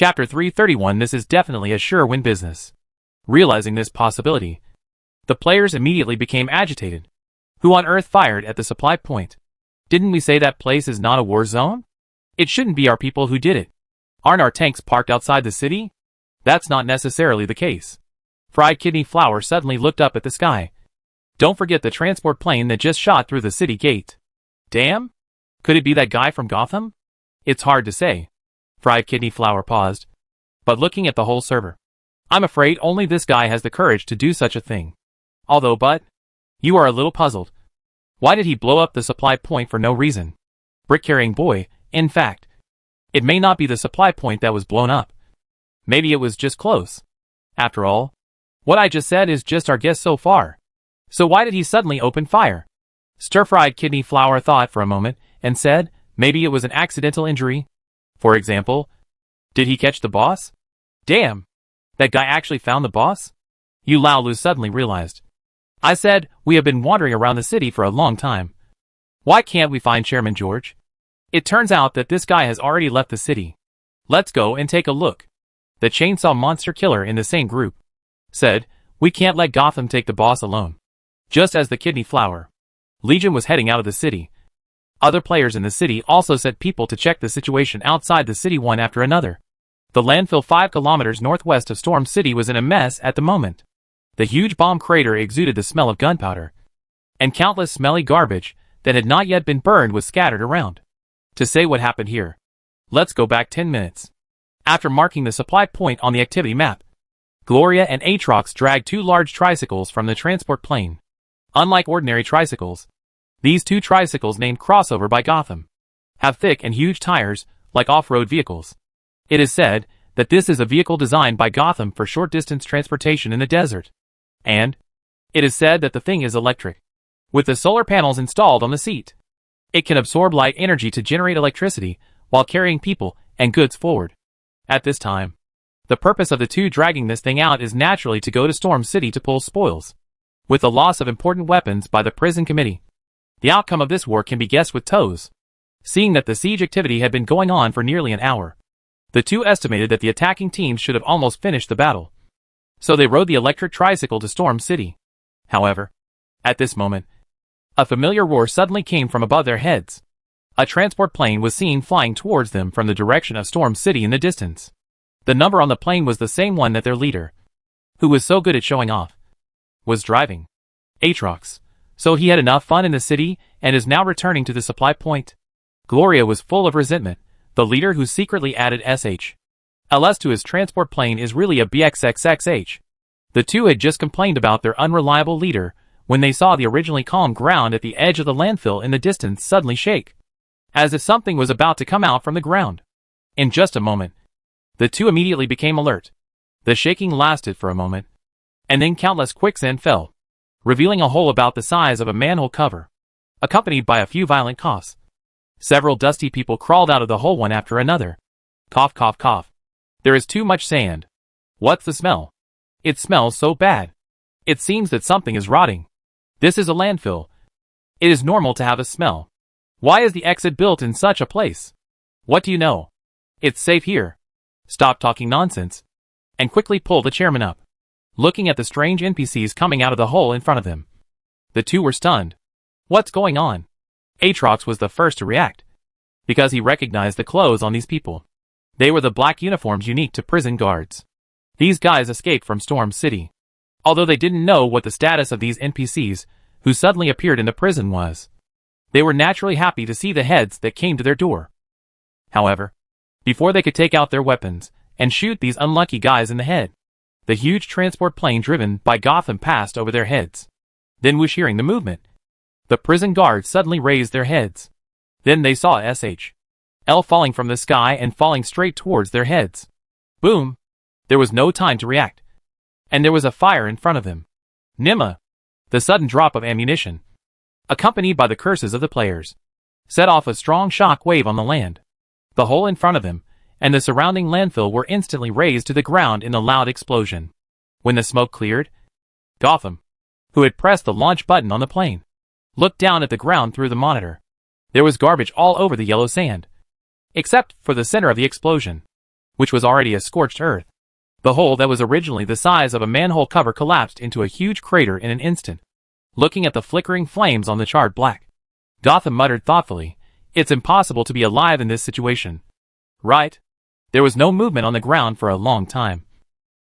Chapter 331. This is definitely a sure win business. Realizing this possibility, the players immediately became agitated. Who on earth fired at the supply point? Didn't we say that place is not a war zone? It shouldn't be our people who did it. Aren't our tanks parked outside the city? That's not necessarily the case. Fried Kidney Flour suddenly looked up at the sky. Don't forget the transport plane that just shot through the city gate. Damn? Could it be that guy from Gotham? It's hard to say. Fried Kidney Flour paused, but looking at the whole server. I'm afraid only this guy has the courage to do such a thing. But you are a little puzzled. Why did he blow up the supply point for no reason? Brick-carrying boy, in fact. It may not be the supply point that was blown up. Maybe it was just close. After all, what I just said is just our guess so far. So why did he suddenly open fire? Stir-Fried Kidney Flour thought for a moment and said, maybe it was an accidental injury. For example, did he catch the boss? Damn! That guy actually found the boss? Yu Laolu suddenly realized. I said, we have been wandering around the city for a long time. Why can't we find Chairman George? It turns out that this guy has already left the city. Let's go and take a look. The chainsaw monster killer in the same group said, we can't let Gotham take the boss alone. Just as the Kidney Flour Legion was heading out of the city, other players in the city also sent people to check the situation outside the city one after another. The landfill 5 kilometers northwest of Storm City was in a mess at the moment. The huge bomb crater exuded the smell of gunpowder, and countless smelly garbage that had not yet been burned was scattered around. To say what happened here, let's go back 10 minutes. After marking the supply point on the activity map, Gloria and Aatrox dragged 2 large tricycles from the transport plane. Unlike ordinary tricycles, these 2 tricycles named Crossover by Gotham have thick and huge tires, like off-road vehicles. It is said that this is a vehicle designed by Gotham for short-distance transportation in the desert. And it is said that the thing is electric. With the solar panels installed on the seat, it can absorb light energy to generate electricity while carrying people and goods forward. At this time, the purpose of the 2 dragging this thing out is naturally to go to Storm City to pull spoils. With the loss of important weapons by the prison committee, the outcome of this war can be guessed with toes. Seeing that the siege activity had been going on for nearly an hour, the 2 estimated that the attacking teams should have almost finished the battle. So they rode the electric tricycle to Storm City. However, at this moment, a familiar roar suddenly came from above their heads. A transport plane was seen flying towards them from the direction of Storm City in the distance. The number on the plane was the same one that their leader, who was so good at showing off, was driving. Aatrox. So he had enough fun in the city and is now returning to the supply point. Gloria was full of resentment. The leader who secretly added SHLS to his transport plane is really a BXXXH. The 2 had just complained about their unreliable leader when they saw the originally calm ground at the edge of the landfill in the distance suddenly shake, as if something was about to come out from the ground. In just a moment, the 2 immediately became alert. The shaking lasted for a moment, and then countless quicksand fell, revealing a hole about the size of a manhole cover, accompanied by a few violent coughs. Several dusty people crawled out of the hole one after another. Cough, cough, cough. There is too much sand. What's the smell? It smells so bad. It seems that something is rotting. This is a landfill. It is normal to have a smell. Why is the exit built in such a place? What do you know? It's safe here. Stop talking nonsense, and quickly pull the chairman up. Looking at the strange NPCs coming out of the hole in front of them, the 2 were stunned. What's going on? Aatrox was the first to react, because he recognized the clothes on these people. They were the black uniforms unique to prison guards. These guys escaped from Storm City. Although they didn't know what the status of these NPCs who suddenly appeared in the prison was, they were naturally happy to see the heads that came to their door. However, before they could take out their weapons and shoot these unlucky guys in the head, the huge transport plane driven by Gotham passed over their heads. Then whoosh, hearing the movement, the prison guards suddenly raised their heads. Then they saw SHL falling from the sky and falling straight towards their heads. Boom! There was no time to react, and there was a fire in front of them. Nima! The sudden drop of ammunition, accompanied by the curses of the players, set off a strong shock wave on the land. The hole in front of them and the surrounding landfill were instantly razed to the ground in a loud explosion. When the smoke cleared, Gotham, who had pressed the launch button on the plane, looked down at the ground through the monitor. There was garbage all over the yellow sand, except for the center of the explosion, which was already a scorched earth. The hole that was originally the size of a manhole cover collapsed into a huge crater in an instant. Looking at the flickering flames on the charred black, Gotham muttered thoughtfully, "It's impossible to be alive in this situation." Right? There was no movement on the ground for a long time.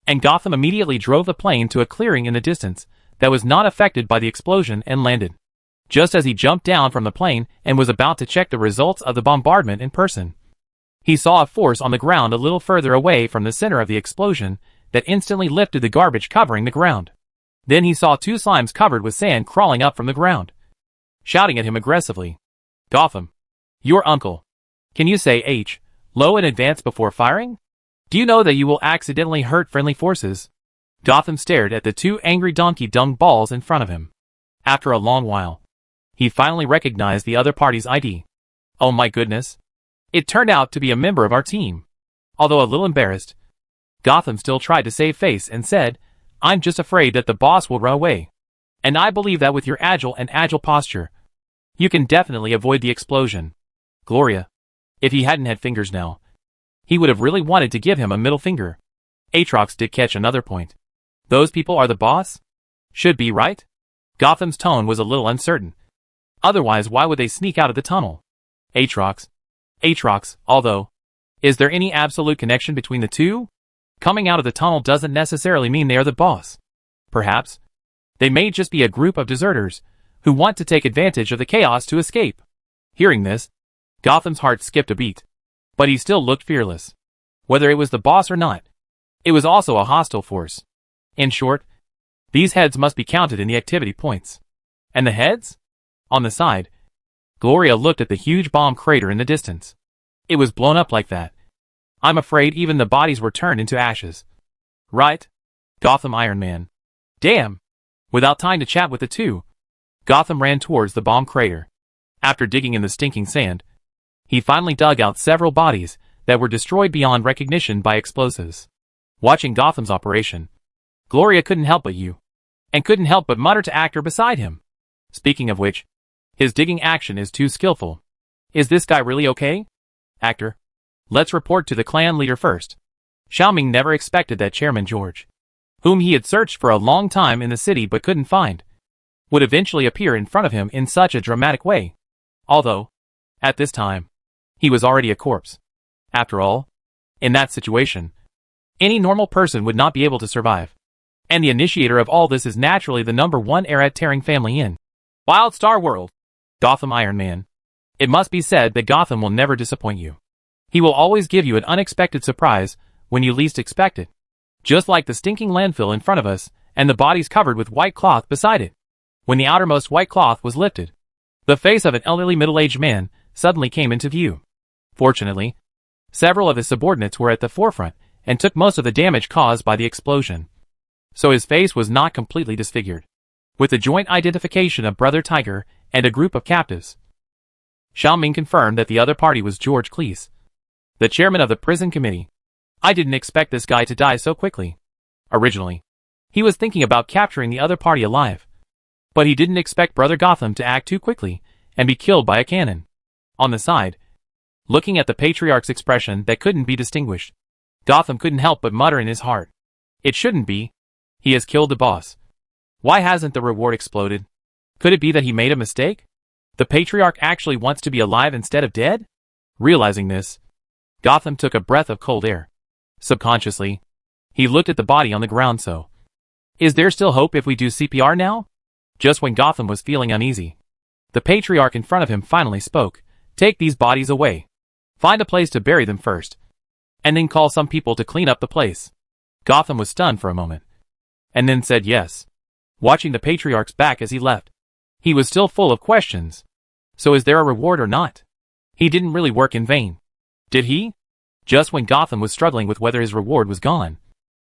And Gotham immediately drove the plane to a clearing in the distance that was not affected by the explosion and landed. Just as he jumped down from the plane and was about to check the results of the bombardment in person, he saw a force on the ground a little further away from the center of the explosion that instantly lifted the garbage covering the ground. Then he saw two slimes covered with sand crawling up from the ground, shouting at him aggressively. "Gotham, your uncle. Can you say H, low in advance before firing? Do you know that you will accidentally hurt friendly forces?" Gotham stared at the two angry donkey dung balls in front of him. After a long while, he finally recognized the other party's ID. Oh my goodness. It turned out to be a member of our team. Although a little embarrassed, Gotham still tried to save face and said, "I'm just afraid that the boss will run away. And I believe that with your agile posture, you can definitely avoid the explosion." Gloria. If he hadn't had fingers now, he would have really wanted to give him a middle finger. Aatrox did catch another point. Those people are the boss? Should be, right? Gotham's tone was a little uncertain. Otherwise, why would they sneak out of the tunnel? Aatrox, although, is there any absolute connection between the two? Coming out of the tunnel doesn't necessarily mean they are the boss. Perhaps they may just be a group of deserters who want to take advantage of the chaos to escape. Hearing this, Gotham's heart skipped a beat. But he still looked fearless. Whether it was the boss or not, it was also a hostile force. In short, these heads must be counted in the activity points. And the heads? On the side, Gloria looked at the huge bomb crater in the distance. It was blown up like that. I'm afraid even the bodies were turned into ashes. Right? Gotham Iron Man. Damn! Without time to chat with the two, Gotham ran towards the bomb crater. After digging in the stinking sand, he finally dug out several bodies that were destroyed beyond recognition by explosives. Watching Gotham's operation, Gloria couldn't help but mutter to Actor beside him. Speaking of which, his digging action is too skillful. Is this guy really okay? Actor, let's report to the clan leader first. Xiaoming never expected that Chairman George, whom he had searched for a long time in the city but couldn't find, would eventually appear in front of him in such a dramatic way. Although, at this time, he was already a corpse. After all, in that situation, any normal person would not be able to survive. And the initiator of all this is naturally the #1 heir-at-tearing family in Wildstar World, Gotham Iron Man. It must be said that Gotham will never disappoint you. He will always give you an unexpected surprise when you least expect it. Just like the stinking landfill in front of us and the bodies covered with white cloth beside it. When the outermost white cloth was lifted, the face of an elderly middle-aged man suddenly came into view. Fortunately, several of his subordinates were at the forefront and took most of the damage caused by the explosion. So his face was not completely disfigured. With the joint identification of Brother Tiger and a group of captives, Xiaoming confirmed that the other party was George Cleese, the chairman of the prison committee. I didn't expect this guy to die so quickly. Originally, he was thinking about capturing the other party alive. But he didn't expect Brother Gotham to act too quickly and be killed by a cannon. On the side, looking at the Patriarch's expression that couldn't be distinguished, Gotham couldn't help but mutter in his heart. It shouldn't be. He has killed the boss. Why hasn't the reward exploded? Could it be that he made a mistake? The Patriarch actually wants to be alive instead of dead? Realizing this, Gotham took a breath of cold air. Subconsciously, he looked at the body on the ground. Is there still hope if we do CPR now? Just when Gotham was feeling uneasy, the Patriarch in front of him finally spoke. Take these bodies away. Find a place to bury them first. And then call some people to clean up the place. Gotham was stunned for a moment, and then said yes. Watching the Patriarch's back as he left, he was still full of questions. So is there a reward or not? He didn't really work in vain, did he? Just when Gotham was struggling with whether his reward was gone,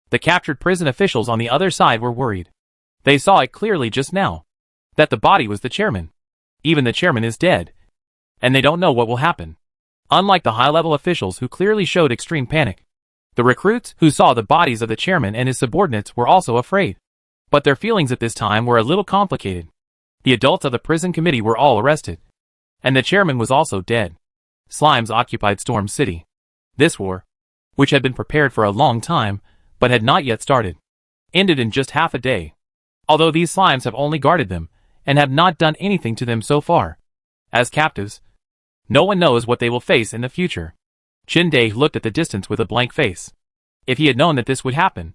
the captured prison officials on the other side were worried. They saw it clearly just now, that the body was the chairman. Even the chairman is dead, and they don't know what will happen. Unlike the high-level officials who clearly showed extreme panic, the recruits who saw the bodies of the chairman and his subordinates were also afraid. But their feelings at this time were a little complicated. The adults of the prison committee were all arrested, and the chairman was also dead. Slimes occupied Storm City. This war which had been prepared for a long time, but had not yet started, ended in just half a day. Although these slimes have only guarded them, and have not done anything to them so far. As captives, no one knows what they will face in the future. Chin-Day looked at the distance with a blank face. If he had known that this would happen,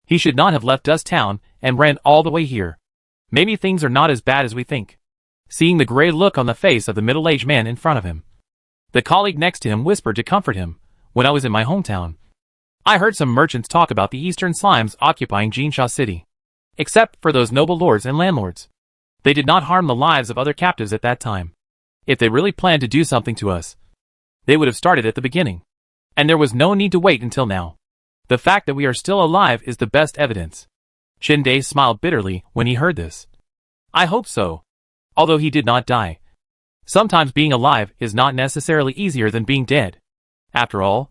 he should not have left Dust Town and ran all the way here. Maybe things are not as bad as we think. Seeing the gray look on the face of the middle-aged man in front of him, the colleague next to him whispered to comfort him, "When I was in my hometown, I heard some merchants talk about the eastern slimes occupying Jinsha City. Except for those noble lords and landlords, they did not harm the lives of other captives at that time. If they really planned to do something to us, they would have started at the beginning. And there was no need to wait until now. The fact that we are still alive is the best evidence." Chin-Day smiled bitterly when he heard this. "I hope so. Although he did not die. Sometimes being alive is not necessarily easier than being dead. After all,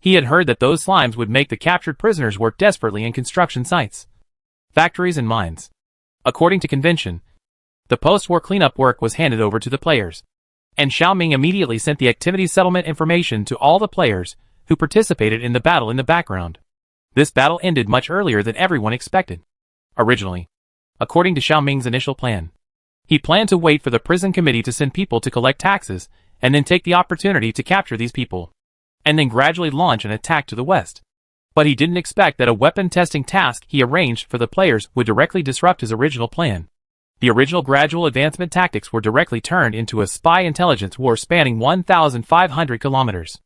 he had heard that those slimes would make the captured prisoners work desperately in construction sites, factories and mines. According to convention, the post-war cleanup work was handed over to the players, and Xiaoming immediately sent the activity settlement information to all the players who participated in the battle in the background. This battle ended much earlier than everyone expected. Originally, according to Xiaoming's initial plan, he planned to wait for the prison committee to send people to collect taxes, and then take the opportunity to capture these people, and then gradually launch an attack to the west. But he didn't expect that a weapon testing task he arranged for the players would directly disrupt his original plan. The original gradual advancement tactics were directly turned into a spy intelligence war spanning 1,500 kilometers.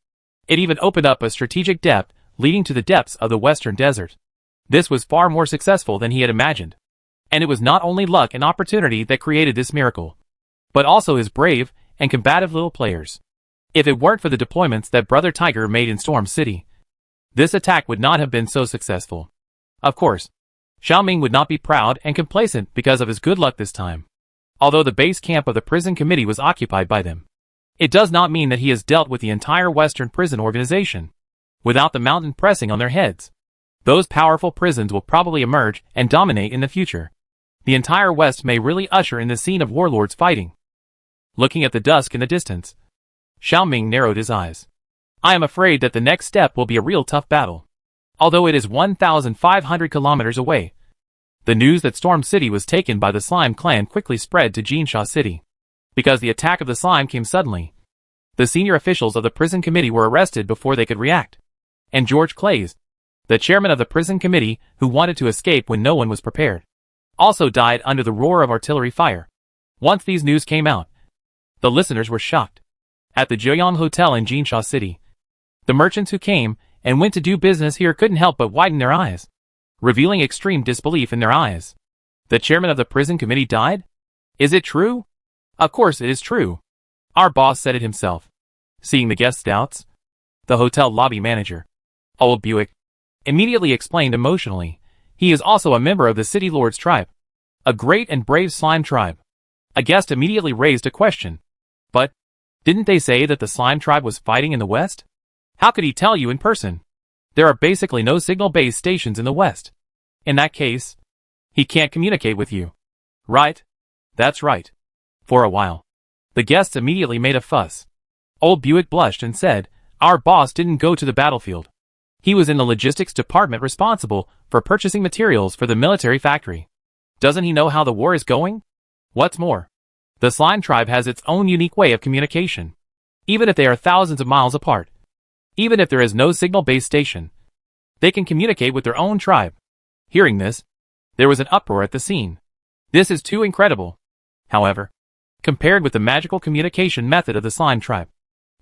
It even opened up a strategic depth leading to the depths of the western desert. This was far more successful than he had imagined. And it was not only luck and opportunity that created this miracle, but also his brave and combative little players. If it weren't for the deployments that Brother Tiger made in Storm City, this attack would not have been so successful. Of course, Xiaoming would not be proud and complacent because of his good luck this time. Although the base camp of the prison committee was occupied by them, it does not mean that he has dealt with the entire Western prison organization. Without the mountain pressing on their heads, those powerful prisons will probably emerge and dominate in the future. The entire West may really usher in the scene of warlords fighting. Looking at the dusk in the distance, Xiaoming narrowed his eyes. "I am afraid that the next step will be a real tough battle. Although it is 1,500 kilometers away." The news that Storm City was taken by the Slime clan quickly spread to Jinsha City. Because the attack of the Slime came suddenly, the senior officials of the prison committee were arrested before they could react. And George Clays, the chairman of the prison committee who wanted to escape when no one was prepared, also died under the roar of artillery fire. Once these news came out, the listeners were shocked. At the Joyong Hotel in Jinsha City, the merchants who came and went to do business here couldn't help but widen their eyes, revealing extreme disbelief in their eyes. The chairman of the prison committee died? Is it true? Of course it is true. Our boss said it himself. Seeing the guests' doubts, the hotel lobby manager, Old Buick, immediately explained emotionally, he is also a member of the City Lord's tribe, a great and brave slime tribe. A guest immediately raised a question. But, didn't they say that the slime tribe was fighting in the west? How could he tell you in person? There are basically no signal-based stations in the west. In that case, he can't communicate with you. Right? That's right. For a while, the guests immediately made a fuss. Old Buick blushed and said, "Our boss didn't go to the battlefield. He was in the logistics department responsible for purchasing materials for the military factory. Doesn't he know how the war is going? What's more, the slime tribe has its own unique way of communication. Even if they are thousands of miles apart, even if there is no signal-based station, they can communicate with their own tribe." Hearing this, there was an uproar at the scene. This is too incredible. However, compared with the magical communication method of the slime tribe,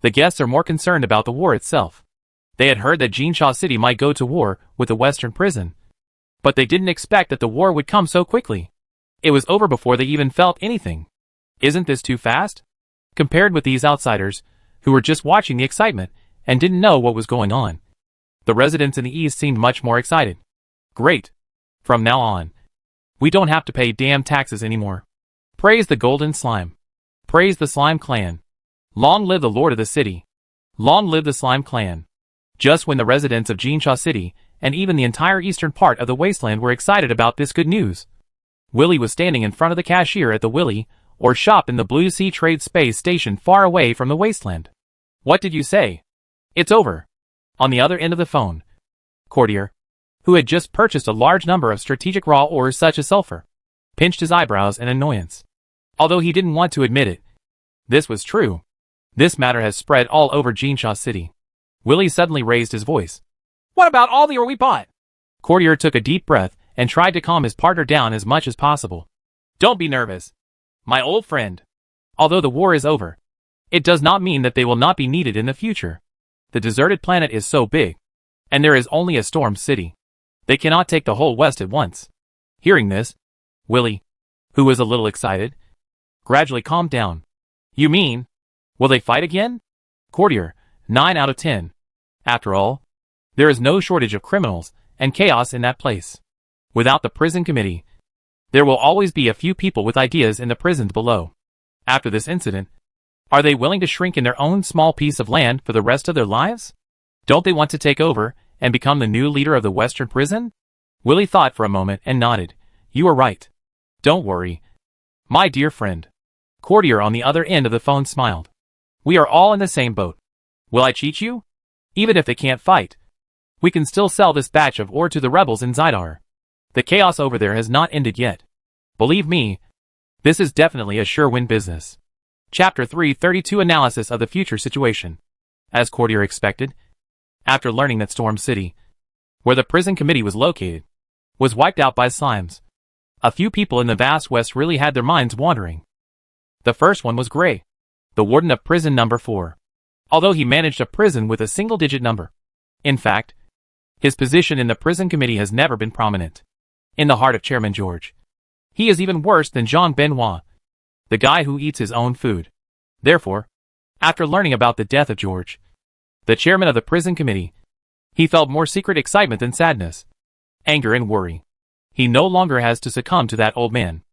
the guests are more concerned about the war itself. They had heard that Jinsha City might go to war with the Western prison, but they didn't expect that the war would come so quickly. It was over before they even felt anything. Isn't this too fast? Compared with these outsiders, who were just watching the excitement and didn't know what was going on, the residents in the east seemed much more excited. Great. From now on, we don't have to pay damn taxes anymore. Praise the Golden Slime. Praise the Slime Clan. Long live the Lord of the City. Long live the Slime Clan. Just when the residents of Jinsha City and even the entire eastern part of the wasteland were excited about this good news, Willie was standing in front of the cashier at the Willie or shop in the Blue Sea Trade Space Station far away from the wasteland. "What did you say?" "It's over. On the other end of the phone, Courtier, who had just purchased a large number of strategic raw ores such as sulfur, pinched his eyebrows in annoyance. Although he didn't want to admit it, this was true. This matter has spread all over Jinsha City. Willie suddenly raised his voice. What about all the ore we bought? Courtier took a deep breath and tried to calm his partner down as much as possible. Don't be nervous, my old friend. Although the war is over, it does not mean that they will not be needed in the future. The deserted planet is so big, and there is only a storm city. They cannot take the whole West at once. Hearing this, Willie, who was a little excited, gradually calmed down. You mean, will they fight again? Courtier, 9 out of 10. After all, there is no shortage of criminals and chaos in that place. Without the prison committee, there will always be a few people with ideas in the prisons below. After this incident, are they willing to shrink in their own small piece of land for the rest of their lives? Don't they want to take over and become the new leader of the Western prison? Willie thought for a moment and nodded. You are right. Don't worry, my dear friend. Courtier on the other end of the phone smiled. We are all in the same boat. Will I cheat you? Even if they can't fight, we can still sell this batch of ore to the rebels in Zidar. The chaos over there has not ended yet. Believe me, this is definitely a sure win business. Chapter 332 Analysis of the Future Situation. As Courtier expected, after learning that Storm City, where the prison committee was located, was wiped out by slimes, a few people in the vast West really had their minds wandering. The first one was Gray, the warden of prison number 4. Although he managed a prison with a single-digit number. In fact, his position in the prison committee has never been prominent. In the heart of Chairman George, he is even worse than Jean Benoit, the guy who eats his own food. Therefore, after learning about the death of George, the chairman of the prison committee, he felt more secret excitement than sadness, anger and worry. He no longer has to succumb to that old man.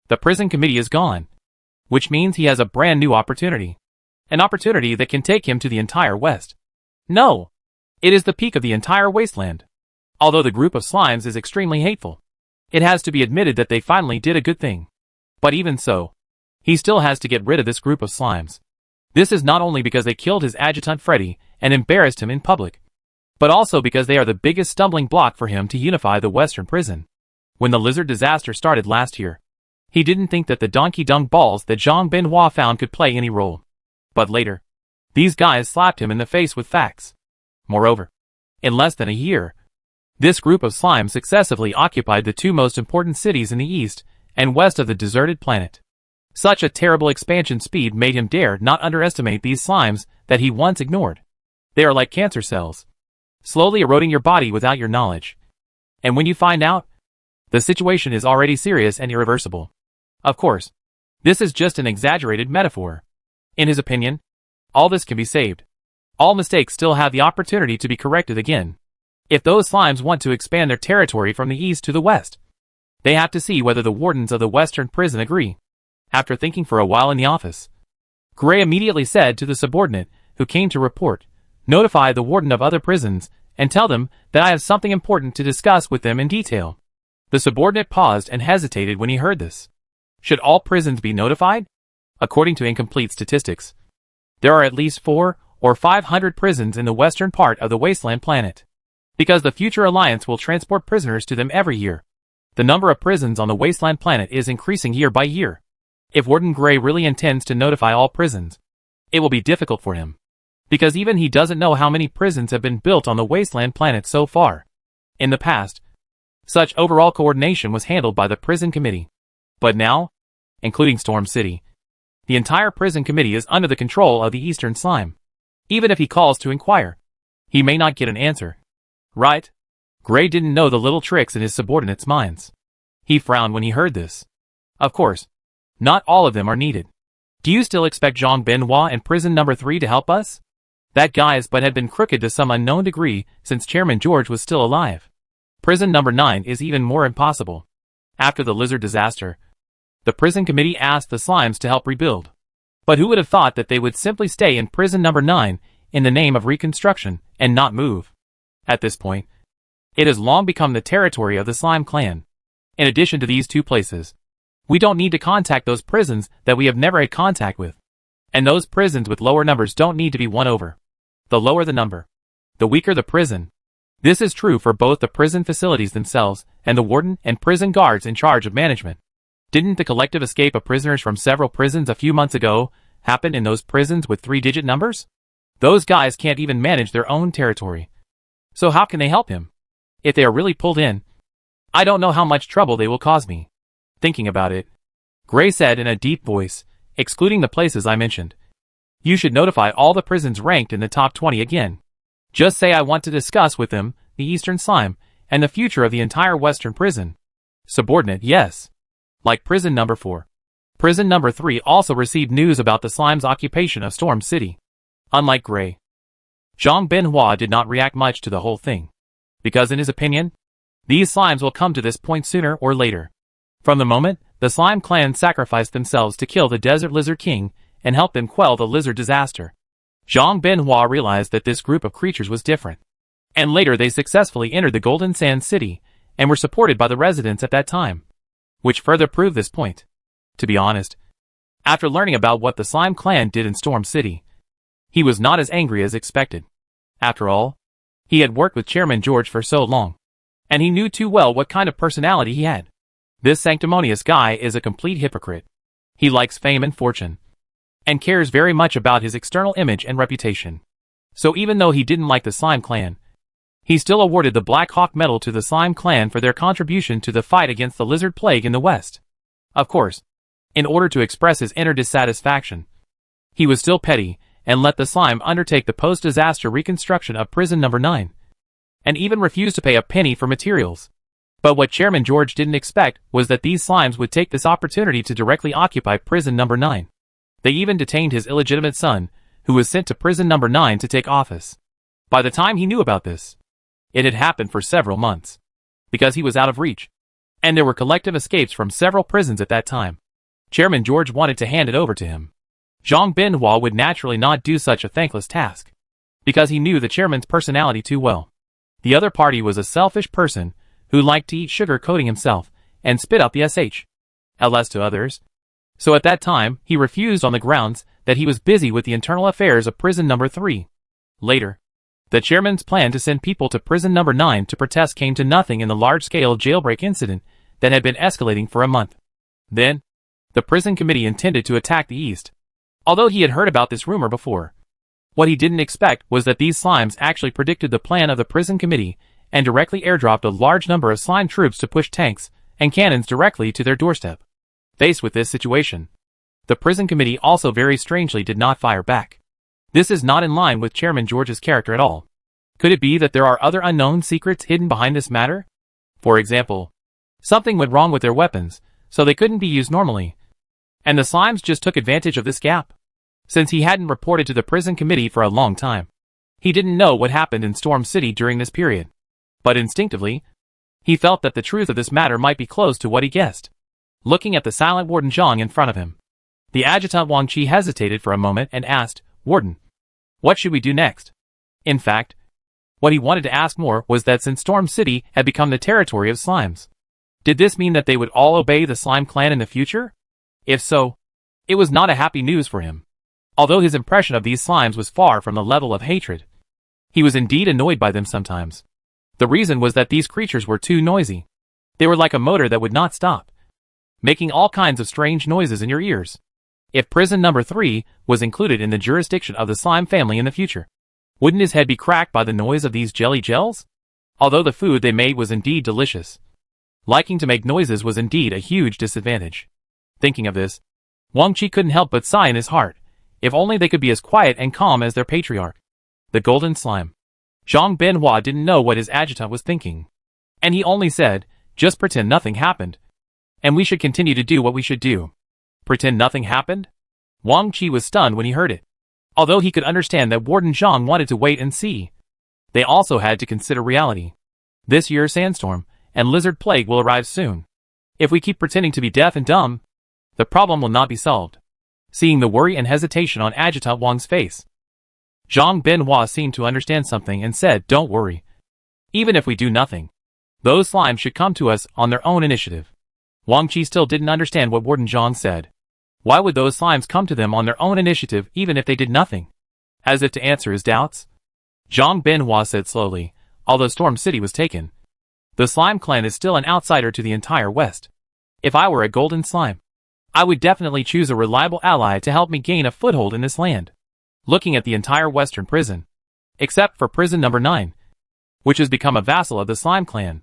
The prison committee is gone, which means he has a brand new opportunity. An opportunity that can take him to the entire West. No, it is the peak of the entire wasteland. Although the group of slimes is extremely hateful, it has to be admitted that they finally did a good thing. But even so, he still has to get rid of this group of slimes. This is not only because they killed his adjutant Freddy and embarrassed him in public, but also because they are the biggest stumbling block for him to unify the Western prison. When the lizard disaster started last year, he didn't think that the donkey dung balls that Jean Benoit found could play any role. But later, these guys slapped him in the face with facts. Moreover, in less than a year, this group of slimes successively occupied the two most important cities in the east and west of the deserted planet. Such a terrible expansion speed made him dare not underestimate these slimes that he once ignored. They are like cancer cells, slowly eroding your body without your knowledge. And when you find out, the situation is already serious and irreversible. Of course, this is just an exaggerated metaphor. In his opinion, all this can be saved. All mistakes still have the opportunity to be corrected again. If those slimes want to expand their territory from the east to the west, they have to see whether the wardens of the Western prison agree. After thinking for a while in the office, Gray immediately said to the subordinate who came to report, notify the warden of other prisons and tell them that I have something important to discuss with them in detail. The subordinate paused and hesitated when he heard this. Should all prisons be notified? According to incomplete statistics, there are at least 400 or 500 prisons in the western part of the wasteland planet. Because the future alliance will transport prisoners to them every year, the number of prisons on the wasteland planet is increasing year by year. If Warden Gray really intends to notify all prisons, it will be difficult for him. Because even he doesn't know how many prisons have been built on the wasteland planet so far. In the past, such overall coordination was handled by the prison committee. But now, including Storm City, the entire prison committee is under the control of the Eastern Slime. Even if he calls to inquire, he may not get an answer. Right? Gray didn't know the little tricks in his subordinates' minds. He frowned when he heard this. Of course, not all of them are needed. Do you still expect Jean Benoit and prison number 3 to help us? That guy's butt had been crooked to some unknown degree since Chairman George was still alive. Prison number 9 is even more impossible. After the lizard disaster, the prison committee asked the slimes to help rebuild. But who would have thought that they would simply stay in prison number 9 in the name of reconstruction and not move? At this point, it has long become the territory of the slime clan. In addition to these two places, we don't need to contact those prisons that we have never had contact with. And those prisons with lower numbers don't need to be won over. The lower the number, the weaker the prison. This is true for both the prison facilities themselves and the warden and prison guards in charge of management. Didn't the collective escape of prisoners from several prisons a few months ago happen in those prisons with 3-digit numbers? Those guys can't even manage their own territory. So how can they help him? If they are really pulled in, I don't know how much trouble they will cause me. Thinking about it, Gray said in a deep voice, excluding the places I mentioned. You should notify all the prisons ranked in the top 20 again. Just say I want to discuss with them the Eastern Slime and the future of the entire Western prison. Subordinate, yes. Like prison number 4. Prison number 3 also received news about the Slime's occupation of Storm City. Unlike Gray, Zhang Binhua did not react much to the whole thing. Because in his opinion, these Slimes will come to this point sooner or later. From the moment the Slime clan sacrificed themselves to kill the Desert Lizard King and help them quell the lizard disaster, Zhang Binhua realized that this group of creatures was different. And later they successfully entered the Golden Sand City and were supported by the residents at that time, which further proved this point. To be honest, after learning about what the Slime clan did in Storm City, he was not as angry as expected. After all, he had worked with Chairman George for so long, and he knew too well what kind of personality he had. This sanctimonious guy is a complete hypocrite. He likes fame and fortune, and cares very much about his external image and reputation. So even though he didn't like the Slime clan, he still awarded the Black Hawk Medal to the Slime clan for their contribution to the fight against the lizard plague in the West. Of course, in order to express his inner dissatisfaction, he was still petty and let the Slime undertake the post-disaster reconstruction of prison number 9, and even refused to pay a penny for materials. But what Chairman George didn't expect was that these Slimes would take this opportunity to directly occupy prison number 9. They even detained his illegitimate son, who was sent to prison number 9 to take office. By the time he knew about this, it had happened for several months, because he was out of reach, and there were collective escapes from several prisons at that time. Chairman George wanted to hand it over to him. Zhang Binhua would naturally not do such a thankless task, because he knew the chairman's personality too well. The other party was a selfish person who liked to eat sugar coating himself and spit out the SHLS to others. So at that time, he refused on the grounds that he was busy with the internal affairs of prison number 3. Later, the chairman's plan to send people to prison number 9 to protest came to nothing in the large-scale jailbreak incident that had been escalating for a month. Then, the prison committee intended to attack the East. Although he had heard about this rumor before, what he didn't expect was that these Slimes actually predicted the plan of the prison committee and directly airdropped a large number of Slime troops to push tanks and cannons directly to their doorstep. Faced with this situation, the prison committee also very strangely did not fire back. This is not in line with Chairman George's character at all. Could it be that there are other unknown secrets hidden behind this matter? For example, something went wrong with their weapons, so they couldn't be used normally, and the Slimes just took advantage of this gap. Since he hadn't reported to the prison committee for a long time, he didn't know what happened in Storm City during this period. But instinctively, he felt that the truth of this matter might be close to what he guessed. Looking at the silent Warden Zhang in front of him, the adjutant Wang Qi hesitated for a moment and asked, "Warden, what should we do next?" In fact, what he wanted to ask more was that since Storm City had become the territory of Slimes, did this mean that they would all obey the Slime clan in the future? If so, it was not a happy news for him. Although his impression of these Slimes was far from the level of hatred, he was indeed annoyed by them sometimes. The reason was that these creatures were too noisy. They were like a motor that would not stop, making all kinds of strange noises in your ears. If prison number 3 was included in the jurisdiction of the Slime family in the future, wouldn't his head be cracked by the noise of these jelly gels? Although the food they made was indeed delicious, liking to make noises was indeed a huge disadvantage. Thinking of this, Wang Qi couldn't help but sigh in his heart. If only they could be as quiet and calm as their patriarch, the Golden Slime. Zhang Binhua didn't know what his adjutant was thinking, and he only said, "Just pretend nothing happened, and we should continue to do what we should do." Pretend nothing happened? Wang Qi was stunned when he heard it. Although he could understand that Warden Zhang wanted to wait and see, they also had to consider reality. This year's sandstorm and lizard plague will arrive soon. If we keep pretending to be deaf and dumb, the problem will not be solved. Seeing the worry and hesitation on Adjutant Wang's face, Zhang Binhua seemed to understand something and said, "Don't worry. Even if we do nothing, those Slimes should come to us on their own initiative." Wang Qi still didn't understand what Warden Zhang said. Why would those Slimes come to them on their own initiative even if they did nothing? As if to answer his doubts, Zhang Binhua said slowly, although Storm City was taken. The slime clan is still an outsider to the entire West. If I were a golden slime, I would definitely choose a reliable ally to help me gain a foothold in this land. Looking at the entire Western prison, except for prison number 9, which has become a vassal of the slime clan.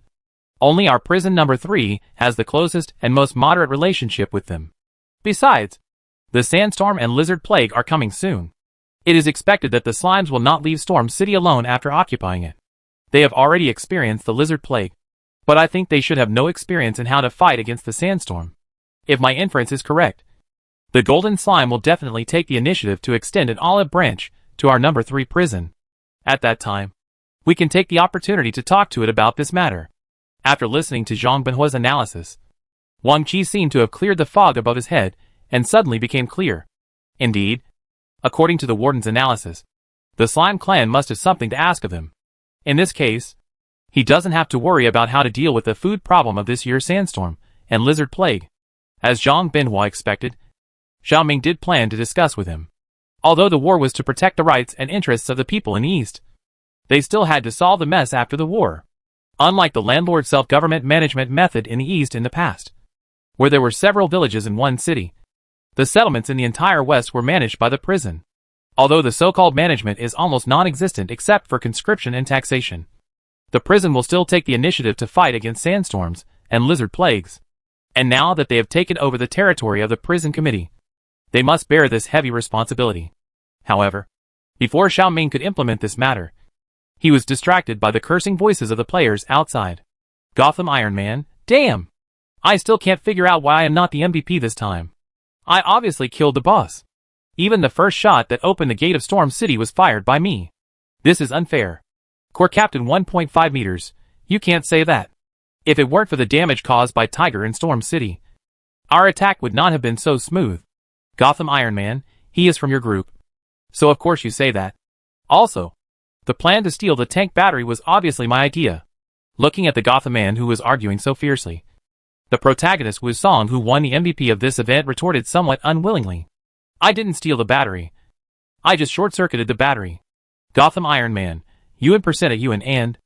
Only our prison number 3 has the closest and most moderate relationship with them. Besides, the sandstorm and lizard plague are coming soon. It is expected that the slimes will not leave Storm City alone after occupying it. They have already experienced the lizard plague, but I think they should have no experience in how to fight against the sandstorm. If my inference is correct, the golden slime will definitely take the initiative to extend an olive branch to our number 3 prison. At that time, we can take the opportunity to talk to it about this matter. After listening to Zhang Binhua's analysis, Wang Qi seemed to have cleared the fog above his head and suddenly became clear. Indeed, according to the warden's analysis, the slime clan must have something to ask of him. In this case, he doesn't have to worry about how to deal with the food problem of this year's sandstorm and lizard plague. As Zhang Binhua expected, Xiaoming did plan to discuss with him. Although the war was to protect the rights and interests of the people in the East, they still had to solve the mess after the war. Unlike the landlord self-government management method in the East in the past, where there were several villages in one city, the settlements in the entire West were managed by the prison. Although the so-called management is almost non-existent except for conscription and taxation, the prison will still take the initiative to fight against sandstorms and lizard plagues. And now that they have taken over the territory of the prison committee, they must bear this heavy responsibility. However, before Xiaoming could implement this matter, he was distracted by the cursing voices of the players outside. Gotham Iron Man, damn! I still can't figure out why I am not the MVP this time. I obviously killed the boss. Even the first shot that opened the gate of Storm City was fired by me. This is unfair. Corps Captain 1.5 meters, you can't say that. If it weren't for the damage caused by Tiger in Storm City, our attack would not have been so smooth. Gotham Iron Man, he is from your group. So of course you say that. Also, the plan to steal the tank battery was obviously my idea. Looking at the Gotham man who was arguing so fiercely, the protagonist Wu Song, who won the MVP of this event, retorted somewhat unwillingly. I didn't steal the battery. I just short-circuited the battery. Gotham Iron Man, Yuan percent Yuan. And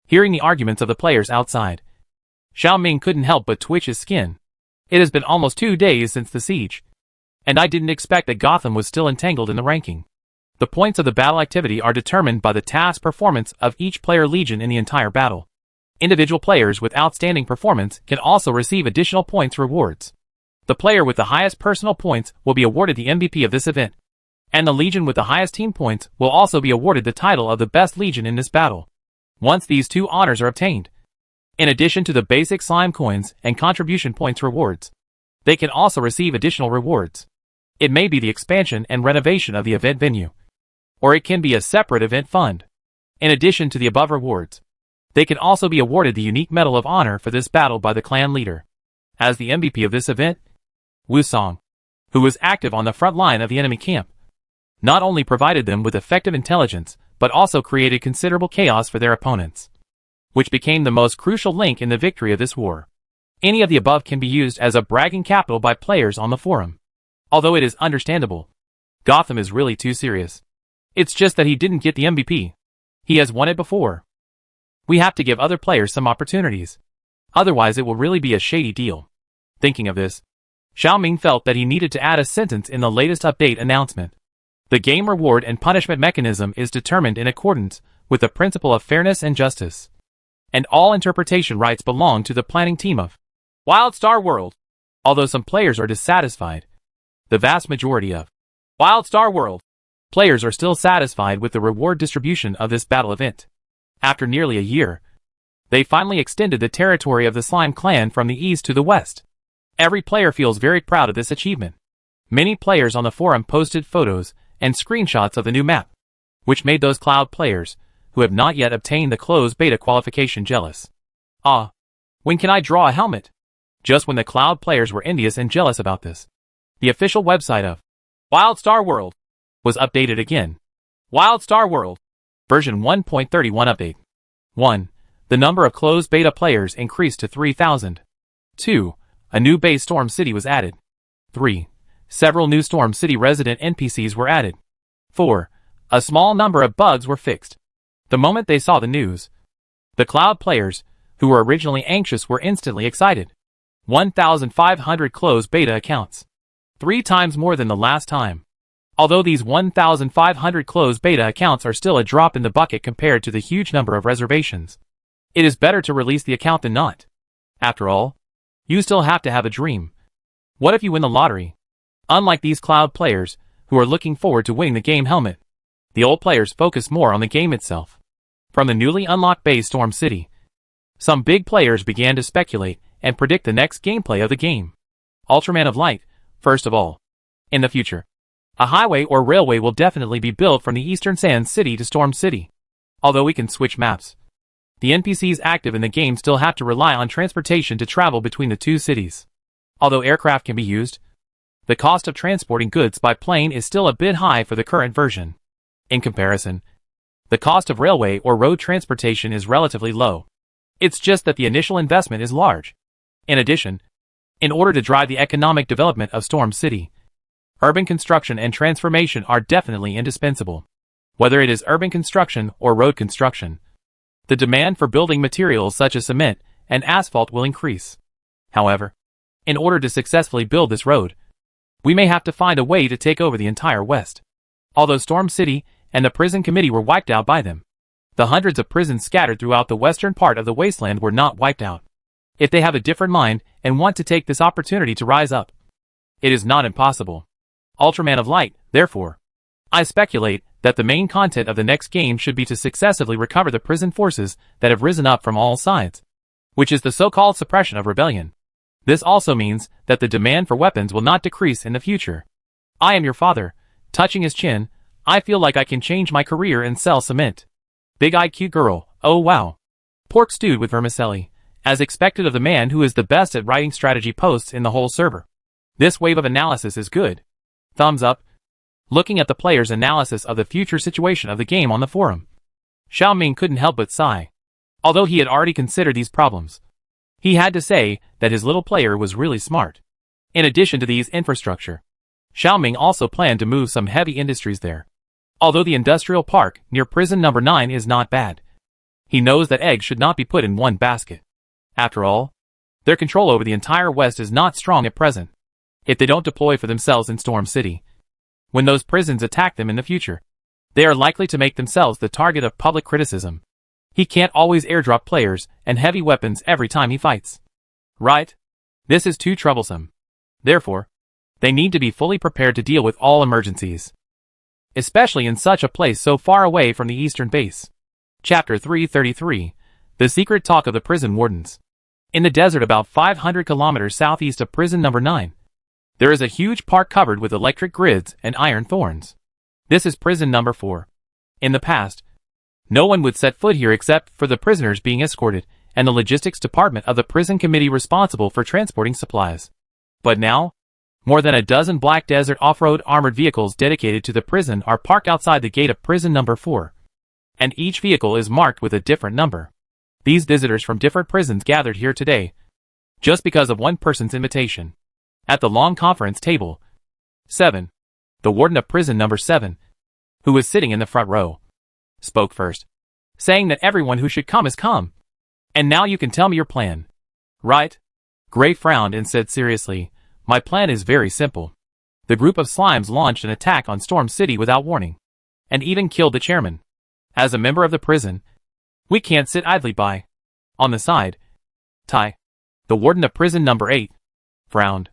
hearing the arguments of the players outside, Xiaoming couldn't help but twitch his skin. It has been almost 2 days since the siege, and I didn't expect that Gotham was still entangled in the ranking. The points of the battle activity are determined by the task performance of each player legion in the entire battle. Individual players with outstanding performance can also receive additional points rewards. The player with the highest personal points will be awarded the MVP of this event, and the legion with the highest team points will also be awarded the title of the best legion in this battle. Once these 2 honors are obtained, in addition to the basic slime coins and contribution points rewards, they can also receive additional rewards. It may be the expansion and renovation of the event venue, or it can be a separate event fund. In addition to the above rewards, they can also be awarded the unique Medal of Honor for this battle by the clan leader. As the MVP of this event, Wu Song, who was active on the front line of the enemy camp, not only provided them with effective intelligence, but also created considerable chaos for their opponents, which became the most crucial link in the victory of this war. Any of the above can be used as a bragging capital by players on the forum. Although it is understandable, Gotham is really too serious. It's just that he didn't get the MVP. He has won it before. We have to give other players some opportunities. Otherwise it will really be a shady deal. Thinking of this, Xiaoming felt that he needed to add a sentence in the latest update announcement. The game reward and punishment mechanism is determined in accordance with the principle of fairness and justice, and all interpretation rights belong to the planning team of WildStar World. Although some players are dissatisfied, the vast majority of WildStar World players are still satisfied with the reward distribution of this battle event. After nearly a year, they finally extended the territory of the Slime Clan from the east to the west. Every player feels very proud of this achievement. Many players on the forum posted photos and screenshots of the new map, which made those Cloud players, who have not yet obtained the closed beta qualification, jealous. Ah, when can I draw a helmet? Just when the Cloud players were envious and jealous about this, the official website of WildStar World was updated again. WildStar World version 1.31 update. 1. The number of closed beta players increased to 3,000. 2. A new base Storm City was added. 3. Several new Storm City resident NPCs were added. 4. A small number of bugs were fixed. The moment they saw the news, the cloud players, who were originally anxious, were instantly excited. 1,500 closed beta accounts. 3 times more than the last time. Although these 1,500 closed beta accounts are still a drop in the bucket compared to the huge number of reservations, it is better to release the account than not. After all, you still have to have a dream. What if you win the lottery? Unlike these cloud players, who are looking forward to winning the game helmet, the old players focus more on the game itself. From the newly unlocked base Storm City, some big players began to speculate and predict the next gameplay of the game. Ultraman of Light, first of all. In the future, a highway or railway will definitely be built from the Eastern Sand City to Storm City. Although we can switch maps, the NPCs active in the game still have to rely on transportation to travel between the two cities. Although aircraft can be used, the cost of transporting goods by plane is still a bit high for the current version. In comparison, the cost of railway or road transportation is relatively low. It's just that the initial investment is large. In addition, in order to drive the economic development of Storm City, urban construction and transformation are definitely indispensable. Whether it is urban construction or road construction, the demand for building materials such as cement and asphalt will increase. However, in order to successfully build this road, we may have to find a way to take over the entire West. Although Storm City and the prison committee were wiped out by them, the hundreds of prisons scattered throughout the western part of the wasteland were not wiped out. If they have a different mind and want to take this opportunity to rise up, it is not impossible. Ultraman of Light, therefore, I speculate that the main content of the next game should be to successively recover the prison forces that have risen up from all sides, which is the so-called suppression of rebellion. This also means that the demand for weapons will not decrease in the future. I am your father. Touching his chin, I feel like I can change my career and sell cement. Big-eyed cute girl, oh wow. Pork stewed with vermicelli, as expected of the man who is the best at writing strategy posts in the whole server. This wave of analysis is good. Thumbs up. Looking at the players' analysis of the future situation of the game on the forum, Xiaoming couldn't help but sigh. Although he had already considered these problems, he had to say that his little player was really smart. In addition to these infrastructure, Xiaoming also planned to move some heavy industries there. Although the industrial park near prison number 9 is not bad, he knows that eggs should not be put in one basket. After all, their control over the entire West is not strong at present. If they don't deploy for themselves in Storm City, when those prisons attack them in the future, they are likely to make themselves the target of public criticism. He can't always airdrop players and heavy weapons every time he fights. Right? This is too troublesome. Therefore, they need to be fully prepared to deal with all emergencies, especially in such a place so far away from the eastern base. Chapter 333, The Secret Talk of the Prison Wardens. In the desert about 500 kilometers southeast of prison number 9, there is a huge park covered with electric grids and iron thorns. This is prison number 4. In the past, no one would set foot here except for the prisoners being escorted and the logistics department of the prison committee responsible for transporting supplies. But now, more than a dozen Black Desert off-road armored vehicles dedicated to the prison are parked outside the gate of prison number 4. And each vehicle is marked with a different number. These visitors from different prisons gathered here today, just because of one person's invitation. At the long conference table, 7, the warden of prison number 7, who was sitting in the front row, spoke first, saying that everyone who should come has come. And now you can tell me your plan. Right? Gray frowned and said seriously, my plan is very simple. The group of slimes launched an attack on Storm City without warning, and even killed the chairman. As a member of the prison, we can't sit idly by. On the side, Tai, the warden of prison number 8, frowned.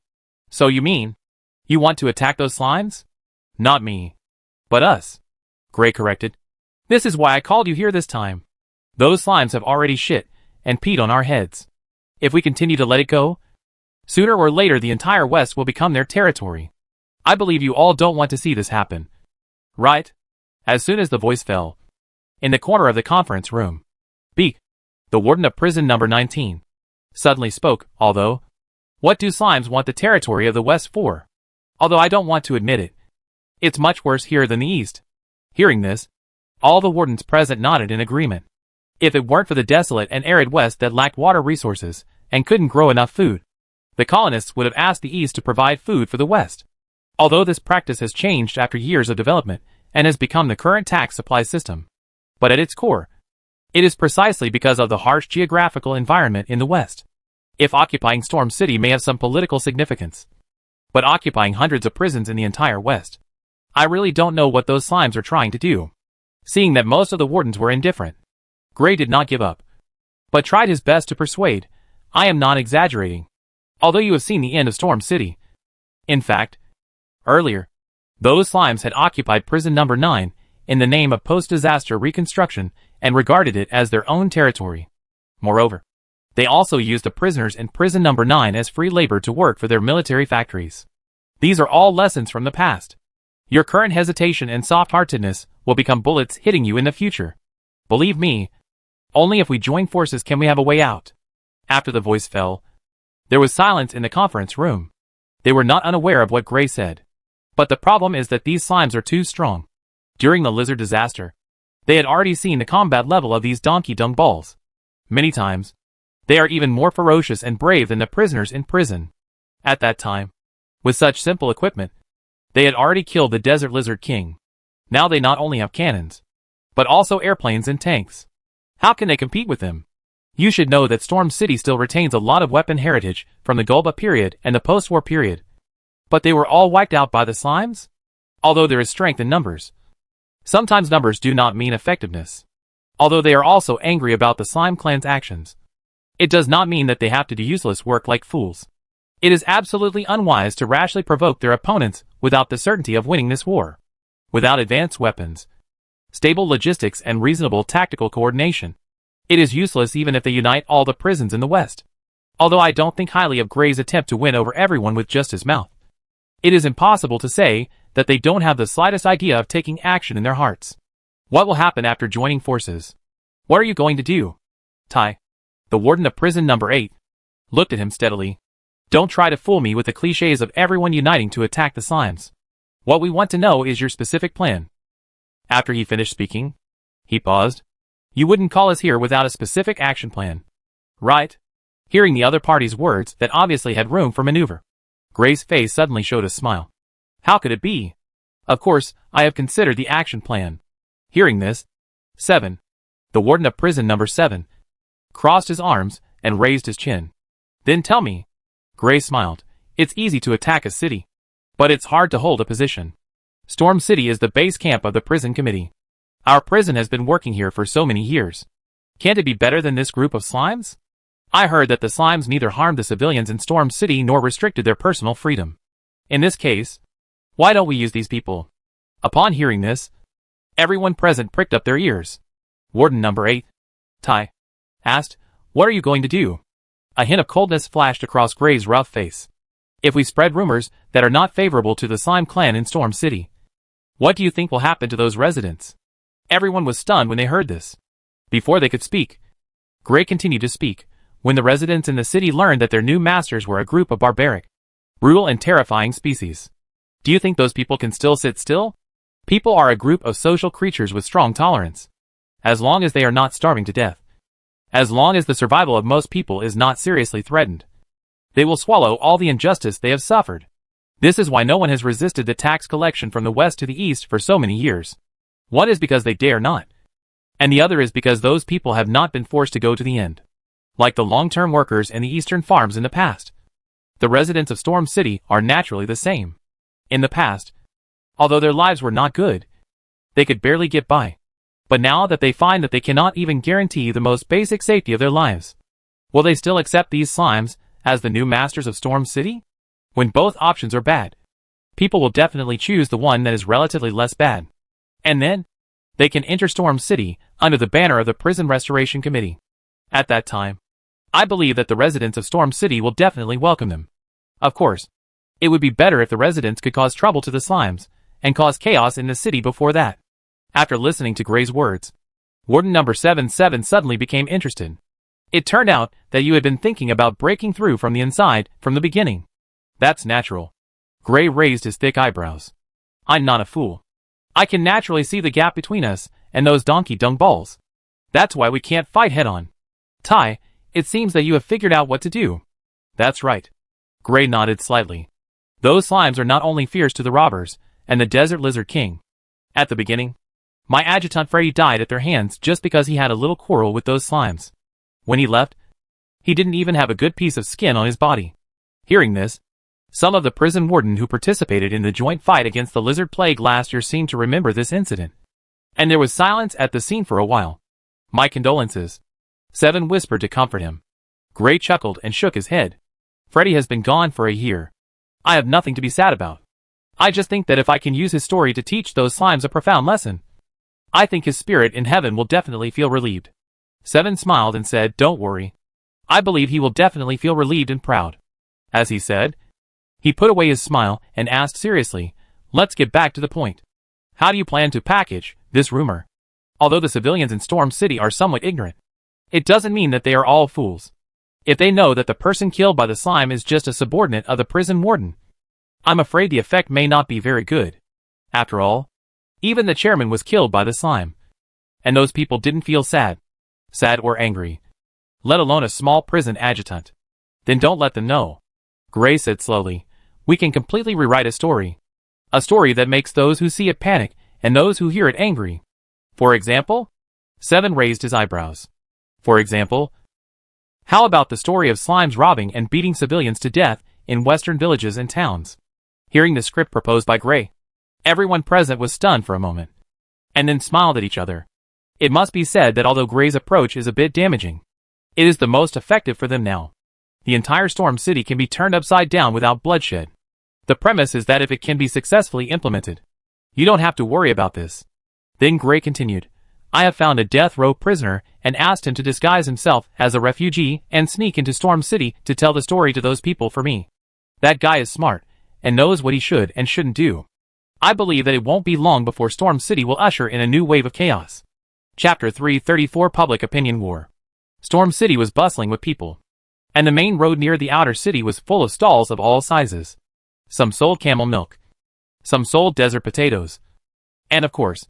So you mean, you want to attack those slimes? Not me, but us, Gray corrected. This is why I called you here this time. Those slimes have already shit and peed on our heads. If we continue to let it go, sooner or later the entire West will become their territory. I believe you all don't want to see this happen. Right? As soon as the voice fell, in the corner of the conference room, Beak, the warden of prison number 19, suddenly spoke, although, what do slimes want the territory of the West for? Although I don't want to admit it, it's much worse here than the East. Hearing this, all the wardens present nodded in agreement. If it weren't for the desolate and arid West that lacked water resources and couldn't grow enough food, the colonists would have asked the East to provide food for the West. Although this practice has changed after years of development and has become the current tax supply system, But at its core, it is precisely because of the harsh geographical environment in the West. If occupying Storm City may have some political significance, but occupying hundreds of prisons in the entire West, I really don't know what those slimes are trying to do. Seeing that most of the wardens were indifferent, Gray did not give up, but tried his best to persuade. I am not exaggerating. Although you have seen the end of Storm City. In fact, earlier, those slimes had occupied prison number 9 in the name of post-disaster reconstruction and regarded it as their own territory. Moreover, they also used the prisoners in prison number 9 as free labor to work for their military factories. These are all lessons from the past. Your current hesitation and soft-heartedness will become bullets hitting you in the future. Believe me, only if we join forces can we have a way out. After the voice fell, there was silence in the conference room. They were not unaware of what Gray said. But the problem is that these slimes are too strong. During the lizard disaster, they had already seen the combat level of these donkey dung balls. Many times, they are even more ferocious and brave than the prisoners in prison. At that time, with such simple equipment, they had already killed the Desert Lizard King. Now they not only have cannons, but also airplanes and tanks. How can they compete with them? You should know that Storm City still retains a lot of weapon heritage from the Golba period and the post-war period. But they were all wiped out by the slimes? Although there is strength in numbers, sometimes numbers do not mean effectiveness. Although they are also angry about the slime clan's actions, it does not mean that they have to do useless work like fools. It is absolutely unwise to rashly provoke their opponents without the certainty of winning this war. Without advanced weapons, stable logistics and reasonable tactical coordination, it is useless even if they unite all the prisons in the West. Although I don't think highly of Gray's attempt to win over everyone with just his mouth, it is impossible to say that they don't have the slightest idea of taking action in their hearts. What will happen after joining forces? What are you going to do? Ty, the warden of prison number 8, looked at him steadily. Don't try to fool me with the cliches of everyone uniting to attack the slimes. What we want to know is your specific plan. After he finished speaking, he paused. You wouldn't call us here without a specific action plan, right? Hearing the other party's words that obviously had room for maneuver, Gray's face suddenly showed a smile. How could it be? Of course, I have considered the action plan. Hearing this, 7, the warden of prison number 7, crossed his arms and raised his chin. Then tell me. Gray smiled. It's easy to attack a city, but it's hard to hold a position. Storm City is the base camp of the prison committee. Our prison has been working here for so many years. Can't it be better than this group of slimes? I heard that the slimes neither harmed the civilians in Storm City nor restricted their personal freedom. In this case, why don't we use these people? Upon hearing this, everyone present pricked up their ears. Warden number 8, Ty, asked, what are you going to do? A hint of coldness flashed across Gray's rough face. If we spread rumors that are not favorable to the slime clan in Storm City, what do you think will happen to those residents? Everyone was stunned when they heard this. Before they could speak, Gray continued to speak. When the residents in the city learned that their new masters were a group of barbaric, brutal and terrifying species, do you think those people can still sit still? People are a group of social creatures with strong tolerance. As long as they are not starving to death, as long as the survival of most people is not seriously threatened, they will swallow all the injustice they have suffered. This is why no one has resisted the tax collection from the west to the east for so many years. One is because they dare not, and the other is because those people have not been forced to go to the end. Like the long-term workers in the eastern farms in the past, the residents of Storm City are naturally the same. In the past, although their lives were not good, they could barely get by. But now that they find that they cannot even guarantee the most basic safety of their lives, will they still accept these slimes as the new masters of Storm City? When both options are bad, people will definitely choose the one that is relatively less bad. And then, they can enter Storm City under the banner of the Prison Restoration Committee. At that time, I believe that the residents of Storm City will definitely welcome them. Of course, it would be better if the residents could cause trouble to the slimes and cause chaos in the city before that. After listening to Gray's words, Warden number 77 suddenly became interested. It turned out that you had been thinking about breaking through from the inside from the beginning. That's natural. Gray raised his thick eyebrows. I'm not a fool. I can naturally see the gap between us and those donkey dung balls. That's why we can't fight head-on. Ty, it seems that you have figured out what to do. That's right. Gray nodded slightly. Those slimes are not only fierce to the robbers and the Desert Lizard King. At the beginning, My adjutant Freddy died at their hands just because he had a little quarrel with those slimes. When he left, he didn't even have a good piece of skin on his body. Hearing this, some of the prison warden who participated in the joint fight against the lizard plague last year seemed to remember this incident. And there was silence at the scene for a while. My condolences. Seven whispered to comfort him. Gray chuckled and shook his head. Freddy has been gone for a year. I have nothing to be sad about. I just think that if I can use his story to teach those slimes a profound lesson, I think his spirit in heaven will definitely feel relieved. Seven smiled and said, "Don't worry. I believe he will definitely feel relieved and proud." As he said, he put away his smile and asked seriously, "Let's get back to the point. How do you plan to package this rumor?" Although the civilians in Storm City are somewhat ignorant, it doesn't mean that they are all fools. If they know that the person killed by the slime is just a subordinate of the prison warden, I'm afraid the effect may not be very good. After all, even the chairman was killed by the slime. And those people didn't feel sad or angry, let alone a small prison adjutant. Then don't let them know. Gray said slowly, "We can completely rewrite a story. A story that makes those who see it panic and those who hear it angry. For example?" Seven raised his eyebrows. "For example? How about the story of slimes robbing and beating civilians to death in western villages and towns?" Hearing the script proposed by Gray, everyone present was stunned for a moment, and then smiled at each other. It must be said that although Gray's approach is a bit damaging, it is the most effective for them now. The entire Storm City can be turned upside down without bloodshed. The premise is that if it can be successfully implemented, you don't have to worry about this. Then Gray continued, "I have found a death row prisoner and asked him to disguise himself as a refugee and sneak into Storm City to tell the story to those people for me. That guy is smart and knows what he should and shouldn't do. I believe that it won't be long before Storm City will usher in a new wave of chaos." Chapter 334 Public Opinion War. Storm City was bustling with people, and the main road near the outer city was full of stalls of all sizes. Some sold camel milk, some sold desert potatoes, and of course,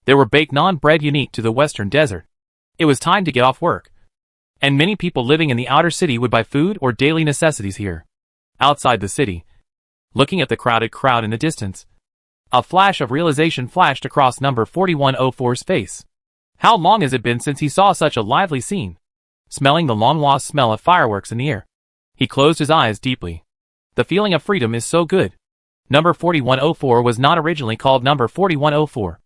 there were baked naan bread unique to the western desert. It was time to get off work, and many people living in the outer city would buy food or daily necessities here. Outside the city, looking at the crowded crowd in the distance, a flash of realization flashed across number 4104's face. How long has it been since he saw such a lively scene? Smelling the long-lost smell of fireworks in the air, he closed his eyes deeply. The feeling of freedom is so good. Number 4104 was not originally called number 4104.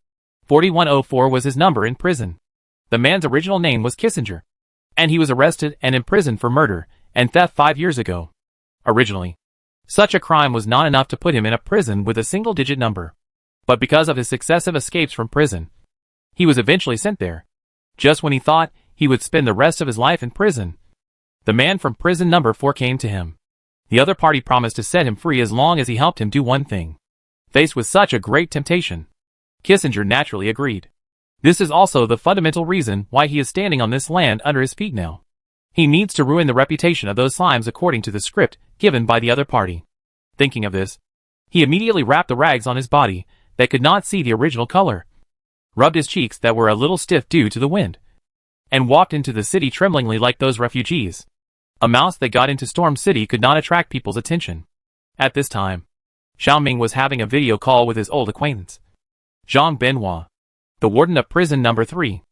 4104 was his number in prison. The man's original name was Kissinger, and he was arrested and imprisoned for murder and theft 5 years ago. Originally, such a crime was not enough to put him in a prison with a single-digit number. But because of his successive escapes from prison, he was eventually sent there. Just when he thought he would spend the rest of his life in prison, the man from prison number 4 came to him. The other party promised to set him free as long as he helped him do one thing. Faced with such a great temptation, Kissinger naturally agreed. This is also the fundamental reason why he is standing on this land under his feet now. He needs to ruin the reputation of those slimes according to the script given by the other party. Thinking of this, he immediately wrapped the rags on his body that could not see the original color, rubbed his cheeks that were a little stiff due to the wind, and walked into the city tremblingly like those refugees. A mouse that got into Storm City could not attract people's attention. At this time, Xiaoming was having a video call with his old acquaintance, Zhang Benoit, the warden of prison number 3.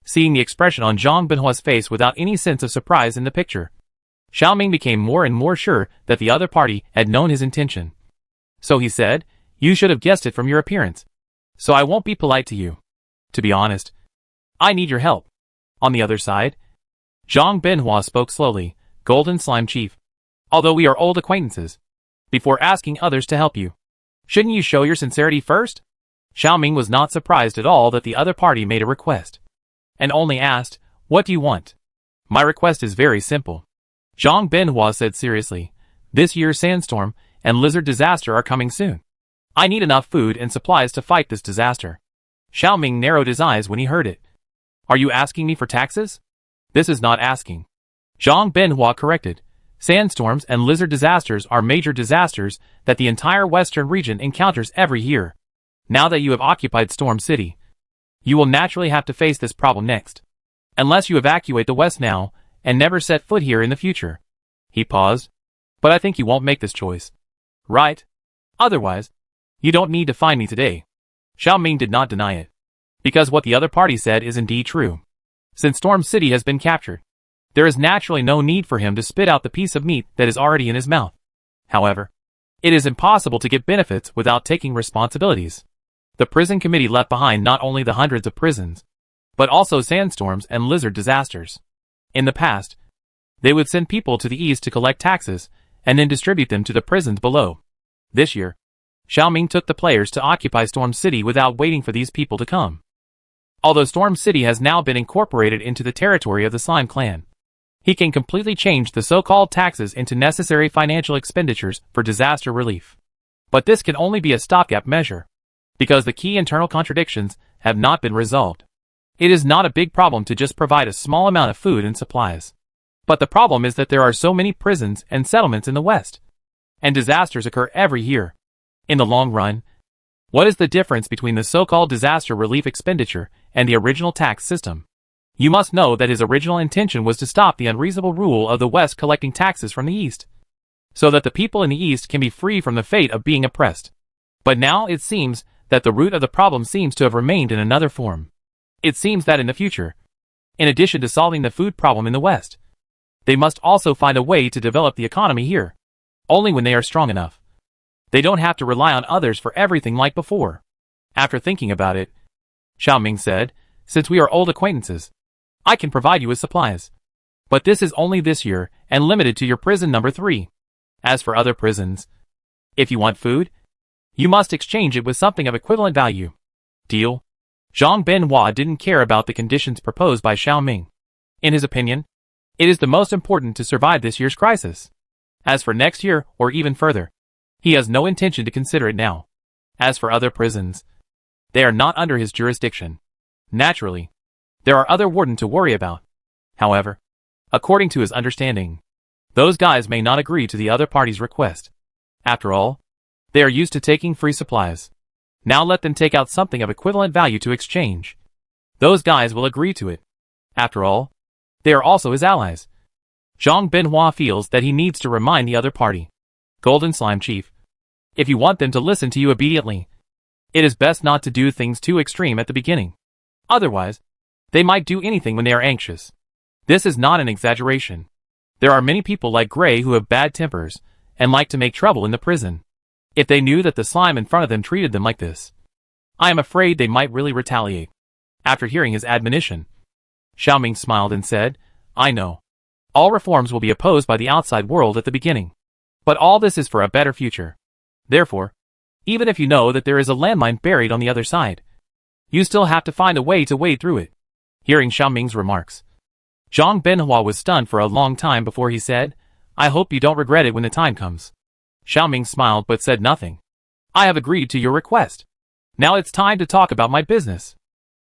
Seeing the expression on Zhang Benoit's face without any sense of surprise in the picture, Xiaoming became more and more sure that the other party had known his intention. So he said, "You should have guessed it from your appearance. So I won't be polite to you. To be honest, I need your help." On the other side, Zhang Benoit spoke slowly, "Golden Slime Chief, although we are old acquaintances, before asking others to help you, shouldn't you show your sincerity first?" Xiaoming was not surprised at all that the other party made a request, and only asked, "What do you want?" "My request is very simple," Zhang Benoit said seriously. "This year's sandstorm and lizard disaster are coming soon. I need enough food and supplies to fight this disaster." Xiaoming narrowed his eyes when he heard it. "Are you asking me for taxes?" "This is not asking," Zhang Benoit corrected. "Sandstorms and lizard disasters are major disasters that the entire western region encounters every year. Now that you have occupied Storm City, you will naturally have to face this problem next, unless you evacuate the west now and never set foot here in the future." He paused. "But I think you won't make this choice, right? Otherwise, you don't need to find me today." Xiaoming did not deny it. Because what the other party said is indeed true. Since Storm City has been captured, there is naturally no need for him to spit out the piece of meat that is already in his mouth. However, it is impossible to get benefits without taking responsibilities. The prison committee left behind not only the hundreds of prisons, but also sandstorms and lizard disasters. In the past, they would send people to the east to collect taxes and then distribute them to the prisons below. This year, Xiaoming took the players to occupy Storm City without waiting for these people to come. Although Storm City has now been incorporated into the territory of the Slime Clan, he can completely change the so-called taxes into necessary financial expenditures for disaster relief. But this can only be a stopgap measure, because the key internal contradictions have not been resolved. It is not a big problem to just provide a small amount of food and supplies. But the problem is that there are so many prisons and settlements in the West, and disasters occur every year. In the long run, what is the difference between the so-called disaster relief expenditure and the original tax system? You must know that his original intention was to stop the unreasonable rule of the West collecting taxes from the East, so that the people in the East can be free from the fate of being oppressed. But now it seems that the root of the problem seems to have remained in another form. It seems that in the future, in addition to solving the food problem in the West, they must also find a way to develop the economy here. Only when they are strong enough. They don't have to rely on others for everything like before. After thinking about it, Xiaoming said, since we are old acquaintances, I can provide you with supplies. But this is only this year and limited to your prison number 3. As for other prisons, if you want food, you must exchange it with something of equivalent value. Deal? Zhang Benhua didn't care about the conditions proposed by Xiaoming. In his opinion, it is the most important to survive this year's crisis. As for next year or even further, he has no intention to consider it now. As for other prisons, they are not under his jurisdiction. Naturally, there are other wardens to worry about. However, according to his understanding, those guys may not agree to the other party's request. After all, they are used to taking free supplies. Now let them take out something of equivalent value to exchange. Those guys will agree to it. After all, they are also his allies. Zhang Benhua feels that he needs to remind the other party. Golden Slime Chief, if you want them to listen to you obediently, it is best not to do things too extreme at the beginning. Otherwise, they might do anything when they are anxious. This is not an exaggeration. There are many people like Gray who have bad tempers and like to make trouble in the prison. If they knew that the slime in front of them treated them like this, I am afraid they might really retaliate. After hearing his admonition, Xiaoming smiled and said, I know. All reforms will be opposed by the outside world at the beginning. But all this is for a better future. Therefore, even if you know that there is a landmine buried on the other side, you still have to find a way to wade through it. Hearing Xiaoming's remarks, Zhang Benhua was stunned for a long time before he said, I hope you don't regret it when the time comes. Xiaoming smiled but said nothing. I have agreed to your request. Now it's time to talk about my business.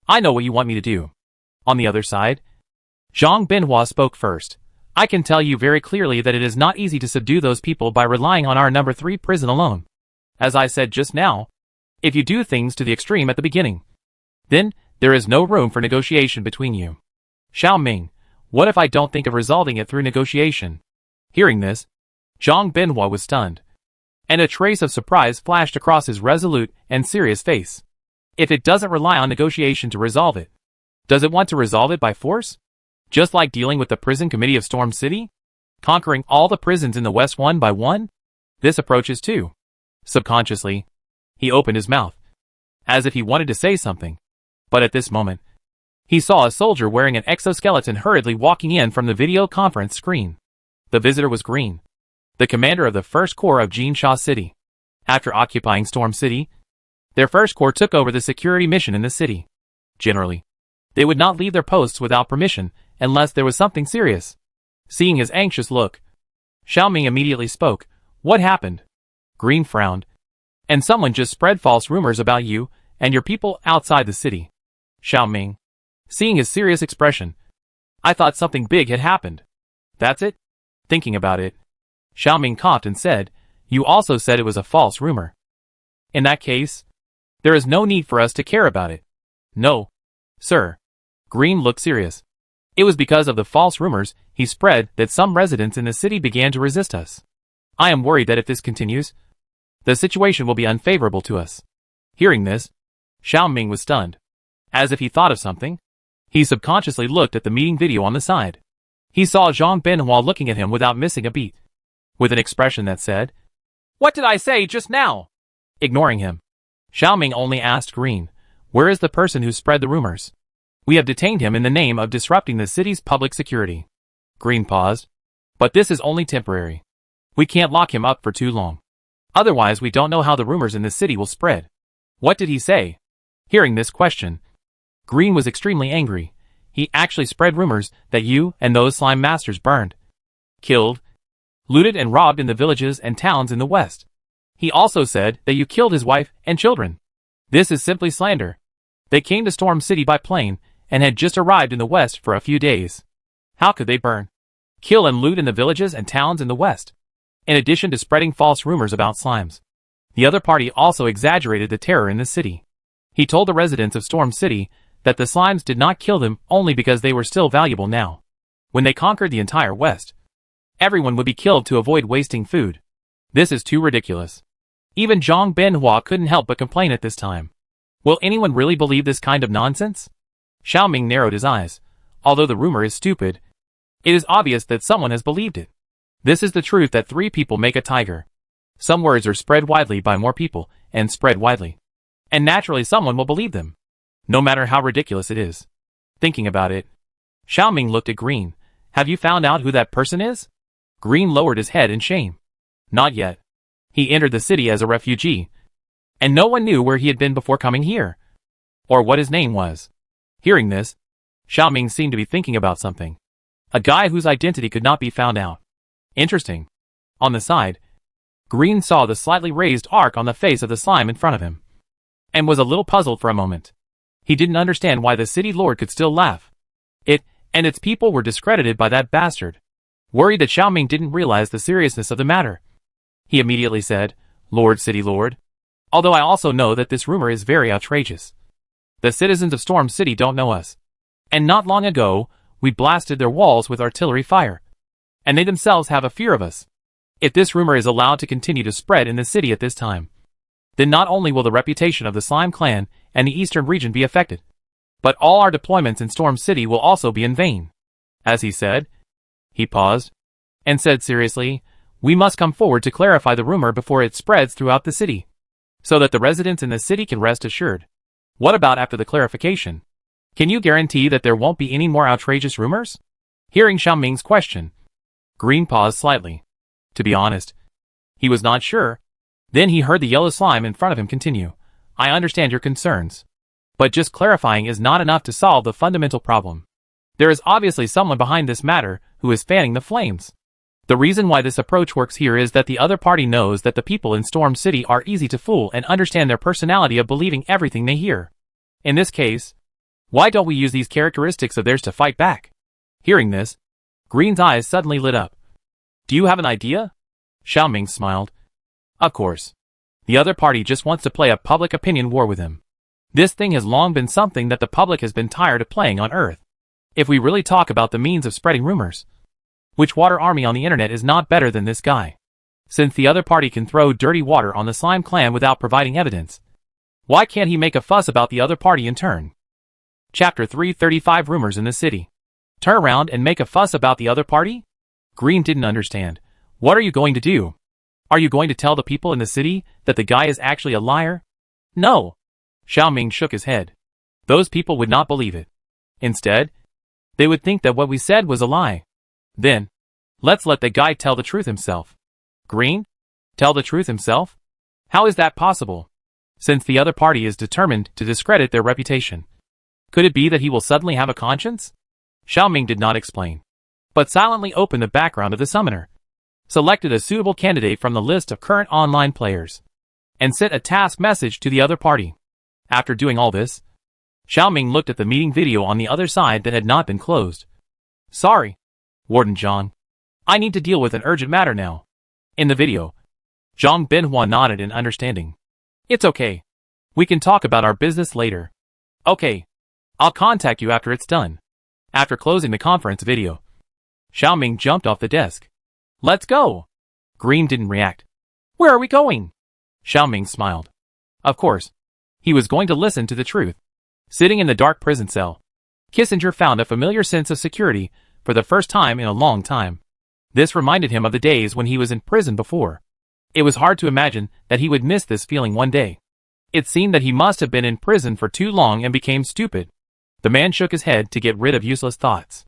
I know what you want me to do. On the other side, Zhang Benhua spoke first. I can tell you very clearly that it is not easy to subdue those people by relying on our number 3 prison alone. As I said just now, if you do things to the extreme at the beginning, then there is no room for negotiation between you. Xiaoming, what if I don't think of resolving it through negotiation? Hearing this, Zhang Benhua was stunned, and a trace of surprise flashed across his resolute and serious face. If it doesn't rely on negotiation to resolve it, does it want to resolve it by force? Just like dealing with the prison committee of Storm City? Conquering all the prisons in the West one by one? This approach is too. Subconsciously, he opened his mouth, as if he wanted to say something. But at this moment, he saw a soldier wearing an exoskeleton hurriedly walking in from the video conference screen. The visitor was Green, the commander of the 1st Corps of Jinsha City. After occupying Storm City, their 1st Corps took over the security mission in the city. Generally, they would not leave their posts without permission unless there was something serious. Seeing his anxious look, Xiaoming immediately spoke. What happened? Green frowned. And someone just spread false rumors about you and your people outside the city. Xiaoming, seeing his serious expression, I thought something big had happened. That's it? Thinking about it, Xiaoming coughed and said, you also said it was a false rumor. In that case, there is no need for us to care about it. No, sir. Green looked serious. It was because of the false rumors he spread that some residents in the city began to resist us. I am worried that if this continues, the situation will be unfavorable to us. Hearing this, Xiaoming was stunned. As if he thought of something, he subconsciously looked at the meeting video on the side. He saw Zhang Binhua looking at him without missing a beat, with an expression that said, "What did I say just now?" Ignoring him, Xiaoming only asked Green, "Where is the person who spread the rumors? We have detained him in the name of disrupting the city's public security." Green paused. "But this is only temporary. We can't lock him up for too long. Otherwise we don't know how the rumors in the city will spread." "What did he say?" Hearing this question, Green was extremely angry. "He actually spread rumors that you and those slime masters burned, killed, looted and robbed in the villages and towns in the west. He also said that you killed his wife and children. This is simply slander. They came to Storm City by plane and had just arrived in the west for a few days. How could they burn, kill and loot in the villages and towns in the west? In addition to spreading false rumors about slimes, the other party also exaggerated the terror in the city. He told the residents of Storm City that the slimes did not kill them only because they were still valuable now. When they conquered the entire west, everyone would be killed to avoid wasting food. This is too ridiculous." Even Zhang Binhua couldn't help but complain at this time. Will anyone really believe this kind of nonsense? Xiaoming narrowed his eyes. Although the rumor is stupid, it is obvious that someone has believed it. This is the truth that 3 people make a tiger. Some words are spread widely by more people, and spread widely. And naturally someone will believe them, no matter how ridiculous it is. Thinking about it, Xiaoming looked at Green. "Have you found out who that person is?" Green lowered his head in shame. "Not yet. He entered the city as a refugee, and no one knew where he had been before coming here, or what his name was." Hearing this, Xiaoming seemed to be thinking about something. A guy whose identity could not be found out. Interesting. On the side, Green saw the slightly raised arc on the face of the slime in front of him, and was a little puzzled for a moment. He didn't understand why the city lord could still laugh. It and its people were discredited by that bastard. Worried that Xiaoming didn't realize the seriousness of the matter, he immediately said, "Lord, City Lord. Although I also know that this rumor is very outrageous. The citizens of Storm City don't know us. And not long ago, we blasted their walls with artillery fire. And they themselves have a fear of us. If this rumor is allowed to continue to spread in the city at this time, then not only will the reputation of the Slime Clan and the eastern region be affected, but all our deployments in Storm City will also be in vain." As he said, he paused, and said seriously, "We must come forward to clarify the rumor before it spreads throughout the city, so that the residents in the city can rest assured." "What about after the clarification? Can you guarantee that there won't be any more outrageous rumors?" Hearing Xiaoming's question, Green paused slightly. To be honest, he was not sure. Then he heard the yellow slime in front of him continue, "I understand your concerns, but just clarifying is not enough to solve the fundamental problem. There is obviously someone behind this matter who is fanning the flames. The reason why this approach works here is that the other party knows that the people in Storm City are easy to fool and understand their personality of believing everything they hear. In this case, why don't we use these characteristics of theirs to fight back?" Hearing this, Green's eyes suddenly lit up. "Do you have an idea?" Xiaoming smiled. "Of course. The other party just wants to play a public opinion war with him. This thing has long been something that the public has been tired of playing on Earth. If we really talk about the means of spreading rumors, which water army on the internet is not better than this guy? Since the other party can throw dirty water on the Slime Clan without providing evidence, why can't he make a fuss about the other party in turn?" Chapter 335 Rumors in the City. Turn around and make a fuss about the other party? Green didn't understand. What are you going to do? Are you going to tell the people in the city that the guy is actually a liar? No. Xiaoming shook his head. Those people would not believe it. Instead, they would think that what we said was a lie. Then, let's let the guy tell the truth himself. Green? Tell the truth himself? How is that possible? Since the other party is determined to discredit their reputation. Could it be that he will suddenly have a conscience? Xiaoming did not explain, but silently opened the background of the summoner, selected a suitable candidate from the list of current online players, and sent a task message to the other party. After doing all this, Xiaoming looked at the meeting video on the other side that had not been closed. Sorry, Warden Zhang. I need to deal with an urgent matter now. In the video, Zhang Binhua nodded in understanding. It's okay. We can talk about our business later. Okay. I'll contact you after it's done. After closing the conference video, Xiaoming jumped off the desk. Let's go. Green didn't react. Where are we going? Xiaoming smiled. Of course. He was going to listen to the truth. Sitting in the dark prison cell, Kissinger found a familiar sense of security for the first time in a long time. This reminded him of the days when he was in prison before. It was hard to imagine that he would miss this feeling one day. It seemed that he must have been in prison for too long and became stupid. The man shook his head to get rid of useless thoughts.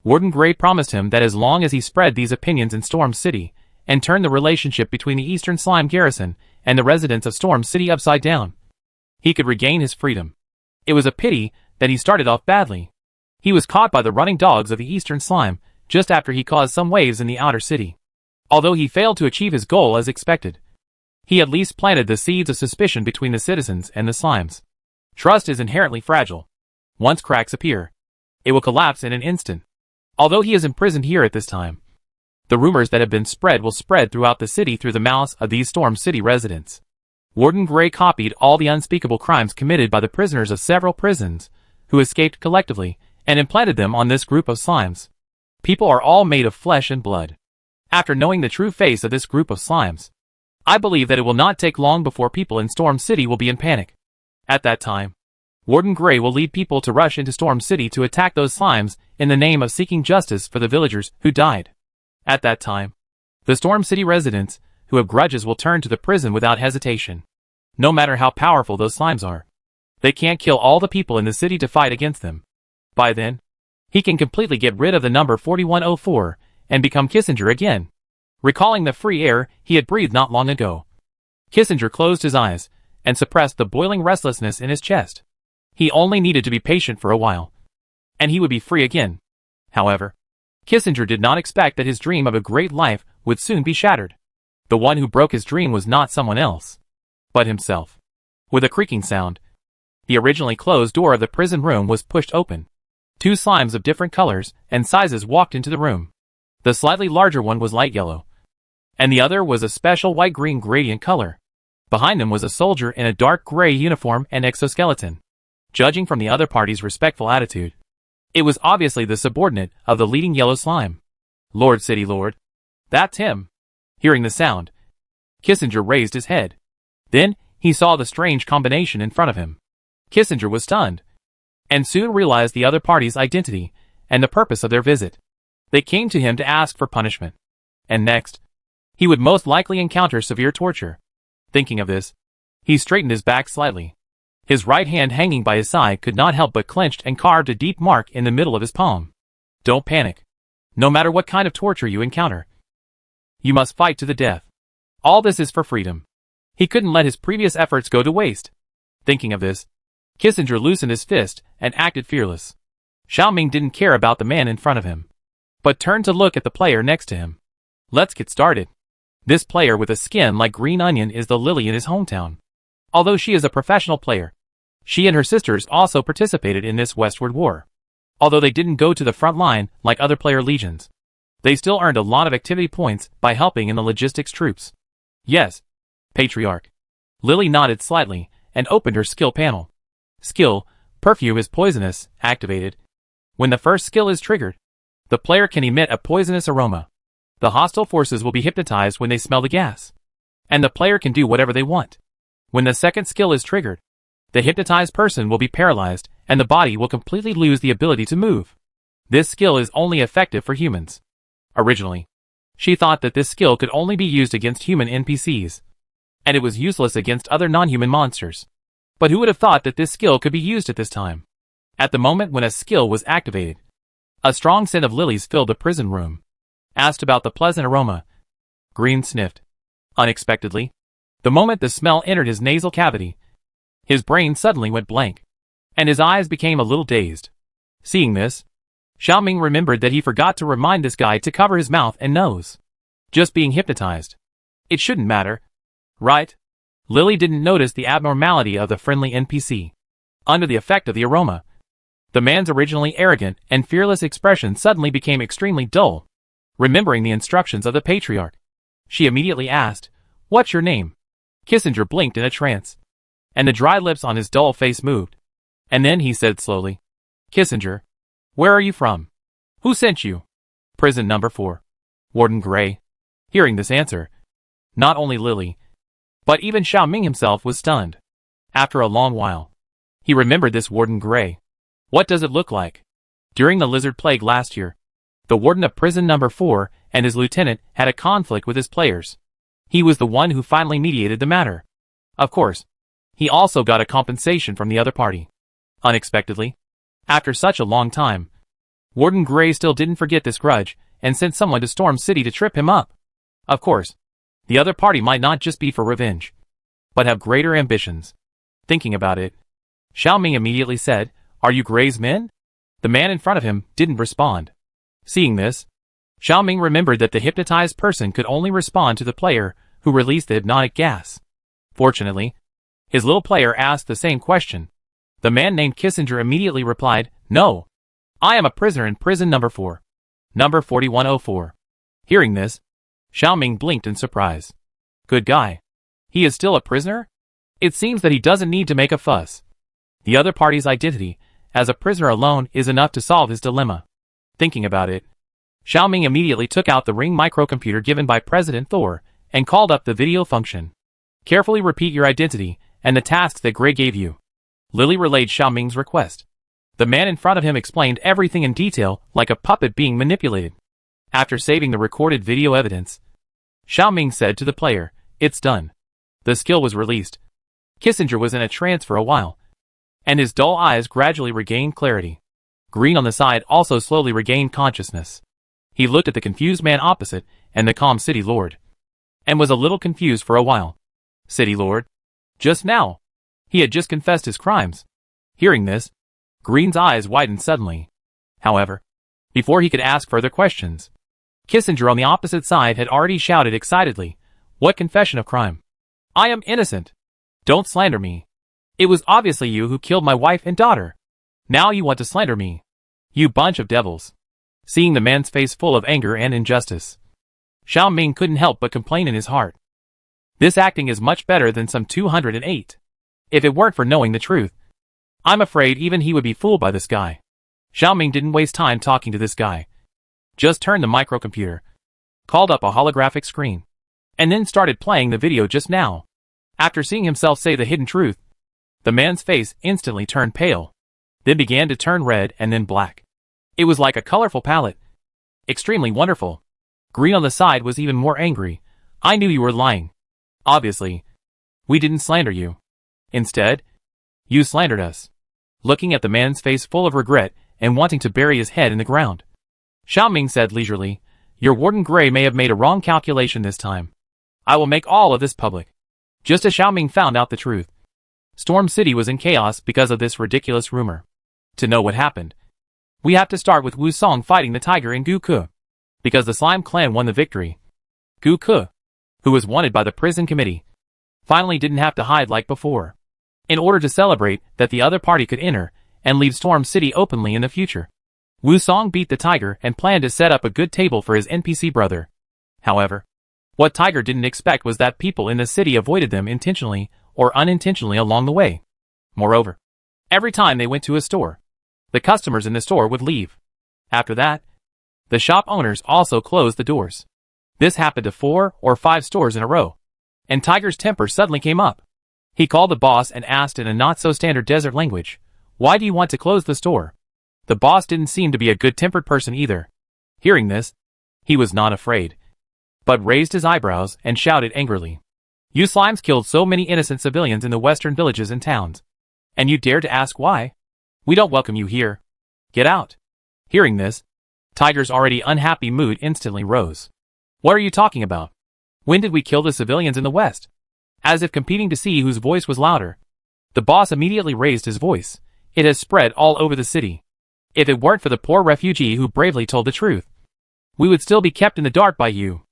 Warden Gray promised him that as long as he spread these opinions in Storm City, and turned the relationship between the Eastern Slime Garrison and the residents of Storm City upside down, he could regain his freedom. It was a pity that he started off badly. He was caught by the running dogs of the Eastern Slime just after he caused some waves in the outer city. Although he failed to achieve his goal as expected, he at least planted the seeds of suspicion between the citizens and the slimes. Trust is inherently fragile. Once cracks appear, it will collapse in an instant. Although he is imprisoned here at this time, the rumors that have been spread will spread throughout the city through the mouths of these Storm City residents. Warden Gray copied all the unspeakable crimes committed by the prisoners of several prisons, who escaped collectively, and implanted them on this group of slimes. People are all made of flesh and blood. After knowing the true face of this group of slimes, I believe that it will not take long before people in Storm City will be in panic. At that time, Warden Gray will lead people to rush into Storm City to attack those slimes in the name of seeking justice for the villagers who died. At that time, the Storm City residents who have grudges will turn to the prison without hesitation. No matter how powerful those slimes are, they can't kill all the people in the city to fight against them. By then, he can completely get rid of the number 4104 and become Kissinger again, recalling the free air he had breathed not long ago. Kissinger closed his eyes and suppressed the boiling restlessness in his chest. He only needed to be patient for a while, and he would be free again. However, Kissinger did not expect that his dream of a great life would soon be shattered. The one who broke his dream was not someone else, but himself. With a creaking sound, the originally closed door of the prison room was pushed open. Two slimes of different colors and sizes walked into the room. The slightly larger one was light yellow, and the other was a special white-green gradient color. Behind them was a soldier in a dark gray uniform and exoskeleton. Judging from the other party's respectful attitude, it was obviously the subordinate of the leading yellow slime. Lord City Lord. That's him. Hearing the sound, Kissinger raised his head. Then, he saw the strange combination in front of him. Kissinger was stunned, and soon realized the other party's identity and the purpose of their visit. They came to him to ask for punishment. And next, he would most likely encounter severe torture. Thinking of this, he straightened his back slightly. His right hand hanging by his side could not help but clenched and carved a deep mark in the middle of his palm. Don't panic. No matter what kind of torture you encounter, you must fight to the death. All this is for freedom. He couldn't let his previous efforts go to waste. Thinking of this, Kissinger loosened his fist and acted fearless. Xiaoming didn't care about the man in front of him, but turned to look at the player next to him. Let's get started. This player with a skin like green onion is the Lily in his hometown. Although she is a professional player, she and her sisters also participated in this westward war. Although they didn't go to the front line like other player legions, they still earned a lot of activity points by helping in the logistics troops. Yes, Patriarch. Lily nodded slightly and opened her skill panel. Skill, Perfume is poisonous, activated. When the first skill is triggered, the player can emit a poisonous aroma. The hostile forces will be hypnotized when they smell the gas, and the player can do whatever they want. When the second skill is triggered, the hypnotized person will be paralyzed and the body will completely lose the ability to move. This skill is only effective for humans. Originally, she thought that this skill could only be used against human NPCs, and it was useless against other non-human monsters. But who would have thought that this skill could be used at this time? At the moment when a skill was activated, a strong scent of lilies filled the prison room. Asked about the pleasant aroma, Green sniffed. Unexpectedly, the moment the smell entered his nasal cavity, his brain suddenly went blank, and his eyes became a little dazed. Seeing this, Xiaoming remembered that he forgot to remind this guy to cover his mouth and nose. Just being hypnotized. It shouldn't matter, right? Lily didn't notice the abnormality of the friendly NPC. Under the effect of the aroma, the man's originally arrogant and fearless expression suddenly became extremely dull. Remembering the instructions of the Patriarch, she immediately asked, "What's your name?" Kissinger blinked in a trance, and the dry lips on his dull face moved. And then he said slowly, "Kissinger, where are you from? Who sent you?" "Prison number 4. Warden Gray." Hearing this answer, not only Lily, but even Xiaoming himself was stunned. After a long while, He remembered this Warden Gray. What does it look like? During the lizard plague last year, the warden of prison number 4 and his lieutenant had a conflict with his players. He was the one who finally mediated the matter. Of course, he also got a compensation from the other party. Unexpectedly, after such a long time, Warden Gray still didn't forget this grudge and sent someone to Storm City to trip him up. Of course, the other party might not just be for revenge, but have greater ambitions. Thinking about it, Xiao Ming immediately said, "Are you Gray's men?" The man in front of him didn't respond. Seeing this, Xiao Ming remembered that the hypnotized person could only respond to the player who released the hypnotic gas. Fortunately, his little player asked the same question. The man named Kissinger immediately replied, "No. I am a prisoner in prison number 4. Number 4104. Hearing this, Xiao Ming blinked in surprise. Good guy. He is still a prisoner? It seems that he doesn't need to make a fuss. The other party's identity, as a prisoner alone, is enough to solve his dilemma. Thinking about it, Xiao Ming immediately took out the ring microcomputer given by President Thor and called up the video function. Carefully repeat your identity and the tasks that Gray gave you. Lily relayed Xiao Ming's request. The man in front of him explained everything in detail, like a puppet being manipulated. After saving the recorded video evidence, Xiao Ming said to the player, "It's done." The skill was released. Kissinger was in a trance for a while, and his dull eyes gradually regained clarity. Green on the side also slowly regained consciousness. He looked at the confused man opposite and the calm City Lord, and was a little confused for a while. City Lord? Just now. He had just confessed his crimes. Hearing this, Green's eyes widened suddenly. However, before he could ask further questions, Kissinger on the opposite side had already shouted excitedly, "What confession of crime? I am innocent. Don't slander me. It was obviously you who killed my wife and daughter. Now you want to slander me. You bunch of devils." Seeing the man's face full of anger and injustice, Xiao Ming couldn't help but complain in his heart. This acting is much better than some 208. If it weren't for knowing the truth, I'm afraid even he would be fooled by this guy. Xiao Ming didn't waste time talking to this guy. Just turned the microcomputer, called up a holographic screen, and then started playing the video just now. After seeing himself say the hidden truth, the man's face instantly turned pale, then began to turn red and then black. It was like a colorful palette. Extremely wonderful. Green on the side was even more angry. "I knew you were lying. Obviously, we didn't slander you. Instead, you slandered us." Looking at the man's face full of regret and wanting to bury his head in the ground, Xiao Ming said leisurely, "Your Warden Gray may have made a wrong calculation this time. I will make all of this public." Just as Xiao Ming found out the truth, Storm City was in chaos because of this ridiculous rumor. To know what happened, we have to start with Wu Song fighting the tiger in Gu Ke. Because the Slime Clan won the victory, Gu Ke, who was wanted by the prison committee, finally didn't have to hide like before. In order to celebrate that the other party could enter and leave Storm City openly in the future, Wu Song beat the tiger and planned to set up a good table for his NPC brother. However, what Tiger didn't expect was that people in the city avoided them intentionally or unintentionally along the way. Moreover, every time they went to a store, the customers in the store would leave. After that, the shop owners also closed the doors. This happened to 4 or 5 stores in a row, and Tiger's temper suddenly came up. He called the boss and asked in a not-so-standard desert language, "Why do you want to close the store?" The boss didn't seem to be a good-tempered person either. Hearing this, he was not afraid, but raised his eyebrows and shouted angrily, "You slimes killed so many innocent civilians in the western villages and towns, and you dare to ask why? We don't welcome you here. Get out." Hearing this, Tiger's already unhappy mood instantly rose. "What are you talking about? When did we kill the civilians in the west?" As if competing to see whose voice was louder, the boss immediately raised his voice. "It has spread all over the city. If it weren't for the poor refugee who bravely told the truth, we would still be kept in the dark by you.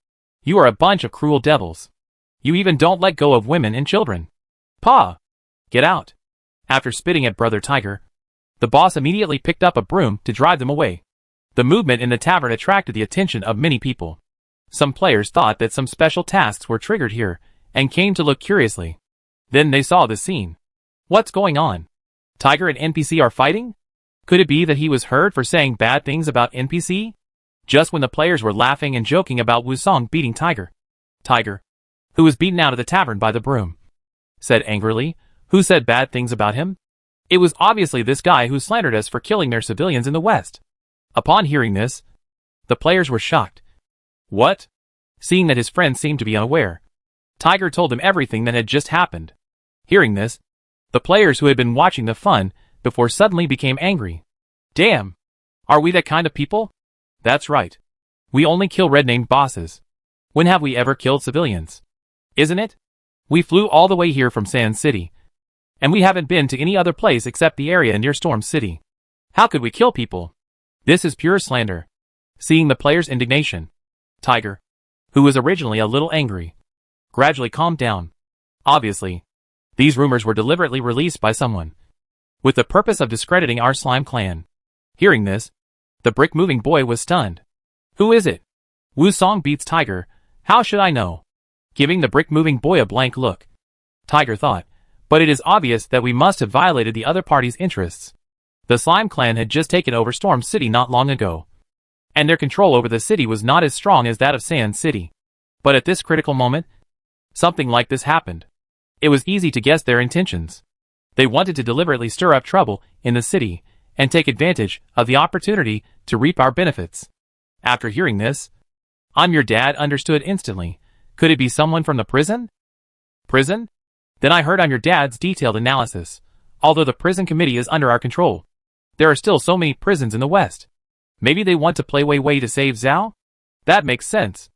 You are a bunch of cruel devils. You even don't let go of women and children. Pa! Get out." After spitting at Brother Tiger, the boss immediately picked up a broom to drive them away. The movement in the tavern attracted the attention of many people. Some players thought that some special tasks were triggered here, and came to look curiously. Then they saw the scene. What's going on? Tiger and NPC are fighting? Could it be that he was heard for saying bad things about NPC? Just when the players were laughing and joking about Wu Song beating Tiger, who was beaten out of the tavern by the broom, said angrily, "Who said bad things about him?" It was obviously this guy who slandered us for killing their civilians in the West. Upon hearing this, the players were shocked. What? Seeing that his friends seemed to be unaware, Tiger told them everything that had just happened. Hearing this, the players who had been watching the fun before suddenly became angry. Damn! Are we that kind of people? That's right. We only kill red-named bosses. When have we ever killed civilians? Isn't it? We flew all the way here from Sand City. And we haven't been to any other place except the area near Storm City. How could we kill people? This is pure slander. Seeing the players' indignation, Tiger, who was originally a little angry, gradually calmed down. Obviously, these rumors were deliberately released by someone, with the purpose of discrediting our slime clan. Hearing this, the brick-moving boy was stunned. Who is it? Wu Song beats Tiger. How should I know? Giving the brick-moving boy a blank look, Tiger thought, but it is obvious that we must have violated the other party's interests. The slime clan had just taken over Storm City not long ago, and their control over the city was not as strong as that of Sand City. But at this critical moment, something like this happened. It was easy to guess their intentions. They wanted to deliberately stir up trouble in the city and take advantage of the opportunity to reap our benefits. After hearing this, I'm your dad understood instantly. Could it be someone from the prison? Prison? Then I heard I'm your dad's detailed analysis. Although the prison committee is under our control, there are still so many prisons in the West. Maybe they want to play Wei to save Zhao? That makes sense.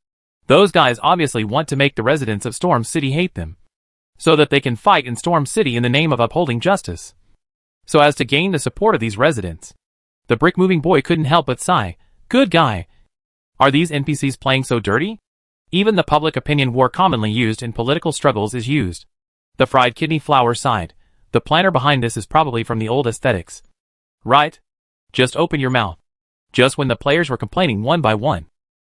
Those guys obviously want to make the residents of Storm City hate them, so that they can fight in Storm City in the name of upholding justice, so as to gain the support of these residents. The brick-moving boy couldn't help but sigh. Good guy. Are these NPCs playing so dirty? Even the public opinion war commonly used in political struggles is used. The fried kidney flour sighed. The planner behind this is probably from the old aesthetics. Right? Just open your mouth. Just when the players were complaining one by one,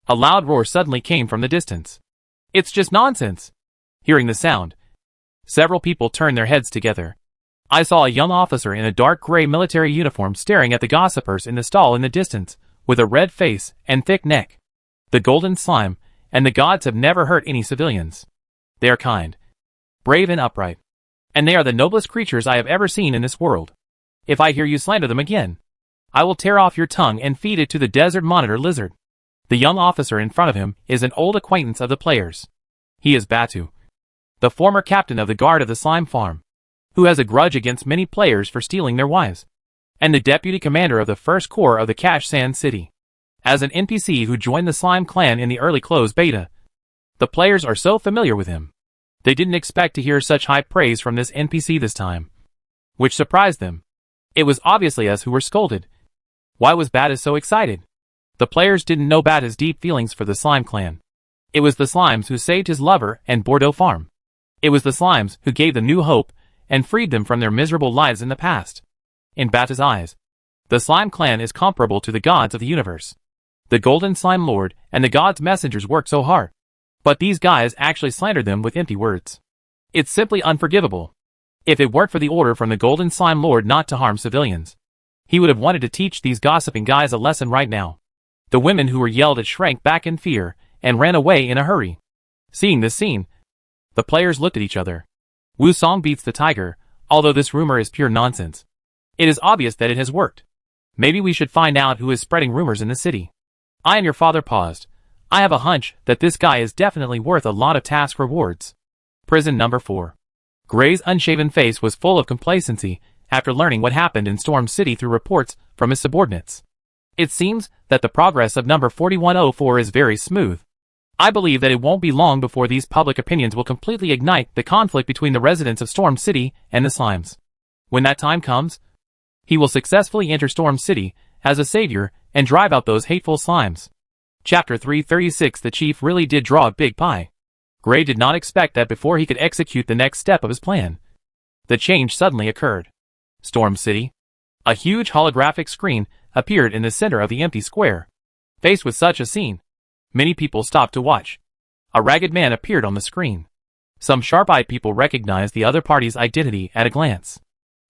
a loud roar suddenly came from the distance. It's just nonsense. Hearing the sound, several people turned their heads together. I saw a young officer in a dark gray military uniform staring at the gossipers in the stall in the distance, with a red face and thick neck. The golden slime and the gods have never hurt any civilians. They are kind, brave and upright, and they are the noblest creatures I have ever seen in this world. If I hear you slander them again, I will tear off your tongue and feed it to the desert monitor lizard. The young officer in front of him is an old acquaintance of the players. He is Batu, the former captain of the guard of the slime farm, who has a grudge against many players for stealing their wives, and the deputy commander of the first corps of the Cash Sand City. As an NPC who joined the slime clan in the early closed beta, the players are so familiar with him. They didn't expect to hear such high praise from this NPC this time, which surprised them. It was obviously us who were scolded. Why was Batu so excited? The players didn't know Batu's deep feelings for the slime clan. It was the slimes who saved his lover and Bordeaux farm. It was the slimes who gave them new hope and freed them from their miserable lives in the past. In Batu's eyes, the slime clan is comparable to the gods of the universe. The golden slime lord and the gods' messengers worked so hard, but these guys actually slandered them with empty words. It's simply unforgivable. If it weren't for the order from the golden slime lord not to harm civilians, he would have wanted to teach these gossiping guys a lesson right now. The women who were yelled at shrank back in fear and ran away in a hurry. Seeing this scene, the players looked at each other. Wu Song beats the tiger, although this rumor is pure nonsense. It is obvious that it has worked. Maybe we should find out who is spreading rumors in the city. I and your father paused. I have a hunch that this guy is definitely worth a lot of task rewards. Prison number 4. Gray's unshaven face was full of complacency after learning what happened in Storm City through reports from his subordinates. It seems that the progress of number 4104 is very smooth. I believe that it won't be long before these public opinions will completely ignite the conflict between the residents of Storm City and the slimes. When that time comes, he will successfully enter Storm City as a savior and drive out those hateful slimes. Chapter 336. The chief really did draw a big pie. Gray did not expect that before he could execute the next step of his plan, the change suddenly occurred. Storm City. A huge holographic screen appeared in the center of the empty square. Faced with such a scene, many people stopped to watch. A ragged man appeared on the screen. Some sharp-eyed people recognized the other party's identity at a glance.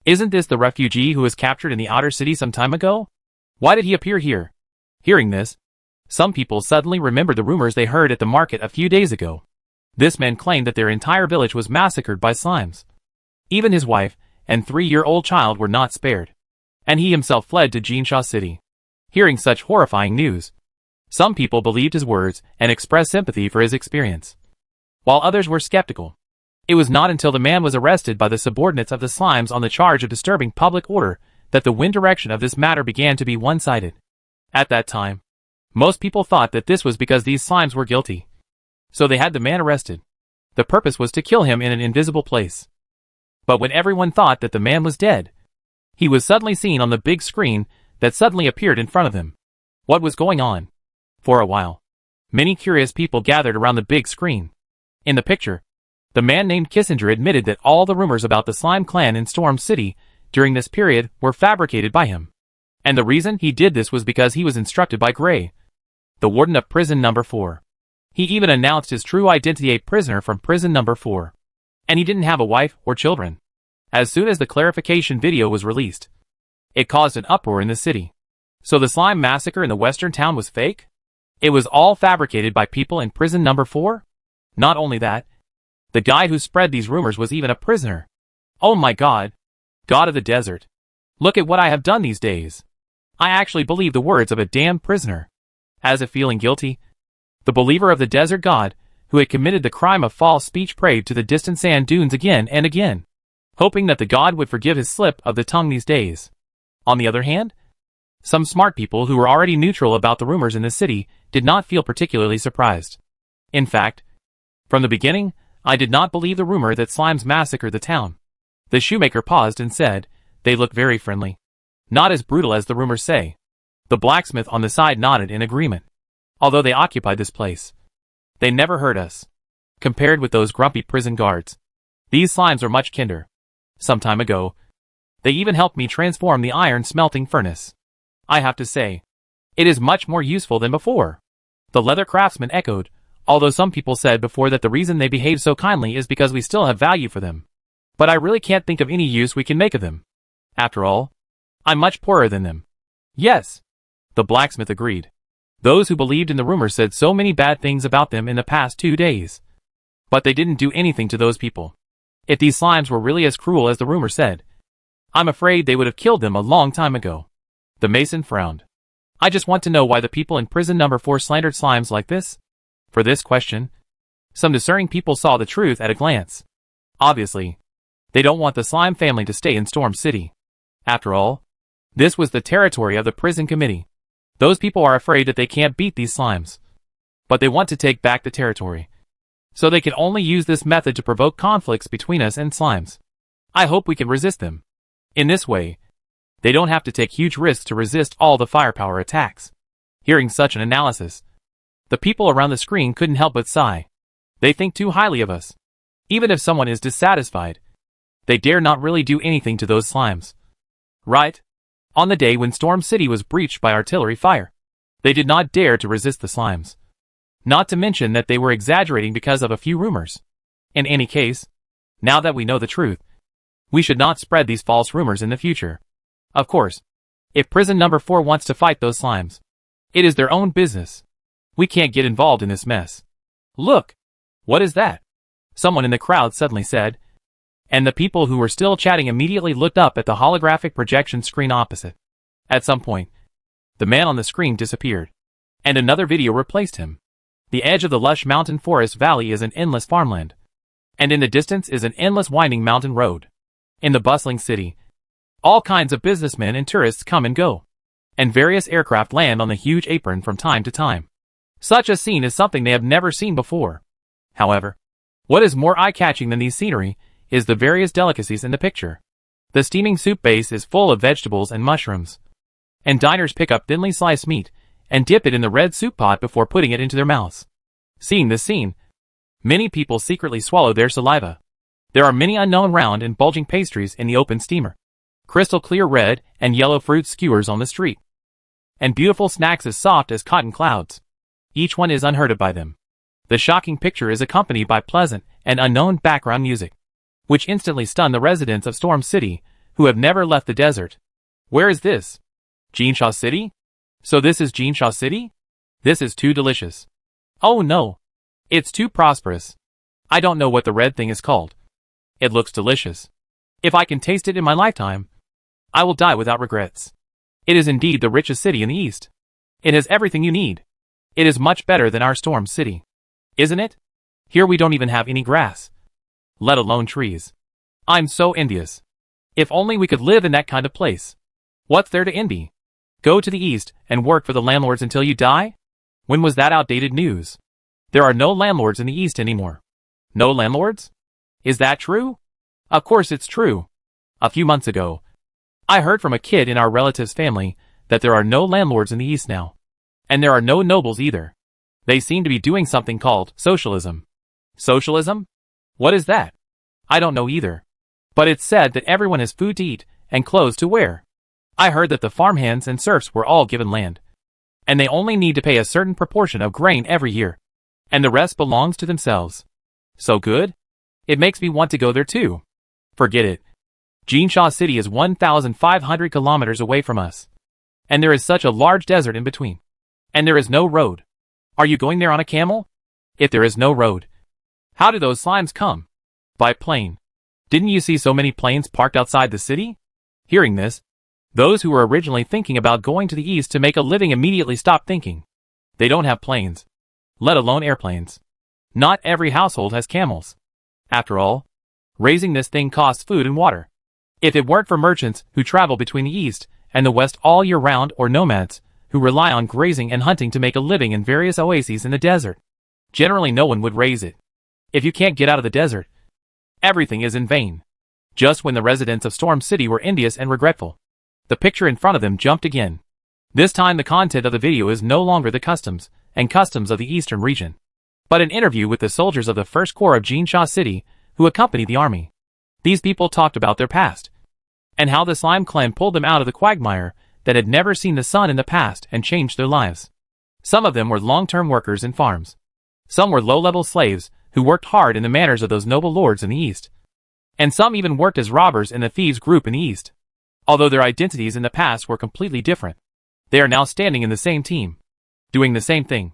Isn't this the refugee who was captured in the outer city some time ago? Why did he appear here? Hearing this, some people suddenly remembered the rumors they heard at the market a few days ago. This man claimed that their entire village was massacred by slimes. Even his wife and 3-year-old child were not spared. And he himself fled to Jinsha City. Hearing such horrifying news, some people believed his words and expressed sympathy for his experience, while others were skeptical. It was not until the man was arrested by the subordinates of the Slimes on the charge of disturbing public order that the wind direction of this matter began to be one-sided. At that time, most people thought that this was because these Slimes were guilty. So they had the man arrested. The purpose was to kill him in an invisible place. But when everyone thought that the man was dead, he was suddenly seen on the big screen that suddenly appeared in front of them. What was going on? For a while, many curious people gathered around the big screen. In the picture, the man named Kissinger admitted that all the rumors about the Slime clan in Storm City during this period were fabricated by him. And the reason he did this was because he was instructed by Gray, the warden of prison number 4. He even announced his true identity, a prisoner from prison number 4. And he didn't have a wife or children. As soon as the clarification video was released, it caused an uproar in the city. So the Slime massacre in the western town was fake? It was all fabricated by people in prison number 4? Not only that, the guy who spread these rumors was even a prisoner. Oh my God! God of the desert. Look at what I have done these days. I actually believe the words of a damned prisoner. As if feeling guilty, the believer of the desert god, who had committed the crime of false speech, prayed to the distant sand dunes again and again, hoping that the god would forgive his slip of the tongue these days. On the other hand, some smart people who were already neutral about the rumors in the city did not feel particularly surprised. In fact, from the beginning, I did not believe the rumor that Slimes massacred the town. The shoemaker paused and said, "They look very friendly. Not as brutal as the rumors say." The blacksmith on the side nodded in agreement. Although they occupied this place, they never hurt us. Compared with those grumpy prison guards, these Slimes are much kinder. Some time ago, they even helped me transform the iron smelting furnace. I have to say, it is much more useful than before. The leather craftsman echoed, although some people said before that the reason they behave so kindly is because we still have value for them. But I really can't think of any use we can make of them. After all, I'm much poorer than them. Yes, the blacksmith agreed. Those who believed in the rumor said so many bad things about them in the past 2 days. But they didn't do anything to those people. If these Slimes were really as cruel as the rumor said, I'm afraid they would have killed them a long time ago. The mason frowned. I just want to know why the people in prison number 4 slandered Slimes like this? For this question, some discerning people saw the truth at a glance. Obviously, they don't want the Slime family to stay in Storm City. After all, this was the territory of the prison committee. Those people are afraid that they can't beat these Slimes. But they want to take back the territory. So they can only use this method to provoke conflicts between us and Slimes. I hope we can resist them. In this way, they don't have to take huge risks to resist all the firepower attacks. Hearing such an analysis, the people around the screen couldn't help but sigh. They think too highly of us. Even if someone is dissatisfied, they dare not really do anything to those Slimes. Right? On the day when Storm City was breached by artillery fire, they did not dare to resist the Slimes. Not to mention that they were exaggerating because of a few rumors. In any case, now that we know the truth, we should not spread these false rumors in the future. Of course, if prison number 4 wants to fight those Slimes, it is their own business. We can't get involved in this mess. Look! What is that? Someone in the crowd suddenly said, and the people who were still chatting immediately looked up at the holographic projection screen opposite. At some point, the man on the screen disappeared, and another video replaced him. The edge of the lush mountain forest valley is an endless farmland, and in the distance is an endless winding mountain road. In the bustling city, all kinds of businessmen and tourists come and go, and various aircraft land on the huge apron from time to time. Such a scene is something they have never seen before. However, what is more eye-catching than these scenery is the various delicacies in the picture. The steaming soup base is full of vegetables and mushrooms, and diners pick up thinly sliced meat and dip it in the red soup pot before putting it into their mouths. Seeing this scene, many people secretly swallow their saliva. There are many unknown round and bulging pastries in the open steamer, crystal clear red and yellow fruit skewers on the street, and beautiful snacks as soft as cotton clouds. Each one is unheard of by them. The shocking picture is accompanied by pleasant and unknown background music, which instantly stun the residents of Storm City, who have never left the desert. Where is this? Jinsha City? So this is Jinsha City? This is too delicious. Oh no! It's too prosperous. I don't know what the red thing is called. It looks delicious. If I can taste it in my lifetime, I will die without regrets. It is indeed the richest city in the East. It has everything you need. It is much better than our Storm City. Isn't it? Here we don't even have any grass, let alone trees. I'm so envious. If only we could live in that kind of place. What's there to envy? Go to the East and work for the landlords until you die? When was that outdated news? There are no landlords in the East anymore. No landlords? Is that true? Of course it's true. A few months ago, I heard from a kid in our relative's family that there are no landlords in the East now. And there are no nobles either. They seem to be doing something called socialism. Socialism? What is that? I don't know either. But it's said that everyone has food to eat and clothes to wear. I heard that the farmhands and serfs were all given land. And they only need to pay a certain proportion of grain every year. And the rest belongs to themselves. So good? It makes me want to go there too. Forget it. Jinsha City is 1,500 kilometers away from us. And there is such a large desert in between. And there is no road. Are you going there on a camel? If there is no road, how do those slimes come? By plane. Didn't you see so many planes parked outside the city? Hearing this, those who were originally thinking about going to the East to make a living immediately stopped thinking. They don't have planes, let alone airplanes. Not every household has camels. After all, raising this thing costs food and water. If it weren't for merchants who travel between the East and the West all year round, or nomads who rely on grazing and hunting to make a living in various oases in the desert, generally no one would raise it. If you can't get out of the desert, everything is in vain. Just when the residents of Storm City were envious and regretful, the picture in front of them jumped again. This time the content of the video is no longer the customs of the eastern region, but an interview with the soldiers of the 1st Corps of Jinsha City who accompanied the army. These people talked about their past, and how the slime clan pulled them out of the quagmire that had never seen the sun in the past and changed their lives. Some of them were long-term workers in farms. Some were low-level slaves who worked hard in the manners of those noble lords in the East. And some even worked as robbers in the thieves group in the East. Although their identities in the past were completely different, they are now standing in the same team, doing the same thing,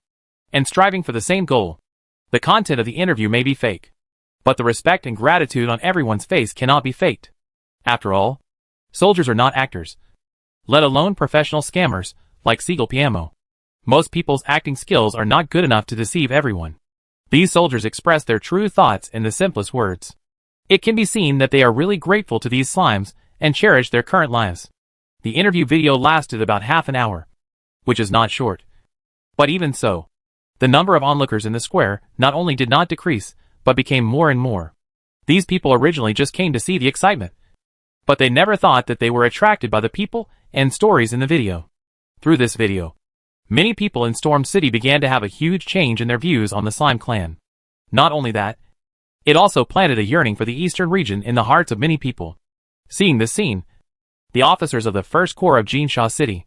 and striving for the same goal. The content of the interview may be fake, but the respect and gratitude on everyone's face cannot be faked. After all, soldiers are not actors, let alone professional scammers like Siegel Piamo. Most people's acting skills are not good enough to deceive everyone. These soldiers express their true thoughts in the simplest words. It can be seen that they are really grateful to these slimes and cherish their current lives. The interview video lasted about half an hour, which is not short. But even so, the number of onlookers in the square not only did not decrease, but became more and more. These people originally just came to see the excitement, but they never thought that they were attracted by the people and stories in the video. Through this video, many people in Storm City began to have a huge change in their views on the Slime Clan. Not only that, it also planted a yearning for the eastern region in the hearts of many people. Seeing this scene, the officers of the 1st Corps of Jinsha City,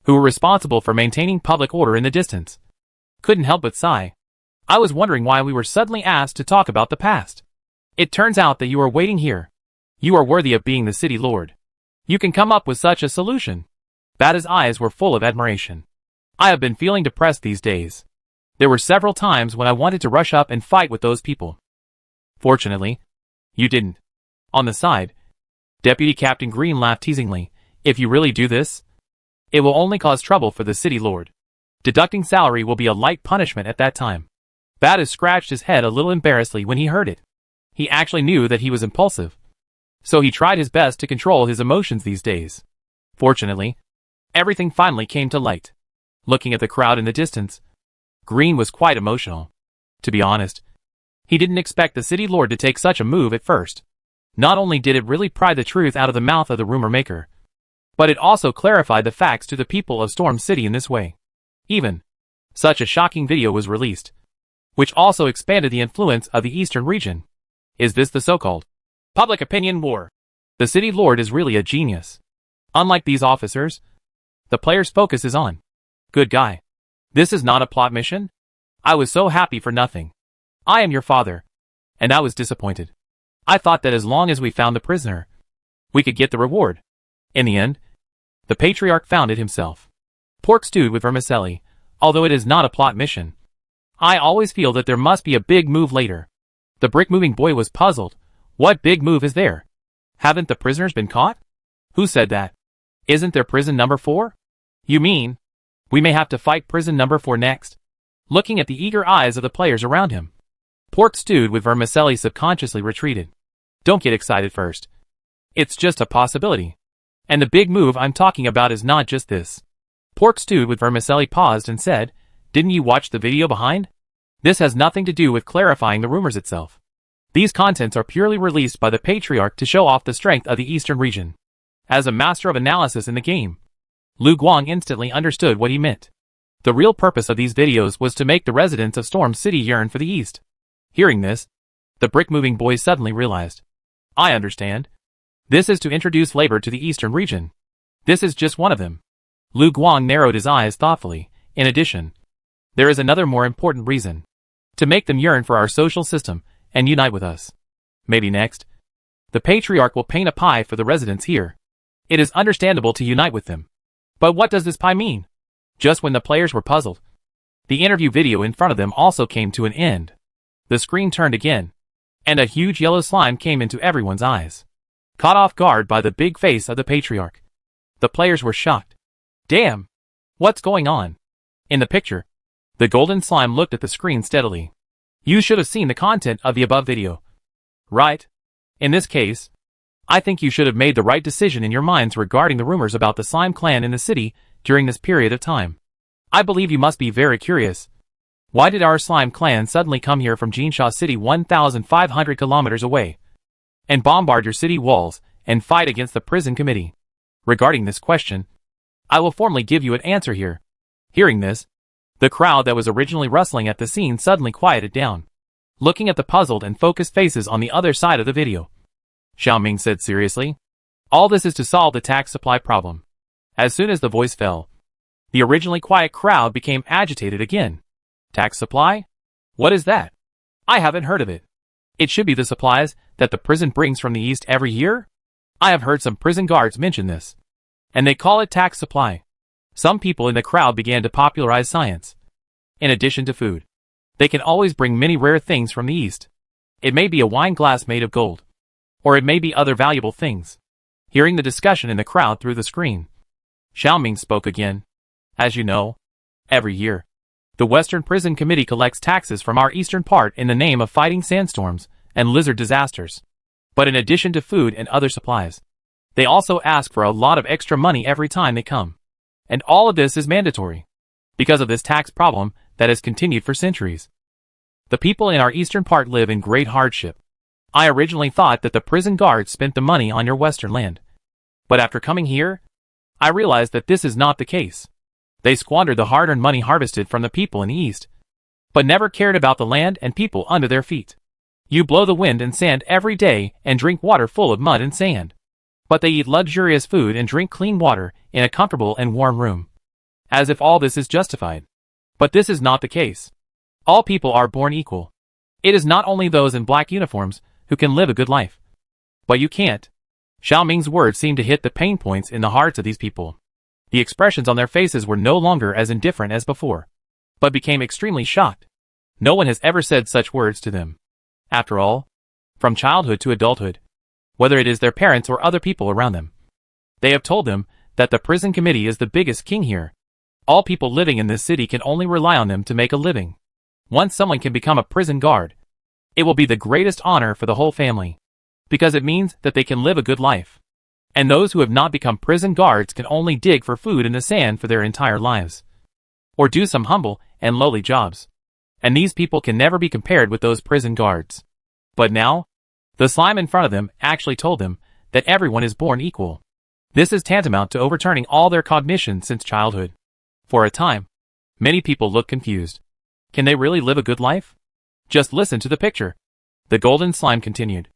who were responsible for maintaining public order in the distance, couldn't help but sigh. I was wondering why we were suddenly asked to talk about the past. It turns out that you are waiting here. You are worthy of being the city lord. You can come up with such a solution. Bada's eyes were full of admiration. I have been feeling depressed these days. There were several times when I wanted to rush up and fight with those people. Fortunately, you didn't. On the side, Deputy Captain Green laughed teasingly. If you really do this, it will only cause trouble for the city lord. Deducting salary will be a light punishment at that time. Bada scratched his head a little embarrassedly when he heard it. He actually knew that he was impulsive, so he tried his best to control his emotions these days. Fortunately, everything finally came to light. Looking at the crowd in the distance, Green was quite emotional. To be honest, he didn't expect the city lord to take such a move at first. Not only did it really pry the truth out of the mouth of the rumor maker, but it also clarified the facts to the people of Storm City in this way. Even such a shocking video was released, which also expanded the influence of the eastern region. Is this the so-called public opinion war? The city lord is really a genius. Unlike these officers, the player's focus is on good guy. This is not a plot mission. I was so happy for nothing. I am your father, and I was disappointed. I thought that as long as we found the prisoner, we could get the reward. In the end, the patriarch found it himself. Pork stewed with vermicelli. Although it is not a plot mission, I always feel that there must be a big move later. The brick-moving boy was puzzled. What big move is there? Haven't the prisoners been caught? Who said that? Isn't there prison number 4? You mean we may have to fight prison number 4 next? Looking at the eager eyes of the players around him, pork stewed with vermicelli subconsciously retreated. Don't get excited first. It's just a possibility. And the big move I'm talking about is not just this. Pork stewed with vermicelli paused and said, didn't you watch the video behind? This has nothing to do with clarifying the rumors itself. These contents are purely released by the Patriarch to show off the strength of the Eastern region. As a master of analysis in the game, Lu Guang instantly understood what he meant. The real purpose of these videos was to make the residents of Storm City yearn for the East. Hearing this, the brick-moving boys suddenly realized. I understand. This is to introduce labor to the Eastern region. This is just one of them. Lu Guang narrowed his eyes thoughtfully. In addition, there is another more important reason. To make them yearn for our social system and unite with us. Maybe next, the Patriarch will paint a pie for the residents here. It is understandable to unite with them. But what does this pie mean? Just when the players were puzzled, the interview video in front of them also came to an end. The screen turned again, and a huge yellow slime came into everyone's eyes. Caught off guard by the big face of the Patriarch, the players were shocked. Damn! What's going on? In the picture, the golden slime looked at the screen steadily. You should have seen the content of the above video. Right? In this case, I think you should have made the right decision in your minds regarding the rumors about the slime clan in the city during this period of time. I believe you must be very curious. Why did our slime clan suddenly come here from Jinsha City 1,500 kilometers away and bombard your city walls and fight against the prison committee? Regarding this question, I will formally give you an answer here. Hearing this, the crowd that was originally rustling at the scene suddenly quieted down, looking at the puzzled and focused faces on the other side of the video. Xiaoming said seriously, all this is to solve the tax supply problem. As soon as the voice fell, the originally quiet crowd became agitated again. Tax supply? What is that? I haven't heard of it. It should be the supplies that the prison brings from the east every year? I have heard some prison guards mention this, and they call it tax supply. Some people in the crowd began to popularize science. In addition to food, they can always bring many rare things from the east. It may be a wine glass made of gold, or it may be other valuable things. Hearing the discussion in the crowd through the screen, Xiaoming spoke again. As you know, every year, the Western Prison Committee collects taxes from our eastern part in the name of fighting sandstorms and lizard disasters. But in addition to food and other supplies, they also ask for a lot of extra money every time they come. And all of this is mandatory, because of this tax problem that has continued for centuries. The people in our eastern part live in great hardship. I originally thought that the prison guards spent the money on your western land. But after coming here, I realized that this is not the case. They squandered the hard-earned money harvested from the people in the east, but never cared about the land and people under their feet. You blow the wind and sand every day and drink water full of mud and sand. But they eat luxurious food and drink clean water in a comfortable and warm room. As if all this is justified. But this is not the case. All people are born equal. It is not only those in black uniforms who can live a good life. But you can't. Xiaoming's words seemed to hit the pain points in the hearts of these people. The expressions on their faces were no longer as indifferent as before, but became extremely shocked. No one has ever said such words to them. After all, from childhood to adulthood, whether it is their parents or other people around them, they have told them that the prison committee is the biggest king here. All people living in this city can only rely on them to make a living. Once someone can become a prison guard, it will be the greatest honor for the whole family, because it means that they can live a good life. And those who have not become prison guards can only dig for food in the sand for their entire lives, or do some humble and lowly jobs. And these people can never be compared with those prison guards. But now, the slime in front of them actually told them that everyone is born equal. This is tantamount to overturning all their cognition since childhood. For a time, many people looked confused. Can they really live a good life? Just listen to the picture. The golden slime continued.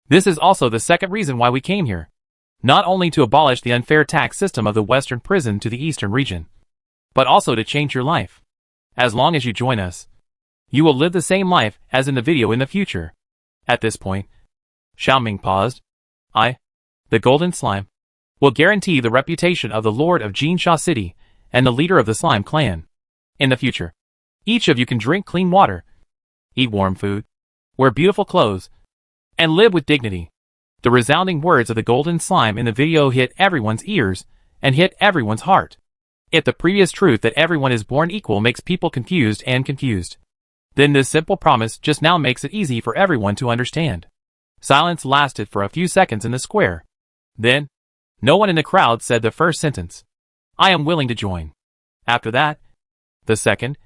This is also the second reason why we came here. Not only to abolish the unfair tax system of the Western prison to the Eastern region, but also to change your life. As long as you join us, you will live the same life as in the video in the future. At this point, Xiaoming paused. The golden slime, will guarantee the reputation of the Lord of Jinsha City and the leader of the slime clan. In the future, each of you can drink clean water, eat warm food, wear beautiful clothes, and live with dignity. The resounding words of the golden slime in the video hit everyone's ears and hit everyone's heart. If the previous truth that everyone is born equal makes people confused, then this simple promise just now makes it easy for everyone to understand. Silence lasted for a few seconds in the square. Then, no one in the crowd said the first sentence. I am willing to join. After that, the second,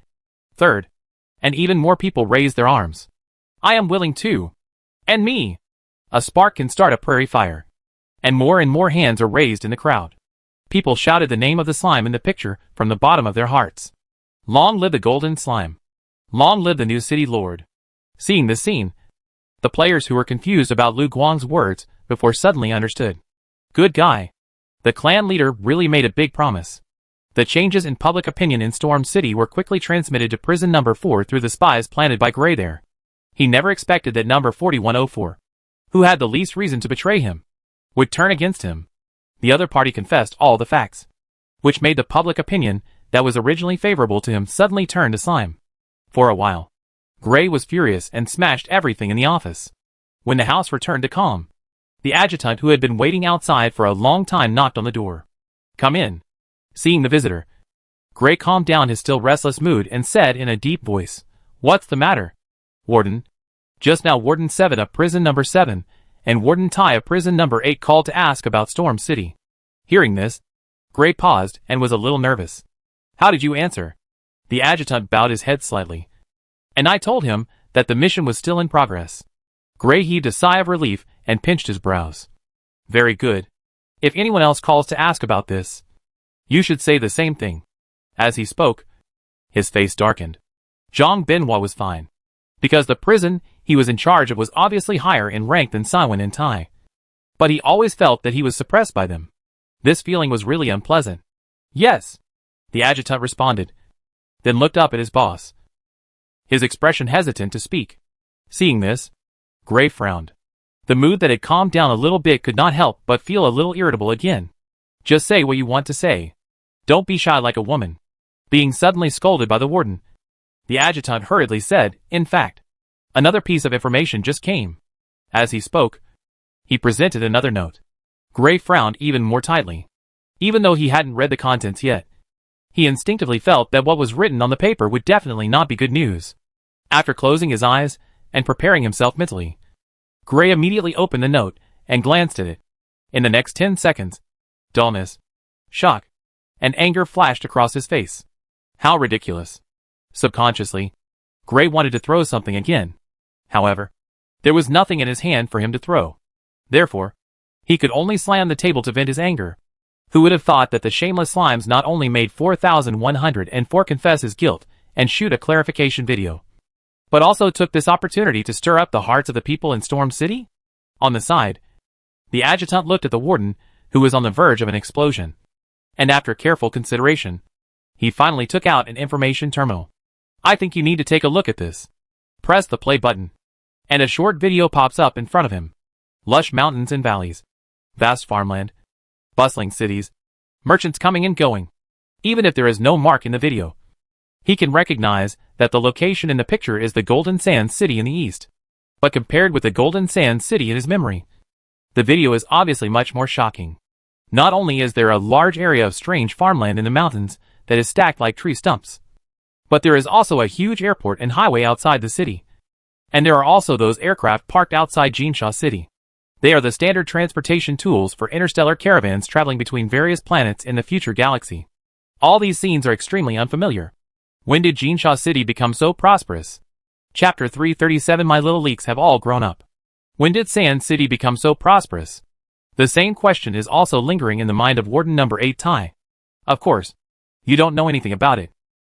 third, and even more people raised their arms. I am willing too. And me. A spark can start a prairie fire. And more hands are raised in the crowd. People shouted the name of the slime in the picture from the bottom of their hearts. Long live the golden slime. Long live the new city lord. Seeing this scene, the players who were confused about Lu Guang's words before suddenly understood. Good guy. The clan leader really made a big promise. The changes in public opinion in Storm City were quickly transmitted to prison number 4 through the spies planted by Gray there. He never expected that number 4104, who had the least reason to betray him, would turn against him. The other party confessed all the facts, which made the public opinion that was originally favorable to him suddenly turn to slime. For a while, Gray was furious and smashed everything in the office. When the house returned to calm, the adjutant who had been waiting outside for a long time knocked on the door. Come in. Seeing the visitor, Gray calmed down his still restless mood and said in a deep voice, What's the matter? Warden. Just now Warden 7 of prison number 7 and Warden Tai of prison number 8 called to ask about Storm City. Hearing this, Gray paused and was a little nervous. How did you answer? The adjutant bowed his head slightly. And I told him that the mission was still in progress. Gray heaved a sigh of relief and pinched his brows. Very good. If anyone else calls to ask about this, you should say the same thing. As he spoke, his face darkened. Zhang Binhua was fine, because the prison he was in charge of was obviously higher in rank than Saiwen and Tai. But he always felt that he was suppressed by them. This feeling was really unpleasant. Yes, the adjutant responded, then looked up at his boss, his expression hesitant to speak. Seeing this, Gray frowned. The mood that had calmed down a little bit could not help but feel a little irritable again. Just say what you want to say. Don't be shy like a woman. Being suddenly scolded by the warden, the adjutant hurriedly said, in fact, another piece of information just came. As he spoke, he presented another note. Gray frowned even more tightly. Even though he hadn't read the contents yet, he instinctively felt that what was written on the paper would definitely not be good news. After closing his eyes and preparing himself mentally, Gray immediately opened the note and glanced at it. In the next 10 seconds, dullness, shock, and anger flashed across his face. How ridiculous. Subconsciously, Gray wanted to throw something again. However, there was nothing in his hand for him to throw. Therefore, he could only slam the table to vent his anger. Who would have thought that the shameless slimes not only made 4,104 confess his guilt and shoot a clarification video, but also took this opportunity to stir up the hearts of the people in Storm City? On the side, the adjutant looked at the warden, who was on the verge of an explosion. And after careful consideration, he finally took out an information terminal. I think you need to take a look at this. Press the play button, and a short video pops up in front of him. Lush mountains and valleys, vast farmland, bustling cities, merchants coming and going. Even if there is no mark in the video, he can recognize that the location in the picture is the Golden Sands City in the east. But compared with the Golden Sands City in his memory, the video is obviously much more shocking. Not only is there a large area of strange farmland in the mountains that is stacked like tree stumps, but there is also a huge airport and highway outside the city. And there are also those aircraft parked outside Jinsha City. They are the standard transportation tools for interstellar caravans traveling between various planets in the future galaxy. All these scenes are extremely unfamiliar. When did Jinsha City become so prosperous? Chapter 337. My little leaks have all grown up. When did Sand City become so prosperous? The same question is also lingering in the mind of Warden number 8 Tai. Of course, you don't know anything about it.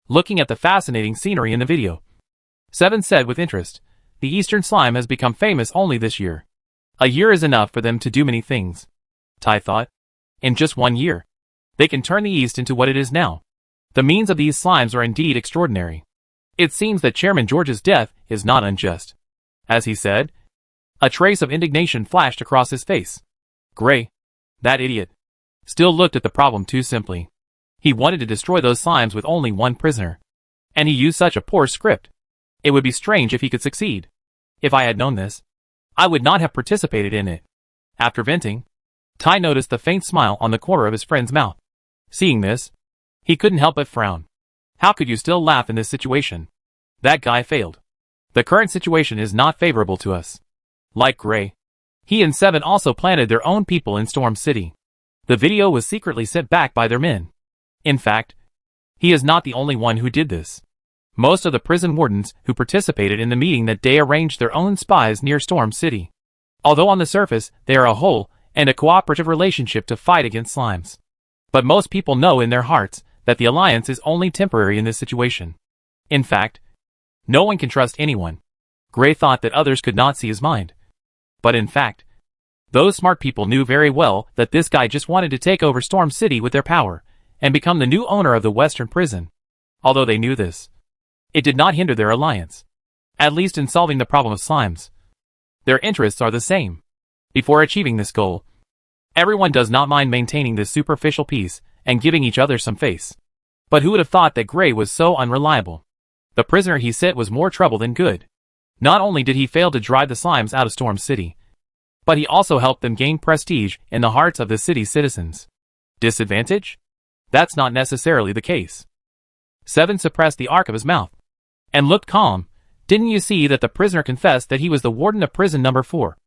Looking at the fascinating scenery in the video, 7 said with interest, the Eastern Slime has become famous only this year. A year is enough for them to do many things. Tai thought. In just 1 year, they can turn the East into what it is now. The means of these slimes are indeed extraordinary. It seems that Chairman George's death is not unjust. As he said, a trace of indignation flashed across his face. Gray, that idiot, still looked at the problem too simply. He wanted to destroy those slimes with only one prisoner. And he used such a poor script. It would be strange if he could succeed. If I had known this, I would not have participated in it. After venting, Tai noticed the faint smile on the corner of his friend's mouth. Seeing this, he couldn't help but frown. How could you still laugh in this situation? That guy failed. The current situation is not favorable to us. Like Gray, he and Seven also planted their own people in Storm City. The video was secretly sent back by their men. In fact, he is not the only one who did this. Most of the prison wardens who participated in the meeting that day arranged their own spies near Storm City. Although on the surface, they are a whole and a cooperative relationship to fight against slimes. But most people know in their hearts that the alliance is only temporary in this situation. In fact, no one can trust anyone. Gray thought that others could not see his mind. But in fact, those smart people knew very well that this guy just wanted to take over Storm City with their power and become the new owner of the Western Prison. Although they knew this, it did not hinder their alliance. At least in solving the problem of slimes. Their interests are the same. Before achieving this goal, everyone does not mind maintaining this superficial peace and giving each other some face. But who would have thought that Gray was so unreliable? The prisoner he set was more trouble than good. Not only did he fail to drive the slimes out of Storm City, but he also helped them gain prestige in the hearts of the city's citizens. Disadvantage? That's not necessarily the case. Seven suppressed the arc of his mouth and looked calm. Didn't you see that the prisoner confessed that he was the warden of prison number 4?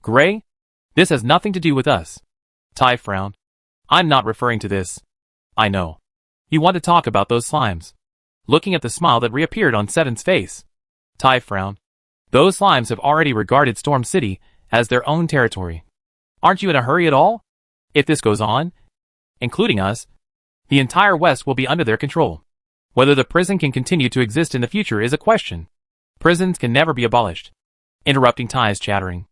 Gray? This has nothing to do with us. Tai frowned. I'm not referring to this. I know. You want to talk about those slimes. Looking at the smile that reappeared on Seven's face, Tai frowned. Those slimes have already regarded Storm City as their own territory. Aren't you in a hurry at all? If this goes on, including us, the entire West will be under their control. Whether the prison can continue to exist in the future is a question. Prisons can never be abolished. Interrupting Tai's chattering,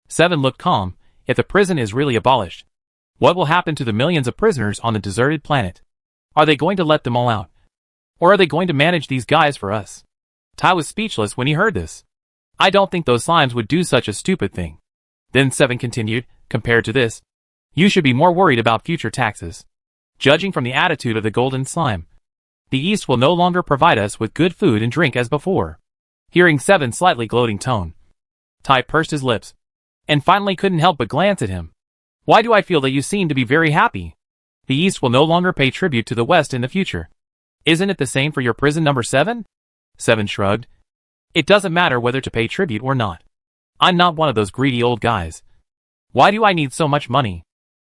Seven looked calm. If the prison is really abolished, what will happen to the millions of prisoners on the deserted planet? Are they going to let them all out? Or are they going to manage these guys for us? Tai was speechless when he heard this. I don't think those slimes would do such a stupid thing. Then Seven continued, compared to this, you should be more worried about future taxes. Judging from the attitude of the golden slime, the East will no longer provide us with good food and drink as before. Hearing Seven's slightly gloating tone, Tai pursed his lips, and finally couldn't help but glance at him. Why do I feel that you seem to be very happy? The East will no longer pay tribute to the West in the future. Isn't it the same for your prison number 7? Seven shrugged. It doesn't matter whether to pay tribute or not. I'm not one of those greedy old guys. Why do I need so much money?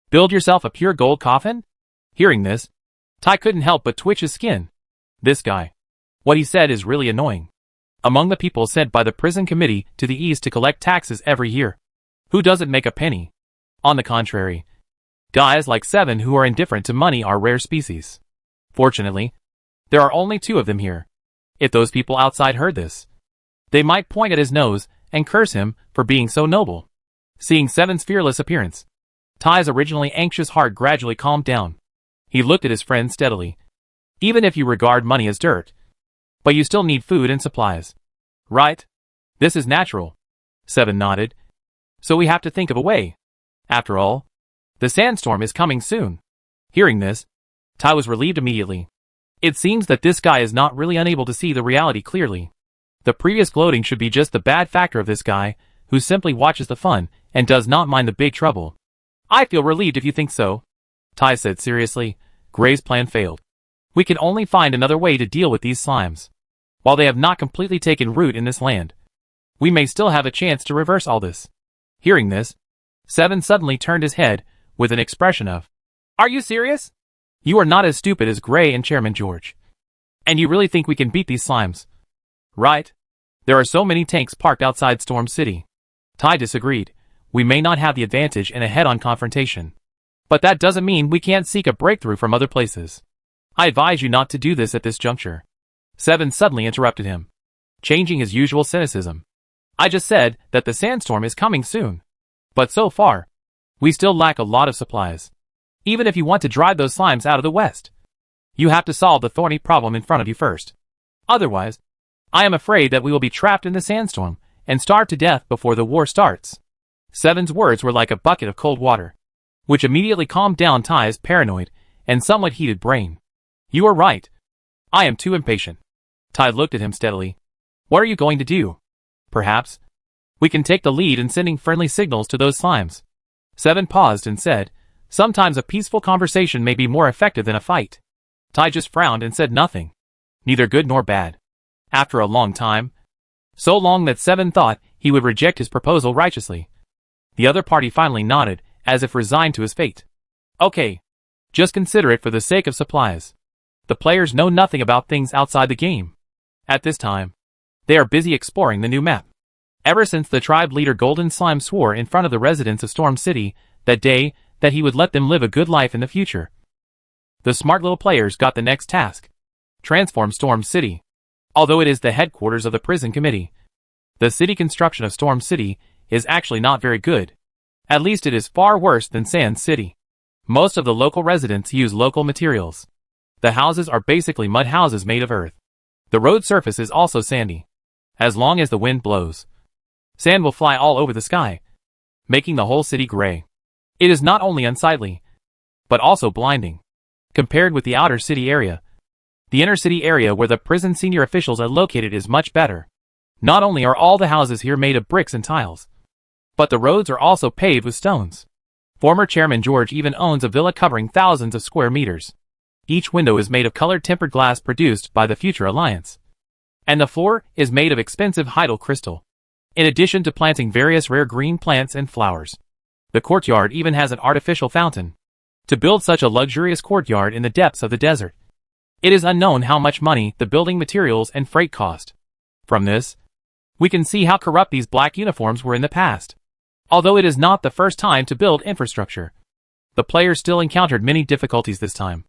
Build yourself a pure gold coffin? Hearing this, Tai couldn't help but twitch his skin. This guy. What he said is really annoying. Among the people sent by the prison committee to the East to collect taxes every year, who doesn't make a penny? On the contrary, guys like Seven who are indifferent to money are rare species. Fortunately, there are only 2 of them here. If those people outside heard this, they might point at his nose and curse him for being so noble. Seeing Seven's fearless appearance, Tai's originally anxious heart gradually calmed down. He looked at his friend steadily. Even if you regard money as dirt, but you still need food and supplies. Right? This is natural. Seven nodded. So we have to think of a way. After all, the sandstorm is coming soon. Hearing this, Tai was relieved immediately. It seems that this guy is not really unable to see the reality clearly. The previous gloating should be just the bad factor of this guy, who simply watches the fun and does not mind the big trouble. I feel relieved if you think so. Tai said seriously. Gray's plan failed. We can only find another way to deal with these slimes. While they have not completely taken root in this land, we may still have a chance to reverse all this. Hearing this, Seven suddenly turned his head with an expression of, Are you serious? You are not as stupid as Gray and Chairman George. And you really think we can beat these slimes? Right? There are so many tanks parked outside Storm City. Tai disagreed. We may not have the advantage in a head-on confrontation, but that doesn't mean we can't seek a breakthrough from other places. I advise you not to do this at this juncture. Seven suddenly interrupted him, changing his usual cynicism. I just said that the sandstorm is coming soon. But so far, we still lack a lot of supplies. Even if you want to drive those slimes out of the West, you have to solve the thorny problem in front of you first. Otherwise, I am afraid that we will be trapped in the sandstorm and starve to death before the war starts. Seven's words were like a bucket of cold water, which immediately calmed down Tai's paranoid and somewhat heated brain. You are right. I am too impatient. Tai looked at him steadily. What are you going to do? Perhaps we can take the lead in sending friendly signals to those slimes. Seven paused and said, "Sometimes a peaceful conversation may be more effective than a fight." Tai just frowned and said nothing. Neither good nor bad. After a long time, so long that Seven thought he would reject his proposal righteously, the other party finally nodded, as if resigned to his fate. "Okay. Just consider it for the sake of supplies. The players know nothing about things outside the game. At this time, they are busy exploring the new map. Ever since the tribe leader Golden Slime swore in front of the residents of Storm City that day that he would let them live a good life in the future, the smart little players got the next task: transform Storm City. Although it is the headquarters of the prison committee, the city construction of Storm City is actually not very good. At least it is far worse than Sand City. Most of the local residents use local materials. The houses are basically mud houses made of earth. The road surface is also sandy. As long as the wind blows, sand will fly all over the sky, making the whole city gray. It is not only unsightly, but also blinding. Compared with the outer city area, the inner city area where the prison senior officials are located is much better. Not only are all the houses here made of bricks and tiles, but the roads are also paved with stones. Former Chairman George even owns a villa covering thousands of square meters. Each window is made of colored tempered glass produced by the Future Alliance. And the floor is made of expensive Heidel crystal. In addition to planting various rare green plants and flowers, the courtyard even has an artificial fountain. To build such a luxurious courtyard in the depths of the desert, it is unknown how much money the building materials and freight cost. From this, we can see how corrupt these black uniforms were in the past. Although it is not the first time to build infrastructure, the players still encountered many difficulties this time.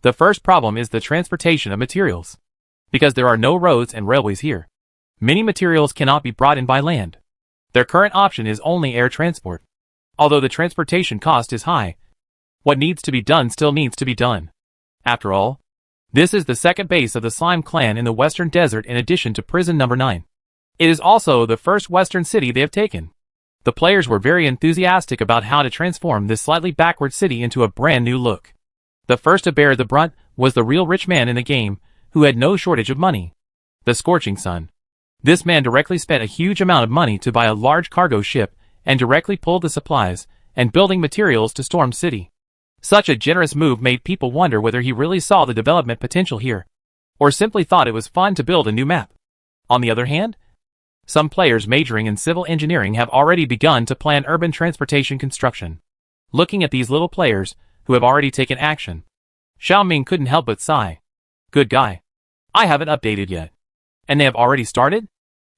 The first problem is the transportation of materials. Because there are no roads and railways here, many materials cannot be brought in by land. Their current option is only air transport. Although the transportation cost is high, what needs to be done still needs to be done. After all, this is the second base of the Slime Clan in the Western Desert in addition to Prison Number 9. It is also the first Western city they have taken. The players were very enthusiastic about how to transform this slightly backward city into a brand new look. The first to bear the brunt was the real rich man in the game, who had no shortage of money. The Scorching Sun. This man directly spent a huge amount of money to buy a large cargo ship and directly pulled the supplies and building materials to Storm City. Such a generous move made people wonder whether he really saw the development potential here, or simply thought it was fun to build a new map. On the other hand, some players majoring in civil engineering have already begun to plan urban transportation construction. Looking at these little players, who have already taken action, Xiaoming couldn't help but sigh. Good guy. I haven't updated yet. And they have already started?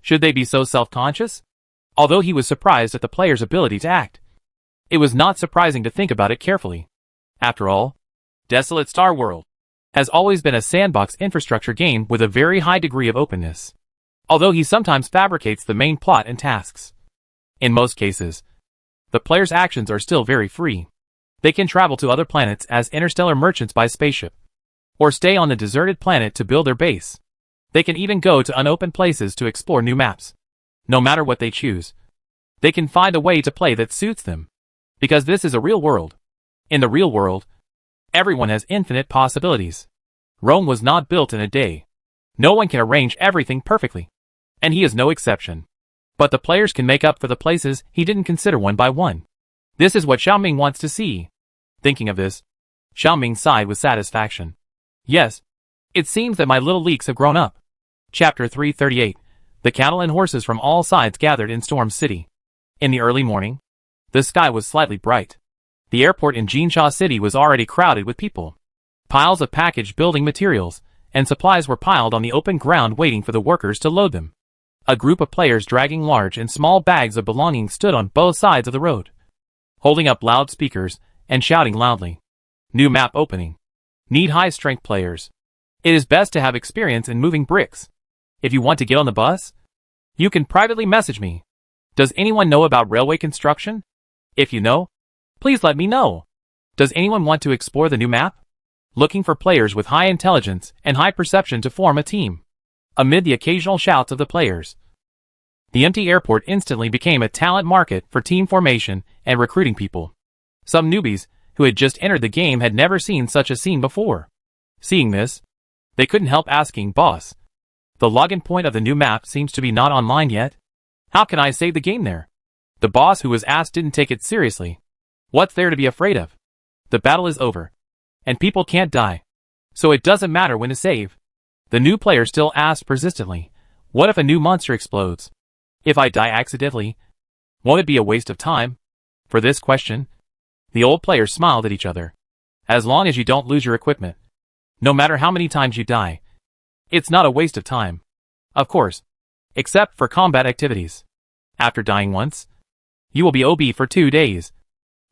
Should they be so self-conscious? Although he was surprised at the player's ability to act, it was not surprising to think about it carefully. After all, Desolate Star World has always been a sandbox infrastructure game with a very high degree of openness. Although he sometimes fabricates the main plot and tasks, in most cases, the player's actions are still very free. They can travel to other planets as interstellar merchants by spaceship, or stay on the deserted planet to build their base. They can even go to unopened places to explore new maps. No matter what they choose, they can find a way to play that suits them. Because this is a real world. In the real world, everyone has infinite possibilities. Rome was not built in a day. No one can arrange everything perfectly. And he is no exception. But the players can make up for the places he didn't consider one by one. This is what Xiaoming wants to see. Thinking of this, Xiaoming sighed with satisfaction. Yes, it seems that my little leaks have grown up. Chapter 338. The cattle and horses from all sides gathered in Storm City. In the early morning, the sky was slightly bright. The airport in Jinsha City was already crowded with people. Piles of packaged building materials and supplies were piled on the open ground waiting for the workers to load them. A group of players dragging large and small bags of belongings stood on both sides of the road, holding up loudspeakers and shouting loudly. New map opening. Need high-strength players. It is best to have experience in moving bricks. If you want to get on the bus, you can privately message me. Does anyone know about railway construction? If you know, please let me know. Does anyone want to explore the new map? Looking for players with high intelligence and high perception to form a team. Amid the occasional shouts of the players, the empty airport instantly became a talent market for team formation and recruiting people. Some newbies who had just entered the game had never seen such a scene before. Seeing this, they couldn't help asking, "Boss, the login point of the new map seems to be not online yet. How can I save the game there?" The boss who was asked didn't take it seriously. What's there to be afraid of? The battle is over. And people can't die. So it doesn't matter when to save. The new player still asks persistently, what if a new monster explodes? If I die accidentally, won't it be a waste of time? For this question, the old players smiled at each other. As long as you don't lose your equipment. No matter how many times you die. It's not a waste of time. Of course. Except for combat activities. After dying once, you will be OB for 2 days.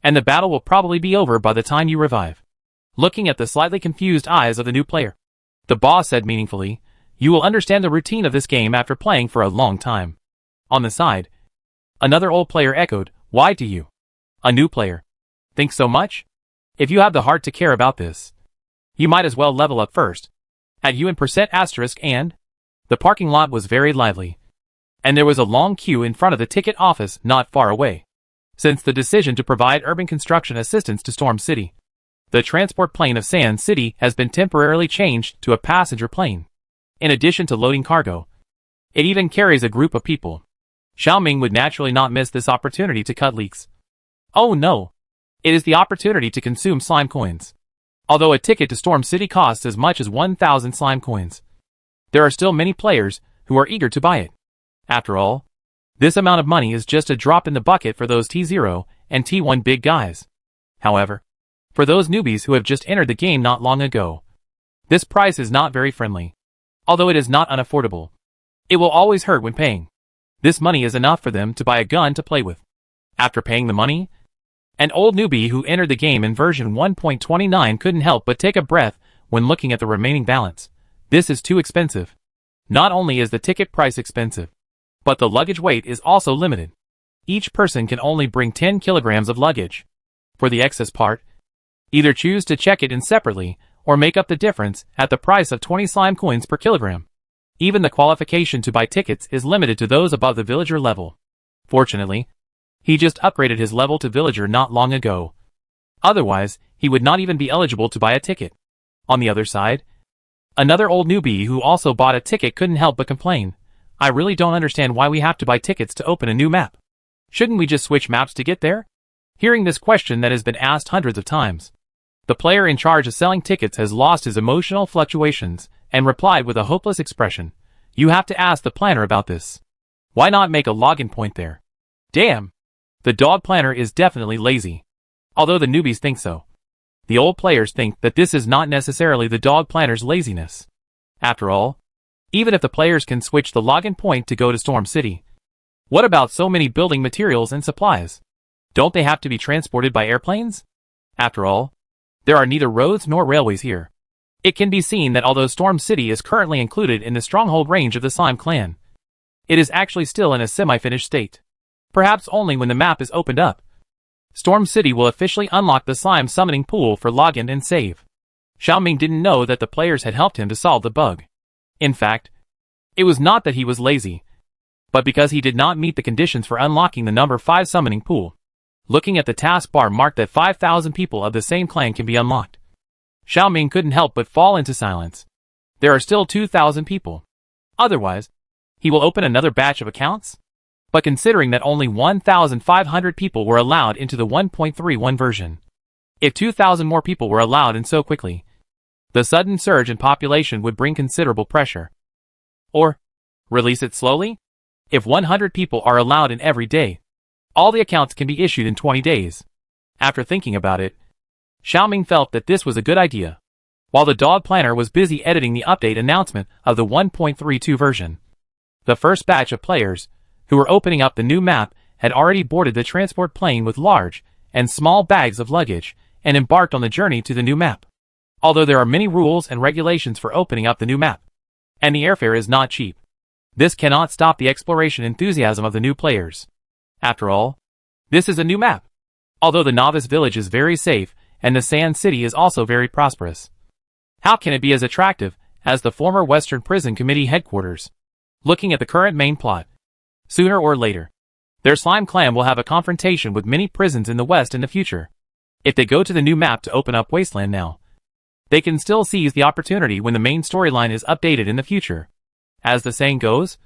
And the battle will probably be over by the time you revive. Looking at the slightly confused eyes of the new player, the boss said meaningfully, you will understand the routine of this game after playing for a long time. On the side, another old player echoed, why do you, a new player, think so much? If you have the heart to care about this, you might as well level up first. At you in %*, and the parking lot was very lively. And there was a long queue in front of the ticket office not far away. Since the decision to provide urban construction assistance to Storm City, the transport plane of Sand City has been temporarily changed to a passenger plane. In addition to loading cargo, it even carries a group of people. Xiaoming would naturally not miss this opportunity to cut leaks. Oh no! It is the opportunity to consume slime coins. Although a ticket to Storm City costs as much as 1,000 slime coins, there are still many players who are eager to buy it. After all, this amount of money is just a drop in the bucket for those T0 and T1 big guys. However, for those newbies who have just entered the game not long ago, this price is not very friendly. Although it is not unaffordable, it will always hurt when paying. This money is enough for them to buy a gun to play with. After paying the money, an old newbie who entered the game in version 1.29 couldn't help but take a breath when looking at the remaining balance. This is too expensive. Not only is the ticket price expensive, but the luggage weight is also limited. Each person can only bring 10 kilograms of luggage. For the excess part, either choose to check it in separately or make up the difference at the price of 20 slime coins per kilogram. Even the qualification to buy tickets is limited to those above the villager level. Fortunately, he just upgraded his level to villager not long ago. Otherwise, he would not even be eligible to buy a ticket. On the other side, another old newbie who also bought a ticket couldn't help but complain. I really don't understand why we have to buy tickets to open a new map. Shouldn't we just switch maps to get there? Hearing this question that has been asked hundreds of times, the player in charge of selling tickets has lost his emotional fluctuations and replied with a hopeless expression. You have to ask the planner about this. Why not make a login point there? Damn! The dog planner is definitely lazy. Although the newbies think so, the old players think that this is not necessarily the dog planner's laziness. After all, even if the players can switch the login point to go to Storm City, what about so many building materials and supplies? Don't they have to be transported by airplanes? After all, there are neither roads nor railways here. It can be seen that although Storm City is currently included in the stronghold range of the Slime clan, it is actually still in a semi-finished state. Perhaps only when the map is opened up, Storm City will officially unlock the Slime summoning pool for login and save. Xiaoming didn't know that the players had helped him to solve the bug. In fact, it was not that he was lazy, but because he did not meet the conditions for unlocking the number 5 summoning pool. Looking at the taskbar marked that 5,000 people of the same clan can be unlocked, Xiaoming couldn't help but fall into silence. There are still 2,000 people. Otherwise, he will open another batch of accounts? But considering that only 1,500 people were allowed into the 1.31 version, if 2,000 more people were allowed in so quickly, the sudden surge in population would bring considerable pressure. Or, release it slowly? If 100 people are allowed in every day, all the accounts can be issued in 20 days. After thinking about it, Xiaoming felt that this was a good idea. While the dog planner was busy editing the update announcement of the 1.32 version, the first batch of players who were opening up the new map had already boarded the transport plane with large and small bags of luggage and embarked on the journey to the new map. Although there are many rules and regulations for opening up the new map, and the airfare is not cheap, this cannot stop the exploration enthusiasm of the new players. After all, this is a new map. Although the novice village is very safe and the Sand City is also very prosperous, how can it be as attractive as the former Western Prison Committee headquarters? Looking at the current main plot, sooner or later, their slime clan will have a confrontation with many prisons in the West in the future. If they go to the new map to open up Wasteland now, they can still seize the opportunity when the main storyline is updated in the future. As the saying goes,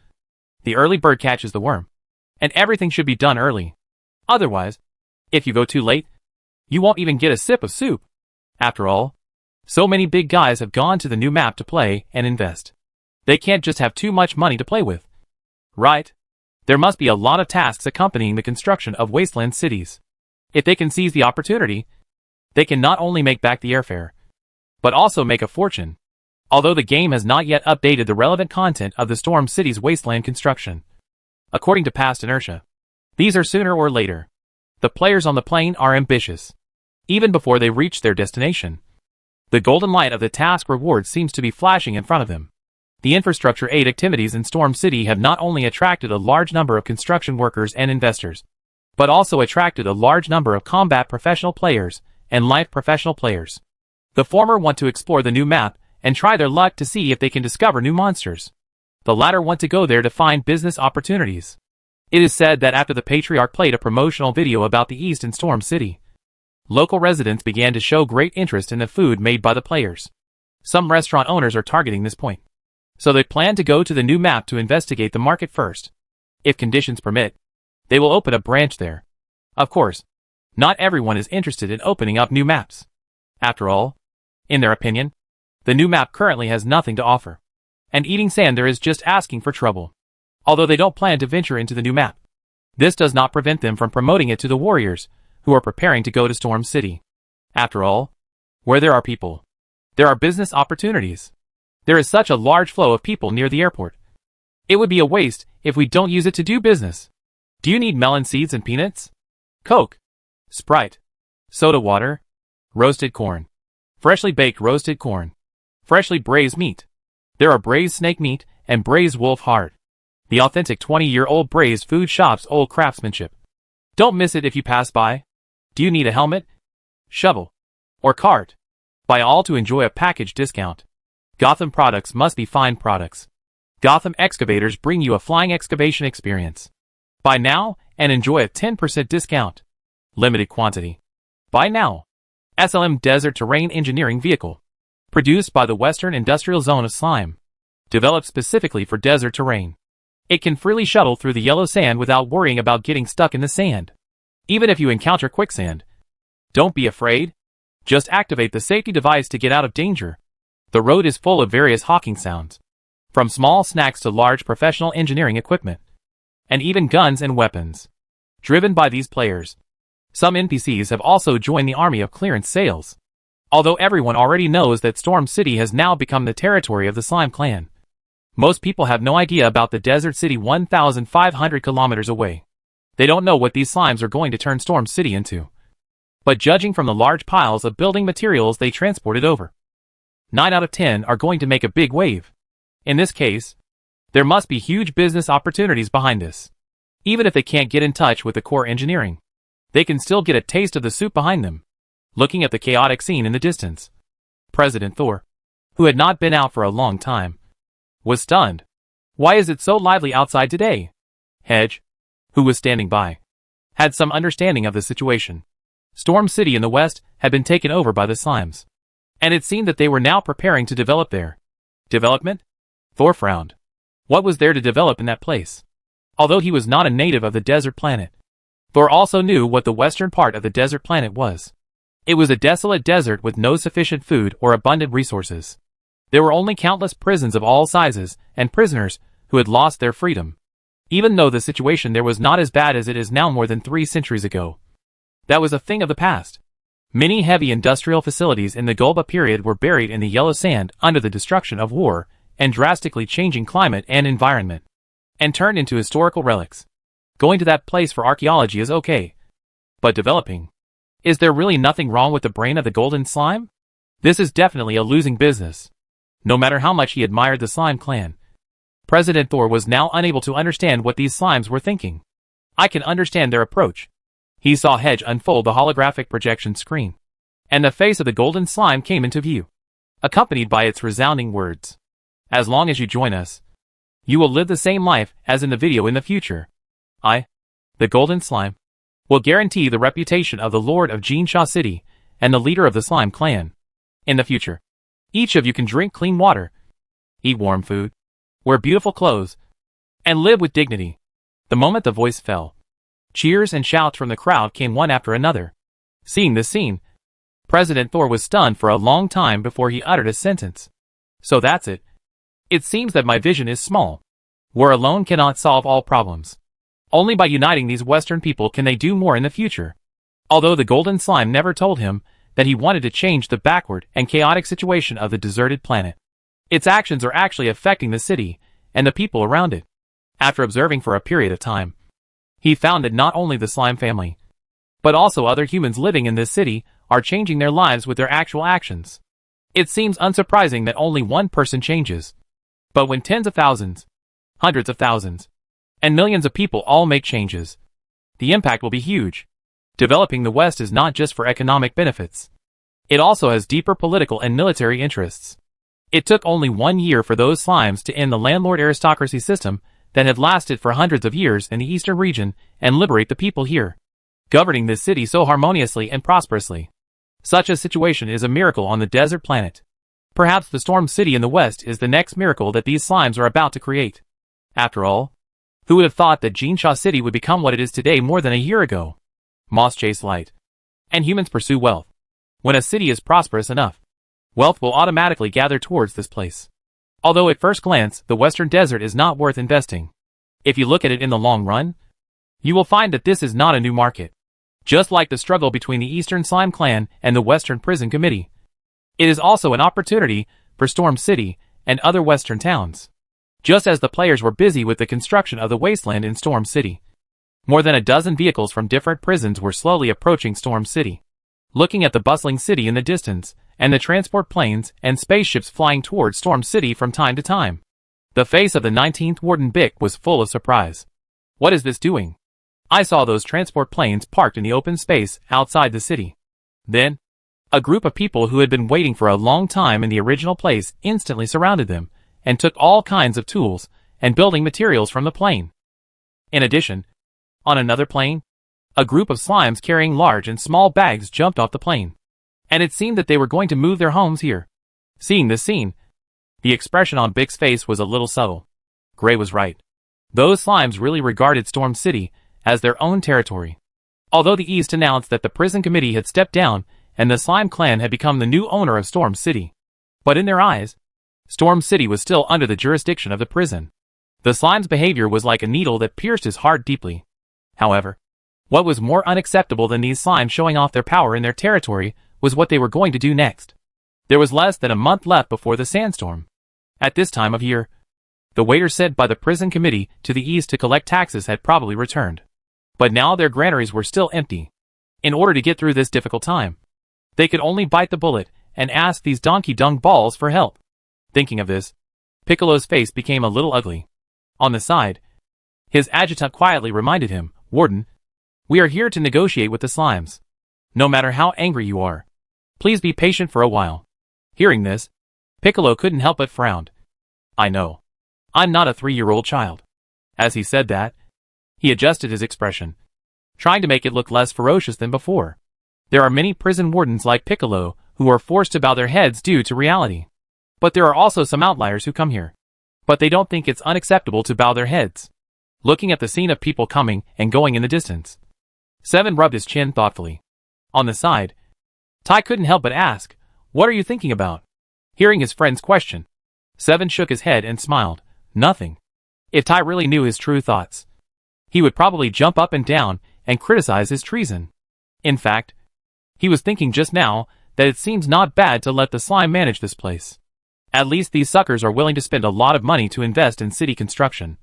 the early bird catches the worm, and everything should be done early. Otherwise, if you go too late, You won't even get a sip of soup. After all, so many big guys have gone to the new map to play and invest. They can't just have too much money to play with. Right? There must be a lot of tasks accompanying the construction of wasteland cities. If they can seize the opportunity, they can not only make back the airfare, but also make a fortune. Although the game has not yet updated the relevant content of the Storm City's wasteland construction. According to past inertia, these are sooner or later. The players on the plane are ambitious, even before they reach their destination. The golden light of the task reward seems to be flashing in front of them. The infrastructure aid activities in Storm City have not only attracted a large number of construction workers and investors, but also attracted a large number of combat professional players and life professional players. The former want to explore the new map and try their luck to see if they can discover new monsters. The latter want to go there to find business opportunities. It is said that after the Patriarch played a promotional video about the East in Storm City, local residents began to show great interest in the food made by the players. Some restaurant owners are targeting this point, so they plan to go to the new map to investigate the market first. If conditions permit, they will open a branch there. Of course, not everyone is interested in opening up new maps. After all, in their opinion, the new map currently has nothing to offer, and eating sand there is just asking for trouble. Although they don't plan to venture into the new map, this does not prevent them from promoting it to the warriors who are preparing to go to Storm City. After all, where there are people, there are business opportunities. There is such a large flow of people near the airport. It would be a waste if we don't use it to do business. Do you need melon seeds and peanuts? Coke, Sprite, soda water, roasted corn, freshly baked roasted corn, freshly braised meat. There are braised snake meat and braised wolf hard. The authentic 20-year-old braised food shop's old craftsmanship. Don't miss it if you pass by. Do you need a helmet, shovel, or cart? Buy all to enjoy a package discount. Gotham products must be fine products. Gotham excavators bring you a flying excavation experience. Buy now and enjoy a 10% discount. Limited quantity. Buy now. SLM Desert Terrain Engineering Vehicle. Produced by the Western Industrial Zone of Slime. Developed specifically for desert terrain. It can freely shuttle through the yellow sand without worrying about getting stuck in the sand. Even if you encounter quicksand, don't be afraid. Just activate the safety device to get out of danger. The road is full of various hawking sounds, from small snacks to large professional engineering equipment, and even guns and weapons. Driven by these players, some NPCs have also joined the army of clearance sales. Although everyone already knows that Storm City has now become the territory of the Slime Clan, most people have no idea about the desert city 1,500 kilometers away. They don't know what these slimes are going to turn Storm City into. But judging from the large piles of building materials they transported over, 9 out of 10 are going to make a big wave. In this case, there must be huge business opportunities behind this. Even if they can't get in touch with the core engineering, they can still get a taste of the soup behind them. Looking at the chaotic scene in the distance, President Thor, who had not been out for a long time, was stunned. Why is it so lively outside today? Hedge, who was standing by, had some understanding of the situation. Storm City in the west had been taken over by the slimes, and it seemed that they were now preparing to develop there. Development? Thor frowned. What was there to develop in that place? Although he was not a native of the desert planet, Thor also knew what the western part of the desert planet was. It was a desolate desert with no sufficient food or abundant resources. There were only countless prisons of all sizes and prisoners who had lost their freedom. Even though the situation there was not as bad as it is now more than 3 centuries ago, that was a thing of the past. Many heavy industrial facilities in the Golba period were buried in the yellow sand under the destruction of war and drastically changing climate and environment, and turned into historical relics. Going to that place for archaeology is okay. But developing? Is there really nothing wrong with the brain of the golden slime? This is definitely a losing business. No matter how much he admired the Slime Clan, President Thor was now unable to understand what these slimes were thinking. I can understand their approach. He saw Hedge unfold the holographic projection screen, and the face of the golden slime came into view, accompanied by its resounding words. As long as you join us, you will live the same life as in the video in the future. I, the golden slime, will guarantee the reputation of the Lord of Jeanshaw City and the leader of the Slime Clan. In the future, each of you can drink clean water, eat warm food, wear beautiful clothes, and live with dignity. The moment the voice fell, cheers and shouts from the crowd came one after another. Seeing this scene, President Thor was stunned for a long time before he uttered a sentence. So that's it. It seems that my vision is small. War alone cannot solve all problems. Only by uniting these Western people can they do more in the future. Although the golden slime never told him that he wanted to change the backward and chaotic situation of the deserted planet. Its actions are actually affecting the city and the people around it. After observing for a period of time, he found that not only the slime family, but also other humans living in this city are changing their lives with their actual actions. It seems unsurprising that only one person changes. But when tens of thousands, hundreds of thousands, and millions of people all make changes, the impact will be huge. Developing the West is not just for economic benefits. It also has deeper political and military interests. It took only 1 year for those slimes to end the landlord aristocracy system that had lasted for hundreds of years in the eastern region and liberate the people here, governing this city so harmoniously and prosperously. Such a situation is a miracle on the desert planet. Perhaps the Storm City in the West is the next miracle that these slimes are about to create. After all, who would have thought that Jinsha City would become what it is today more than a year ago? Moths chase light, and humans pursue wealth. When a city is prosperous enough, wealth will automatically gather towards this place. Although at first glance, the Western Desert is not worth investing. If you look at it in the long run, you will find that this is not a new market. Just like the struggle between the Eastern Slime Clan and the Western Prison Committee, it is also an opportunity for Storm City and other Western towns. Just as the players were busy with the construction of the wasteland in Storm City, more than a dozen vehicles from different prisons were slowly approaching Storm City, looking at the bustling city in the distance, and the transport planes and spaceships flying towards Storm City from time to time. The face of the 19th Warden Bick was full of surprise. What is this doing? I saw those transport planes parked in the open space outside the city. Then, a group of people who had been waiting for a long time in the original place instantly surrounded them, and took all kinds of tools and building materials from the plane. In addition, on another plane, a group of slimes carrying large and small bags jumped off the plane, and it seemed that they were going to move their homes here. Seeing this scene, the expression on Bick's face was a little subtle. Gray was right. Those slimes really regarded Storm City as their own territory. Although the East announced that the prison committee had stepped down and the Slime Clan had become the new owner of Storm City, but in their eyes, Storm City was still under the jurisdiction of the prison. The slime's behavior was like a needle that pierced his heart deeply. However, what was more unacceptable than these slimes showing off their power in their territory was what they were going to do next. There was less than a month left before the sandstorm. At this time of year, the waiters sent by the prison committee to the east to collect taxes had probably returned. But now their granaries were still empty. In order to get through this difficult time, they could only bite the bullet and ask these donkey dung balls for help. Thinking of this, Piccolo's face became a little ugly. On the side, his adjutant quietly reminded him, "Warden, we are here to negotiate with the slimes. No matter how angry you are, please be patient for a while." Hearing this, Piccolo couldn't help but frown. "I know. I'm not a 3-year-old child." As he said that, he adjusted his expression, trying to make it look less ferocious than before. There are many prison wardens like Piccolo who are forced to bow their heads due to reality. But there are also some outliers who come here, but they don't think it's unacceptable to bow their heads. Looking at the scene of people coming and going in the distance, Seven rubbed his chin thoughtfully. On the side, Tai couldn't help but ask, "What are you thinking about?" Hearing his friend's question, Seven shook his head and smiled. "Nothing." If Tai really knew his true thoughts, he would probably jump up and down and criticize his treason. In fact, he was thinking just now that it seems not bad to let the slime manage this place. At least these suckers are willing to spend a lot of money to invest in city construction.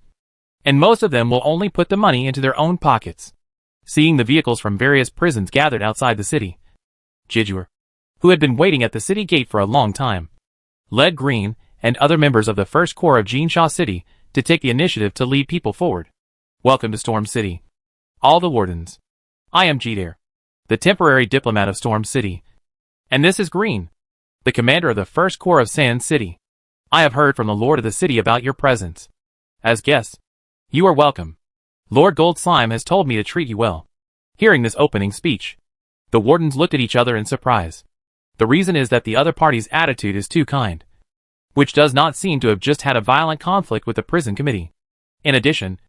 And most of them will only put the money into their own pockets. Seeing the vehicles from various prisons gathered outside the city, Jijur, who had been waiting at the city gate for a long time, led Green and other members of the First Corps of Jinsha City to take the initiative to lead people forward. "Welcome to Storm City, all the wardens. I am Jidare, the temporary diplomat of Storm City. And this is Green, the commander of the First Corps of Sand City. I have heard from the Lord of the city about your presence. As guests, you are welcome. Lord Gold Slime has told me to treat you well." Hearing this opening speech, the wardens looked at each other in surprise. The reason is that the other party's attitude is too kind, which does not seem to have just had a violent conflict with the prison committee. In addition,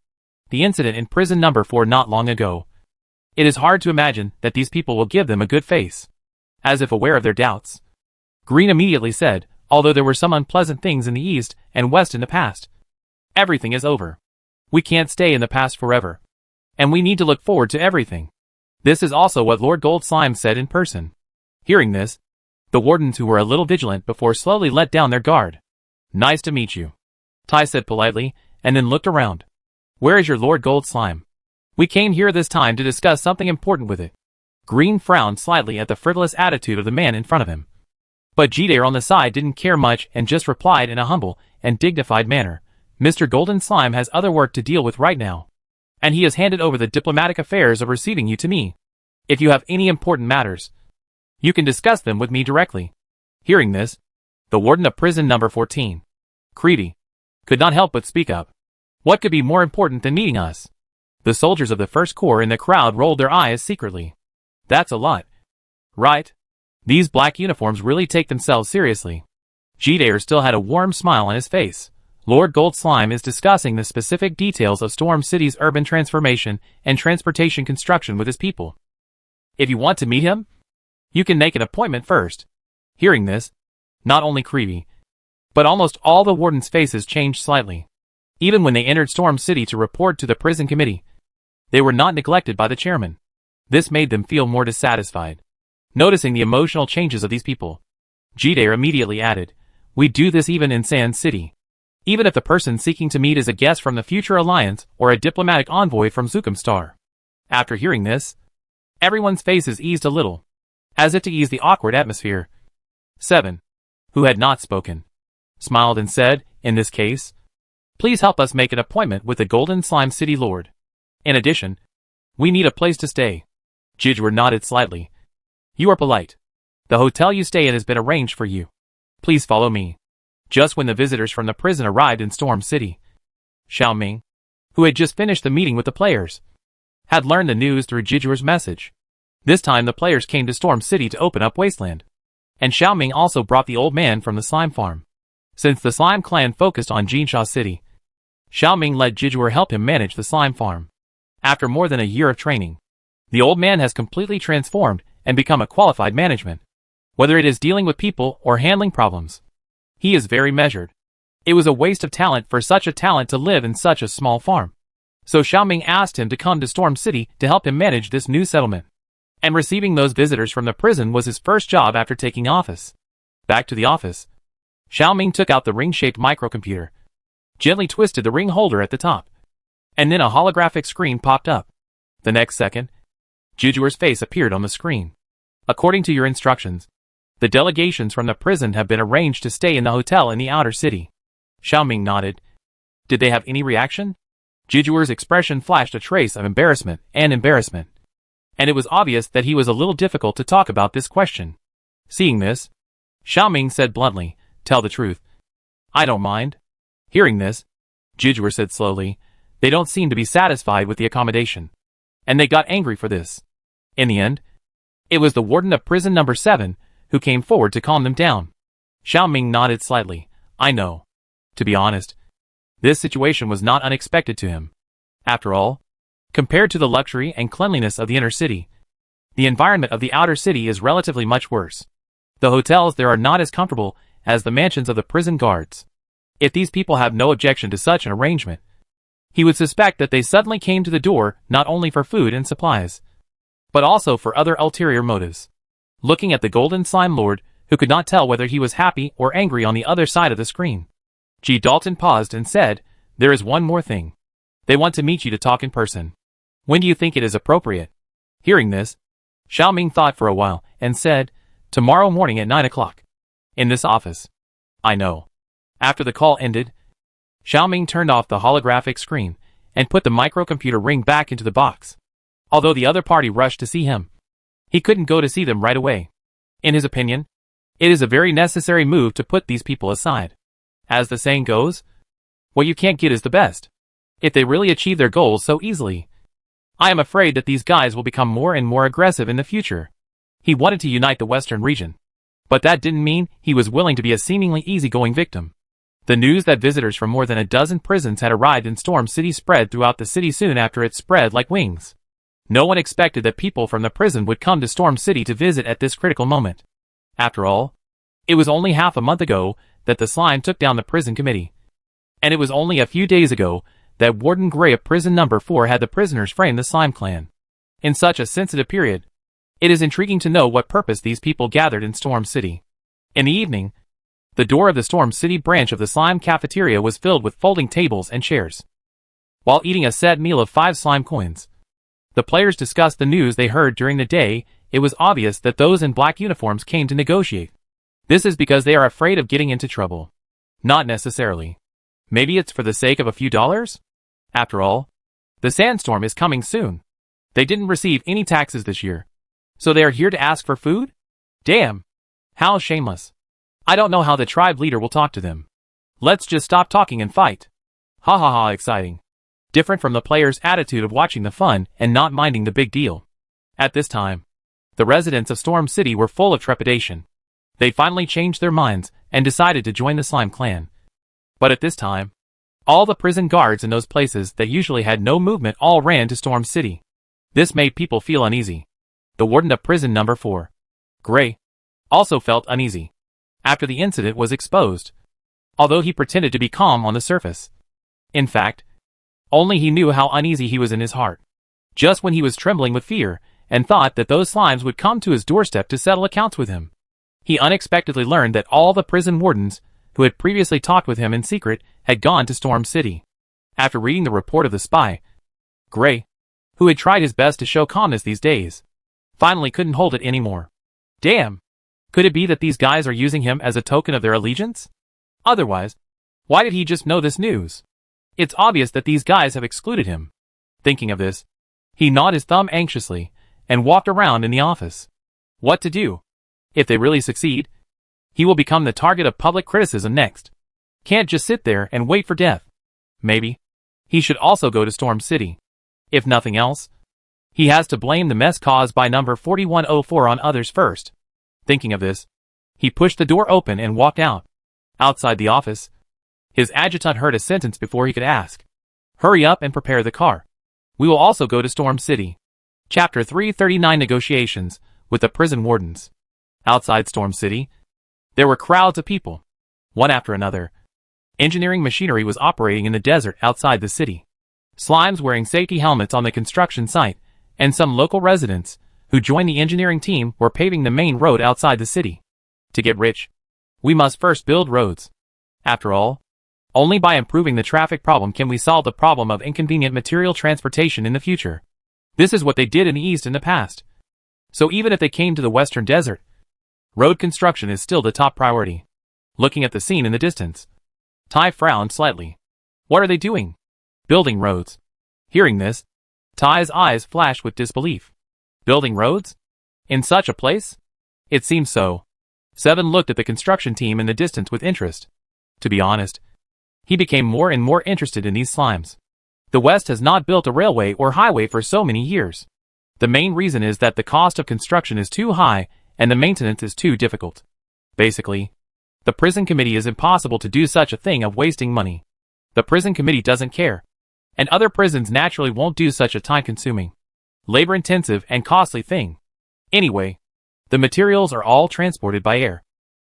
the incident in prison number 4 not long ago, It is hard to imagine that these people will give them a good face. As if aware of their doubts, Green immediately said, although there were some unpleasant things in the East and West in the past, everything is over. We can't stay in the past forever. And we need to look forward to everything. This is also what Lord Goldslime said in person. Hearing this, the wardens who were a little vigilant before slowly let down their guard. Nice to meet you, Ty said politely, and then looked around. Where is your Lord Goldslime? We came here this time to discuss something important with it. Green frowned slightly at the frivolous attitude of the man in front of him. But Jeter on the side didn't care much and just replied in a humble and dignified manner, Mr. Golden Slime has other work to deal with right now. And he has handed over the diplomatic affairs of receiving you to me. If you have any important matters, you can discuss them with me directly. Hearing this, the warden of prison number 14, Creedy, could not help but speak up. What could be more important than meeting us? The soldiers of the First Corps in the crowd rolled their eyes secretly. That's a lot. Right? These black uniforms really take themselves seriously. Jeter still had a warm smile on his face. Lord Goldslime is discussing the specific details of Storm City's urban transformation and transportation construction with his people. If you want to meet him, you can make an appointment first. Hearing this, not only Creevy, but almost all the wardens' faces changed slightly. Even when they entered Storm City to report to the prison committee, they were not neglected by the chairman. This made them feel more dissatisfied. Noticing the emotional changes of these people, Jeter immediately added, we do this even in Sand City. Even if the person seeking to meet is a guest from the Future Alliance or a diplomatic envoy from Zukum Star. After hearing this, everyone's faces eased a little, as if to ease the awkward atmosphere. 7. Who had not spoken, smiled and said, in this case, please help us make an appointment with the Golden Slime City Lord. In addition, we need a place to stay. Jidgewar nodded slightly. You are polite. The hotel you stay in has been arranged for you. Please follow me. Just when the visitors from the prison arrived in Storm City, Xiao Ming, who had just finished the meeting with the players, had learned the news through Jidgewar's message. This time the players came to Storm City to open up Wasteland. And Xiao Ming also brought the old man from the slime farm. Since the slime clan focused on Jinsha City, Xiao Ming let Jidgewar help him manage the slime farm. After more than a year of training, the old man has completely transformed and become a qualified management. Whether it is dealing with people or handling problems, he is very measured. It was a waste of talent for such a talent to live in such a small farm. So Xiao Ming asked him to come to Storm City to help him manage this new settlement. And receiving those visitors from the prison was his first job after taking office. Back to the office, Xiao Ming took out the ring-shaped microcomputer, gently twisted the ring holder at the top, and then a holographic screen popped up. The next second, Jidgewar's face appeared on the screen. According to your instructions, the delegations from the prison have been arranged to stay in the hotel in the outer city. Xiao Ming nodded. Did they have any reaction? Jidgewar's expression flashed a trace of embarrassment, and it was obvious that he was a little difficult to talk about this question. Seeing this, Xiao Ming said bluntly, tell the truth. I don't mind. Hearing this, Jidgewar said slowly, they don't seem to be satisfied with the accommodation. And they got angry for this. In the end, it was the warden of prison number 7 who came forward to calm them down. Xiao Ming nodded slightly. I know. To be honest, this situation was not unexpected to him. After all, compared to the luxury and cleanliness of the inner city, the environment of the outer city is relatively much worse. The hotels there are not as comfortable as the mansions of the prison guards. If these people have no objection to such an arrangement, he would suspect that they suddenly came to the door not only for food and supplies, but also for other ulterior motives. Looking at the Golden Slime Lord, who could not tell whether he was happy or angry on the other side of the screen, G. Dalton paused and said, there is one more thing. They want to meet you to talk in person. When do you think it is appropriate? Hearing this, Xiao Ming thought for a while and said, tomorrow morning at 9 o'clock. In this office. I know. After the call ended, Xiao Ming turned off the holographic screen and put the microcomputer ring back into the box. Although the other party rushed to see him, he couldn't go to see them right away. In his opinion, it is a very necessary move to put these people aside. As the saying goes, what you can't get is the best. If they really achieve their goals so easily, I am afraid that these guys will become more and more aggressive in the future. He wanted to unite the Western region, but that didn't mean he was willing to be a seemingly easygoing victim. The news that visitors from more than a dozen prisons had arrived in Storm City spread throughout the city soon after it spread like wings. No one expected that people from the prison would come to Storm City to visit at this critical moment. After all, it was only half a month ago that the slime took down the prison committee. And it was only a few days ago that Warden Gray of prison number 4 had the prisoners frame the slime clan. In such a sensitive period, it is intriguing to know what purpose these people gathered in Storm City. In the evening, the door of the Storm City branch of the slime cafeteria was filled with folding tables and chairs. While eating a set meal of 5 slime coins, the players discussed the news they heard during the day. It was obvious that those in black uniforms came to negotiate. This is because they are afraid of getting into trouble. Not necessarily. Maybe it's for the sake of a few dollars? After all, the sandstorm is coming soon. They didn't receive any taxes this year, so they are here to ask for food? Damn! How shameless. I don't know how the tribe leader will talk to them. Let's just stop talking and fight. Ha ha ha, exciting. Different from the players' attitude of watching the fun and not minding the big deal. At this time, the residents of Storm City were full of trepidation. They finally changed their minds and decided to join the slime clan. But at this time, all the prison guards in those places that usually had no movement all ran to Storm City. This made people feel uneasy. The warden of prison number 4, Gray, also felt uneasy after the incident was exposed, although he pretended to be calm on the surface. In fact, only he knew how uneasy he was in his heart. Just when he was trembling with fear and thought that those slimes would come to his doorstep to settle accounts with him, he unexpectedly learned that all the prison wardens who had previously talked with him in secret had gone to Storm City. After reading the report of the spy, Gray, who had tried his best to show calmness these days, finally couldn't hold it anymore. Damn! Could it be that these guys are using him as a token of their allegiance? Otherwise, why did he just know this news? It's obvious that these guys have excluded him. Thinking of this, he gnawed his thumb anxiously and walked around in the office. What to do? If they really succeed, he will become the target of public criticism next. Can't just sit there and wait for death. Maybe he should also go to Storm City. If nothing else, he has to blame the mess caused by number 4104 on others first. Thinking of this, he pushed the door open and walked out. Outside the office, his adjutant heard a sentence before he could ask. Hurry up and prepare the car. We will also go to Storm City. Chapter 339 Negotiations with the Prison Wardens. Outside Storm City, there were crowds of people, one after another. Engineering machinery was operating in the desert outside the city. Slimes wearing safety helmets on the construction site, and some local residents who joined the engineering team were paving the main road outside the city. To get rich, we must first build roads. After all, only by improving the traffic problem can we solve the problem of inconvenient material transportation in the future. This is what they did in the East in the past. So even if they came to the Western Desert, road construction is still the top priority. Looking at the scene in the distance, Ty frowned slightly. What are they doing? Building roads. Hearing this, Ty's eyes flashed with disbelief. Building roads? In such a place? It seems so. Seven looked at the construction team in the distance with interest. To be honest, he became more and more interested in these slimes. The West has not built a railway or highway for so many years. The main reason is that the cost of construction is too high and the maintenance is too difficult. Basically, the prison committee is impossible to do such a thing of wasting money. The prison committee doesn't care. And other prisons naturally won't do such a time-consuming, labor-intensive and costly thing. Anyway, the materials are all transported by air,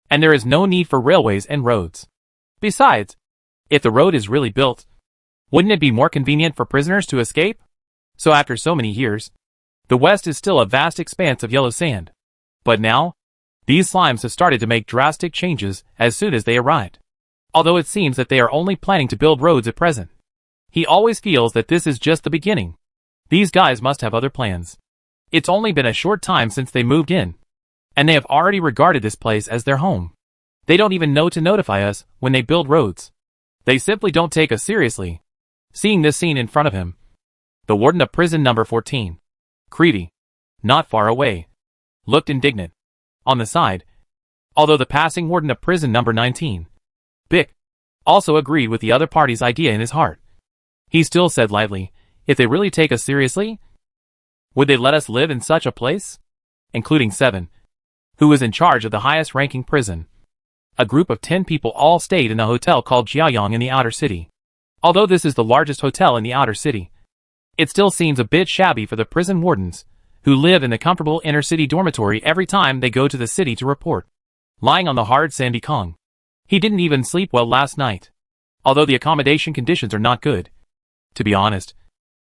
and there is no need for railways and roads. Besides, if the road is really built, wouldn't it be more convenient for prisoners to escape? So after so many years, the West is still a vast expanse of yellow sand. But now, these slimes have started to make drastic changes as soon as they arrived. Although it seems that they are only planning to build roads at present. He always feels that this is just the beginning. These guys must have other plans. It's only been a short time since they moved in, and they have already regarded this place as their home. They don't even know to notify us when they build roads. They simply don't take us seriously. Seeing this scene in front of him, the warden of prison number 14, Creedy, not far away, looked indignant. On the side, although the passing warden of prison number 19, Bick, also agreed with the other party's idea in his heart. He still said lightly, if they really take us seriously, would they let us live in such a place? Including Seven, who was in charge of the highest-ranking prison. A group of 10 people all stayed in a hotel called Jiayong in the outer city. Although this is the largest hotel in the outer city, It still seems a bit shabby for the prison wardens, who live in the comfortable inner-city dormitory every time they go to the city to report. Lying on the hard sandy Kong. He didn't even sleep well last night. Although the accommodation conditions are not good. To be honest,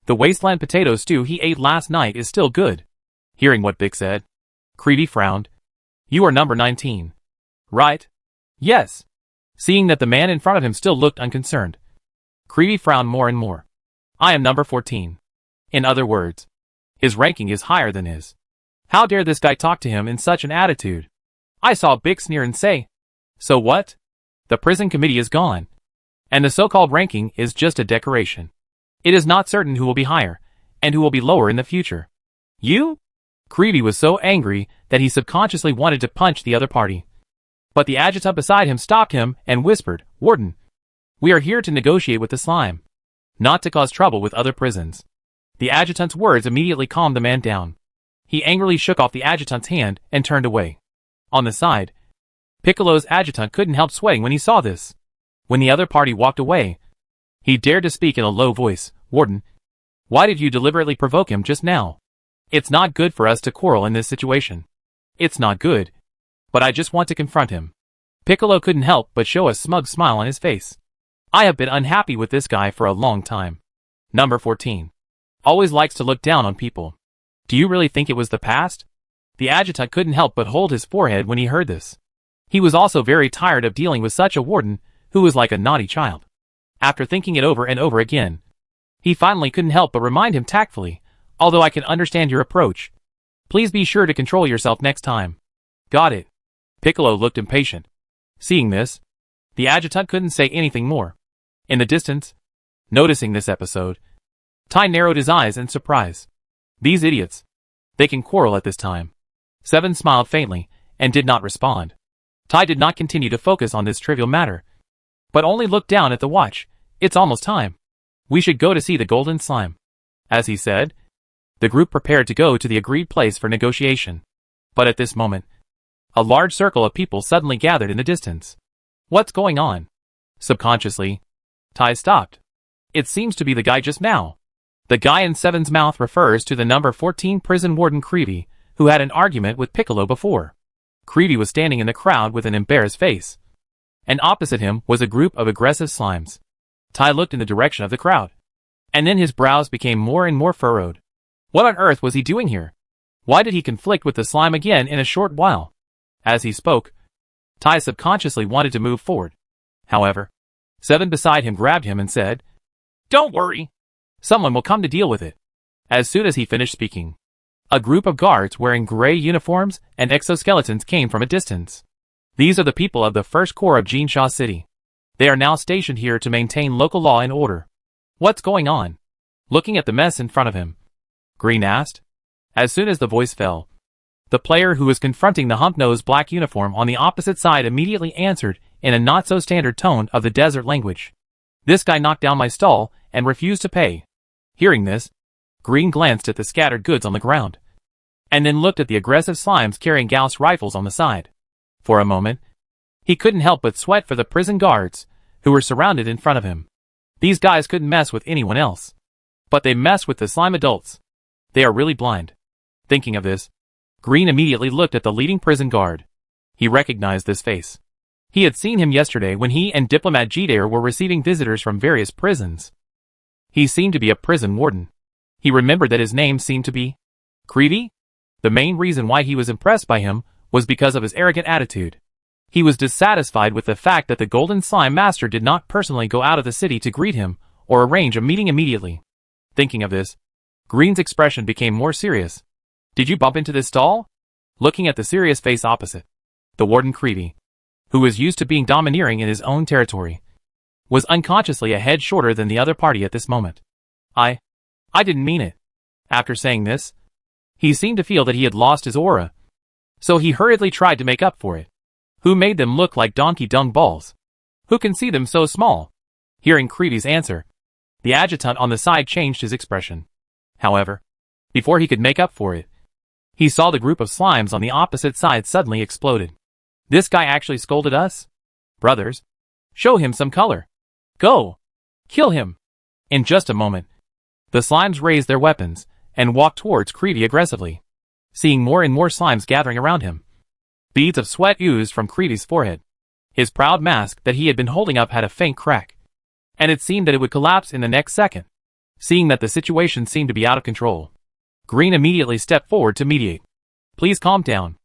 the wasteland potato stew he ate last night is still good. Hearing what Vic said, Creevy frowned. You are number 19. Right? Yes. Seeing that the man in front of him still looked unconcerned, Creevy frowned more and more. I am number 14. In other words, his ranking is higher than his. How dare this guy talk to him in such an attitude? I saw Bick sneer and say, so what? The prison committee is gone. And the so-called ranking is just a decoration. It is not certain who will be higher, and who will be lower in the future. You? Creevy was so angry that he subconsciously wanted to punch the other party. But the adjutant beside him stopped him and whispered, Warden, we are here to negotiate with the slime, not to cause trouble with other prisons. The adjutant's words immediately calmed the man down. He angrily shook off the adjutant's hand and turned away. On the side, Piccolo's adjutant couldn't help sweating when he saw this. When the other party walked away, he dared to speak in a low voice, Warden, why did you deliberately provoke him just now? It's not good for us to quarrel in this situation. It's not good. But I just want to confront him. Piccolo couldn't help but show a smug smile on his face. I have been unhappy with this guy for a long time. Number 14. Always likes to look down on people. Do you really think it was the past? The adjutant couldn't help but hold his forehead when he heard this. He was also very tired of dealing with such a warden who was like a naughty child. After thinking it over and over again, he finally couldn't help but remind him tactfully, although I can understand your approach. Please be sure to control yourself next time. Got it. Piccolo looked impatient. Seeing this, the adjutant couldn't say anything more. In the distance, noticing this episode, Ty narrowed his eyes in surprise. These idiots. They can quarrel at this time. Seven smiled faintly and did not respond. Ty did not continue to focus on this trivial matter, but only looked down at the watch. It's almost time. We should go to see the golden slime. As he said, the group prepared to go to the agreed place for negotiation. But at this moment, a large circle of people suddenly gathered in the distance. What's going on? Subconsciously, Ty stopped. It seems to be the guy just now. The guy in Seven's mouth refers to the number 14 prison warden Creevy, who had an argument with Piccolo before. Creevy was standing in the crowd with an embarrassed face. And opposite him was a group of aggressive slimes. Ty looked in the direction of the crowd. And then his brows became more and more furrowed. What on earth was he doing here? Why did he conflict with the slime again in a short while? As he spoke, Ty subconsciously wanted to move forward. However, Seven beside him grabbed him and said, Don't worry. Someone will come to deal with it. As soon as he finished speaking, a group of guards wearing gray uniforms and exoskeletons came from a distance. These are the people of the First Corps of Jeanshaw City. They are now stationed here to maintain local law and order. What's going on? Looking at the mess in front of him, Green asked. As soon as the voice fell, the player who was confronting the hump-nosed black uniform on the opposite side immediately answered in a not-so-standard tone of the desert language. This guy knocked down my stall and refused to pay. Hearing this, Green glanced at the scattered goods on the ground, and then looked at the aggressive slimes carrying Gauss rifles on the side. For a moment, he couldn't help but sweat for the prison guards, who were surrounded in front of him. These guys couldn't mess with anyone else. But they mess with the slime adults. They are really blind. Thinking of this, Green immediately looked at the leading prison guard. He recognized this face. He had seen him yesterday when he and Diplomat Gdair were receiving visitors from various prisons. He seemed to be a prison warden. He remembered that his name seemed to be Creevy. The main reason why he was impressed by him was because of his arrogant attitude. He was dissatisfied with the fact that the Golden Slime Master did not personally go out of the city to greet him or arrange a meeting immediately. Thinking of this, Green's expression became more serious. Did you bump into this stall? Looking at the serious face opposite, the warden Creevy, who was used to being domineering in his own territory, was unconsciously a head shorter than the other party at this moment. I didn't mean it. After saying this, he seemed to feel that he had lost his aura. So he hurriedly tried to make up for it. Who made them look like donkey dung balls? Who can see them so small? Hearing Creevy's answer, the adjutant on the side changed his expression. However, before he could make up for it, he saw the group of slimes on the opposite side suddenly exploded. This guy actually scolded us? Brothers, show him some color. Go! Kill him! In just a moment, The slimes raised their weapons and walked towards Creevy aggressively. Seeing more and more slimes gathering around him, beads of sweat oozed from Creevy's forehead. His proud mask that he had been holding up had a faint crack, and it seemed that it would collapse in the next second. Seeing that the situation seemed to be out of control, Green immediately stepped forward to mediate. Please calm down.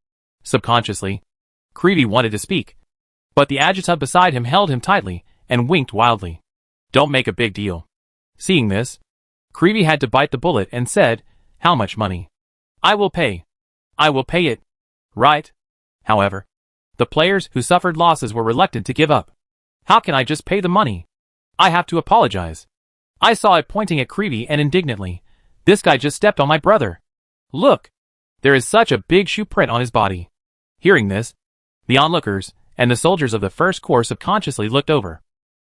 Subconsciously, Creevy wanted to speak, but the adjutant beside him held him tightly and winked wildly. Don't make a big deal. Seeing this, Creevy had to bite the bullet and said, How much money? I will pay. I will pay it. Right? However, the players who suffered losses were reluctant to give up. How can I just pay the money? I have to apologize. I saw it pointing at Creevy and indignantly. This guy just stepped on my brother. Look! There is such a big shoe print on his body. Hearing this, the onlookers and the soldiers of the first corps subconsciously looked over.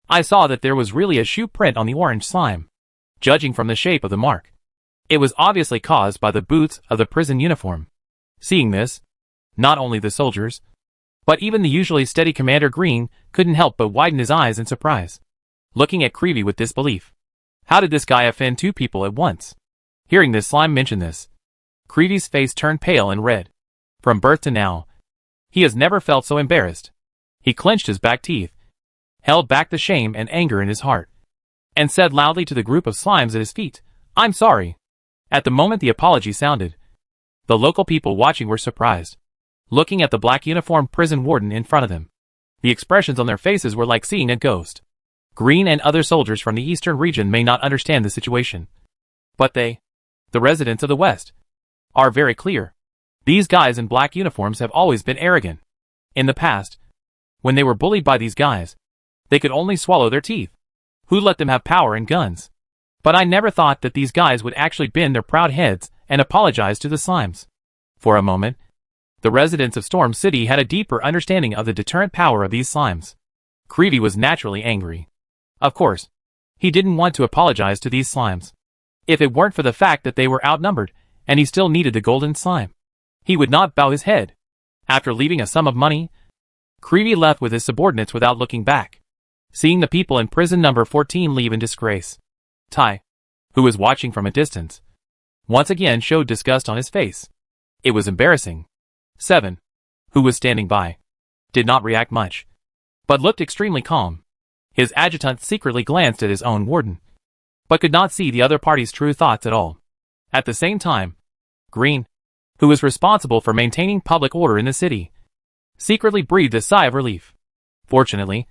I saw that there was really a shoe print on the orange slime. Judging from the shape of the mark, it was obviously caused by the boots of the prison uniform. Seeing this, not only the soldiers, but even the usually steady Commander Green couldn't help but widen his eyes in surprise, looking at Creevy with disbelief. How did this guy offend two people at once? Hearing this slime mention this, Creevy's face turned pale and red. From birth to now, he has never felt so embarrassed. He clenched his back teeth, held back the shame and anger in his heart, and said loudly to the group of slimes at his feet, I'm sorry. At the moment the apology sounded, the local people watching were surprised, looking at the black uniformed prison warden in front of them. The expressions on their faces were like seeing a ghost. Green and other soldiers from the eastern region may not understand the situation, but they, the residents of the West, are very clear. These guys in black uniforms have always been arrogant. In the past, when they were bullied by these guys, they could only swallow their teeth. Who let them have power and guns? But I never thought that these guys would actually bend their proud heads and apologize to the slimes. For a moment, the residents of Storm City had a deeper understanding of the deterrent power of these slimes. Creevy was naturally angry. Of course, he didn't want to apologize to these slimes. If it weren't for the fact that they were outnumbered, and he still needed the golden slime, he would not bow his head. After leaving a sum of money, Creevy left with his subordinates without looking back. Seeing the people in prison number 14 leave in disgrace, Ty, who was watching from a distance, once again showed disgust on his face. It was embarrassing. 7, who was standing by, did not react much, but looked extremely calm. His adjutant secretly glanced at his own warden, but could not see the other party's true thoughts at all. At the same time, Green, who was responsible for maintaining public order in the city, secretly breathed a sigh of relief. Fortunately,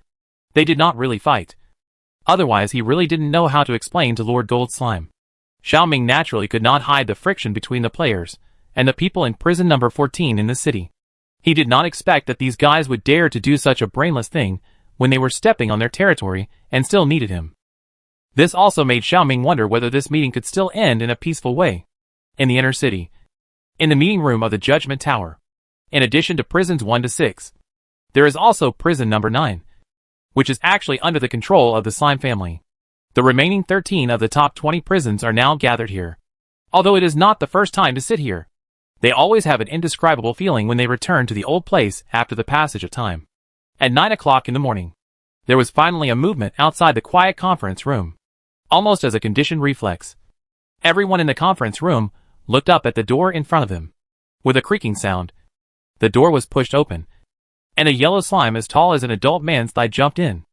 they did not really fight. Otherwise he really didn't know how to explain to Lord Gold Slime. Xiaoming naturally could not hide the friction between the players and the people in prison number 14 in the city. He did not expect that these guys would dare to do such a brainless thing when they were stepping on their territory and still needed him. This also made Xiaoming wonder whether this meeting could still end in a peaceful way. In the inner city, in the meeting room of the Judgment Tower, in addition to prisons 1 to 6, there is also prison number 9, which is actually under the control of the slime family. The remaining 13 of the top 20 prisons are now gathered here. Although it is not the first time to sit here, they always have an indescribable feeling when they return to the old place after the passage of time. At 9 o'clock in the morning, there was finally a movement outside the quiet conference room. Almost as a conditioned reflex, everyone in the conference room looked up at the door in front of them. With a creaking sound, the door was pushed open, and a yellow slime as tall as an adult man's thigh jumped in.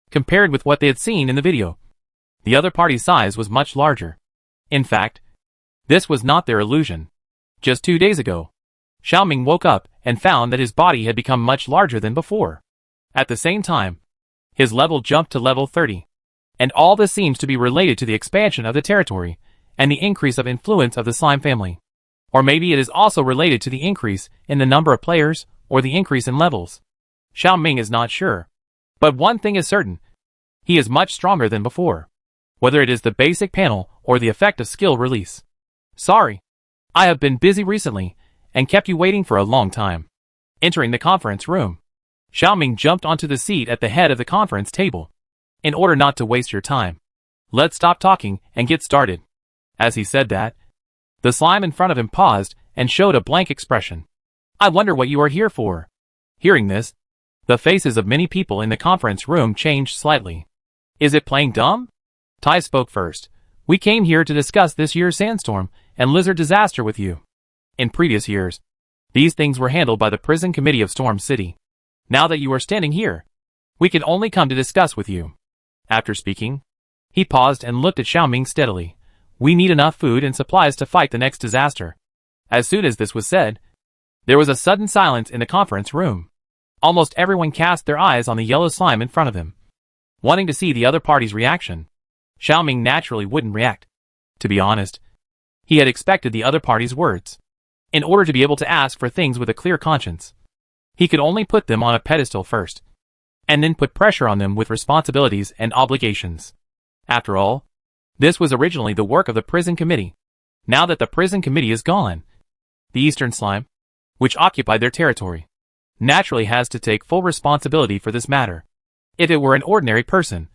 Compared with what they had seen in the video, the other party's size was much larger. In fact, this was not their illusion. Just 2 days ago, Xiaoming woke up and found that his body had become much larger than before. At the same time, his level jumped to level 30. And all this seems to be related to the expansion of the territory and the increase of influence of the slime family. Or maybe it is also related to the increase in the number of players or the increase in levels. Xiaoming is not sure. But one thing is certain. He is much stronger than before. Whether it is the basic panel or the effect of skill release. Sorry. I have been busy recently and kept you waiting for a long time. Entering the conference room, Xiaoming jumped onto the seat at the head of the conference table. In order not to waste your time, let's stop talking and get started. As he said that, the slime in front of him paused and showed a blank expression. I wonder what you are here for. Hearing this, the faces of many people in the conference room changed slightly. Is it playing dumb? Tai spoke first, We came here to discuss this year's sandstorm and lizard disaster with you. In previous years, these things were handled by the prison committee of Storm City. Now that you are standing here, we can only come to discuss with you. After speaking, he paused and looked at Xiaoming steadily. We need enough food and supplies to fight the next disaster. As soon as this was said, there was a sudden silence in the conference room. Almost everyone cast their eyes on the yellow slime in front of him, wanting to see the other party's reaction. Xiaoming naturally wouldn't react. To be honest, he had expected the other party's words. In order to be able to ask for things with a clear conscience, he could only put them on a pedestal first, and then put pressure on them with responsibilities and obligations. After all, this was originally the work of the prison committee. Now that the prison committee is gone, the Eastern Slime, which occupied their territory, naturally has to take full responsibility for this matter. If it were an ordinary person,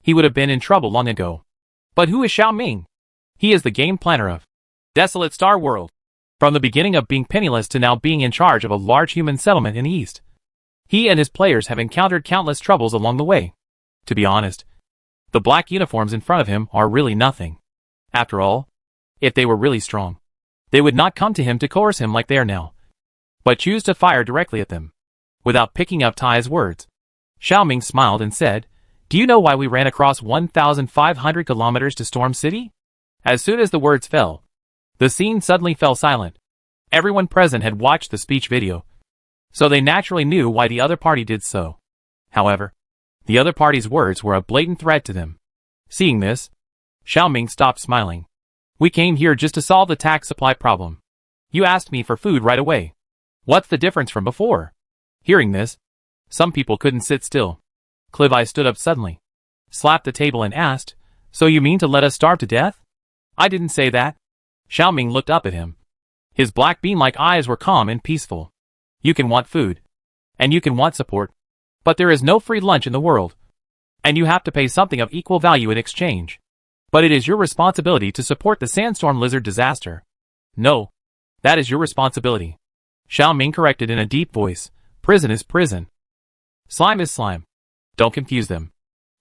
he would have been in trouble long ago. But who is Xiaoming? He is the game planner of Desolate Star World. From the beginning of being penniless to now being in charge of a large human settlement in the East, he and his players have encountered countless troubles along the way. To be honest, the black uniforms in front of him are really nothing. After all, if they were really strong, they would not come to him to coerce him like they are now, but choose to fire directly at them. Without picking up Tai's words, Xiaoming smiled and said, Do you know why we ran across 1,500 kilometers to Storm City? As soon as the words fell, the scene suddenly fell silent. Everyone present had watched the speech video, so they naturally knew why the other party did so. However, the other party's words were a blatant threat to them. Seeing this, Xiaoming stopped smiling. We came here just to solve the tax supply problem. You asked me for food right away. What's the difference from before? Hearing this, some people couldn't sit still. Clivi stood up suddenly, slapped the table and asked, So you mean to let us starve to death? I didn't say that. Xiaoming looked up at him. His black bean-like eyes were calm and peaceful. You can want food, and you can want support, but there is no free lunch in the world, and you have to pay something of equal value in exchange. But it is your responsibility to support the sandstorm lizard disaster. No, that is your responsibility. Xiaoming corrected in a deep voice. Prison is prison. Slime is slime. Don't confuse them.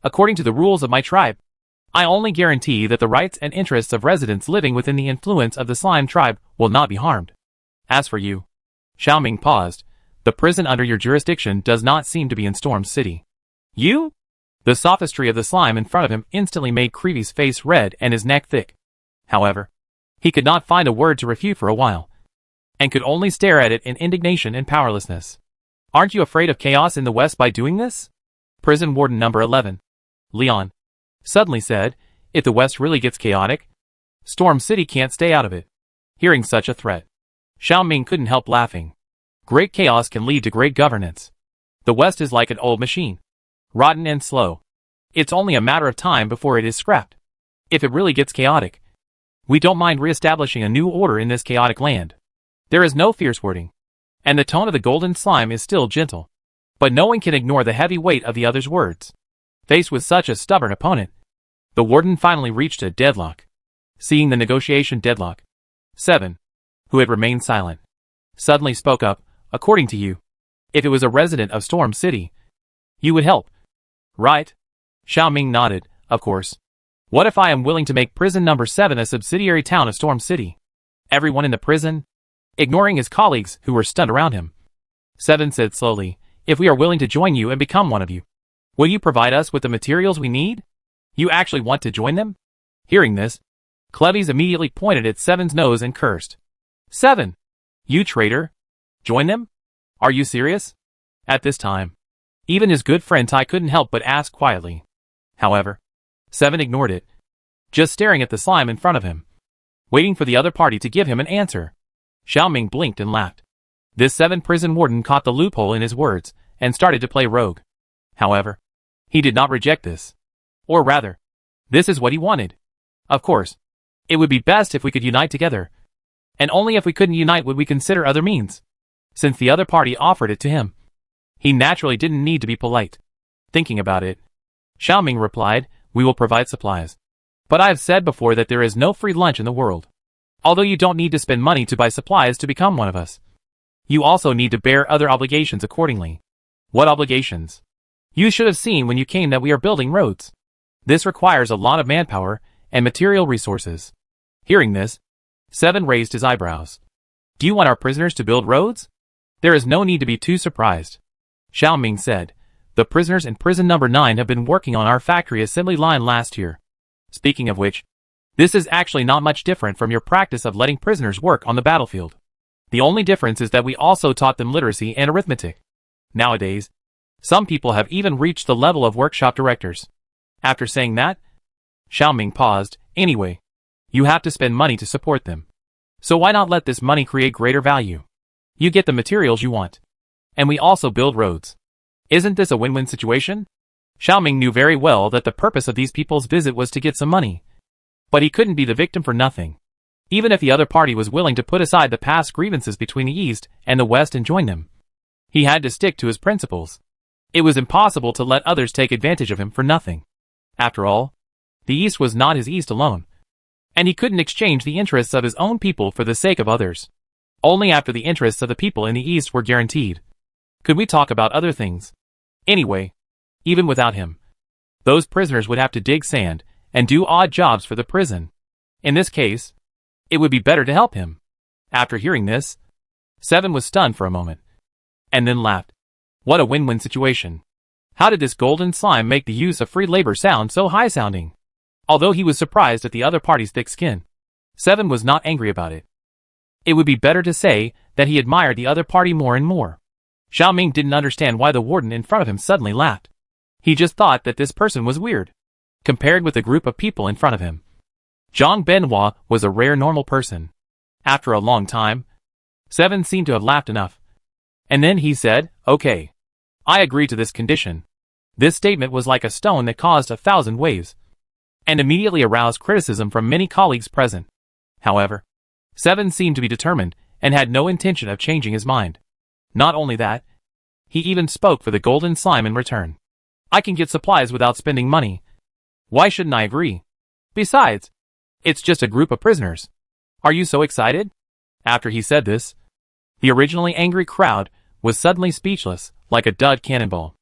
According to the rules of my tribe, I only guarantee that the rights and interests of residents living within the influence of the slime tribe will not be harmed. As for you, Xiaoming paused, the prison under your jurisdiction does not seem to be in Storm City. You? The sophistry of the slime in front of him instantly made Creevy's face red and his neck thick. However, he could not find a word to refute for a while, and could only stare at it in indignation and powerlessness. Aren't you afraid of chaos in the West by doing this? Prison Warden number 11, Leon, suddenly said, If the West really gets chaotic, Storm City can't stay out of it. Hearing such a threat, Xiaoming couldn't help laughing. Great chaos can lead to great governance. The West is like an old machine, rotten and slow. It's only a matter of time before it is scrapped. If it really gets chaotic, we don't mind re-establishing a new order in this chaotic land. There is no fierce wording, and the tone of the golden slime is still gentle. But no one can ignore the heavy weight of the other's words. Faced with such a stubborn opponent, the warden finally reached a deadlock. Seeing the negotiation deadlock, 7, who had remained silent, suddenly spoke up. According to you, if it was a resident of Storm City, you would help, right? Xiaoming nodded. Of course. What if I am willing to make prison number 7 a subsidiary town of Storm City? Everyone in the prison, ignoring his colleagues who were stunned around him, 7 said slowly, If we are willing to join you and become one of you, will you provide us with the materials we need? You actually want to join them? Hearing this, Cleves immediately pointed at 7's nose and cursed. 7! You traitor! Join them? Are you serious? At this time, even his good friend Tai couldn't help but ask quietly. However, 7 ignored it, just staring at the slime in front of him, waiting for the other party to give him an answer. Xiaoming blinked and laughed. This 7 prison warden caught the loophole in his words and started to play rogue. However, he did not reject this. Or rather, this is what he wanted. Of course, it would be best if we could unite together, and only if we couldn't unite would we consider other means. Since the other party offered it to him, he naturally didn't need to be polite. Thinking about it, Xiaoming replied, We will provide supplies. But I have said before that there is no free lunch in the world. Although you don't need to spend money to buy supplies to become one of us, you also need to bear other obligations accordingly. What obligations? You should have seen when you came that we are building roads. This requires a lot of manpower, and material resources. Hearing this, 7 raised his eyebrows. Do you want our prisoners to build roads? There is no need to be too surprised. Xiaoming said, the prisoners in prison number 9 have been working on our factory assembly line last year. Speaking of which, this is actually not much different from your practice of letting prisoners work on the battlefield. The only difference is that we also taught them literacy and arithmetic. Nowadays, some people have even reached the level of workshop directors. After saying that, Xiaoming paused. Anyway, you have to spend money to support them. So why not let this money create greater value? You get the materials you want. And we also build roads. Isn't this a win-win situation? Xiaoming knew very well that the purpose of these people's visit was to get some money. But he couldn't be the victim for nothing. Even if the other party was willing to put aside the past grievances between the East and the West and join them, he had to stick to his principles. It was impossible to let others take advantage of him for nothing. After all, the East was not his East alone. And he couldn't exchange the interests of his own people for the sake of others. Only after the interests of the people in the East were guaranteed could we talk about other things. Anyway, even without him, those prisoners would have to dig sand and do odd jobs for the prison. In this case, it would be better to help him. After hearing this, 7 was stunned for a moment, and then laughed. What a win-win situation. How did this golden slime make the use of free labor sound so high-sounding? Although he was surprised at the other party's thick skin, 7 was not angry about it. It would be better to say that he admired the other party more and more. Xiaoming didn't understand why the warden in front of him suddenly laughed. He just thought that this person was weird, compared with the group of people in front of him. Zhang Benoit was a rare normal person. After a long time, 7 seemed to have laughed enough. And then he said, okay, I agree to this condition. This statement was like a stone that caused 1,000 waves, and immediately aroused criticism from many colleagues present. However, 7 seemed to be determined and had no intention of changing his mind. Not only that, he even spoke for the golden slime in return. I can get supplies without spending money. Why shouldn't I agree? Besides, it's just a group of prisoners. Are you so excited? After he said this, the originally angry crowd was suddenly speechless, like a dud cannonball.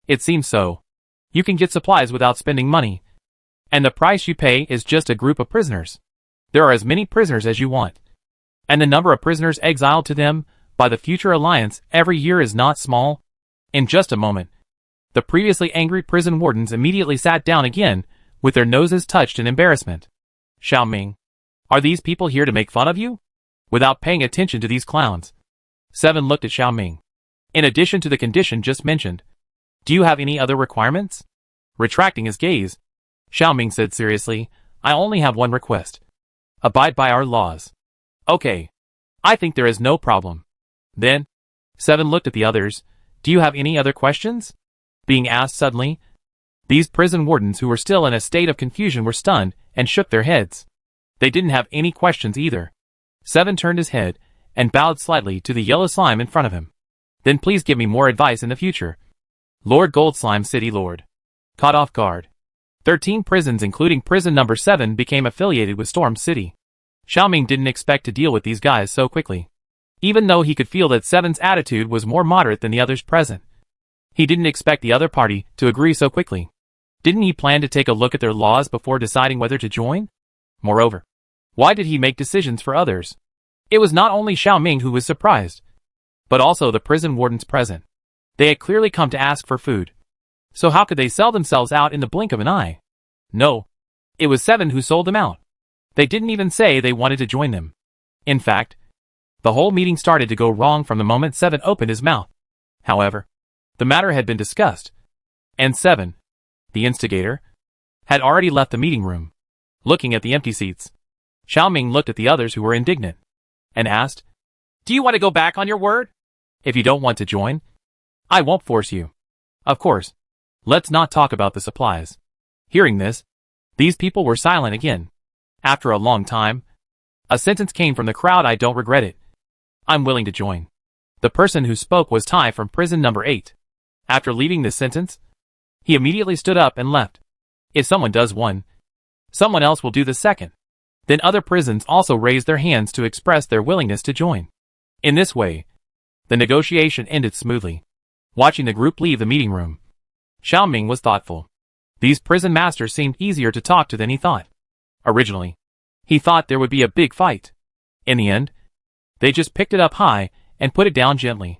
It seems so. You can get supplies without spending money, and the price you pay is just a group of prisoners. There are as many prisoners as you want, and the number of prisoners exiled to them by the future alliance every year is not small. In just a moment, the previously angry prison wardens immediately sat down again, with their noses touched in embarrassment. Xiaoming, are these people here to make fun of you? Without paying attention to these clowns, 7 looked at Xiaoming. In addition to the condition just mentioned, do you have any other requirements? Retracting his gaze, Xiaoming said seriously, I only have one request. Abide by our laws. Okay. I think there is no problem. Then, 7 looked at the others. Do you have any other questions? Being asked suddenly, these prison wardens who were still in a state of confusion were stunned and shook their heads. They didn't have any questions either. 7 turned his head and bowed slightly to the yellow slime in front of him. Then please give me more advice in the future. Lord Gold Slime City Lord. Caught off guard. 13 prisons including prison number 7 became affiliated with Storm City. Xiaoming didn't expect to deal with these guys so quickly. Even though he could feel that 7's attitude was more moderate than the others present, he didn't expect the other party to agree so quickly. Didn't he plan to take a look at their laws before deciding whether to join? Moreover, why did he make decisions for others? It was not only Xiaoming who was surprised, but also the prison wardens present. They had clearly come to ask for food. So how could they sell themselves out in the blink of an eye? No. It was 7 who sold them out. They didn't even say they wanted to join them. In fact, the whole meeting started to go wrong from the moment 7 opened his mouth. However, the matter had been discussed, and 7, the instigator, had already left the meeting room. Looking at the empty seats, Xiaoming looked at the others who were indignant, and asked, do you want to go back on your word? If you don't want to join, I won't force you. Of course, let's not talk about the supplies. Hearing this, these people were silent again. After a long time, a sentence came from the crowd. I don't regret it. I'm willing to join. The person who spoke was Tai from prison number 8. After leaving this sentence, he immediately stood up and left. If someone does one, someone else will do the second. Then other prisons also raised their hands to express their willingness to join. In this way, the negotiation ended smoothly. Watching the group leave the meeting room, Xiaoming was thoughtful. These prison masters seemed easier to talk to than he thought. Originally, he thought there would be a big fight. In the end, they just picked it up high and put it down gently.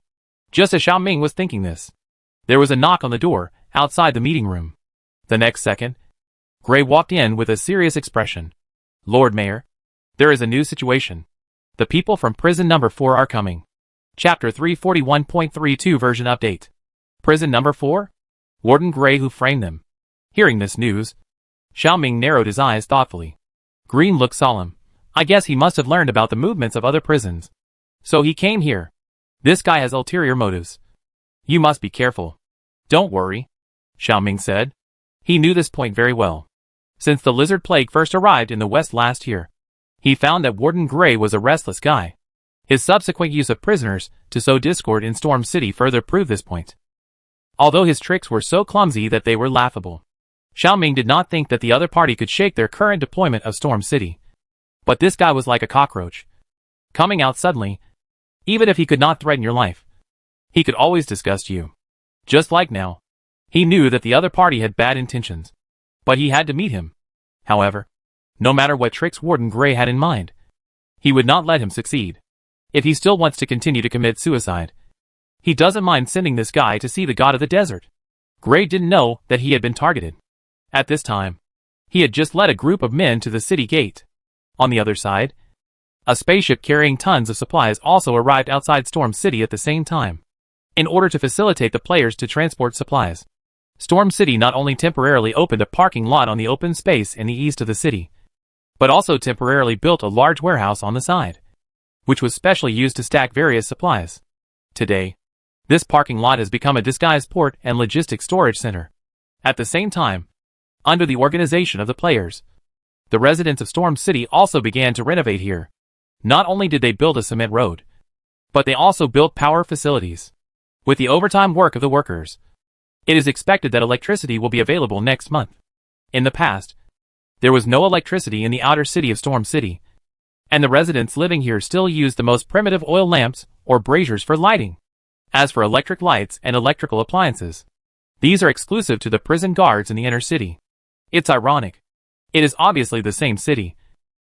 Just as Xiaoming was thinking this, there was a knock on the door outside the meeting room. The next second, Gray walked in with a serious expression. Lord Mayor, there is a new situation. The people from prison number 4 are coming. Chapter 341.32 version update. Prison number 4? Warden Gray who framed them. Hearing this news, Xiaoming narrowed his eyes thoughtfully. Green looked solemn. I guess he must have learned about the movements of other prisons. So he came here. This guy has ulterior motives. You must be careful. Don't worry, Xiaoming said. He knew this point very well. Since the lizard plague first arrived in the West last year, he found that Warden Gray was a restless guy. His subsequent use of prisoners to sow discord in Storm City further proved this point. Although his tricks were so clumsy that they were laughable, Xiaoming did not think that the other party could shake their current deployment of Storm City. But this guy was like a cockroach, coming out suddenly. Even if he could not threaten your life, he could always disgust you. Just like now. He knew that the other party had bad intentions, but he had to meet him. However, no matter what tricks Warden Gray had in mind, he would not let him succeed. If he still wants to continue to commit suicide, he doesn't mind sending this guy to see the god of the desert. Gray didn't know that he had been targeted. At this time, he had just led a group of men to the city gate. On the other side, a spaceship carrying tons of supplies also arrived outside Storm City at the same time. In order to facilitate the players to transport supplies, Storm City not only temporarily opened a parking lot on the open space in the east of the city, but also temporarily built a large warehouse on the side, which was specially used to stack various supplies. Today, this parking lot has become a disguised port and logistics storage center. At the same time, under the organization of the players, the residents of Storm City also began to renovate here. Not only did they build a cement road, but they also built power facilities. With the overtime work of the workers, it is expected that electricity will be available next month. In the past, there was no electricity in the outer city of Storm City, and the residents living here still used the most primitive oil lamps or braziers for lighting. As for electric lights and electrical appliances, these are exclusive to the prison guards in the inner city. It's ironic. It is obviously the same city,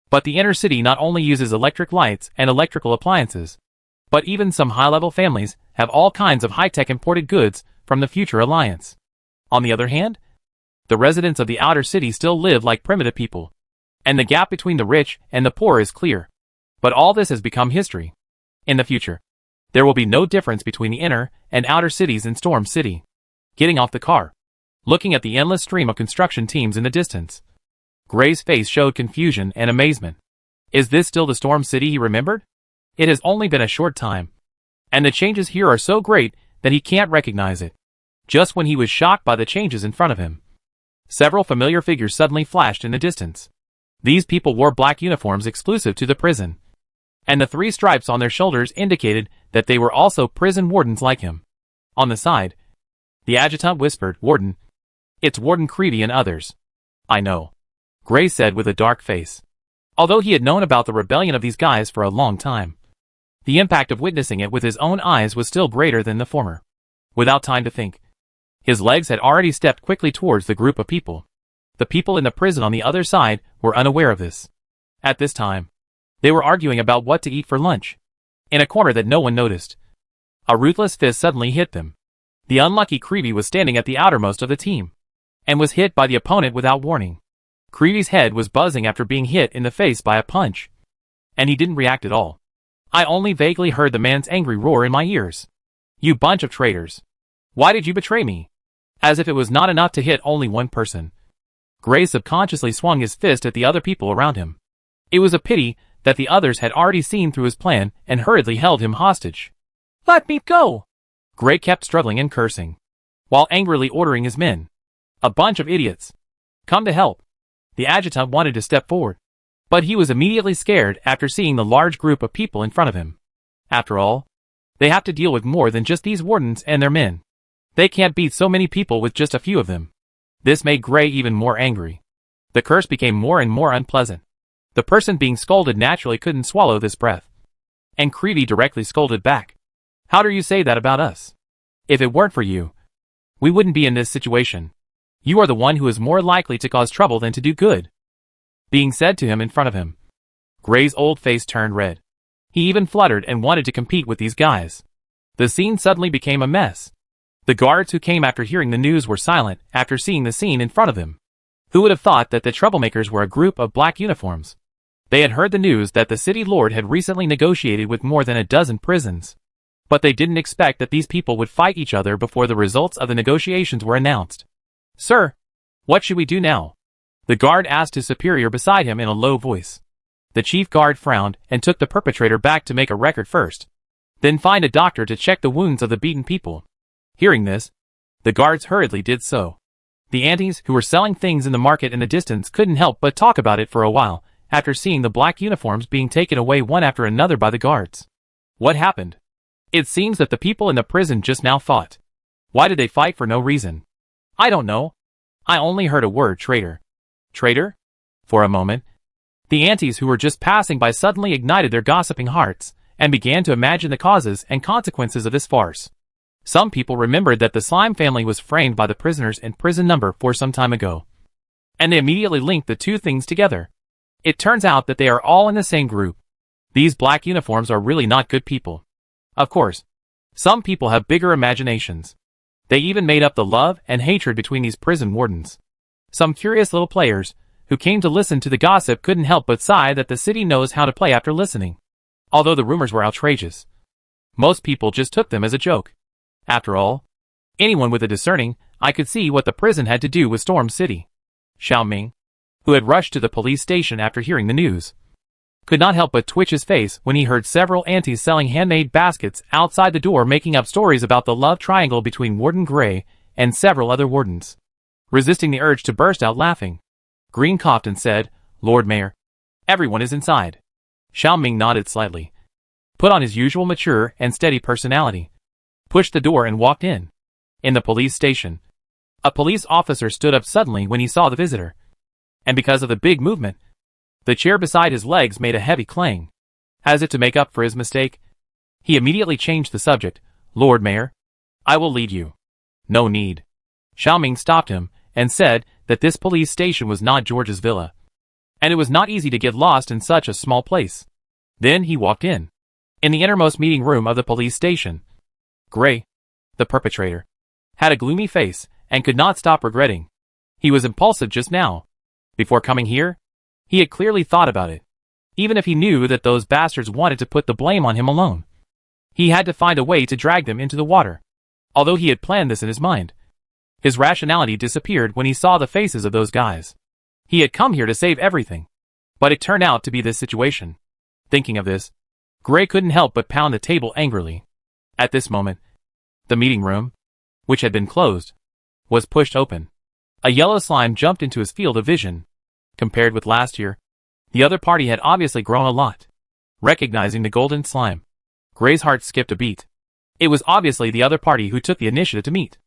but the inner city not only uses electric lights and electrical appliances, but even some high-level families have all kinds of high-tech imported goods from the Future Alliance. On the other hand, the residents of the outer city still live like primitive people, and the gap between the rich and the poor is clear. But all this has become history. In the future, there will be no difference between the inner and outer cities in Storm City. Getting off the car, looking at the endless stream of construction teams in the distance, Gray's face showed confusion and amazement. Is this still the Storm City he remembered? It has only been a short time, and the changes here are so great that he can't recognize it. Just when he was shocked by the changes in front of him, several familiar figures suddenly flashed in the distance. These people wore black uniforms exclusive to the prison, and the 3 stripes on their shoulders indicated that they were also prison wardens like him. On the side, the adjutant whispered, "Warden, it's Warden Creedy and others." "I know," Gray said with a dark face. Although he had known about the rebellion of these guys for a long time, the impact of witnessing it with his own eyes was still greater than the former. Without time to think, his legs had already stepped quickly towards the group of people. The people in the prison on the other side were unaware of this. At this time, they were arguing about what to eat for lunch. In a corner that no one noticed, a ruthless fist suddenly hit them. The unlucky Creevy was standing at the outermost of the team, and was hit by the opponent without warning. Creevy's head was buzzing after being hit in the face by a punch, and he didn't react at all. I only vaguely heard the man's angry roar in my ears. "You bunch of traitors. Why did you betray me?" As if it was not enough to hit only one person, Gray subconsciously swung his fist at the other people around him. It was a pity that the others had already seen through his plan and hurriedly held him hostage. "Let me go!" Gray kept struggling and cursing, while angrily ordering his men. "A bunch of idiots. Come to help." The adjutant wanted to step forward, but he was immediately scared after seeing the large group of people in front of him. After all, they have to deal with more than just these wardens and their men. They can't beat so many people with just a few of them. This made Gray even more angry. The curse became more and more unpleasant. The person being scolded naturally couldn't swallow this breath, and Creedy directly scolded back. "How dare you say that about us? If it weren't for you, we wouldn't be in this situation. You are the one who is more likely to cause trouble than to do good." being said to him in front of him. Gray's old face turned red. He even fluttered and wanted to compete with these guys. The scene suddenly became a mess. The guards who came after hearing the news were silent after seeing the scene in front of them. Who would have thought that the troublemakers were a group of black uniforms? They had heard the news that the city lord had recently negotiated with more than a dozen prisons. But they didn't expect that these people would fight each other before the results of the negotiations were announced. "Sir, what should we do now?" the guard asked his superior beside him in a low voice. The chief guard frowned and took the perpetrator back to make a record first. Then find a doctor to check the wounds of the beaten people. Hearing this, the guards hurriedly did so. The aunties who were selling things in the market in the distance couldn't help but talk about it for a while, after seeing the black uniforms being taken away one after another by the guards. What happened? It seems that the people in the prison just now fought. Why did they fight for no reason? I don't know. I only heard a word, traitor. Traitor? For a moment, the aunties who were just passing by suddenly ignited their gossiping hearts, and began to imagine the causes and consequences of this farce. Some people remembered that the slime family was framed by the prisoners in prison number 4 some time ago. And they immediately linked the two things together. It turns out that they are all in the same group. These black uniforms are really not good people. Of course, some people have bigger imaginations. They even made up the love and hatred between these prison wardens. Some curious little players, who came to listen to the gossip, couldn't help but sigh that the city knows how to play after listening. Although the rumors were outrageous, most people just took them as a joke. After all, anyone with a discerning eye could see what the prison had to do with Storm City. Xiao Ming, who had rushed to the police station after hearing the news, could not help but twitch his face when he heard several aunties selling handmade baskets outside the door making up stories about the love triangle between Warden Gray and several other wardens. Resisting the urge to burst out laughing, Green coughed and said, "Lord Mayor, everyone is inside." Xiao Ming nodded slightly, put on his usual mature and steady personality, pushed the door and walked in. In the police station, a police officer stood up suddenly when he saw the visitor. And because of the big movement, the chair beside his legs made a heavy clang. As if to make up for his mistake, he immediately changed the subject. "Lord Mayor, I will lead you." "No need." Xiao Ming stopped him and said that this police station was not George's villa, and it was not easy to get lost in such a small place. Then he walked in. In the innermost meeting room of the police station, Gray, the perpetrator, had a gloomy face and could not stop regretting. He was impulsive just now. Before coming here, he had clearly thought about it. Even if he knew that those bastards wanted to put the blame on him alone, he had to find a way to drag them into the water. Although he had planned this in his mind, his rationality disappeared when he saw the faces of those guys. He had come here to save everything, but it turned out to be this situation. Thinking of this, Gray couldn't help but pound the table angrily. At this moment, the meeting room, which had been closed, was pushed open. A yellow slime jumped into his field of vision. Compared with last year, the other party had obviously grown a lot. Recognizing the golden slime, Gray's heart skipped a beat. It was obviously the other party who took the initiative to meet,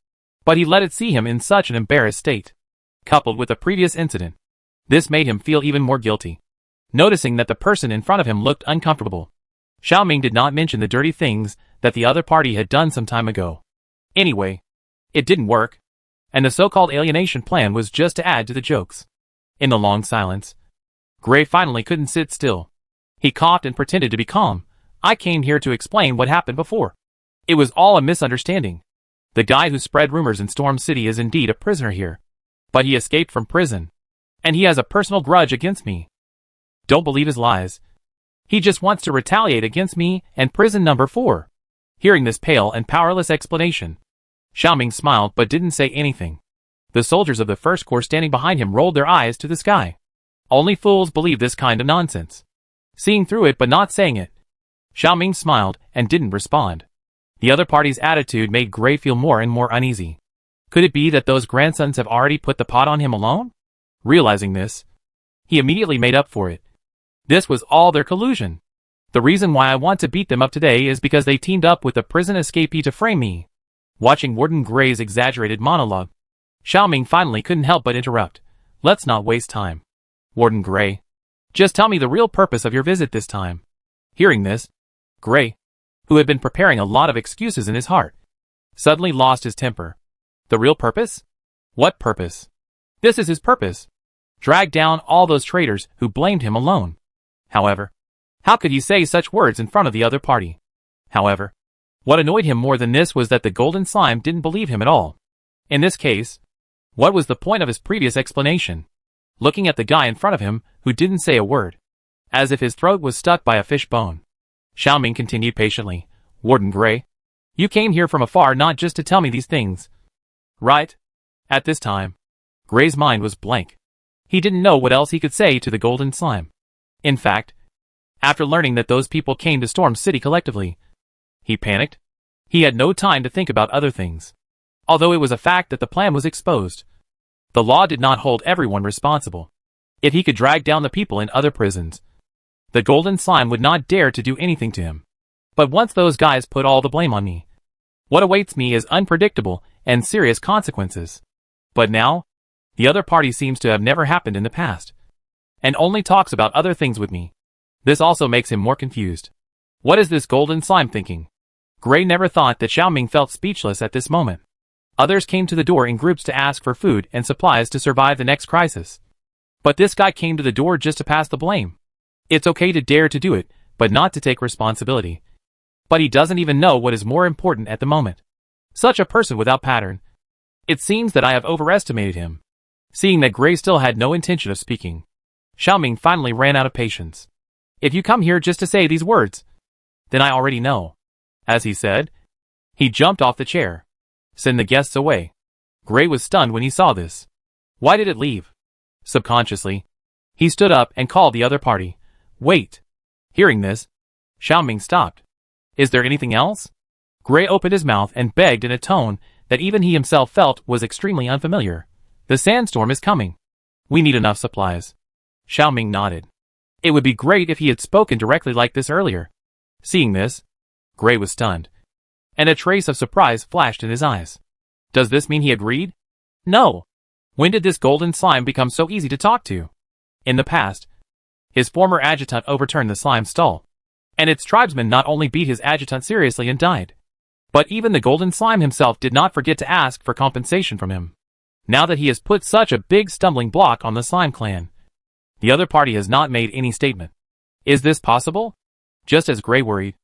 but he let it see him in such an embarrassed state. Coupled with the previous incident, this made him feel even more guilty. Noticing that the person in front of him looked uncomfortable, Xiao Ming did not mention the dirty things that the other party had done some time ago. Anyway, it didn't work, and the so-called alienation plan was just to add to the jokes. In the long silence, Gray finally couldn't sit still. He coughed and pretended to be calm. "I came here to explain what happened before. It was all a misunderstanding. The guy who spread rumors in Storm City is indeed a prisoner here, but he escaped from prison, and he has a personal grudge against me. Don't believe his lies. He just wants to retaliate against me and prison number 4. Hearing this pale and powerless explanation, Xiao Ming smiled but didn't say anything. The soldiers of the First Corps standing behind him rolled their eyes to the sky. Only fools believe this kind of nonsense. Seeing through it but not saying it, Xiao Ming smiled and didn't respond. The other party's attitude made Gray feel more and more uneasy. Could it be that those grandsons have already put the pot on him alone? Realizing this, he immediately made up for it. This was all their collusion. The reason why I want to beat them up today is because they teamed up with a prison escapee to frame me. Watching Warden Gray's exaggerated monologue, Xiao Ming finally couldn't help but interrupt. "Let's not waste time. Warden Gray, just tell me the real purpose of your visit this time." Hearing this, Gray, who had been preparing a lot of excuses in his heart, suddenly lost his temper. "The real purpose? What purpose?" "This is his purpose. drag down all those traitors who blamed him alone. However, how could he say such words in front of the other party? However, what annoyed him more than this was that the golden slime didn't believe him at all. In this case, what was the point of his previous explanation? Looking at the guy in front of him, who didn't say a word, as if his throat was stuck by a fish bone. Xiaoming continued patiently, Warden Gray, you came here from afar not just to tell me these things, right? At this time, Gray's mind was blank. He didn't know what else he could say to the golden slime. In fact, after learning that those people came to Storm City collectively, he panicked. He had no time to think about other things. Although it was a fact that the plan was exposed, the law did not hold everyone responsible. If he could drag down the people in other prisons, the golden slime would not dare to do anything to him. But once those guys put all the blame on me, what awaits me is unpredictable and serious consequences. But now, the other party seems to have never happened in the past, and only talks about other things with me. This also makes him more confused. What is this golden slime thinking? Gray never thought that Xiaoming felt speechless at this moment. Others came to the door in groups to ask for food and supplies to survive the next crisis. But this guy came to the door just to pass the blame. It's okay to dare to do it, but not to take responsibility. But he doesn't even know what is more important at the moment. Such a person without pattern. It seems that I have overestimated him. Seeing that Gray still had no intention of speaking, Xiaoming finally ran out of patience. If you come here just to say these words, then I already know. As he said, he jumped off the chair. Send the guests away. Gray was stunned when he saw this. Why did it leave? Subconsciously, he stood up and called the other party. Wait. Hearing this, Xiaoming stopped. Is there anything else? Gray opened his mouth and begged in a tone that even he himself felt was extremely unfamiliar. The sandstorm is coming. We need enough supplies. Xiaoming nodded. It would be great if he had spoken directly like this earlier. Seeing this, Gray was stunned, and a trace of surprise flashed in his eyes. Does this mean he agreed? No. When did this golden slime become so easy to talk to? In the past, his former adjutant overturned the slime stall, and its tribesmen not only beat his adjutant seriously and died, but even the golden slime himself did not forget to ask for compensation from him. Now that he has put such a big stumbling block on the slime clan, the other party has not made any statement. Is this possible? Just as Gray worried,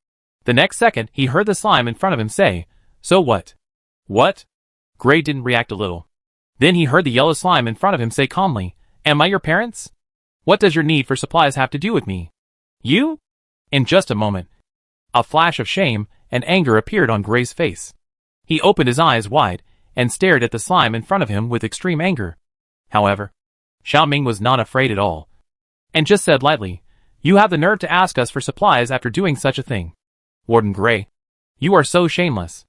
the next second he heard the slime in front of him say, So what? What? Gray didn't react a little. Then he heard the yellow slime in front of him say calmly, Am I your parents? What does your need for supplies have to do with me? You? In just a moment, a flash of shame and anger appeared on Gray's face. He opened his eyes wide and stared at the slime in front of him with extreme anger. However, Xiaoming was not afraid at all, and just said lightly, You have the nerve to ask us for supplies after doing such a thing. Warden Gray, you are so shameless.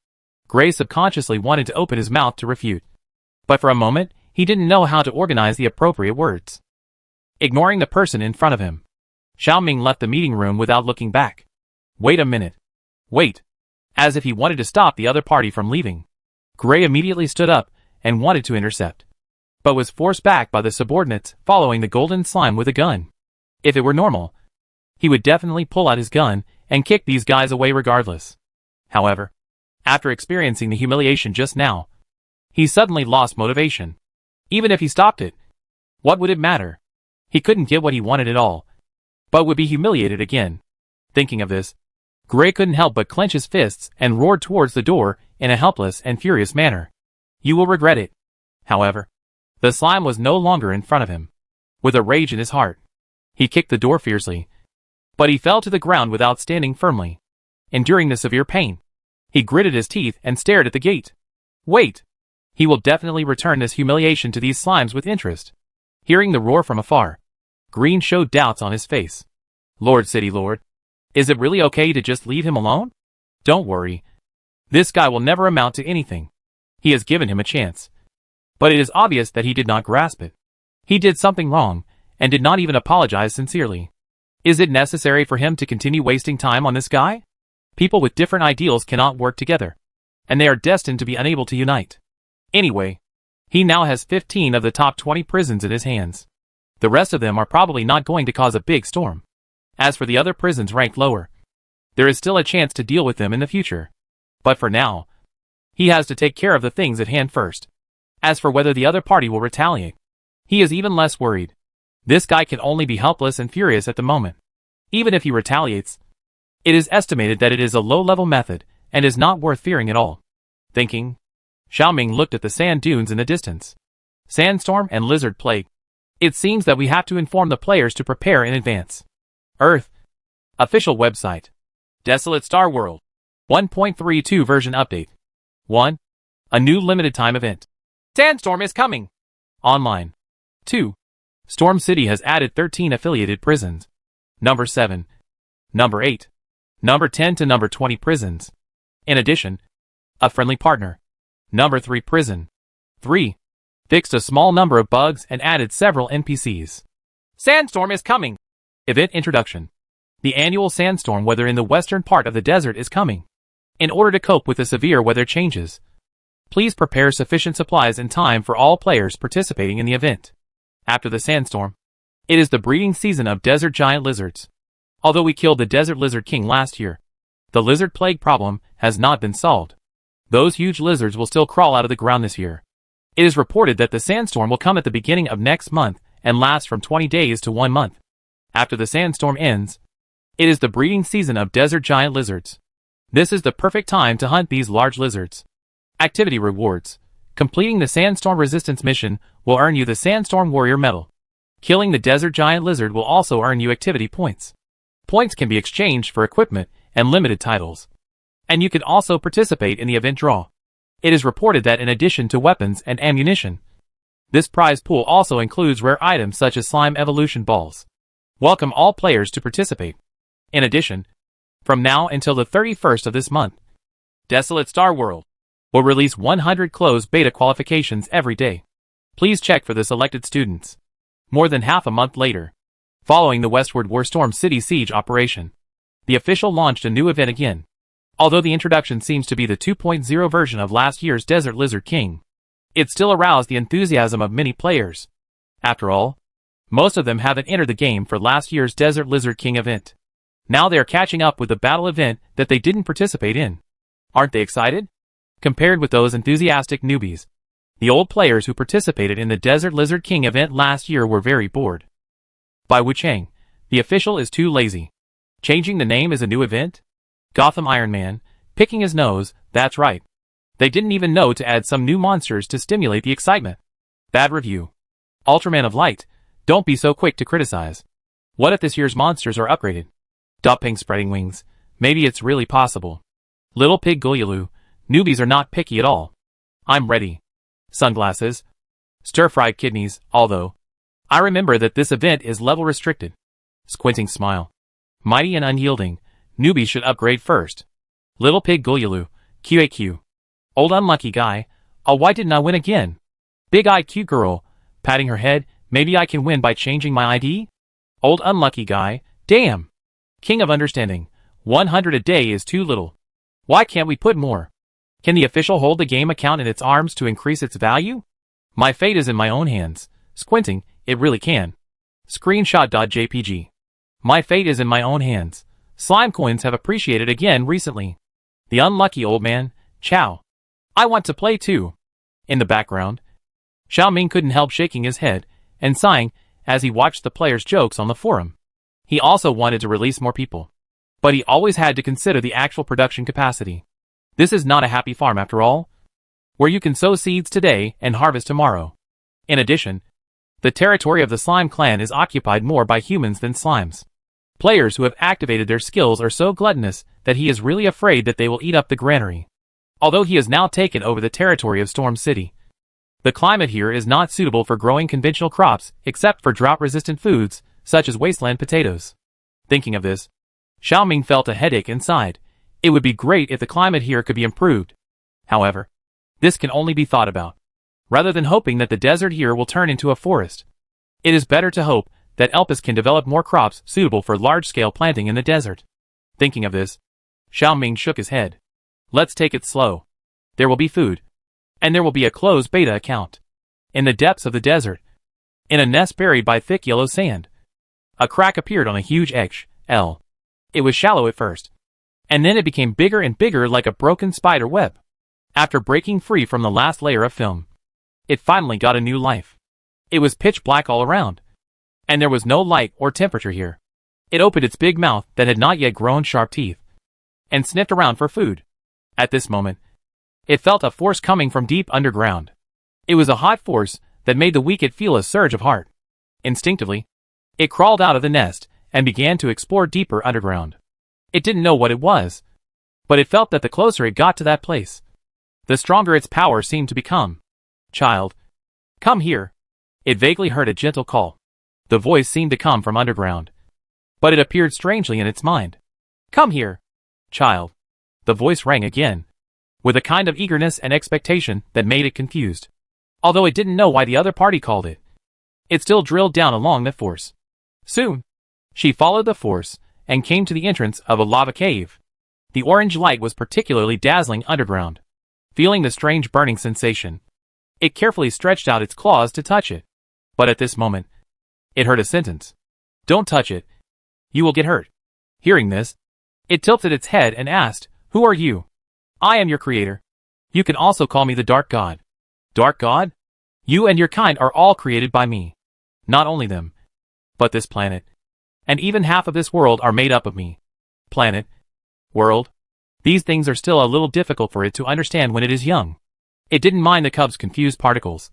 Gray subconsciously wanted to open his mouth to refute, but for a moment, he didn't know how to organize the appropriate words. Ignoring the person in front of him, Xiaoming left the meeting room without looking back. Wait a minute. Wait. As if he wanted to stop the other party from leaving. Gray immediately stood up and wanted to intercept, but was forced back by the subordinates following the golden slime with a gun. If it were normal, he would definitely pull out his gun and kick these guys away regardless. However, after experiencing the humiliation just now, he suddenly lost motivation. Even if he stopped it, what would it matter? He couldn't get what he wanted at all, but would be humiliated again. Thinking of this, Gray couldn't help but clench his fists and roared towards the door in a helpless and furious manner. You will regret it. However, the slime was no longer in front of him. With a rage in his heart, he kicked the door fiercely, but he fell to the ground without standing firmly. Enduring the severe pain, he gritted his teeth and stared at the gate. Wait! He will definitely return this humiliation to these slimes with interest. Hearing the roar from afar, Green showed doubts on his face. Lord City Lord, is it really okay to just leave him alone? Don't worry. This guy will never amount to anything. He has given him a chance, but it is obvious that he did not grasp it. He did something wrong, and did not even apologize sincerely. Is it necessary for him to continue wasting time on this guy? People with different ideals cannot work together, and they are destined to be unable to unite. Anyway, he now has 15 of the top 20 prisons in his hands. The rest of them are probably not going to cause a big storm. As for the other prisons ranked lower, there is still a chance to deal with them in the future. But for now, he has to take care of the things at hand first. As for whether the other party will retaliate, he is even less worried. This guy can only be helpless and furious at the moment. Even if he retaliates, it is estimated that it is a low-level method and is not worth fearing at all. Thinking, Xiaoming looked at the sand dunes in the distance. Sandstorm and lizard plague. It seems that we have to inform the players to prepare in advance. Earth. Official website. Desolate Star World. 1.32 version update. 1. A new limited time event. Sandstorm is coming. Online. 2. Storm City has added 13 affiliated prisons. Number 7. Number 8. Number 10 to number 20 prisons. In addition, a friendly partner. Number 3 prison. 3. Fixed a small number of bugs and added several NPCs. Sandstorm is coming. Event introduction. The annual sandstorm weather in the western part of the desert is coming. In order to cope with the severe weather changes, please prepare sufficient supplies in time for all players participating in the event. After the sandstorm, it is the breeding season of desert giant lizards. Although we killed the desert lizard king last year, the lizard plague problem has not been solved. Those huge lizards will still crawl out of the ground this year. It is reported that the sandstorm will come at the beginning of next month and last from 20 days to 1 month. After the sandstorm ends, it is the breeding season of desert giant lizards. This is the perfect time to hunt these large lizards. Activity rewards. Completing the sandstorm resistance mission will earn you the Sandstorm Warrior medal. Killing the desert giant lizard will also earn you activity points. Points can be exchanged for equipment and limited titles. And you can also participate in the event draw. It is reported that in addition to weapons and ammunition, this prize pool also includes rare items such as slime evolution balls. Welcome all players to participate. In addition, from now until the 31st of this month, Desolate Star World will release 100 closed beta qualifications every day. Please check for the selected students. More than half a month later, following the Westward War Storm City siege operation, the official launched a new event again. Although the introduction seems to be the 2.0 version of last year's Desert Lizard King, it still aroused the enthusiasm of many players. After all, most of them haven't entered the game for last year's Desert Lizard King event. Now they are catching up with the battle event that they didn't participate in. Aren't they excited? Compared with those enthusiastic newbies, the old players who participated in the Desert Lizard King event last year were very bored. By Wu Chang, the official is too lazy. Changing the name is a new event? Gotham Iron Man, picking his nose, that's right. They didn't even know to add some new monsters to stimulate the excitement. Bad review. Ultraman of Light, don't be so quick to criticize. What if this year's monsters are upgraded? Dumping spreading wings, maybe it's really possible. Little Pig Gulyalu, newbies are not picky at all. I'm ready. Sunglasses. Stir-fried kidneys, although I remember that this event is level restricted. Squinting smile. Mighty and unyielding, newbies should upgrade first. Little Pig Gulyalu, QAQ. Old unlucky guy, oh why didn't I win again? Big-eyed cute girl, patting her head, maybe I can win by changing my ID? Old unlucky guy, damn. King of understanding, 100 a day is too little. Why can't we put more? Can the official hold the game account in its arms to increase its value? My fate is in my own hands. Squinting, it really can. Screenshot.jpg. My fate is in my own hands. Slime coins have appreciated again recently. The unlucky old man, Chow. I want to play too. In the background, Xiaoming couldn't help shaking his head and sighing as he watched the players' jokes on the forum. He also wanted to release more people, but he always had to consider the actual production capacity. This is not a happy farm after all, where you can sow seeds today and harvest tomorrow. In addition, the territory of the slime clan is occupied more by humans than slimes. Players who have activated their skills are so gluttonous that he is really afraid that they will eat up the granary. Although he has now taken over the territory of Storm City, the climate here is not suitable for growing conventional crops except for drought-resistant foods, such as wasteland potatoes. Thinking of this, Xiaoming felt a headache inside. It would be great if the climate here could be improved. However, this can only be thought about. Rather than hoping that the desert here will turn into a forest, it is better to hope that Elpis can develop more crops suitable for large-scale planting in the desert. Thinking of this, Xiaoming shook his head. Let's take it slow. There will be food. And there will be a closed beta account. In the depths of the desert, in a nest buried by thick yellow sand, a crack appeared on a huge edge, L. It was shallow at first, and then it became bigger and bigger like a broken spider web. After breaking free from the last layer of film, it finally got a new life. It was pitch black all around. And there was no light or temperature here. It opened its big mouth that had not yet grown sharp teeth, and sniffed around for food. At this moment, it felt a force coming from deep underground. It was a hot force that made the weaked feel a surge of heart. Instinctively, it crawled out of the nest and began to explore deeper underground. It didn't know what it was, but it felt that the closer it got to that place, the stronger its power seemed to become. "Child, come here." It vaguely heard a gentle call. The voice seemed to come from underground, but it appeared strangely in its mind. "Come here, child." The voice rang again, with a kind of eagerness and expectation that made it confused. Although it didn't know why the other party called it, it still drilled down along that force. Soon, she followed the force and came to the entrance of a lava cave. The orange light was particularly dazzling underground. Feeling the strange burning sensation, it carefully stretched out its claws to touch it. But at this moment, it heard a sentence. "Don't touch it. You will get hurt." Hearing this, it tilted its head and asked, "Who are you?" "I am your creator. You can also call me the Dark God." "Dark God? You and your kind are all created by me. Not only them, but this planet, and even half of this world are made up of me." Planet, world, these things are still a little difficult for it to understand when it is young. It didn't mind the cub's confused particles.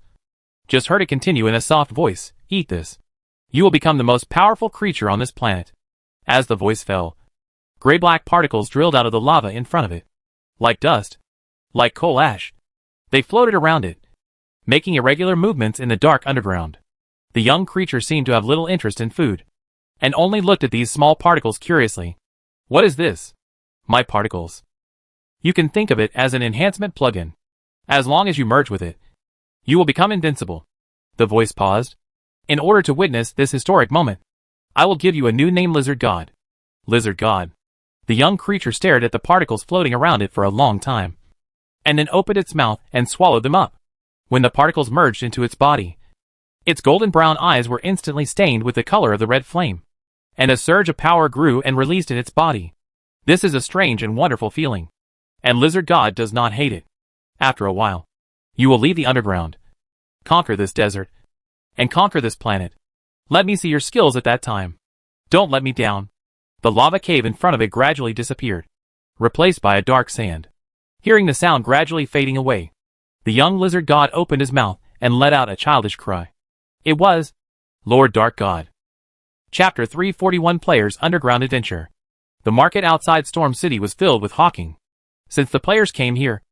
Just heard it continue in a soft voice, "Eat this. You will become the most powerful creature on this planet." As the voice fell, gray-black particles drilled out of the lava in front of it. Like dust, like coal ash, they floated around it, making irregular movements in the dark underground. The young creature seemed to have little interest in food, and only looked at these small particles curiously. "What is this?" "My particles. You can think of it as an enhancement plugin. As long as you merge with it, you will become invincible." The voice paused. "In order to witness this historic moment, I will give you a new name, Lizard God." Lizard God. The young creature stared at the particles floating around it for a long time, and then opened its mouth and swallowed them up. When the particles merged into its body, its golden brown eyes were instantly stained with the color of the red flame, and a surge of power grew and released in its body. This is a strange and wonderful feeling, and Lizard God does not hate it. After a while, you will leave the underground, conquer this desert, and conquer this planet. Let me see your skills at that time. Don't let me down." The lava cave in front of it gradually disappeared, replaced by a dark sand. Hearing the sound gradually fading away, the young lizard god opened his mouth and let out a childish cry. It was Lord Dark God. Chapter 341 Players' Underground Adventure. The market outside Storm City was filled with hawking. Since the players came here,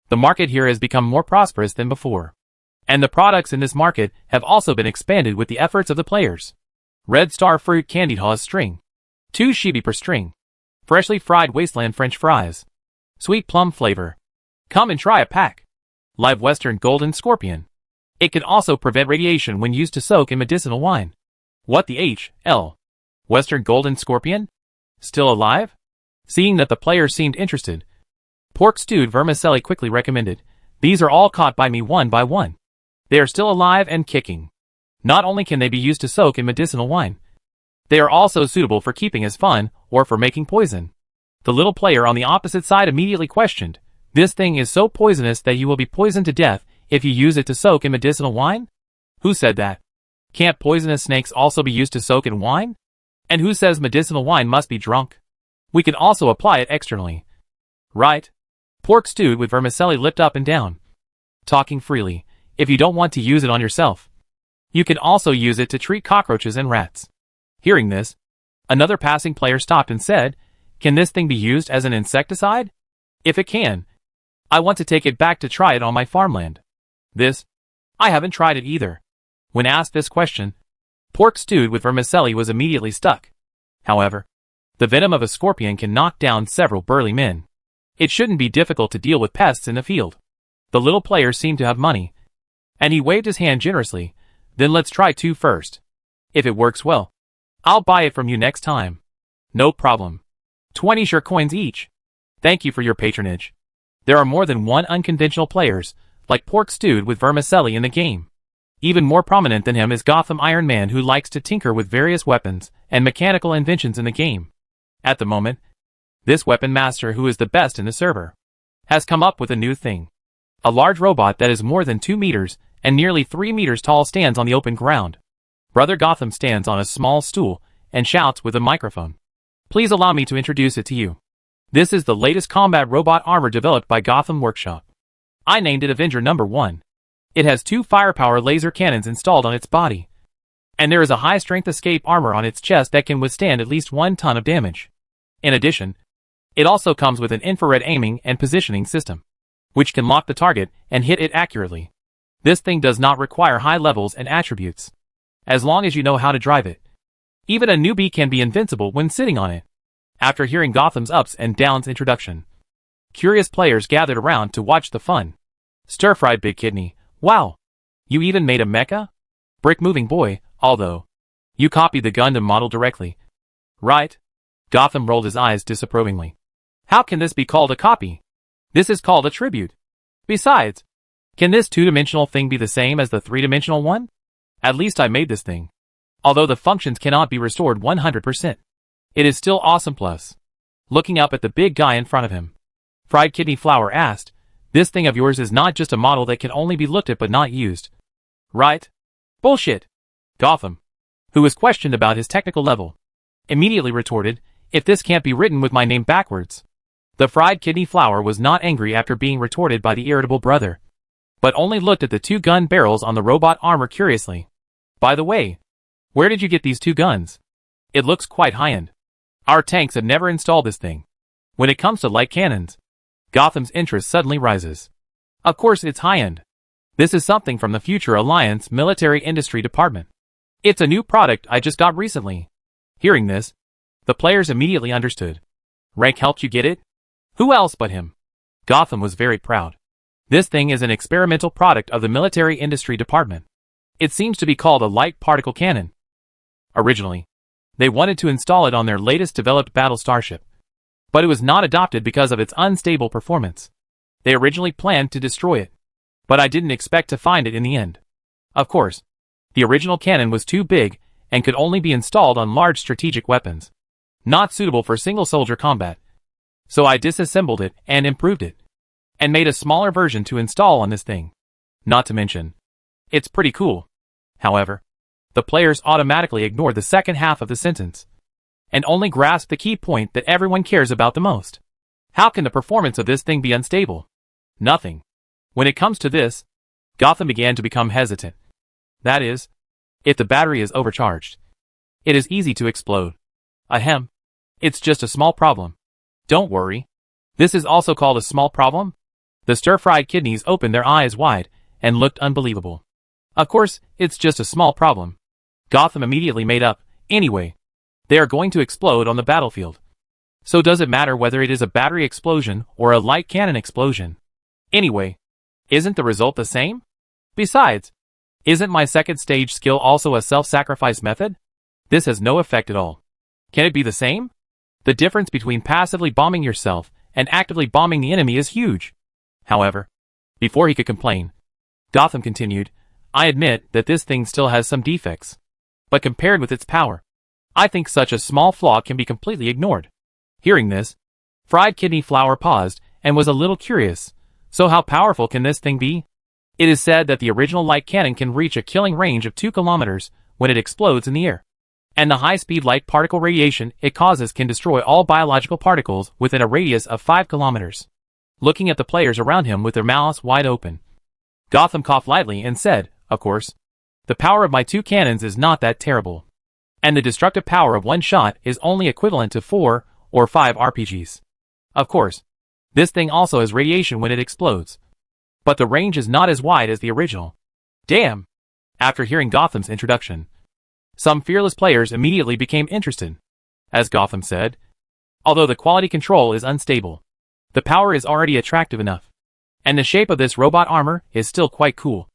the market here has become more prosperous than before. And the products in this market have also been expanded with the efforts of the players. Red Star Fruit Candied Haws String. 2 shibi per string. Freshly fried Wasteland French fries. Sweet plum flavor. Come and try a pack. Live Western Golden Scorpion. It can also prevent radiation when used to soak in medicinal wine. What the H.L. Western Golden Scorpion? Still alive? Seeing that the players seemed interested, Pork Stewed Vermicelli quickly recommended, "These are all caught by me one by one. They are still alive and kicking. Not only can they be used to soak in medicinal wine, they are also suitable for keeping as fun or for making poison." The little player on the opposite side immediately questioned, "This thing is so poisonous that you will be poisoned to death if you use it to soak in medicinal wine?" "Who said that? Can't poisonous snakes also be used to soak in wine? And who says medicinal wine must be drunk? We can also apply it externally." "Right." Pork Stewed with Vermicelli lipped up and down, talking freely. "If you don't want to use it on yourself, you can also use it to treat cockroaches and rats." Hearing this, another passing player stopped and said, "Can this thing be used as an insecticide? If it can, I want to take it back to try it on my farmland." "This? I haven't tried it either." When asked this question, Pork Stewed with Vermicelli was immediately stuck. However, the venom of a scorpion can knock down several burly men. It shouldn't be difficult to deal with pests in the field. The little player seemed to have money, and he waved his hand generously. "Then let's try 2 first. If it works well, I'll buy it from you next time." "No problem. 20 sure coins each. Thank you for your patronage." There are more than one unconventional players, like Pork Stewed with Vermicelli in the game. Even more prominent than him is Gotham Iron Man, who likes to tinker with various weapons and mechanical inventions in the game. At the moment, this weapon master, who is the best in the server, has come up with a new thing. A large robot that is more than 2 meters and nearly 3 meters tall stands on the open ground. Brother Gotham stands on a small stool and shouts with a microphone. Please allow me to introduce it to you. This is the latest combat robot armor developed by Gotham Workshop. I named it Avenger No. 1. It has 2 firepower laser cannons installed on its body. And there is a high-strength escape armor on its chest that can withstand at least 1 ton of damage. In addition, it also comes with an infrared aiming and positioning system, which can lock the target and hit it accurately. This thing does not require high levels and attributes, as long as you know how to drive it. Even a newbie can be invincible when sitting on it. After hearing Gotham's ups and downs introduction, curious players gathered around to watch the fun. Stir-fried Big Kidney, wow! You even made a mecha? Brick-moving boy, although you copied the Gundam model directly, right? Gotham rolled his eyes disapprovingly. How can this be called a copy? This is called a tribute. Besides, can this 2-dimensional thing be the same as the 3-dimensional one? At least I made this thing. Although the functions cannot be restored 100%. It is still awesome. Plus, looking up at the big guy in front of him, Fried Kidney Flower asked, this thing of yours is not just a model that can only be looked at but not used, right? Bullshit. Gotham, who was questioned about his technical level, immediately retorted, if this can't be written with my name backwards. The Fried Kidney Flower was not angry after being retorted by the irritable brother, but only looked at the 2 gun barrels on the robot armor curiously. By the way, where did you get these 2 guns? It looks quite high-end. Our tanks have never installed this thing. When it comes to light cannons, Gotham's interest suddenly rises. Of course it's high-end. This is something from the Future Alliance Military Industry Department. It's a new product I just got recently. Hearing this, the players immediately understood. Rank helped you get it? Who else but him? Gotham was very proud. This thing is an experimental product of the Military Industry Department. It seems to be called a light particle cannon. Originally, they wanted to install it on their latest developed battle starship, but it was not adopted because of its unstable performance. They originally planned to destroy it, but I didn't expect to find it in the end. Of course, the original cannon was too big and could only be installed on large strategic weapons, not suitable for single-soldier combat. So I disassembled it and improved it, and made a smaller version to install on this thing. Not to mention, it's pretty cool. However, the players automatically ignored the second half of the sentence, and only grasped the key point that everyone cares about the most. How can the performance of this thing be unstable? Nothing. When it comes to this, Gotham began to become hesitant. That is, if the battery is overcharged, it is easy to explode. Ahem. It's just a small problem. Don't worry. This is also called a small problem? The stir-fried kidneys opened their eyes wide and looked unbelievable. Of course, it's just a small problem. Gotham immediately made up, anyway. They are going to explode on the battlefield. So does it matter whether it is a battery explosion or a light cannon explosion? Anyway, isn't the result the same? Besides, isn't my second stage skill also a self-sacrifice method? This has no effect at all. Can it be the same? The difference between passively bombing yourself and actively bombing the enemy is huge. However, before he could complain, Gotham continued, I admit that this thing still has some defects. But compared with its power, I think such a small flaw can be completely ignored. Hearing this, Fried Kidney Flower paused and was a little curious. So how powerful can this thing be? It is said that the original light cannon can reach a killing range of 2 kilometers when it explodes in the air. And the high-speed light particle radiation it causes can destroy all biological particles within a radius of 5 kilometers. Looking at the players around him with their mouths wide open, Gotham coughed lightly and said, of course, the power of my 2 cannons is not that terrible. And the destructive power of 1 shot is only equivalent to 4 or 5 RPGs. Of course, this thing also has radiation when it explodes. But the range is not as wide as the original. Damn! After hearing Gotham's introduction, some fearless players immediately became interested. As Gotham said, although the quality control is unstable, the power is already attractive enough. And the shape of this robot armor is still quite cool.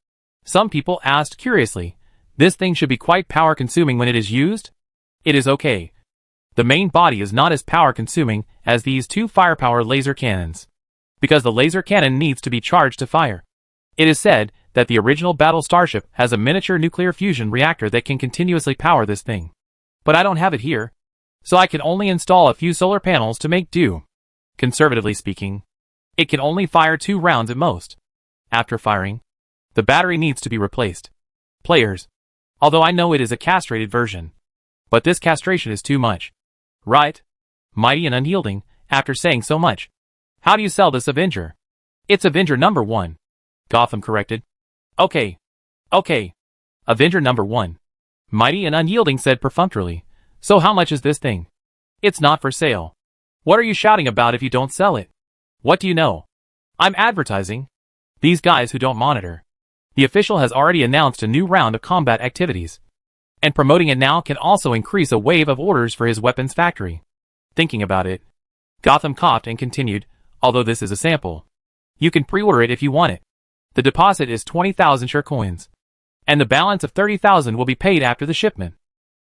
Some people asked curiously, this thing should be quite power-consuming when it is used? It is okay. The main body is not as power-consuming as these 2 firepower laser cannons, because the laser cannon needs to be charged to fire. It is said that the original battle starship has a miniature nuclear fusion reactor that can continuously power this thing. But I don't have it here, so I can only install a few solar panels to make do. Conservatively speaking, it can only fire 2 rounds at most. After firing, the battery needs to be replaced. Players, although I know it is a castrated version. But this castration is too much. Right? Mighty and unyielding, after saying so much. How do you sell this Avenger? It's Avenger number 1. Gotham corrected. Okay. Avenger number 1. Mighty and unyielding said perfunctorily. So how much is this thing? It's not for sale. What are you shouting about if you don't sell it? What do you know? I'm advertising. These guys who don't monitor. The official has already announced a new round of combat activities. And promoting it now can also increase a wave of orders for his weapons factory. Thinking about it. Gotham coughed and continued, although this is a sample. You can pre-order it if you want it. The deposit is 20,000 share coins. And the balance of 30,000 will be paid after the shipment.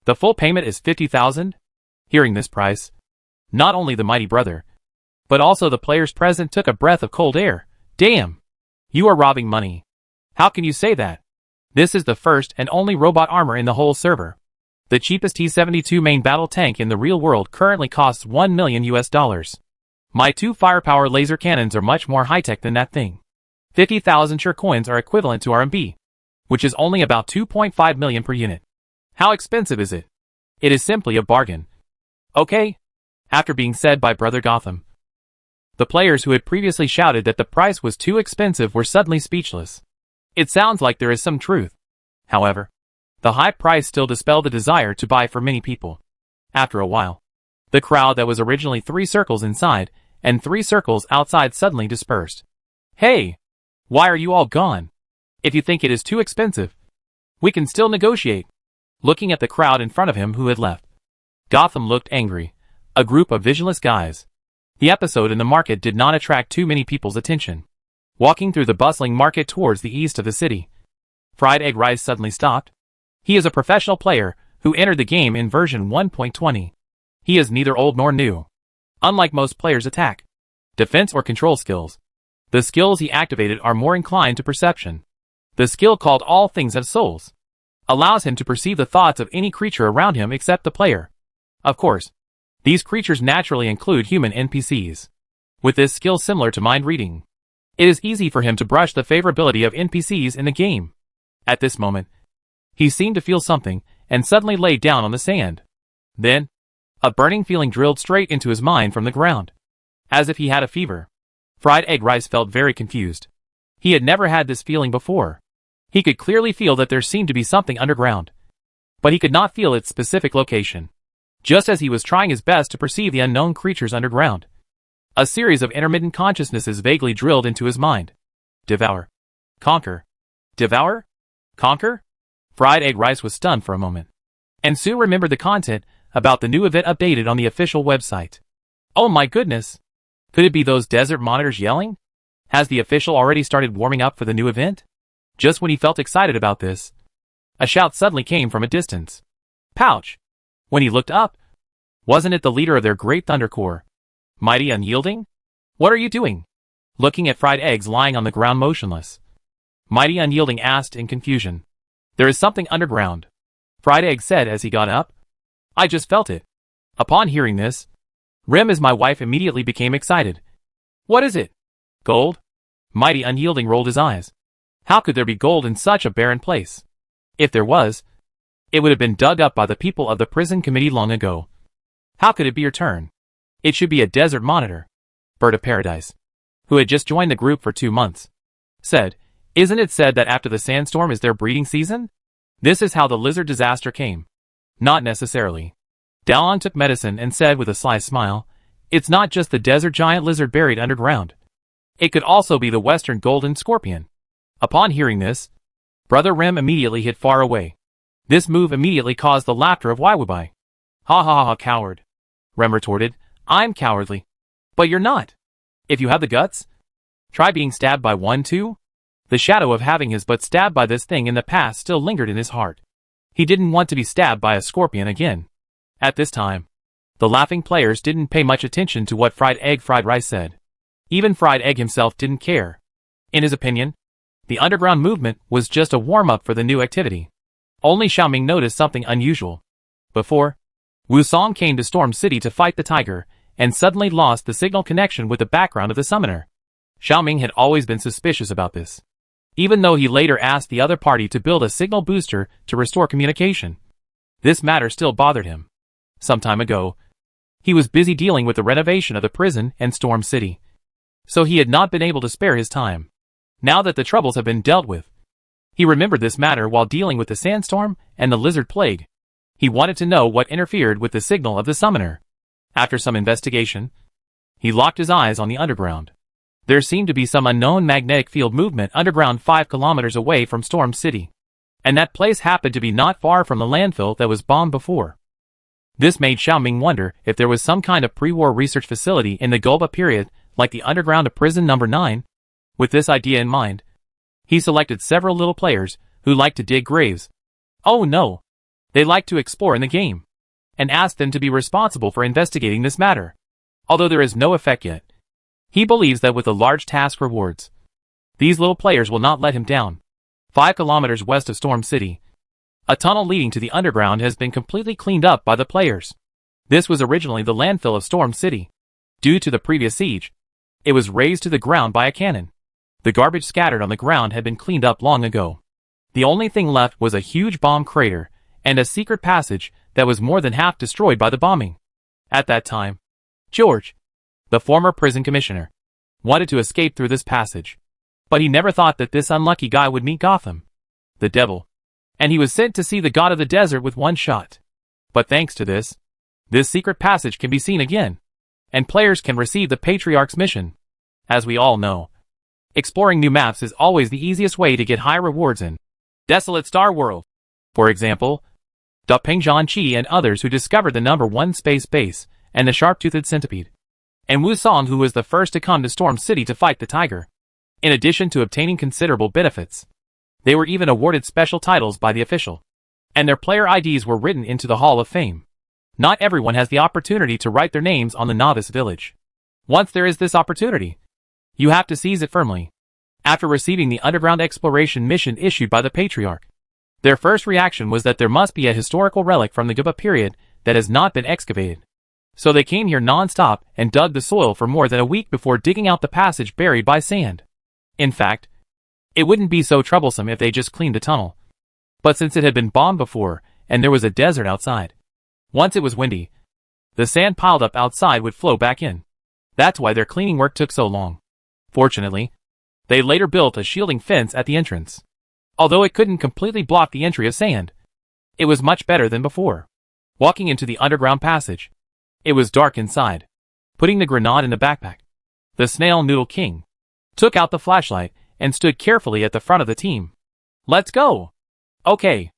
The full payment is 50,000? Hearing this price, not only the mighty brother, but also the players present took a breath of cold air. Damn! You are robbing money. How can you say that? This is the first and only robot armor in the whole server. The cheapest T-72 main battle tank in the real world currently costs $1 million US. My 2 firepower laser cannons are much more high-tech than that thing. 50,000 share coins are equivalent to RMB, which is only about 2.5 million per unit. How expensive is it? It is simply a bargain. Okay? After being said by Brother Gotham, the players who had previously shouted that the price was too expensive were suddenly speechless. It sounds like there is some truth. However, the high price still dispelled the desire to buy for many people. After a while, the crowd that was originally 3 circles inside and 3 circles outside suddenly dispersed. Hey! Why are you all gone? If you think it is too expensive, we can still negotiate. Looking at the crowd in front of him who had left, Gotham looked angry. A group of visionless guys. The episode in the market did not attract too many people's attention. Walking through the bustling market towards the east of the city, Fried Egg Rice suddenly stopped. He is a professional player who entered the game in version 1.20. He is neither old nor new. Unlike most players' attack, defense or control skills, the skills he activated are more inclined to perception. The skill called All Things Have Souls allows him to perceive the thoughts of any creature around him except the player. Of course, these creatures naturally include human NPCs. With this skill similar to mind reading, it is easy for him to brush the favorability of NPCs in the game. At this moment, he seemed to feel something and suddenly laid down on the sand. Then, a burning feeling drilled straight into his mind from the ground. As if he had a fever. Fried Egg Rice felt very confused. He had never had this feeling before. He could clearly feel that there seemed to be something underground, but he could not feel its specific location. Just as he was trying his best to perceive the unknown creatures underground, a series of intermittent consciousnesses vaguely drilled into his mind. Devour. Conquer. Devour? Conquer? Fried Egg Rice was stunned for a moment, and soon remembered the content about the new event updated on the official website. Oh my goodness! Could it be those desert monitors yelling? Has the official already started warming up for the new event? Just when he felt excited about this, a shout suddenly came from a distance. Pouch! When he looked up, wasn't it the leader of their great Thunder Corps? Mighty Unyielding? What are you doing? Looking at Fried Eggs lying on the ground motionless, Mighty Unyielding asked in confusion. There is something underground, Fried Egg said as he got up. I just felt it. Upon hearing this, Rem as my wife immediately became excited. What is it? Gold? Mighty Unyielding rolled his eyes. How could there be gold in such a barren place? If there was, it would have been dug up by the people of the prison committee long ago. How could it be your turn? It should be a desert monitor. Bird of Paradise, who had just joined the group for 2 months, said, Isn't it said that after the sandstorm is their breeding season? This is how the lizard disaster came. Not necessarily. Dallon took medicine and said with a sly smile, It's not just the desert giant lizard buried underground. It could also be the western golden scorpion. Upon hearing this, Brother Rem immediately hid far away. This move immediately caused the laughter of Waiwubai. Ha ha ha ha, coward. Rem retorted, I'm cowardly. But you're not. If you have the guts, try being stabbed by one too. The shadow of having his butt stabbed by this thing in the past still lingered in his heart. He didn't want to be stabbed by a scorpion again. At this time, the laughing players didn't pay much attention to what Fried Rice said. Even Fried Egg himself didn't care. In his opinion, the underground movement was just a warm-up for the new activity. Only Xiaoming noticed something unusual. Before, Wu Song came to Storm City to fight the tiger, and suddenly lost the signal connection with the background of the summoner. Xiaoming had always been suspicious about this. even though he later asked the other party to build a signal booster to restore communication. This matter still bothered him. Some time ago, he was busy dealing with the renovation of the prison and Storm City, so he had not been able to spare his time. Now that the troubles have been dealt with, he remembered this matter while dealing with the sandstorm and the lizard plague. He wanted to know what interfered with the signal of the summoner. After some investigation, he locked his eyes on the underground. There seemed to be some unknown magnetic field movement underground 5 kilometers away from Storm City, and that place happened to be not far from the landfill that was bombed before. This made Xiaoming wonder if there was some kind of pre-war research facility in the Gulba period, like the underground of prison number 9. With this idea in mind, he selected several little players who liked to dig graves. Oh no! They liked to explore in the game, and asked them to be responsible for investigating this matter. Although there is no effect yet, he believes that with the large task rewards, these little players will not let him down. 5 kilometers west of Storm City, a tunnel leading to the underground has been completely cleaned up by the players. This was originally the landfill of Storm City. Due to the previous siege, it was razed to the ground by a cannon. The garbage scattered on the ground had been cleaned up long ago. The only thing left was a huge bomb crater and a secret passage that was more than half destroyed by the bombing. At that time, George, the former prison commissioner, wanted to escape through this passage. But he never thought that this unlucky guy would meet Gotham, the devil, and he was sent to see the god of the desert with one shot. But thanks to this secret passage can be seen again, and players can receive the Patriarch's mission. As we all know, exploring new maps is always the easiest way to get high rewards in Desolate Star World. For example, Da Peng Zhanqi and others who discovered the number 1 space base and the sharp-toothed centipede, and Wu Song, who was the first to come to Storm City to fight the tiger. In addition to obtaining considerable benefits, they were even awarded special titles by the official, and their player IDs were written into the Hall of Fame. Not everyone has the opportunity to write their names on the novice village. Once there is this opportunity, you have to seize it firmly. After receiving the underground exploration mission issued by the Patriarch, their first reaction was that there must be a historical relic from the Gupta period that has not been excavated. So they came here non-stop and dug the soil for more than a week before digging out the passage buried by sand. In fact, it wouldn't be so troublesome if they just cleaned the tunnel. But since it had been bombed before, and there was a desert outside, once it was windy, the sand piled up outside would flow back in. That's why their cleaning work took so long. Fortunately, they later built a shielding fence at the entrance. Although it couldn't completely block the entry of sand, it was much better than before. Walking into the underground passage, it was dark inside. Putting the grenade in the backpack, the Snail Noodle King took out the flashlight and stood carefully at the front of the team. Let's go! Okay.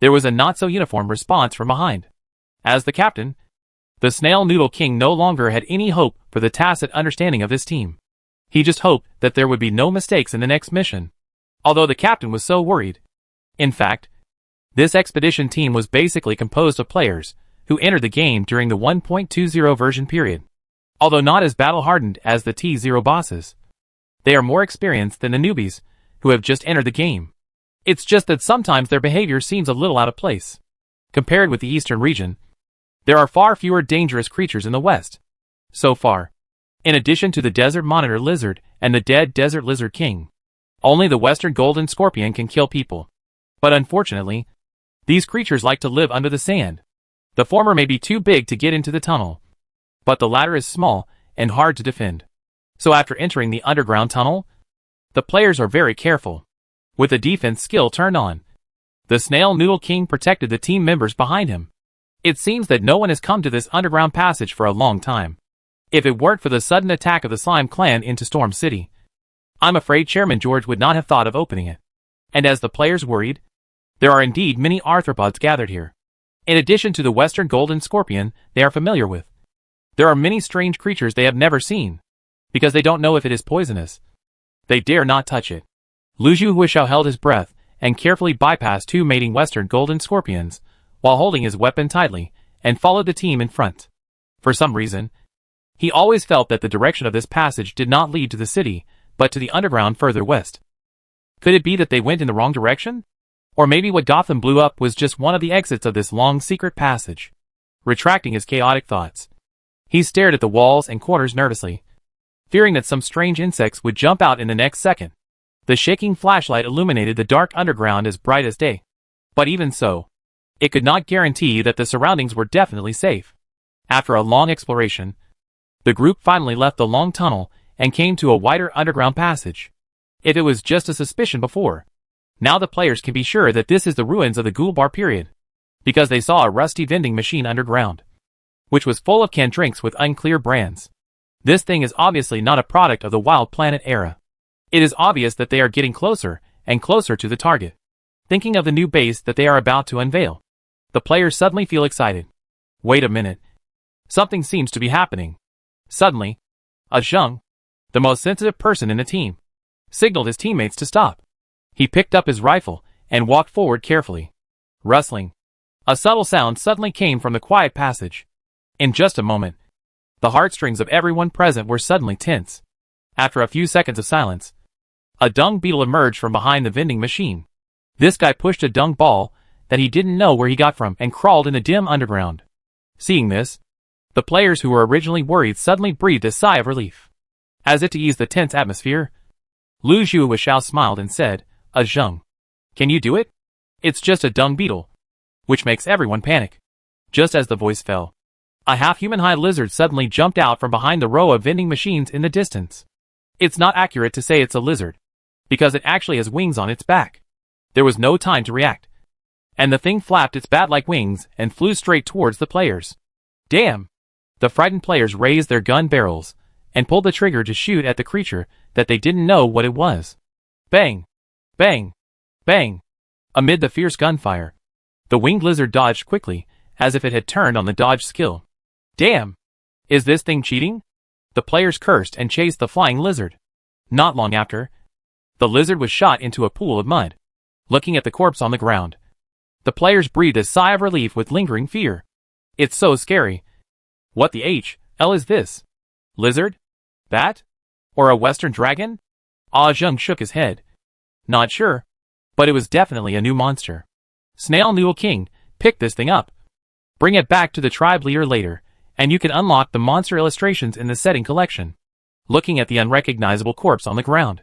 There was a not-so-uniform response from behind. As the captain, the Snail Noodle King no longer had any hope for the tacit understanding of this team. He just hoped that there would be no mistakes in the next mission. Although the captain was so worried. In fact, this expedition team was basically composed of players who entered the game during the 1.20 version period. Although not as battle-hardened as the T0 bosses, they are more experienced than the newbies who have just entered the game. It's just that sometimes their behavior seems a little out of place. Compared with the eastern region, there are far fewer dangerous creatures in the west. So far, in addition to the Desert Monitor Lizard and the dead Desert Lizard King, only the Western Golden Scorpion can kill people. But unfortunately, these creatures like to live under the sand. The former may be too big to get into the tunnel, but the latter is small and hard to defend. So after entering the underground tunnel, the players are very careful. With the defense skill turned on, the Snail Noodle King protected the team members behind him. It seems that no one has come to this underground passage for a long time. If it weren't for the sudden attack of the Slime Clan into Storm City, I'm afraid Chairman George would not have thought of opening it. And as the players worried, there are indeed many arthropods gathered here. In addition to the Western Golden Scorpion they are familiar with, there are many strange creatures they have never seen. Because they don't know if it is poisonous, they dare not touch it. Lu Huishao held his breath and carefully bypassed 2 mating Western Golden Scorpions while holding his weapon tightly and followed the team in front. For some reason, he always felt that the direction of this passage did not lead to the city, but to the underground further west. Could it be that they went in the wrong direction? Or maybe what Gotham blew up was just one of the exits of this long secret passage. Retracting his chaotic thoughts, he stared at the walls and corners nervously, fearing that some strange insects would jump out in the next second. The shaking flashlight illuminated the dark underground as bright as day. But even so, it could not guarantee that the surroundings were definitely safe. After a long exploration, the group finally left the long tunnel and came to a wider underground passage. If it was just a suspicion before, now the players can be sure that this is the ruins of the Ghoul Bar period, because they saw a rusty vending machine underground, which was full of canned drinks with unclear brands. This thing is obviously not a product of the Wild Planet era. It is obvious that they are getting closer and closer to the target. Thinking of the new base that they are about to unveil, the players suddenly feel excited. Wait a minute. Something seems to be happening. Suddenly, Zheng, the most sensitive person in the team, signaled his teammates to stop. He picked up his rifle and walked forward carefully. Rustling. A subtle sound suddenly came from the quiet passage. In just a moment, the heartstrings of everyone present were suddenly tense. After a few seconds of silence, a dung beetle emerged from behind the vending machine. This guy pushed a dung ball that he didn't know where he got from and crawled in the dim underground. Seeing this, the players who were originally worried suddenly breathed a sigh of relief. As if to ease the tense atmosphere, Lu Zhuoshao smiled and said, Zheng, can you do it? It's just a dung beetle. Which makes everyone panic. Just as the voice fell, a half-human high lizard suddenly jumped out from behind the row of vending machines in the distance. It's not accurate to say it's a lizard, because it actually has wings on its back. There was no time to react, and the thing flapped its bat-like wings and flew straight towards the players. Damn! The frightened players raised their gun barrels and pulled the trigger to shoot at the creature that they didn't know what it was. Bang! Bang! Bang! Amid the fierce gunfire, the winged lizard dodged quickly, as if it had turned on the dodge skill. Damn! Is this thing cheating? The players cursed and chased the flying lizard. Not long after, the lizard was shot into a pool of mud. Looking at the corpse on the ground, the players breathed a sigh of relief with lingering fear. It's so scary. What the hell is this? Lizard? Bat? Or a western dragon? Zheng shook his head. Not sure, but it was definitely a new monster. Snail Noodle King, pick this thing up. Bring it back to the tribe leader later, and you can unlock the monster illustrations in the setting collection. Looking at the unrecognizable corpse on the ground,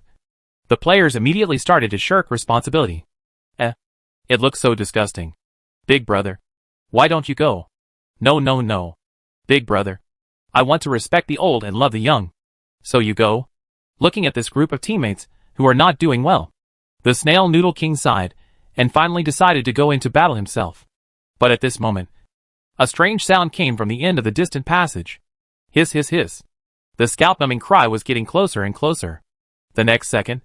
the players immediately started to shirk responsibility. It looks so disgusting. Big brother, why don't you go? No. Big brother, I want to respect the old and love the young. So you go? Looking at this group of teammates who are not doing well, the Snail Noodle King sighed and finally decided to go into battle himself. But at this moment, a strange sound came from the end of the distant passage. Hiss, hiss, hiss. The scalp-numbing cry was getting closer and closer. The next second,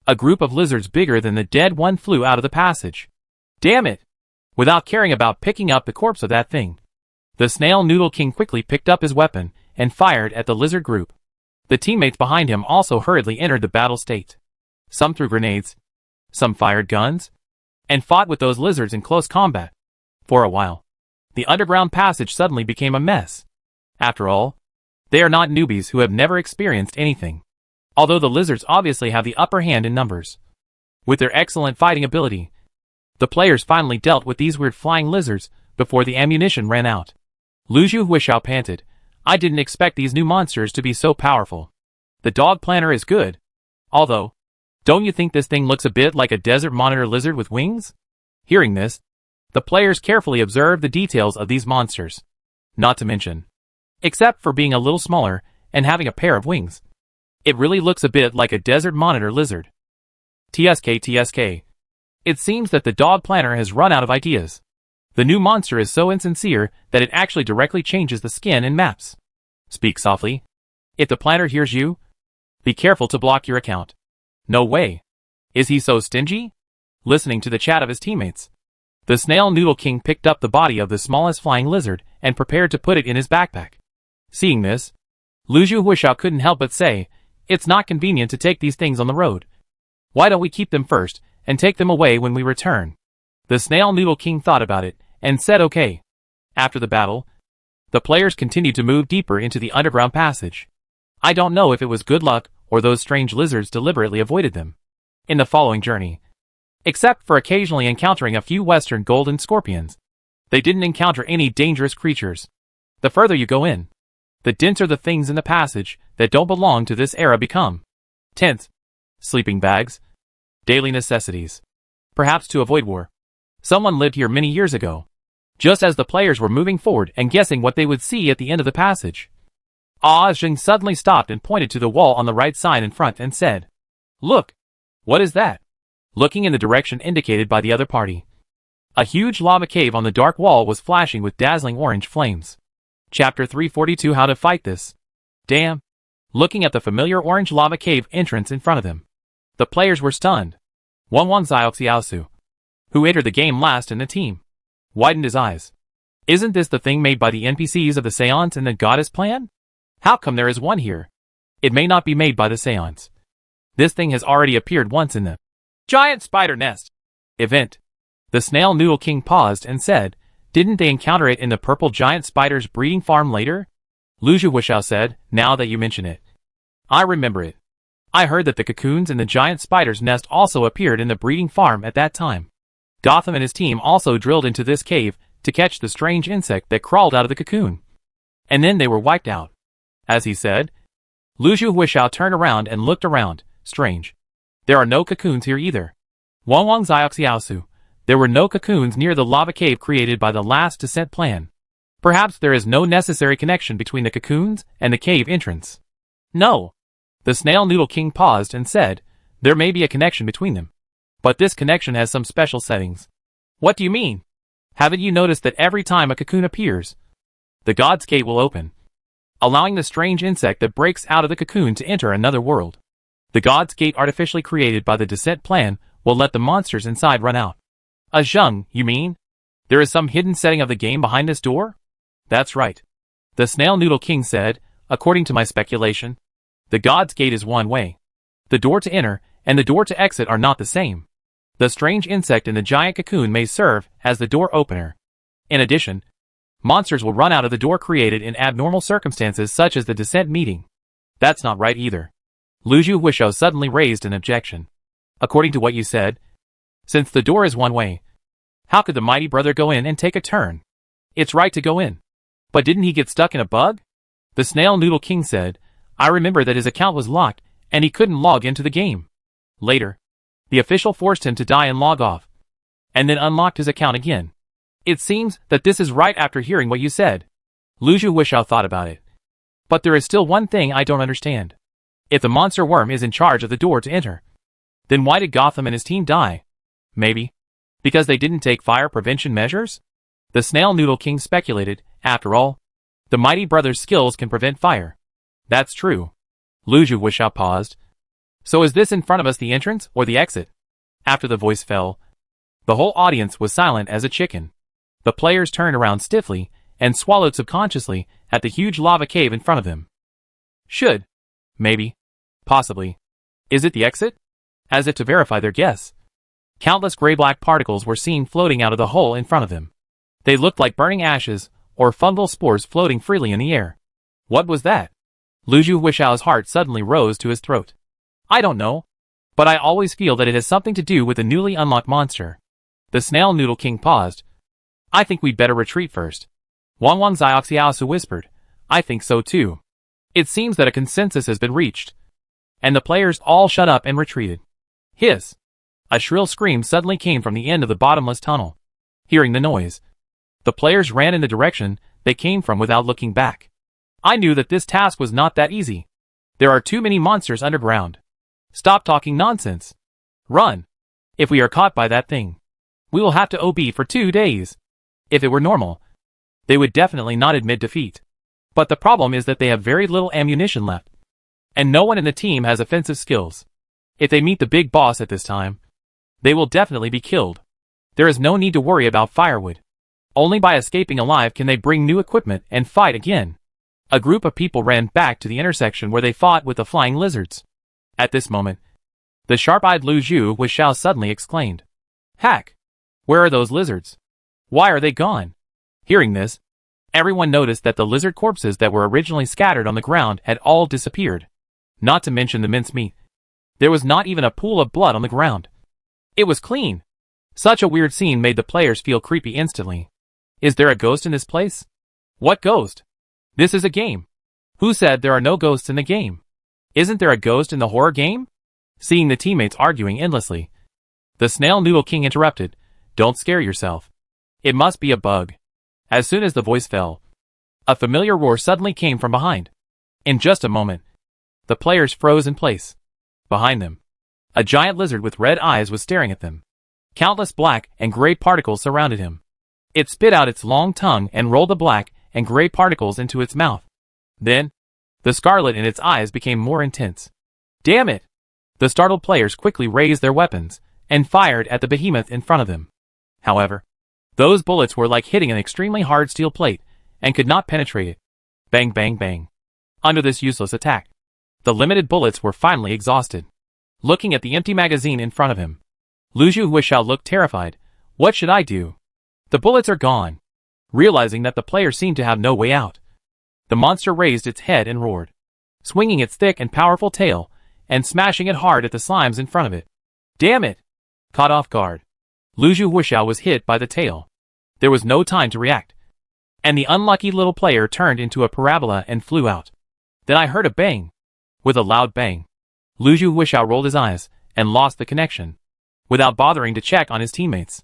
a group of lizards bigger than the dead one flew out of the passage. Damn it! Without caring about picking up the corpse of that thing, the Snail Noodle King quickly picked up his weapon and fired at the lizard group. The teammates behind him also hurriedly entered the battle state. Some threw grenades, some fired guns, and fought with those lizards in close combat. For a while, the underground passage suddenly became a mess. After all, they are not newbies who have never experienced anything. Although the lizards obviously have the upper hand in numbers. With their excellent fighting ability, the players finally dealt with these weird flying lizards before the ammunition ran out. Lu Zhuoshao panted, I didn't expect these new monsters to be so powerful. The dog planner is good. Although, don't you think this thing looks a bit like a desert monitor lizard with wings? Hearing this, the players carefully observed the details of these monsters. Not to mention, except for being a little smaller and having a pair of wings, it really looks a bit like a desert monitor lizard. TSK. It seems that the dog planner has run out of ideas. The new monster is so insincere that it actually directly changes the skin in maps. Speak softly. If the planner hears you, be careful to block your account. No way. Is he so stingy? Listening to the chat of his teammates, the Snail Noodle King picked up the body of the smallest flying lizard and prepared to put it in his backpack. Seeing this, Lu Zhuoshao couldn't help but say, it's not convenient to take these things on the road. Why don't we keep them first and take them away when we return? The Snail Noodle King thought about it and said okay. After the battle, the players continued to move deeper into the underground passage. I don't know if it was good luck or those strange lizards deliberately avoided them in the following journey. Except for occasionally encountering a few western golden scorpions, they didn't encounter any dangerous creatures. The further you go in, the denser the things in the passage that don't belong to this era become. Tents, sleeping bags, Daily necessities. Perhaps to avoid war. Someone lived here many years ago. Just as the players were moving forward and guessing what they would see at the end of the passage, Ah Jing suddenly stopped and pointed to the wall on the right side in front and said, "Look! What is that?" Looking in the direction indicated by the other party. A huge lava cave on the dark wall was flashing with dazzling orange flames. Chapter 342 How to Fight This. Damn! Looking at the familiar orange lava cave entrance in front of them, the players were stunned. Wang Xiaoxiaosu, who entered the game last in the team, widened his eyes. Isn't this the thing made by the NPCs of the Seance and the Goddess Plan? How come there is one here? It may not be made by the Seance. This thing has already appeared once in the Giant Spider Nest event. The Snail Noodle King paused and said, "Didn't they encounter it in the purple giant spider's breeding farm later?" Lu Zhuhuishao said, "Now that you mention it, I remember it. I heard that the cocoons in the giant spider's nest also appeared in the breeding farm at that time. Gotham and his team also drilled into this cave to catch the strange insect that crawled out of the cocoon. And then they were wiped out." As he said, Lu Zhuhuishao turned around and looked around. Strange. There are no cocoons here either. Wang Xiaoxiaosu, there were no cocoons near the lava cave created by the last descent plan. Perhaps there is no necessary connection between the cocoons and the cave entrance. No. The Snail Noodle King paused and said, "There may be a connection between them. But this connection has some special settings." "What do you mean?" "Haven't you noticed that every time a cocoon appears, the God's Gate will open, allowing the strange insect that breaks out of the cocoon to enter another world? The God's Gate artificially created by the descent plan will let the monsters inside run out." "A zheng, you mean? There is some hidden setting of the game behind this door?" "That's right." The Snail Noodle King said, "According to my speculation, the God's Gate is one way. The door to enter and the door to exit are not the same. The strange insect in the giant cocoon may serve as the door opener. In addition, monsters will run out of the door created in abnormal circumstances such as the descent meeting." "That's not right either." Lu Zhuhuishao suddenly raised an objection. "According to what you said, since the door is one way, how could the mighty brother go in and take a turn? It's right to go in. But didn't he get stuck in a bug?" The Snail Noodle King said, "I remember that his account was locked and he couldn't log into the game. Later, the official forced him to die and log off, and then unlocked his account again. It seems that this is right after hearing what you said." Lu Zhuhuishao thought about it. "But there is still one thing I don't understand. If the monster worm is in charge of the door to enter, then why did Gotham and his team die? Maybe because they didn't take fire prevention measures?" The Snail Noodle King speculated. "After all, the mighty brother's skills can prevent fire." "That's true." Lu Zhuhuishao paused. "So is this in front of us the entrance or the exit?" After the voice fell, the whole audience was silent as a chicken. The players turned around stiffly and swallowed subconsciously at the huge lava cave in front of them. Should. Maybe. Possibly. Is it the exit? As if to verify their guess, countless gray-black particles were seen floating out of the hole in front of them. They looked like burning ashes or fungal spores floating freely in the air. What was that? Lu Zhuhuishao's heart suddenly rose to his throat. "I don't know, but I always feel that it has something to do with the newly unlocked monster." The Snail Noodle King paused. "I think we'd better retreat first." Wang Xiaoxiaosu whispered, "I think so too." It seems that a consensus has been reached, and the players all shut up and retreated. Hiss! A shrill scream suddenly came from the end of the bottomless tunnel. Hearing the noise, the players ran in the direction they came from without looking back. I knew that this task was not that easy. There are too many monsters underground. Stop talking nonsense. Run. If we are caught by that thing, we will have to OB for 2 days. If it were normal, they would definitely not admit defeat. But the problem is that they have very little ammunition left, and no one in the team has offensive skills. If they meet the big boss at this time, they will definitely be killed. There is no need to worry about firewood. Only by escaping alive can they bring new equipment and fight again. A group of people ran back to the intersection where they fought with the flying lizards. At this moment, the sharp-eyed Lu Zhuhuishao suddenly exclaimed, "Hack! Where are those lizards? Why are they gone?" Hearing this, everyone noticed that the lizard corpses that were originally scattered on the ground had all disappeared. Not to mention the mincemeat. There was not even a pool of blood on the ground. It was clean. Such a weird scene made the players feel creepy instantly. Is there a ghost in this place? What ghost? This is a game. Who said there are no ghosts in the game? Isn't there a ghost in the horror game? Seeing the teammates arguing endlessly, The Snail Noodle King interrupted. Don't scare yourself. It must be a bug. As soon as the voice fell, a familiar roar suddenly came from behind. In just a moment, the players froze in place. Behind them, a giant lizard with red eyes was staring at them. Countless black and gray particles surrounded him. It spit out its long tongue and rolled the black and gray particles into its mouth. Then, the scarlet in its eyes became more intense. Damn it! The startled players quickly raised their weapons and fired at the behemoth in front of them. However, those bullets were like hitting an extremely hard steel plate and could not penetrate it. Bang, bang, bang. Under this useless attack, the limited bullets were finally exhausted. Looking at the empty magazine in front of him, Lu Huishao looked terrified. What should I do? The bullets are gone. Realizing that the player seemed to have no way out, the monster raised its head and roared, swinging its thick and powerful tail and smashing it hard at the slimes in front of it. Damn it! Caught off guard, Lu Huishao was hit by the tail. There was no time to react, and the unlucky little player turned into a parabola and flew out. Then I heard a bang. With a loud bang, Lu Huishao rolled his eyes and lost the connection. Without bothering to check on his teammates,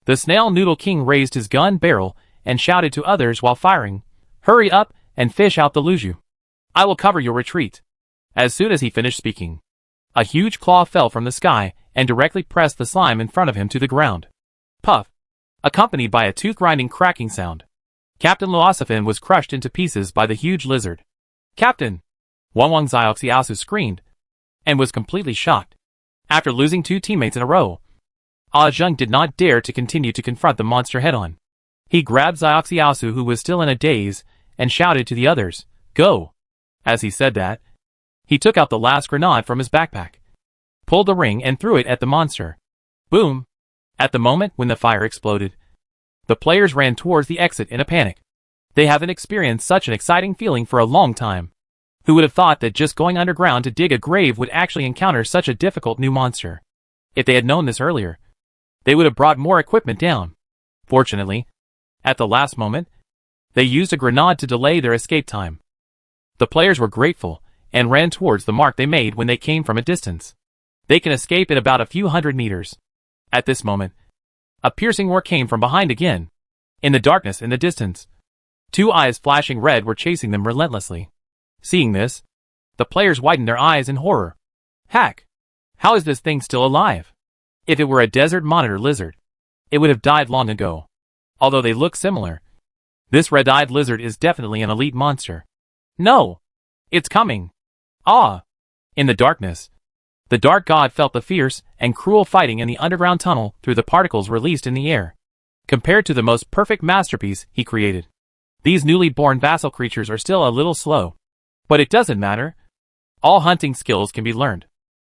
the Snail Noodle King raised his gun barrel and shouted to others while firing, Hurry up and fish out the Luju. I will cover your retreat. As soon as he finished speaking, a huge claw fell from the sky and directly pressed the slime in front of him to the ground. Puff! Accompanied by a tooth-grinding cracking sound, Captain Luosifin was crushed into pieces by the huge lizard. Captain! Wang Zioxiaosu screamed, and was completely shocked. After losing 2 teammates in a row, Zheng did not dare to continue to confront the monster head-on. He grabbed Zioxiaosu, who was still in a daze, and shouted to the others, Go! As he said that, he took out the last grenade from his backpack, pulled the ring and threw it at the monster. Boom! At the moment when the fire exploded, the players ran towards the exit in a panic. They haven't experienced such an exciting feeling for a long time. Who would have thought that just going underground to dig a grave would actually encounter such a difficult new monster? If they had known this earlier, they would have brought more equipment down. Fortunately, at the last moment, they used a grenade to delay their escape time. The players were grateful and ran towards the mark they made when they came from a distance. They can escape in about a few hundred meters. At this moment, a piercing roar came from behind again. In the darkness in the distance, 2 eyes flashing red were chasing them relentlessly. Seeing this, the players widened their eyes in horror. Hack! How is this thing still alive? If it were a desert monitor lizard, it would have died long ago. Although they look similar, this red-eyed lizard is definitely an elite monster. No! It's coming! Ah! In the darkness, the Dark God felt the fierce and cruel fighting in the underground tunnel through the particles released in the air. Compared to the most perfect masterpiece he created, these newly born vassal creatures are still a little slow. But it doesn't matter. All hunting skills can be learned.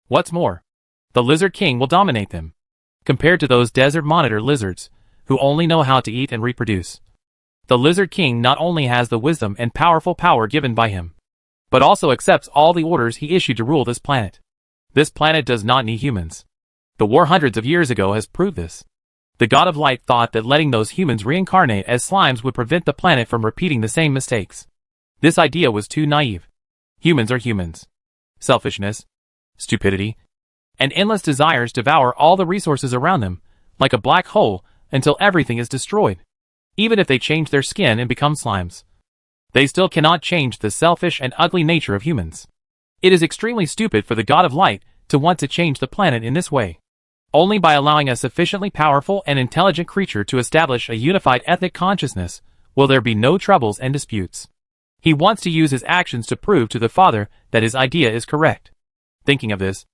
What's more, the Lizard King will dominate them, compared to those desert monitor lizards, who only know how to eat and reproduce. The Lizard King not only has the wisdom and powerful power given by him, but also accepts all the orders he issued to rule this planet. This planet does not need humans. The war hundreds of years ago has proved this. The God of Light thought that letting those humans reincarnate as slimes would prevent the planet from repeating the same mistakes. This idea was too naive. Humans are humans. Selfishness, stupidity, and endless desires devour all the resources around them, like a black hole, until everything is destroyed. Even if they change their skin and become slimes, they still cannot change the selfish and ugly nature of humans. It is extremely stupid for the God of Light to want to change the planet in this way. Only by allowing a sufficiently powerful and intelligent creature to establish a unified ethnic consciousness will there be no troubles and disputes. He wants to use his actions to prove to the Father that his idea is correct. Thinking of this,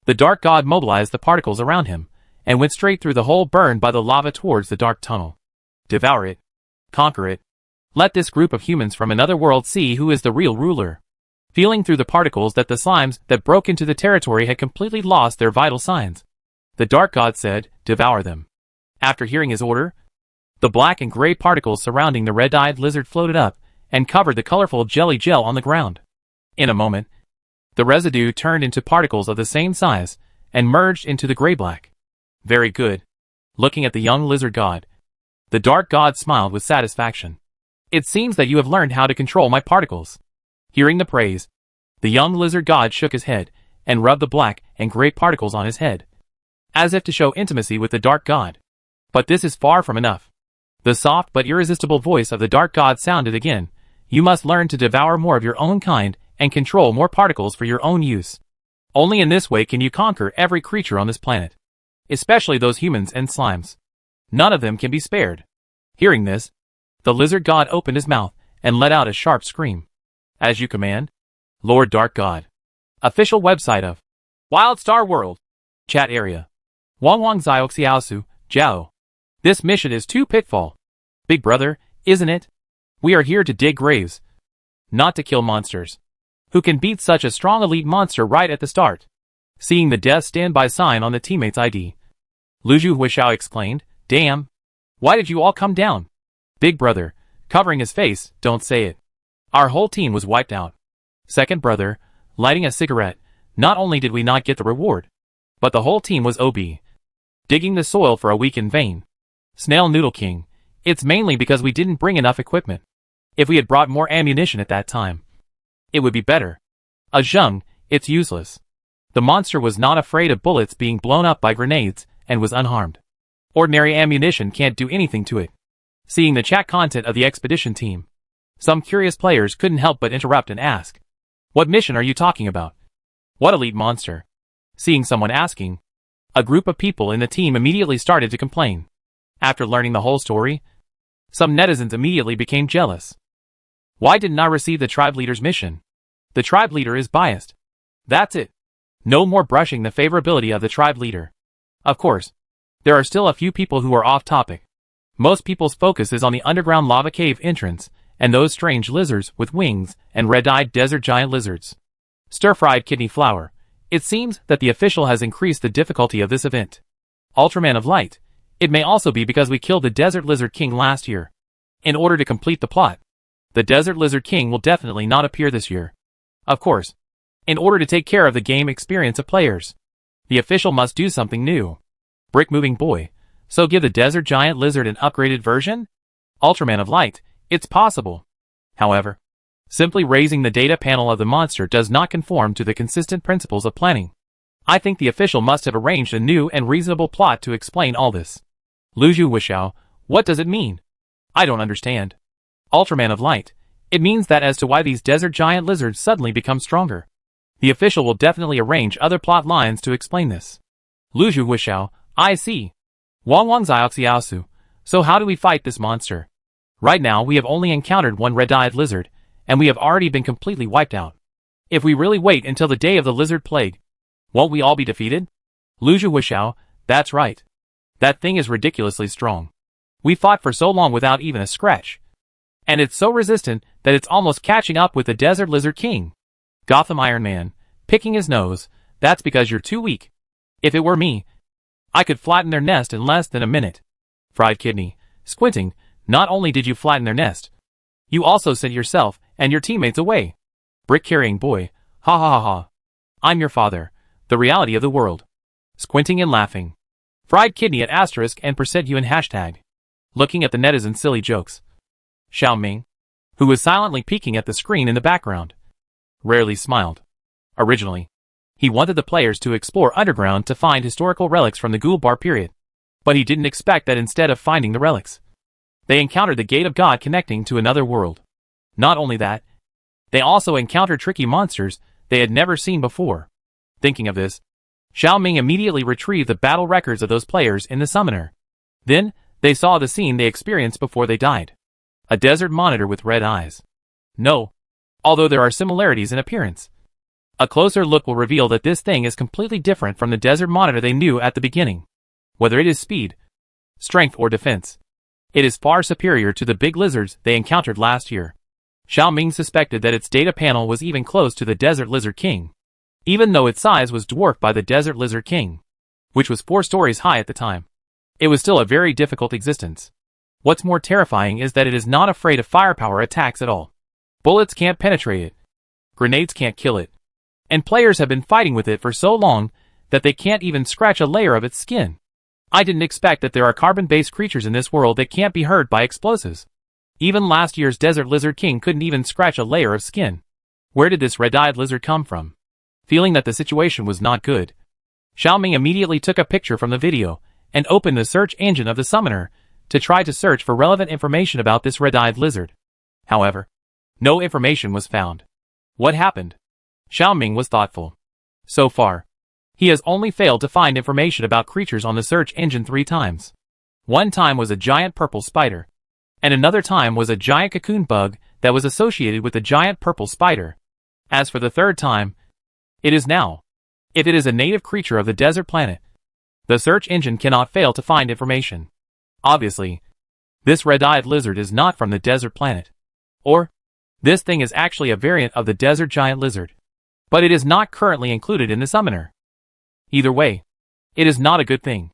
the Dark God mobilized the particles around him, and went straight through the hole burned by the lava towards the dark tunnel. Devour it. Conquer it. Let this group of humans from another world see who is the real ruler. Feeling through the particles that the slimes that broke into the territory had completely lost their vital signs, the Dark God said, Devour them. After hearing his order, the black and gray particles surrounding the red-eyed lizard floated up, and covered the colorful jelly gel on the ground. In a moment, the residue turned into particles of the same size, and merged into the gray-black. Very good. Looking at the young lizard god, the Dark God smiled with satisfaction. It seems that you have learned how to control my particles. Hearing the praise, the young lizard god shook his head, and rubbed the black and gray particles on his head. as if to show intimacy with the dark god. But this is far from enough. The soft but irresistible voice of the dark god sounded again. You must learn to devour more of your own kind and control more particles for your own use. Only in this way can you conquer every creature on this planet, especially those humans and slimes. None of them can be spared. Hearing this, the lizard god opened his mouth and let out a sharp scream. As you command, Lord Dark God. Official website of Wildstar World. Chat area. Wang Wang Zioxiaosu, Jiao. This mission is too pitfall. Big brother, isn't it? We are here to dig graves, not to kill monsters. Who can beat such a strong elite monster right at the start? Seeing the death standby sign on the teammate's ID, Luju Huishao exclaimed, Damn! Why did you all come down? Big brother, covering his face, don't say it. Our whole team was wiped out. Second brother, lighting a cigarette, not only did we not get the reward, but the whole team was OB. Digging the soil for a week in vain. Snail Noodle King, it's mainly because we didn't bring enough equipment. If we had brought more ammunition at that time, it would be better. Zheng, it's useless. The monster was not afraid of bullets being blown up by grenades and was unharmed. Ordinary ammunition can't do anything to it. Seeing the chat content of the expedition team, some curious players couldn't help but interrupt and ask, What mission are you talking about? What elite monster? Seeing someone asking, a group of people in the team immediately started to complain. After learning the whole story, some netizens immediately became jealous. Why didn't I receive the tribe leader's mission? The tribe leader is biased. That's it. No more brushing the favorability of the tribe leader. Of course, there are still a few people who are off topic. Most people's focus is on the underground lava cave entrance, and those strange lizards with wings and red-eyed desert giant lizards. Stir-fried kidney flour. It seems that the official has increased the difficulty of this event. Ultraman of Light. It may also be because we killed the Desert Lizard King last year. In order to complete the plot, the Desert Lizard King will definitely not appear this year. Of course, in order to take care of the game experience of players, the official must do something new. Brick Moving Boy. So give the Desert Giant Lizard an upgraded version? Ultraman of Light. It's possible. However, simply raising the data panel of the monster does not conform to the consistent principles of planning. I think the official must have arranged a new and reasonable plot to explain all this. Luju Wishao, what does it mean? I don't understand. Ultraman of Light. It means that as to why these desert giant lizards suddenly become stronger. The official will definitely arrange other plot lines to explain this. Luju Wishao, I see. Wang Wang Zioxiaosu. So how do we fight this monster? Right now we have only encountered one red-eyed lizard, and we have already been completely wiped out. If we really wait until the day of the lizard plague, won't we all be defeated? Luju Wishao, that's right. That thing is ridiculously strong. We fought for so long without even a scratch. And it's so resistant that it's almost catching up with the Desert Lizard King. Gotham Iron Man, picking his nose, that's because you're too weak. If it were me, I could flatten their nest in less than a minute. Fried Kidney, squinting, not only did you flatten their nest, you also sent yourself and your teammates away. Brick Carrying Boy, ha ha ha ha. I'm your father, the reality of the world. Squinting and laughing. Fried Kidney at asterisk and %UN hashtag. Looking at the netizens' silly jokes. Xiao Ming, who was silently peeking at the screen in the background, rarely smiled. Originally, he wanted the players to explore underground to find historical relics from the Gulbar period. But he didn't expect that instead of finding the relics, they encountered the Gate of God connecting to another world. Not only that, they also encountered tricky monsters they had never seen before. Thinking of this, Xiao Ming immediately retrieved the battle records of those players in the summoner. Then, they saw the scene they experienced before they died. A desert monitor with red eyes. No. Although there are similarities in appearance. A closer look will reveal that this thing is completely different from the desert monitor they knew at the beginning. Whether it is speed, strength or defense, it is far superior to the big lizards they encountered last year. Xiao Ming suspected that its data panel was even close to the Desert Lizard King, even though its size was dwarfed by the Desert Lizard King, which was 4 stories high at the time. It was still a very difficult existence. What's more terrifying is that it is not afraid of firepower attacks at all. Bullets can't penetrate it. Grenades can't kill it. And players have been fighting with it for so long that they can't even scratch a layer of its skin. I didn't expect that there are carbon-based creatures in this world that can't be hurt by explosives. Even last year's Desert Lizard King couldn't even scratch a layer of skin. Where did this red-eyed lizard come from? Feeling that the situation was not good, Xiaoming immediately took a picture from the video and opened the search engine of the summoner to try to search for relevant information about this red-eyed lizard. However, no information was found. What happened? Xiaoming was thoughtful. So far, he has only failed to find information about creatures on the search engine 3 times. One time was a giant purple spider, and another time was a giant cocoon bug that was associated with the giant purple spider. As for the third time, it is now. If it is a native creature of the desert planet, the search engine cannot fail to find information. Obviously, this red-eyed lizard is not from the desert planet. Or, this thing is actually a variant of the desert giant lizard. But it is not currently included in the summoner. Either way, it is not a good thing.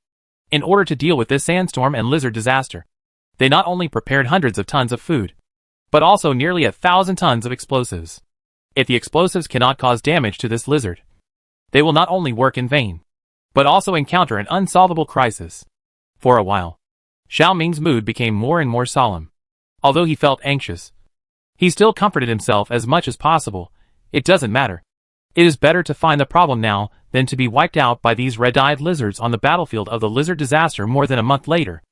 In order to deal with this sandstorm and lizard disaster, they not only prepared hundreds of tons of food, but also nearly 1,000 tons of explosives. If the explosives cannot cause damage to this lizard, they will not only work in vain, but also encounter an unsolvable crisis. For a while, Xiaoming's mood became more and more solemn. Although he felt anxious, he still comforted himself as much as possible. It doesn't matter. It is better to find the problem now than to be wiped out by these red-eyed lizards on the battlefield of the lizard disaster more than a month later.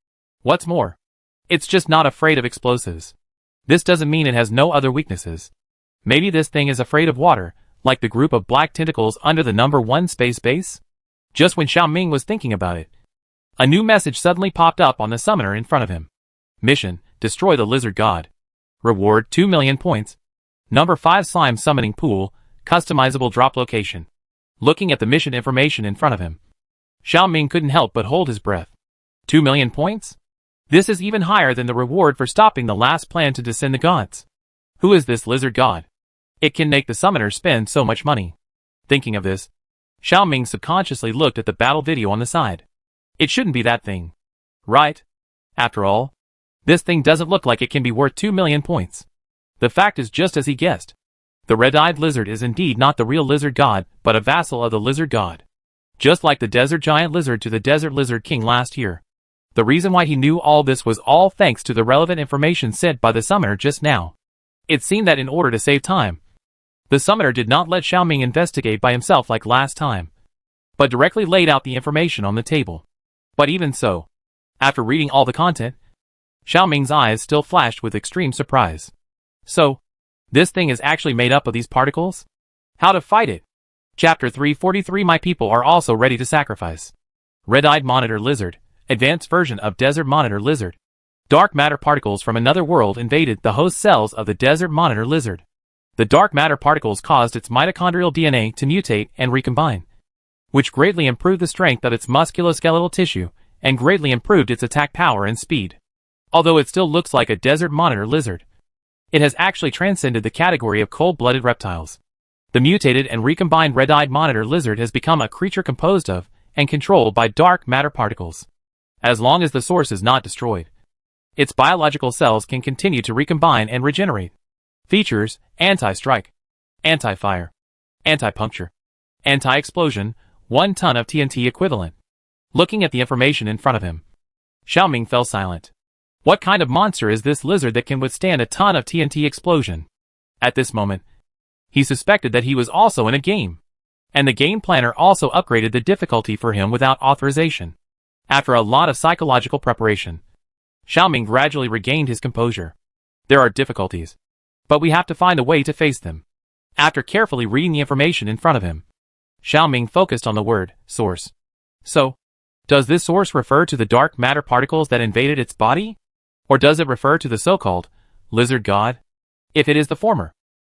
What's more, it's just not afraid of explosives. This doesn't mean it has no other weaknesses. Maybe this thing is afraid of water, like the group of black tentacles under the number 1 space base? Just when Xiaoming was thinking about it, a new message suddenly popped up on the summoner in front of him. Mission: destroy the lizard god. Reward: 2 million points. Number 5 slime summoning pool, customizable drop location. Looking at the mission information in front of him, Xiaoming couldn't help but hold his breath. 2 million points? This is even higher than the reward for stopping the last plan to descend the gods. Who is this lizard god? It can make the summoner spend so much money. Thinking of this, Xiaoming subconsciously looked at the battle video on the side. It shouldn't be that thing, right? After all, this thing doesn't look like it can be worth 2 million points. The fact is just as he guessed. The red-eyed lizard is indeed not the real lizard god, but a vassal of the lizard god. Just like the desert giant lizard to the desert lizard king last year. The reason why he knew all this was all thanks to the relevant information sent by the summoner just now. It seemed that in order to save time, the summoner did not let Xiaoming investigate by himself like last time, but directly laid out the information on the table. But even so, after reading all the content, Xiaoming's eyes still flashed with extreme surprise. So, this thing is actually made up of these particles? How to fight it? Chapter 343. My people are also ready to sacrifice. Red-eyed monitor lizard, advanced version of desert monitor lizard. Dark matter particles from another world invaded the host cells of the desert monitor lizard. The dark matter particles caused its mitochondrial DNA to mutate and recombine, which greatly improved the strength of its musculoskeletal tissue and greatly improved its attack power and speed. Although it still looks like a desert monitor lizard, it has actually transcended the category of cold-blooded reptiles. The mutated and recombined red-eyed monitor lizard has become a creature composed of and controlled by dark matter particles. As long as the source is not destroyed, its biological cells can continue to recombine and regenerate. Features: anti-strike, anti-fire, anti-puncture, anti-explosion, 1 ton of TNT equivalent. Looking at the information in front of him, Xiaoming fell silent. What kind of monster is this lizard that can withstand a ton of TNT explosion? At this moment, he suspected that he was also in a game, and the game planner also upgraded the difficulty for him without authorization. After a lot of psychological preparation, Xiaoming gradually regained his composure. There are difficulties, but we have to find a way to face them. After carefully reading the information in front of him, Xiaoming focused on the word source. So, does this source refer to the dark matter particles that invaded its body? Or does it refer to the so-called lizard god? If it is the former,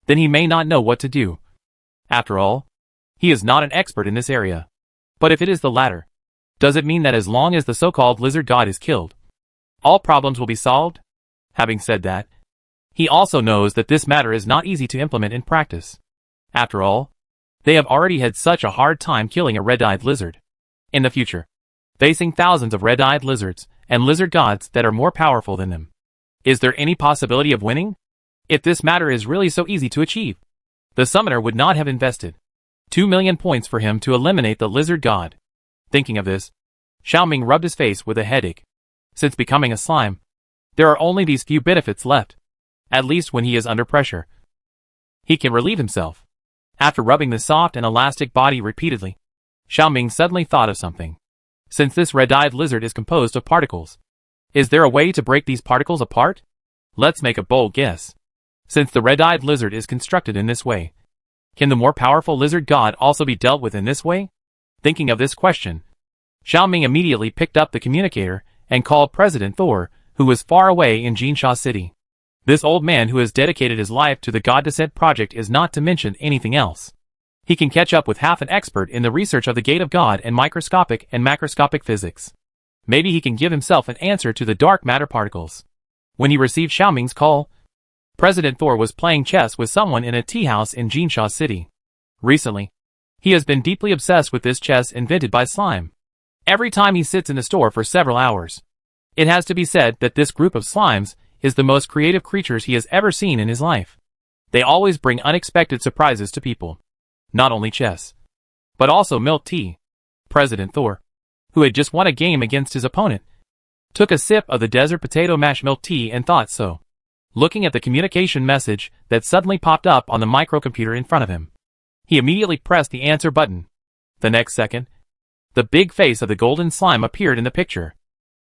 then he may not know what to do. After all, he is not an expert in this area. But if it is the latter, does it mean that as long as the so-called lizard god is killed, all problems will be solved? Having said that, he also knows that this matter is not easy to implement in practice. After all, they have already had such a hard time killing a red-eyed lizard. In the future, facing thousands of red-eyed lizards and lizard gods that are more powerful than them. Is there any possibility of winning? If this matter is really so easy to achieve, the summoner would not have invested 2 million points for him to eliminate the lizard god. Thinking of this, Xiaoming rubbed his face with a headache. Since becoming a slime, there are only these few benefits left. At least when he is under pressure, he can relieve himself. After rubbing the soft and elastic body repeatedly, Xiaoming suddenly thought of something. Since this red-eyed lizard is composed of particles, is there a way to break these particles apart? Let's make a bold guess. Since the red-eyed lizard is constructed in this way, can the more powerful lizard god also be dealt with in this way? Thinking of this question, Xiaoming immediately picked up the communicator and called President Thor, who was far away in Jinsha City. This old man who has dedicated his life to the God Descent project is not to mention anything else. He can catch up with half an expert in the research of the Gate of God and microscopic and macroscopic physics. Maybe he can give himself an answer to the dark matter particles. When he received Xiaoming's call, President Thor was playing chess with someone in a tea house in Jinsha City. Recently, he has been deeply obsessed with this chess invented by slime. Every time he sits in the store for several hours, it has to be said that this group of slimes is the most creative creatures he has ever seen in his life. They always bring unexpected surprises to people. Not only chess, but also milk tea. President Thor, who had just won a game against his opponent, took a sip of the desert potato mash milk tea and thought so. Looking at the communication message that suddenly popped up on the microcomputer in front of him, he immediately pressed the answer button. The next second, the big face of the golden slime appeared in the picture.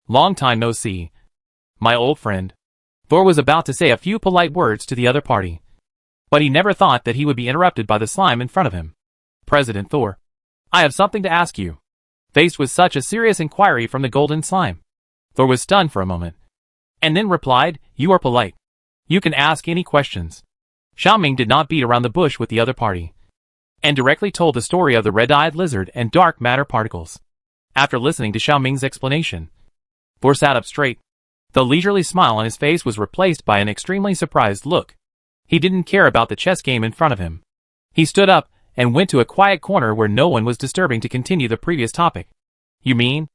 Long time no see, my old friend. Thor was about to say a few polite words to the other party, but he never thought that he would be interrupted by the slime in front of him. President Thor, I have something to ask you. Faced with such a serious inquiry from the golden slime, Thor was stunned for a moment, and then replied, you are polite. You can ask any questions. Xiaoming did not beat around the bush with the other party, and directly told the story of the red-eyed lizard and dark matter particles. After listening to Xiaoming's explanation, Thor sat up straight. The leisurely smile on his face was replaced by an extremely surprised look. He didn't care about the chess game in front of him. He stood up and went to a quiet corner where no one was disturbing to continue the previous topic. You mean?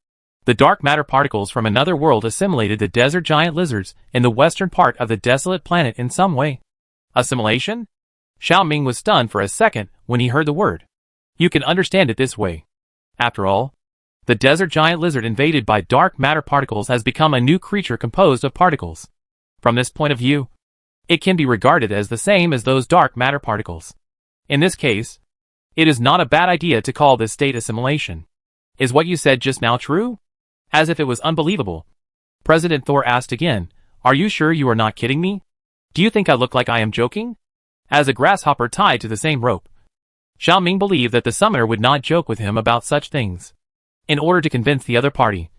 The dark matter particles from another world assimilated the desert giant lizards in the western part of the desolate planet in some way? Assimilation? Xiaoming was stunned for a second when he heard the word. You can understand it this way. After all, the desert giant lizard invaded by dark matter particles has become a new creature composed of particles. From this point of view, it can be regarded as the same as those dark matter particles. In this case, it is not a bad idea to call this state assimilation. Is what you said just now true? As if it was unbelievable, President Thor asked again, are you sure you are not kidding me? Do you think I look like I am joking? As a grasshopper tied to the same rope, Xiaoming believed that the summoner would not joke with him about such things. In order to convince the other party,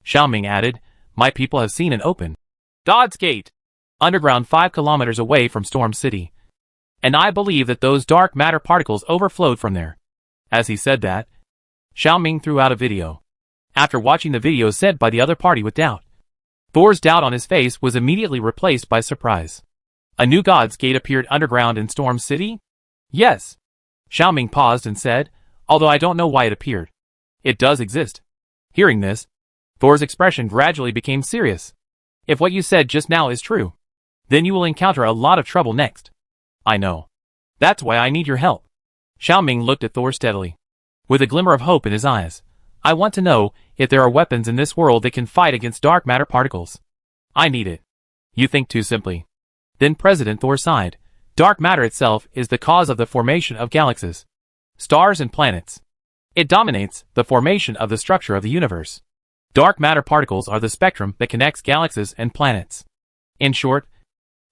Xiaoming added, my people have seen an open God's Gate underground 5 kilometers away from Storm City, and I believe that those dark matter particles overflowed from there. As he said that, Xiaoming threw out a video. After watching the video sent by the other party with doubt, Thor's doubt on his face was immediately replaced by surprise. A new God's Gate appeared underground in Storm City? Yes. Xiaoming paused and said, although I don't know why it appeared. It does exist. Hearing this, Thor's expression gradually became serious. If what you said just now is true, then you will encounter a lot of trouble next. I know. That's why I need your help. Xiaoming looked at Thor steadily, with a glimmer of hope in his eyes. I want to know if there are weapons in this world that can fight against dark matter particles. I need it. You think too simply. Then President Thor sighed. Dark matter itself is the cause of the formation of galaxies, stars and planets. It dominates the formation of the structure of the universe. Dark matter particles are the spectrum that connects galaxies and planets. In short,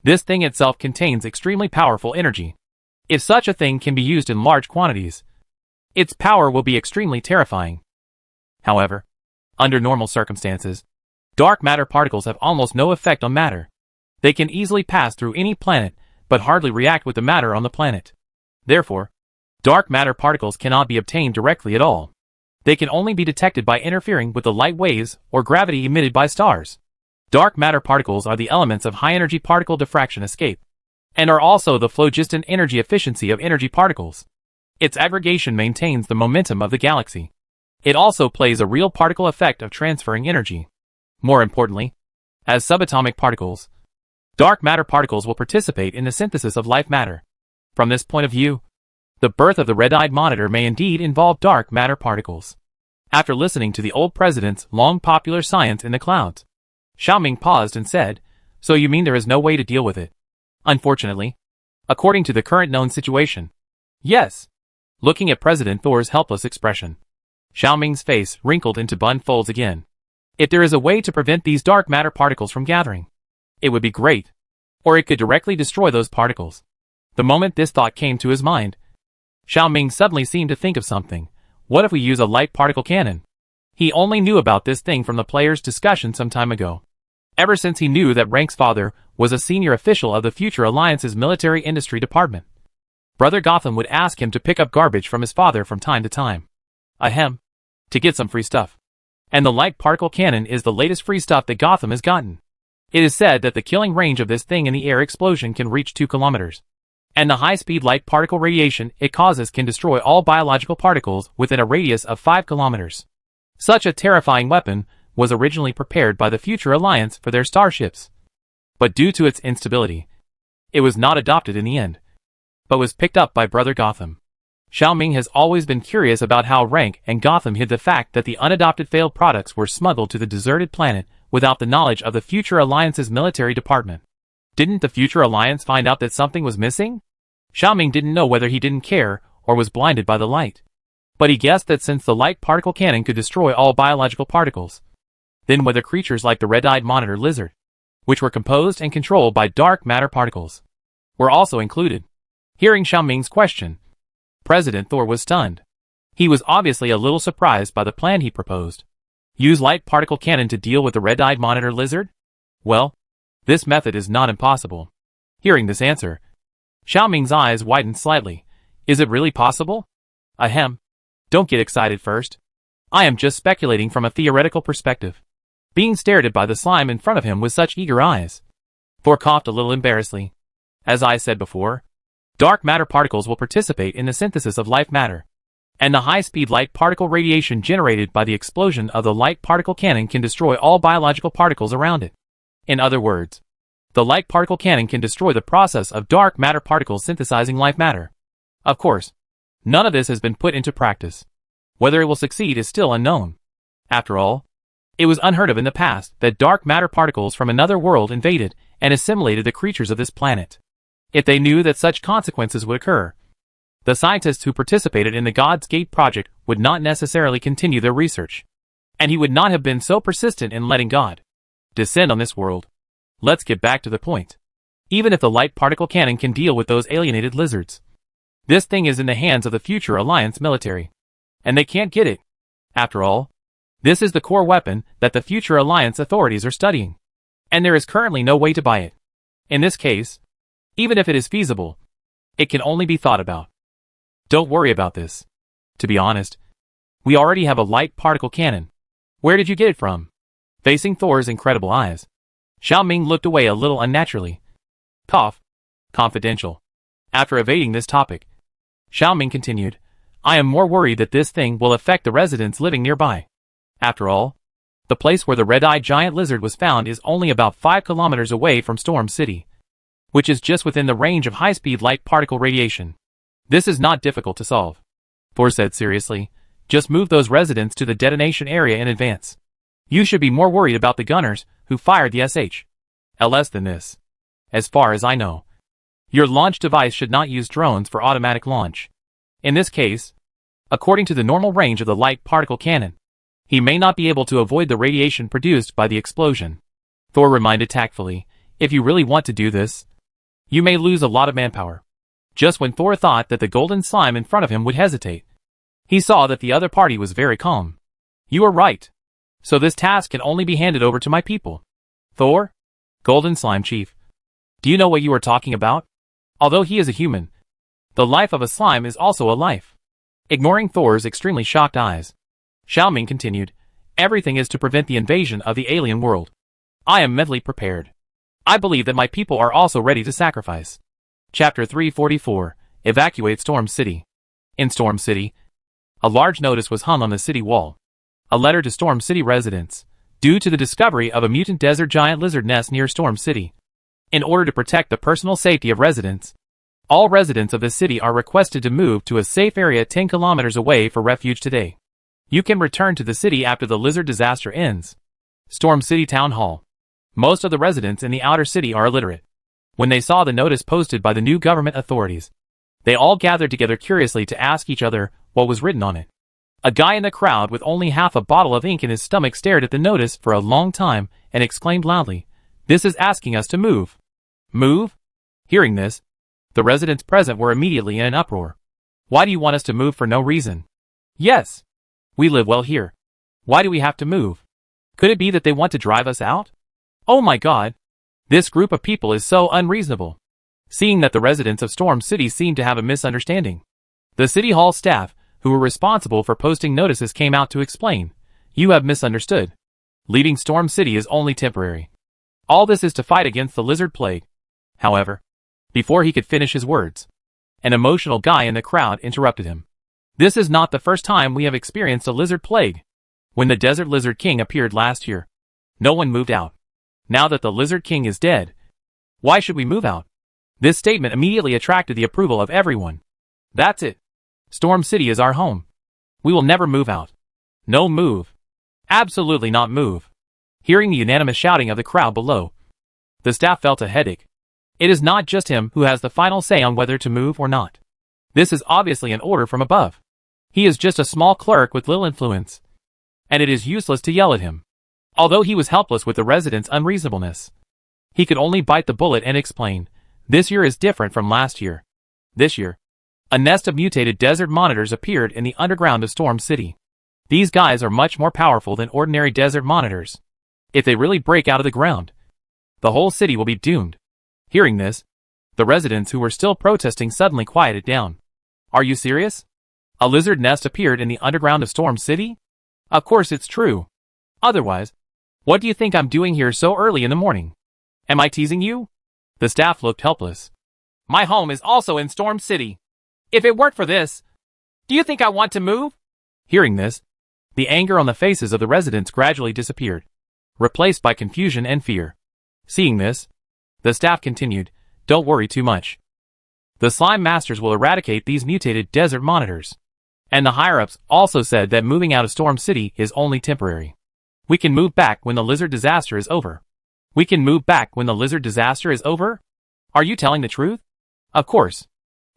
this thing itself contains extremely powerful energy. If such a thing can be used in large quantities, its power will be extremely terrifying. However, under normal circumstances, dark matter particles have almost no effect on matter. They can easily pass through any planet, but hardly react with the matter on the planet. Therefore, dark matter particles cannot be obtained directly at all. They can only be detected by interfering with the light waves or gravity emitted by stars. Dark matter particles are the elements of high-energy particle diffraction escape, and are also the phlogiston energy efficiency of energy particles. Its aggregation maintains the momentum of the galaxy. It also plays a real particle effect of transferring energy. More importantly, as subatomic particles, dark matter particles will participate in the synthesis of life matter. From this point of view, the birth of the red-eyed monitor may indeed involve dark matter particles. After listening to the old president's long popular science in the clouds, Xiaoming paused and said, so you mean there is no way to deal with it? Unfortunately, according to the current known situation. Yes. Looking at President Thor's helpless expression, Xiaoming's face wrinkled into bun folds again. If there is a way to prevent these dark matter particles from gathering, it would be great. Or it could directly destroy those particles. The moment this thought came to his mind, Xiaoming suddenly seemed to think of something. What if we use a light particle cannon? He only knew about this thing from the players' discussion some time ago. Ever since he knew that Rank's father was a senior official of the Future Alliance's military industry department. Brother Gotham would ask him to pick up garbage from his father from time to time. Ahem. To get some free stuff. And the light particle cannon is the latest free stuff that Gotham has gotten. It is said that the killing range of this thing in the air explosion can reach 2 kilometers. And the high-speed light particle radiation it causes can destroy all biological particles within a radius of 5 kilometers. Such a terrifying weapon was originally prepared by the Future Alliance for their starships. But due to its instability, it was not adopted in the end, but was picked up by Brother Gotham. Xiaoming has always been curious about how Rank and Gotham hid the fact that the unadopted failed products were smuggled to the deserted planet without the knowledge of the Future Alliance's military department. Didn't the Future Alliance find out that something was missing? Xiaoming didn't know whether he didn't care or was blinded by the light. But he guessed that since the light particle cannon could destroy all biological particles, then whether creatures like the red-eyed monitor lizard, which were composed and controlled by dark matter particles, were also included. Hearing Xiaoming's question, President Thor was stunned. He was obviously a little surprised by the plan he proposed. Use light particle cannon to deal with the red-eyed monitor lizard? Well, this method is not impossible. Hearing this answer, Xiaoming's eyes widened slightly. Is it really possible? Ahem. Don't get excited first. I am just speculating from a theoretical perspective. Being stared at by the slime in front of him with such eager eyes. Thor coughed a little embarrassedly. As I said before, dark matter particles will participate in the synthesis of life matter, and the high-speed light particle radiation generated by the explosion of the light particle cannon can destroy all biological particles around it. In other words, the light particle cannon can destroy the process of dark matter particles synthesizing life matter. Of course, none of this has been put into practice. Whether it will succeed is still unknown. After all, it was unheard of in the past that dark matter particles from another world invaded and assimilated the creatures of this planet. If they knew that such consequences would occur, the scientists who participated in the God's Gate project would not necessarily continue their research. And he would not have been so persistent in letting God descend on this world. Let's get back to the point. Even if the light particle cannon can deal with those alienated lizards, this thing is in the hands of the Future Alliance military, and they can't get it. After all, this is the core weapon that the Future Alliance authorities are studying, and there is currently no way to buy it. In this case, even if it is feasible, it can only be thought about. Don't worry about this. To be honest, we already have a light particle cannon. Where did you get it from? Facing Thor's incredible eyes, Xiaoming looked away a little unnaturally. Cough. Confidential. After evading this topic, Xiaoming continued, I am more worried that this thing will affect the residents living nearby. After all, the place where the red-eyed giant lizard was found is only about 5 kilometers away from Storm City, which is just within the range of high-speed light particle radiation. This is not difficult to solve. Thor said seriously, just move those residents to the detonation area in advance. You should be more worried about the gunners who fired the SHLs than this. As far as I know, your launch device should not use drones for automatic launch. In this case, according to the normal range of the light particle cannon, he may not be able to avoid the radiation produced by the explosion. Thor reminded tactfully, if you really want to do this, you may lose a lot of manpower. Just when Thor thought that the golden slime in front of him would hesitate, he saw that the other party was very calm. You are right. So this task can only be handed over to my people. Thor? Golden Slime Chief. Do you know what you are talking about? Although he is a human, the life of a slime is also a life. Ignoring Thor's extremely shocked eyes, Xiaoming continued, everything is to prevent the invasion of the alien world. I am mentally prepared. I believe that my people are also ready to sacrifice. Chapter 344, Evacuate Storm City. In Storm City, a large notice was hung on the city wall. A letter to Storm City residents, due to the discovery of a mutant desert giant lizard nest near Storm City. In order to protect the personal safety of residents, all residents of the city are requested to move to a safe area 10 kilometers away for refuge today. You can return to the city after the lizard disaster ends. Storm City Town Hall. Most of the residents in the outer city are illiterate. When they saw the notice posted by the new government authorities, they all gathered together curiously to ask each other what was written on it. A guy in the crowd with only half a bottle of ink in his stomach stared at the notice for a long time and exclaimed loudly, "This is asking us to move." Move? Hearing this, the residents present were immediately in an uproar. Why do you want us to move for no reason? Yes. We live well here. Why do we have to move? Could it be that they want to drive us out? Oh my God. This group of people is so unreasonable. Seeing that the residents of Storm City seemed to have a misunderstanding, the City Hall staff, who were responsible for posting notices, came out to explain. You have misunderstood. Leaving Storm City is only temporary. All this is to fight against the lizard plague. However, before he could finish his words, an emotional guy in the crowd interrupted him. This is not the first time we have experienced a lizard plague. When the Desert Lizard King appeared last year, no one moved out. Now that the Lizard King is dead, why should we move out? This statement immediately attracted the approval of everyone. That's it. Storm City is our home. We will never move out. No move. Absolutely not move. Hearing the unanimous shouting of the crowd below, the staff felt a headache. It is not just him who has the final say on whether to move or not. This is obviously an order from above. He is just a small clerk with little influence, and it is useless to yell at him. Although he was helpless with the residents' unreasonableness, he could only bite the bullet and explain, this year is different from last year. This year, a nest of mutated desert monitors appeared in the underground of Storm City. These guys are much more powerful than ordinary desert monitors. If they really break out of the ground, the whole city will be doomed. Hearing this, the residents who were still protesting suddenly quieted down. Are you serious? A lizard nest appeared in the underground of Storm City? Of course it's true. Otherwise, what do you think I'm doing here so early in the morning? Am I teasing you? The staff looked helpless. My home is also in Storm City. If it weren't for this, do you think I want to move? Hearing this, the anger on the faces of the residents gradually disappeared, replaced by confusion and fear. Seeing this, the staff continued, don't worry too much. The slime masters will eradicate these mutated desert monitors. And the higher-ups also said that moving out of Storm City is only temporary. We can move back when the lizard disaster is over. We can move back when the lizard disaster is over? Are you telling the truth? Of course.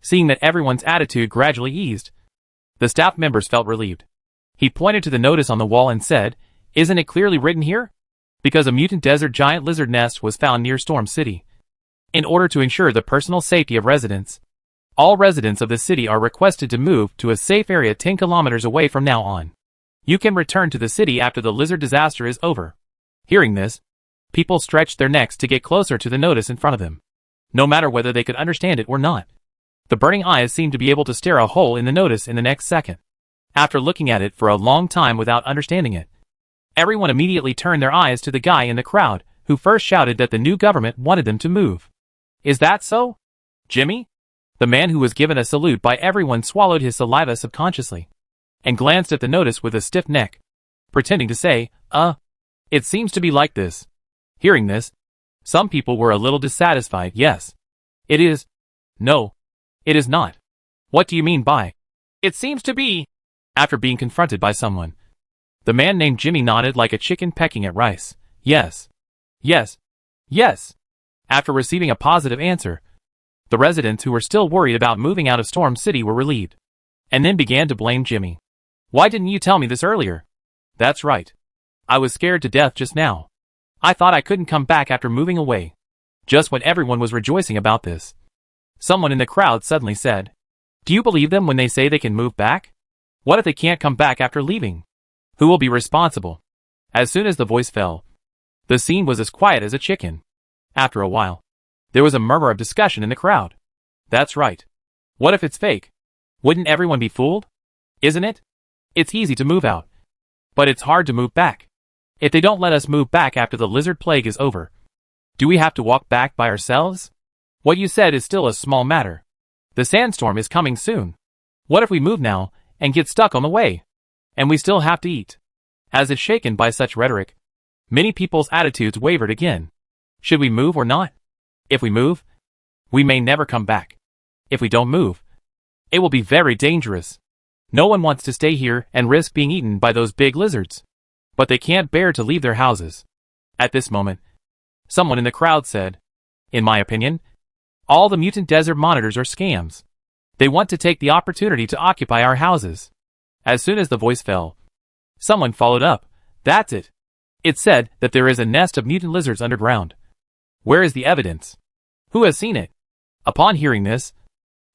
Seeing that everyone's attitude gradually eased, the staff members felt relieved. He pointed to the notice on the wall and said, isn't it clearly written here? Because a mutant desert giant lizard nest was found near Storm City. In order to ensure the personal safety of residents, all residents of the city are requested to move to a safe area 10 kilometers away from now on. You can return to the city after the lizard disaster is over. Hearing this, people stretched their necks to get closer to the notice in front of them, no matter whether they could understand it or not. The burning eyes seemed to be able to stare a hole in the notice in the next second. After looking at it for a long time without understanding it, everyone immediately turned their eyes to the guy in the crowd who first shouted that the new government wanted them to move. Is that so? Jimmy? The man who was given a salute by everyone swallowed his saliva subconsciously and glanced at the notice with a stiff neck, pretending to say, it seems to be like this. Hearing this, some people were a little dissatisfied. Yes. It is. No. It is not. What do you mean by, it seems to be? After being confronted by someone, the man named Jimmy nodded like a chicken pecking at rice. Yes. Yes. Yes. After receiving a positive answer, the residents who were still worried about moving out of Storm City were relieved, and then began to blame Jimmy. Why didn't you tell me this earlier? That's right. I was scared to death just now. I thought I couldn't come back after moving away. Just when everyone was rejoicing about this, someone in the crowd suddenly said, do you believe them when they say they can move back? What if they can't come back after leaving? Who will be responsible? As soon as the voice fell, the scene was as quiet as a chicken. After a while, there was a murmur of discussion in the crowd. That's right. What if it's fake? Wouldn't everyone be fooled? Isn't it? It's easy to move out, but it's hard to move back. If they don't let us move back after the lizard plague is over, do we have to walk back by ourselves? What you said is still a small matter. The sandstorm is coming soon. What if we move now and get stuck on the way? And we still have to eat. As if shaken by such rhetoric, many people's attitudes wavered again. Should we move or not? If we move, we may never come back. If we don't move, it will be very dangerous. No one wants to stay here and risk being eaten by those big lizards. But they can't bear to leave their houses. At this moment, someone in the crowd said, in my opinion, all the mutant desert monitors are scams. They want to take the opportunity to occupy our houses. As soon as the voice fell, someone followed up. That's it. It said that there is a nest of mutant lizards underground. Where is the evidence? Who has seen it? Upon hearing this,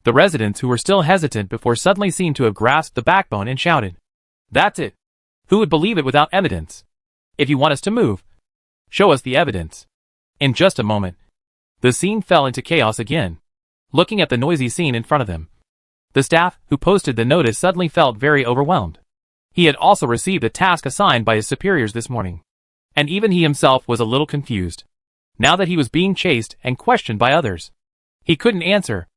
the residents who were still hesitant before suddenly seemed to have grasped the backbone and shouted. That's it. Who would believe it without evidence? If you want us to move, show us the evidence. In just a moment, the scene fell into chaos again. Looking at the noisy scene in front of them, the staff who posted the notice suddenly felt very overwhelmed. He had also received a task assigned by his superiors this morning, and even he himself was a little confused. Now that he was being chased and questioned by others, he couldn't answer.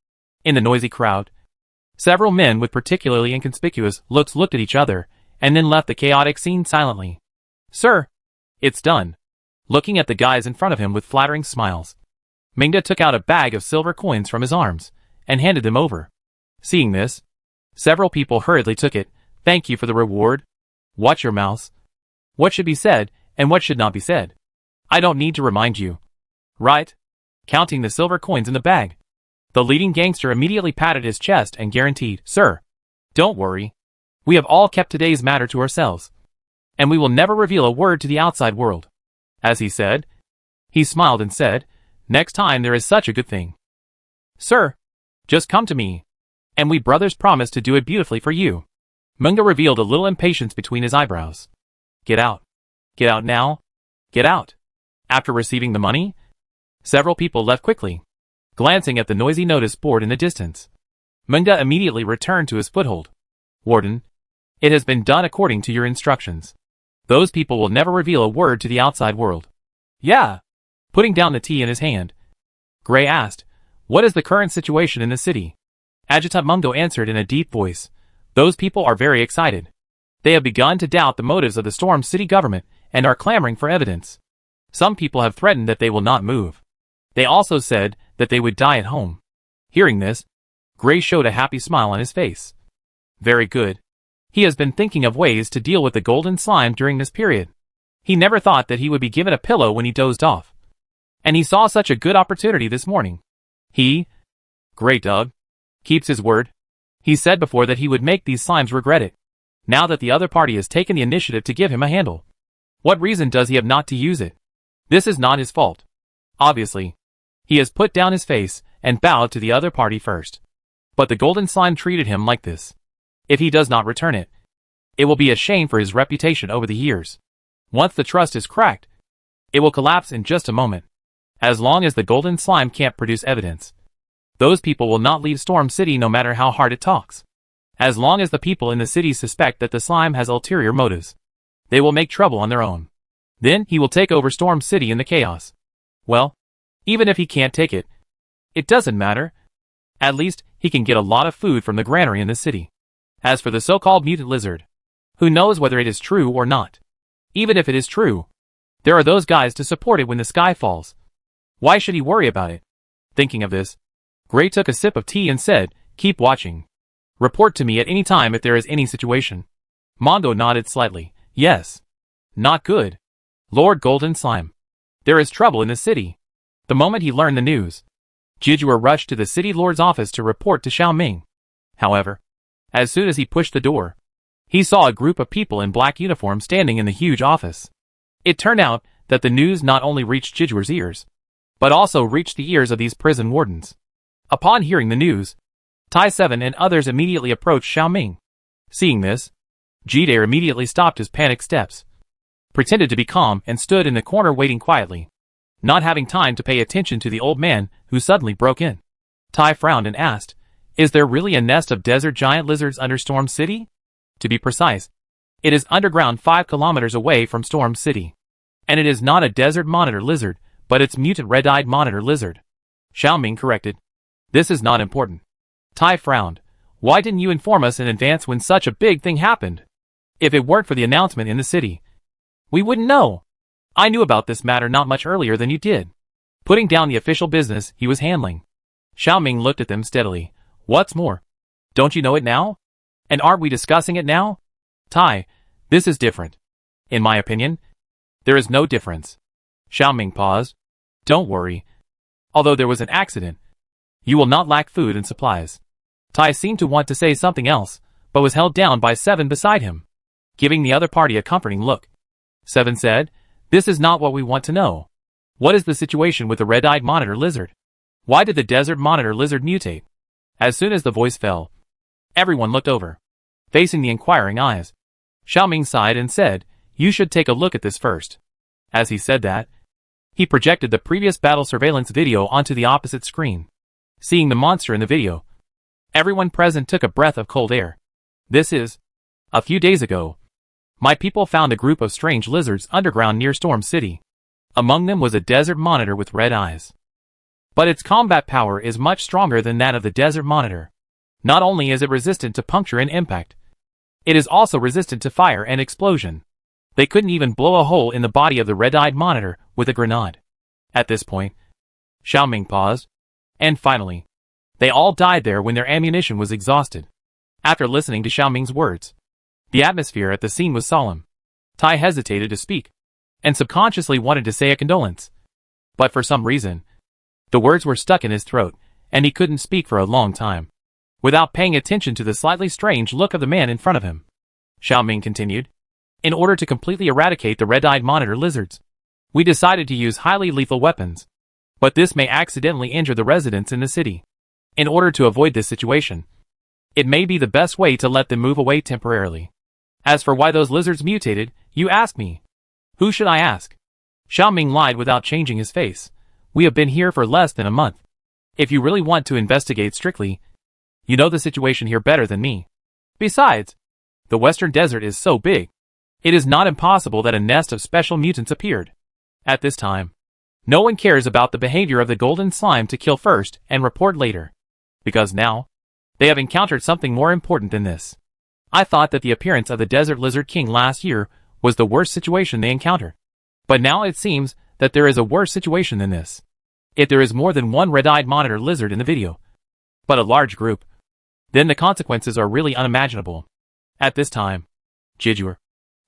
In the noisy crowd, several men with particularly inconspicuous looks looked at each other and then left the chaotic scene silently. Sir, it's done. Looking at the guys in front of him with flattering smiles, Mingda took out a bag of silver coins from his arms and handed them over. Seeing this, several people hurriedly took it. Thank you for the reward. Watch your mouths. What should be said and what should not be said? I don't need to remind you. Right? Counting the silver coins in the bag, the leading gangster immediately patted his chest and guaranteed, Sir, don't worry. We have all kept today's matter to ourselves, and we will never reveal a word to the outside world. As he said, he smiled and said, Next time there is such a good thing. Sir, just come to me, and we brothers promise to do it beautifully for you. Munga revealed a little impatience between his eyebrows. Get out. Get out now. Get out. After receiving the money, several people left quickly. Glancing at the noisy notice board in the distance, Munga immediately returned to his foothold. Warden, it has been done according to your instructions. Those people will never reveal a word to the outside world. Yeah. Putting down the tea in his hand, Gray asked, What is the current situation in the city? Adjutant Mungo answered in a deep voice, Those people are very excited. They have begun to doubt the motives of the Storm City government and are clamoring for evidence. Some people have threatened that they will not move. They also said that they would die at home. Hearing this, Gray showed a happy smile on his face. Very good. He has been thinking of ways to deal with the golden slime during this period. He never thought that he would be given a pillow when he dozed off. And he saw such a good opportunity this morning. Gray Doug, keeps his word. He said before that he would make these slimes regret it. Now that the other party has taken the initiative to give him a handle, what reason does he have not to use it? This is not his fault. Obviously, he has put down his face and bowed to the other party first. But the golden slime treated him like this. If he does not return it, it will be a shame for his reputation over the years. Once the trust is cracked, it will collapse in just a moment. As long as the golden slime can't produce evidence, those people will not leave Storm City no matter how hard it talks. As long as the people in the city suspect that the slime has ulterior motives, they will make trouble on their own. Then he will take over Storm City in the chaos. Well, even if he can't take it, it doesn't matter. At least, he can get a lot of food from the granary in the city. As for the so-called mutant lizard, who knows whether it is true or not? Even if it is true, there are those guys to support it when the sky falls. Why should he worry about it? Thinking of this, Gray took a sip of tea and said, Keep watching. Report to me at any time if there is any situation. Mondo nodded slightly. Yes. Not good. Lord Golden Slime. There is trouble in the city. The moment he learned the news, Jijua rushed to the city lord's office to report to Xiaoming. However, as soon as he pushed the door, he saw a group of people in black uniforms standing in the huge office. It turned out that the news not only reached Jijua's ears, but also reached the ears of these prison wardens. Upon hearing the news, Tai 7 and others immediately approached Xiaoming. Seeing this, Jidare immediately stopped his panicked steps, pretended to be calm and stood in the corner waiting quietly, not having time to pay attention to the old man who suddenly broke in. Tai frowned and asked, Is there really a nest of desert giant lizards under Storm City? To be precise, it is underground 5 kilometers away from Storm City. And it is not a desert monitor lizard, but it's mutant red-eyed monitor lizard. Xiaoming corrected. This is not important. Tai frowned. Why didn't you inform us in advance when such a big thing happened? If it weren't for the announcement in the city, we wouldn't know. I knew about this matter not much earlier than you did. Putting down the official business he was handling, Xiaoming looked at them steadily. What's more? Don't you know it now? And aren't we discussing it now? Tai, this is different. In my opinion, there is no difference. Xiaoming paused. Don't worry. Although there was an accident, you will not lack food and supplies. Tai seemed to want to say something else, but was held down by Seven beside him, giving the other party a comforting look. Seven said, "This is not what we want to know. What is the situation with the red-eyed monitor lizard? Why did the desert monitor lizard mutate?" As soon as the voice fell, everyone looked over, facing the inquiring eyes. Xiaoming sighed and said, "You should take a look at this first." As he said that, he projected the previous battle surveillance video onto the opposite screen. Seeing the monster in the video, everyone present took a breath of cold air. This is, a few days ago, my people found a group of strange lizards underground near Storm City. Among them was a desert monitor with red eyes. But its combat power is much stronger than that of the desert monitor. Not only is it resistant to puncture and impact, it is also resistant to fire and explosion. They couldn't even blow a hole in the body of the red-eyed monitor with a grenade. At this point, Xiaoming paused, and finally, they all died there when their ammunition was exhausted. After listening to Xiaoming's words, the atmosphere at the scene was solemn. Tai hesitated to speak, and subconsciously wanted to say a condolence. But for some reason, the words were stuck in his throat, and he couldn't speak for a long time. Without paying attention to the slightly strange look of the man in front of him, Xiaoming continued, "In order to completely eradicate the red-eyed monitor lizards, we decided to use highly lethal weapons. But this may accidentally injure the residents in the city. In order to avoid this situation, it may be the best way to let them move away temporarily. As for why those lizards mutated, you ask me. Who should I ask?" Xiaoming lied without changing his face. "We have been here for less than a month. If you really want to investigate strictly, you know the situation here better than me. Besides, the Western Desert is so big, it is not impossible that a nest of special mutants appeared. At this time, no one cares about the behavior of the golden slime to kill first and report later. Because now, they have encountered something more important than this. I thought that the appearance of the Desert Lizard King last year was the worst situation they encountered. But now it seems that there is a worse situation than this. If there is more than one red-eyed monitor lizard in the video, but a large group, then the consequences are really unimaginable." At this time, Jijur,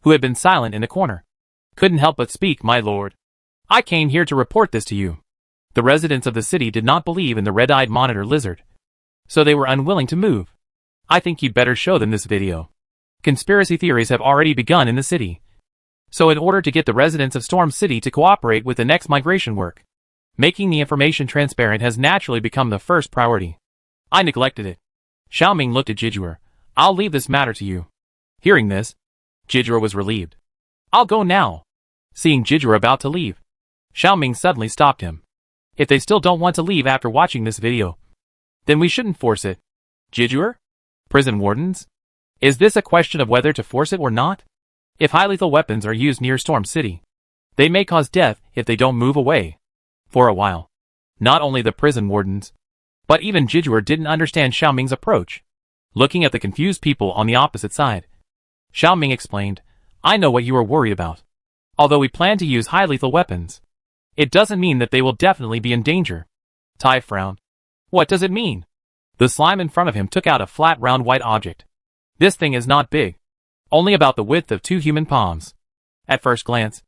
who had been silent in the corner, couldn't help but speak. "My lord, I came here to report this to you. The residents of the city did not believe in the red-eyed monitor lizard, so they were unwilling to move. I think you'd better show them this video. Conspiracy theories have already begun in the city. So in order to get the residents of Storm City to cooperate with the next migration work, making the information transparent has naturally become the first priority. I neglected it." Xiaoming looked at Jijur. "I'll leave this matter to you." Hearing this, Jijur was relieved. "I'll go now." Seeing Jijur about to leave, Xiaoming suddenly stopped him. "If they still don't want to leave after watching this video, then we shouldn't force it." "Jijur? Prison wardens? Is this a question of whether to force it or not? If high-lethal weapons are used near Storm City, they may cause death if they don't move away." For a while, not only the prison wardens, but even Jijur didn't understand Xiaoming's approach. Looking at the confused people on the opposite side, Xiaoming explained, "I know what you are worried about. Although we plan to use high-lethal weapons, it doesn't mean that they will definitely be in danger." Tai frowned. "What does it mean?" The slime in front of him took out a flat round white object. "This thing is not big. Only about the width of 2 human palms. At first glance,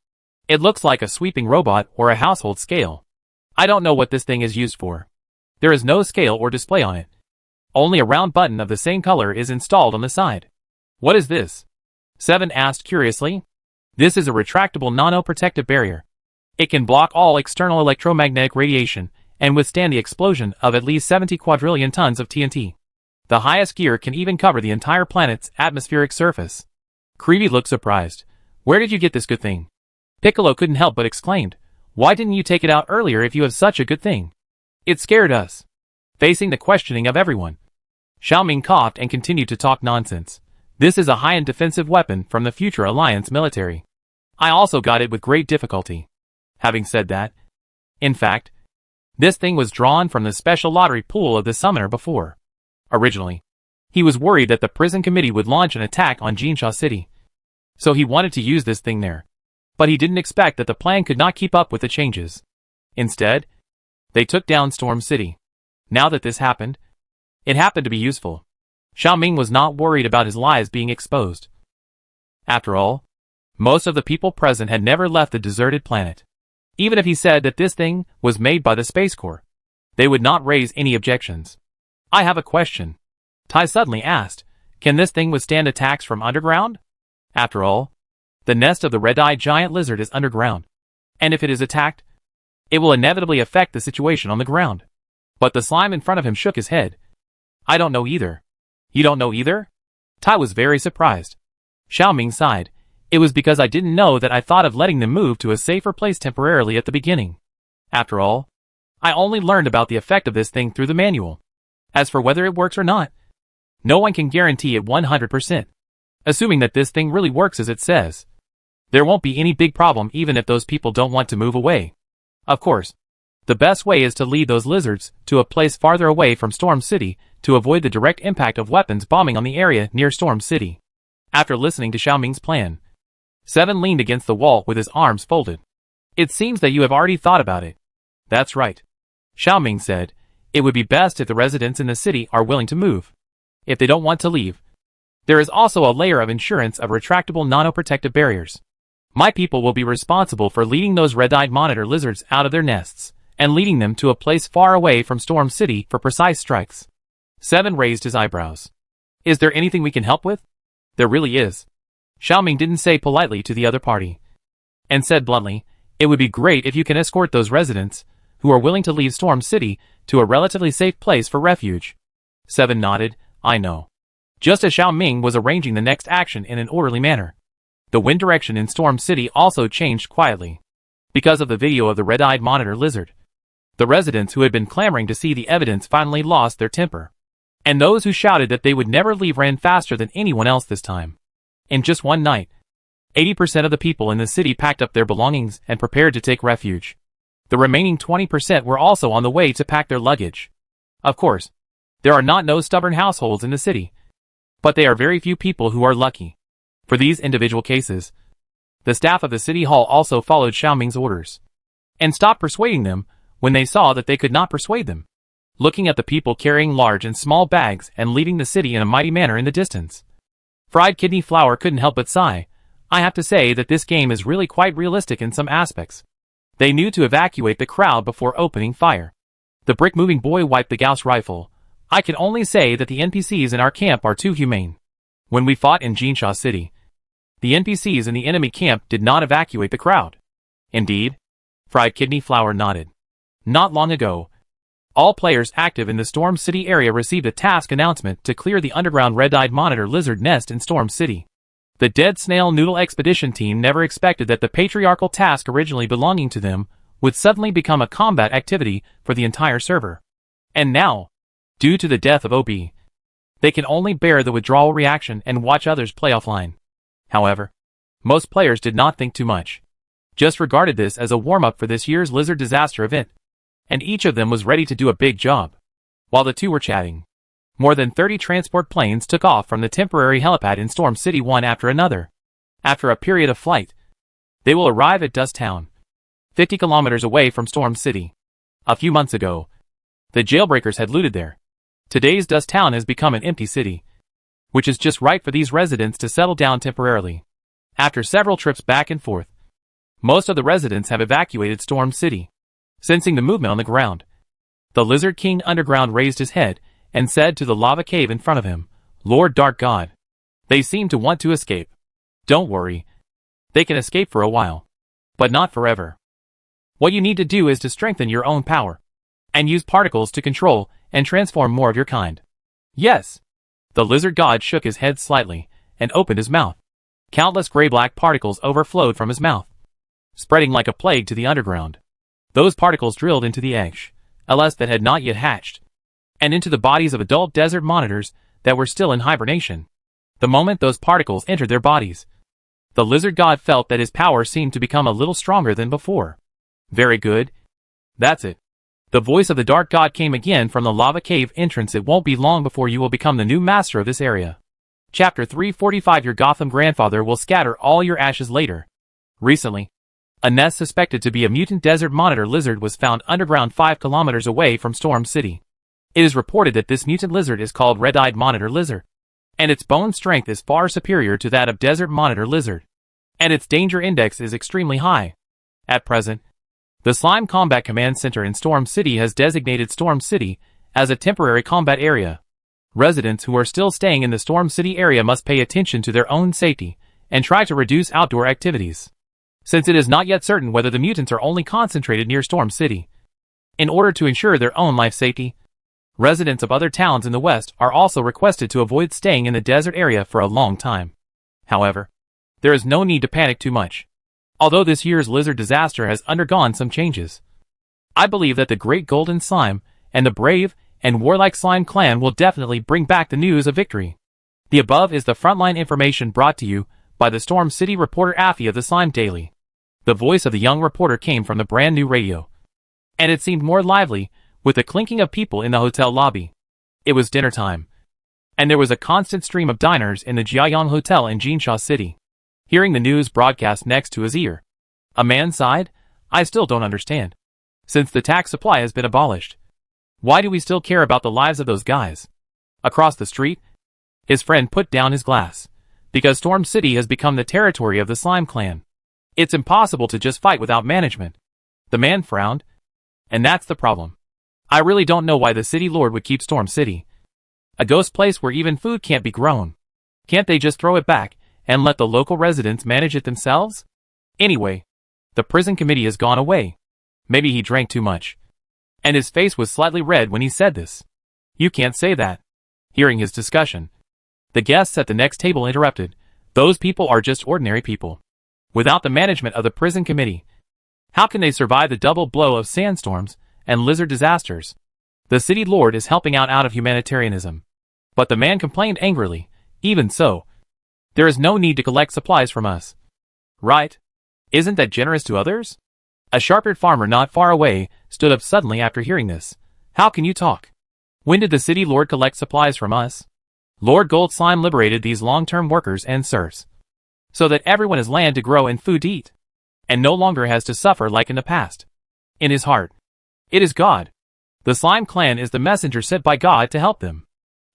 it looks like a sweeping robot or a household scale. I don't know what this thing is used for. There is no scale or display on it. Only a round button of the same color is installed on the side." "What is this?" Seven asked curiously. "This is a retractable nano-protective barrier. It can block all external electromagnetic radiation and withstand the explosion of at least 70 quadrillion tons of TNT. The highest gear can even cover the entire planet's atmospheric surface." Creevy looked surprised. "Where did you get this good thing?" Piccolo couldn't help but exclaimed, "Why didn't you take it out earlier if you have such a good thing?" "It scared us." Facing the questioning of everyone, Xiaoming coughed and continued to talk nonsense. "This is a high-end defensive weapon from the Future Alliance military. I also got it with great difficulty." Having said that, in fact, this thing was drawn from the special lottery pool of the summoner before. Originally, he was worried that the prison committee would launch an attack on Jinsha City, so he wanted to use this thing there. But he didn't expect that the plan could not keep up with the changes. Instead, they took down Storm City. Now that this happened, it happened to be useful. Xiaoming was not worried about his lies being exposed. After all, most of the people present had never left the deserted planet. Even if he said that this thing was made by the Space Corps, they would not raise any objections. "I have a question," Tai suddenly asked. Can this thing withstand attacks from underground? After all, the nest of the red-eyed giant lizard is underground, and if it is attacked, it will inevitably affect the situation on the ground. But the slime in front of him shook his head. I don't know either. You don't know either? Tai was very surprised. Xiaoming sighed. It was because I didn't know that I thought of letting them move to a safer place temporarily at the beginning. After all, I only learned about the effect of this thing through the manual. As for whether it works or not, no one can guarantee it 100%. Assuming that this thing really works as it says, there won't be any big problem even if those people don't want to move away. Of course, the best way is to lead those lizards to a place farther away from Storm City to avoid the direct impact of weapons bombing on the area near Storm City. After listening to Xiaoming's plan, Seven leaned against the wall with his arms folded. It seems that you have already thought about it. That's right. Xiaoming said, it would be best if the residents in the city are willing to move. If they don't want to leave, there is also a layer of insurance of retractable nanoprotective barriers. My people will be responsible for leading those red-eyed monitor lizards out of their nests, and leading them to a place far away from Storm City for precise strikes. Seven raised his eyebrows. Is there anything we can help with? There really is. Xiaoming didn't say politely to the other party, and said bluntly, it would be great if you can escort those residents, who are willing to leave Storm City, to a relatively safe place for refuge. Seven nodded, I know. Just as Xiaoming was arranging the next action in an orderly manner, the wind direction in Storm City also changed quietly. Because of the video of the red-eyed monitor lizard, the residents who had been clamoring to see the evidence finally lost their temper. And those who shouted that they would never leave ran faster than anyone else this time. In just one night, 80% of the people in the city packed up their belongings and prepared to take refuge. The remaining 20% were also on the way to pack their luggage. Of course, there are not no stubborn households in the city, but they are very few people who are lucky. For these individual cases, the staff of the city hall also followed Xiaoming's orders, and stopped persuading them when they saw that they could not persuade them. Looking at the people carrying large and small bags and leaving the city in a mighty manner in the distance, Fried Kidney Flour couldn't help but sigh. I have to say that this game is really quite realistic in some aspects. They knew to evacuate the crowd before opening fire. The brick-moving boy wiped the Gauss rifle. I can only say that the NPCs in our camp are too humane. When we fought in Jinsha City, the NPCs in the enemy camp did not evacuate the crowd. Indeed? Fried Kidney Flour nodded. Not long ago, all players active in the Storm City area received a task announcement to clear the underground red-eyed monitor lizard nest in Storm City. The Dead Snail Noodle expedition team never expected that the patriarchal task originally belonging to them would suddenly become a combat activity for the entire server. And now, due to the death of OB, they can only bear the withdrawal reaction and watch others play offline. However, most players did not think too much. Just regarded this as a warm-up for this year's Lizard Disaster event, and each of them was ready to do a big job. While the two were chatting, more than 30 transport planes took off from the temporary helipad in Storm City one after another. After a period of flight, they will arrive at Dust Town, 50 kilometers away from Storm City. A few months ago, the jailbreakers had looted there. Today's Dust Town has become an empty city, which is just right for these residents to settle down temporarily. After several trips back and forth, most of the residents have evacuated Storm City. Sensing the movement on the ground, the Lizard King Underground raised his head and said to the lava cave in front of him, Lord Dark God, they seem to want to escape. Don't worry. They can escape for a while, but not forever. What you need to do is to strengthen your own power, and use particles to control and transform more of your kind. Yes. The lizard god shook his head slightly, and opened his mouth. Countless gray-black particles overflowed from his mouth, spreading like a plague to the underground. Those particles drilled into the eggs, LS that had not yet hatched, and into the bodies of adult desert monitors that were still in hibernation. The moment those particles entered their bodies, the lizard god felt that his power seemed to become a little stronger than before. Very good. That's it. The voice of the dark god came again from the lava cave entrance. It won't be long before you will become the new master of this area. Chapter 345. Your Gotham grandfather will scatter all your ashes later. Recently, a nest suspected to be a mutant desert monitor lizard was found underground 5 kilometers away from Storm City. It is reported that this mutant lizard is called red-eyed monitor lizard, and its bone strength is far superior to that of desert monitor lizard, and its danger index is extremely high. At present, the Slime Combat Command Center in Storm City has designated Storm City as a temporary combat area. Residents who are still staying in the Storm City area must pay attention to their own safety and try to reduce outdoor activities, since it is not yet certain whether the mutants are only concentrated near Storm City. In order to ensure their own life safety, residents of other towns in the west are also requested to avoid staying in the desert area for a long time. However, there is no need to panic too much. Although this year's lizard disaster has undergone some changes, I believe that the Great Golden Slime and the brave and warlike Slime Clan will definitely bring back the news of victory. The above is the frontline information brought to you by the Storm City reporter Affy of the Slime Daily. The voice of the young reporter came from the brand new radio, and it seemed more lively with the clinking of people in the hotel lobby. It was dinner time, and there was a constant stream of diners in the Jiayang Hotel in Jinsha City. Hearing the news broadcast next to his ear, a man sighed, "I still don't understand. Since the tax supply has been abolished, why do we still care about the lives of those guys?" Across the street, his friend put down his glass. Because Storm City has become the territory of the Slime Clan, it's impossible to just fight without management. The man frowned. And that's the problem. I really don't know why the city lord would keep Storm City a ghost place where even food can't be grown. Can't they just throw it back and let the local residents manage it themselves? Anyway, the prison committee has gone away. Maybe he drank too much, and his face was slightly red when he said this. "You can't say that." Hearing his discussion, the guests at the next table interrupted. "Those people are just ordinary people. Without the management of the prison committee, how can they survive the double blow of sandstorms and lizard disasters? The city lord is helping out of humanitarianism." But the man complained angrily, "Even so, there is no need to collect supplies from us. Right? Isn't that generous to others?" A sharp-eared farmer not far away stood up suddenly after hearing this. "How can you talk? When did the city lord collect supplies from us? Lord Gold Slime liberated these long-term workers and serfs, so that everyone has land to grow and food to eat, and no longer has to suffer like in the past. In his heart, it is God. The Slime Clan is the messenger sent by God to help them."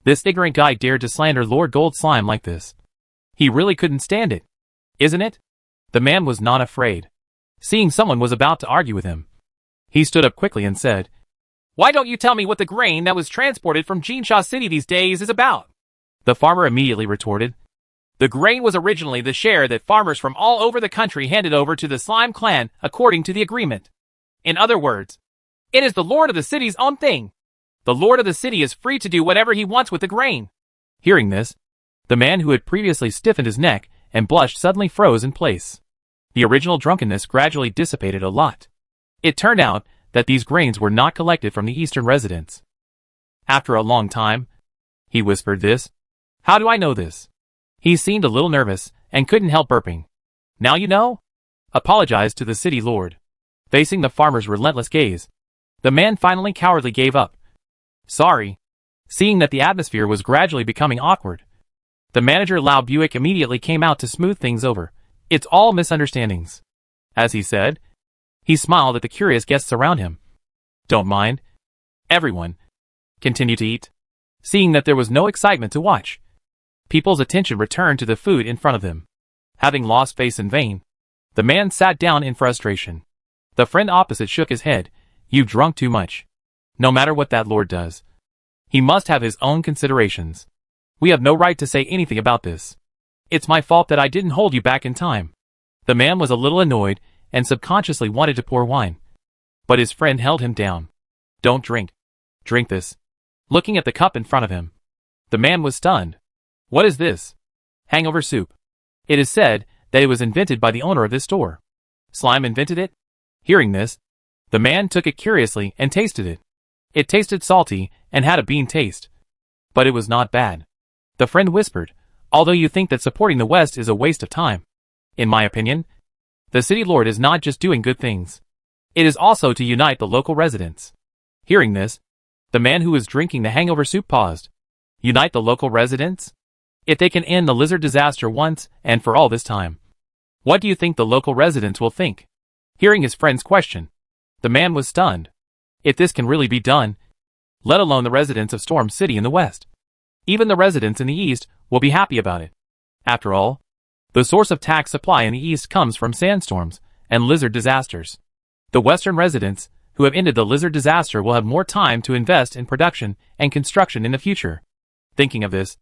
This ignorant guy dared to slander Lord Gold Slime like this. He really couldn't stand it, isn't it? The man was not afraid. Seeing someone was about to argue with him, he stood up quickly and said, "Why don't you tell me what the grain that was transported from Jinsha City these days is about?" The farmer immediately retorted, "The grain was originally the share that farmers from all over the country handed over to the Slime Clan according to the agreement. In other words, it is the lord of the city's own thing. The lord of the city is free to do whatever he wants with the grain." Hearing this, the man who had previously stiffened his neck and blushed suddenly froze in place. The original drunkenness gradually dissipated a lot. It turned out that these grains were not collected from the eastern residents. After a long time, he whispered this. "How do I know this?" He seemed a little nervous and couldn't help burping. "Now you know?" Apologized to the city lord. Facing the farmer's relentless gaze, the man finally cowardly gave up. "Sorry." Seeing that the atmosphere was gradually becoming awkward, the manager Lau Buick immediately came out to smooth things over. "It's all misunderstandings." As he said, he smiled at the curious guests around him. "Don't mind. Everyone, continue to eat." Seeing that there was no excitement to watch, people's attention returned to the food in front of them. Having lost face in vain, the man sat down in frustration. The friend opposite shook his head. "You've drunk too much. No matter what that lord does, he must have his own considerations. We have no right to say anything about this. It's my fault that I didn't hold you back in time." The man was a little annoyed and subconsciously wanted to pour wine, but his friend held him down. "Don't drink. Drink this." Looking at the cup in front of him, the man was stunned. "What is this?" "Hangover soup. It is said that it was invented by the owner of this store." "Slime invented it?" Hearing this, the man took it curiously and tasted it. It tasted salty and had a bean taste, but it was not bad. The friend whispered, "Although you think that supporting the West is a waste of time, in my opinion, the city lord is not just doing good things. It is also to unite the local residents." Hearing this, the man who was drinking the hangover soup paused. "Unite the local residents? If they can end the lizard disaster once and for all this time, what do you think the local residents will think?" Hearing his friend's question, the man was stunned. If this can really be done, let alone the residents of Storm City in the West, even the residents in the East will be happy about it. After all, the source of tax supply in the East comes from sandstorms and lizard disasters. The Western residents who have ended the lizard disaster will have more time to invest in production and construction in the future. Thinking of this,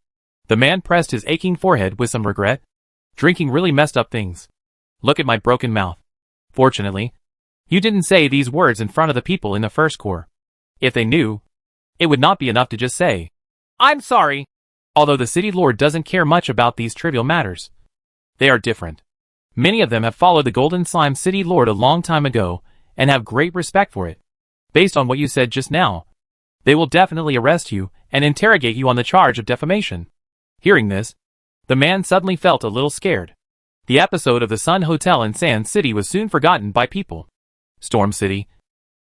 the man pressed his aching forehead with some regret. Drinking really messed up things. Look at my broken mouth. Fortunately, you didn't say these words in front of the people in the first corps. If they knew, it would not be enough to just say, "I'm sorry." Although the city lord doesn't care much about these trivial matters, they are different. Many of them have followed the Golden Slime City Lord a long time ago and have great respect for it. Based on what you said just now, they will definitely arrest you and interrogate you on the charge of defamation. Hearing this, the man suddenly felt a little scared. The episode of the Sun Hotel in Sand City was soon forgotten by people. Storm City,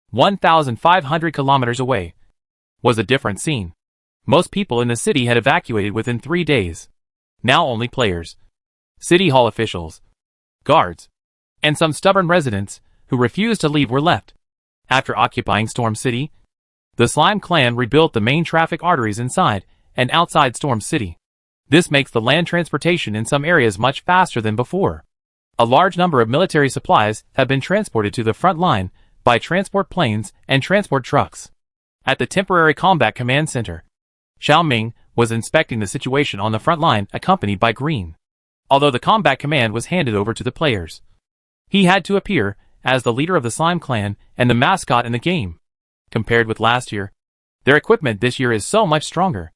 1,500 kilometers away, was a different scene. Most people in the city had evacuated within 3 days. Now only players, city hall officials, guards, and some stubborn residents who refused to leave were left. After occupying Storm City, the Slime Clan rebuilt the main traffic arteries inside and outside Storm City. This makes the land transportation in some areas much faster than before. A large number of military supplies have been transported to the front line by transport planes and transport trucks. At the temporary combat command center, Xiao Ming was inspecting the situation on the front line accompanied by Green. Although the combat command was handed over to the players, he had to appear as the leader of the Slime Clan and the mascot in the game. Compared with last year, their equipment this year is so much stronger.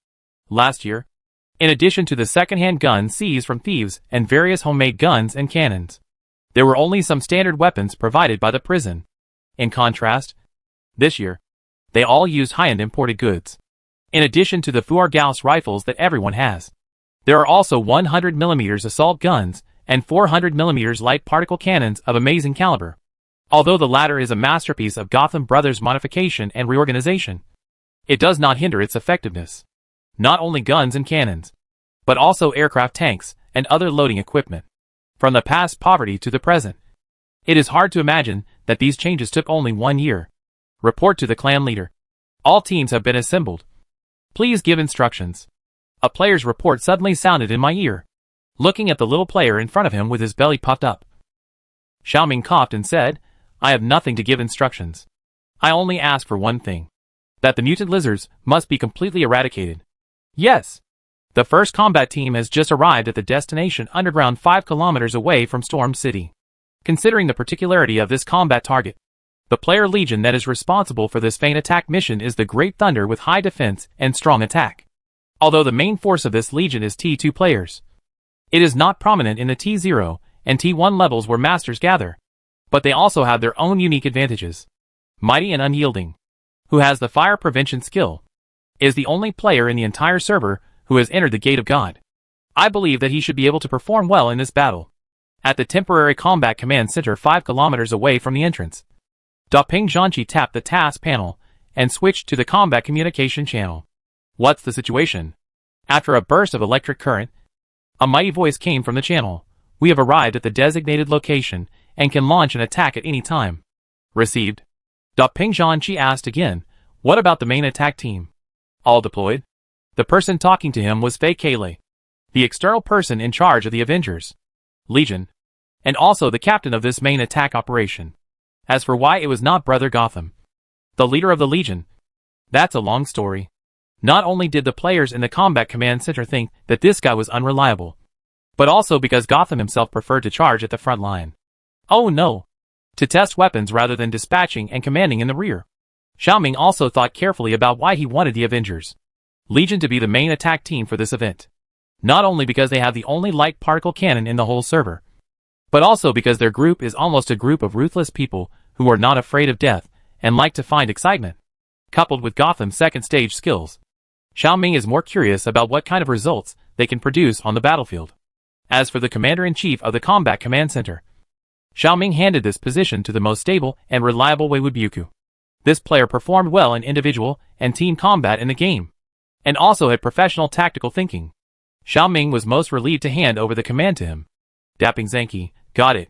Last year, in addition to the second-hand guns seized from thieves and various homemade guns and cannons, there were only some standard weapons provided by the prison. In contrast, this year, they all used high-end imported goods. In addition to the Fuargauss rifles that everyone has, there are also 100mm assault guns and 400mm light particle cannons of amazing caliber. Although the latter is a masterpiece of Gotham Brothers' modification and reorganization, it does not hinder its effectiveness. Not only guns and cannons, but also aircraft tanks and other loading equipment. From the past poverty to the present, it is hard to imagine that these changes took only 1 year. Report to the clan leader. All teams have been assembled. Please give instructions. A player's report suddenly sounded in my ear. Looking at the little player in front of him with his belly puffed up, Xiao Ming coughed and said, "I have nothing to give instructions. I only ask for one thing. That the mutant lizards must be completely eradicated." Yes. The first combat team has just arrived at the destination underground 5 kilometers away from Storm City. Considering the particularity of this combat target, the player legion that is responsible for this feint attack mission is the Great Thunder with high defense and strong attack. Although the main force of this legion is T2 players, it is not prominent in the T0 and T1 levels where masters gather, but they also have their own unique advantages. Mighty and Unyielding, who has the fire prevention skill, is the only player in the entire server who has entered the Gate of God. I believe that he should be able to perform well in this battle. At the temporary combat command center 5 kilometers away from the entrance, Da Ping Zhanqi tapped the task panel and switched to the combat communication channel. What's the situation? After a burst of electric current, a mighty voice came from the channel. We have arrived at the designated location and can launch an attack at any time. Received. Da Ping Zhanqi asked again, what about the main attack team? All deployed? The person talking to him was Fei Keilei, the external person in charge of the Avengers Legion, and also the captain of this main attack operation. As for why it was not Brother Gotham, the leader of the Legion, that's a long story. Not only did the players in the combat command center think that this guy was unreliable, but also because Gotham himself preferred to charge at the front line. Oh no! To test weapons rather than dispatching and commanding in the rear. Xiao Ming also thought carefully about why he wanted the Avengers Legion to be the main attack team for this event. Not only because they have the only light particle cannon in the whole server, but also because their group is almost a group of ruthless people who are not afraid of death and like to find excitement. Coupled with Gotham's second stage skills, Xiao Ming is more curious about what kind of results they can produce on the battlefield. As for the commander-in-chief of the combat command center, Xiao Ming handed this position to the most stable and reliable Wei Wubuku. This player performed well in individual and team combat in the game, and also had professional tactical thinking. Xiao Ming was most relieved to hand over the command to him. Dapping Zanki, got it.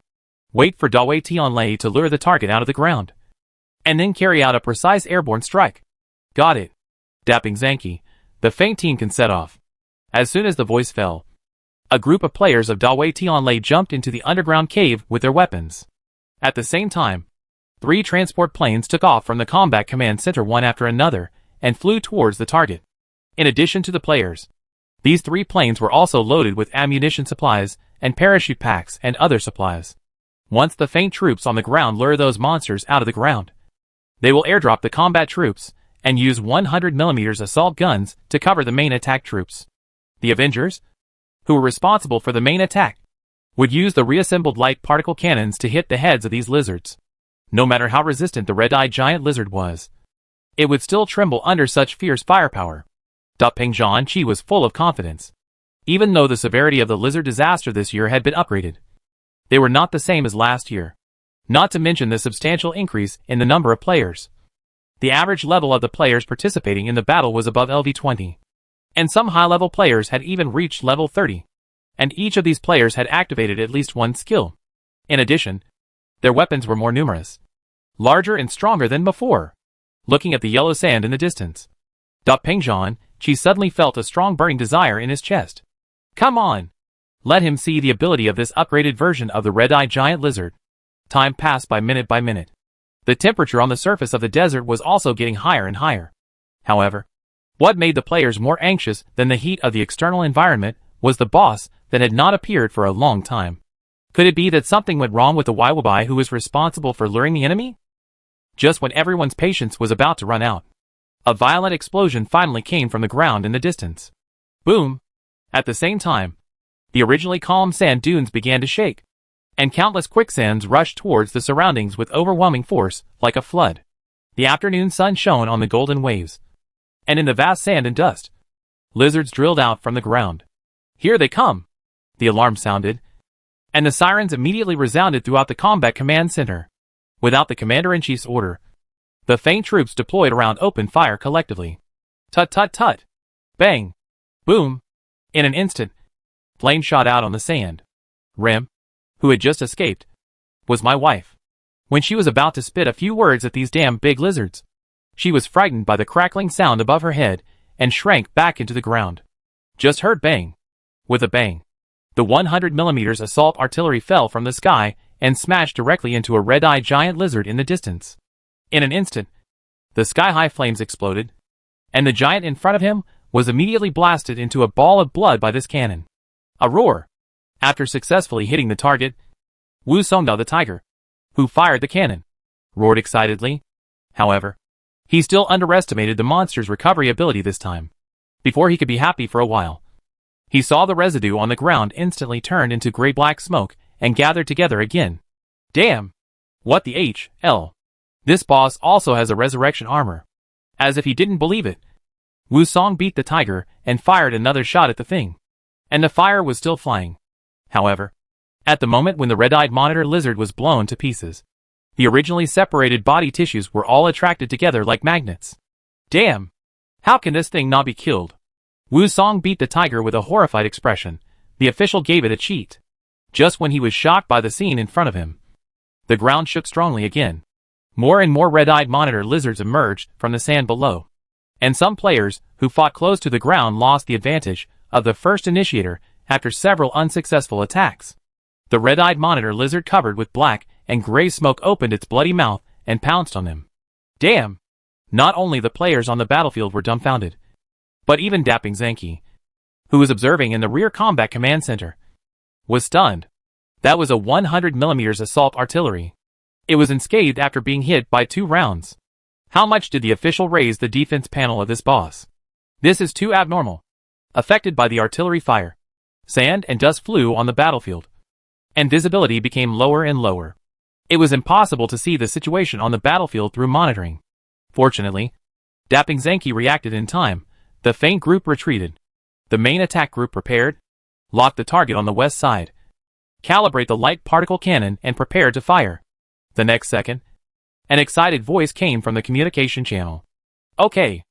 Wait for Dawei Tianlei to lure the target out of the ground, and then carry out a precise airborne strike. Got it. Dapping Zanki, the feint team can set off. As soon as the voice fell, a group of players of Dawei Tianlei jumped into the underground cave with their weapons. At the same time, 3 transport planes took off from the combat command center one after another and flew towards the target. In addition to the players, These 3 planes were also loaded with ammunition supplies and parachute packs and other supplies. Once the faint troops on the ground lure those monsters out of the ground, they will airdrop the combat troops and use 100mm assault guns to cover the main attack troops. The Avengers, who were responsible for the main attack, would use the reassembled light particle cannons to hit the heads of these lizards. No matter how resistant the red-eyed giant lizard was, it would still tremble under such fierce firepower. Peng Zhanqi was full of confidence. Even though the severity of the lizard disaster this year had been upgraded, they were not the same as last year. Not to mention the substantial increase in the number of players. The average level of the players participating in the battle was above LV20. And some high-level players had even reached level 30. And each of these players had activated at least one skill. In addition, their weapons were more numerous, larger and stronger than before. Looking at the yellow sand in the distance, Peng Zhanqi suddenly felt a strong burning desire in his chest. Come on! Let him see the ability of this upgraded version of the red-eyed giant lizard. Time passed by minute. The temperature on the surface of the desert was also getting higher and higher. However, what made the players more anxious than the heat of the external environment was the boss that had not appeared for a long time. Could it be that something went wrong with the Waiwabai who was responsible for luring the enemy? Just when everyone's patience was about to run out, a violent explosion finally came from the ground in the distance. Boom! At the same time, the originally calm sand dunes began to shake, and countless quicksands rushed towards the surroundings with overwhelming force, like a flood. The afternoon sun shone on the golden waves, and in the vast sand and dust, lizards drilled out from the ground. Here they come! The alarm sounded, and the sirens immediately resounded throughout the combat command center. Without the commander-in-chief's order, the faint troops deployed around opened fire collectively. Tut tut tut! Bang! Boom! In an instant, flames shot out on the sand. Rem, who had just escaped, was my wife. When she was about to spit a few words at these damn big lizards, she was frightened by the crackling sound above her head and shrank back into the ground. Just heard bang. With a bang, the 100mm assault artillery fell from the sky and smashed directly into a red-eyed giant lizard in the distance. In an instant, the sky-high flames exploded, and the giant in front of him was immediately blasted into a ball of blood by this cannon. A roar! After successfully hitting the target, Wu Songda the tiger, who fired the cannon, roared excitedly. However, he still underestimated the monster's recovery ability this time. Before he could be happy for a while, he saw the residue on the ground instantly turned into gray-black smoke and gathered together again. Damn! What the hell? This boss also has a resurrection armor. As if he didn't believe it, Wu Song beat the tiger and fired another shot at the thing. And the fire was still flying. However, at the moment when the red-eyed monitor lizard was blown to pieces, the originally separated body tissues were all attracted together like magnets. Damn! How can this thing not be killed? Wu Song beat the tiger with a horrified expression. The official gave it a cheat. Just when he was shocked by the scene in front of him, the ground shook strongly again. More and more red-eyed monitor lizards emerged from the sand below, and some players who fought close to the ground lost the advantage of the first initiator after several unsuccessful attacks. The red-eyed monitor lizard covered with black and gray smoke opened its bloody mouth and pounced on them. Damn! Not only the players on the battlefield were dumbfounded, but even Peng Zhanqi, who was observing in the rear combat command center, was stunned. That was a 100mm assault artillery. It was unscathed after being hit by 2 rounds. How much did the official raise the defense panel of this boss? This is too abnormal. Affected by the artillery fire, sand and dust flew on the battlefield, and visibility became lower and lower. It was impossible to see the situation on the battlefield through monitoring. Fortunately, Peng Zhanqi reacted in time. The faint group retreated. The main attack group prepared, locked the target on the west side, calibrate the light particle cannon and prepared to fire. The next second, an excited voice came from the communication channel. Okay.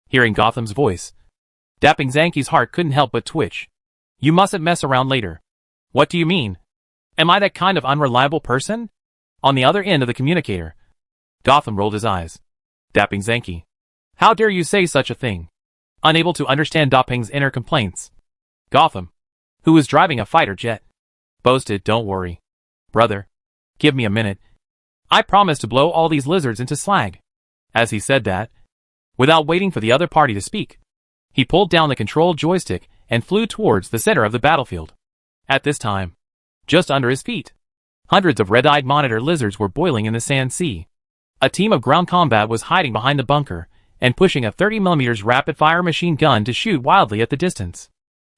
Hearing Gotham's voice, Peng Zhanqi's heart couldn't help but twitch. You mustn't mess around later. What do you mean? Am I that kind of unreliable person? On the other end of the communicator, Gotham rolled his eyes. Peng Zhanqi, how dare you say such a thing? Unable to understand Peng's inner complaints, Gotham, who was driving a fighter jet, boasted, don't worry. Brother, give me a minute. I promise to blow all these lizards into slag. As he said that, without waiting for the other party to speak, he pulled down the control joystick and flew towards the center of the battlefield. At this time, just under his feet, hundreds of red-eyed monitor lizards were boiling in the sand sea. A team of ground combat was hiding behind the bunker and pushing a 30mm rapid-fire machine gun to shoot wildly at the distance.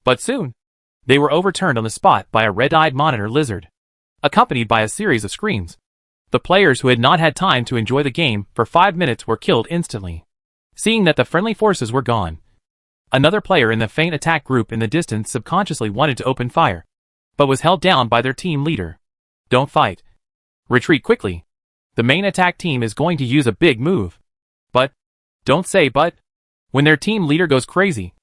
But soon, they were overturned on the spot by a red-eyed monitor lizard, accompanied by a series of screams. The players who had not had time to enjoy the game for 5 minutes were killed instantly. Seeing that the friendly forces were gone, another player in the feint attack group in the distance subconsciously wanted to open fire, but was held down by their team leader. Don't fight. Retreat quickly. The main attack team is going to use a big move. But, don't say but, when their team leader goes crazy.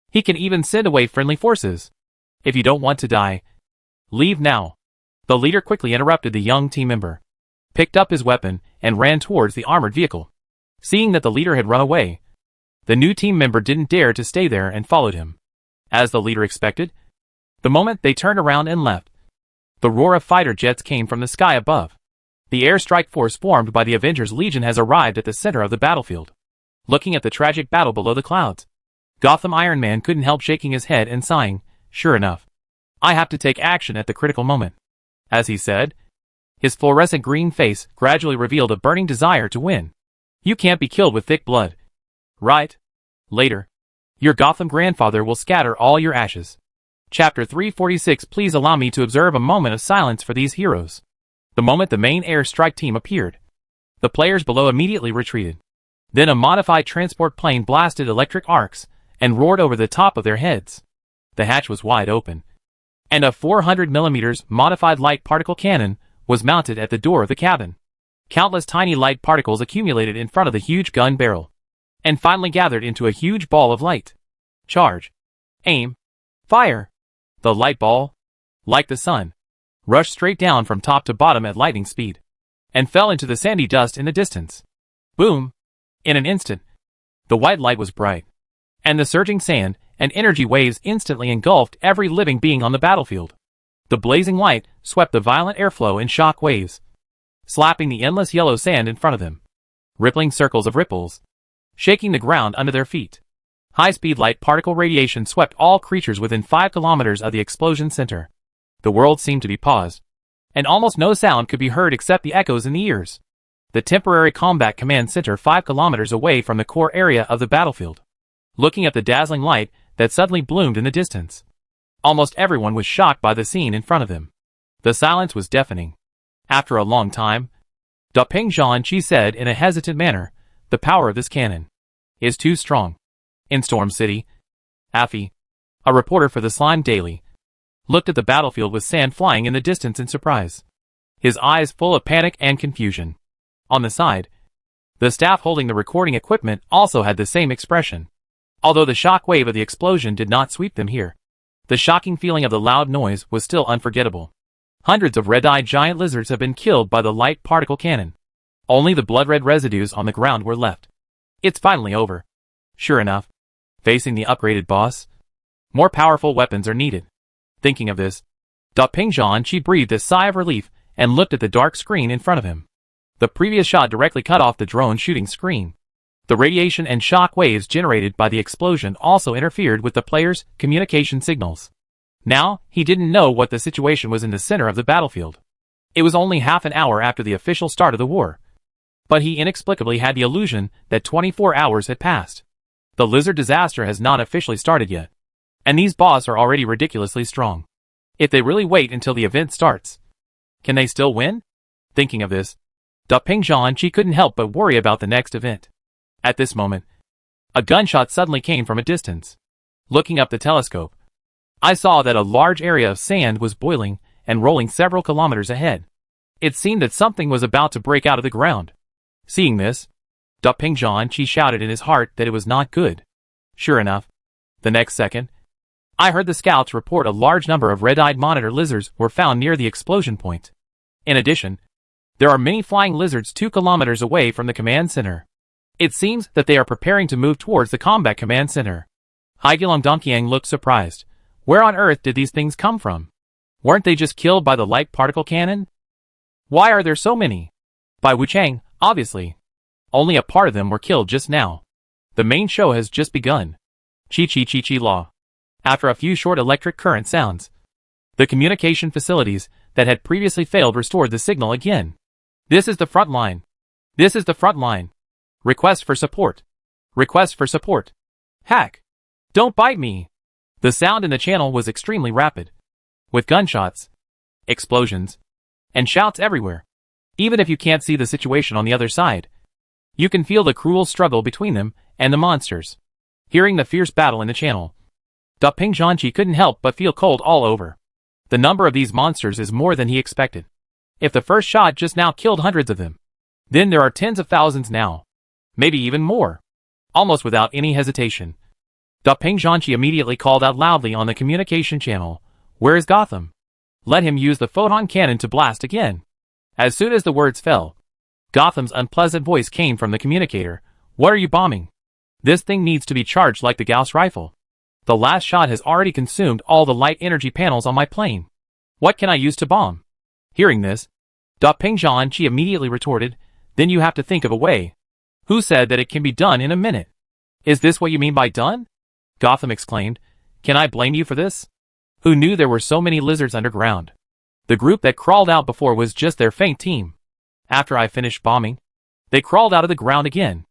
He can even send away friendly forces. If you don't want to die, leave now. The leader quickly interrupted the young team member, picked up his weapon, and ran towards the armored vehicle. Seeing that the leader had run away, the new team member didn't dare to stay there and followed him. As the leader expected, the moment they turned around and left, the roar of fighter jets came from the sky above. The airstrike force formed by the Avengers Legion has arrived at the center of the battlefield. Looking at the tragic battle below the clouds, Gotham Iron Man couldn't help shaking his head and sighing, "Sure enough, I have to take action at the critical moment." As he said, his fluorescent green face gradually revealed a burning desire to win. You can't be killed with thick blood. Right? Later, your Gotham grandfather will scatter all your ashes. Chapter 346. Please allow me to observe a moment of silence for these heroes. The moment the main air strike team appeared, the players below immediately retreated. Then a modified transport plane blasted electric arcs and roared over the top of their heads. The hatch was wide open, and a 400mm modified light particle cannon was mounted at the door of the cabin. Countless tiny light particles accumulated in front of the huge gun barrel, and finally gathered into a huge ball of light. Charge. Aim. Fire. The light ball, like the sun, rushed straight down from top to bottom at lightning speed, and fell into the sandy dust in the distance. Boom! In an instant, the white light was bright, and the surging sand and energy waves instantly engulfed every living being on the battlefield. The blazing light swept the violent airflow in shock waves, slapping the endless yellow sand in front of them, rippling circles of ripples, shaking the ground under their feet. High-speed light particle radiation swept all creatures within 5 kilometers of the explosion center. The world seemed to be paused, and almost no sound could be heard except the echoes in the ears. The temporary combat command center 5 kilometers away from the core area of the battlefield. Looking at the dazzling light that suddenly bloomed in the distance, almost everyone was shocked by the scene in front of them. The silence was deafening. After a long time, Peng Zhanqi said in a hesitant manner, "The power of this cannon is too strong." In Storm City, Affy, a reporter for the Slime Daily, looked at the battlefield with sand flying in the distance in surprise, his eyes full of panic and confusion. On the side, the staff holding the recording equipment also had the same expression. Although the shock wave of the explosion did not sweep them here, the shocking feeling of the loud noise was still unforgettable. Hundreds of red-eyed giant lizards have been killed by the light particle cannon. Only the blood-red residues on the ground were left. It's finally over. Sure enough, facing the upgraded boss, more powerful weapons are needed. Thinking of this, Peng Zhanqi breathed a sigh of relief and looked at the dark screen in front of him. The previous shot directly cut off the drone shooting screen. The radiation and shock waves generated by the explosion also interfered with the player's communication signals. Now, he didn't know what the situation was in the center of the battlefield. It was only half an hour after the official start of the war, but he inexplicably had the illusion that 24 hours had passed. The lizard disaster has not officially started yet, and these boss are already ridiculously strong. If they really wait until the event starts, can they still win? Thinking of this, Peng Zhanqi couldn't help but worry about the next event. At this moment, a gunshot suddenly came from a distance. Looking up the telescope, I saw that a large area of sand was boiling and rolling several kilometers ahead. It seemed that something was about to break out of the ground. Seeing this, Peng Zhanqi shouted in his heart that it was not good. Sure enough, the next second, I heard the scouts report a large number of red-eyed monitor lizards were found near the explosion point. In addition, there are many flying lizards 2 kilometers away from the command center. It seems that they are preparing to move towards the combat command center. Haigilong Donqiang looked surprised. Where on earth did these things come from? Weren't they just killed by the light particle cannon? Why are there so many? By Wuchang, obviously. Only a part of them were killed just now. The main show has just begun. Chi Chi Chi Chi Law. After a few short electric current sounds, the communication facilities that had previously failed restored the signal again. This is the front line. This is the front line. Request for support. Request for support. Hack. Don't bite me. The sound in the channel was extremely rapid, with gunshots, explosions, and shouts everywhere. Even if you can't see the situation on the other side, you can feel the cruel struggle between them and the monsters. Hearing the fierce battle in the channel, Ping Zhanqi couldn't help but feel cold all over. The number of these monsters is more than he expected. If the first shot just now killed hundreds of them, then there are tens of thousands now. Maybe even more. Almost without any hesitation, Ping Zhanqi immediately called out loudly on the communication channel, "Where is Gotham? Let him use the photon cannon to blast again." As soon as the words fell, Gotham's unpleasant voice came from the communicator. "What are you bombing? This thing needs to be charged like the Gauss rifle. The last shot has already consumed all the light energy panels on my plane. What can I use to bomb?" Hearing this, Ping Zhanqi immediately retorted, "Then you have to think of a way. Who said that it can be done in a minute?" "Is this what you mean by done?" Gotham exclaimed. "Can I blame you for this? Who knew there were so many lizards underground? The group that crawled out before was just their faint team. After I finished bombing, they crawled out of the ground again.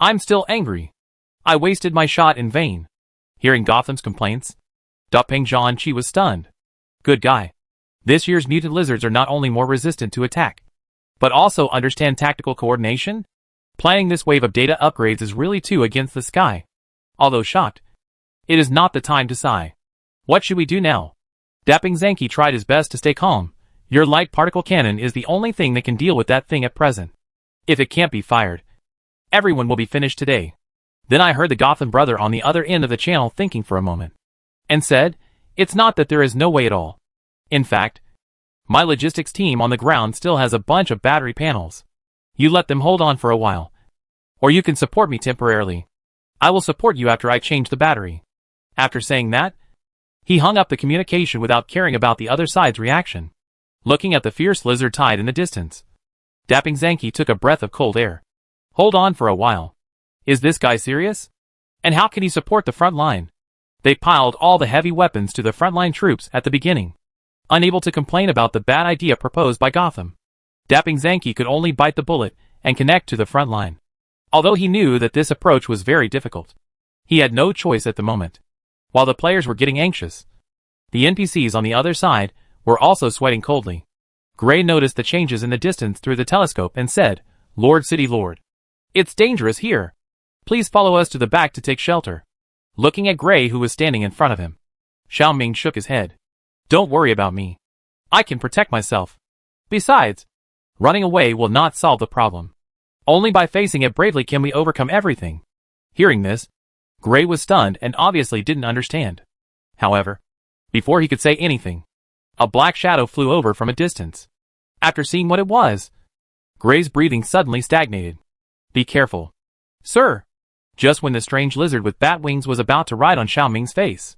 I'm still angry. I wasted my shot in vain." Hearing Gotham's complaints, Ping Zhanqi was stunned. Good guy. This year's mutant lizards are not only more resistant to attack, but also understand tactical coordination? Planning this wave of data upgrades is really too against the sky. Although shocked, it is not the time to sigh. What should we do now? Ping Zhanqi tried his best to stay calm. Your light particle cannon is the only thing that can deal with that thing at present. If it can't be fired, everyone will be finished today. Then I heard the Gotham brother on the other end of the channel thinking for a moment, and said, "It's not that there is no way at all. In fact, my logistics team on the ground still has a bunch of battery panels. You let them hold on for a while, or you can support me temporarily. I will support you after I change the battery." After saying that, he hung up the communication without caring about the other side's reaction. Looking at the fierce lizard tide in the distance, Ping Zhanqi took a breath of cold air. Hold on for a while. Is this guy serious? And how can he support the front line? They piled all the heavy weapons to the frontline troops at the beginning, unable to complain about the bad idea proposed by Gotham. Ping Zhanqi could only bite the bullet and connect to the front line. Although he knew that this approach was very difficult, he had no choice at the moment. While the players were getting anxious, the NPCs on the other side were also sweating coldly. Gray noticed the changes in the distance through the telescope and said, "Lord City Lord, it's dangerous here. Please follow us to the back to take shelter." Looking at Gray, who was standing in front of him, Xiaoming shook his head. "Don't worry about me. I can protect myself. Besides, running away will not solve the problem. Only by facing it bravely can we overcome everything." Hearing this, Gray was stunned and obviously didn't understand. However, before he could say anything, a black shadow flew over from a distance. After seeing what it was, Gray's breathing suddenly stagnated. "Be careful, sir." Just when the strange lizard with bat wings was about to ride on Xiaoming's face,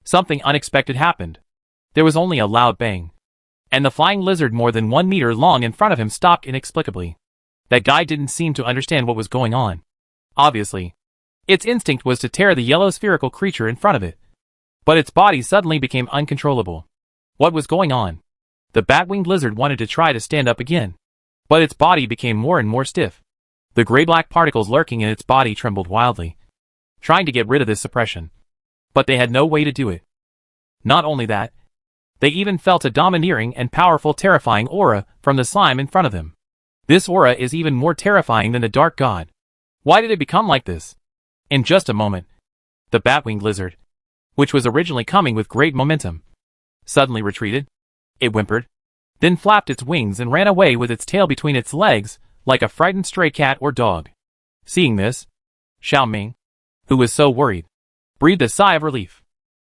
something unexpected happened. There was only a loud bang, and the flying lizard more than 1 meter long in front of him stopped inexplicably. That guy didn't seem to understand what was going on. Obviously, its instinct was to tear the yellow spherical creature in front of it, but its body suddenly became uncontrollable. What was going on? The bat-winged lizard wanted to try to stand up again, but its body became more and more stiff. The gray-black particles lurking in its body trembled wildly, trying to get rid of this suppression, but they had no way to do it. Not only that, they even felt a domineering and powerful terrifying aura from the slime in front of them. This aura is even more terrifying than the Dark God. Why did it become like this? In just a moment, the bat-winged lizard, which was originally coming with great momentum, suddenly retreated. It whimpered, then flapped its wings and ran away with its tail between its legs, like a frightened stray cat or dog. Seeing this, Xiaoming, who was so worried, breathed a sigh of relief.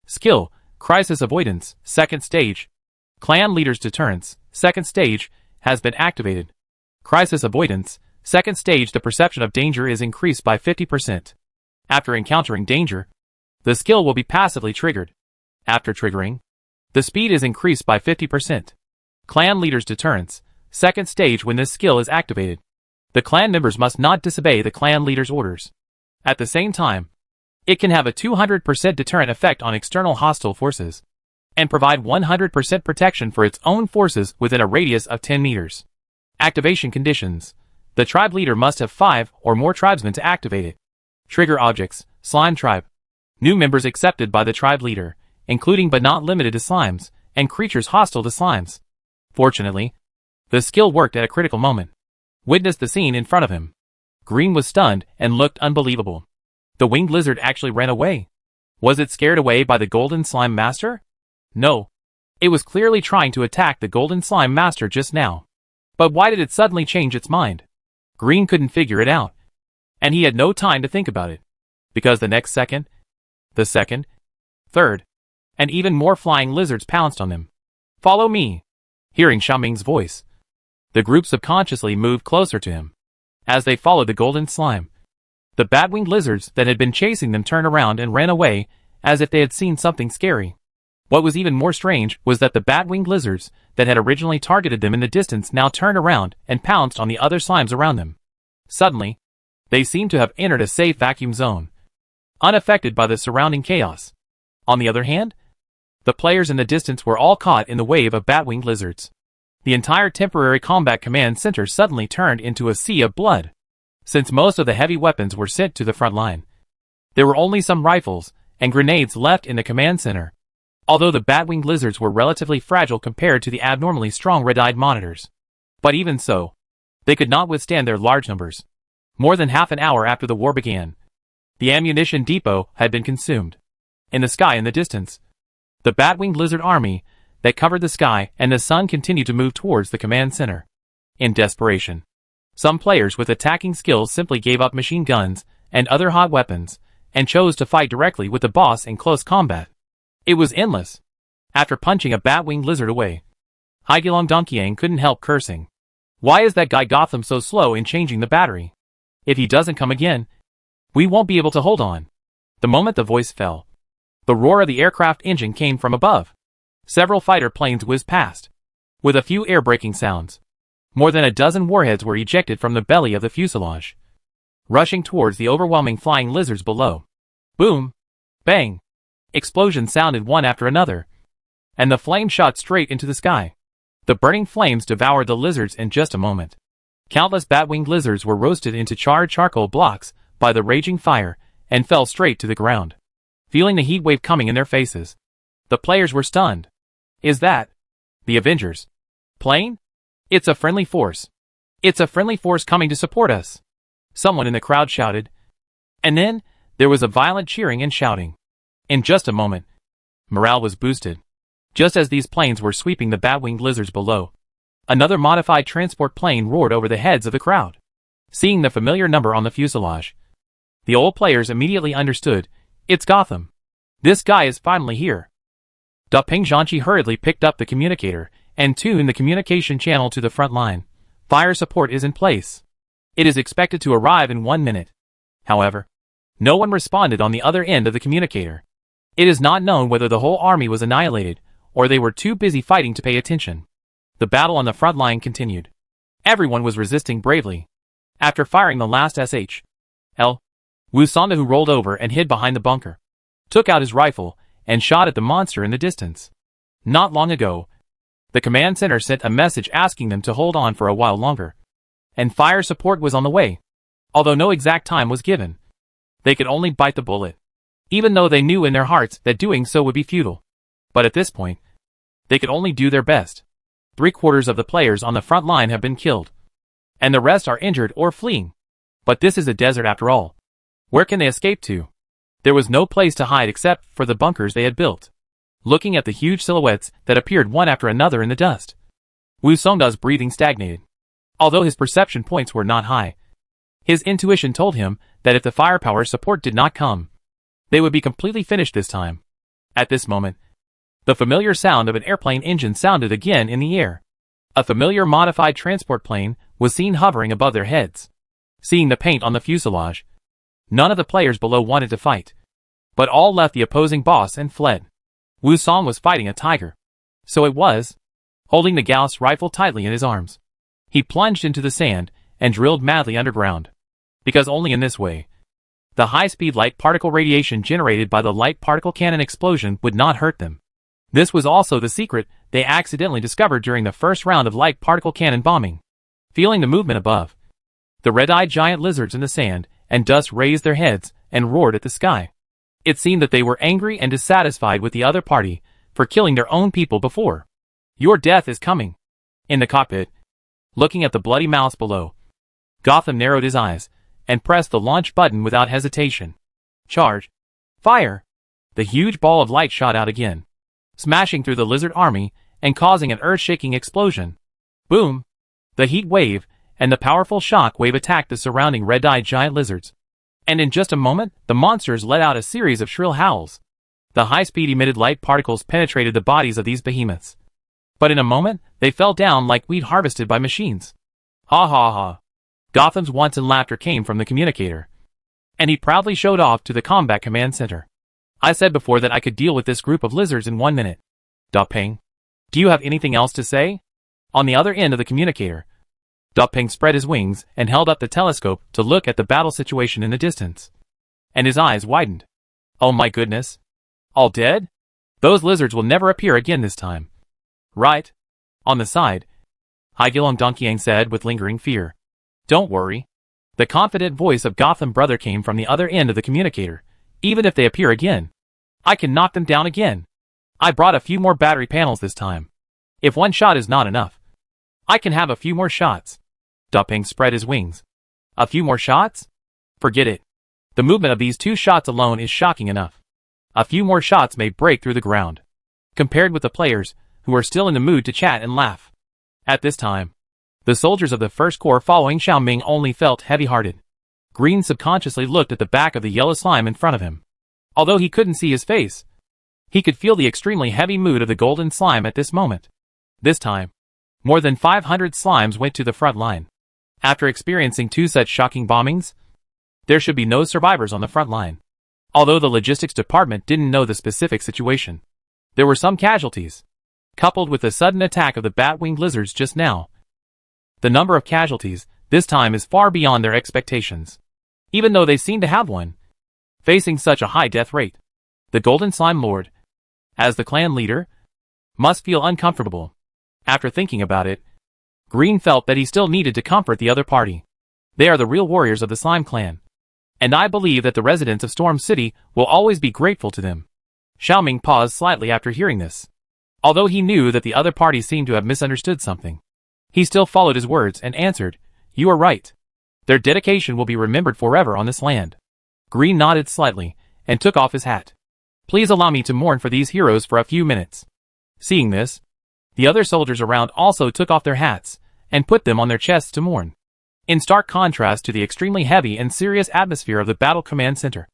Skill, Crisis Avoidance, 2nd Stage. Clan Leader's Deterrence, 2nd Stage, has been activated. Crisis Avoidance, 2nd Stage. The perception of danger is increased by 50%. After encountering danger, the skill will be passively triggered. After triggering, the speed is increased by 50%. Clan Leader's Deterrence, 2nd Stage. When this skill is activated, the clan members must not disobey the clan leader's orders. At the same time, It can have a 200% deterrent effect on external hostile forces, and provide 100% protection for its own forces within a radius of 10 meters. Activation conditions. The tribe leader must have 5 or more tribesmen to activate it. Trigger objects, slime tribe. New members accepted by the tribe leader, including but not limited to slimes, and creatures hostile to slimes. Fortunately, the skill worked at a critical moment. Witness the scene in front of him. Green was stunned and looked unbelievable. The winged lizard actually ran away. Was it scared away by the golden slime master? No. It was clearly trying to attack the golden slime master just now. But why did it suddenly change its mind? Green couldn't figure it out. And he had no time to think about it. Because the next second, the second, third, and even more flying lizards pounced on him. Follow me. Hearing Xiaoming's voice, the group subconsciously moved closer to him. As they followed the golden slime, the bat-winged lizards that had been chasing them turned around and ran away as if they had seen something scary. What was even more strange was that the bat-winged lizards that had originally targeted them in the distance now turned around and pounced on the other slimes around them. Suddenly, they seemed to have entered a safe vacuum zone, unaffected by the surrounding chaos. On the other hand, the players in the distance were all caught in the wave of bat-winged lizards. The entire temporary combat command center suddenly turned into a sea of blood. Since most of the heavy weapons were sent to the front line, there were only some rifles and grenades left in the command center. Although the bat-winged lizards were relatively fragile compared to the abnormally strong red-eyed monitors. But even so, they could not withstand their large numbers. More than half an hour after the war began, the ammunition depot had been consumed. In the sky in the distance, the bat-winged lizard army that covered the sky and the sun continued to move towards the command center. In desperation, some players with attacking skills simply gave up machine guns and other hot weapons and chose to fight directly with the boss in close combat. It was endless. After punching a bat-winged lizard away, Haigilong Donkyang couldn't help cursing. Why is that guy Gotham so slow in changing the battery? If he doesn't come again, we won't be able to hold on. The moment the voice fell, the roar of the aircraft engine came from above. Several fighter planes whizzed past, with a few air-braking sounds. More than a dozen warheads were ejected from the belly of the fuselage, rushing towards the overwhelming flying lizards below. Boom! Bang! Explosions sounded one after another, and the flames shot straight into the sky. The burning flames devoured the lizards in just a moment. Countless bat-winged lizards were roasted into charred charcoal blocks by the raging fire and fell straight to the ground. Feeling the heat wave coming in their faces, the players were stunned. Is that the Avengers plane? It's a friendly force. It's a friendly force coming to support us. Someone in the crowd shouted. And then, there was a violent cheering and shouting. In just a moment, morale was boosted. Just as these planes were sweeping the bat-winged lizards below, another modified transport plane roared over the heads of the crowd. Seeing the familiar number on the fuselage, the old players immediately understood. It's Gotham. This guy is finally here. Da Ping Zhanqi hurriedly picked up the communicator and tuned the communication channel to the front line. Fire support is in place. It is expected to arrive in 1 minute. However, no one responded on the other end of the communicator. It is not known whether the whole army was annihilated, or they were too busy fighting to pay attention. The battle on the front line continued. Everyone was resisting bravely. After firing the last SH.L., Wu Sonda, who rolled over and hid behind the bunker, took out his rifle and shot at the monster in the distance. Not long ago, the command center sent a message asking them to hold on for a while longer, and fire support was on the way. Although no exact time was given, they could only bite the bullet, even though they knew in their hearts that doing so would be futile. But at this point, they could only do their best. 3/4 of the players on the front line have been killed, and the rest are injured or fleeing. But this is a desert after all. Where can they escape to? There was no place to hide except for the bunkers they had built. Looking at the huge silhouettes that appeared one after another in the dust, Wu Songda's breathing stagnated. Although his perception points were not high, his intuition told him that if the firepower support did not come, they would be completely finished this time. At this moment, the familiar sound of an airplane engine sounded again in the air. A familiar modified transport plane was seen hovering above their heads. Seeing the paint on the fuselage, none of the players below wanted to fight, but all left the opposing boss and fled. Wu Song was fighting a tiger. So it was. Holding the Gauss rifle tightly in his arms, he plunged into the sand and drilled madly underground. Because only in this way The high-speed light particle radiation generated by the light particle cannon explosion would not hurt them. This was also the secret they accidentally discovered during the first round of light particle cannon bombing. Feeling the movement above, the red-eyed giant lizards in the sand and dust raised their heads and roared at the sky. It seemed that they were angry and dissatisfied with the other party for killing their own people before. Your death is coming. In the cockpit, looking at the bloody mouths below, Gotham narrowed his eyes and pressed the launch button without hesitation. Charge. Fire. The huge ball of light shot out again, smashing through the lizard army and causing an earth-shaking explosion. Boom. The heat wave and the powerful shock wave attacked the surrounding red-eyed giant lizards. And in just a moment, the monsters let out a series of shrill howls. The high-speed emitted light particles penetrated the bodies of these behemoths. But in a moment, they fell down like wheat harvested by machines. Ha ha ha. Gotham's wanton laughter came from the communicator, and he proudly showed off to the combat command center. I said before that I could deal with this group of lizards in 1 minute. Peng. Do you have anything else to say? On the other end of the communicator, Peng spread his wings and held up the telescope to look at the battle situation in the distance. And his eyes widened. Oh my goodness. All dead? Those lizards will never appear again this time. Right. On the side, Haigilong Donkyang said with lingering fear. Don't worry. The confident voice of Gotham Brother came from the other end of the communicator. Even if they appear again, I can knock them down again. I brought a few more battery panels this time. If one shot is not enough, I can have a few more shots. Peng spread his wings. A few more shots? Forget it. The movement of these 2 shots alone is shocking enough. A few more shots may break through the ground. Compared with the players, who are still in the mood to chat and laugh. At this time, the soldiers of the First Corps following Xiaoming only felt heavy-hearted. Green subconsciously looked at the back of the yellow slime in front of him. Although he couldn't see his face, he could feel the extremely heavy mood of the golden slime at this moment. This time, more than 500 slimes went to the front line. After experiencing 2 such shocking bombings, there should be no survivors on the front line. Although the logistics department didn't know the specific situation, there were some casualties. Coupled with the sudden attack of the bat-winged lizards just now, the number of casualties this time is far beyond their expectations. Even though they seem to have one, facing such a high death rate, the Golden Slime Lord, as the clan leader, must feel uncomfortable. After thinking about it, Green felt that he still needed to comfort the other party. They are the real warriors of the Slime Clan, and I believe that the residents of Storm City will always be grateful to them. Xiaoming paused slightly after hearing this. Although he knew that the other party seemed to have misunderstood something, he still followed his words and answered, You are right. Their dedication will be remembered forever on this land. Green nodded slightly and took off his hat. Please allow me to mourn for these heroes for a few minutes. Seeing this, the other soldiers around also took off their hats and put them on their chests to mourn. In stark contrast to the extremely heavy and serious atmosphere of the Battle Command Center,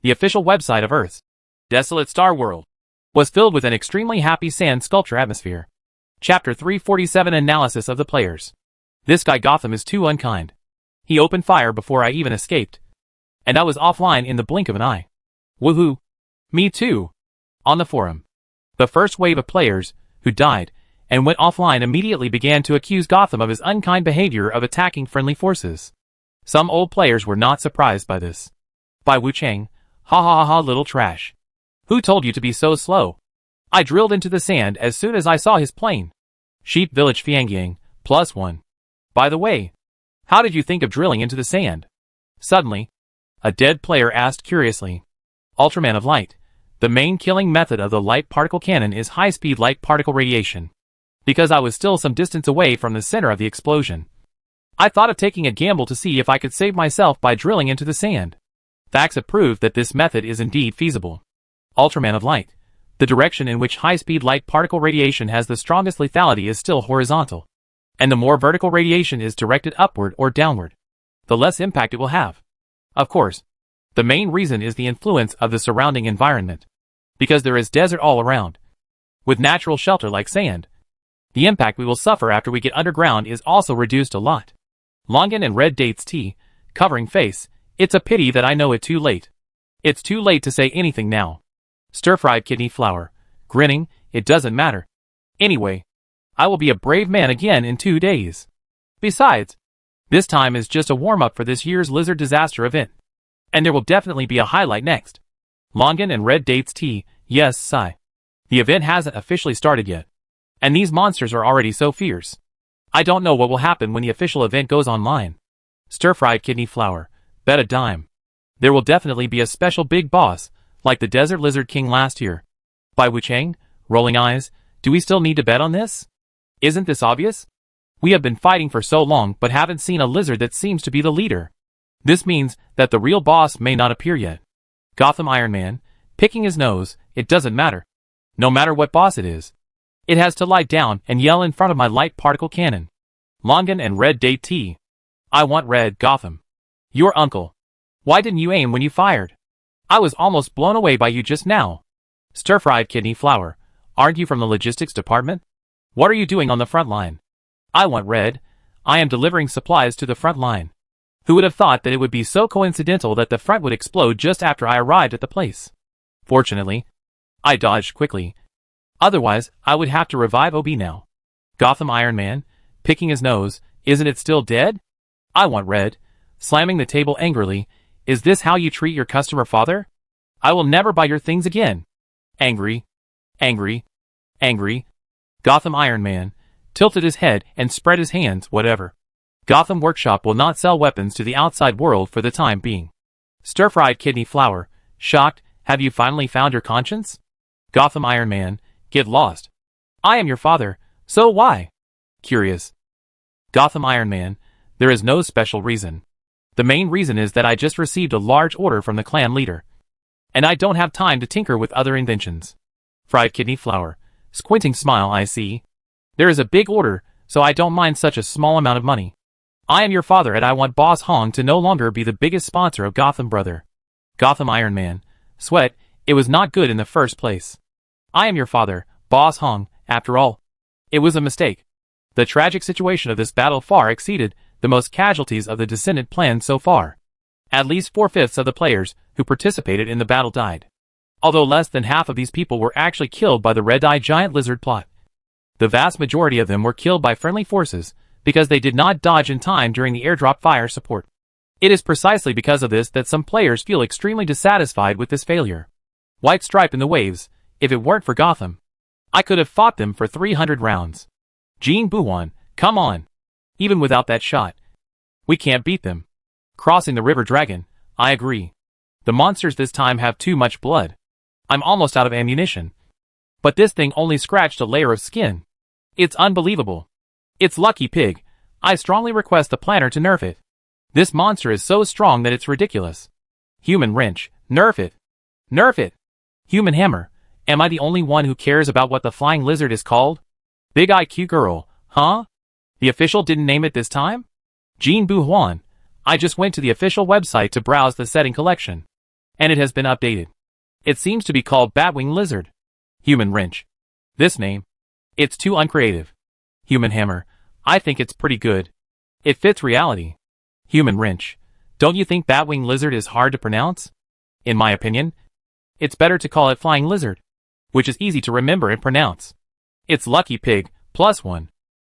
the official website of Earth's desolate star world was filled with an extremely happy sand sculpture atmosphere. Chapter 347 Analysis of the Players. This guy Gotham is too unkind. He opened fire before I even escaped, and I was offline in the blink of an eye. Woohoo! Me too! On the forum, the first wave of players who died and went offline immediately began to accuse Gotham of his unkind behavior of attacking friendly forces. Some old players were not surprised by this. By Wu Chang, ha ha ha ha little trash. Who told you to be so slow? I drilled into the sand as soon as I saw his plane. Sheep Village Fiangyang, +1. By the way, how did you think of drilling into the sand? Suddenly, a dead player asked curiously. Ultraman of Light. The main killing method of the light particle cannon is high-speed light particle radiation. Because I was still some distance away from the center of the explosion, I thought of taking a gamble to see if I could save myself by drilling into the sand. Facts have proved that this method is indeed feasible. Ultraman of Light. The direction in which high-speed light particle radiation has the strongest lethality is still horizontal, and the more vertical radiation is directed upward or downward, the less impact it will have. Of course, the main reason is the influence of the surrounding environment. Because there is desert all around, with natural shelter like sand, the impact we will suffer after we get underground is also reduced a lot. Longan and red dates tea, covering face. It's a pity that I know it too late. It's too late to say anything now. Stir-fried kidney flour, grinning, it doesn't matter. Anyway, I will be a brave man again in 2 days. Besides, this time is just a warm-up for this year's lizard disaster event. And there will definitely be a highlight next. Longan and Red Dates Tea, yes, sigh. The event hasn't officially started yet. And these monsters are already so fierce. I don't know what will happen when the official event goes online. Stir-fried kidney flour, bet a dime. There will definitely be a special big boss, like the Desert Lizard King last year. By Wu Chang, rolling eyes, do we still need to bet on this? Isn't this obvious? We have been fighting for so long but haven't seen a lizard that seems to be the leader. This means that the real boss may not appear yet. Gotham Iron Man, picking his nose, it doesn't matter. No matter what boss it is. It has to lie down and yell in front of my light particle cannon. Longan and Red Date Tea. I want red, Gotham. Your uncle. Why didn't you aim when you fired? I was almost blown away by you just now. Stir-fried kidney flour. Aren't you from the logistics department? What are you doing on the front line? I want red. I am delivering supplies to the front line. Who would have thought that it would be so coincidental that the front would explode just after I arrived at the place? Fortunately, I dodged quickly. Otherwise, I would have to revive OB now. Gotham Iron Man, picking his nose, isn't it still dead? I want red. Slamming the table angrily, is this how you treat your customer, father? I will never buy your things again. Angry. Angry. Angry. Gotham Iron Man tilted his head and spread his hands, whatever. Gotham Workshop will not sell weapons to the outside world for the time being. Stir-fried kidney flour, shocked, have you finally found your conscience? Gotham Iron Man, get lost. I am your father, so why? Curious. Gotham Iron Man, there is no special reason. The main reason is that I just received a large order from the clan leader. And I don't have time to tinker with other inventions. Fried kidney flour, squinting smile I see. There is a big order, so I don't mind such a small amount of money. I am your father and I want Boss Hong to no longer be the biggest sponsor of Gotham Brother. Gotham Iron Man, sweat, it was not good in the first place. I am your father, Boss Hong, after all. It was a mistake. The tragic situation of this battle far exceeded the most casualties of the Descendant plan so far. At least 4/5 of the players who participated in the battle died. Although less than half of these people were actually killed by the Red-Eye Giant Lizard plot. The vast majority of them were killed by friendly forces because they did not dodge in time during the airdrop fire support. It is precisely because of this that some players feel extremely dissatisfied with this failure. White Stripe in the waves, if it weren't for Gotham, I could have fought them for 300 rounds. Jean Buwan, come on. Even without that shot, we can't beat them. Crossing the River Dragon, I agree. The monsters this time have too much blood. I'm almost out of ammunition. But this thing only scratched a layer of skin. It's unbelievable. It's Lucky Pig. I strongly request the planner to nerf it. This monster is so strong that it's ridiculous. Human Wrench, nerf it. Nerf it. Human Hammer, am I the only one who cares about what the flying lizard is called? Big IQ Girl, huh? The official didn't name it this time? Jean Buhuan, I just went to the official website to browse the setting collection. And it has been updated. It seems to be called Batwing Lizard. Human Wrench. This name. It's too uncreative. Human Hammer, I think it's pretty good. It fits reality. Human Wrench, don't you think Batwing Lizard is hard to pronounce? In my opinion, it's better to call it Flying Lizard, which is easy to remember and pronounce. It's Lucky Pig, +1.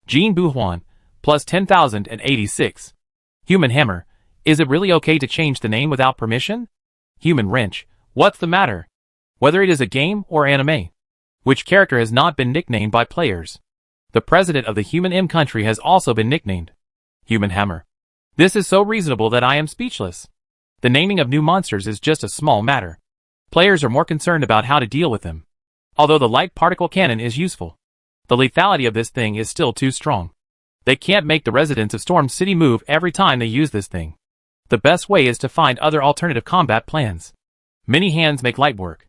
Jean Buhuan, plus 10,086. Human Hammer, is it really okay to change the name without permission? Human Wrench, what's the matter? Whether it is a game or anime. Which character has not been nicknamed by players? The president of the Human M country has also been nicknamed. Human Hammer. This is so reasonable that I am speechless. The naming of new monsters is just a small matter. Players are more concerned about how to deal with them. Although the light particle cannon is useful, the lethality of this thing is still too strong. They can't make the residents of Storm City move every time they use this thing. The best way is to find other alternative combat plans. Many hands make light work.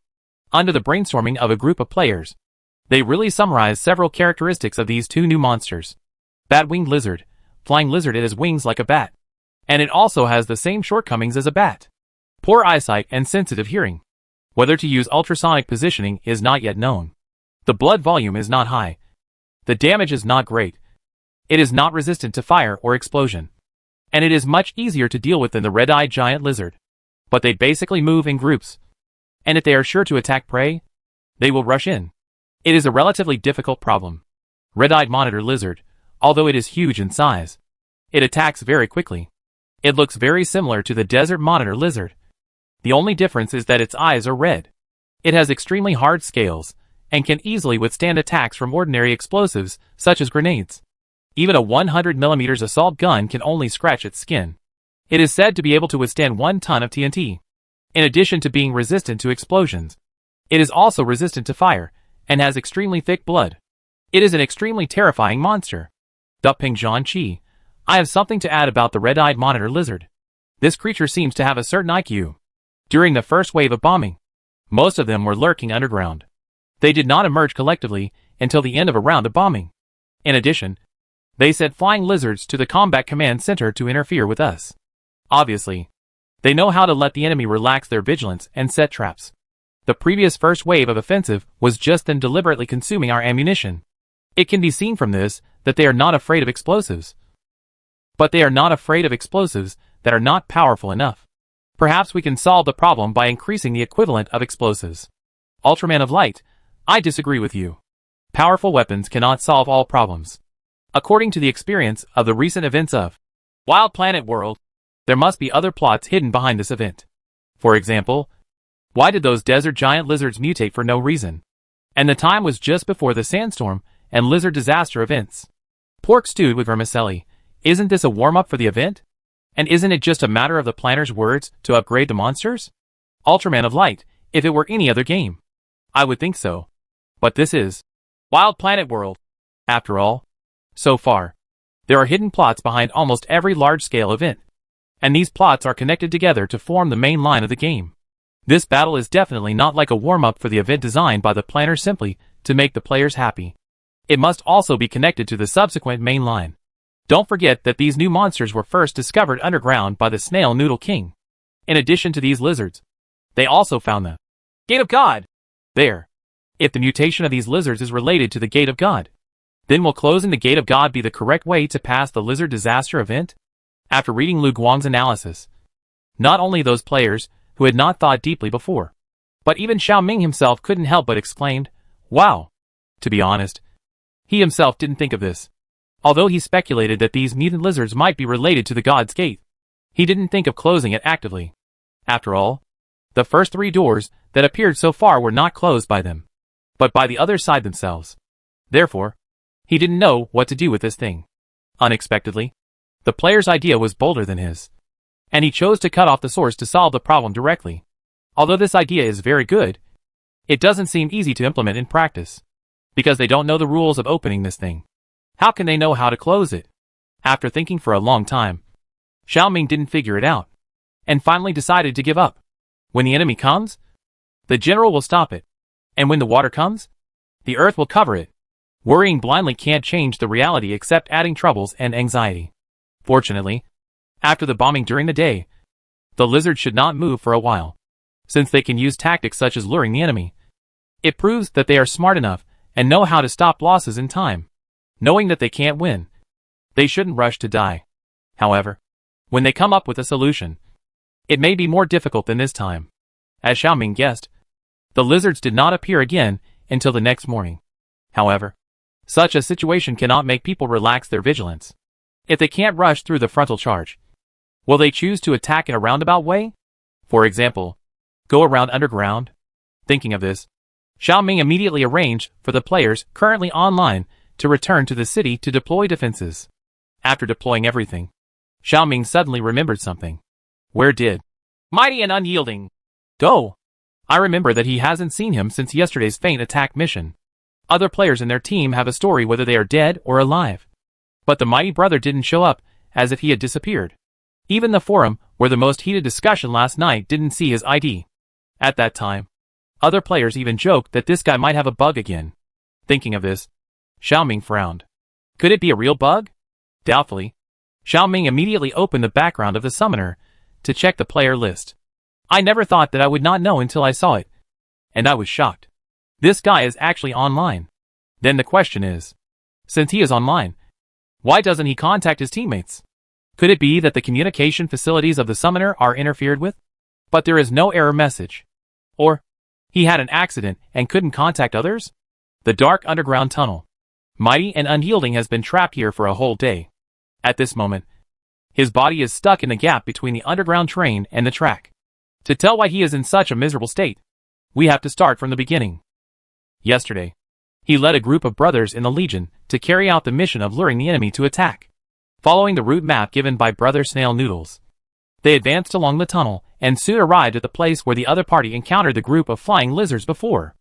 Under the brainstorming of a group of players, they really summarize several characteristics of these two new monsters. Bat-winged lizard. Flying lizard, it has wings like a bat. And it also has the same shortcomings as a bat. Poor eyesight and sensitive hearing. Whether to use ultrasonic positioning is not yet known. The blood volume is not high. The damage is not great. It is not resistant to fire or explosion. And it is much easier to deal with than the red-eyed giant lizard. But they basically move in groups. And if they are sure to attack prey, they will rush in. It is a relatively difficult problem. Red-eyed monitor lizard, although it is huge in size, it attacks very quickly. It looks very similar to the desert monitor lizard. The only difference is that its eyes are red. It has extremely hard scales, and can easily withstand attacks from ordinary explosives, such as grenades. Even a 100mm assault gun can only scratch its skin. It is said to be able to withstand 1 ton of TNT. In addition to being resistant to explosions, it is also resistant to fire, and has extremely thick blood. It is an extremely terrifying monster. Ping Zhanqi, I have something to add about the red-eyed monitor lizard. This creature seems to have a certain IQ. During the first wave of bombing, most of them were lurking underground. They did not emerge collectively until the end of a round of bombing. In addition, they sent flying lizards to the combat command center to interfere with us. Obviously, they know how to let the enemy relax their vigilance and set traps. The previous first wave of offensive was just them deliberately consuming our ammunition. It can be seen from this that they are not afraid of explosives. But they are not afraid of explosives that are not powerful enough. Perhaps we can solve the problem by increasing the equivalent of explosives. Ultraman of Light, I disagree with you. Powerful weapons cannot solve all problems. According to the experience of the recent events of Wild Planet World, there must be other plots hidden behind this event. For example, why did those desert giant lizards mutate for no reason? And the time was just before the sandstorm and lizard disaster events. Pork stewed with vermicelli, isn't this a warm-up for the event? And isn't it just a matter of the planner's words to upgrade the monsters? Ultraman of Light, if it were any other game, I would think so. But this is Wild Planet World. After all, so far, there are hidden plots behind almost every large-scale event. And these plots are connected together to form the main line of the game. This battle is definitely not like a warm-up for the event designed by the planner simply to make the players happy. It must also be connected to the subsequent main line. Don't forget that these new monsters were first discovered underground by the Snail Noodle King. In addition to these lizards, they also found the Gate of God there. If the mutation of these lizards is related to the Gate of God, then will closing the Gate of God be the correct way to pass the lizard disaster event? After reading Lu Guang's analysis, not only those players who had not thought deeply before, but even Xiao Ming himself couldn't help but exclaimed, wow. To be honest, he himself didn't think of this. Although he speculated that these mutant lizards might be related to the God's Gate, he didn't think of closing it actively. After all, the first 3 doors that appeared so far were not closed by them, but by the other side themselves. Therefore, he didn't know what to do with this thing. Unexpectedly, the player's idea was bolder than his, and he chose to cut off the source to solve the problem directly. Although this idea is very good, it doesn't seem easy to implement in practice, because they don't know the rules of opening this thing. How can they know how to close it? After thinking for a long time, Xiao Ming didn't figure it out, and finally decided to give up. When the enemy comes, the general will stop it, and when the water comes, the earth will cover it. Worrying blindly can't change the reality except adding troubles and anxiety. Fortunately, after the bombing during the day, the lizards should not move for a while, since they can use tactics such as luring the enemy. It proves that they are smart enough and know how to stop losses in time. Knowing that they can't win, they shouldn't rush to die. However, when they come up with a solution, it may be more difficult than this time. As Xiao Ming guessed, the lizards did not appear again until the next morning. However, such a situation cannot make people relax their vigilance. If they can't rush through the frontal charge, will they choose to attack in a roundabout way? For example, go around underground? Thinking of this, Xiao Ming immediately arranged for the players currently online to return to the city to deploy defenses. After deploying everything, Xiao Ming suddenly remembered something. Where did Mighty and Unyielding go? I remember that he hasn't seen him since yesterday's feint attack mission. Other players in their team have a story whether they are dead or alive. But the mighty brother didn't show up, as if he had disappeared. Even the forum, where the most heated discussion last night, didn't see his ID. At that time, other players even joked that this guy might have a bug again. Thinking of this, Xiao Ming frowned. Could it be a real bug? Doubtfully, Xiao Ming immediately opened the background of the summoner to check the player list. I never thought that I would not know until I saw it, and I was shocked. This guy is actually online. Then the question is, since he is online, why doesn't he contact his teammates? Could it be that the communication facilities of the summoner are interfered with? But there is no error message. Or, he had an accident and couldn't contact others? The dark underground tunnel, Mighty and Unyielding, has been trapped here for a whole day. At this moment, his body is stuck in the gap between the underground train and the track. To tell why he is in such a miserable state, we have to start from the beginning. Yesterday, he led a group of brothers in the Legion to carry out the mission of luring the enemy to attack. Following the route map given by Brother Snail Noodles, they advanced along the tunnel and soon arrived at the place where the other party encountered the group of flying lizards before.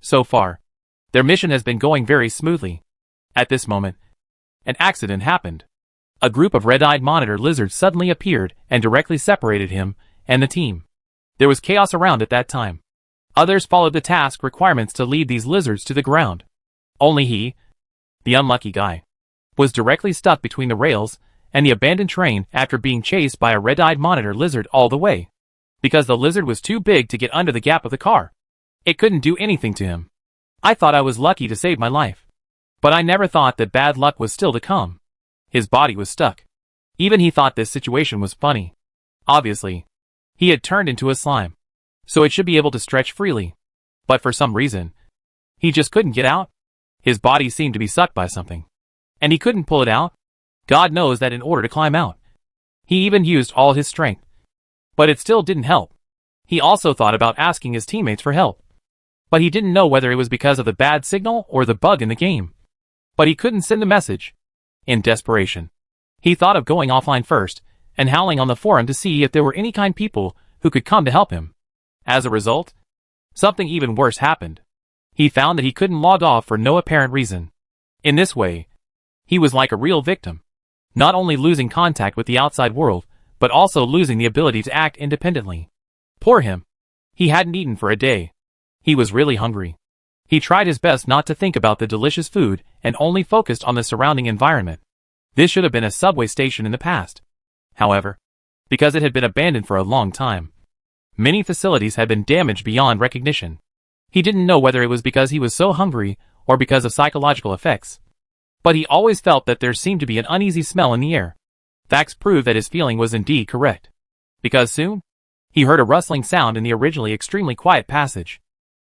So far, their mission has been going very smoothly. At this moment, an accident happened. A group of red-eyed monitor lizards suddenly appeared and directly separated him and the team. There was chaos around at that time. Others followed the task requirements to lead these lizards to the ground. Only he, the unlucky guy, was directly stuck between the rails and the abandoned train after being chased by a red-eyed monitor lizard all the way. Because the lizard was too big to get under the gap of the car, it couldn't do anything to him. I thought I was lucky to save my life. But I never thought that bad luck was still to come. His body was stuck. Even he thought this situation was funny. Obviously, he had turned into a slime, so it should be able to stretch freely. But for some reason, he just couldn't get out. His body seemed to be sucked by something, and he couldn't pull it out. God knows that in order to climb out, he even used all his strength. But it still didn't help. He also thought about asking his teammates for help, but he didn't know whether it was because of the bad signal or the bug in the game. But he couldn't send a message. In desperation, he thought of going offline first and howling on the forum to see if there were any kind people who could come to help him. As a result, something even worse happened. He found that he couldn't log off for no apparent reason. In this way, he was like a real victim, not only losing contact with the outside world, but also losing the ability to act independently. Poor him. He hadn't eaten for a day. He was really hungry. He tried his best not to think about the delicious food and only focused on the surrounding environment. This should have been a subway station in the past. However, because it had been abandoned for a long time, many facilities had been damaged beyond recognition. He didn't know whether it was because he was so hungry or because of psychological effects. But he always felt that there seemed to be an uneasy smell in the air. Facts proved that his feeling was indeed correct. Because soon, he heard a rustling sound in the originally extremely quiet passage.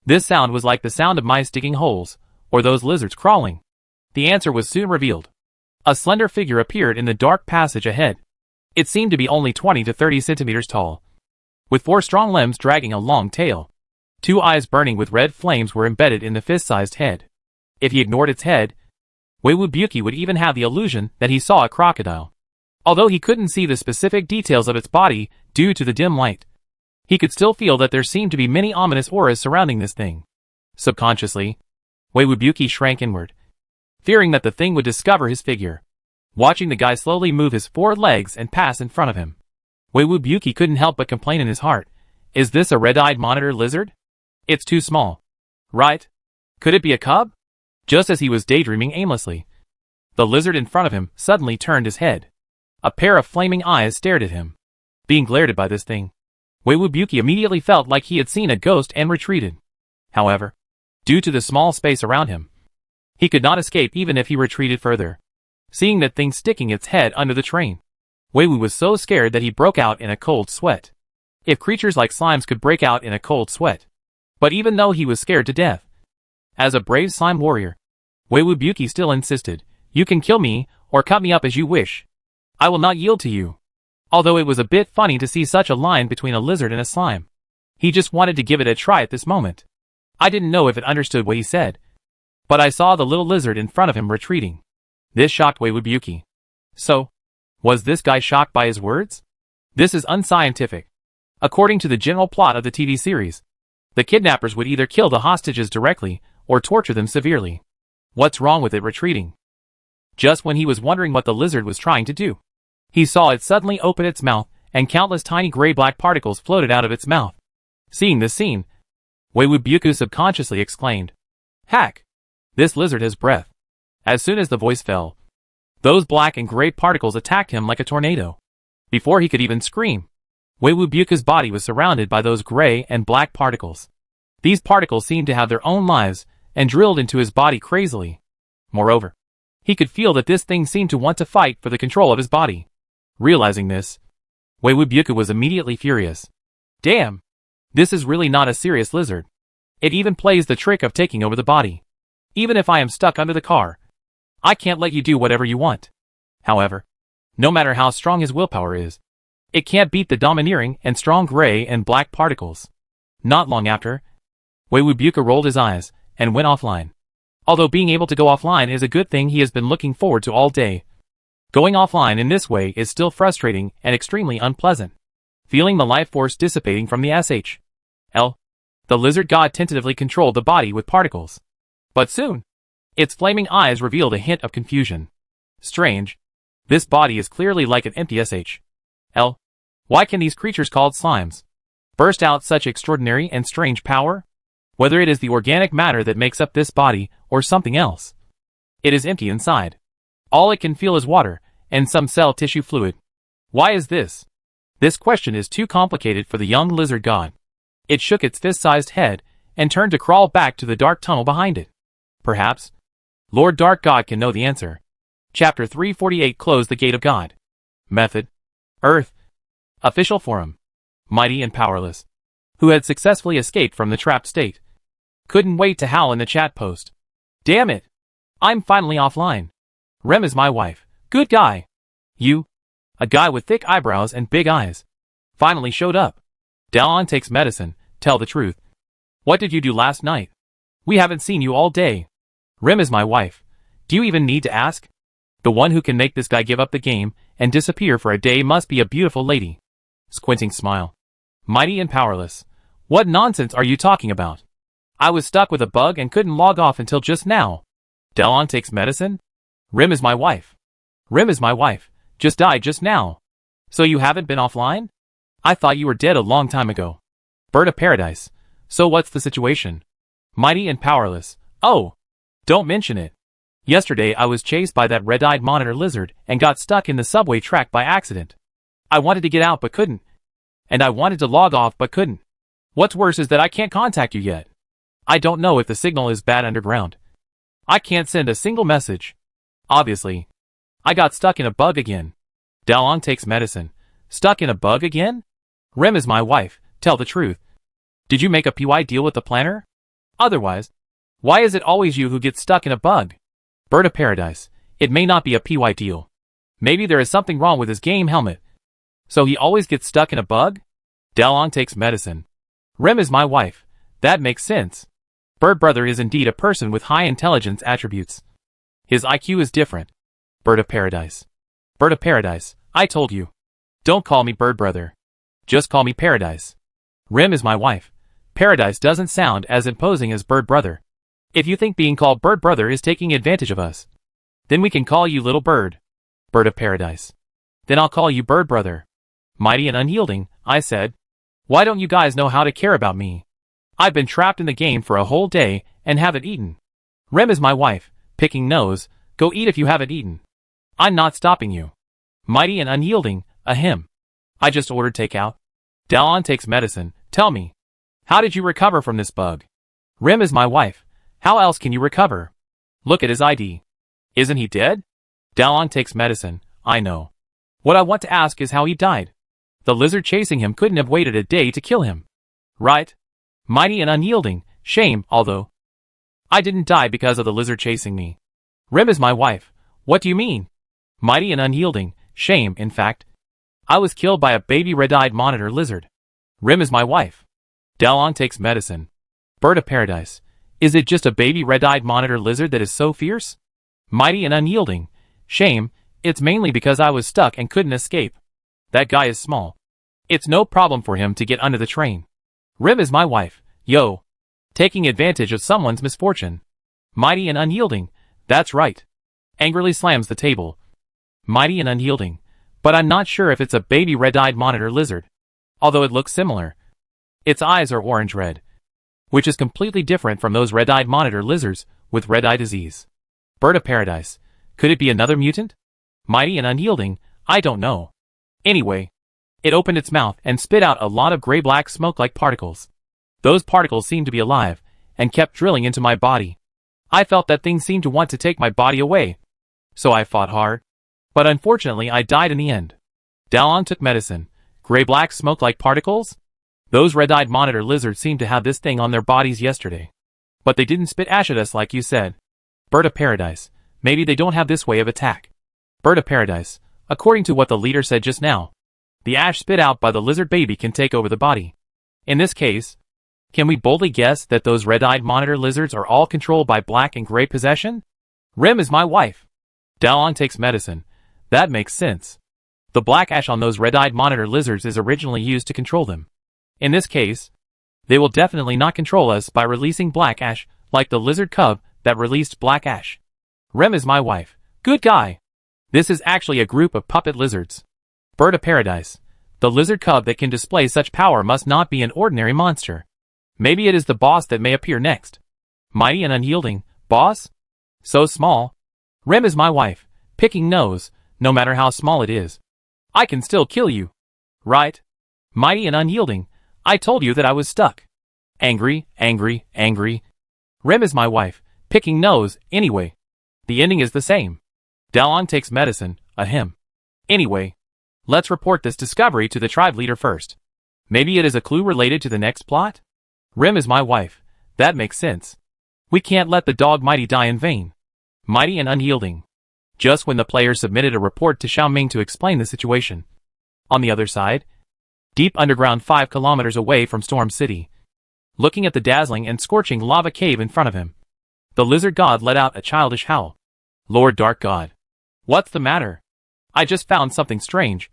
This sound was like the sound of mice digging holes, or those lizards crawling. The answer was soon revealed. A slender figure appeared in the dark passage ahead. It seemed to be only 20 to 30 centimeters tall, with 4 strong limbs dragging a long tail. 2 eyes burning with red flames were embedded in the fist-sized head. If he ignored its head, Weiwubuki would even have the illusion that he saw a crocodile. Although he couldn't see the specific details of its body due to the dim light, he could still feel that there seemed to be many ominous auras surrounding this thing. Subconsciously, Weiwubuki shrank inward, fearing that the thing would discover his figure. Watching the guy slowly move his 4 legs and pass in front of him, Weiwubuki couldn't help but complain in his heart, "Is this a red-eyed monitor lizard? It's too small. Right? Could it be a cub?" Just as he was daydreaming aimlessly, the lizard in front of him suddenly turned his head. A pair of flaming eyes stared at him. Being glared at by this thing, Weiwubuki immediately felt like he had seen a ghost and retreated. However, due to the small space around him, he could not escape even if he retreated further. Seeing that thing sticking its head under the train, Weiwu was so scared that he broke out in a cold sweat. If creatures like slimes could break out in a cold sweat. But even though he was scared to death, as a brave slime warrior, Weiwubuki still insisted, "You can kill me, or cut me up as you wish. I will not yield to you." Although it was a bit funny to see such a line between a lizard and a slime, he just wanted to give it a try at this moment. I didn't know if it understood what he said, but I saw the little lizard in front of him retreating. This shocked Weiwubuki. So, was this guy shocked by his words? This is unscientific. According to the general plot of the TV series, the kidnappers would either kill the hostages directly or torture them severely. What's wrong with it retreating? Just when he was wondering what the lizard was trying to do, he saw it suddenly open its mouth and countless tiny gray-black particles floated out of its mouth. Seeing this scene, Weiwubuki subconsciously exclaimed, "Hack! This lizard has breath." As soon as the voice fell, those black and gray particles attacked him like a tornado. Before he could even scream, Weiwubuki's body was surrounded by those gray and black particles. These particles seemed to have their own lives and drilled into his body crazily. Moreover, he could feel that this thing seemed to want to fight for the control of his body. Realizing this, Weiwubuki was immediately furious. Damn! This is really not a serious lizard. It even plays the trick of taking over the body. Even if I am stuck under the car, I can't let you do whatever you want. However, no matter how strong his willpower is, It can't beat the domineering and strong gray and black particles. Not long after, Weiwubuka rolled his eyes and went offline. Although being able to go offline is a good thing he has been looking forward to all day, going offline in this way is still frustrating and extremely unpleasant. Feeling the life force dissipating from the SHL, the lizard god tentatively controlled the body with particles. But soon, its flaming eyes revealed a hint of confusion. Strange. This body is clearly like an empty SHL. Why can these creatures called slimes burst out such extraordinary and strange power? Whether it is the organic matter that makes up this body or something else, it is empty inside. All it can feel is water and some cell tissue fluid. Why is this? This question is too complicated for the young lizard god. It shook its fist-sized head and turned to crawl back to the dark tunnel behind it. Perhaps Lord Dark God can know the answer. Chapter 348 Close the Gate of God. Method: Earth. Official Forum. Mighty and Powerless, who had successfully escaped from the trapped state, couldn't wait to howl in the chat post. Damn it! I'm finally offline. Rem is my wife. Good guy. You, a guy with thick eyebrows and big eyes, finally showed up. Dalon takes medicine. Tell the truth. What did you do last night? We haven't seen you all day. Rem is my wife. Do you even need to ask? The one who can make this guy give up the game and disappear for a day must be a beautiful lady. Squinting smile. Mighty and Powerless. What nonsense are you talking about? I was stuck with a bug and couldn't log off until just now. Dalon takes medicine? Rem is my wife. Rem is my wife. Just died just now. So you haven't been offline? I thought you were dead a long time ago. Bird of Paradise. So what's the situation? Mighty and Powerless. Oh! Don't mention it. Yesterday I was chased by that red-eyed monitor lizard and got stuck in the subway track by accident. I wanted to get out but couldn't. And I wanted to log off but couldn't. What's worse is that I can't contact you yet. I don't know if the signal is bad underground. I can't send a single message. Obviously. I got stuck in a bug again. Dalon takes medicine. Stuck in a bug again? Rem is my wife. Tell the truth. Did you make a PY deal with the planner? Otherwise, why is it always you who gets stuck in a bug? Bird of Paradise. It may not be a PY deal. Maybe there is something wrong with his game helmet. So he always gets stuck in a bug? Dalon takes medicine. Rem is my wife. That makes sense. Bird Brother is indeed a person with high intelligence attributes. His IQ is different. Bird of Paradise. Bird of Paradise, I told you. Don't call me Bird Brother. Just call me Paradise. Rem is my wife. Paradise doesn't sound as imposing as Bird Brother. If you think being called Bird Brother is taking advantage of us, then we can call you Little Bird. Bird of Paradise. Then I'll call you Bird Brother. Mighty and unyielding, I said. Why don't you guys know how to care about me? I've been trapped in the game for a whole day and haven't eaten. Rem is my wife, picking nose. Go eat if you haven't eaten. I'm not stopping you. Mighty and unyielding, ahem. I just ordered takeout. Dalon takes medicine. Tell me, how did you recover from this bug? Rem is my wife. How else can you recover? Look at his ID. Isn't he dead? Dalon takes medicine. I know. What I want to ask is how he died. The lizard chasing him couldn't have waited a day to kill him. Right? Mighty and unyielding. Shame, although I didn't die because of the lizard chasing me. Rem is my wife. What do you mean? Mighty and unyielding. Shame, in fact. I was killed by a baby red-eyed monitor lizard. Rem is my wife. Dalon takes medicine. Bird of Paradise. Is it just a baby red-eyed monitor lizard that is so fierce? Mighty and unyielding. Shame, it's mainly because I was stuck and couldn't escape. That guy is small. It's no problem for him to get under the train. Rem is my wife. Yo. Taking advantage of someone's misfortune. Mighty and unyielding. That's right. Angrily slams the table. Mighty and unyielding. But I'm not sure if it's a baby red-eyed monitor lizard. Although it looks similar. Its eyes are orange-red, which is completely different from those red-eyed monitor lizards with red-eye disease. Bird of Paradise. Could it be another mutant? Mighty and unyielding. I don't know. Anyway, it opened its mouth and spit out a lot of gray-black smoke-like particles. Those particles seemed to be alive and kept drilling into my body. I felt that thing seemed to want to take my body away. So I fought hard. But unfortunately I died in the end. Dalon took medicine. Gray-black smoke-like particles? Those red-eyed monitor lizards seemed to have this thing on their bodies yesterday. But they didn't spit ash at us like you said. Bird of Paradise. Maybe they don't have this way of attack. Bird of Paradise. According to what the leader said just now, The ash spit out by the lizard baby can take over the body. In this case, can we boldly guess that those red-eyed monitor lizards are all controlled by black and gray possession? Rim is my wife. Dalong takes medicine. That makes sense. The black ash on those red-eyed monitor lizards is originally used to control them. In this case, they will definitely not control us by releasing black ash, like the lizard cub that released black ash. Rem is my wife. Good guy. This is actually a group of puppet lizards. Bird of paradise. The lizard cub that can display such power must not be an ordinary monster. Maybe it is the boss that may appear next. Mighty and unyielding. Boss? So small. Rem is my wife. Picking nose, no matter how small it is. I can still kill you. Right? Mighty and unyielding. I told you that I was stuck. Angry, angry, angry. Rem is my wife. Picking nose, anyway. The ending is the same. Dalong takes medicine, ahem. Anyway, let's report this discovery to the tribe leader first. Maybe it is a clue related to the next plot? Rem is my wife. That makes sense. We can't let the dog Mighty die in vain. Mighty and unyielding. Just when the players submitted a report to Xiaoming to explain the situation. On the other side, deep underground 5 kilometers away from Storm City, looking at the dazzling and scorching lava cave in front of him, the lizard god let out a childish howl. Lord Dark God. What's the matter? I just found something strange.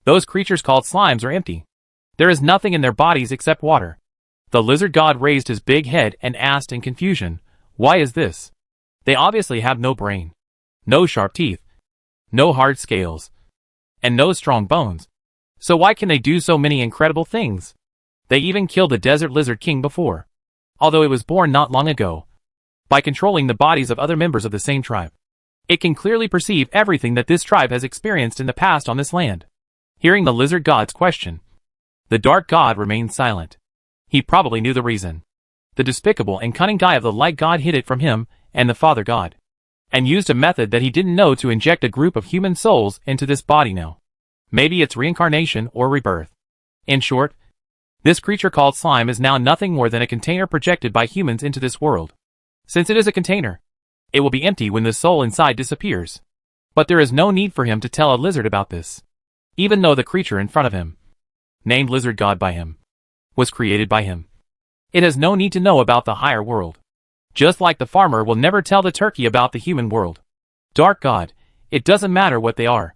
Those creatures called slimes are empty. There is nothing in their bodies except water. The lizard god raised his big head and asked in confusion, why is this? They obviously have no brain, no sharp teeth, no hard scales, and no strong bones. So why can they do so many incredible things? They even killed the desert lizard king before, although it was born not long ago, by controlling the bodies of other members of the same tribe. It can clearly perceive everything that this tribe has experienced in the past on this land. Hearing the lizard god's question, the dark god remained silent. He probably knew the reason. The despicable and cunning guy of the light god hid it from him and the father god, and used a method that he didn't know to inject a group of human souls into this body now. Maybe it's reincarnation or rebirth. In short, this creature called slime is now nothing more than a container projected by humans into this world. Since it is a container, it will be empty when the soul inside disappears. But there is no need for him to tell a lizard about this. Even though the creature in front of him, named Lizard God by him, was created by him, it has no need to know about the higher world. Just like the farmer will never tell the turkey about the human world. Dark God, it doesn't matter what they are.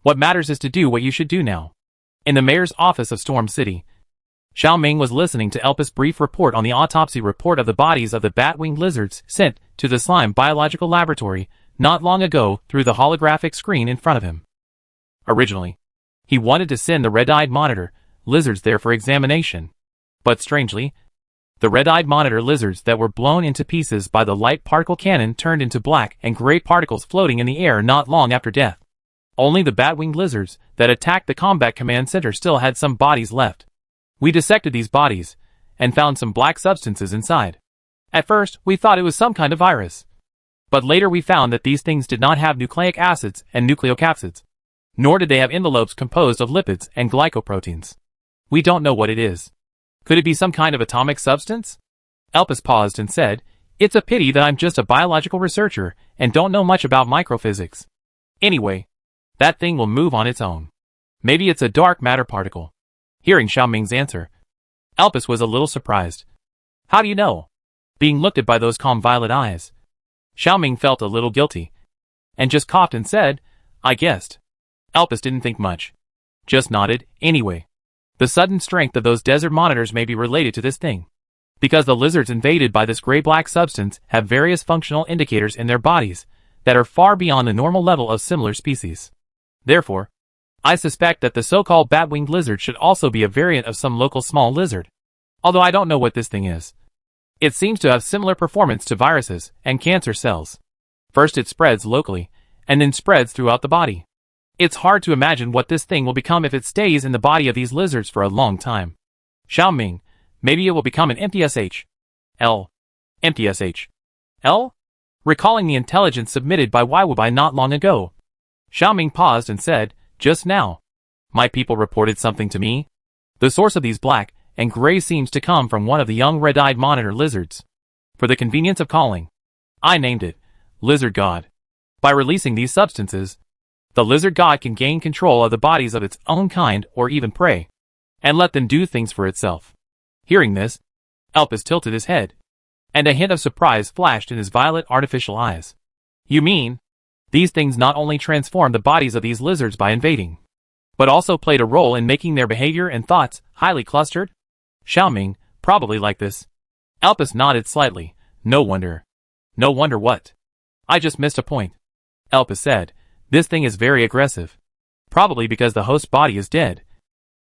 What matters is to do what you should do now. In the mayor's office of Storm City, Xiaoming was listening to Elpis' brief report on the autopsy report of the bodies of the bat-winged lizards sent to the slime biological laboratory not long ago through the holographic screen in front of him. Originally, he wanted to send the red-eyed monitor lizards there for examination. But strangely, the red-eyed monitor lizards that were blown into pieces by the light particle cannon turned into black and gray particles floating in the air not long after death. Only the bat-winged lizards that attacked the combat command center still had some bodies left. We dissected these bodies and found some black substances inside. At first, we thought it was some kind of virus. But later we found that these things did not have nucleic acids and nucleocapsids, nor did they have envelopes composed of lipids and glycoproteins. We don't know what it is. Could it be some kind of atomic substance? Elpis paused and said, it's a pity that I'm just a biological researcher and don't know much about microphysics. Anyway, that thing will move on its own. Maybe it's a dark matter particle. Hearing Xiaoming's answer, Elpis was a little surprised. How do you know? Being looked at by those calm violet eyes. Xiaoming felt a little guilty, and just coughed and said, I guessed. Elpis didn't think much. Just nodded, anyway. The sudden strength of those desert monitors may be related to this thing. Because the lizards invaded by this gray-black substance have various functional indicators in their bodies that are far beyond the normal level of similar species. Therefore, I suspect that the so-called bat-winged lizard should also be a variant of some local small lizard. Although I don't know what this thing is. It seems to have similar performance to viruses and cancer cells. First it spreads locally, and then spreads throughout the body. It's hard to imagine what this thing will become if it stays in the body of these lizards for a long time. Xiaoming, maybe it will become an MTSH. L. MTSH. L? Recalling the intelligence submitted by Waiwubai not long ago, Xiaoming paused and said, just now, my people reported something to me. The source of these black and gray seems to come from one of the young red-eyed monitor lizards. For the convenience of calling, I named it Lizard God. By releasing these substances, The lizard god can gain control of the bodies of its own kind or even prey, and let them do things for itself. Hearing this, Elpis tilted his head, and a hint of surprise flashed in his violet artificial eyes. You mean, these things not only transformed the bodies of these lizards by invading, but also played a role in making their behavior and thoughts highly clustered? Xiaoming, probably like this. Elpis nodded slightly. No wonder. No wonder what? I just missed a point. Elpis said, this thing is very aggressive. Probably because the host body is dead.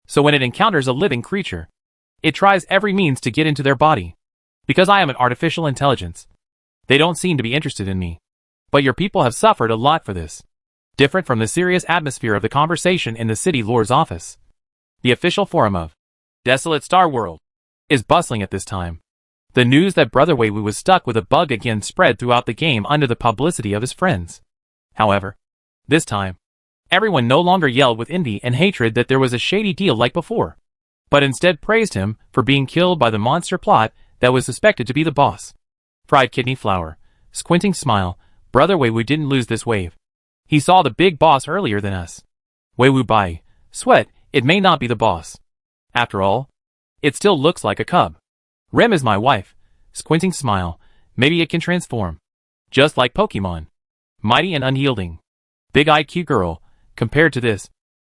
So when it encounters a living creature, it tries every means to get into their body. Because I am an artificial intelligence, they don't seem to be interested in me. But your people have suffered a lot for this. Different from the serious atmosphere of the conversation in the city lord's office. The official forum of Desolate Star World is bustling at this time. The news that Brother Weiwu was stuck with a bug again spread throughout the game under the publicity of his friends. However, this time, everyone no longer yelled with envy and hatred that there was a shady deal like before, but instead praised him for being killed by the monster plot that was suspected to be the boss. Fried kidney flour. Squinting smile. Brother Weiwu didn't lose this wave. He saw the big boss earlier than us. Weiwu Bai. Sweat, it may not be the boss. After all, it still looks like a cub. Rem is my wife. Squinting smile. Maybe it can transform. Just like Pokemon. Mighty and unyielding. Big-eyed cute girl. Compared to this,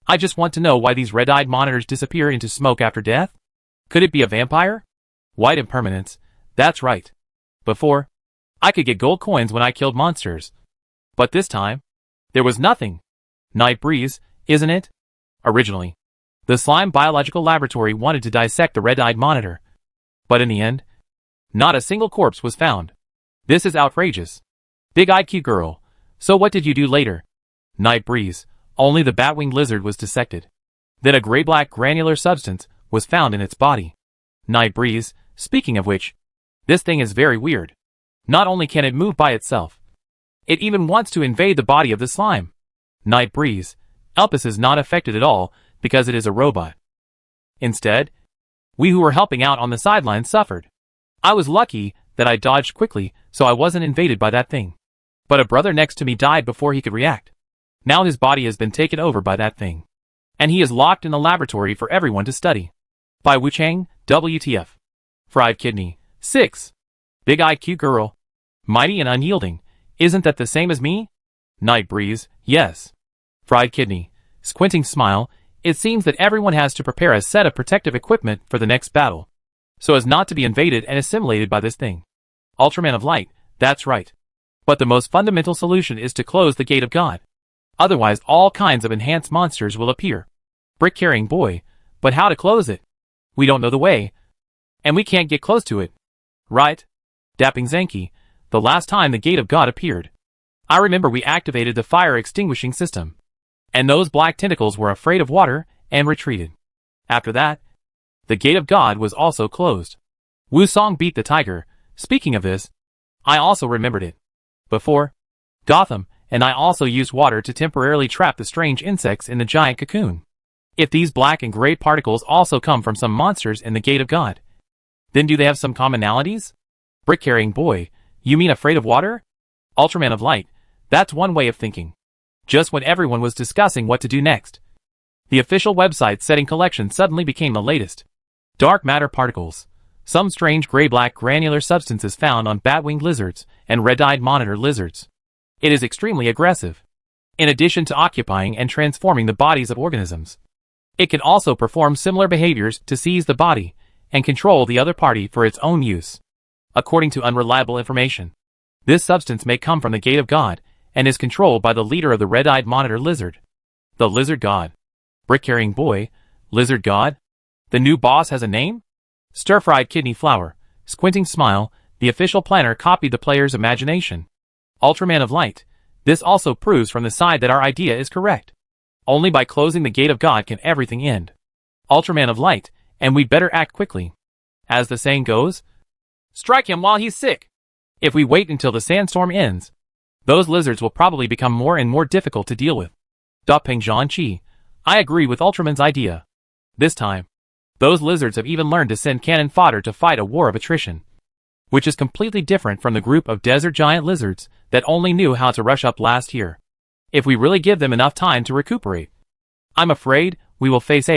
I just want to know why these red-eyed monitors disappear into smoke after death? Could it be a vampire? White impermanence. That's right. Before, I could get gold coins when I killed monsters. But this time, there was nothing. Night breeze, isn't it? Originally, the slime biological laboratory wanted to dissect the red-eyed monitor. But in the end, not a single corpse was found. This is outrageous. Big-eyed cute girl. So what did you do later? Night breeze. Only the bat-winged lizard was dissected. Then a gray-black granular substance was found in its body. Night breeze. Speaking of which, this thing is very weird. Not only can it move by itself, it even wants to invade the body of the slime. Night breeze. Elpis is not affected at all because it is a robot. Instead, we who were helping out on the sidelines suffered. I was lucky that I dodged quickly so I wasn't invaded by that thing. But a brother next to me died before he could react. Now his body has been taken over by that thing. And he is locked in the laboratory for everyone to study. By Wu Chang, WTF. Fried kidney. 6. Big-eyed cute girl. Mighty and unyielding. Isn't that the same as me? Night breeze. Yes. Fried kidney. Squinting smile. It seems that everyone has to prepare a set of protective equipment for the next battle, so as not to be invaded and assimilated by this thing. Ultraman of Light. That's right. But the most fundamental solution is to close the Gate of God. Otherwise all kinds of enhanced monsters will appear. Brick-carrying boy. But how to close it? We don't know the way. And we can't get close to it. Right? Dapping Zenki. The last time the Gate of God appeared, I remember we activated the fire extinguishing system. And those black tentacles were afraid of water and retreated. After that, the Gate of God was also closed. Wu Song beat the tiger. Speaking of this, I also remembered it. Before, Gotham and I also used water to temporarily trap the strange insects in the giant cocoon. If these black and gray particles also come from some monsters in the Gate of God, then do they have some commonalities? Brick-carrying boy. You mean afraid of water? Ultraman of Light. That's one way of thinking. Just when everyone was discussing what to do next, the official website setting collection suddenly became the latest. Dark matter particles. Some strange gray-black granular substances found on bat-winged lizards and red-eyed monitor lizards. It is extremely aggressive. In addition to occupying and transforming the bodies of organisms, it can also perform similar behaviors to seize the body and control the other party for its own use. According to unreliable information, this substance may come from the Gate of God and is controlled by the leader of the red-eyed monitor lizard. The lizard god. Brick-carrying boy. Lizard god? The new boss has a name? Stir-fried kidney flour. Squinting smile. The official planner copied the player's imagination. Ultraman of Light. This also proves from the side that our idea is correct. Only by closing the Gate of God can everything end. Ultraman of Light, and we'd better act quickly. As the saying goes, strike him while he's sick. If we wait until the sandstorm ends, those lizards will probably become more and more difficult to deal with. Peng Zhanqi. I agree with Ultraman's idea. This time, those lizards have even learned to send cannon fodder to fight a war of attrition, which is completely different from the group of desert giant lizards that only knew how to rush up last year. if we really give them enough time to recuperate. I'm afraid we will face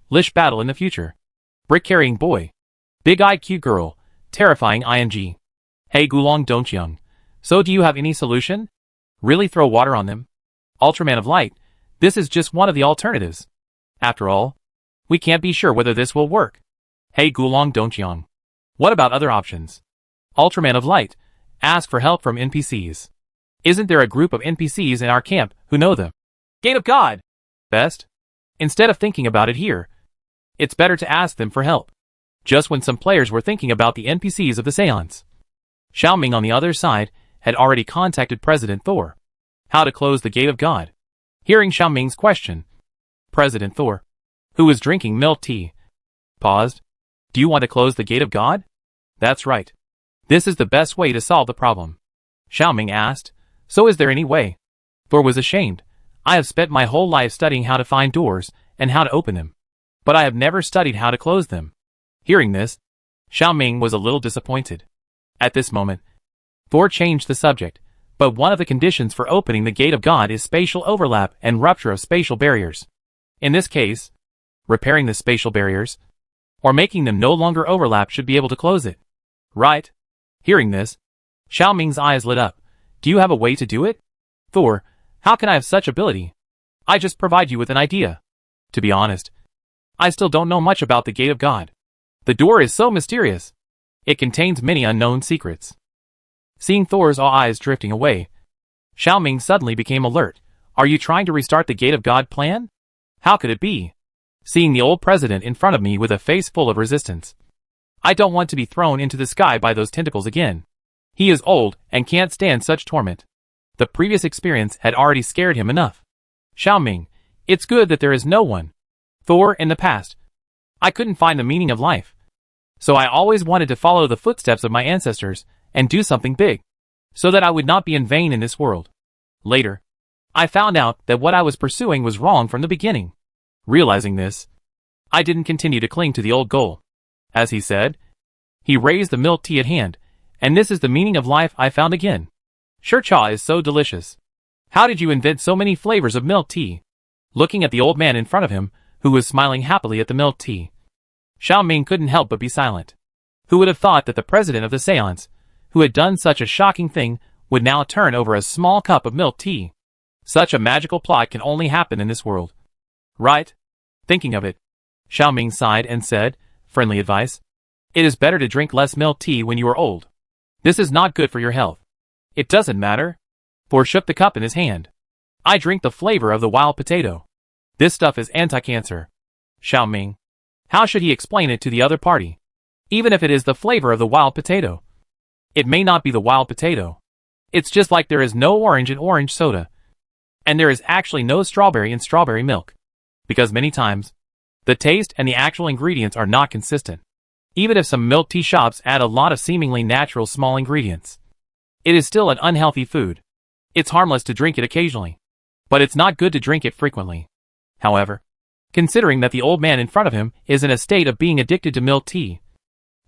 lish battle in the future. Brick-carrying boy. Big-eyed cute girl. Terrifying ing. Hey Gulong Dongqiang. So do you have any solution? Really throw water on them? Ultraman of Light, this is just one of the alternatives. After all, we can't be sure whether this will work. Hey Gulong Dongqiang. What about other options? Ultraman of Light, ask for help from NPCs. Isn't there a group of NPCs in our camp who know them? Gate of God! Best? Instead of thinking about it here, it's better to ask them for help. Just when some players were thinking about the NPCs of the seance, Xiaoming on the other side had already contacted President Thor. How to close the Gate of God. Hearing Xiaoming's question, President Thor, who was drinking milk tea, paused. Do you want to close the Gate of God? That's right. This is the best way to solve the problem. Xiaoming asked, so is there any way? Thor was ashamed. I have spent my whole life studying how to find doors and how to open them, but I have never studied how to close them. Hearing this, Xiaoming was a little disappointed. At this moment, Thor changed the subject, but one of the conditions for opening the Gate of God is spatial overlap and rupture of spatial barriers. In this case, repairing the spatial barriers, or making them no longer overlap should be able to close it. Right? Hearing this, Xiaoming's eyes lit up. Do you have a way to do it? Thor, how can I have such ability? I just provide you with an idea. To be honest, I still don't know much about the Gate of God. The door is so mysterious. It contains many unknown secrets. Seeing Thor's eyes drifting away, Xiaoming suddenly became alert. Are you trying to restart the Gate of God plan? How could it be? Seeing the old president in front of me with a face full of resistance. I don't want to be thrown into the sky by those tentacles again. He is old and can't stand such torment. The previous experience had already scared him enough. Xiaoming, it's good that there is no one. Thor, in the past, I couldn't find the meaning of life. So I always wanted to follow the footsteps of my ancestors and do something big, so that I would not be in vain in this world. Later, I found out that what I was pursuing was wrong from the beginning. Realizing this, I didn't continue to cling to the old goal. As he said, he raised the milk tea at hand, and this is the meaning of life I found again. Sure, cha is so delicious. How did you invent so many flavors of milk tea? Looking at the old man in front of him, who was smiling happily at the milk tea, Xiaoming couldn't help but be silent. Who would have thought that the president of the seance, who had done such a shocking thing, would now turn over a small cup of milk tea? Such a magical plot can only happen in this world. Right? Thinking of it, Xiaoming sighed and said, friendly advice. It is better to drink less milk tea when you are old. This is not good for your health. It doesn't matter. Thor shook the cup in his hand. I drink the flavor of the wild potato. This stuff is anti-cancer. Xiaoming. How should he explain it to the other party? Even if it is the flavor of the wild potato. It may not be the wild potato. It's just like there is no orange in orange soda. And there is actually no strawberry in strawberry milk. Because many times, the taste and the actual ingredients are not consistent. Even if some milk tea shops add a lot of seemingly natural small ingredients, it is still an unhealthy food. It's harmless to drink it occasionally, but it's not good to drink it frequently. However, considering that the old man in front of him is in a state of being addicted to milk tea,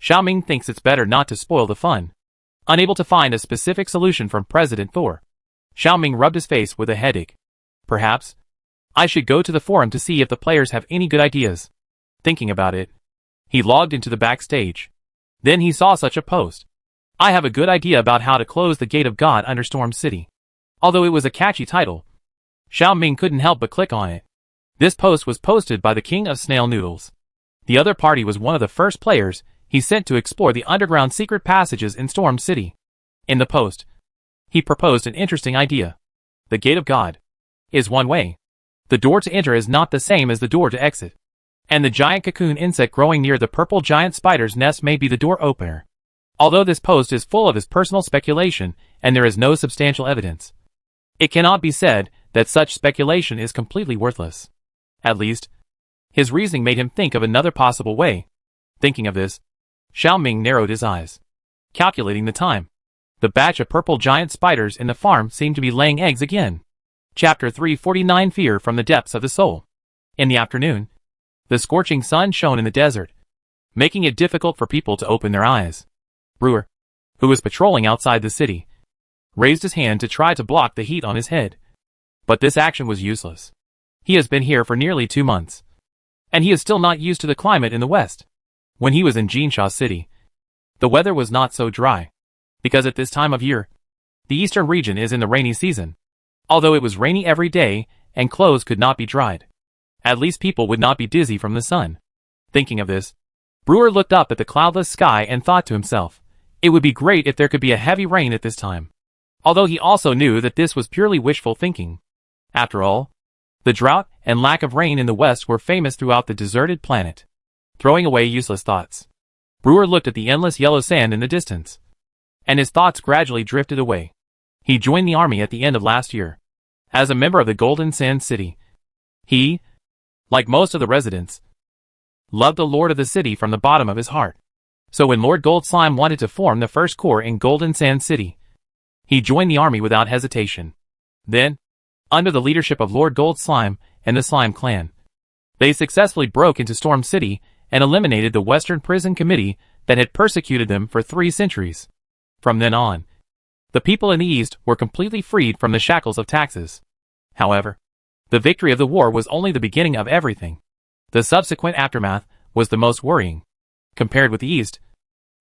Xiaoming thinks it's better not to spoil the fun. Unable to find a specific solution from President Thor, Xiaoming rubbed his face with a headache. Perhaps I should go to the forum to see if the players have any good ideas. Thinking about it, he logged into the backstage. Then he saw such a post. I have a good idea about how to close the Gate of God under Storm City. Although it was a catchy title, Xiaoming couldn't help but click on it. This post was posted by the King of Snail Noodles. The other party was one of the first players he sent to explore the underground secret passages in Storm City. In the post, he proposed an interesting idea. The Gate of God is one way. The door to enter is not the same as the door to exit. And the giant cocoon insect growing near the purple giant spider's nest may be the door opener. Although this post is full of his personal speculation and there is no substantial evidence, it cannot be said that such speculation is completely worthless. At least, his reasoning made him think of another possible way. Thinking of this, Xiaoming narrowed his eyes. Calculating the time, the batch of purple giant spiders in the farm seemed to be laying eggs again. Chapter 349 Fear from the Depths of the Soul. In the afternoon, the scorching sun shone in the desert, making it difficult for people to open their eyes. Brewer, who was patrolling outside the city, raised his hand to try to block the heat on his head. But this action was useless. He has been here for nearly 2 months. And he is still not used to the climate in the west. When he was in Jinsha City, the weather was not so dry. Because at this time of year, the eastern region is in the rainy season. Although it was rainy every day, and clothes could not be dried. At least people would not be dizzy from the sun. Thinking of this, Brewer looked up at the cloudless sky and thought to himself, it would be great if there could be a heavy rain at this time. Although he also knew that this was purely wishful thinking. After all, the drought and lack of rain in the west were famous throughout the deserted planet. Throwing away useless thoughts, Brewer looked at the endless yellow sand in the distance. And his thoughts gradually drifted away. He joined the army at the end of last year. As a member of the Golden Sand City, he, like most of the residents, loved the lord of the city from the bottom of his heart. So when Lord Gold Slime wanted to form the first corps in Golden Sand City, he joined the army without hesitation. Then, under the leadership of Lord Gold Slime and the Slime Clan, they successfully broke into Storm City and eliminated the Western Prison Committee that had persecuted them for 3 centuries. From then on, the people in the East were completely freed from the shackles of taxes. However, the victory of the war was only the beginning of everything. The subsequent aftermath was the most worrying. Compared with the East,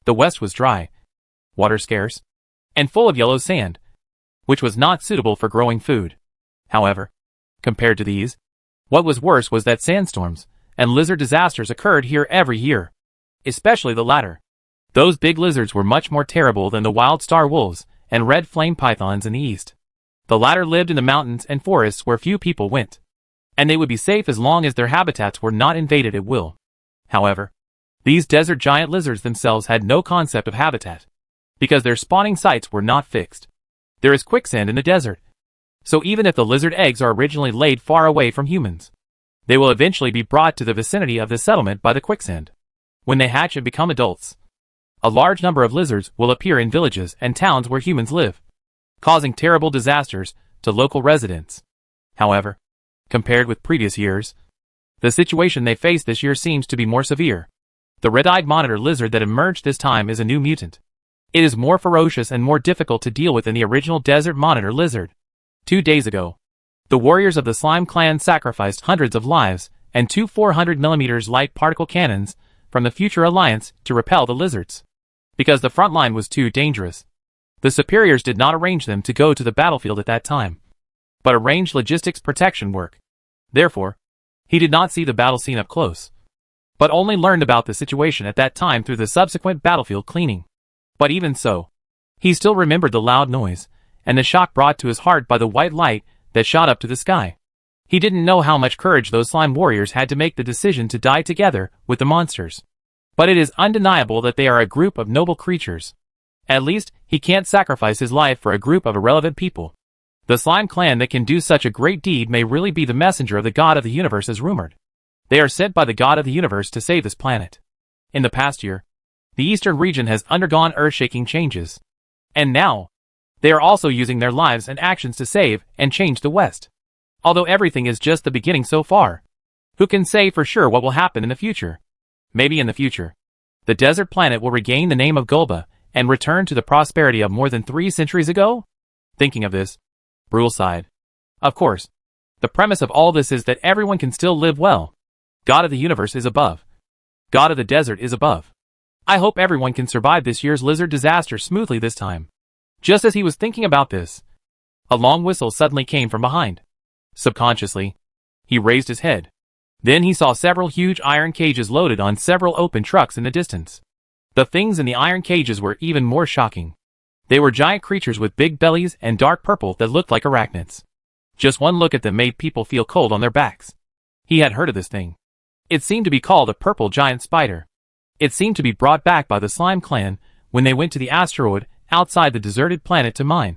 the West was dry, water scarce, and full of yellow sand, which was not suitable for growing food. However, compared to these, what was worse was that sandstorms and lizard disasters occurred here every year. Especially the latter. Those big lizards were much more terrible than the wild star wolves and red flame pythons in the east. The latter lived in the mountains and forests where few people went. And they would be safe as long as their habitats were not invaded at will. However, these desert giant lizards themselves had no concept of habitat, because their spawning sites were not fixed. There is quicksand in the desert. So even if the lizard eggs are originally laid far away from humans, they will eventually be brought to the vicinity of the settlement by the quicksand. When they hatch and become adults, a large number of lizards will appear in villages and towns where humans live, causing terrible disasters to local residents. However, compared with previous years, the situation they face this year seems to be more severe. The red-eyed monitor lizard that emerged this time is a new mutant. It is more ferocious and more difficult to deal with than the original desert monitor lizard. 2 days ago, the warriors of the Slime Clan sacrificed hundreds of lives and 2 400mm light particle cannons from the Future Alliance to repel the lizards. Because the front line was too dangerous, the superiors did not arrange them to go to the battlefield at that time, but arranged logistics protection work. Therefore, he did not see the battle scene up close, but only learned about the situation at that time through the subsequent battlefield cleaning. But even so, he still remembered the loud noise and the shock brought to his heart by the white light that shot up to the sky. He didn't know how much courage those slime warriors had to make the decision to die together with the monsters. But it is undeniable that they are a group of noble creatures. At least, he can't sacrifice his life for a group of irrelevant people. The Slime Clan that can do such a great deed may really be the messenger of the God of the Universe as rumored. They are sent by the God of the Universe to save this planet. In the past year, the eastern region has undergone earth-shaking changes. And now, they are also using their lives and actions to save and change the West. Although everything is just the beginning so far, who can say for sure what will happen in the future? Maybe in the future, the desert planet will regain the name of Gulba and return to the prosperity of more than 3 centuries ago? Thinking of this, Brule sighed. Of course, the premise of all this is that everyone can still live well. God of the Universe is above. God of the desert is above. I hope everyone can survive this year's lizard disaster smoothly this time. Just as he was thinking about this, a long whistle suddenly came from behind. Subconsciously, he raised his head. Then he saw several huge iron cages loaded on several open trucks in the distance. The things in the iron cages were even more shocking. They were giant creatures with big bellies and dark purple that looked like arachnids. Just one look at them made people feel cold on their backs. He had heard of this thing. It seemed to be called a purple giant spider. It seemed to be brought back by the Slime Clan when they went to the asteroid outside the deserted planet to mine.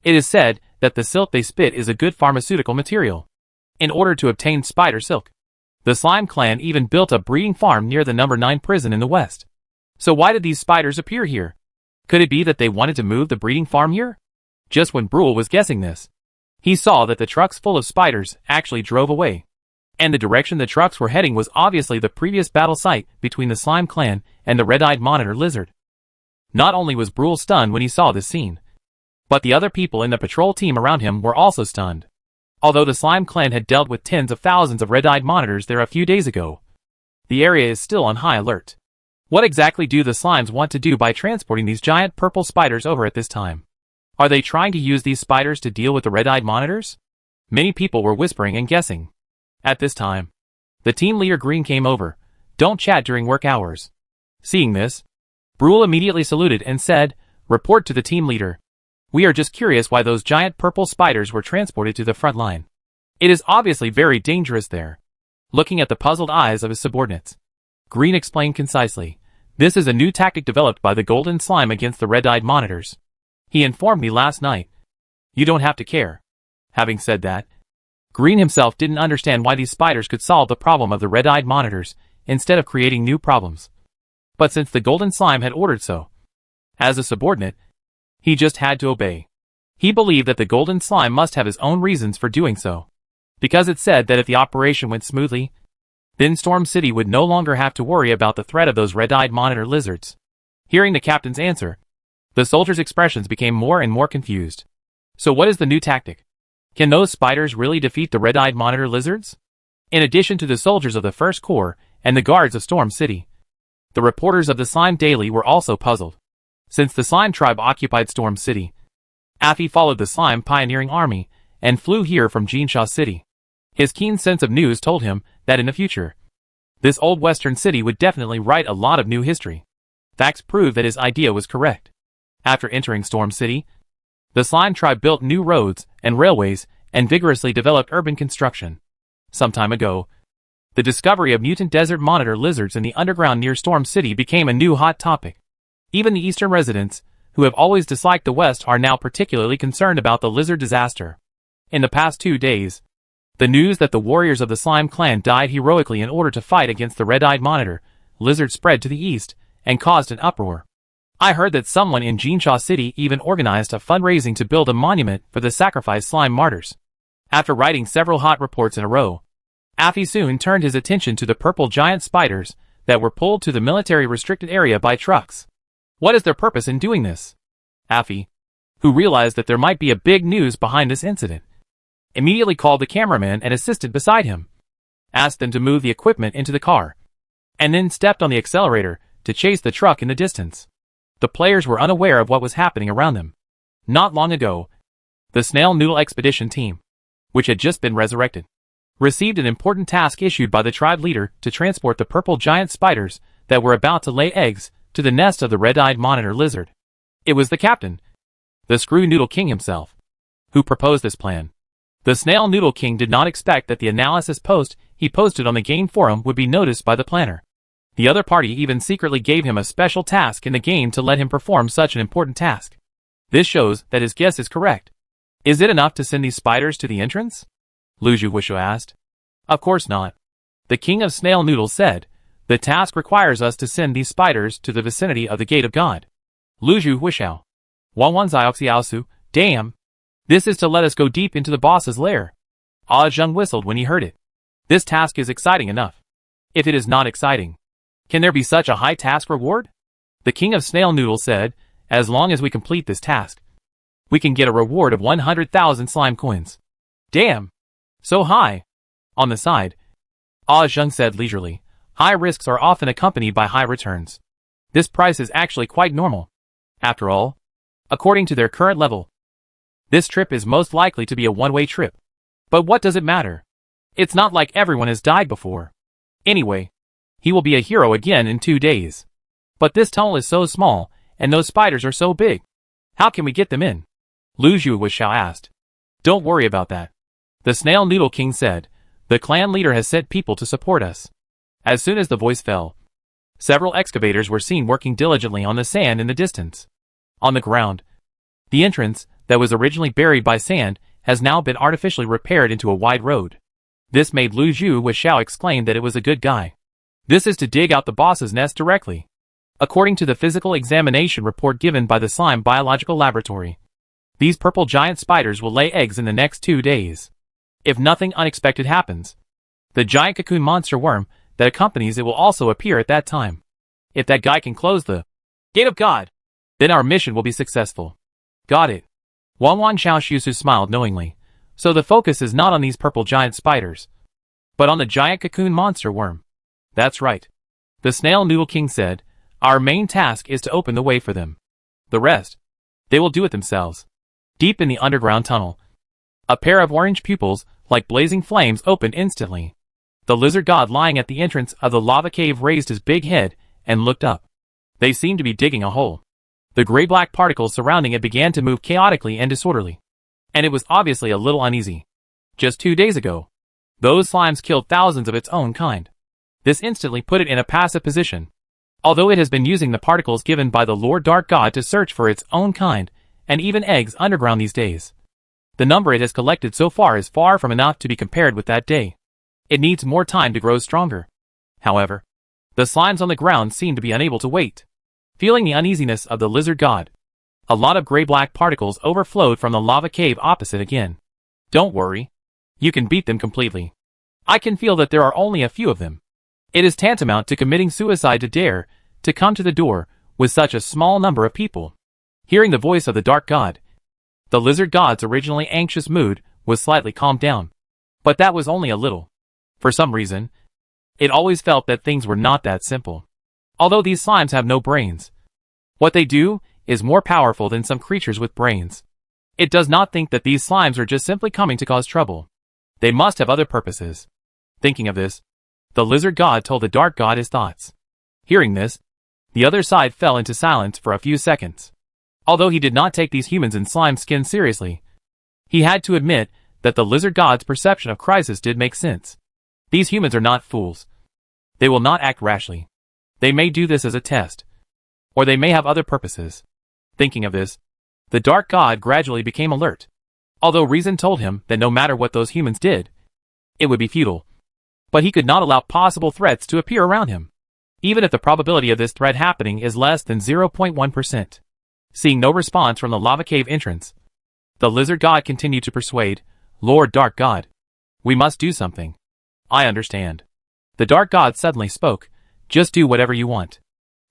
It is said that the silk they spit is a good pharmaceutical material. In order to obtain spider silk, the Slime Clan even built a breeding farm near the number 9 prison in the west. So why did these spiders appear here? Could it be that they wanted to move the breeding farm here? Just when Brule was guessing this, he saw that the trucks full of spiders actually drove away. And the direction the trucks were heading was obviously the previous battle site between the Slime Clan and the red-eyed monitor lizard. Not only was Brule stunned when he saw this scene, but the other people in the patrol team around him were also stunned. Although the slime clan had dealt with tens of thousands of red-eyed monitors there a few days ago, the area is still on high alert. What exactly do the slimes want to do by transporting these giant purple spiders over at this time? Are they trying to use these spiders to deal with the red-eyed monitors? Many people were whispering and guessing. At this time, the team leader Green came over. Don't chat during work hours. Seeing this, Brule immediately saluted and said, report to the team leader. We are just curious why those giant purple spiders were transported to the front line. It is obviously very dangerous there. Looking at the puzzled eyes of his subordinates, Green explained concisely, this is a new tactic developed by the golden slime against the red-eyed monitors. He informed me last night. You don't have to care. Having said that, Green himself didn't understand why these spiders could solve the problem of the red-eyed monitors instead of creating new problems. But since the golden slime had ordered so, as a subordinate, he just had to obey. He believed that the golden slime must have his own reasons for doing so, because it said that if the operation went smoothly, then Storm City would no longer have to worry about the threat of those red-eyed monitor lizards. Hearing the captain's answer, the soldiers' expressions became more and more confused. So what is the new tactic? Can those spiders really defeat the red-eyed monitor lizards? In addition to the soldiers of the First Corps and the guards of Storm City, the reporters of the Slime Daily were also puzzled. Since the Slime Tribe occupied Storm City, Affy followed the Slime Pioneering Army and flew here from Jinsha City. His keen sense of news told him that in the future, this old western city would definitely write a lot of new history. Facts proved that his idea was correct. After entering Storm City, the Slime Tribe built new roads and railways and vigorously developed urban construction. Some time ago, the discovery of mutant desert monitor lizards in the underground near Storm City became a new hot topic. Even the eastern residents, who have always disliked the West, are now particularly concerned about the lizard disaster. In the past 2 days, the news that the warriors of the Slime Clan died heroically in order to fight against the red-eyed monitor lizard spread to the east and caused an uproar. I heard that someone in Jinsha City even organized a fundraising to build a monument for the sacrificed slime martyrs. After writing several hot reports in a row, Affy soon turned his attention to the purple giant spiders that were pulled to the military restricted area by trucks. What is their purpose in doing this? Affy, who realized that there might be a big news behind this incident, immediately called the cameraman and assistant beside him, asked them to move the equipment into the car, and then stepped on the accelerator to chase the truck in the distance. The players were unaware of what was happening around them. Not long ago, the Snail Noodle Expedition team, which had just been resurrected, received an important task issued by the tribe leader to transport the purple giant spiders that were about to lay eggs to the nest of the red-eyed monitor lizard. It was the captain, the Screw Noodle King himself, who proposed this plan. The Snail Noodle King did not expect that the analysis post he posted on the game forum would be noticed by the planner. The other party even secretly gave him a special task in the game to let him perform such an important task. This shows that his guess is correct. Is it enough to send these spiders to the entrance? Lu Zhuwishu asked. Of course not. The King of Snail Noodles said, the task requires us to send these spiders to the vicinity of the Gate of God. Lu Zhuwishu. Wanwan Zioxiaosu, damn. This is to let us go deep into the boss's lair. Ah Zheng whistled when he heard it. This task is exciting enough. If it is not exciting, can there be such a high task reward? The King of Snail Noodles said, as long as we complete this task, we can get a reward of 100,000 slime coins. Damn! So high! On the side, Ah Zheng said leisurely, high risks are often accompanied by high returns. This price is actually quite normal. After all, according to their current level, this trip is most likely to be a one-way trip. But what does it matter? It's not like everyone has died before. Anyway, he will be a hero again in 2 days. But this tunnel is so small, and those spiders are so big. How can we get them in? Lu Zhuwishu asked. Don't worry about that. The Snail Noodle King said, the clan leader has sent people to support us. As soon as the voice fell, several excavators were seen working diligently on the sand in the distance. On the ground, the entrance, that was originally buried by sand, has now been artificially repaired into a wide road. This made Lu Zhuwishu exclaim that it was a good guy. This is to dig out the boss's nest directly. According to the physical examination report given by the Slime Biological Laboratory, these purple giant spiders will lay eggs in the next 2 days. If nothing unexpected happens, the giant cocoon monster worm that accompanies it will also appear at that time. If that guy can close the Gate of God, then our mission will be successful. Got it. Wanwan Xiaoshusu smiled knowingly. so the focus is not on these purple giant spiders, but on the giant cocoon monster worm. That's right. The Snail Noodle King said, our main task is to open the way for them. The rest, they will do it themselves. Deep in the underground tunnel, a pair of orange pupils, like blazing flames, opened instantly. The lizard god lying at the entrance of the lava cave raised his big head and looked up. They seemed to be digging a hole. The gray-black particles surrounding it began to move chaotically and disorderly, and it was obviously a little uneasy. Just 2 days ago, those slimes killed thousands of its own kind. This instantly put it in a passive position. Although it has been using the particles given by the Lord Dark God to search for its own kind, and even eggs underground these days, the number it has collected so far is far from enough to be compared with that day. It needs more time to grow stronger. However, the slimes on the ground seem to be unable to wait. Feeling the uneasiness of the lizard god, a lot of gray-black particles overflowed from the lava cave opposite again. Don't worry. You can beat them completely. I can feel that there are only a few of them. It is tantamount to committing suicide to dare to come to the door with such a small number of people. Hearing the voice of the dark god, the lizard god's originally anxious mood was slightly calmed down. But that was only a little. For some reason, it always felt that things were not that simple. Although these slimes have no brains, what they do is more powerful than some creatures with brains. It does not think that these slimes are just simply coming to cause trouble. They must have other purposes. Thinking of this, the lizard god told the dark god his thoughts. Hearing this, the other side fell into silence for a few seconds. Although he did not take these humans in slime skin seriously, he had to admit that the lizard god's perception of crisis did make sense. These humans are not fools. They will not act rashly. They may do this as a test, or they may have other purposes. Thinking of this, the dark god gradually became alert. Although reason told him that no matter what those humans did, it would be futile. But he could not allow possible threats to appear around him, even if the probability of this threat happening is less than 0.1%. Seeing no response from the lava cave entrance, the lizard god continued to persuade, Lord Dark God, we must do something. I understand. The dark god suddenly spoke, just do whatever you want.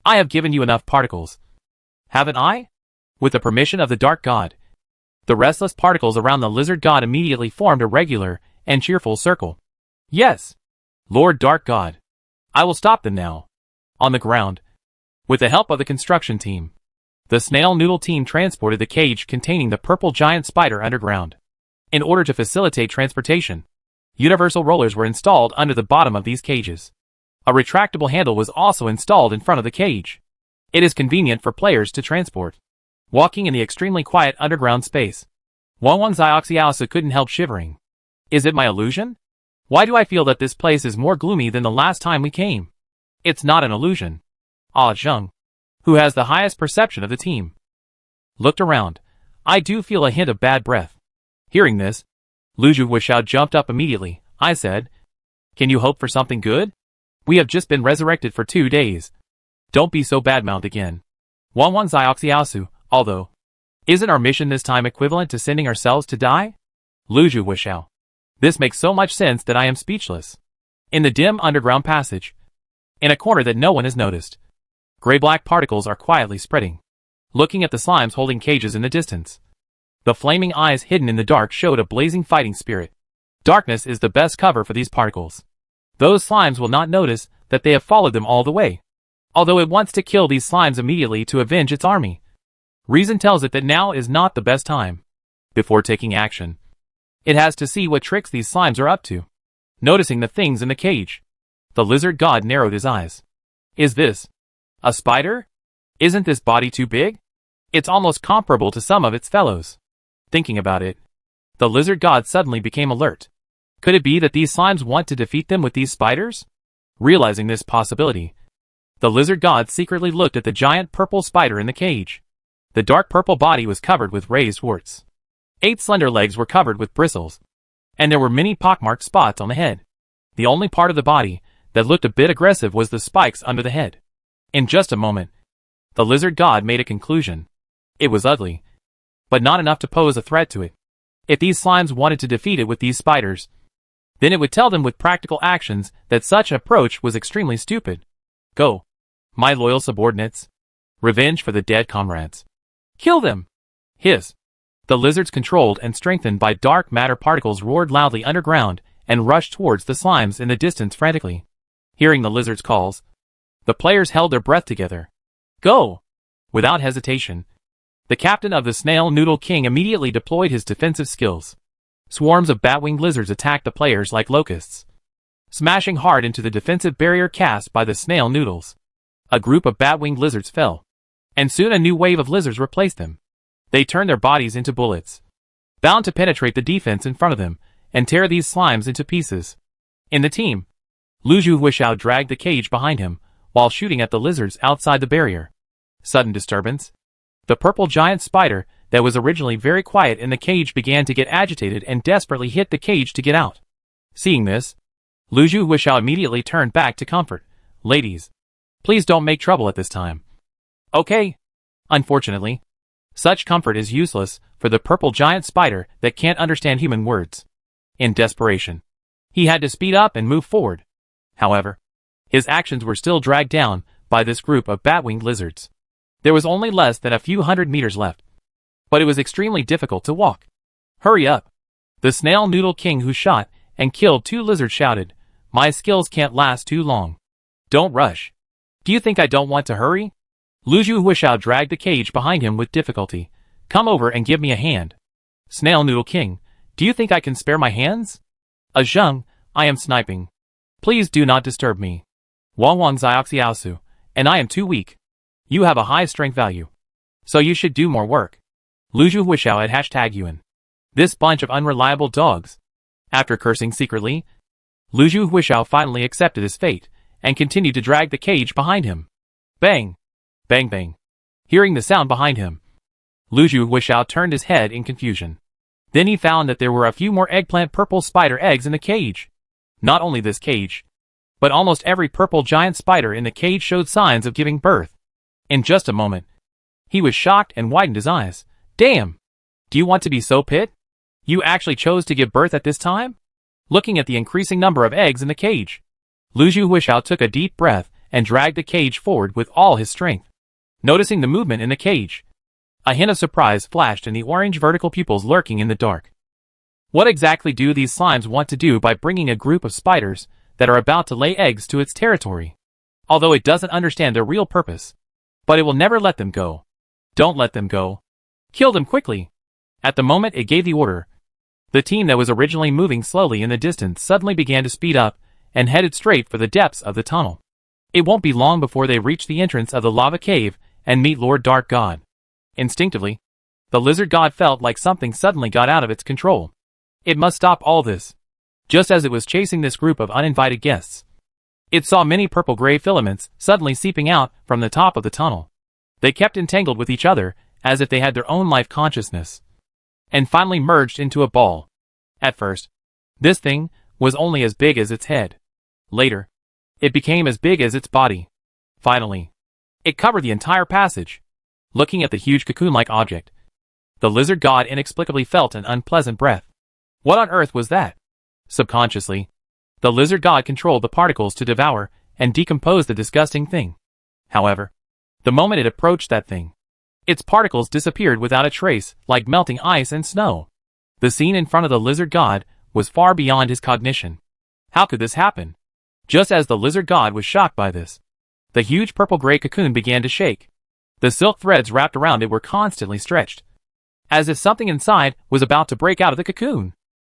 I have given you enough particles. Haven't I? With the permission of the dark god, the restless particles around the lizard god immediately formed a regular and cheerful circle. Yes, Lord Dark God. I will stop them now. On the ground, with the help of the construction team, the Snail Noodle team transported the cage containing the purple giant spider underground. In order to facilitate transportation, universal rollers were installed under the bottom of these cages. A retractable handle was also installed in front of the cage. It is convenient for players to transport. Walking in the extremely quiet underground space, Zioxiausa couldn't help shivering. Is it my illusion? Why do I feel that this place is more gloomy than the last time we came? It's not an illusion. Ah Zheng, who has the highest perception of the team, looked around. I do feel a hint of bad breath. Hearing this, Luju Wuxiao jumped up immediately. I said, can you hope for something good? We have just been resurrected for 2 days. Don't be so bad-mouthed again. Zioxiausu, although, isn't our mission this time equivalent to sending ourselves to die? Luju Wuxiao. This makes so much sense that I am speechless. In the dim underground passage, in a corner that no one has noticed, gray-black particles are quietly spreading. Looking at the slimes holding cages in the distance, the flaming eyes hidden in the dark showed a blazing fighting spirit. Darkness is the best cover for these particles. Those slimes will not notice that they have followed them all the way. Although it wants to kill these slimes immediately to avenge its army, reason tells it that now is not the best time. Before taking action, it has to see what tricks these slimes are up to. Noticing the things in the cage, the lizard god narrowed his eyes. Is this a spider? Isn't this body too big? It's almost comparable to some of its fellows. Thinking about it, the lizard god suddenly became alert. Could it be that these slimes want to defeat them with these spiders? Realizing this possibility, the lizard god secretly looked at the giant purple spider in the cage. The dark purple body was covered with raised warts. 8 slender legs were covered with bristles, and there were many pockmarked spots on the head. The only part of the body that looked a bit aggressive was the spikes under the head. In just a moment, the lizard god made a conclusion. It was ugly, but not enough to pose a threat to it. If these slimes wanted to defeat it with these spiders, then it would tell them with practical actions that such an approach was extremely stupid. Go, my loyal subordinates. Revenge for the dead comrades. Kill them! Hiss. The lizards, controlled and strengthened by dark matter particles, roared loudly underground and rushed towards the slimes in the distance frantically. Hearing the lizards' calls, the players held their breath together. Go! Without hesitation, the captain of the Snail Noodle King immediately deployed his defensive skills. Swarms of bat-winged lizards attacked the players like locusts, smashing hard into the defensive barrier cast by the snail noodles. A group of bat-winged lizards fell, and soon a new wave of lizards replaced them. They turned their bodies into bullets, bound to penetrate the defense in front of them and tear these slimes into pieces. In the team, Lu Zhuhuishao dragged the cage behind him while shooting at the lizards outside the barrier. Sudden disturbance. The purple giant spider that was originally very quiet in the cage began to get agitated and desperately hit the cage to get out. Seeing this, Lu Zhuhuishao immediately turned back to comfort. Ladies, please don't make trouble at this time. Okay. Unfortunately, such comfort is useless for the purple giant spider that can't understand human words. In desperation, he had to speed up and move forward. However, his actions were still dragged down by this group of bat-winged lizards. There was only less than a few hundred meters left, but it was extremely difficult to walk. Hurry up! The Snail Noodle King, who shot and killed 2 lizards, shouted. My skills can't last too long. Don't rush. Do you think I don't want to hurry? Lu Zhuhuishao dragged the cage behind him with difficulty. Come over and give me a hand. Snail Noodle King, do you think I can spare my hands? Zheng, I am sniping. Please do not disturb me. Wang Wang Zioxiaosu, and I am too weak. You have a high strength value, so you should do more work. Lu Zhuhuishao had #Yuan. This bunch of unreliable dogs. After cursing secretly, Lu Zhuhuishao finally accepted his fate and continued to drag the cage behind him. Bang! Bang bang. Hearing the sound behind him, Lu Zhuhuishao turned his head in confusion. Then he found that there were a few more eggplant purple spider eggs in the cage. Not only this cage, but almost every purple giant spider in the cage showed signs of giving birth. In just a moment, he was shocked and widened his eyes. Damn! Do you want to be so pit? You actually chose to give birth at this time? Looking at the increasing number of eggs in the cage, Lu Zhuhuishao took a deep breath and dragged the cage forward with all his strength. Noticing the movement in the cage, a hint of surprise flashed in the orange vertical pupils lurking in the dark. What exactly do these slimes want to do by bringing a group of spiders that are about to lay eggs to its territory? Although it doesn't understand their real purpose, but it will never let them go. Don't let them go. Kill them quickly. At the moment it gave the order, the team that was originally moving slowly in the distance suddenly began to speed up and headed straight for the depths of the tunnel. It won't be long before they reach the entrance of the lava cave and meet Lord Dark God. Instinctively, the lizard god felt like something suddenly got out of its control. It must stop all this. Just as it was chasing this group of uninvited guests, it saw many purple-gray filaments suddenly seeping out from the top of the tunnel. They kept entangled with each other as if they had their own life consciousness, and finally merged into a ball. At first, this thing was only as big as its head. Later, it became as big as its body. Finally, it covered the entire passage. Looking at the huge cocoon-like object, the lizard god inexplicably felt an unpleasant breath. What on earth was that? Subconsciously, the lizard god controlled the particles to devour and decompose the disgusting thing. However, the moment it approached that thing, its particles disappeared without a trace, like melting ice and snow. The scene in front of the lizard god was far beyond his cognition. How could this happen? Just as the lizard god was shocked by this, the huge purple-gray cocoon began to shake. The silk threads wrapped around it were constantly stretched, as if something inside was about to break out of the cocoon.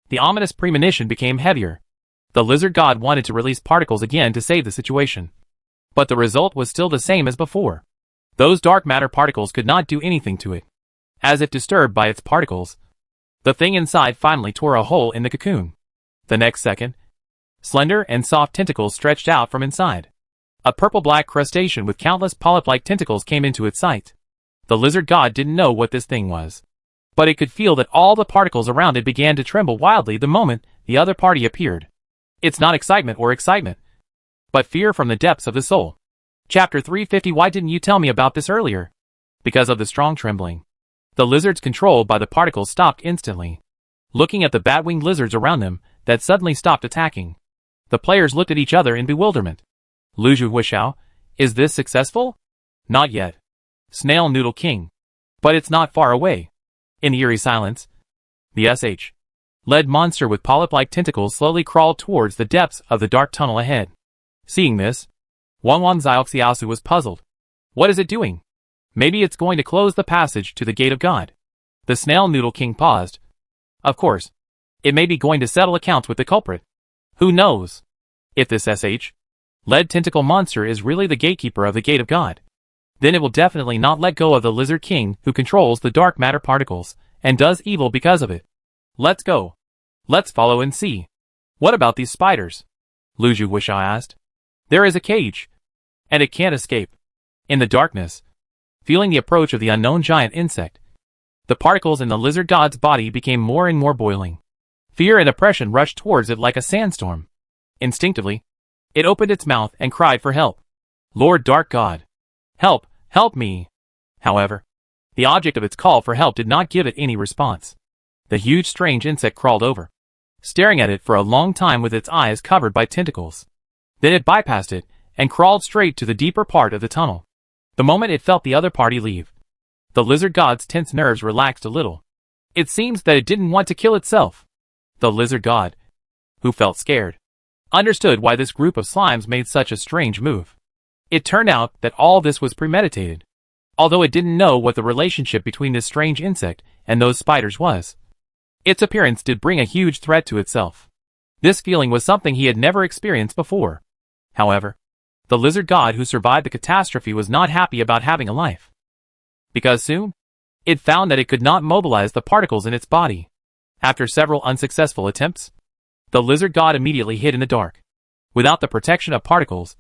The ominous premonition became heavier. The lizard god wanted to release particles again to save the situation, but the result was still the same as before. Those dark matter particles could not do anything to it. As if disturbed by its particles, the thing inside finally tore a hole in the cocoon. The next second, slender and soft tentacles stretched out from inside. A purple-black crustacean with countless polyp-like tentacles came into its sight. The lizard god didn't know what this thing was, but it could feel that all the particles around it began to tremble wildly the moment the other party appeared. It's not excitement, but fear from the depths of the soul. Chapter 350. Why didn't you tell me about this earlier? Because of the strong trembling, the lizards controlled by the particles stopped instantly. Looking at the bat-winged lizards around them that suddenly stopped attacking, the players looked at each other in bewilderment. Lu Zhuhuishao, is this successful? Not yet. Snail Noodle King. But it's not far away. In the eerie silence, the SH-led monster with polyp-like tentacles slowly crawled towards the depths of the dark tunnel ahead. Seeing this, Wang Xiaoxiaosu was puzzled. What is it doing? Maybe it's going to close the passage to the Gate of God. The Snail Noodle King paused. Of course, it may be going to settle accounts with the culprit. Who knows? If this SH-led tentacle monster is really the gatekeeper of the Gate of God, then it will definitely not let go of the Lizard King who controls the dark matter particles and does evil because of it. Let's go. Let's follow and see. What about these spiders? Lu Zhuguishao asked. There is a cage, and it can't escape. In the darkness, feeling the approach of the unknown giant insect, the particles in the lizard god's body became more and more boiling. Fear and oppression rushed towards it like a sandstorm. Instinctively, it opened its mouth and cried for help. Lord Dark God, help, help me. However, the object of its call for help did not give it any response. The huge strange insect crawled over, staring at it for a long time with its eyes covered by tentacles. Then it bypassed it and crawled straight to the deeper part of the tunnel. The moment it felt the other party leave, the lizard god's tense nerves relaxed a little. It seems that it didn't want to kill itself. The lizard god, who felt scared, understood why this group of slimes made such a strange move. It turned out that all this was premeditated, although it didn't know what the relationship between this strange insect and those spiders was. Its appearance did bring a huge threat to itself. This feeling was something he had never experienced before. However, the lizard god who survived the catastrophe was not happy about having a life. Because soon, it found that it could not mobilize the particles in its body. After several unsuccessful attempts, the lizard god immediately hid in the dark. Without the protection of particles,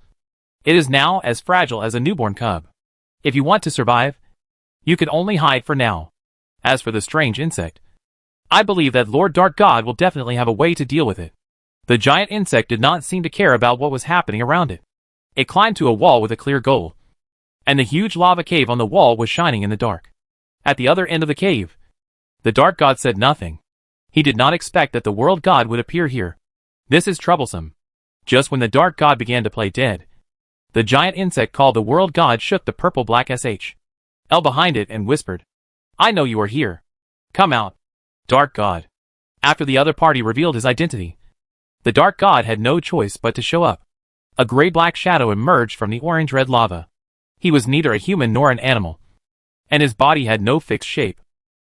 it is now as fragile as a newborn cub. If you want to survive, you can only hide for now. As for the strange insect, I believe that Lord Dark God will definitely have a way to deal with it. The giant insect did not seem to care about what was happening around it. It climbed to a wall with a clear goal, and the huge lava cave on the wall was shining in the dark. At the other end of the cave, the Dark God said nothing. He did not expect that the World God would appear here. This is troublesome. Just when the Dark God began to play dead, the giant insect called the World God shook the purple-black SH-L behind it and whispered, I know you are here. Come out, Dark God. After the other party revealed his identity, the Dark God had no choice but to show up. A gray-black shadow emerged from the orange-red lava. He was neither a human nor an animal, and his body had no fixed shape.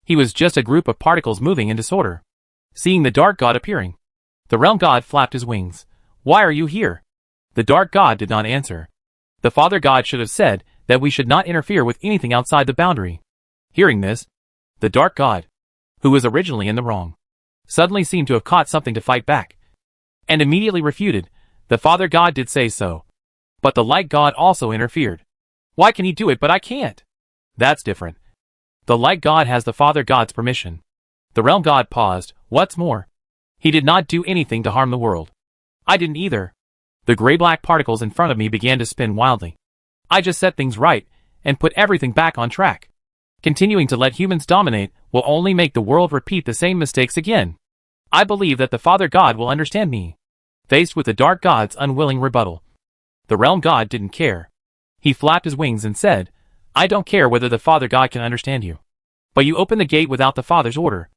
He was just a group of particles moving in disorder. Seeing the Dark God appearing, the Realm God flapped his wings. Why are you here? The Dark God did not answer. The Father God should have said that we should not interfere with anything outside the boundary. Hearing this, the Dark God, who was originally in the wrong, suddenly seemed to have caught something to fight back, and immediately refuted. The Father God did say so, but the Light God also interfered. Why can he do it but I can't? That's different. The Light God has the Father God's permission. The Realm God paused. What's more, he did not do anything to harm the world. I didn't either. The gray-black particles in front of me began to spin wildly. I just set things right and put everything back on track. Continuing to let humans dominate will only make the world repeat the same mistakes again. I believe that the Father God will understand me. Faced with the Dark God's unwilling rebuttal, the Realm God didn't care. He flapped his wings and said, I don't care whether the Father God can understand you, but you opened the gate without the Father's order,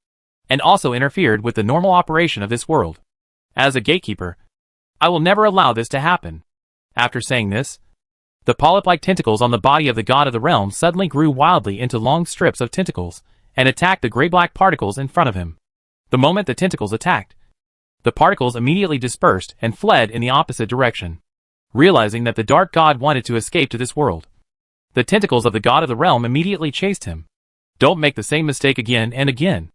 and also interfered with the normal operation of this world. As a gatekeeper, I will never allow this to happen. After saying this, the polyp-like tentacles on the body of the God of the Realm suddenly grew wildly into long strips of tentacles and attacked the gray-black particles in front of him. The moment the tentacles attacked, the particles immediately dispersed and fled in the opposite direction. Realizing that the Dark God wanted to escape to this world, the tentacles of the God of the Realm immediately chased him. Don't make the same mistake again and again.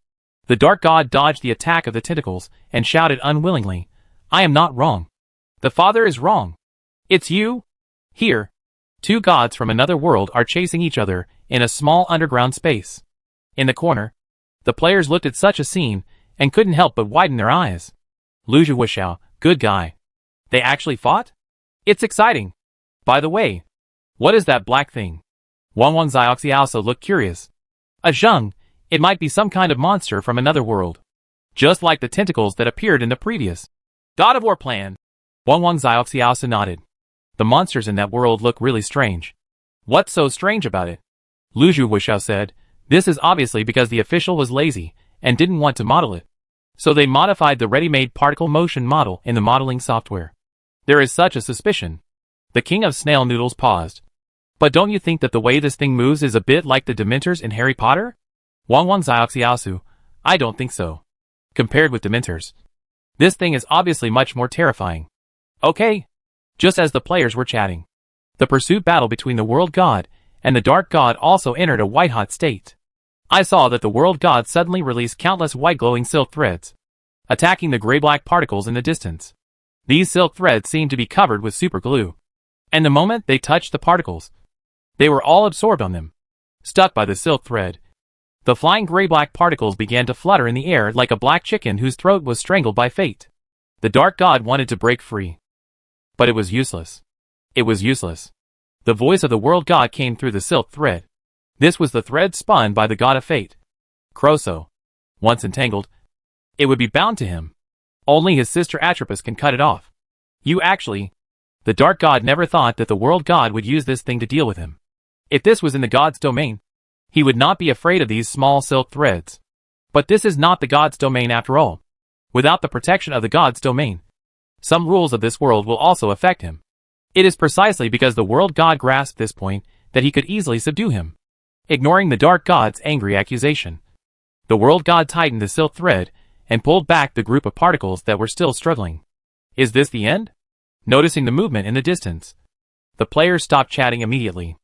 The Dark God dodged the attack of the tentacles and shouted unwillingly, I am not wrong. The Father is wrong. It's you. Here, two gods from another world are chasing each other in a small underground space. In the corner, the players looked at such a scene and couldn't help but widen their eyes. Lu Zhuguishao, good guy. They actually fought? It's exciting. By the way, what is that black thing? Wang Xiaoxiaosu looked curious. A zheng, it might be some kind of monster from another world. Just like the tentacles that appeared in the previous God of War plan. Wang Xiaoxiaosu nodded. The monsters in that world look really strange. What's so strange about it? Lu Zhuguishao said, This is obviously because the official was lazy and didn't want to model it. So they modified the ready-made particle motion model in the modeling software. There is such a suspicion. The king of snail noodles paused. But don't you think that the way this thing moves is a bit like the Dementors in Harry Potter? Wang Zioxiaosu, I don't think so. Compared with Dementors, this thing is obviously much more terrifying. Okay. Just as the players were chatting, the pursuit battle between the world god and the dark god also entered a white-hot state. I saw that the world god suddenly released countless white glowing silk threads, attacking the gray-black particles in the distance. These silk threads seemed to be covered with super glue, and the moment they touched the particles, they were all absorbed on them. Stuck by the silk thread, the flying gray-black particles began to flutter in the air like a black chicken whose throat was strangled by fate. The dark god wanted to break free, but it was useless. It was useless. The voice of the world god came through the silk thread. This was the thread spun by the god of fate. Croso. Once entangled, it would be bound to him. Only his sister Atropos can cut it off. The dark god never thought that the world god would use this thing to deal with him. If this was in the god's domain, he would not be afraid of these small silk threads. But this is not the god's domain after all. Without the protection of the god's domain, some rules of this world will also affect him. It is precisely because the world god grasped this point that he could easily subdue him. Ignoring the dark god's angry accusation, the world god tightened the silk thread and pulled back the group of particles that were still struggling. Is this the end? Noticing the movement in the distance, the players stopped chatting immediately.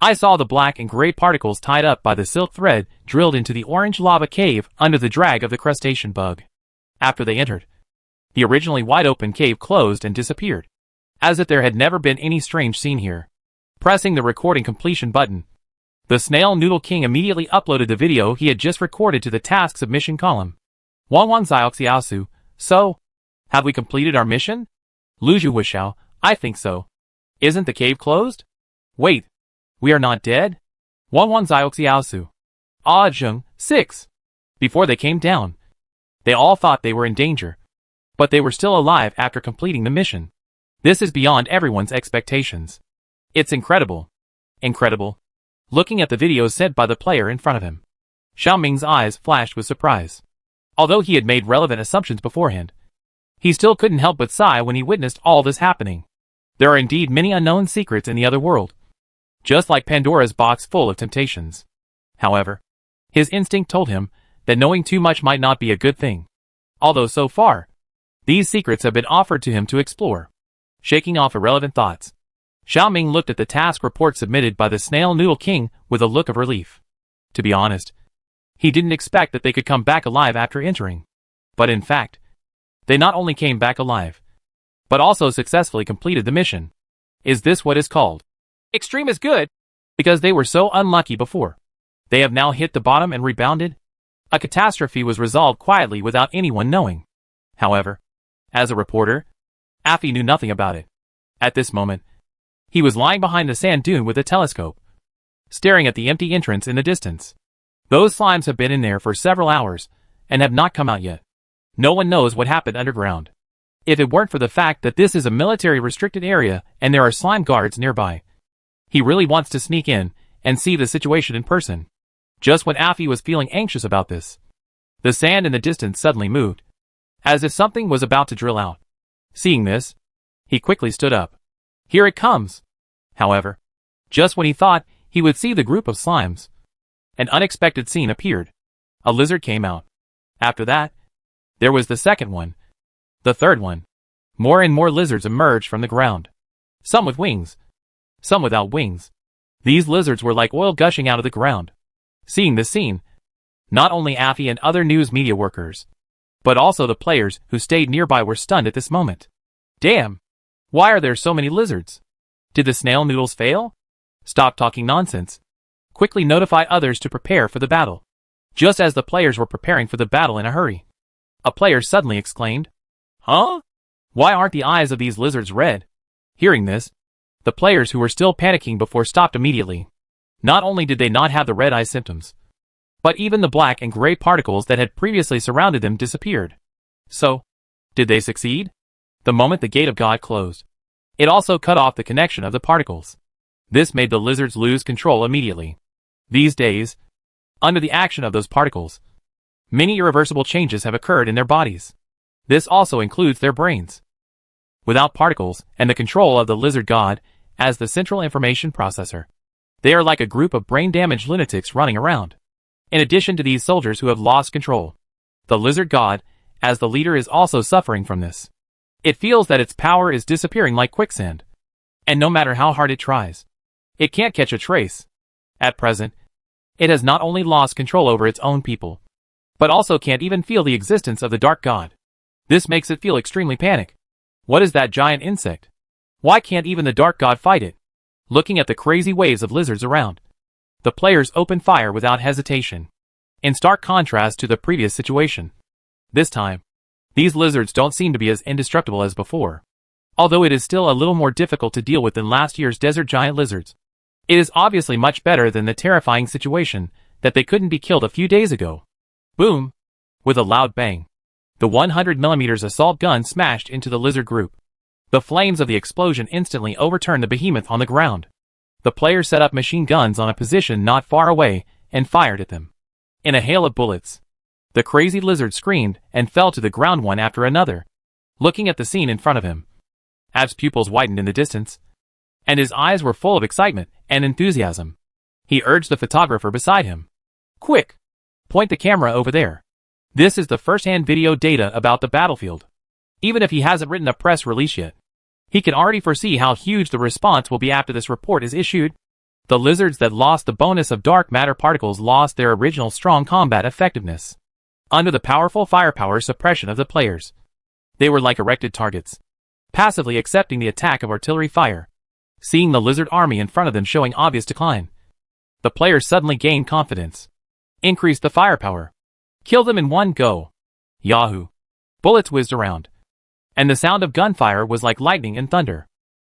I saw the black and gray particles tied up by the silk thread drilled into the orange lava cave under the drag of the crustacean bug. After they entered, the originally wide-open cave closed and disappeared, as if there had never been any strange scene here. Pressing the recording completion button, the Snail Noodle King immediately uploaded the video he had just recorded to the task submission column. Wang Zioxiaosu, so, have we completed our mission? Luju Wuxiao, I think so. Isn't the cave closed? Wait, we are not dead? Wang Zioxiaosu. Ah Zheng, 6. Before they came down, they all thought they were in danger, but they were still alive after completing the mission. This is beyond everyone's expectations. It's incredible. Incredible. Looking at the videos sent by the player in front of him, Xiaoming's eyes flashed with surprise. Although he had made relevant assumptions beforehand, he still couldn't help but sigh when he witnessed all this happening. There are indeed many unknown secrets in the other world, just like Pandora's box full of temptations. However, his instinct told him that knowing too much might not be a good thing. Although so far, these secrets have been offered to him to explore. Shaking off irrelevant thoughts, Xiaoming looked at the task report submitted by the Snail Noodle King with a look of relief. To be honest, he didn't expect that they could come back alive after entering. But in fact, they not only came back alive, but also successfully completed the mission. Is this what is called extreme is good? Because they were so unlucky before. They have now hit the bottom and rebounded? A catastrophe was resolved quietly without anyone knowing. However, as a reporter, Affy knew nothing about it. At this moment, he was lying behind the sand dune with a telescope, staring at the empty entrance in the distance. Those slimes have been in there for several hours, and have not come out yet. No one knows what happened underground. If it weren't for the fact that this is a military-restricted area and there are slime guards nearby, he really wants to sneak in and see the situation in person. Just when Affy was feeling anxious about this, the sand in the distance suddenly moved, as if something was about to drill out. Seeing this, he quickly stood up. Here it comes! However, just when he thought he would see the group of slimes, an unexpected scene appeared. A lizard came out. After that, there was the second one. The third one. More and more lizards emerged from the ground. Some with wings, some without wings. These lizards were like oil gushing out of the ground. Seeing this scene, not only Affy and other news media workers, but also the players who stayed nearby were stunned at this moment. Damn! Why are there so many lizards? Did the snail noodles fail? Stop talking nonsense. Quickly notify others to prepare for the battle. Just as the players were preparing for the battle in a hurry, a player suddenly exclaimed, Huh? Why aren't the eyes of these lizards red? Hearing this, the players who were still panicking before stopped immediately. Not only did they not have the red eye symptoms, but even the black and gray particles that had previously surrounded them disappeared. So, did they succeed? The moment the gate of God closed, it also cut off the connection of the particles. This made the lizards lose control immediately. These days, Under the action of those particles, many irreversible changes have occurred in their bodies. This also includes their brains. Without particles and the control of the lizard god as the central information processor, they are like a group of brain-damaged lunatics running around. In addition to these soldiers who have lost control, the lizard god, as the leader, is also suffering from this. It feels that its power is disappearing like quicksand. And no matter how hard it tries, it can't catch a trace. At present, it has not only lost control over its own people, but also can't even feel the existence of the dark god. This makes it feel extremely panic. What is that giant insect? Why can't even the dark god fight it? Looking at the crazy waves of lizards around, the players open fire without hesitation, in stark contrast to the previous situation. This time, these lizards don't seem to be as indestructible as before, although it is still a little more difficult to deal with than last year's desert giant lizards. It is obviously much better than the terrifying situation that they couldn't be killed a few days ago. Boom! With a loud bang, the 100mm assault gun smashed into the lizard group. The flames of the explosion instantly overturned the behemoth on the ground. The players set up machine guns on a position not far away and fired at them. In a hail of bullets, the crazy lizard screamed and fell to the ground one after another, looking at the scene in front of him. Ab's pupils widened in the distance, and his eyes were full of excitement and enthusiasm. He urged the photographer beside him. Quick! Point the camera over there. This is the first-hand video data about the battlefield. Even if he hasn't written a press release yet, he can already foresee how huge the response will be after this report is issued. The lizards that lost the bonus of dark matter particles lost their original strong combat effectiveness. Under the powerful firepower suppression of the players, they were like erected targets, passively accepting the attack of artillery fire. Seeing the lizard army in front of them showing obvious decline, the players suddenly gained confidence, increased the firepower, killed them in one go. Yahoo! Bullets whizzed around, and the sound of gunfire was like lightning and thunder,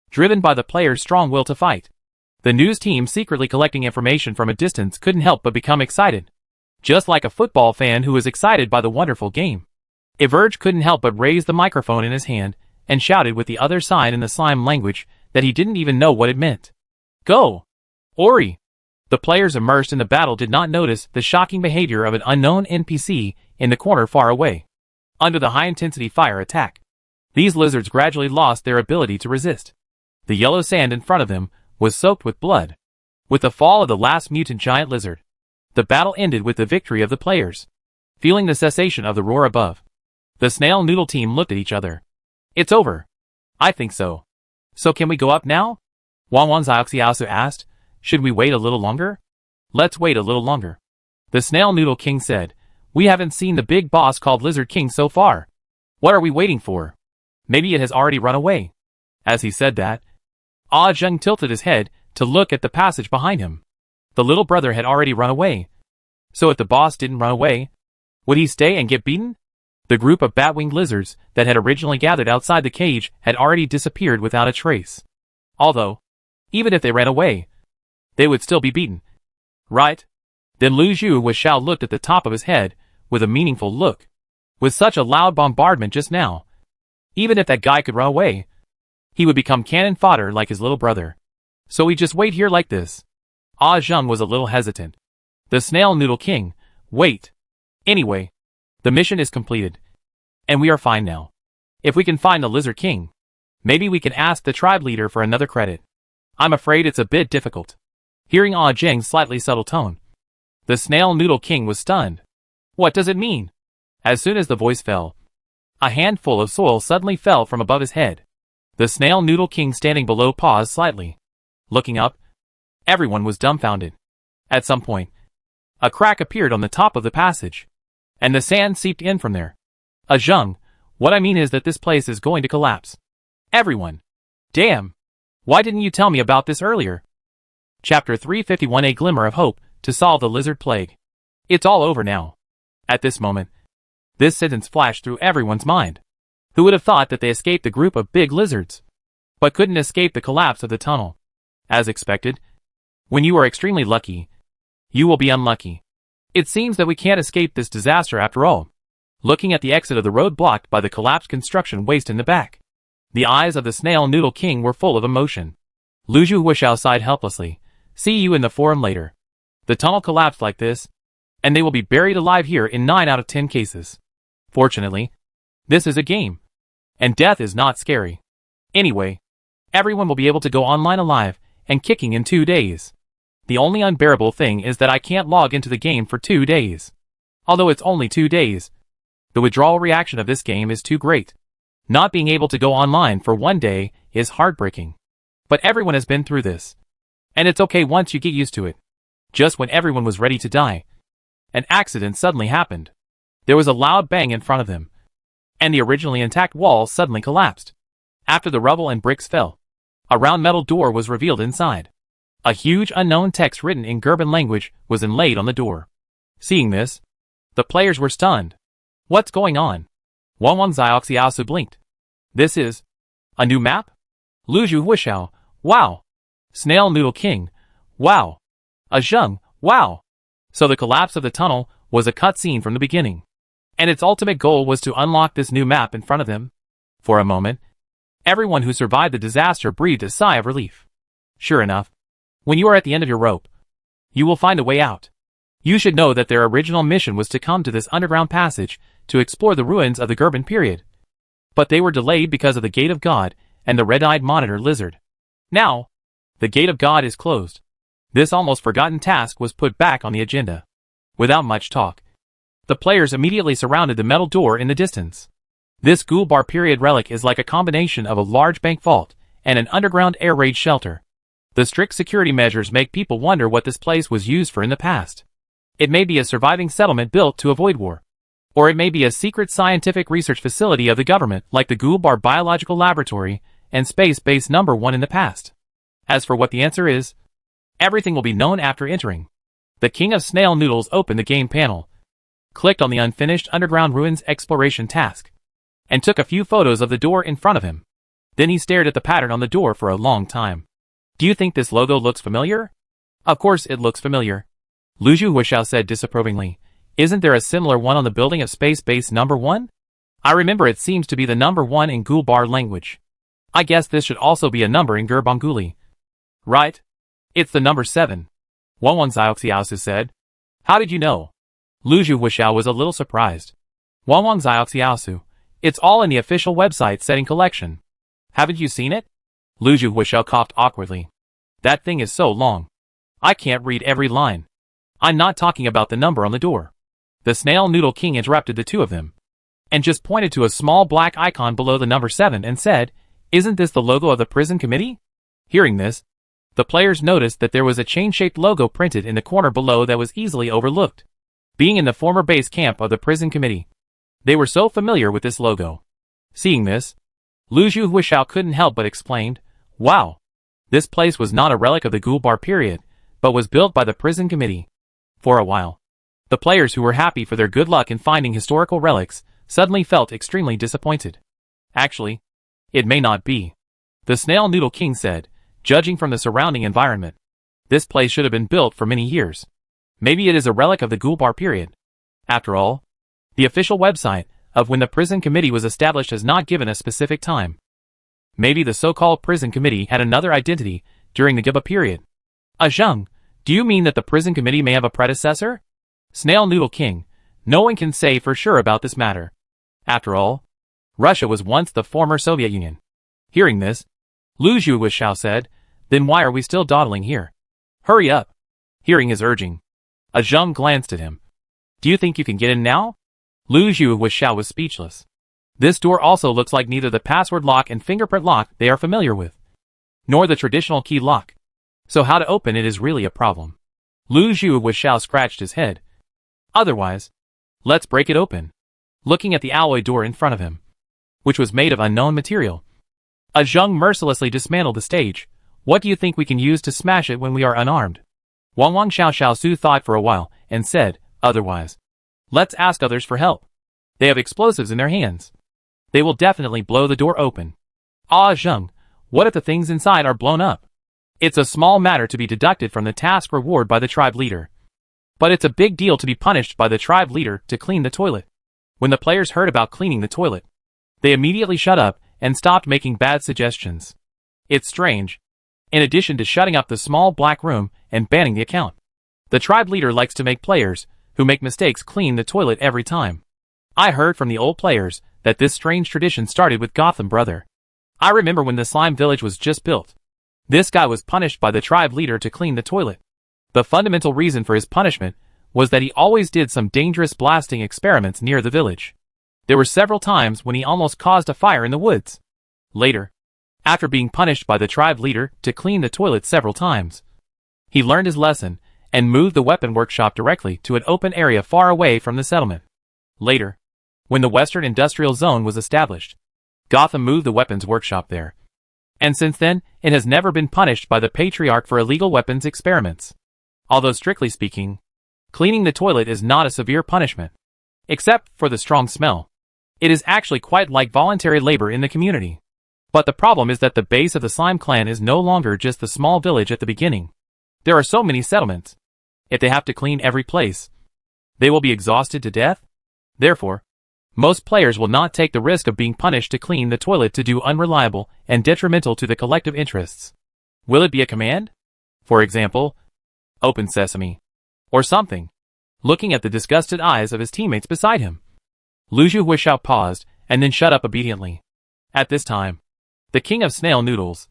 driven by the players' strong will to fight. The news team, secretly collecting information from a distance, couldn't help but become excited. Just like a football fan who was excited by the wonderful game, Everge couldn't help but raise the microphone in his hand and shouted with the other side in the slime language that he didn't even know what it meant. Go! Ori! The players immersed in the battle did not notice the shocking behavior of an unknown NPC in the corner far away. Under the high-intensity fire attack, these lizards gradually lost their ability to resist. The yellow sand in front of them was soaked with blood. With the fall of the last mutant giant lizard, the battle ended with the victory of the players. Feeling the cessation of the roar above, the snail noodle team looked at each other. It's over. I think so. So can we go up now? Wan Xiaoxiaosu asked. Should we wait a little longer? Let's wait a little longer. The snail noodle king said. We haven't seen the big boss called Lizard King so far. What are we waiting for? Maybe it has already run away. As he said that, Ah Zheng tilted his head to look at the passage behind him. The little brother had already run away. So if the boss didn't run away, would he stay and get beaten? The group of bat-winged lizards that had originally gathered outside the cage had already disappeared without a trace. Although, even if they ran away, they would still be beaten. Right? Then Lu Zhu Wuxiao looked at the top of his head with a meaningful look. With such a loud bombardment just now, even if that guy could run away, he would become cannon fodder like his little brother. So we just wait here like this. Ah Zheng was a little hesitant. The snail noodle king, wait. Anyway, the mission is completed, and we are fine now. If we can find the lizard king, maybe we can ask the tribe leader for another credit. I'm afraid it's a bit difficult. Hearing Ah Zheng's slightly subtle tone, the snail noodle king was stunned. What does it mean? As soon as the voice fell, a handful of soil suddenly fell from above his head. The snail noodle king standing below paused slightly. Looking up, everyone was dumbfounded. At some point, a crack appeared on the top of the passage, and the sand seeped in from there. Zheng, what I mean is that this place is going to collapse. Everyone. Damn. Why didn't you tell me about this earlier? Chapter 351. A glimmer of hope to solve the lizard plague. It's all over now. At this moment, this sentence flashed through everyone's mind. Who would have thought that they escaped the group of big lizards, but couldn't escape the collapse of the tunnel? As expected, when you are extremely lucky, you will be unlucky. It seems that we can't escape this disaster after all. Looking at the exit of the road blocked by the collapsed construction waste in the back, the eyes of the snail noodle king were full of emotion. Lu Zhu Wuxiao sighed helplessly. See you in the forum later. The tunnel collapsed like this, and they will be buried alive here in 9 out of 10 cases. Fortunately, this is a game, and death is not scary. Anyway, everyone will be able to go online alive and kicking in 2 days. The only unbearable thing is that I can't log into the game for 2 days. Although it's only 2 days, the withdrawal reaction of this game is too great. Not being able to go online for 1 day is heartbreaking. But everyone has been through this. And it's okay once you get used to it. Just when everyone was ready to die, an accident suddenly happened. There was a loud bang in front of them, and the originally intact wall suddenly collapsed. After the rubble and bricks fell, a round metal door was revealed inside. A huge unknown text written in German language was inlaid on the door. Seeing this, the players were stunned. What's going on? Wang Xiaoxiao blinked. This is a new map? Luju Huishao, wow. Snail Noodle King, wow. A Zheng, wow. So the collapse of the tunnel was a cutscene from the beginning, and its ultimate goal was to unlock this new map in front of them. For a moment, everyone who survived the disaster breathed a sigh of relief. Sure enough, when you are at the end of your rope, you will find a way out. You should know that their original mission was to come to this underground passage to explore the ruins of the German period. But they were delayed because of the Gate of God and the red-eyed monitor lizard. Now, the Gate of God is closed. This almost forgotten task was put back on the agenda. Without much talk, the players immediately surrounded the metal door in the distance. This Gulbar period relic is like a combination of a large bank vault and an underground air raid shelter. The strict security measures make people wonder what this place was used for in the past. It may be a surviving settlement built to avoid war. Or it may be a secret scientific research facility of the government like the Gulbar Biological Laboratory and Space Base No. 1 in the past. As for what the answer is, everything will be known after entering. The King of Snail Noodles opened the game panel, clicked on the unfinished underground ruins exploration task, and took a few photos of the door in front of him. Then he stared at the pattern on the door for a long time. Do you think this logo looks familiar? Of course it looks familiar. Luju Huishao said disapprovingly. Isn't there a similar one on the building of Space Base No. 1? I remember it seems to be the No. 1 in Gulbar language. I guess this should also be a number in Gerbanguli. Right? It's the number 7. Wang Xiaoxiao said. How did you know? Luju Huishao was a little surprised. Wang Xiaoxiao, it's all in the official website setting collection. Haven't you seen it? Luju Huishao coughed awkwardly. That thing is so long. I can't read every line. I'm not talking about the number on the door. The Snail Noodle King interrupted the two of them, and just pointed to a small black icon below the number 7 and said, Isn't this the logo of the prison committee? Hearing this, the players noticed that there was a chain-shaped logo printed in the corner below that was easily overlooked. Being in the former base camp of the prison committee, they were so familiar with this logo. Seeing this, Luju Huishao couldn't help but exclaimed, Wow! This place was not a relic of the Gulbar period, but was built by the prison committee. For a while, the players who were happy for their good luck in finding historical relics suddenly felt extremely disappointed. Actually, it may not be. The Snail Noodle King said, judging from the surrounding environment. This place should have been built for many years. Maybe it is a relic of the Gulbar period. After all, the official website of when the prison committee was established has not given a specific time. Maybe the so-called prison committee had another identity during the Gulbar period. Zheng, do you mean that the prison committee may have a predecessor? Snail Noodle King, no one can say for sure about this matter. After all, Russia was once the former Soviet Union. Hearing this, Luju Huishao said, Then why are we still dawdling here? Hurry up. Hearing his urging, Zheng glanced at him. Do you think you can get in now? Luju Huishao was speechless. This door also looks like neither the password lock and fingerprint lock they are familiar with, nor the traditional key lock. So how to open it is really a problem. Luju Huishao scratched his head. Otherwise, let's break it open. Looking at the alloy door in front of him, which was made of unknown material, Zheng mercilessly dismantled the stage. What do you think we can use to smash it when we are unarmed? Wang Xiaoxiao thought for a while and said, Otherwise, let's ask others for help. They have explosives in their hands. They will definitely blow the door open. Zheng, what if the things inside are blown up? It's a small matter to be deducted from the task reward by the tribe leader. But it's a big deal to be punished by the tribe leader to clean the toilet. When the players heard about cleaning the toilet, they immediately shut up and stopped making bad suggestions. It's strange. In addition to shutting up the small black room and banning the account, the tribe leader likes to make players who make mistakes clean the toilet every time. I heard from the old players that this strange tradition started with Gotham Brother. I remember when the slime village was just built. This guy was punished by the tribe leader to clean the toilet. The fundamental reason for his punishment was that he always did some dangerous blasting experiments near the village. There were several times when he almost caused a fire in the woods. Later, after being punished by the tribe leader to clean the toilet several times, he learned his lesson and moved the weapon workshop directly to an open area far away from the settlement. Later, when the Western Industrial Zone was established, Gotham moved the weapons workshop there. And since then, it has never been punished by the Patriarch for illegal weapons experiments. Although strictly speaking, cleaning the toilet is not a severe punishment, except for the strong smell. It is actually quite like voluntary labor in the community. But the problem is that the base of the slime clan is no longer just the small village at the beginning. There are so many settlements. If they have to clean every place, they will be exhausted to death. Therefore, most players will not take the risk of being punished to clean the toilet to do unreliable and detrimental to the collective interests. Will it be a command? For example, open sesame. Or something. Looking at the disgusted eyes of his teammates beside him, Lu Zhuhuishao paused and then shut up obediently. At this time, the king of snail noodles,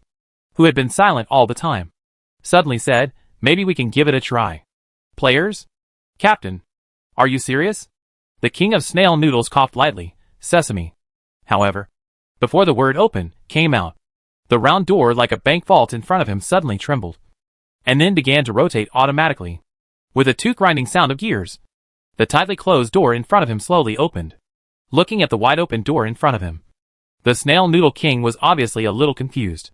who had been silent all the time, suddenly said, "Maybe we can give it a try." "Players? Captain, are you serious?" The king of snail noodles coughed lightly. "Sesame." However, before the word "open" came out, the round door like a bank vault in front of him suddenly trembled, and then began to rotate automatically. With a tooth-grinding sound of gears, the tightly closed door in front of him slowly opened. Looking at the wide-open door in front of him, the Snail Noodle King was obviously a little confused.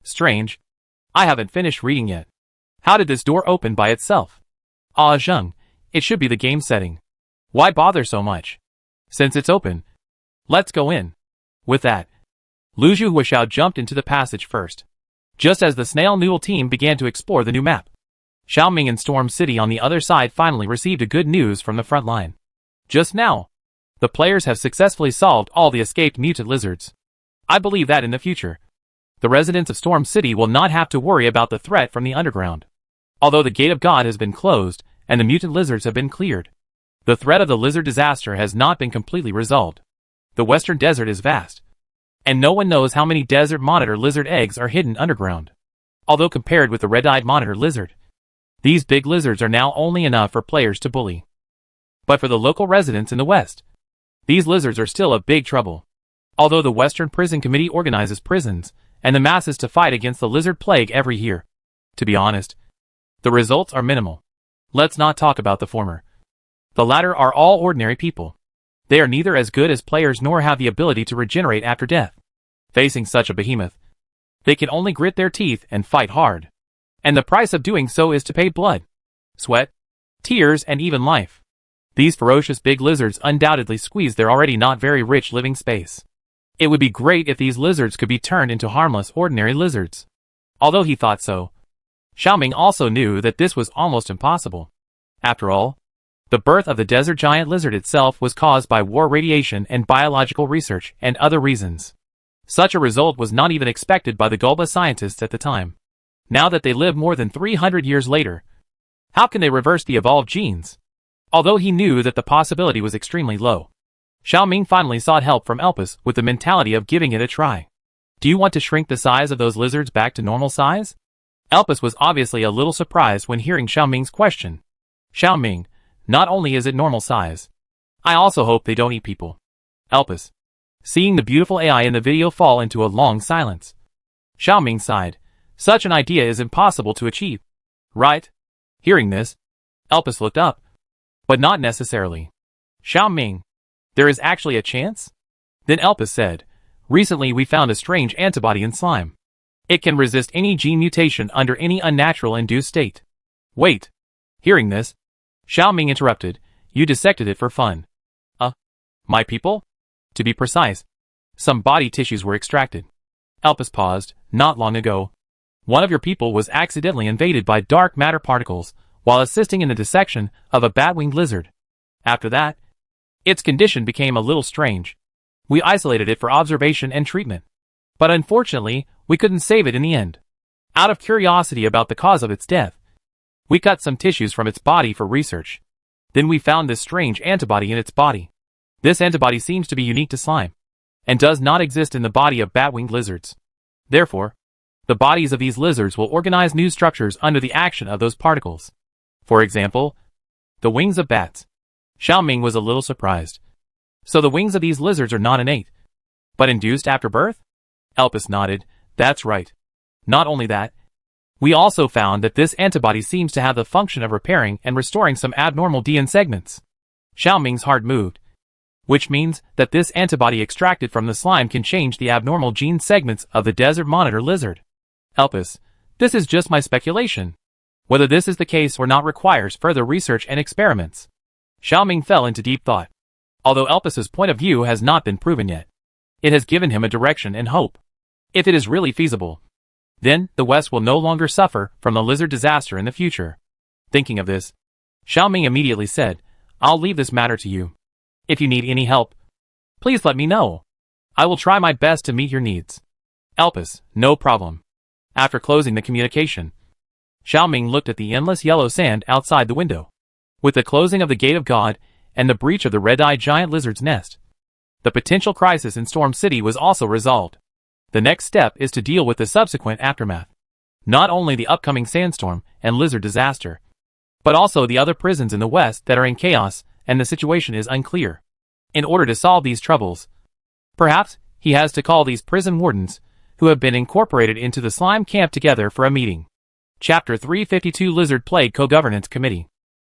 "Strange. I haven't finished reading yet. How did this door open by itself?" "Ah, Zheng, it should be the game setting. Why bother so much? Since it's open, let's go in." With that, Lu Zhuhuishao jumped into the passage first, just as the Snail Noodle team began to explore the new map. Xiaoming and Storm City on the other side finally received a good news from the front line. Just now, the players have successfully solved all the escaped mutant lizards. I believe that in the future, the residents of Storm City will not have to worry about the threat from the underground. Although the Gate of God has been closed and the mutant lizards have been cleared, the threat of the lizard disaster has not been completely resolved. The Western Desert is vast, and no one knows how many desert monitor lizard eggs are hidden underground. Although compared with the red-eyed monitor lizard, these big lizards are now only enough for players to bully. But for the local residents in the West, these lizards are still a big trouble. Although the Western Prison Committee organizes prisons and the masses to fight against the lizard plague every year, to be honest, the results are minimal. Let's not talk about the former. The latter are all ordinary people. They are neither as good as players nor have the ability to regenerate after death. Facing such a behemoth, they can only grit their teeth and fight hard. And the price of doing so is to pay blood, sweat, tears, and even life. These ferocious big lizards undoubtedly squeeze their already not very rich living space. It would be great if these lizards could be turned into harmless ordinary lizards. Although he thought so, Xiaoming also knew that this was almost impossible. After all, the birth of the desert giant lizard itself was caused by war radiation and biological research and other reasons. Such a result was not even expected by the Gulba scientists at the time. Now that they live more than 300 years later, how can they reverse the evolved genes? Although he knew that the possibility was extremely low, Xiaoming finally sought help from Elpis with the mentality of giving it a try. "Do you want to shrink the size of those lizards back to normal size?" Elpis was obviously a little surprised when hearing Xiaoming's question. "Xiaoming, not only is it normal size, I also hope they don't eat people." Elpis, seeing the beautiful AI in the video fall into a long silence. Xiaoming sighed. Such an idea is impossible to achieve. Right? Hearing this, Elpis looked up. But not necessarily. "Xiaoming, there is actually a chance?" Then Elpis said, "Recently we found a strange antibody in slime. It can resist any gene mutation under any unnatural induced state." "Wait." Hearing this, Xiaoming interrupted, "You dissected it for fun." My people?" "To be precise, some body tissues were extracted." Elpis paused. "Not long ago, one of your people was accidentally invaded by dark matter particles while assisting in the dissection of a bat-winged lizard. After that, its condition became a little strange. We isolated it for observation and treatment. But unfortunately, we couldn't save it in the end. Out of curiosity about the cause of its death, we cut some tissues from its body for research. Then we found this strange antibody in its body. This antibody seems to be unique to slime, and does not exist in the body of bat-winged lizards. Therefore, the bodies of these lizards will organize new structures under the action of those particles. For example, the wings of bats. Xiaoming was a little surprised. So the wings of these lizards are not innate, but induced after birth? Elpis nodded. That's right. Not only that, we also found that this antibody seems to have the function of repairing and restoring some abnormal DNA segments. Xiaoming's heart moved, which means that this antibody extracted from the slime can change the abnormal gene segments of the desert monitor lizard. Elpis, this is just my speculation. Whether this is the case or not requires further research and experiments. Xiaoming fell into deep thought. Although Elpis's point of view has not been proven yet, it has given him a direction and hope. If it is really feasible, then the West will no longer suffer from the lizard disaster in the future. Thinking of this, Xiaoming immediately said, I'll leave this matter to you. If you need any help, please let me know. I will try my best to meet your needs. Elpis, no problem. After closing the communication, Xiaoming looked at the endless yellow sand outside the window. With the closing of the Gate of God and the breach of the red-eyed giant lizard's nest, the potential crisis in Storm City was also resolved. The next step is to deal with the subsequent aftermath. Not only the upcoming sandstorm and lizard disaster, but also the other prisons in the West that are in chaos and the situation is unclear. In order to solve these troubles, perhaps he has to call these prison wardens, who have been incorporated into the slime camp, together for a meeting. Chapter 352 Lizard Plague Co-Governance Committee.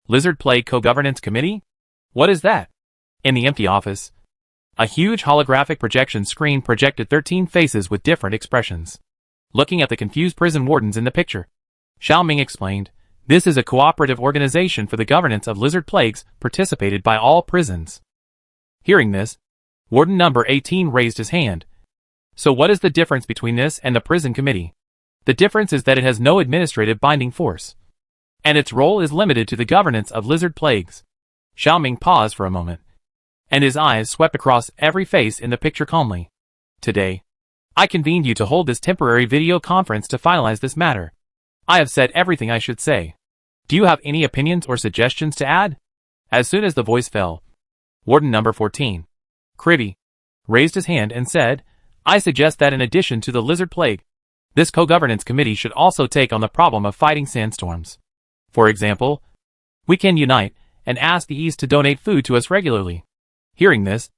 Lizard Plague Co-Governance Committee? What is that? In the empty office, a huge holographic projection screen projected 13 faces with different expressions. Looking at the confused prison wardens in the picture, Xiaoming explained, this is a cooperative organization for the governance of lizard plagues participated by all prisons. Hearing this, Warden number 18 raised his hand. So what is the difference between this and the prison committee? The difference is that it has no administrative binding force, and its role is limited to the governance of lizard plagues. Xiaoming paused for a moment, and his eyes swept across every face in the picture calmly. Today, I convened you to hold this temporary video conference to finalize this matter. I have said everything I should say. Do you have any opinions or suggestions to add? As soon as the voice fell, Warden number 14, Krivy, raised his hand and said, I suggest that in addition to the lizard plague, this co-governance committee should also take on the problem of fighting sandstorms. For example, we can unite and ask the East to donate food to us regularly. Hearing this,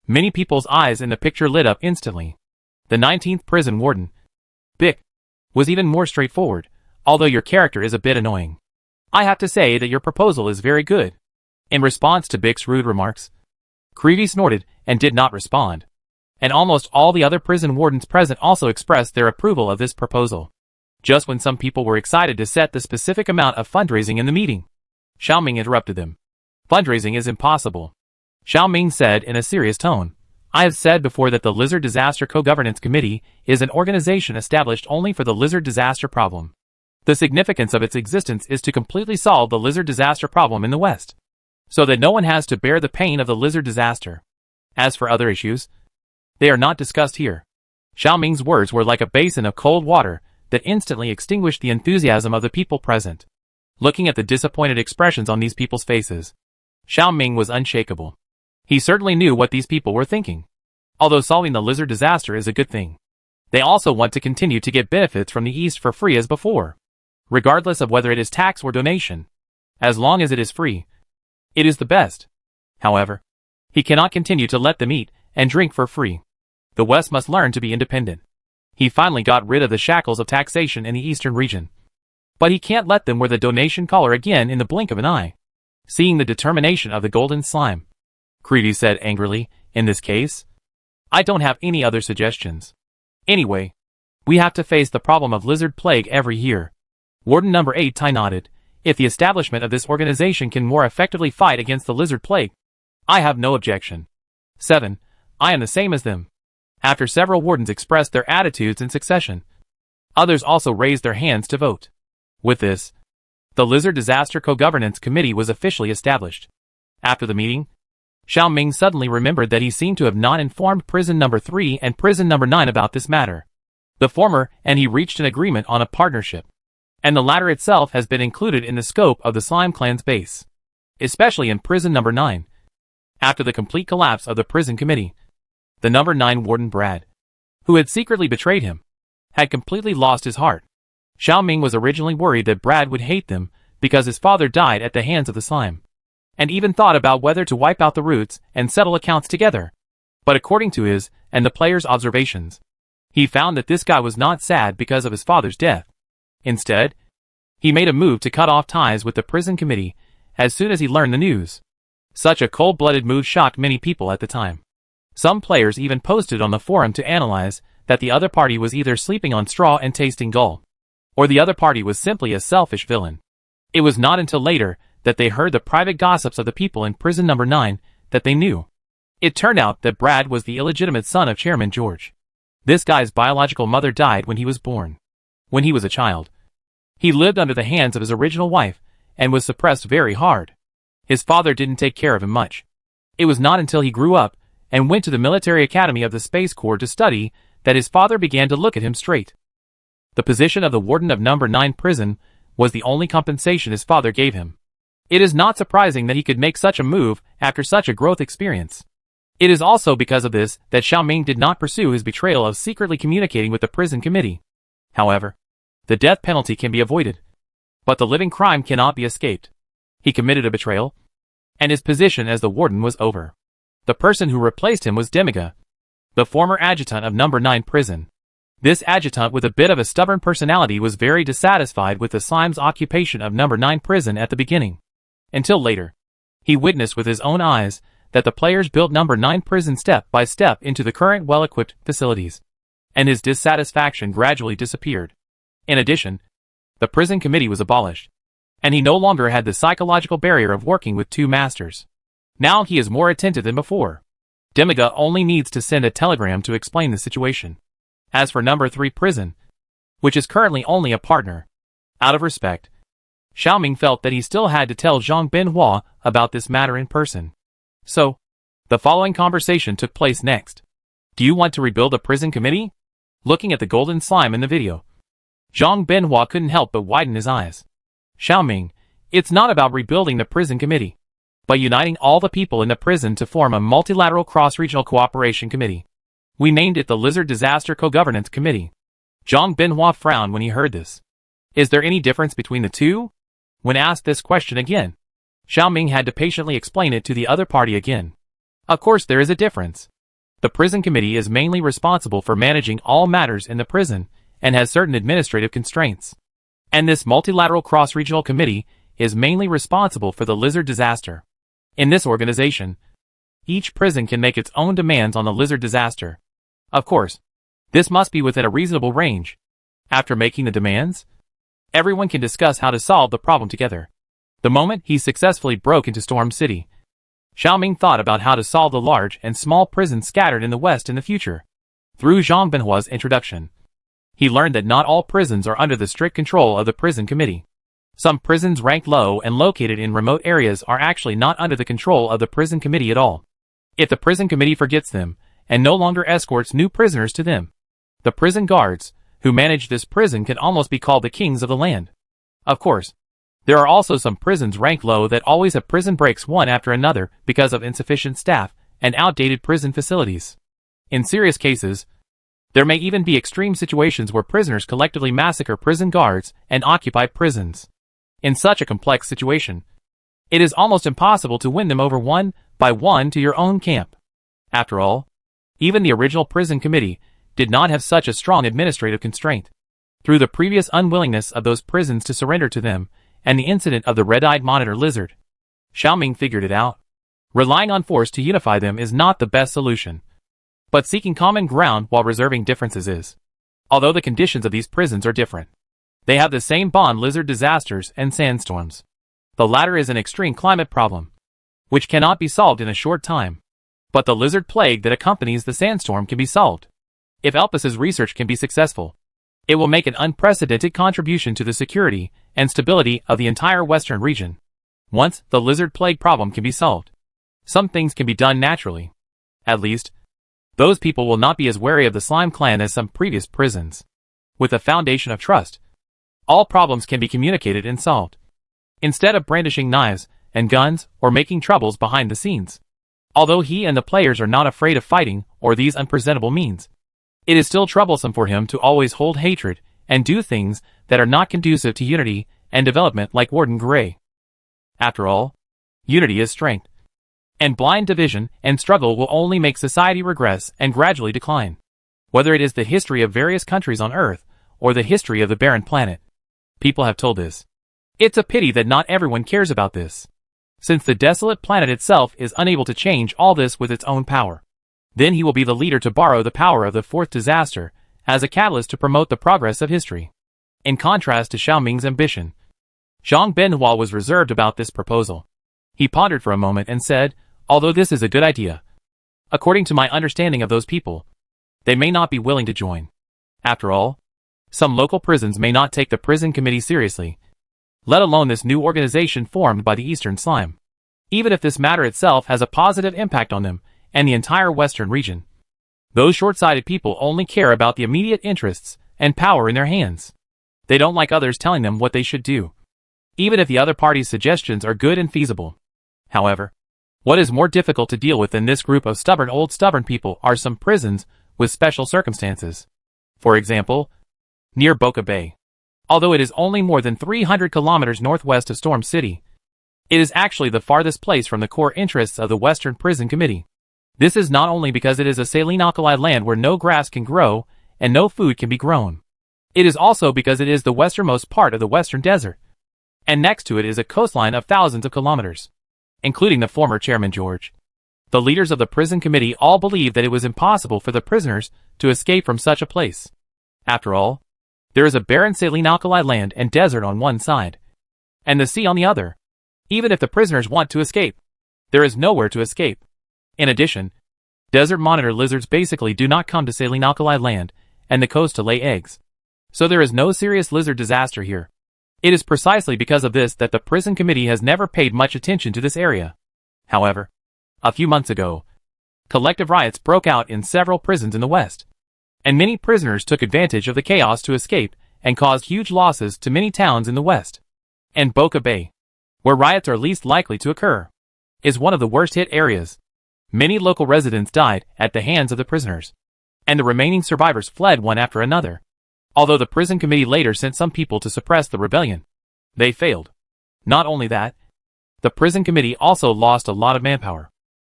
many people's eyes in the picture lit up instantly. The 19th prison warden, Bick, was even more straightforward, although your character is a bit annoying. I have to say that your proposal is very good. In response to Bick's rude remarks, Krivy snorted and did not respond. And almost all the other prison wardens present also expressed their approval of this proposal. Just when some people were excited to set the specific amount of fundraising in the meeting, Xiaoming interrupted them. Fundraising is impossible, Xiaoming said in a serious tone. I have said before that the Lizard Disaster Co-Governance Committee is an organization established only for the lizard disaster problem. The significance of its existence is to completely solve the lizard disaster problem in the West, so that no one has to bear the pain of the lizard disaster. As for other issues, they are not discussed here. Xiaoming's words were like a basin of cold water that instantly extinguished the enthusiasm of the people present. Looking at the disappointed expressions on these people's faces, Xiaoming was unshakable. He certainly knew what these people were thinking. Although solving the lizard disaster is a good thing, they also want to continue to get benefits from the East for free as before, regardless of whether it is tax or donation. As long as it is free, it is the best. However, he cannot continue to let them eat and drink for free. The West must learn to be independent. He finally got rid of the shackles of taxation in the eastern region, but he can't let them wear the donation collar again in the blink of an eye. Seeing the determination of the golden slime, Krivy said angrily, in this case, I don't have any other suggestions. Anyway, we have to face the problem of lizard plague every year. Warden number 8 nodded. If the establishment of this organization can more effectively fight against the lizard plague, I have no objection. 7. I am the same as them. After several wardens expressed their attitudes in succession, others also raised their hands to vote. With this, the Lizard Disaster Co-Governance Committee was officially established. After the meeting, Xiaoming suddenly remembered that he seemed to have not informed prison number 3 and prison number 9 about this matter. The former and he reached an agreement on a partnership, and the latter itself has been included in the scope of the Slime Clan's base. especially in prison number 9. After the complete collapse of the prison committee, the number 9 warden Brad, who had secretly betrayed him, had completely lost his heart. Xiaoming was originally worried that Brad would hate them because his father died at the hands of the slime, and even thought about whether to wipe out the roots and settle accounts together. But according to his and the players' observations, he found that this guy was not sad because of his father's death. Instead, he made a move to cut off ties with the prison committee as soon as he learned the news. Such a cold-blooded move shocked many people at the time. Some players even posted on the forum to analyze that the other party was either sleeping on straw and tasting gall, or the other party was simply a selfish villain. It was not until later that they heard the private gossips of the people in prison number 9 that they knew. It turned out that Brad was the illegitimate son of Chairman George. This guy's biological mother died when he was born. When he was a child, he lived under the hands of his original wife and was suppressed very hard. His father didn't take care of him much. It was not until he grew up and went to the military academy of the Space Corps to study that his father began to look at him straight. The position of the warden of number 9 prison was the only compensation his father gave him. It is not surprising that he could make such a move after such a growth experience. It is also because of this that Xiaoming did not pursue his betrayal of secretly communicating with the prison committee. However, the death penalty can be avoided, but the living crime cannot be escaped. He committed a betrayal, and his position as the warden was over. The person who replaced him was Demiga, the former adjutant of number 9 prison. This adjutant with a bit of a stubborn personality was very dissatisfied with the slime's occupation of number 9 prison at the beginning. Until later, he witnessed with his own eyes that the players built number 9 prison step by step into the current well-equipped facilities, and his dissatisfaction gradually disappeared. In addition, the prison committee was abolished, and he no longer had the psychological barrier of working with 2 masters. Now he is more attentive than before. Demiga only needs to send a telegram to explain the situation. As for number 3 prison, which is currently only a partner, out of respect, Xiaoming felt that he still had to tell Zhang Binhua about this matter in person. So, the following conversation took place next. Do you want to rebuild a prison committee? Looking at the golden slime in the video, Zhang Binhua couldn't help but widen his eyes. Xiaoming, it's not about rebuilding the prison committee, but uniting all the people in the prison to form a multilateral cross-regional cooperation committee. We named it the Lizard Disaster Co-Governance Committee. Zhang Binhua frowned when he heard this. Is there any difference between the two? When asked this question again, Xiaoming had to patiently explain it to the other party again. Of course there is a difference. The prison committee is mainly responsible for managing all matters in the prison and has certain administrative constraints. And this multilateral cross-regional committee is mainly responsible for the lizard disaster. In this organization, each prison can make its own demands on the lizard disaster. Of course, this must be within a reasonable range. After making the demands, everyone can discuss how to solve the problem together. The moment he successfully broke into Storm City, Xiaoming thought about how to solve the large and small prisons scattered in the West in the future. Through Zhang Binhua's introduction, he learned that not all prisons are under the strict control of the prison committee. Some prisons ranked low and located in remote areas are actually not under the control of the prison committee at all. If the prison committee forgets them and no longer escorts new prisoners to them, the prison guards who manage this prison can almost be called the kings of the land. Of course, there are also some prisons ranked low that always have prison breaks one after another because of insufficient staff and outdated prison facilities. In serious cases, there may even be extreme situations where prisoners collectively massacre prison guards and occupy prisons. In such a complex situation, it is almost impossible to win them over one by one to your own camp. After all, even the original prison committee did not have such a strong administrative constraint. Through the previous unwillingness of those prisons to surrender to them, and the incident of the red-eyed monitor lizard, Xiaoming figured it out. Relying on force to unify them is not the best solution, but seeking common ground while reserving differences is. Although the conditions of these prisons are different, they have the same bond: lizard disasters and sandstorms. The latter is an extreme climate problem, which cannot be solved in a short time, but the lizard plague that accompanies the sandstorm can be solved. If Elpis's research can be successful, it will make an unprecedented contribution to the security and stability of the entire western region. Once the lizard plague problem can be solved, some things can be done naturally. At least, those people will not be as wary of the slime clan as some previous prisons. With a foundation of trust, all problems can be communicated and solved. Instead of brandishing knives and guns, or making troubles behind the scenes. Although he and the players are not afraid of fighting or these unpresentable means, it is still troublesome for him to always hold hatred and do things that are not conducive to unity and development like Warden Gray. After all, unity is strength, and blind division and struggle will only make society regress and gradually decline. Whether it is the history of various countries on Earth or the history of the barren planet, people have told this. It's a pity that not everyone cares about this, since the desolate planet itself is unable to change all this with its own power. Then he will be the leader to borrow the power of the fourth disaster as a catalyst to promote the progress of history. In contrast to Xiao Ming's ambition, Zhang Benhua was reserved about this proposal. He pondered for a moment and said, although this is a good idea, according to my understanding of those people, they may not be willing to join. After all, some local prisons may not take the prison committee seriously, let alone this new organization formed by the Eastern Slime. Even if this matter itself has a positive impact on them and the entire Western region, those short-sighted people only care about the immediate interests and power in their hands. They don't like others telling them what they should do, even if the other party's suggestions are good and feasible. However, what is more difficult to deal with than this group of stubborn people are some prisons with special circumstances. For example, near Boca Bay. Although it is only more than 300 kilometers northwest of Storm City, it is actually the farthest place from the core interests of the Western Prison Committee. This is not only because it is a saline alkali land where no grass can grow and no food can be grown. It is also because it is the westernmost part of the Western Desert, and next to it is a coastline of thousands of kilometers, including the former chairman George. The leaders of the prison committee all believed that it was impossible for the prisoners to escape from such a place. After all, there is a barren saline alkali land and desert on one side, and the sea on the other. Even if the prisoners want to escape, there is nowhere to escape. In addition, desert monitor lizards basically do not come to saline alkali land and the coast to lay eggs. So there is no serious lizard disaster here. It is precisely because of this that the prison committee has never paid much attention to this area. However, a few months ago, collective riots broke out in several prisons in the West, and many prisoners took advantage of the chaos to escape and caused huge losses to many towns in the West. And Boca Bay, where riots are least likely to occur, is one of the worst hit areas. Many local residents died at the hands of the prisoners, and the remaining survivors fled one after another. Although the prison committee later sent some people to suppress the rebellion, they failed. Not only that, the prison committee also lost a lot of manpower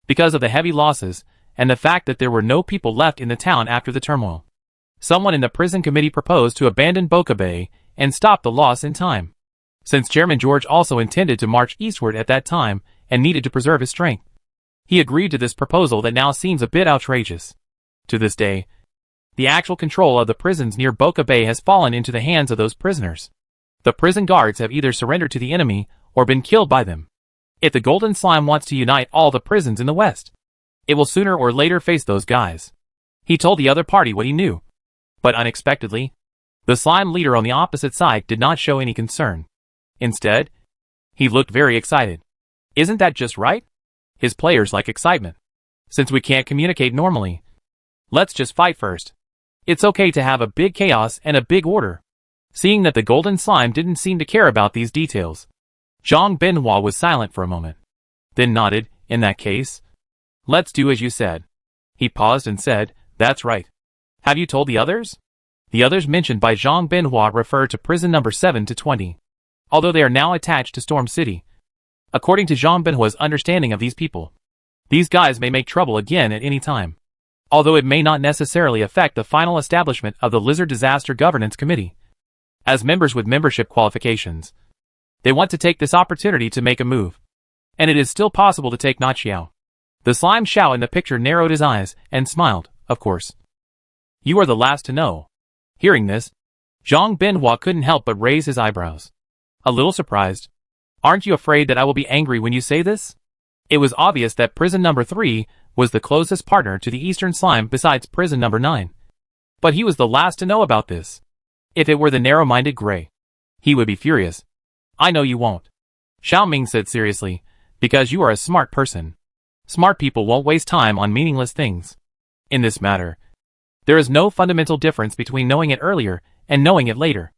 because of the heavy losses and the fact that there were no people left in the town after the turmoil. Someone in the prison committee proposed to abandon Boca Bay and stop the loss in time, since Chairman George also intended to march eastward at that time and needed to preserve his strength. He agreed to this proposal that now seems a bit outrageous. To this day, the actual control of the prisons near Boca Bay has fallen into the hands of those prisoners. The prison guards have either surrendered to the enemy or been killed by them. If the Golden Slime wants to unite all the prisons in the West, it will sooner or later face those guys. He told the other party what he knew. But unexpectedly, the slime leader on the opposite side did not show any concern. Instead, he looked very excited. Isn't that just right? His players like excitement. Since we can't communicate normally, let's just fight first. It's okay to have a big chaos and a big order. Seeing that the Golden Slime didn't seem to care about these details, Zhang Benhua was silent for a moment, then nodded. In that case, let's do as you said. He paused and said, that's right. Have you told the others? The others mentioned by Zhang Benhua refer to prison number 7 to 20, although they are now attached to Storm City. According to Zhang Benhua's understanding of these people, these guys may make trouble again at any time, although it may not necessarily affect the final establishment of the Lizard Disaster Governance Committee. As members with membership qualifications, they want to take this opportunity to make a move, and it is still possible to take not Xiao. The slime Xiao in the picture narrowed his eyes and smiled, of course. You are the last to know. Hearing this, Zhang Benhua couldn't help but raise his eyebrows. A little surprised. Aren't you afraid that I will be angry when you say this? It was obvious that prison number 3 was the closest partner to the Eastern Slime besides prison number 9. But he was the last to know about this. If it were the narrow-minded Gray, he would be furious. I know you won't. Xiao Ming said seriously, because you are a smart person. Smart people won't waste time on meaningless things. In this matter, there is no fundamental difference between knowing it earlier and knowing it later.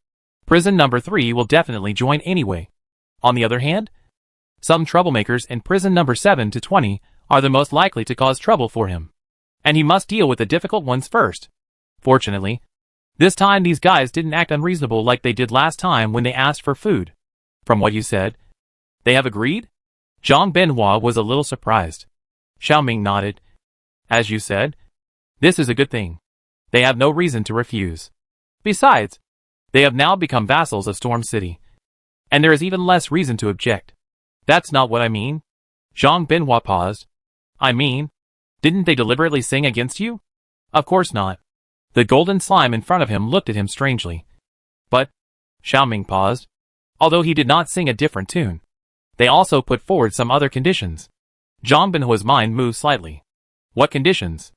Prison number 3 will definitely join anyway. On the other hand, Some troublemakers in prison number 7 to 20 are the most likely to cause trouble for him. And he must deal with the difficult ones first. Fortunately, this time these guys didn't act unreasonable like they did last time when they asked for food. From what you said, they have agreed? Zhang Binhua was a little surprised. Xiaoming nodded. As you said, this is a good thing. They have no reason to refuse. Besides, they have now become vassals of Storm City. And there is even less reason to object. That's not what I mean. Zhang Binhua paused. I mean, didn't they deliberately sing against you? Of course not. The golden slime in front of him looked at him strangely. But, Xiaoming paused. Although he did not sing a different tune, they also put forward some other conditions. Zhang Binhua's mind moved slightly. What conditions?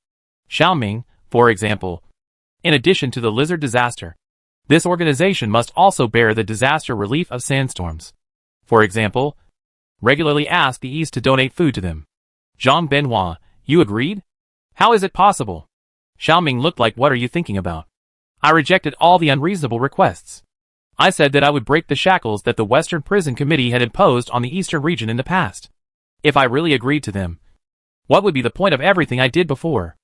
Xiaoming, for example. In addition to the lizard disaster, this organization must also bear the disaster relief of sandstorms. For example, regularly ask the East to donate food to them. Zhang Binhua, you agreed? How is it possible? Xiaoming looked like, what are you thinking about? I rejected all the unreasonable requests. I said that I would break the shackles that the Western Prison Committee had imposed on the Eastern region in the past. If I really agreed to them, what would be the point of everything I did before?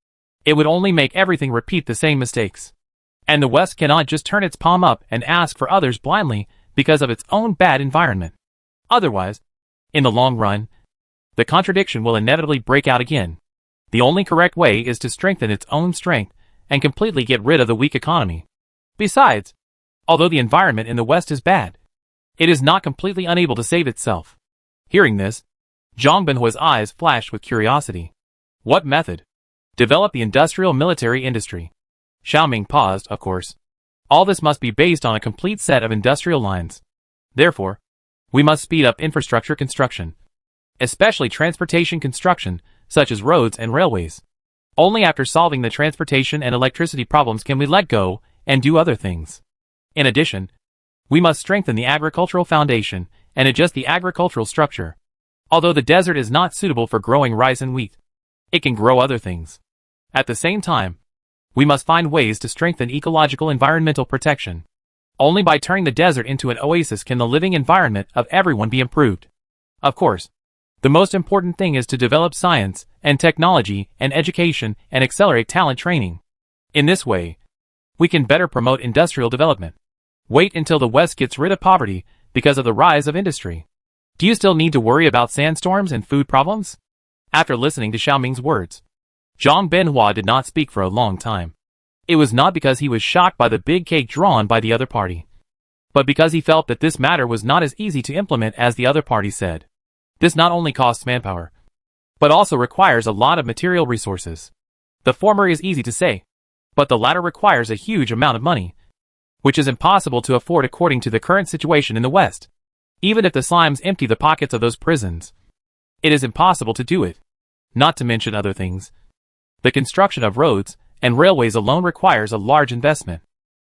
It would only make everything repeat the same mistakes. And the West cannot just turn its palm up and ask for others blindly because of its own bad environment. Otherwise, in the long run, the contradiction will inevitably break out again. The only correct way is to strengthen its own strength and completely get rid of the weak economy. Besides, although the environment in the West is bad, it is not completely unable to save itself. Hearing this, Zhang Binhua's eyes flashed with curiosity. What method? Develop the industrial military industry. Xiaoming paused, of course. All this must be based on a complete set of industrial lines. Therefore, we must speed up infrastructure construction, especially transportation construction, such as roads and railways. Only after solving the transportation and electricity problems can we let go and do other things. In addition, we must strengthen the agricultural foundation and adjust the agricultural structure. Although the desert is not suitable for growing rice and wheat, it can grow other things. At the same time, we must find ways to strengthen ecological environmental protection. Only by turning the desert into an oasis can the living environment of everyone be improved. Of course, the most important thing is to develop science and technology and education and accelerate talent training. In this way, we can better promote industrial development. Wait until the West gets rid of poverty because of the rise of industry. Do you still need to worry about sandstorms and food problems? After listening to Xiaoming's words, Zhang Binhua did not speak for a long time. It was not because he was shocked by the big cake drawn by the other party, but because he felt that this matter was not as easy to implement as the other party said. This not only costs manpower, but also requires a lot of material resources. The former is easy to say, but the latter requires a huge amount of money, which is impossible to afford according to the current situation in the West. Even if the slimes empty the pockets of those prisons, it is impossible to do it. Not to mention other things. The construction of roads and railways alone requires a large investment.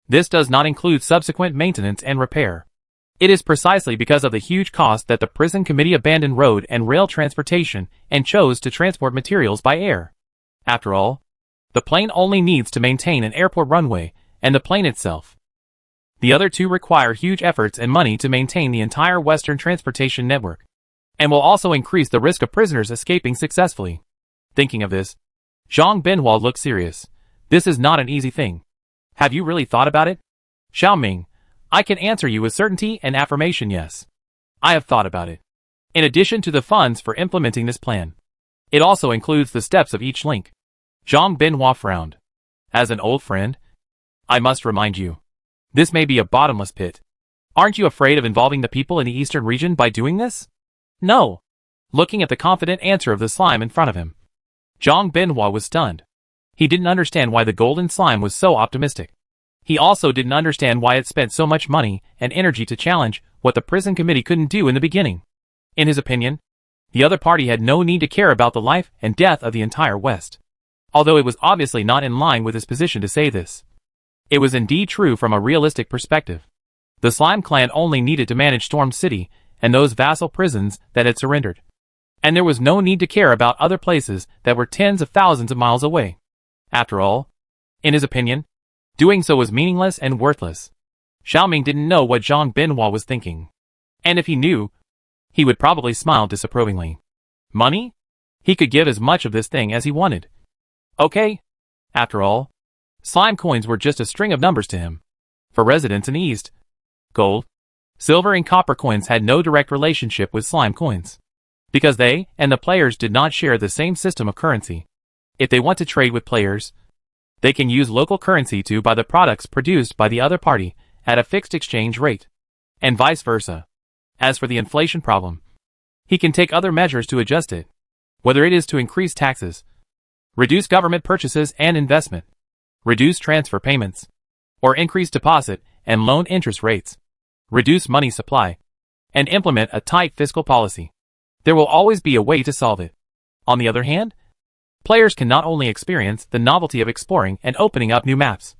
This does not include subsequent maintenance and repair. It is precisely because of the huge cost that the prison committee abandoned road and rail transportation and chose to transport materials by air. After all, the plane only needs to maintain an airport runway and the plane itself. The other two require huge efforts and money to maintain the entire Western transportation network, and will also increase the risk of prisoners escaping successfully. Thinking of this, Zhang Binhua looked serious. This is not an easy thing. Have you really thought about it? Xiaoming, I can answer you with certainty and affirmation yes. I have thought about it. In addition to the funds for implementing this plan, it also includes the steps of each link. Zhang Binhua frowned. As an old friend, I must remind you, this may be a bottomless pit. Aren't you afraid of involving the people in the eastern region by doing this? No. Looking at the confident answer of the slime in front of him, Zhang Binhua was stunned. He didn't understand why the golden slime was so optimistic. He also didn't understand why it spent so much money and energy to challenge what the prison committee couldn't do in the beginning. In his opinion, the other party had no need to care about the life and death of the entire West. Although it was obviously not in line with his position to say this, it was indeed true from a realistic perspective. The Slime Clan only needed to manage Storm City and those vassal prisons that had surrendered. And there was no need to care about other places that were tens of thousands of miles away. After all, in his opinion, doing so was meaningless and worthless. Xiaoming didn't know what Zhang Binhua was thinking. And if he knew, he would probably smile disapprovingly. Money? He could give as much of this thing as he wanted. Okay. After all, slime coins were just a string of numbers to him. For residents in the East, gold, silver and copper coins had no direct relationship with slime coins, because they and the players did not share the same system of currency. If they want to trade with players, they can use local currency to buy the products produced by the other party at a fixed exchange rate, and vice versa. As for the inflation problem, he can take other measures to adjust it, whether it is to increase taxes, reduce government purchases and investment, reduce transfer payments, or increase deposit and loan interest rates, reduce money supply, and implement a tight fiscal policy. There will always be a way to solve it. On the other hand, players can not only experience the novelty of exploring and opening up new maps,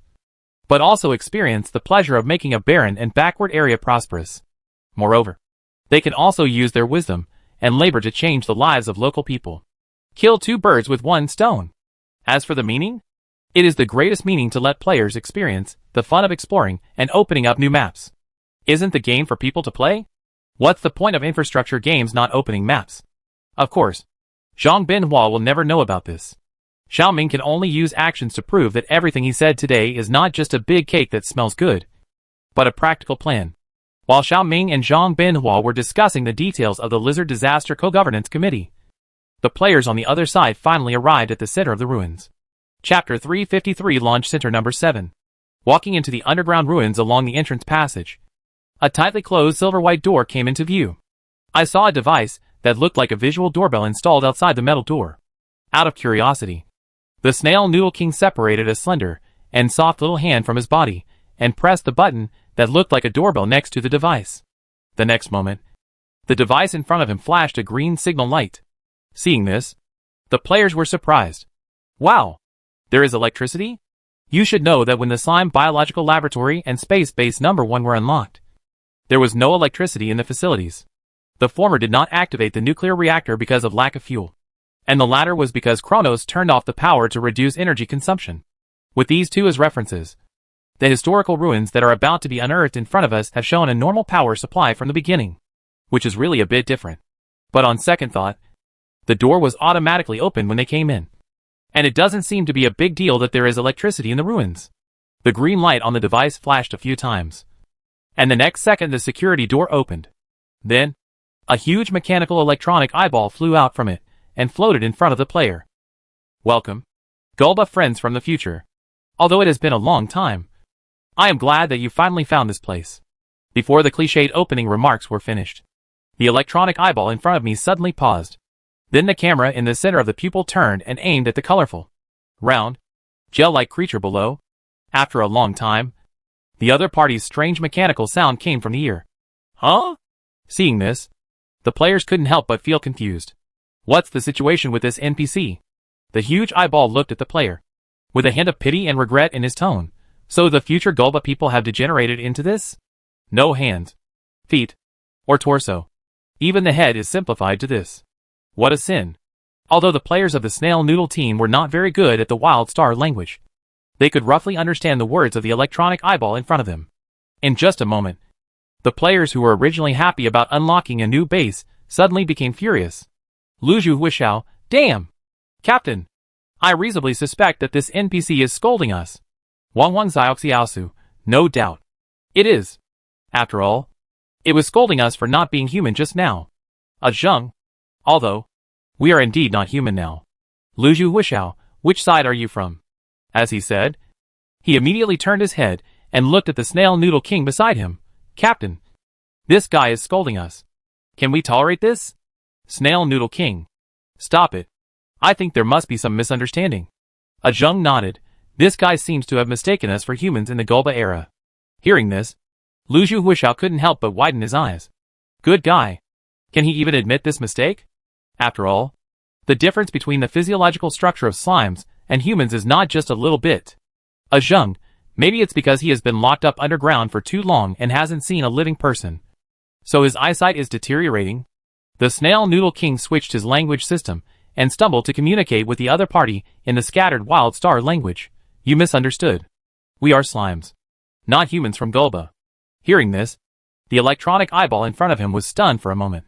but also experience the pleasure of making a barren and backward area prosperous. Moreover, they can also use their wisdom and labor to change the lives of local people. Kill two birds with one stone. As for the meaning, it is the greatest meaning to let players experience the fun of exploring and opening up new maps. Isn't the game for people to play? What's the point of infrastructure games not opening maps? Of course, Zhang Binhua will never know about this. Xiaoming can only use actions to prove that everything he said today is not just a big cake that smells good, but a practical plan. While Xiaoming and Zhang Binhua were discussing the details of the Lizard Disaster Co-Governance Committee, the players on the other side finally arrived at the center of the ruins. Chapter 353 Launch Center Number 7. Walking into the underground ruins along the entrance passage, a tightly closed silver-white door came into view. I saw a device that looked like a visual doorbell installed outside the metal door. Out of curiosity, the Snail Noodle King separated a slender and soft little hand from his body and pressed the button that looked like a doorbell next to the device. The next moment, the device in front of him flashed a green signal light. Seeing this, the players were surprised. Wow! There is electricity? You should know that when the Slime Biological Laboratory and Space Base Number 1 were unlocked, there was no electricity in the facilities. The former did not activate the nuclear reactor because of lack of fuel, and the latter was because Kronos turned off the power to reduce energy consumption. With these two as references, the historical ruins that are about to be unearthed in front of us have shown a normal power supply from the beginning, which is really a bit different. But on second thought, the door was automatically opened when they came in, and it doesn't seem to be a big deal that there is electricity in the ruins. The green light on the device flashed a few times, and the next second the security door opened. Then, a huge mechanical electronic eyeball flew out from it and floated in front of the player. Welcome, Gulba friends from the future. Although it has been a long time, I am glad that you finally found this place. Before the cliched opening remarks were finished, the electronic eyeball in front of me suddenly paused. Then the camera in the center of the pupil turned and aimed at the colorful, round, gel-like creature below. After a long time, the other party's strange mechanical sound came from the ear. Huh? Seeing this, the players couldn't help but feel confused. What's the situation with this NPC? The huge eyeball looked at the player, with a hint of pity and regret in his tone. So the future Gulba people have degenerated into this? No hands, feet, or torso. Even the head is simplified to this. What a sin. Although the players of the Snail Noodle team were not very good at the Wild Star language, they could roughly understand the words of the electronic eyeball in front of them. In just a moment, the players who were originally happy about unlocking a new base suddenly became furious. Luzhu Huishao, damn! Captain! I reasonably suspect that this NPC is scolding us. Wang Xiaoxiaosu, no doubt. It is. After all, it was scolding us for not being human just now. Zheng. Although, we are indeed not human now. Luzhu Huishao, which side are you from? As he said, he immediately turned his head and looked at the Snail Noodle King beside him. Captain, this guy is scolding us. Can we tolerate this? Snail Noodle King. Stop it. I think there must be some misunderstanding. Zheng nodded. This guy seems to have mistaken us for humans in the Gulba era. Hearing this, Luzhu Huishao couldn't help but widen his eyes. Good guy. Can he even admit this mistake? After all, the difference between the physiological structure of slimes and humans is not just a little bit. Zheng, maybe it's because he has been locked up underground for too long and hasn't seen a living person, so his eyesight is deteriorating. The Snail Noodle King switched his language system and stumbled to communicate with the other party in the scattered Wild Star language. You misunderstood. We are slimes, not humans from Gulba. Hearing this, the electronic eyeball in front of him was stunned for a moment.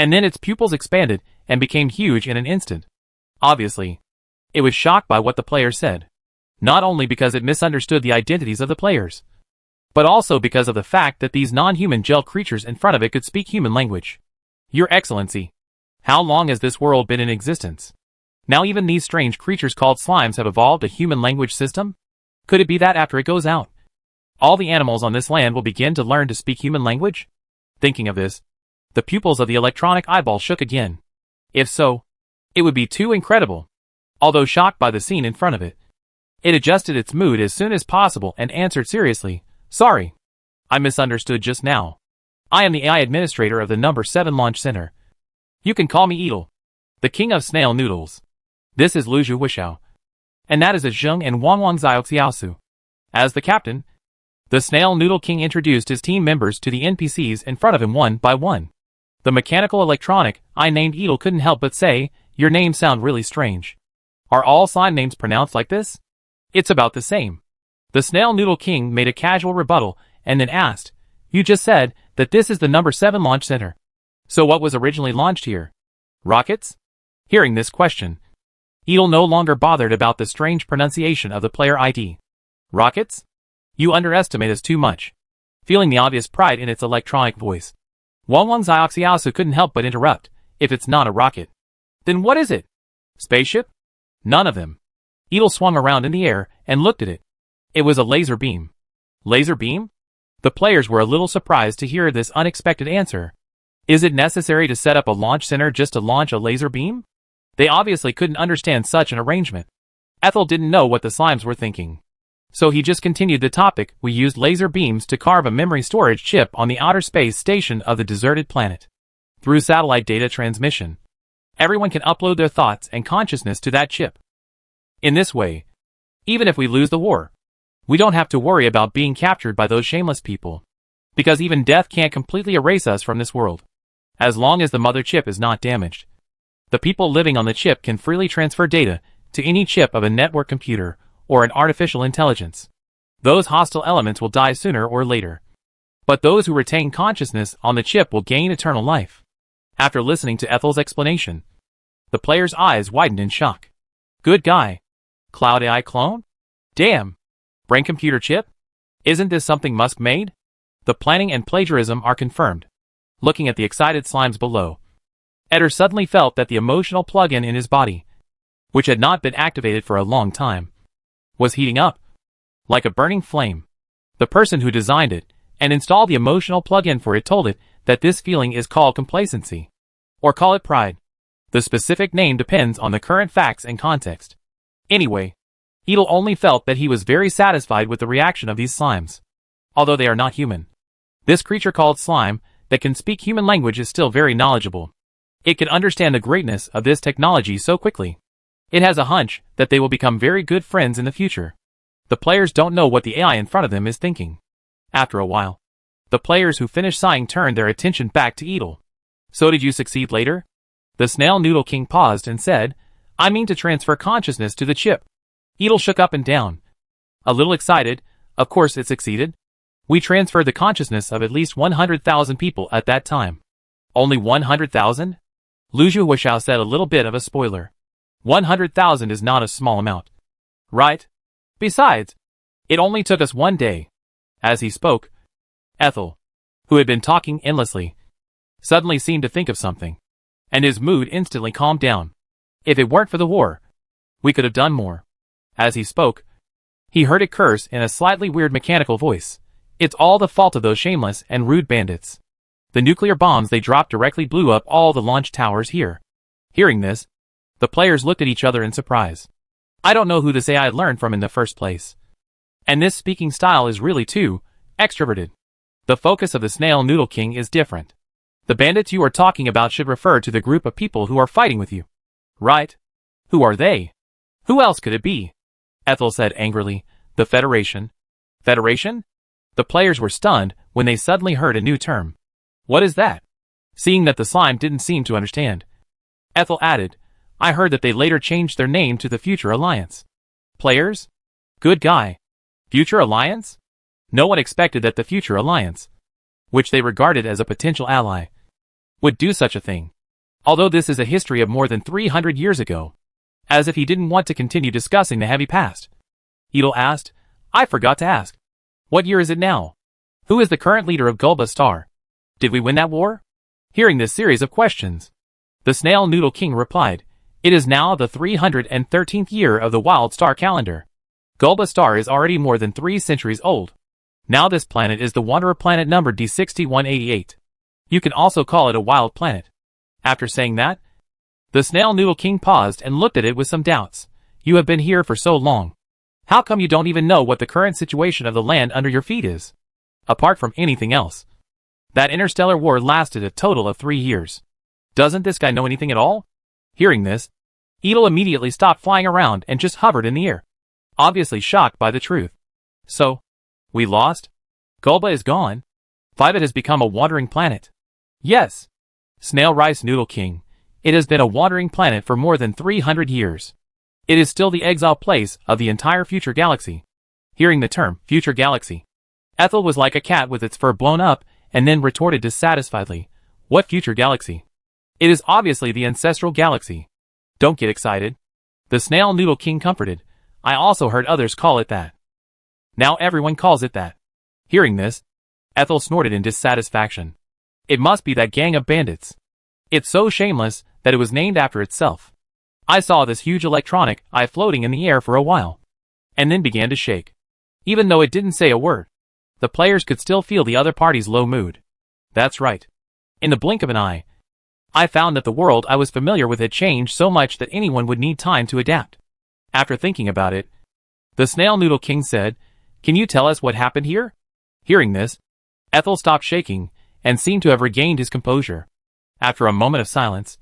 And then its pupils expanded and became huge in an instant. Obviously, it was shocked by what the player said. Not only because it misunderstood the identities of the players, but also because of the fact that these non-human gel creatures in front of it could speak human language. Your Excellency, how long has this world been in existence? Now even these strange creatures called slimes have evolved a human language system? Could it be that after it goes out, all the animals on this land will begin to learn to speak human language? Thinking of this, the pupils of the electronic eyeball shook again. If so, it would be too incredible. Although shocked by the scene in front of it, it adjusted its mood as soon as possible and answered seriously, "Sorry, I misunderstood just now. I am the AI administrator of the number 7 launch center. You can call me Edel, the king of snail noodles. This is Lu Zhu Wishao. And that is a Zheng and Wang Wang Xiaoxiaosu." As the captain, the snail noodle king introduced his team members to the NPCs in front of him one by one. The mechanical electronic I named Edel couldn't help but say, "Your names sound really strange. Are all slime names pronounced like this?" "It's about the same." The snail noodle king made a casual rebuttal and then asked, "You just said that this is the number 7 launch center. So what was originally launched here? Rockets?" Hearing this question, Edel no longer bothered about the strange pronunciation of the player ID. "Rockets? You underestimate us too much." Feeling the obvious pride in its electronic voice, Wang Wang Xiaoxiaosu couldn't help but interrupt. "If it's not a rocket, then what is it? Spaceship?" "None of them." Edel swung around in the air and looked at it. It was a laser beam. Laser beam? The players were a little surprised to hear this unexpected answer. Is it necessary to set up a launch center just to launch a laser beam? They obviously couldn't understand such an arrangement. Ethel didn't know what the slimes were thinking. So he just continued the topic. "We used laser beams to carve a memory storage chip on the outer space station of the deserted planet. Through satellite data transmission, everyone can upload their thoughts and consciousness to that chip. In this way, even if we lose the war, we don't have to worry about being captured by those shameless people. Because even death can't completely erase us from this world. As long as the mother chip is not damaged, the people living on the chip can freely transfer data to any chip of a network computer or an artificial intelligence. Those hostile elements will die sooner or later. But those who retain consciousness on the chip will gain eternal life." After listening to Ethel's explanation, the player's eyes widened in shock. "Good guy. Cloud AI clone? Damn. Brain computer chip? Isn't this something Musk made?" The planning and plagiarism are confirmed. Looking at the excited slimes below, Eder suddenly felt that the emotional plug-in in his body, which had not been activated for a long time, was heating up. Like a burning flame. The person who designed it and installed the emotional plug-in for it told it that this feeling is called complacency. Or call it pride. The specific name depends on the current facts and context. Anyway, Edel only felt that he was very satisfied with the reaction of these slimes. Although they are not human, this creature called slime that can speak human language is still very knowledgeable. It can understand the greatness of this technology so quickly. It has a hunch that they will become very good friends in the future. The players don't know what the AI in front of them is thinking. After a while, the players who finished sighing turned their attention back to Edel. "So did you succeed later?" The snail noodle king paused and said, "I mean to transfer consciousness to the chip." Edel shook up and down. A little excited, "Of course it succeeded. We transferred the consciousness of at least 100,000 people at that time." "Only 100,000? Lu Zhu Wishao said, a little bit of a spoiler. 100,000 is not a small amount. Right? Besides, it only took us 1 day. As he spoke, Ethel, who had been talking endlessly, suddenly seemed to think of something, and his mood instantly calmed down. "If it weren't for the war, we could have done more." As he spoke, he heard it curse in a slightly weird mechanical voice. "It's all the fault of those shameless and rude bandits. The nuclear bombs they dropped directly blew up all the launch towers here." Hearing this, the players looked at each other in surprise. I don't know who this AI learned from in the first place. And this speaking style is really too extroverted. The focus of the Snail Noodle King is different. The bandits you are talking about should refer to the group of people who are fighting with you. Right? Who are they? Who else could it be? Ethel said angrily. The Federation. Federation? The players were stunned when they suddenly heard a new term. What is that? Seeing that the slime didn't seem to understand, Ethel added, I heard that they later changed their name to the Future Alliance. Players? Good guy. Future Alliance? No one expected that the Future Alliance, which they regarded as a potential ally, would do such a thing. Although this is a history of more than 300 years ago. As if he didn't want to continue discussing the heavy past. Edel asked, I forgot to ask. What year is it now? Who is the current leader of Gulba Star? Did we win that war? Hearing this series of questions, the Snail Noodle King replied, It is now the 313th year of the Wild Star calendar. Gulba Star is already more than 3 centuries old. Now this planet is the Wanderer planet numbered D6188. You can also call it a wild planet. After saying that, the Snail Noodle King paused and looked at it with some doubts. You have been here for so long. How come you don't even know what the current situation of the land under your feet is? Apart from anything else. That interstellar war lasted a total of 3 years. Doesn't this guy know anything at all? Hearing this, Edel immediately stopped flying around and just hovered in the air. Obviously shocked by the truth. So, we lost? Gulba is gone? Vivit has become a wandering planet. Yes. Snail Rice Noodle King. It has been a wandering planet for more than 300 years. It is still the exile place of the entire future galaxy. Hearing the term, future galaxy, Ethel was like a cat with its fur blown up, and then retorted dissatisfiedly, What future galaxy? It is obviously the ancestral galaxy. Don't get excited. The Snail Noodle King comforted. I also heard others call it that. Now everyone calls it that. Hearing this, Ethel snorted in dissatisfaction. It must be that gang of bandits. It's so shameless that it was named after itself. I saw this huge electronic eye floating in the air for a while, and then began to shake. Even though it didn't say a word, the players could still feel the other party's low mood. That's right. In the blink of an eye, I found that the world I was familiar with had changed so much that anyone would need time to adapt. After thinking about it, the Snail Noodle King said, Can you tell us what happened here? Hearing this, Ethel stopped shaking and seemed to have regained his composure. After a moment of silence,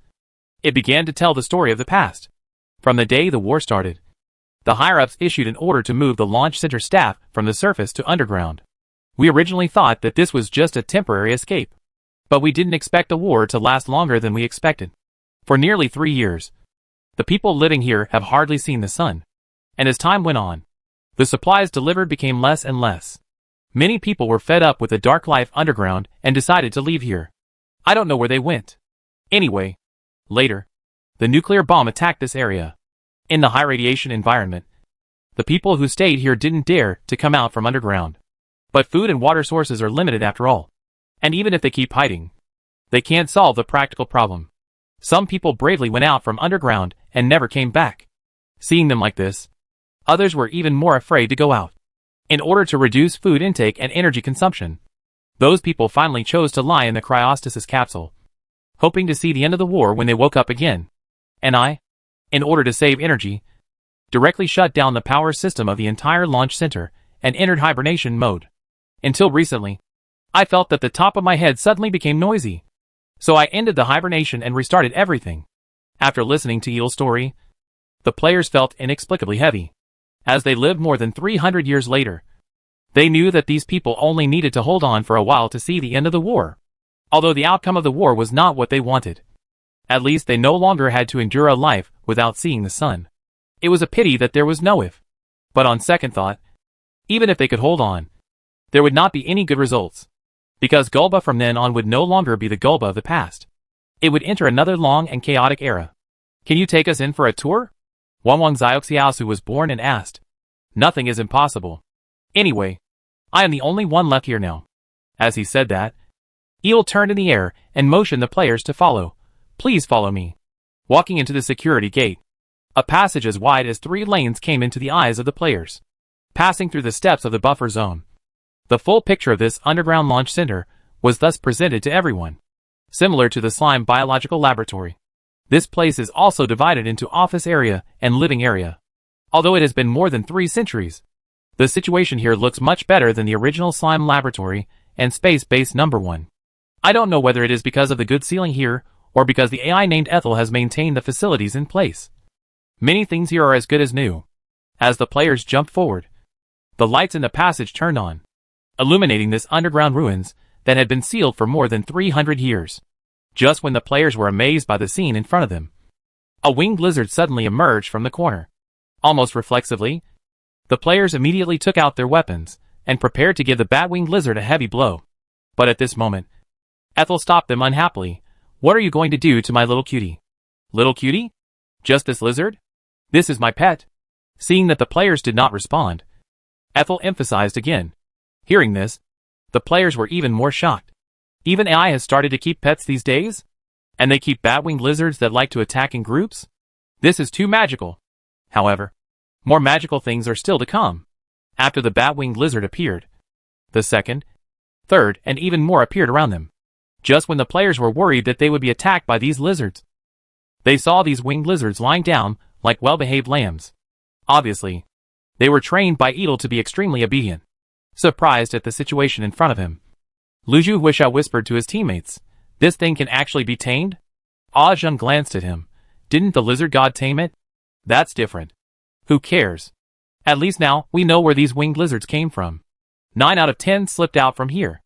it began to tell the story of the past. From the day the war started, the higher-ups issued an order to move the launch center staff from the surface to underground. We originally thought that this was just a temporary escape, but we didn't expect the war to last longer than we expected. For nearly 3 years, the people living here have hardly seen the sun, and as time went on, the supplies delivered became less and less. Many people were fed up with the dark life underground and decided to leave here. I don't know where they went. Anyway, later, the nuclear bomb attacked this area. In the high radiation environment, the people who stayed here didn't dare to come out from underground. But food and water sources are limited after all. And even if they keep hiding, they can't solve the practical problem. Some people bravely went out from underground and never came back. Seeing them like this, others were even more afraid to go out. In order to reduce food intake and energy consumption, those people finally chose to lie in the cryostasis capsule, hoping to see the end of the war when they woke up again. And I, in order to save energy, directly shut down the power system of the entire launch center and entered hibernation mode. Until recently, I felt that the top of my head suddenly became noisy. So I ended the hibernation and restarted everything. After listening to Edel's story, the players felt inexplicably heavy. As they lived more than 300 years later, they knew that these people only needed to hold on for a while to see the end of the war. Although the outcome of the war was not what they wanted. At least they no longer had to endure a life without seeing the sun. It was a pity that there was no if. But on second thought, even if they could hold on, there would not be any good results. Because Gulba from then on would no longer be the Gulba of the past. It would enter another long and chaotic era. Can you take us in for a tour? Wangwang Zioxiaosu was born and asked. Nothing is impossible. Anyway, I am the only one left here now. As he said that, Edel turned in the air and motioned the players to follow. Please follow me. Walking into the security gate, a passage as wide as 3 lanes came into the eyes of the players. Passing through the steps of the buffer zone. The full picture of this underground launch center was thus presented to everyone. Similar to the slime biological laboratory, this place is also divided into office area and living area. Although it has been more than 3 centuries, the situation here looks much better than the original slime laboratory and space base number 1. I don't know whether it is because of the good ceiling here or because the AI named Ethel has maintained the facilities in place. Many things here are as good as new. As the players jumped forward, the lights in the passage turned on, illuminating this underground ruins that had been sealed for more than 300 years. Just when the players were amazed by the scene in front of them, a winged lizard suddenly emerged from the corner. Almost reflexively, the players immediately took out their weapons and prepared to give the bat-winged lizard a heavy blow. But at this moment, Ethel stopped them unhappily. What are you going to do to my little cutie? Little cutie? Just this lizard? This is my pet. Seeing that the players did not respond, Ethel emphasized again. Hearing this, the players were even more shocked. Even AI has started to keep pets these days? And they keep bat-winged lizards that like to attack in groups? This is too magical. However, more magical things are still to come. After the bat-winged lizard appeared, the second, third, and even more appeared around them. Just when the players were worried that they would be attacked by these lizards, they saw these winged lizards lying down like well-behaved lambs. Obviously, they were trained by Edel to be extremely obedient. Surprised at the situation in front of him, Lu Zhuhuixia whispered to his teammates, "This thing can actually be tamed?" Ah Zheng glanced at him. "Didn't the lizard god tame it?" "That's different. Who cares? At least now we know where these winged lizards came from. 9 out of 10 slipped out from here."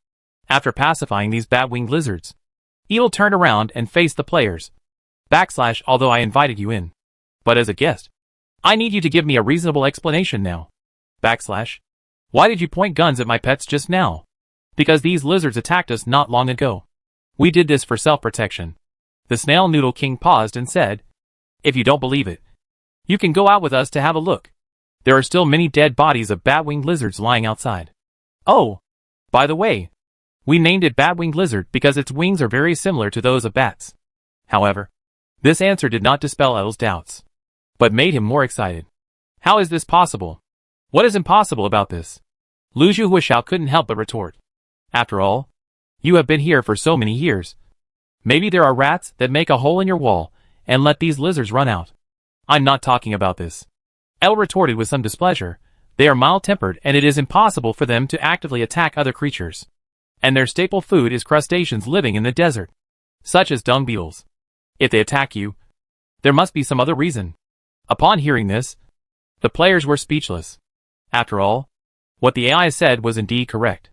After pacifying these bat-winged lizards, Edel turned around and faced the players. Although I invited you in, but as a guest, I need you to give me a reasonable explanation now. Why did you point guns at my pets just now? Because these lizards attacked us not long ago. We did this for self-protection. The Snail Noodle King paused and said, "If you don't believe it, you can go out with us to have a look. There are still many dead bodies of bat-winged lizards lying outside." Oh, by the way, we named it bat-winged lizard because its wings are very similar to those of bats. However, this answer did not dispel Edel's doubts, but made him more excited. How is this possible? What is impossible about this? Lu Zhuhuixia couldn't help but retort. After all, you have been here for so many years. Maybe there are rats that make a hole in your wall and let these lizards run out. I'm not talking about this. Edel retorted with some displeasure. They are mild-tempered and it is impossible for them to actively attack other creatures. And their staple food is crustaceans living in the desert, such as dung beetles. If they attack you, there must be some other reason. Upon hearing this, the players were speechless. After all, what the AI said was indeed correct.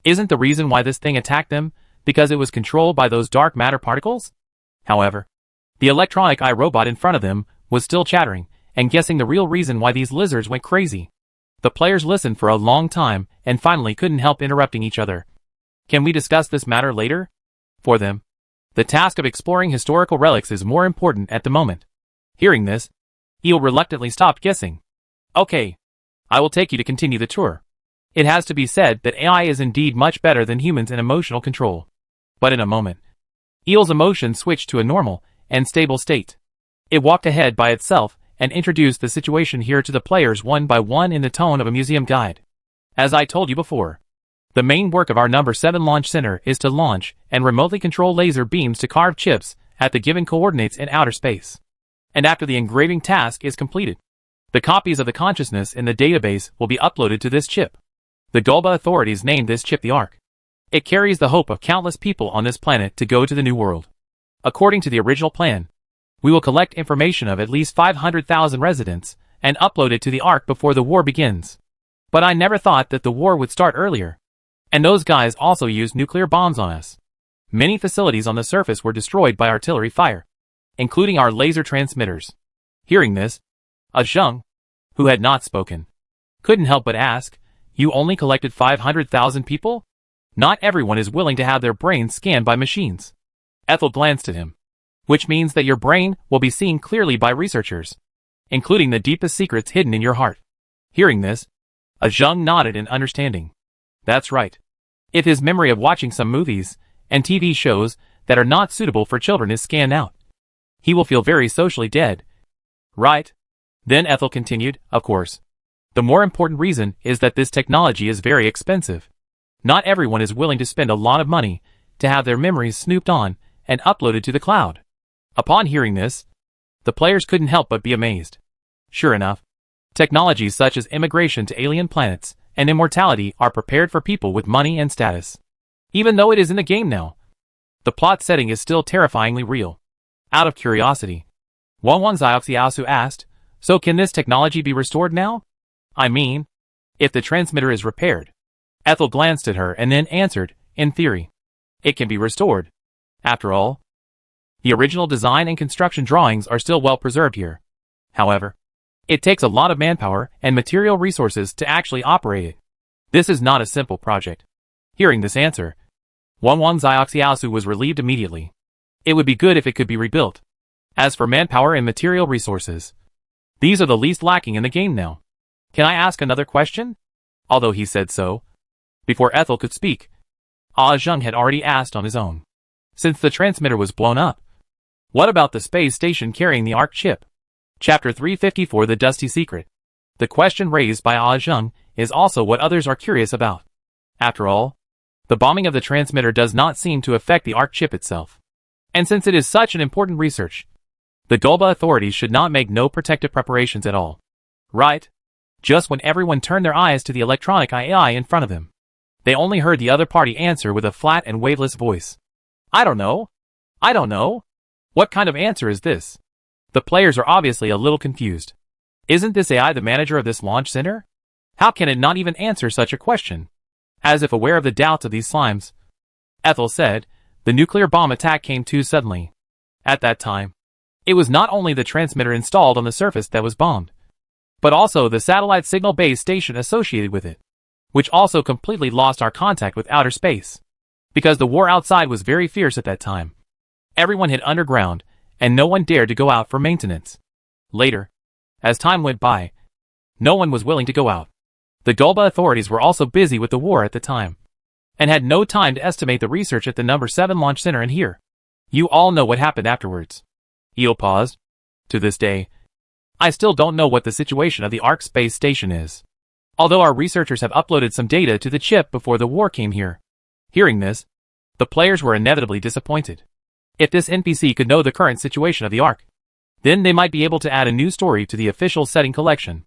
Isn't the reason why this thing attacked them because it was controlled by those dark matter particles? However, the electronic eye robot in front of them was still chattering and guessing the real reason why these lizards went crazy. The players listened for a long time and finally couldn't help interrupting each other. Can we discuss this matter later? For them, the task of exploring historical relics is more important at the moment. Hearing this, Edel reluctantly stopped guessing. Okay, I will take you to continue the tour. It has to be said that AI is indeed much better than humans in emotional control. But in a moment, Edel's emotions switched to a normal and stable state. It walked ahead by itself and introduced the situation here to the players one by one in the tone of a museum guide. As I told you before, the main work of our number 7 launch center is to launch and remotely control laser beams to carve chips at the given coordinates in outer space. And after the engraving task is completed, the copies of the consciousness in the database will be uploaded to this chip. The Golba authorities named this chip the Ark. It carries the hope of countless people on this planet to go to the new world. According to the original plan, we will collect information of at least 500,000 residents and upload it to the Ark before the war begins. But I never thought that the war would start earlier. And those guys also used nuclear bombs on us. Many facilities on the surface were destroyed by artillery fire, including our laser transmitters. Hearing this, Zheng, who had not spoken, couldn't help but ask, "You only collected 500,000 people? Not everyone is willing to have their brains scanned by machines." Ethel glanced at him. "Which means that your brain will be seen clearly by researchers, including the deepest secrets hidden in your heart." Hearing this, Zheng nodded in understanding. That's right. If his memory of watching some movies and TV shows that are not suitable for children is scanned out, he will feel very socially dead. Right? Then Ethel continued, "Of course. The more important reason is that this technology is very expensive. Not everyone is willing to spend a lot of money to have their memories snooped on and uploaded to the cloud." Upon hearing this, the players couldn't help but be amazed. Sure enough, technologies such as immigration to alien planets and immortality are prepared for people with money and status. Even though it is in the game now, the plot setting is still terrifyingly real. Out of curiosity, Wang Xiaoxiaosu asked, "So can this technology be restored now? I mean, if the transmitter is repaired." Ethel glanced at her and then answered, "In theory, it can be restored. After all, the original design and construction drawings are still well preserved here. However, it takes a lot of manpower and material resources to actually operate it. This is not a simple project." Hearing this answer, Wang Xiaoxiaosu was relieved immediately. It would be good if it could be rebuilt. As for manpower and material resources, these are the least lacking in the game now. Can I ask another question? Although he said so, before Ethel could speak, Ah Zheng had already asked on his own. Since the transmitter was blown up, what about the space station carrying the ARC chip? Chapter 354 The Dusty Secret. The question raised by Ah Zheng is also what others are curious about. After all, the bombing of the transmitter does not seem to affect the ARC chip itself. And since it is such an important research, the Golba authorities should not make no protective preparations at all. Right? Just when everyone turned their eyes to the electronic AI in front of them, they only heard the other party answer with a flat and waveless voice. I don't know. I don't know. What kind of answer is this? The players are obviously a little confused. Isn't this AI the manager of this launch center? How can it not even answer such a question? As if aware of the doubts of these slimes, Ethel said, the nuclear bomb attack came too suddenly. At that time, it was not only the transmitter installed on the surface that was bombed, but also the satellite signal base station associated with it, which also completely lost our contact with outer space. Because the war outside was very fierce at that time, everyone hid underground, and no one dared to go out for maintenance. Later, as time went by, no one was willing to go out. The Golba authorities were also busy with the war at the time, and had no time to estimate the research at the number 7 launch center in here. You all know what happened afterwards. Eel paused. To this day, I still don't know what the situation of the ARC space station is, although our researchers have uploaded some data to the chip before the war came here. Hearing this, the players were inevitably disappointed. If this NPC could know the current situation of the ARC, then they might be able to add a new story to the official setting collection.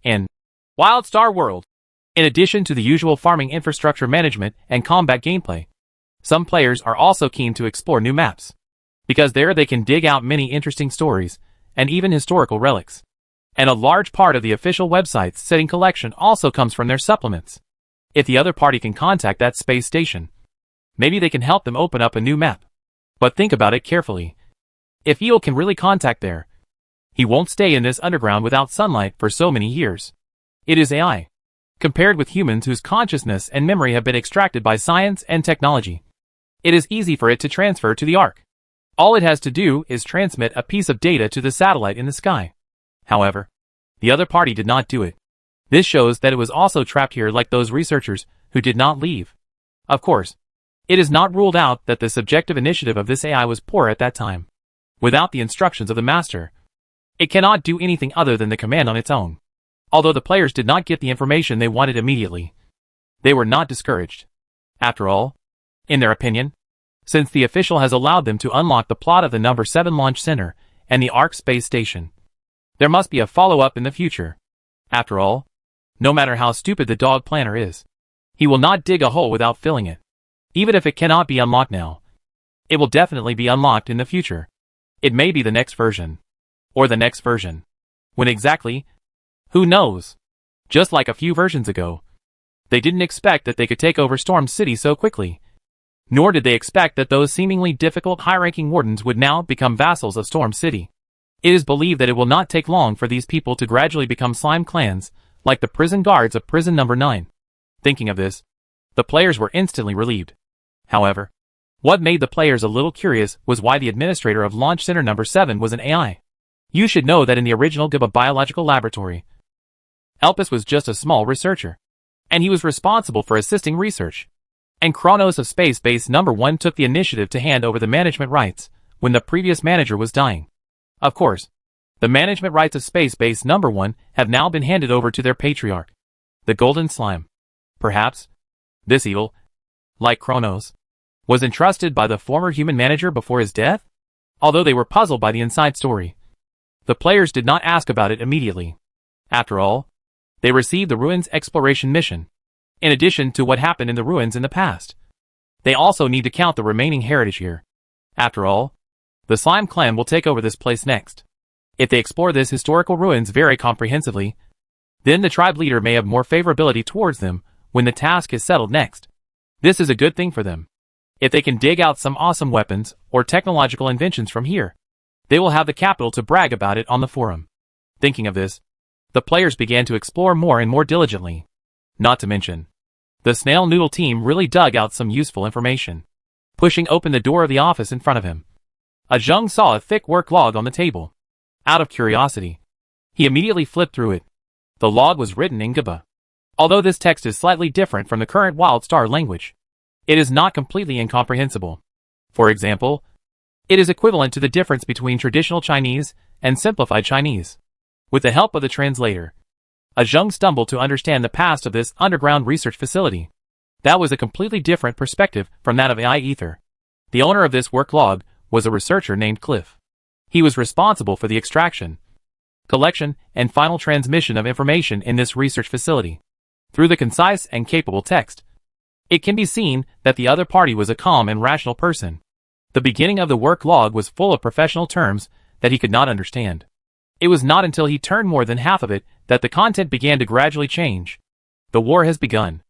In Wildstar World, in addition to the usual farming infrastructure management and combat gameplay, some players are also keen to explore new maps, because there they can dig out many interesting stories, and even historical relics. And a large part of the official website's setting collection also comes from their supplements. If the other party can contact that space station, maybe they can help them open up a new map. But think about it carefully. If Eel can really contact there, he won't stay in this underground without sunlight for so many years. It is AI, compared with humans whose consciousness and memory have been extracted by science and technology. It is easy for it to transfer to the ARC. All it has to do is transmit a piece of data to the satellite in the sky. However, the other party did not do it. This shows that it was also trapped here like those researchers who did not leave. Of course, it is not ruled out that the subjective initiative of this AI was poor at that time. Without the instructions of the master, it cannot do anything other than the command on its own. Although the players did not get the information they wanted immediately, they were not discouraged. After all, in their opinion, since the official has allowed them to unlock the plot of the number 7 launch center and the ARC space station, there must be a follow-up in the future. After all, no matter how stupid the dog planner is, he will not dig a hole without filling it. Even if it cannot be unlocked now, it will definitely be unlocked in the future. It may be the next version, or the next version. When exactly? Who knows? Just like a few versions ago, they didn't expect that they could take over Storm City so quickly. Nor did they expect that those seemingly difficult high-ranking wardens would now become vassals of Storm City. It is believed that it will not take long for these people to gradually become slime clans, like the prison guards of prison number 9. Thinking of this, the players were instantly relieved. However, what made the players a little curious was why the administrator of Launch Center number 7 was an AI. You should know that in the original GIBA biological laboratory, Elpis was just a small researcher, and he was responsible for assisting research. And Kronos of Space Base number 1 took the initiative to hand over the management rights when the previous manager was dying. Of course, the management rights of Space Base number 1 have now been handed over to their patriarch, the Golden Slime. Perhaps this evil, like Kronos, was entrusted by the former human manager before his death? Although they were puzzled by the inside story, the players did not ask about it immediately. After all, they received the ruins exploration mission. In addition to what happened in the ruins in the past, they also need to count the remaining heritage here. After all, the Slime Clan will take over this place next. If they explore this historical ruins very comprehensively, then the tribe leader may have more favorability towards them when the task is settled next. This is a good thing for them. If they can dig out some awesome weapons or technological inventions from here, they will have the capital to brag about it on the forum. Thinking of this, the players began to explore more and more diligently. Not to mention, the Snail Noodle team really dug out some useful information. Pushing open the door of the office in front of him, Zheng saw a thick work log on the table. Out of curiosity, he immediately flipped through it. The log was written in Gaba. Although this text is slightly different from the current WildStar language, it is not completely incomprehensible. For example, it is equivalent to the difference between traditional Chinese and simplified Chinese. With the help of the translator, Zheng stumbled to understand the past of this underground research facility. That was a completely different perspective from that of AI Ether. The owner of this work log was a researcher named Cliff. He was responsible for the extraction, collection, and final transmission of information in this research facility. Through the concise and capable text, it can be seen that the other party was a calm and rational person. The beginning of the work log was full of professional terms that he could not understand. It was not until he turned more than half of it that the content began to gradually change. The war has begun.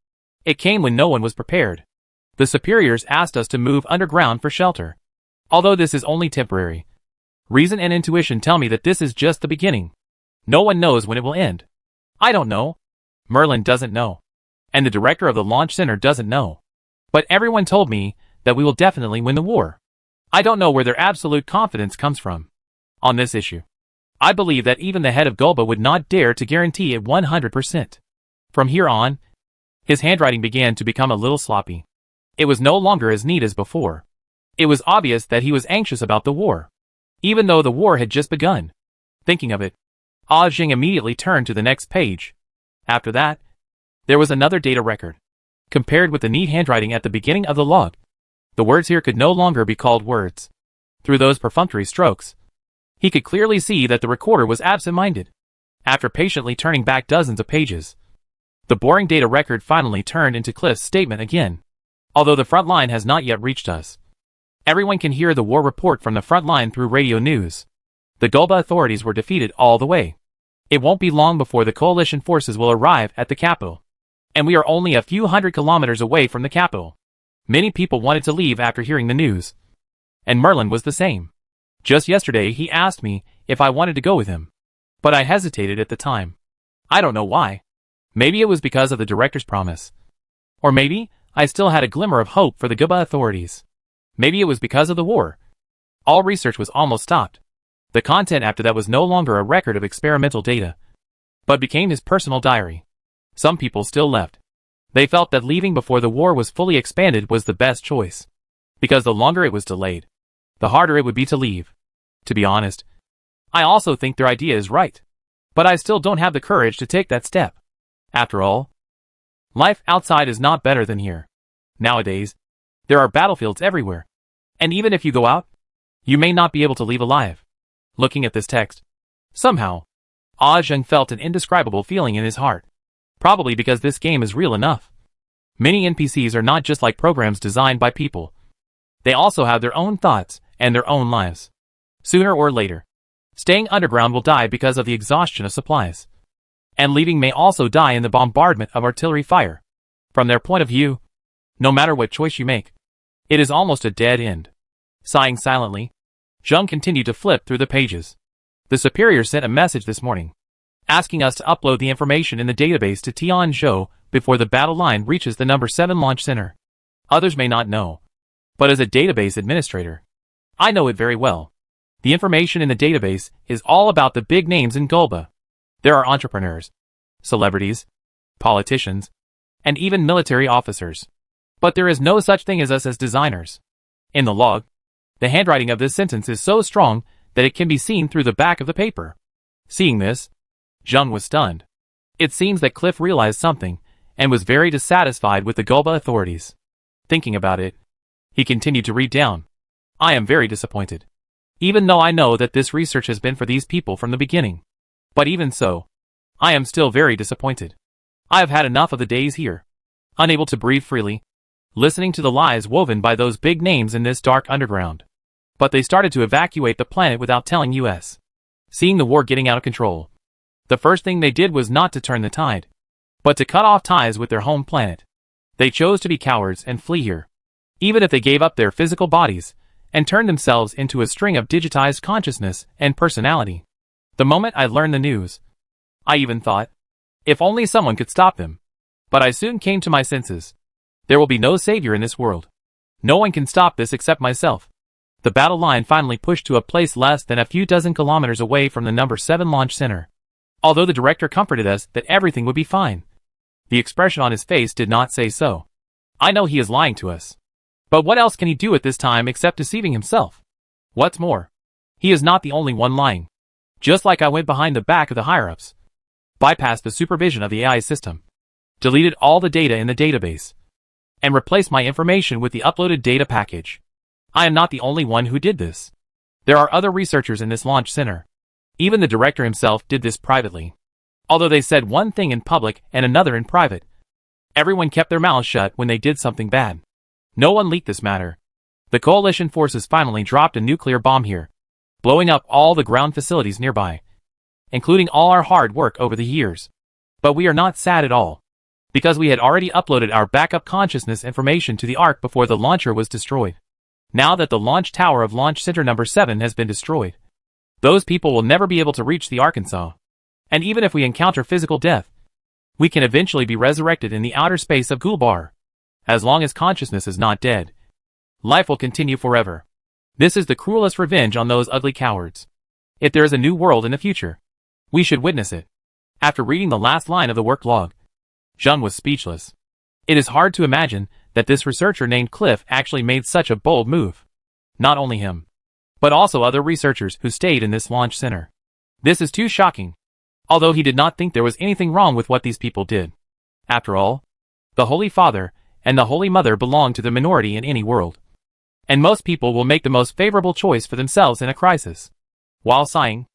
It came when no one was prepared. The superiors asked us to move underground for shelter. Although this is only temporary, reason and intuition tell me that this is just the beginning. No one knows when it will end. I don't know. Merlin doesn't know. And the director of the launch center doesn't know. But everyone told me that we will definitely win the war. I don't know where their absolute confidence comes from. On this issue, I believe that even the head of Gulba would not dare to guarantee it 100%. From here on, his handwriting began to become a little sloppy. It was no longer as neat as before. It was obvious that he was anxious about the war, even though the war had just begun. Thinking of it, Jing immediately turned to the next page. After that, there was another data record. Compared with the neat handwriting at the beginning of the log, the words here could no longer be called words. Through those perfunctory strokes, he could clearly see that the recorder was absent-minded. After patiently turning back dozens of pages, the boring data record finally turned into Cliff's statement again. Although the front line has not yet reached us, everyone can hear the war report from the front line through radio news. The Gulba authorities were defeated all the way. It won't be long before the coalition forces will arrive at the capital. And we are only a few hundred kilometers away from the capital. Many people wanted to leave after hearing the news. And Merlin was the same. Just yesterday he asked me if I wanted to go with him. But I hesitated at the time. I don't know why. Maybe it was because of the director's promise. Or maybe I still had a glimmer of hope for the Gulba authorities. Maybe it was because of the war. All research was almost stopped. The content after that was no longer a record of experimental data, but became his personal diary. Some people still left. They felt that leaving before the war was fully expanded was the best choice. Because the longer it was delayed, the harder it would be to leave. To be honest, I also think their idea is right. But I still don't have the courage to take that step. After all, life outside is not better than here. Nowadays, there are battlefields everywhere. And even if you go out, you may not be able to leave alive. Looking at this text, somehow, Zheng felt an indescribable feeling in his heart. Probably because this game is real enough. Many NPCs are not just like programs designed by people. They also have their own thoughts and their own lives. Sooner or later, staying underground will die because of the exhaustion of supplies. And leaving may also die in the bombardment of artillery fire. From their point of view, no matter what choice you make, it is almost a dead end. Sighing silently, Zheng continued to flip through the pages. The superior sent a message this morning, asking us to upload the information in the database to Tianzhou before the battle line reaches the number 7 launch center. Others may not know, but as a database administrator, I know it very well. The information in the database is all about the big names in Gulba. There are entrepreneurs, celebrities, politicians, and even military officers. But there is no such thing as us as designers. In the log, the handwriting of this sentence is so strong that it can be seen through the back of the paper. Seeing this, Zheng was stunned. It seems that Cliff realized something and was very dissatisfied with the Gulba authorities. Thinking about it, he continued to read down. I am very disappointed. Even though I know that this research has been for these people from the beginning. But even so, I am still very disappointed. I have had enough of the days here, unable to breathe freely, listening to the lies woven by those big names in this dark underground. But they started to evacuate the planet without telling us. Seeing the war getting out of control, the first thing they did was not to turn the tide, but to cut off ties with their home planet. They chose to be cowards and flee here, even if they gave up their physical bodies and turned themselves into a string of digitized consciousness and personality. The moment I learned the news, I even thought, if only someone could stop them. But I soon came to my senses. There will be no savior in this world. No one can stop this except myself. The battle line finally pushed to a place less than a few dozen kilometers away from the number 7 launch center. Although the director comforted us that everything would be fine, the expression on his face did not say so. I know he is lying to us. But what else can he do at this time except deceiving himself? What's more, he is not the only one lying. Just like I went behind the back of the higher-ups, bypassed the supervision of the AI system, deleted all the data in the database, and replaced my information with the uploaded data package. I am not the only one who did this. There are other researchers in this launch center. Even the director himself did this privately. Although they said one thing in public and another in private, everyone kept their mouths shut when they did something bad. No one leaked this matter. The coalition forces finally dropped a nuclear bomb here, blowing up all the ground facilities nearby, including all our hard work over the years. But we are not sad at all, because we had already uploaded our backup consciousness information to the Ark before the launcher was destroyed. Now that the launch tower of Launch Center number 7 has been destroyed, those people will never be able to reach the Arkansas. And even if we encounter physical death, we can eventually be resurrected in the outer space of Gulbar. As long as consciousness is not dead, life will continue forever. This is the cruelest revenge on those ugly cowards. If there is a new world in the future, we should witness it. After reading the last line of the work log, Zhang was speechless. It is hard to imagine that this researcher named Cliff actually made such a bold move. Not only him, but also other researchers who stayed in this launch center. This is too shocking. Although he did not think there was anything wrong with what these people did. After all, the Holy Father and the Holy Mother belong to the minority in any world. And most people will make the most favorable choice for themselves in a crisis. While sighing,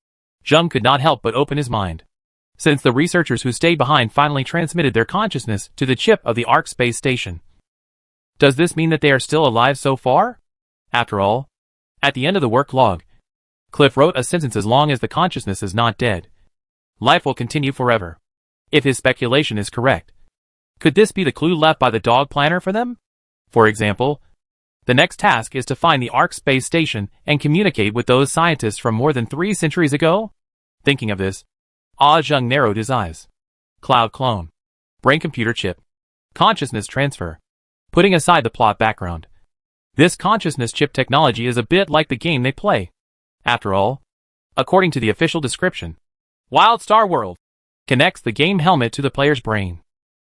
Zhang could not help but open his mind. Since the researchers who stayed behind finally transmitted their consciousness to the chip of the Ark space station, does this mean that they are still alive so far? After all, at the end of the work log, Cliff wrote a sentence: as long as the consciousness is not dead, life will continue forever. If his speculation is correct, could this be the clue left by the dog planner for them? For example, the next task is to find the Ark space station and communicate with those scientists from more than 3 centuries ago? Thinking of this, Zhang narrowed his eyes. Cloud clone, brain computer chip, consciousness transfer. Putting aside the plot background, this consciousness chip technology is a bit like the game they play. After all, according to the official description, Wild Star World connects the game helmet to the player's brain,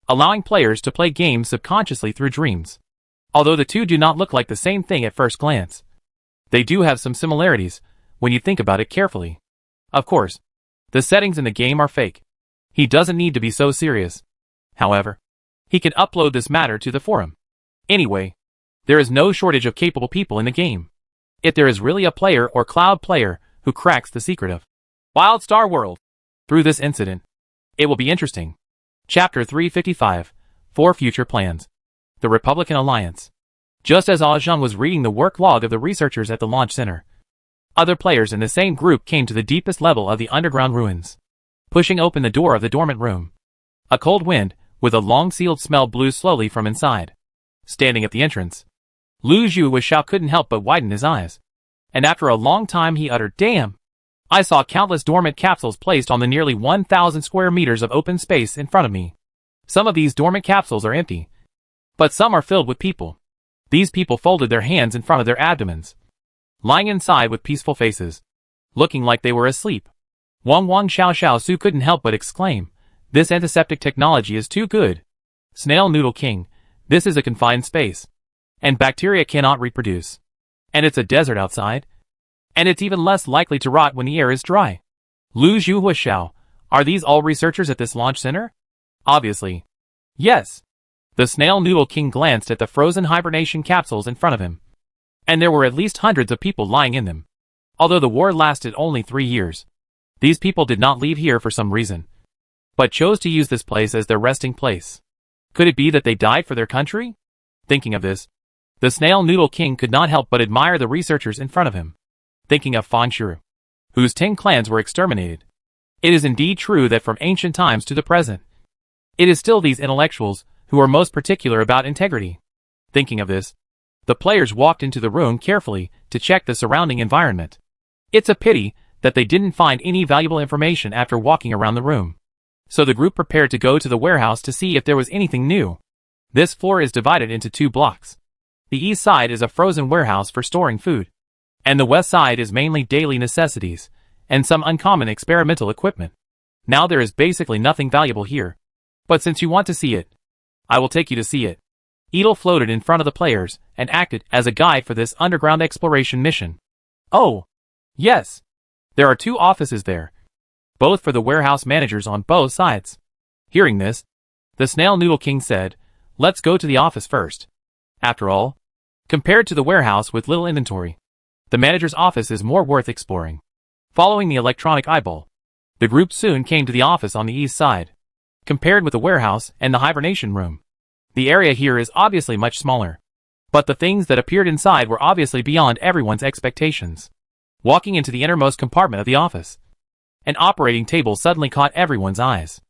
allowing players to play games subconsciously through dreams. Although the two do not look like the same thing at first glance, they do have some similarities when you think about it carefully. Of course, the settings in the game are fake. He doesn't need to be so serious. However, he can upload this matter to the forum. Anyway, there is no shortage of capable people in the game. If there is really a player or cloud player who cracks the secret of Wild Star World through this incident, it will be interesting. Chapter 355, 4 Future Plans. The Republican Alliance. Just as Zhang was reading the work log of the researchers at the launch center, other players in the same group came to the deepest level of the underground ruins, pushing open the door of the dormant room. A cold wind, with a long sealed smell, blew slowly from inside. Standing at the entrance, Lu Zhuoshao couldn't help but widen his eyes. And after a long time he uttered, "Damn! I saw countless dormant capsules placed on the nearly 1,000 square meters of open space in front of me. Some of these dormant capsules are empty, but some are filled with people. These people folded their hands in front of their abdomens, lying inside with peaceful faces, looking like they were asleep." Wang Xiao Su couldn't help but exclaim, "This antiseptic technology is too good. Snail Noodle King, this is a confined space, and bacteria cannot reproduce. And it's a desert outside, and it's even less likely to rot when the air is dry. Lu Zhuoshao, are these all researchers at this launch center?" "Obviously. Yes." The Snail Noodle King glanced at the frozen hibernation capsules in front of him, and there were at least hundreds of people lying in them. Although the war lasted only 3 years, these people did not leave here for some reason, but chose to use this place as their resting place. Could it be that they died for their country? Thinking of this, the Snail Noodle King could not help but admire the researchers in front of him. Thinking of Fan Shiru, whose 10 clans were exterminated. It is indeed true that from ancient times to the present, it is still these intellectuals who are most particular about integrity. Thinking of this, the players walked into the room carefully to check the surrounding environment. It's a pity that they didn't find any valuable information after walking around the room. So the group prepared to go to the warehouse to see if there was anything new. This floor is divided into 2 blocks. The east side is a frozen warehouse for storing food, And the west side is mainly daily necessities, and some uncommon experimental equipment. Now there is basically nothing valuable here. But since you want to see it, I will take you to see it. Edel floated in front of the players and acted as a guide for this underground exploration mission. Oh, yes. There are 2 offices there, both for the warehouse managers on both sides. Hearing this, the Snail Noodle King said, let's go to the office first. After all, compared to the warehouse with little inventory, the manager's office is more worth exploring. Following the electronic eyeball, the group soon came to the office on the east side. Compared with the warehouse and the hibernation room, the area here is obviously much smaller. But the things that appeared inside were obviously beyond everyone's expectations. Walking into the innermost compartment of the office, an operating table suddenly caught everyone's eyes.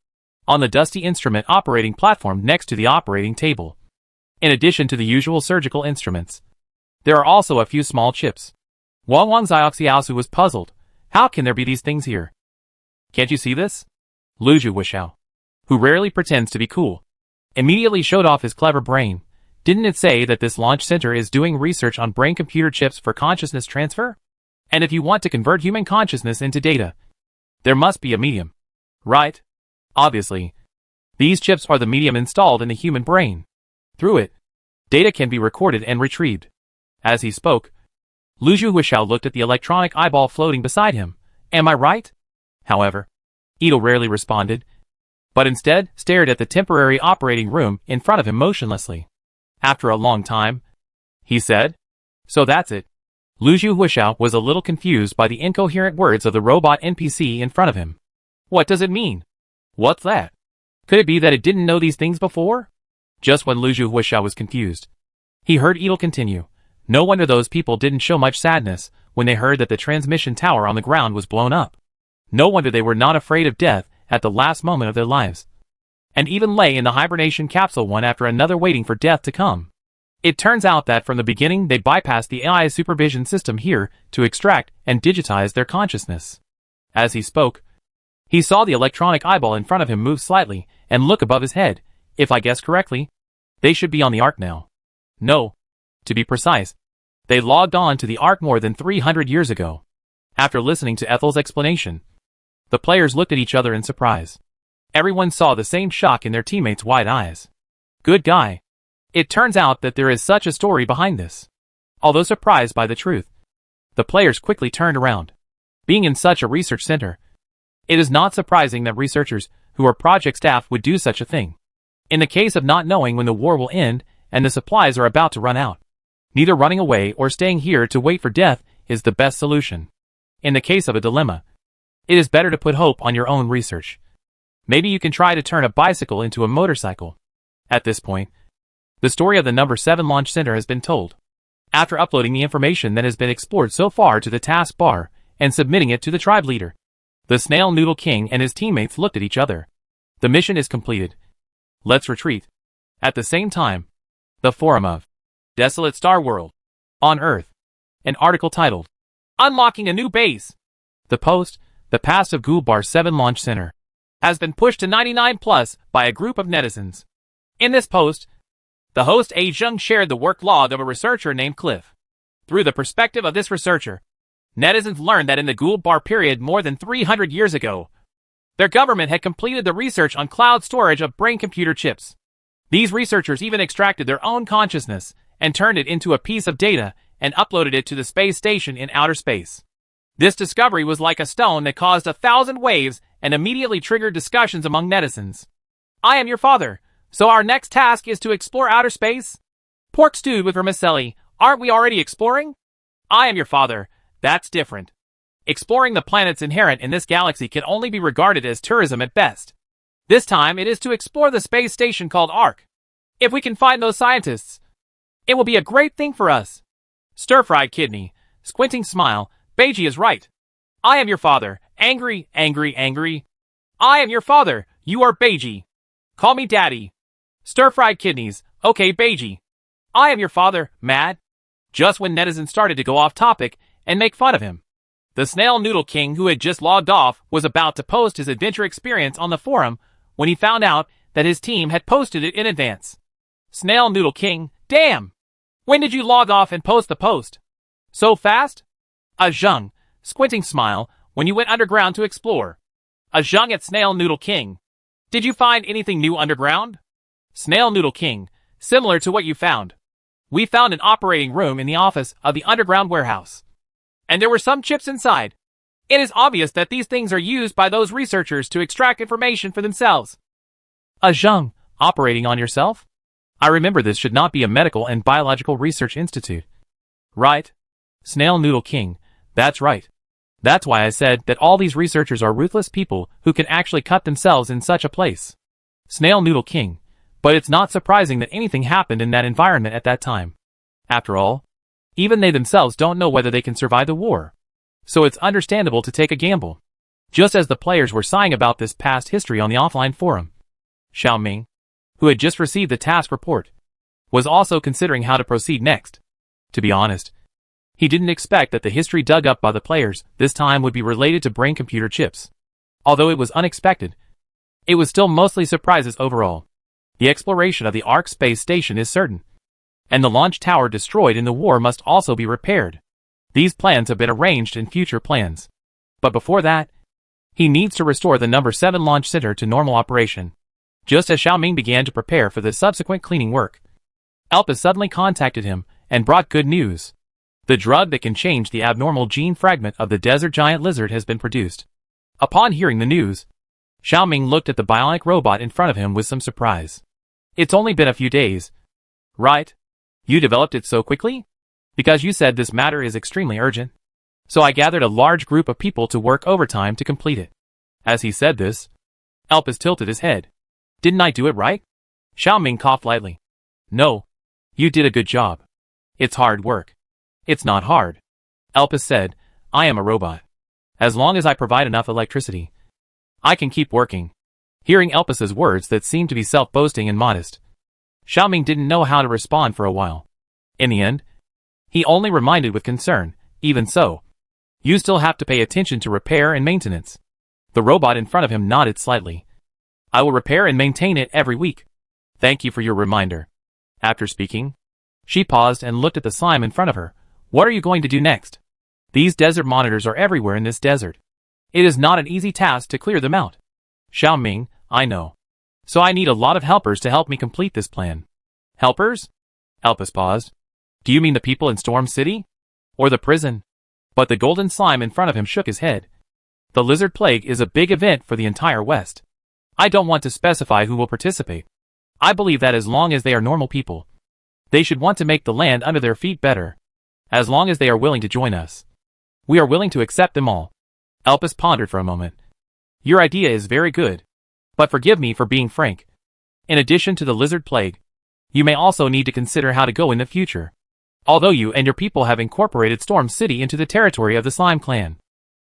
On the dusty instrument operating platform next to the operating table, in addition to the usual surgical instruments, there are also a few small chips. Wang Wang Xiaoxiaosu was puzzled. How can there be these things here? Can't you see this? Lu Zhu Wuxiao, who rarely pretends to be cool, immediately showed off his clever brain. Didn't it say that this launch center is doing research on brain-computer chips for consciousness transfer? And if you want to convert human consciousness into data, there must be a medium. Right? Obviously. These chips are the medium installed in the human brain. Through it, data can be recorded and retrieved. As he spoke, Lu Zhu Wuxiao looked at the electronic eyeball floating beside him. Am I right? However, Edel rarely responded, but instead stared at the temporary operating room in front of him motionlessly. After a long time, he said, so that's it. Lu Zhu Wuxiao was a little confused by the incoherent words of the robot NPC in front of him. What does it mean? What's that? Could it be that it didn't know these things before? Just when Lu Zhu Wuxiao was confused, he heard Edel continue. No wonder those people didn't show much sadness when they heard that the transmission tower on the ground was blown up. No wonder they were not afraid of death at the last moment of their lives, and even lay in the hibernation capsule one after another waiting for death to come. It turns out that from the beginning they bypassed the AI supervision system here to extract and digitize their consciousness. As he spoke, he saw the electronic eyeball in front of him move slightly and look above his head. If I guess correctly, they should be on the Ark now. No. To be precise, they logged on to the Ark more than 300 years ago. After listening to Ethel's explanation, the players looked at each other in surprise. Everyone saw the same shock in their teammates' wide eyes. Good guy. It turns out that there is such a story behind this. Although surprised by the truth, the players quickly turned around. Being in such a research center, it is not surprising that researchers who are project staff would do such a thing. In the case of not knowing when the war will end and the supplies are about to run out, neither running away or staying here to wait for death is the best solution. In the case of a dilemma, it is better to put hope on your own research. Maybe you can try to turn a bicycle into a motorcycle. At this point, the story of the number 7 launch center has been told. After uploading the information that has been explored so far to the task bar and submitting it to the tribe leader, the Snail Noodle King and his teammates looked at each other. The mission is completed. Let's retreat. At the same time, the forum of Desolate Star World on Earth. An article titled, Unlocking a New Base. The post, The Past of Gulbar 7 Launch Center, has been pushed to 99+ by a group of netizens. In this post, the host A. Zheng shared the work log of a researcher named Cliff. Through the perspective of this researcher, netizens learned that in the Gulbar period more than 300 years ago, their government had completed the research on cloud storage of brain-computer chips. These researchers even extracted their own consciousness and turned it into a piece of data and uploaded it to the space station in outer space. This discovery was like a stone that caused 1,000 waves and immediately triggered discussions among netizens. I am your father, so our next task is to explore outer space? Pork stewed with vermicelli, aren't we already exploring? I am your father, that's different. Exploring the planets inherent in this galaxy can only be regarded as tourism at best. This time it is to explore the space station called Ark. If we can find those scientists, it will be a great thing for us. Stir-fried kidney, squinting smile, Beiji is right. I am your father, angry, angry, angry. I am your father, you are Beiji. Call me daddy. Stir-fried kidneys, okay Beiji. I am your father, mad. Just when netizens started to go off topic and make fun of him, the Snail Noodle King, who had just logged off, was about to post his adventure experience on the forum when he found out that his team had posted it in advance. Snail Noodle King, damn! When did you log off and post the post? So fast? A zheng, squinting smile, when you went underground to explore. A zheng at Snail Noodle King. Did you find anything new underground? Snail Noodle King, similar to what you found. We found an operating room in the office of the underground warehouse. And there were some chips inside. It is obvious that these things are used by those researchers to extract information for themselves. A zheng, operating on yourself? I remember this should not be a medical and biological research institute. Right? Snail Noodle King, that's right. That's why I said that all these researchers are ruthless people who can actually cut themselves in such a place. Snail Noodle King, but it's not surprising that anything happened in that environment at that time. After all, even they themselves don't know whether they can survive the war. So it's understandable to take a gamble. Just as the players were sighing about this past history on the offline forum. Xiao Ming, who had just received the task report, was also considering how to proceed next. To be honest, he didn't expect that the history dug up by the players this time would be related to brain computer chips. Although it was unexpected, it was still mostly surprises overall. The exploration of the Ark space station is certain, and the launch tower destroyed in the war must also be repaired. These plans have been arranged in future plans. But before that, he needs to restore the number 7 launch center to normal operation. Just as Xiao Ming began to prepare for the subsequent cleaning work, Elpis suddenly contacted him and brought good news. The drug that can change the abnormal gene fragment of the desert giant lizard has been produced. Upon hearing the news, Xiao Ming looked at the bionic robot in front of him with some surprise. It's only been a few days. Right? You developed it so quickly? Because you said this matter is extremely urgent. So I gathered a large group of people to work overtime to complete it. As he said this, Elpis tilted his head. Didn't I do it right? Xiao Ming coughed lightly. No. You did a good job. It's hard work. It's not hard. Elpis said, I am a robot. As long as I provide enough electricity, I can keep working. Hearing Elpis's words that seemed to be self-boasting and modest, Xiao Ming didn't know how to respond for a while. In the end, he only reminded with concern, even so, you still have to pay attention to repair and maintenance. The robot in front of him nodded slightly. I will repair and maintain it every week. Thank you for your reminder. After speaking, she paused and looked at the slime in front of her. What are you going to do next? These desert monitors are everywhere in this desert. It is not an easy task to clear them out. Xiao Ming, I know. So I need a lot of helpers to help me complete this plan. Helpers? Elpis paused. Do you mean the people in Storm City? Or the prison? But the golden slime in front of him shook his head. The lizard plague is a big event for the entire West. I don't want to specify who will participate. I believe that as long as they are normal people, they should want to make the land under their feet better. As long as they are willing to join us, we are willing to accept them all. Elpis pondered for a moment. Your idea is very good. But forgive me for being frank. In addition to the lizard plague, you may also need to consider how to go in the future. Although you and your people have incorporated Storm City into the territory of the Slime Clan,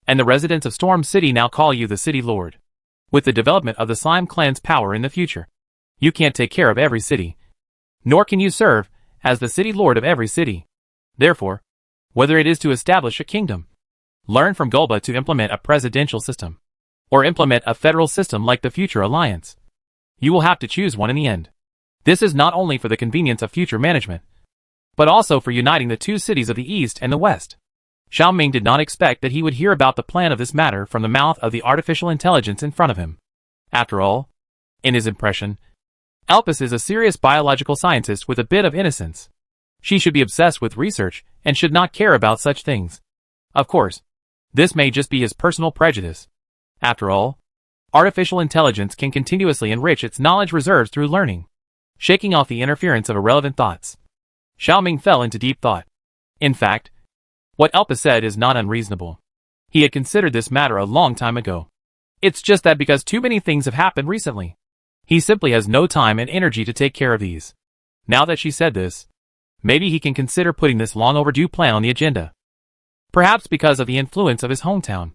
and the residents of Storm City now call you the City Lord. With the development of the Slime Clan's power in the future, you can't take care of every city. Nor can you serve as the City Lord of every city. Therefore, whether it is to establish a kingdom, learn from Gulba to implement a presidential system, or implement a federal system like the Future Alliance, you will have to choose one in the end. This is not only for the convenience of future management, but also for uniting the two cities of the East and the West. Xiao Ming did not expect that he would hear about the plan of this matter from the mouth of the artificial intelligence in front of him. After all, in his impression, Elpis is a serious biological scientist with a bit of innocence. She should be obsessed with research and should not care about such things. Of course, this may just be his personal prejudice. After all, artificial intelligence can continuously enrich its knowledge reserves through learning, shaking off the interference of irrelevant thoughts. Xiao Ming fell into deep thought. In fact, what Elpis said is not unreasonable. He had considered this matter a long time ago. It's just that because too many things have happened recently, he simply has no time and energy to take care of these. Now that she said this, maybe he can consider putting this long overdue plan on the agenda. Perhaps because of the influence of his hometown.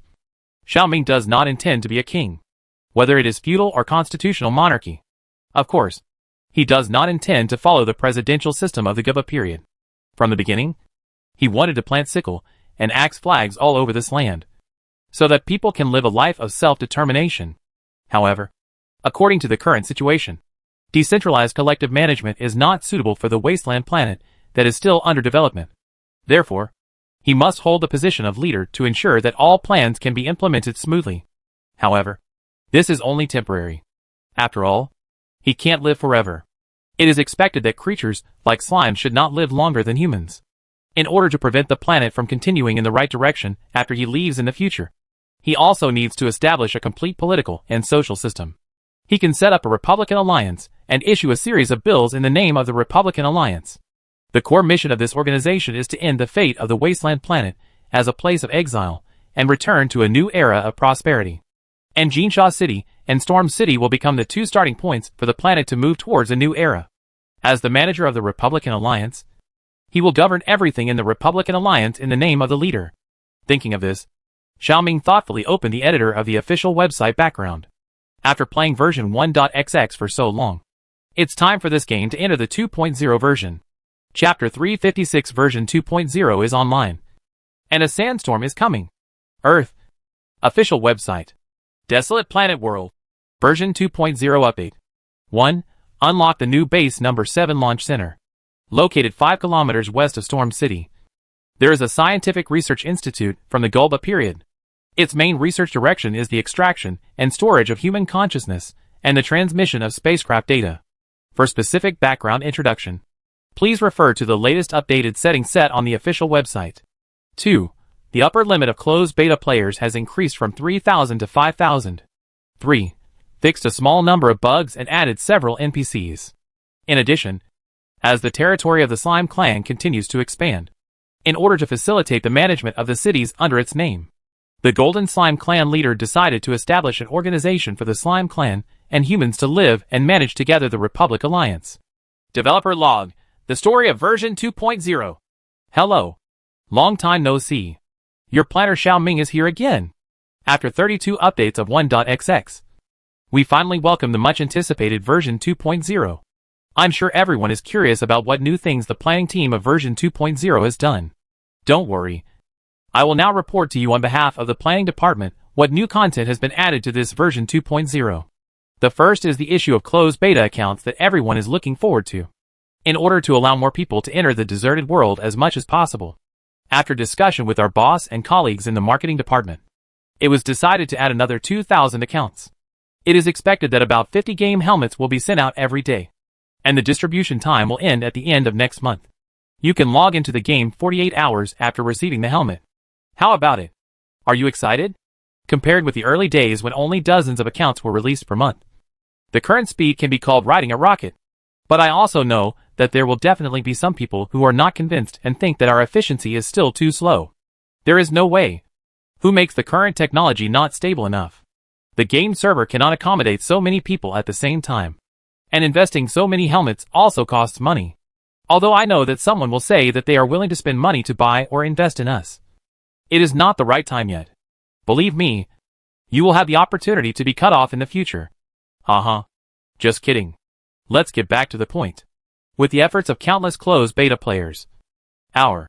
Xiao Ming does not intend to be a king, whether it is feudal or constitutional monarchy. Of course, he does not intend to follow the presidential system of the Gulba period. From the beginning, he wanted to plant sickle and axe flags all over this land, so that people can live a life of self-determination. However, according to the current situation, decentralized collective management is not suitable for the wasteland planet that is still under development. Therefore, He must hold the position of leader to ensure that all plans can be implemented smoothly. However, this is only temporary. After all, he can't live forever. It is expected that creatures, like slime, should not live longer than humans. In order to prevent the planet from continuing in the right direction after he leaves in the future, he also needs to establish a complete political and social system. He can set up a Republican alliance and issue a series of bills in the name of the Republican Alliance. The core mission of this organization is to end the fate of the wasteland planet as a place of exile and return to a new era of prosperity. And Jinsha City and Storm City will become the two starting points for the planet to move towards a new era. As the manager of the Republican Alliance, he will govern everything in the Republican Alliance in the name of the leader. Thinking of this, Xiaoming thoughtfully opened the editor of the official website background. After playing version 1.xx for so long, it's time for this game to enter the 2.0 version. Chapter 356 version 2.0 is online. And a sandstorm is coming. Earth. Official website. Desolate Planet World. Version 2.0 update. 1. Unlock the new base number 7 launch center. Located 5 kilometers west of Storm City. There is a scientific research institute from the Gulba period. Its main research direction is the extraction and storage of human consciousness and the transmission of spacecraft data. For specific background introduction, please refer to the latest updated settings set on the official website. 2. The upper limit of closed beta players has increased from 3,000 to 5,000. 3. Fixed a small number of bugs and added several NPCs. In addition, as the territory of the Slime Clan continues to expand, in order to facilitate the management of the cities under its name, the Golden Slime Clan leader decided to establish an organization for the Slime Clan and humans to live and manage together the Republic Alliance. Developer log. The story of version 2.0. Hello. Long time no see. Your planner Xiaoming is here again. After 32 updates of 1.xx, we finally welcome the much anticipated version 2.0. I'm sure everyone is curious about what new things the planning team of version 2.0 has done. Don't worry. I will now report to you on behalf of the planning department what new content has been added to this version 2.0. The first is the issue of closed beta accounts that everyone is looking forward to, in order to allow more people to enter the deserted world as much as possible. After discussion with our boss and colleagues in the marketing department, it was decided to add another 2,000 accounts. It is expected that about 50 game helmets will be sent out every day, and the distribution time will end at the end of next month. You can log into the game 48 hours after receiving the helmet. How about it? Are you excited? Compared with the early days when only dozens of accounts were released per month, the current speed can be called riding a rocket. But I also know that there will definitely be some people who are not convinced and think that our efficiency is still too slow. There is no way. Who makes the current technology not stable enough? The game server cannot accommodate so many people at the same time. And investing so many helmets also costs money. Although I know that someone will say that they are willing to spend money to buy or invest in us. It is not the right time yet. Believe me, you will have the opportunity to be cut off in the future. Just kidding. Let's get back to the point. With the efforts of countless closed beta players, our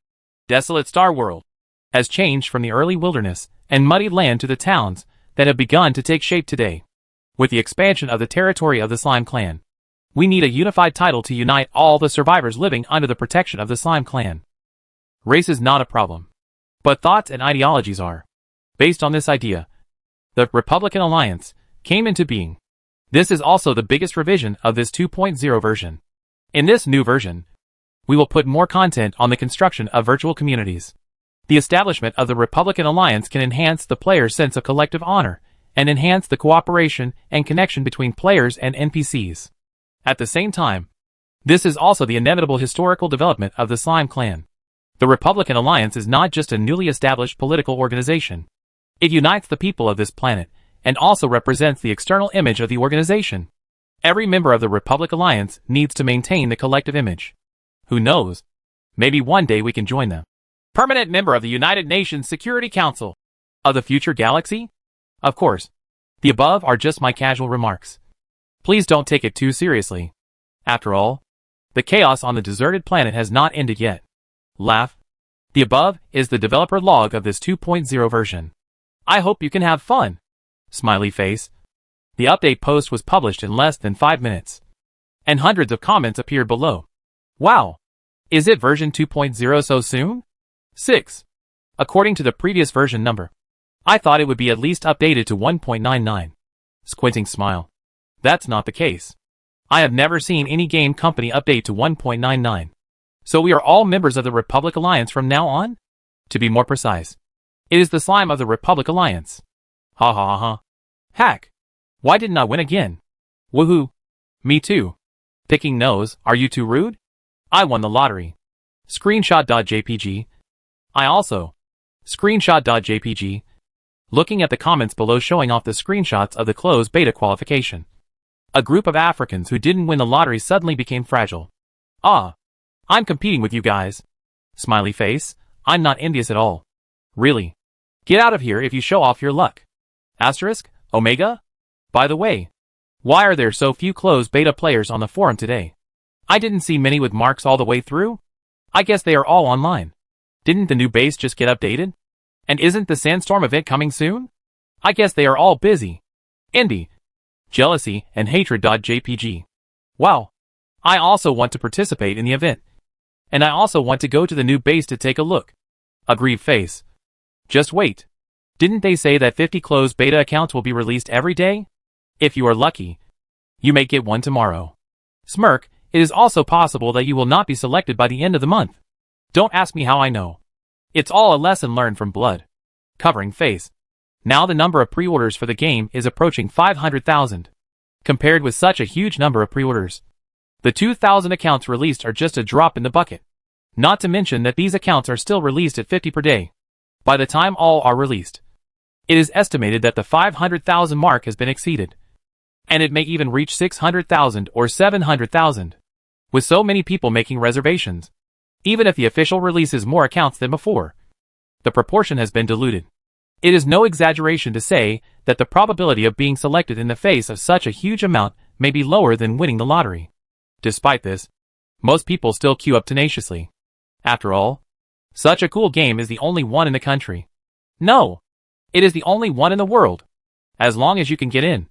desolate star world has changed from the early wilderness and muddy land to the towns that have begun to take shape today. With the expansion of the territory of the Slime Clan, we need a unified title to unite all the survivors living under the protection of the Slime Clan. Race is not a problem, but thoughts and ideologies are. Based on this idea, the Republican Alliance came into being. This is also the biggest revision of this 2.0 version. In this new version, we will put more content on the construction of virtual communities. The establishment of the Republican Alliance can enhance the player's sense of collective honor and enhance the cooperation and connection between players and NPCs. At the same time, this is also the inevitable historical development of the Slime Clan. The Republican Alliance is not just a newly established political organization. It unites the people of this planet and also represents the external image of the organization. Every member of the Republic Alliance needs to maintain the collective image. Who knows? Maybe one day we can join them. Permanent member of the United Nations Security Council of the future galaxy? Of course. The above are just my casual remarks. Please don't take it too seriously. After all, the chaos on the deserted planet has not ended yet. Laugh. The above is the developer log of this 2.0 version. I hope you can have fun. Smiley face. The update post was published in less than 5 minutes. And hundreds of comments appeared below. Wow! Is it version 2.0 so soon? 6. according to the previous version number. I thought it would be at least updated to 1.99. Squinting smile. That's not the case. I have never seen any game company update to 1.99. So we are all members of the Republic Alliance from now on? To be more precise, it is the slime of the Republic Alliance. Ha ha ha ha. Hack. Why didn't I win again? Woohoo. Me too. Picking nose, are you too rude? I won the lottery. Screenshot.jpg. I also. Screenshot.jpg. Looking at the comments below showing off the screenshots of the closed beta qualification. A group of Africans who didn't win the lottery suddenly became fragile. Ah. I'm competing with you guys. Smiley face. I'm not envious at all. Really. Get out of here if you show off your luck. Asterisk, Omega? By the way, why are there so few closed beta players on the forum today? I didn't see many with marks all the way through. I guess they are all online. Didn't the new base just get updated? And isn't the Sandstorm event coming soon? I guess they are all busy. Envy, jealousy, and hatred.jpg. Wow. I also want to participate in the event. And I also want to go to the new base to take a look. Aggrieved face. Just wait. Didn't they say that 50 closed beta accounts will be released every day? If you are lucky, you may get one tomorrow. Smirk, it is also possible that you will not be selected by the end of the month. Don't ask me how I know. It's all a lesson learned from blood. Covering face. Now the number of pre-orders for the game is approaching 500,000. Compared with such a huge number of pre-orders, the 2,000 accounts released are just a drop in the bucket. Not to mention that these accounts are still released at 50 per day. By the time all are released, it is estimated that the 500,000 mark has been exceeded. And it may even reach 600,000 or 700,000. With so many people making reservations. Even if the official releases more accounts than before, the proportion has been diluted. It is no exaggeration to say that the probability of being selected in the face of such a huge amount may be lower than winning the lottery. Despite this, most people still queue up tenaciously. After all, such a cool game is the only one in the country. No! It is the only one in the world. As long as you can get in,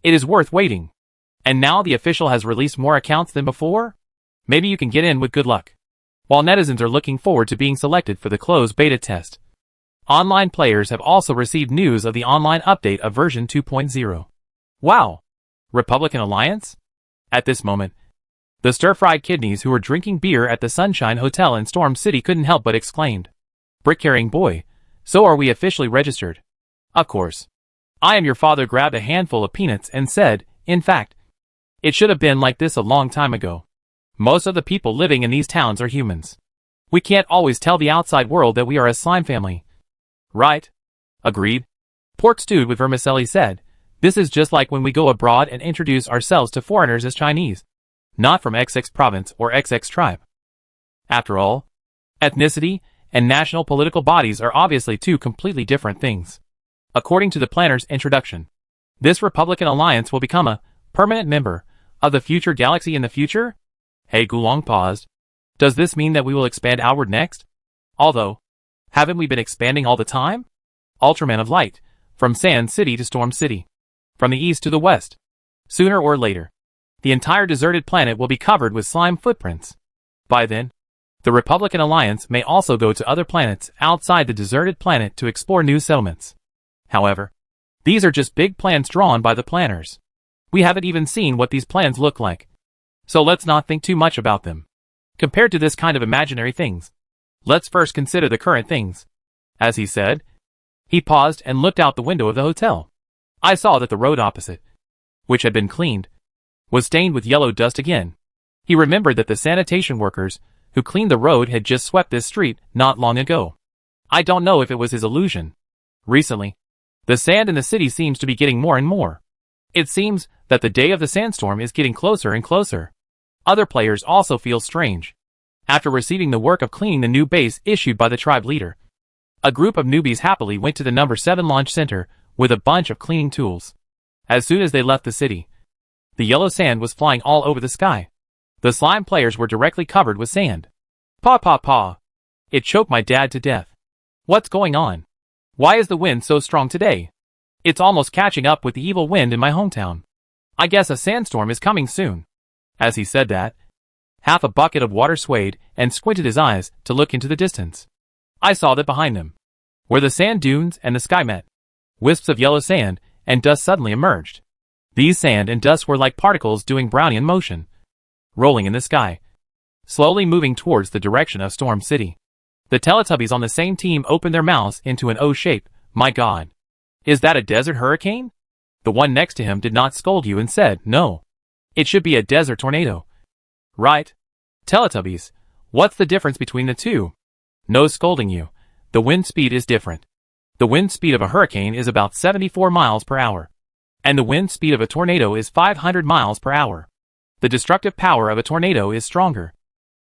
it is worth waiting. And now the official has released more accounts than before? Maybe you can get in with good luck. While netizens are looking forward to being selected for the closed beta test, online players have also received news of the online update of version 2.0. Wow! Republican Alliance? At this moment, the stir-fried kidneys who were drinking beer at the Sunshine Hotel in Storm City couldn't help but exclaimed, "Brick-carrying boy, so are we officially registered?" Of course. I am your father grabbed a handful of peanuts and said, in fact, it should have been like this a long time ago. Most of the people living in these towns are humans. We can't always tell the outside world that we are a slime family. Right? Agreed. Pork stewed with vermicelli said, this is just like when we go abroad and introduce ourselves to foreigners as Chinese. Not from XX province or XX tribe. After all, ethnicity and national political bodies are obviously two completely different things. According to the planner's introduction, this Republican Alliance will become a permanent member of the future galaxy in the future? Hey Gulong paused. Does this mean that we will expand outward next? Although, haven't we been expanding all the time? Ultraman of Light, from Sand City to Storm City. From the east to the west. Sooner or later, the entire deserted planet will be covered with slime footprints. By then, the Republican Alliance may also go to other planets outside the deserted planet to explore new settlements. However, these are just big plans drawn by the planners. We haven't even seen what these plans look like. So let's not think too much about them. Compared to this kind of imaginary things, let's first consider the current things. As he said, he paused and looked out the window of the hotel. I saw that the road opposite, which had been cleaned, was stained with yellow dust again. He remembered that the sanitation workers who cleaned the road had just swept this street not long ago. I don't know if it was his illusion. Recently, the sand in the city seems to be getting more and more. It seems that the day of the sandstorm is getting closer and closer. Other players also feel strange. After receiving the work of cleaning the new base issued by the tribe leader, a group of newbies happily went to the number 7 launch center with a bunch of cleaning tools. As soon as they left the city, the yellow sand was flying all over the sky. The slime players were directly covered with sand. Paw paw paw. It choked my dad to death. What's going on? Why is the wind so strong today? It's almost catching up with the evil wind in my hometown. I guess a sandstorm is coming soon. As he said that, half a bucket of water swayed and squinted his eyes to look into the distance. I saw that behind them, where the sand dunes and the sky met, wisps of yellow sand and dust suddenly emerged. These sand and dust were like particles doing Brownian motion, rolling in the sky, slowly moving towards the direction of Storm City. The Teletubbies on the same team opened their mouths into an O shape. My God. Is that a desert hurricane? The one next to him did not scold you and said, no. It should be a desert tornado. Right? Teletubbies, what's the difference between the two? No scolding you. The wind speed is different. The wind speed of a hurricane is about 74 miles per hour. And the wind speed of a tornado is 500 miles per hour. The destructive power of a tornado is stronger.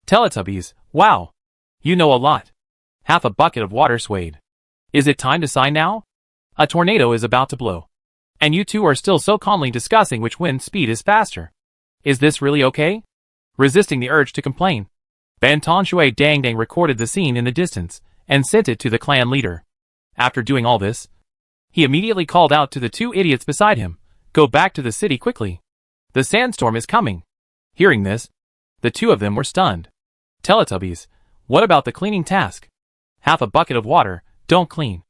Teletubbies, wow. You know a lot. Half a bucket of water swayed. Is it time to sign now? A tornado is about to blow. And you two are still so calmly discussing which wind speed is faster. Is this really okay? Resisting the urge to complain, Banton Shui Dang Dang recorded the scene in the distance and sent it to the clan leader. After doing all this, he immediately called out to the two idiots beside him, go back to the city quickly. The sandstorm is coming. Hearing this, the two of them were stunned. Teletubbies, what about the cleaning task? Half a bucket of water, don't clean.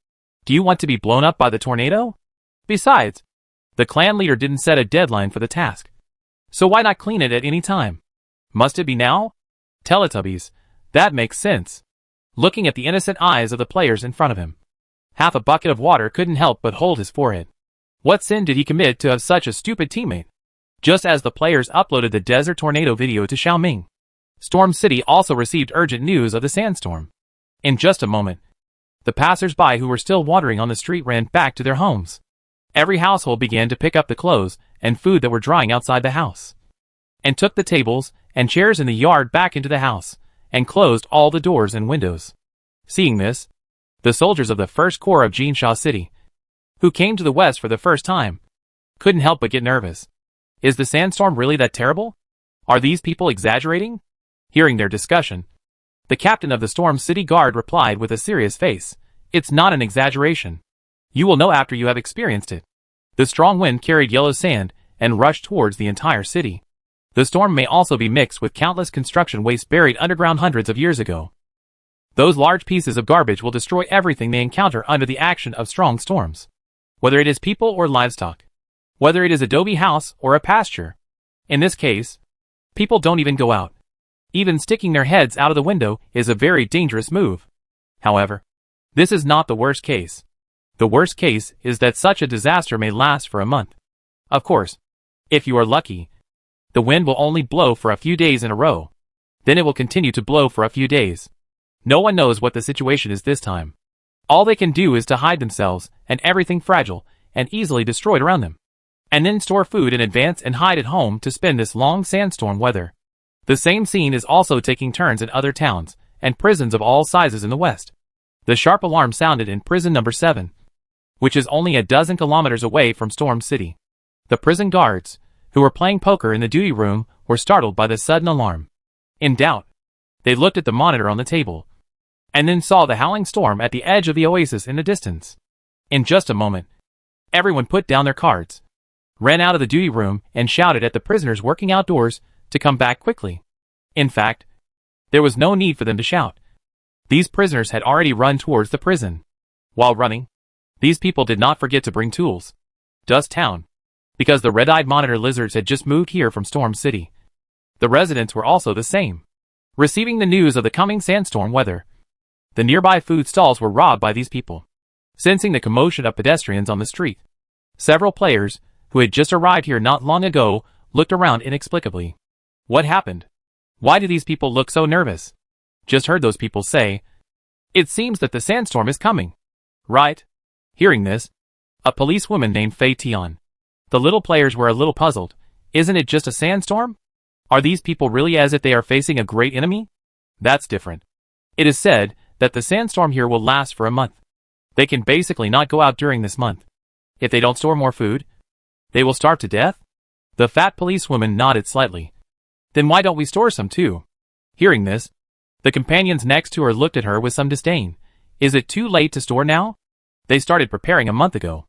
Do you want to be blown up by the tornado? Besides, the clan leader didn't set a deadline for the task. So why not clean it at any time? Must it be now? Teletubbies, that makes sense. Looking at the innocent eyes of the players in front of him, half a bucket of water couldn't help but hold his forehead. What sin did he commit to have such a stupid teammate? Just as the players uploaded the desert tornado video to Xiaoming, Storm City also received urgent news of the sandstorm. In just a moment, the passers-by who were still wandering on the street ran back to their homes. Every household began to pick up the clothes and food that were drying outside the house, and took the tables and chairs in the yard back into the house, and closed all the doors and windows. Seeing this, the soldiers of the 1st Corps of Jinsha City, who came to the west for the first time, couldn't help but get nervous. Is the sandstorm really that terrible? Are these people exaggerating? Hearing their discussion, the captain of the Storm City Guard replied with a serious face, it's not an exaggeration. You will know after you have experienced it. The strong wind carried yellow sand and rushed towards the entire city. The storm may also be mixed with countless construction waste buried underground hundreds of years ago. Those large pieces of garbage will destroy everything they encounter under the action of strong storms. Whether it is people or livestock. Whether it is adobe house or a pasture. In this case, people don't even go out. Even sticking their heads out of the window is a very dangerous move. However, this is not the worst case. The worst case is that such a disaster may last for a month. Of course, if you are lucky, the wind will only blow for a few days in a row. Then it will continue to blow for a few days. No one knows what the situation is this time. All they can do is to hide themselves and everything fragile and easily destroyed around them, and then store food in advance and hide at home to spend this long sandstorm weather. The same scene is also taking turns in other towns and prisons of all sizes in the west. The sharp alarm sounded in prison number 7, which is only a dozen kilometers away from Storm City. The prison guards, who were playing poker in the duty room, were startled by the sudden alarm. In doubt, they looked at the monitor on the table, and then saw the howling storm at the edge of the oasis in the distance. In just a moment, everyone put down their cards, ran out of the duty room, and shouted at the prisoners working outdoors to come back quickly. In fact, there was no need for them to shout. These prisoners had already run towards the prison. While running, these people did not forget to bring tools. Dust Town, because the red-eyed monitor lizards had just moved here from Storm City. The residents were also the same, receiving the news of the coming sandstorm weather. The nearby food stalls were robbed by these people. Sensing the commotion of pedestrians on the street, several players, who had just arrived here not long ago, looked around inexplicably. What happened? Why do these people look so nervous? Just heard those people say, it seems that the sandstorm is coming. Right? Hearing this, a policewoman named Fei Tian. The little players were a little puzzled. Isn't it just a sandstorm? Are these people really as if they are facing a great enemy? That's different. It is said that the sandstorm here will last for a month. They can basically not go out during this month. If they don't store more food, they will starve to death? The fat policewoman nodded slightly. Then why don't we store some too? Hearing this, the companions next to her looked at her with some disdain. Is it too late to store now? They started preparing a month ago.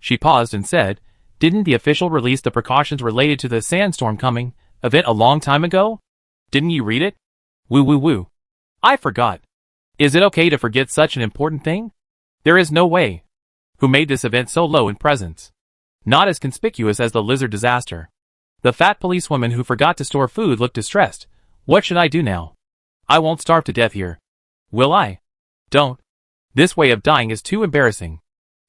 She paused and said, didn't the official release the precautions related to the sandstorm coming event a long time ago? Didn't you read it? Woo woo woo. I forgot. Is it okay to forget such an important thing? There is no way. Who made this event so low in presence? Not as conspicuous as the lizard disaster. The fat policewoman who forgot to store food looked distressed. What should I do now? I won't starve to death here. Will I? Don't. This way of dying is too embarrassing.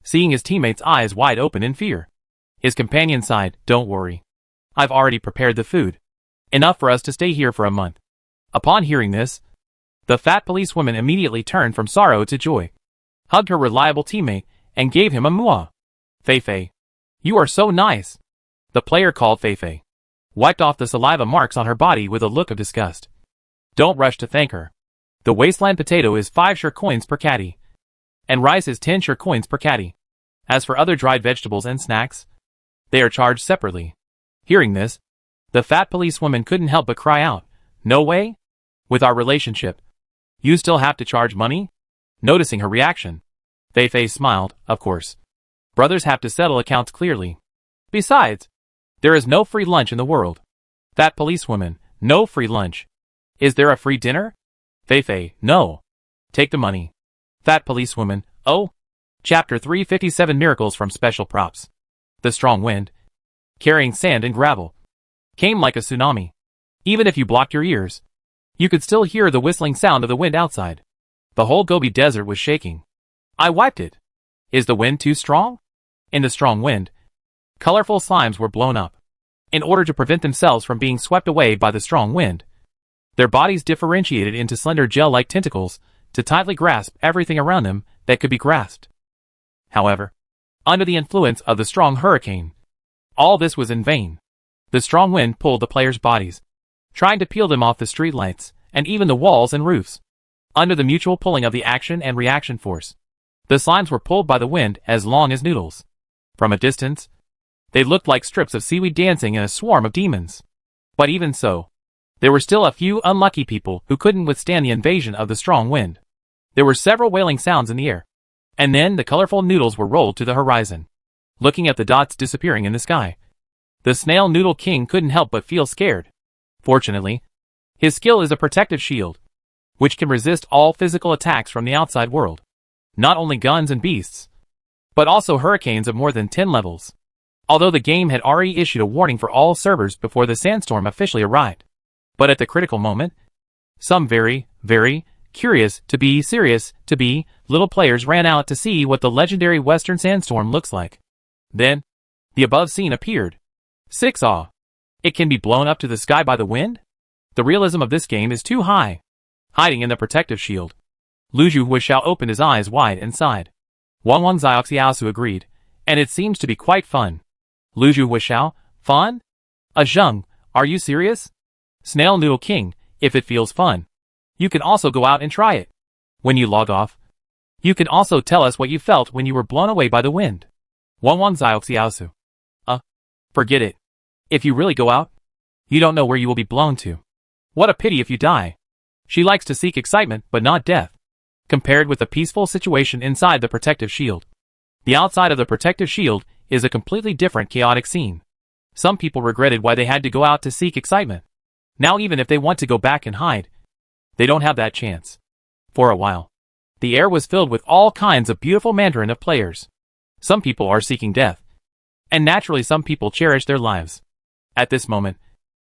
Seeing his teammates' eyes wide open in fear. His companion sighed, don't worry. I've already prepared the food. Enough for us to stay here for a month. Upon hearing this, the fat policewoman immediately turned from sorrow to joy, hugged her reliable teammate, and gave him a mwah. Feifei. You are so nice. The player called Feifei wiped off the saliva marks on her body with a look of disgust. Don't rush to thank her. The wasteland potato is 5 sure coins per caddy, and rice is 10 sure coins per caddy. As for other dried vegetables and snacks, they are charged separately. Hearing this, the fat policewoman couldn't help but cry out, no way? With our relationship, you still have to charge money? Noticing her reaction, Feifei smiled, of course. Brothers have to settle accounts clearly. Besides, there is no free lunch in the world. Fat policewoman, no free lunch. Is there a free dinner? Feifei, no. Take the money. Fat policewoman, oh. Chapter 357 Miracles from Special Props. The strong wind, carrying sand and gravel, came like a tsunami. Even if you blocked your ears, you could still hear the whistling sound of the wind outside. The whole Gobi Desert was shaking. I wiped it. Is the wind too strong? In the strong wind, colorful slimes were blown up. In order to prevent themselves from being swept away by the strong wind, their bodies differentiated into slender gel-like tentacles to tightly grasp everything around them that could be grasped. However, under the influence of the strong hurricane, all this was in vain. The strong wind pulled the players' bodies, trying to peel them off the streetlights and even the walls and roofs. Under the mutual pulling of the action and reaction force, the slimes were pulled by the wind as long as noodles. From a distance, they looked like strips of seaweed dancing in a swarm of demons. But even so, there were still a few unlucky people who couldn't withstand the invasion of the strong wind. There were several wailing sounds in the air, and then the colorful noodles were rolled to the horizon. Looking at the dots disappearing in the sky, the snail noodle king couldn't help but feel scared. Fortunately, his skill is a protective shield, which can resist all physical attacks from the outside world. Not only guns and beasts, but also hurricanes of more than 10 levels. Although the game had already issued a warning for all servers before the sandstorm officially arrived. But at the critical moment, some very, very curious to be serious to be little players ran out to see what the legendary western sandstorm looks like. Then, the above scene appeared. 6 Aw. It can be blown up to the sky by the wind? The realism of this game is too high. Hiding in the protective shield, Luju Huishao opened his eyes wide and sighed. Wang Zioxiaosu agreed, and it seems to be quite fun. Luju Huishao, fun? Zheng, are you serious? Snail Noodle King, if it feels fun, you can also go out and try it. When you log off, you can also tell us what you felt when you were blown away by the wind. Wang Zioxiaosu. Forget it. If you really go out, you don't know where you will be blown to. What a pity if you die. She likes to seek excitement but not death. Compared with the peaceful situation inside the protective shield, the outside of the protective shield is a completely different chaotic scene. Some people regretted why they had to go out to seek excitement. Now even if they want to go back and hide, they don't have that chance. For a while, the air was filled with all kinds of beautiful mandarin of players. Some people are seeking death, and naturally some people cherish their lives. At this moment,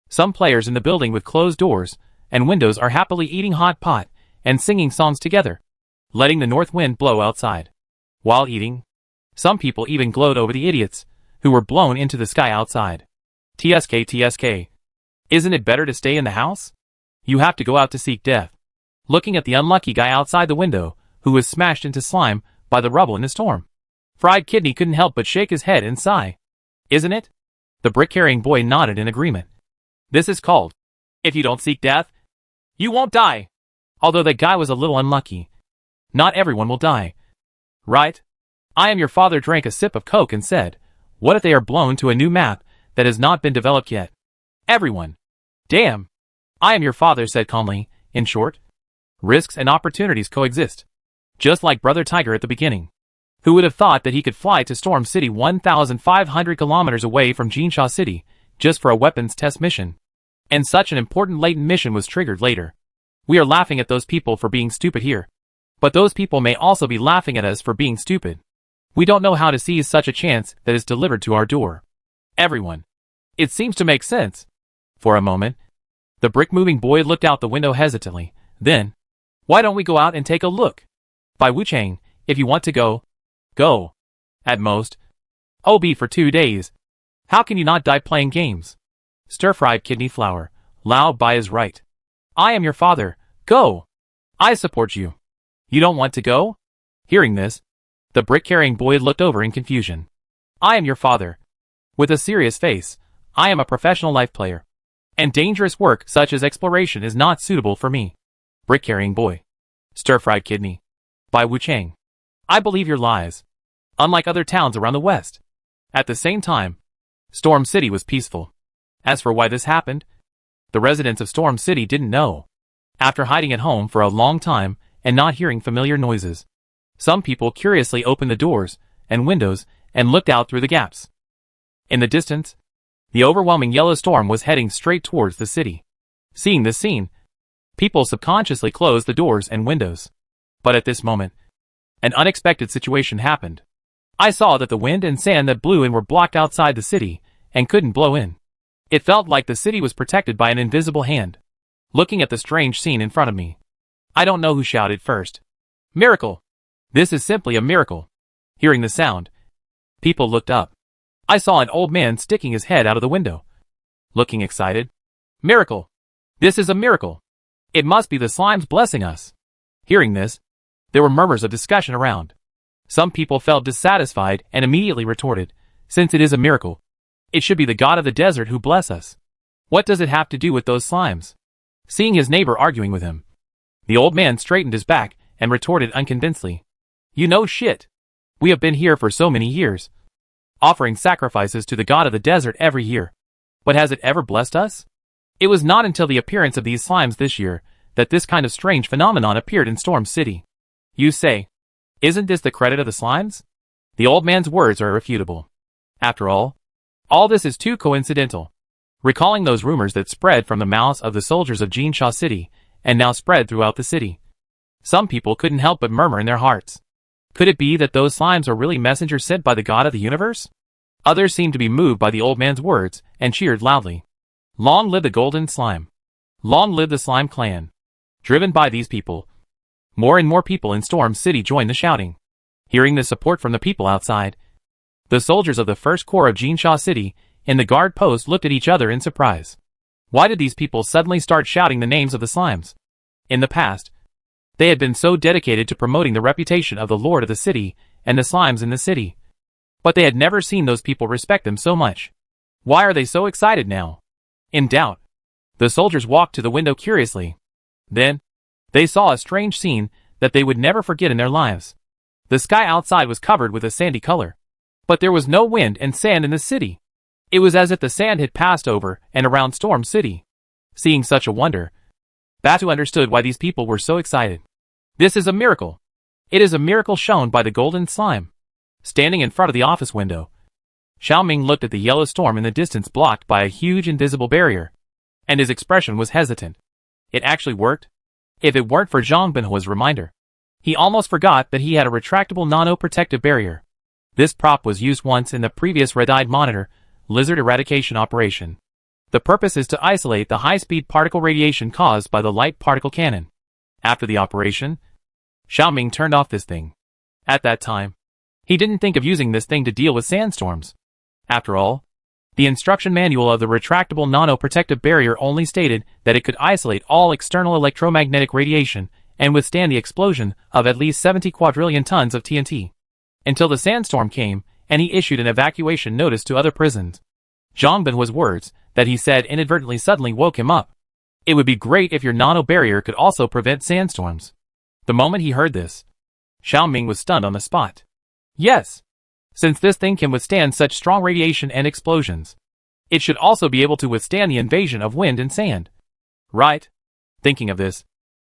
some players in the building with closed doors and windows are happily eating hot pot and singing songs together, letting the north wind blow outside. While eating, some people even glowed over the idiots who were blown into the sky outside. TSK. Isn't it better to stay in the house? You have to go out to seek death. Looking at the unlucky guy outside the window who was smashed into slime by the rubble in the storm, Fried Kidney couldn't help but shake his head and sigh. Isn't it? The brick-carrying boy nodded in agreement. This is called, if you don't seek death, you won't die. Although that guy was a little unlucky. Not everyone will die. Right? I am your father drank a sip of Coke and said, what if they are blown to a new map that has not been developed yet? Everyone. Damn. I am your father said calmly, in short. Risks and opportunities coexist. Just like Brother Tiger at the beginning. Who would have thought that he could fly to Storm City 1,500 kilometers away from Jinsha City, just for a weapons test mission? And such an important latent mission was triggered later. We are laughing at those people for being stupid here. But those people may also be laughing at us for being stupid. We don't know how to seize such a chance that is delivered to our door. Everyone. It seems to make sense. For a moment, the brick-moving boy looked out the window hesitantly. Then, why don't we go out and take a look? By Wu Chang, if you want to go, go. At most. Be for 2 days. How can you not die playing games? Stir-fried kidney flour. Lao Bai is right. I am your father. Go. I support you. You don't want to go? Hearing this, the brick-carrying boy looked over in confusion. I am your father. With a serious face, I am a professional life player. And dangerous work such as exploration is not suitable for me. Brick-carrying boy. Stir-fried kidney. By Wu Chang. I believe your lies. Unlike other towns around the west. At the same time, Storm City was peaceful. As for why this happened, the residents of Storm City didn't know. After hiding at home for a long time and not hearing familiar noises, some people curiously opened the doors and windows and looked out through the gaps. In the distance, the overwhelming yellow storm was heading straight towards the city. Seeing this scene, people subconsciously closed the doors and windows. But at this moment, an unexpected situation happened. I saw that the wind and sand that blew in were blocked outside the city and couldn't blow in. It felt like the city was protected by an invisible hand. Looking at the strange scene in front of me, I don't know who shouted first. Miracle! This is simply a miracle. Hearing the sound, people looked up. I saw an old man sticking his head out of the window. Looking excited. Miracle! This is a miracle! It must be the slimes blessing us. Hearing this, there were murmurs of discussion around. Some people felt dissatisfied and immediately retorted, since it is a miracle, it should be the god of the desert who bless us. What does it have to do with those slimes? Seeing his neighbor arguing with him, the old man straightened his back and retorted unconvincedly. You know shit. We have been here for so many years, offering sacrifices to the god of the desert every year. But has it ever blessed us? It was not until the appearance of these slimes this year that this kind of strange phenomenon appeared in Storm City. You say, isn't this the credit of the slimes? The old man's words are irrefutable. After all this is too coincidental. Recalling those rumors that spread from the mouths of the soldiers of Jinsha City, and now spread throughout the city. Some people couldn't help but murmur in their hearts. Could it be that those slimes are really messengers sent by the god of the universe? Others seemed to be moved by the old man's words, and cheered loudly. Long live the golden slime. Long live the slime clan. Driven by these people, more and more people in Storm City joined the shouting. Hearing the support from the people outside, the soldiers of the First Corps of Jinsha City in the guard post looked at each other in surprise. Why did these people suddenly start shouting the names of the slimes? In the past, they had been so dedicated to promoting the reputation of the lord of the city and the slimes in the city. But they had never seen those people respect them so much. Why are they so excited now? In doubt, the soldiers walked to the window curiously. Then, they saw a strange scene that they would never forget in their lives. The sky outside was covered with a sandy color. But there was no wind and sand in the city. It was as if the sand had passed over and around Storm City. Seeing such a wonder, Batu understood why these people were so excited. This is a miracle. It is a miracle shown by the golden slime. Standing in front of the office window, Xiaoming looked at the yellow storm in the distance blocked by a huge invisible barrier, and his expression was hesitant. It actually worked? If it weren't for Zhang Binhua's reminder, he almost forgot that he had a retractable nano-protective barrier. This prop was used once in the previous red-eyed monitor lizard eradication operation. The purpose is to isolate the high-speed particle radiation caused by the light particle cannon. After the operation, Xiaoming turned off this thing. At that time, he didn't think of using this thing to deal with sandstorms. After all, the instruction manual of the retractable nano-protective barrier only stated that it could isolate all external electromagnetic radiation and withstand the explosion of at least 70 quadrillion tons of TNT. Until the sandstorm came, and he issued an evacuation notice to other prisons. Zhang Binhua's words that he said inadvertently suddenly woke him up. It would be great if your nano-barrier could also prevent sandstorms. The moment he heard this, Xiaoming was stunned on the spot. Yes! Since this thing can withstand such strong radiation and explosions, it should also be able to withstand the invasion of wind and sand. Right? Thinking of this,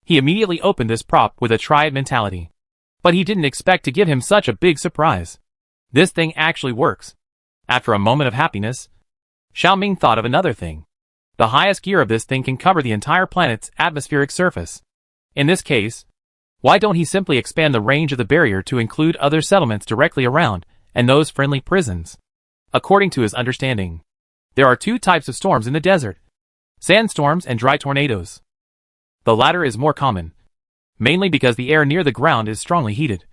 he immediately opened this prop with a try-it mentality. But he didn't expect to give him such a big surprise. This thing actually works. After a moment of happiness, Xiaoming thought of another thing. The highest gear of this thing can cover the entire planet's atmospheric surface. In this case, Why don't he simply expand the range of the barrier to include other settlements directly around, and those friendly prisons? According to his understanding, there are two types of storms in the desert: sandstorms and dry tornadoes. The latter is more common, mainly because the air near the ground is strongly heated,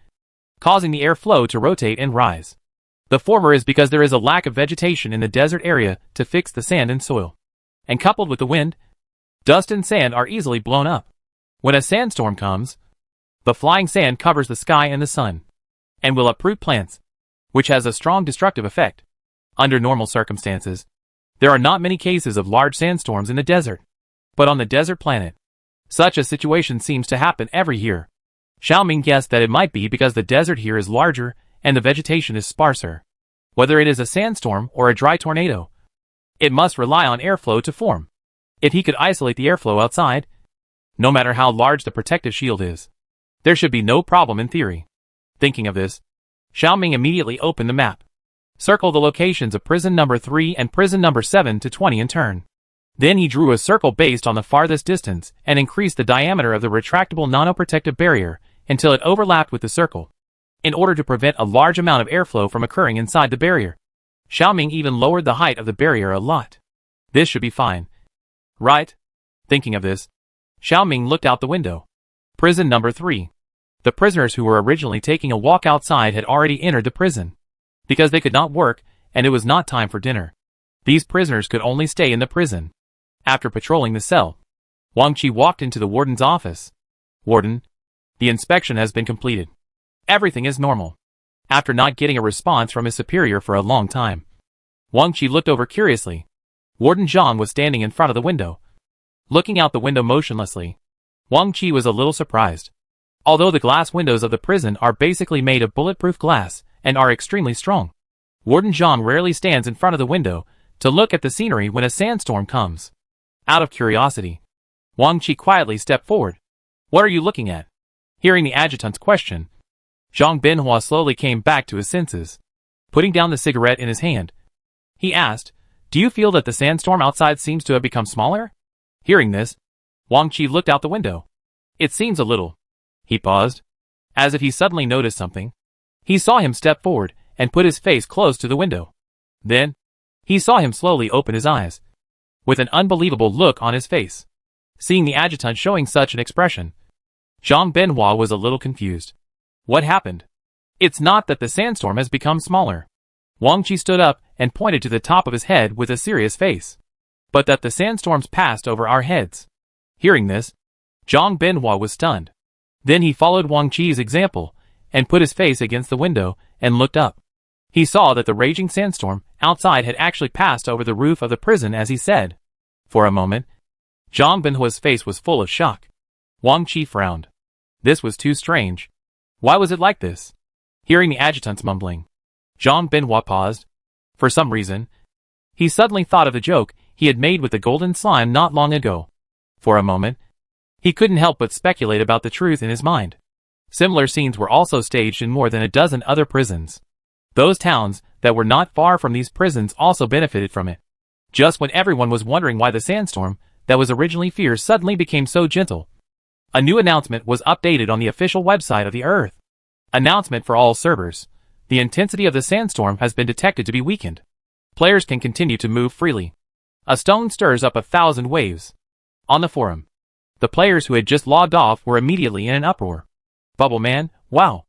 causing the airflow to rotate and rise. The former is because there is a lack of vegetation in the desert area to fix the sand and soil. And coupled with the wind, dust and sand are easily blown up. When a sandstorm comes, the flying sand covers the sky and the sun, and will uproot plants, which has a strong destructive effect. Under normal circumstances, there are not many cases of large sandstorms in the desert. But on the desert planet, such a situation seems to happen every year. Xiaoming guessed that it might be because the desert here is larger and the vegetation is sparser. Whether it is a sandstorm or a dry tornado, it must rely on airflow to form. If he could isolate the airflow outside, no matter how large the protective shield is, there should be no problem in theory. Thinking of this, Xiaoming immediately opened the map. Circle the locations of prison number 3 and prison number 7 to 20 in turn. Then he drew a circle based on the farthest distance and increased the diameter of the retractable nanoprotective barrier until it overlapped with the circle, in order to prevent a large amount of airflow from occurring inside the barrier. Xiaoming even lowered the height of the barrier a lot. This should be fine, right? Thinking of this, Xiaoming looked out the window. Prison number 3. The prisoners who were originally taking a walk outside had already entered the prison, because they could not work and it was not time for dinner. These prisoners could only stay in the prison. After patrolling the cell, Wang Qi walked into the warden's office. "Warden, the inspection has been completed. Everything is normal." After not getting a response from his superior for a long time, Wang Qi looked over curiously. Warden Zhang was standing in front of the window, looking out the window motionlessly. Wang Qi was a little surprised. Although the glass windows of the prison are basically made of bulletproof glass and are extremely strong, Warden Zhang rarely stands in front of the window to look at the scenery when a sandstorm comes. Out of curiosity, Wang Qi quietly stepped forward. "What are you looking at?" Hearing the adjutant's question, Zhang Binhua slowly came back to his senses. Putting down the cigarette in his hand, he asked, "Do you feel that the sandstorm outside seems to have become smaller?" Hearing this, Wang Qi looked out the window. "It seems a little." He paused, as if he suddenly noticed something. He saw him step forward and put his face close to the window. Then, he saw him slowly open his eyes, with an unbelievable look on his face. Seeing the adjutant showing such an expression, Zhang Binhua was a little confused. What happened? It's not that the sandstorm has become smaller. Wang Qi stood up and pointed to the top of his head with a serious face. But that the sandstorms passed over our heads. Hearing this, Zhang Binhua was stunned. Then he followed Wang Qi's example and put his face against the window and looked up. He saw that the raging sandstorm outside had actually passed over the roof of the prison as he said. For a moment, Zhang Binhua's face was full of shock. Wang Qi frowned. This was too strange. Why was it like this? Hearing the adjutant's mumbling, Zhang Binhua paused. For some reason, he suddenly thought of the joke he had made with the golden slime not long ago. For a moment, he couldn't help but speculate about the truth in his mind. Similar scenes were also staged in more than a dozen other prisons. Those towns that were not far from these prisons also benefited from it. Just when everyone was wondering why the sandstorm that was originally fierce suddenly became so gentle, a new announcement was updated on the official website of the Earth. Announcement for all servers. The intensity of the sandstorm has been detected to be weakened. Players can continue to move freely. A stone stirs up 1,000 waves. On the forum, the players who had just logged off were immediately in an uproar. Bubble Man, wow.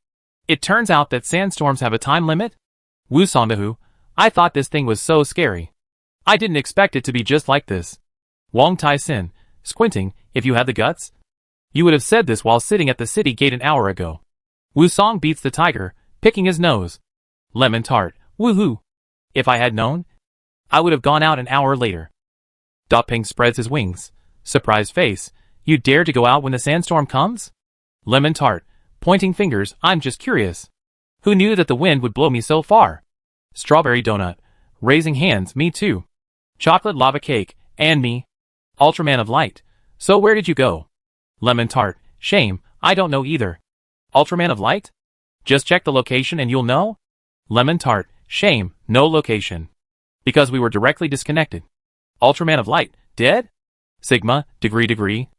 It turns out that sandstorms have a time limit? Wu Sondahu, I thought this thing was so scary. I didn't expect it to be just like this. Wang Tai-sin, squinting, if you had the guts, you would have said this while sitting at the city gate an hour ago. Wu Song beats the tiger, picking his nose. Lemon Tart, woohoo. If I had known, I would have gone out an hour later. Da Ping spreads his wings. Surprised face, you dare to go out when the sandstorm comes? Lemon Tart, pointing fingers, I'm just curious. Who knew that the wind would blow me so far? Strawberry Donut, raising hands, me too. Chocolate Lava Cake, and me. Ultraman of Light, so where did you go? Lemon Tart, shame, I don't know either. Ultraman of Light? Just check the location and you'll know? Lemon Tart, shame, no location. Because we were directly disconnected. Ultraman of Light, dead? Sigma, degree.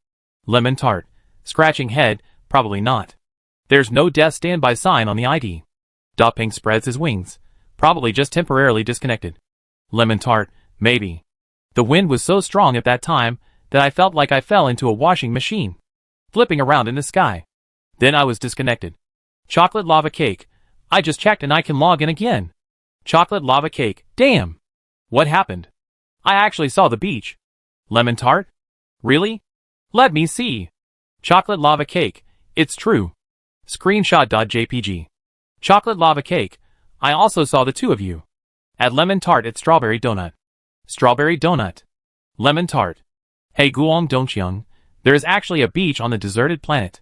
Lemon Tart, scratching head, Probably not. There's no death standby sign on the ID. Pink spreads his wings. Probably just temporarily disconnected. Lemon tart, maybe. The wind was so strong at that time that I felt like I fell into a washing machine, flipping around in the sky. Then I was disconnected. Chocolate lava cake. I just checked and I can log in again. Chocolate lava cake. Damn! What happened? I actually saw the beach. Lemon tart? Really? Let me see. Chocolate lava cake. It's true. Screenshot.jpg. Chocolate lava cake. I also saw the two of you. At lemon tart at strawberry donut. Strawberry donut. Lemon tart. Hey Guang Dongqiang, there is actually a beach on the deserted planet.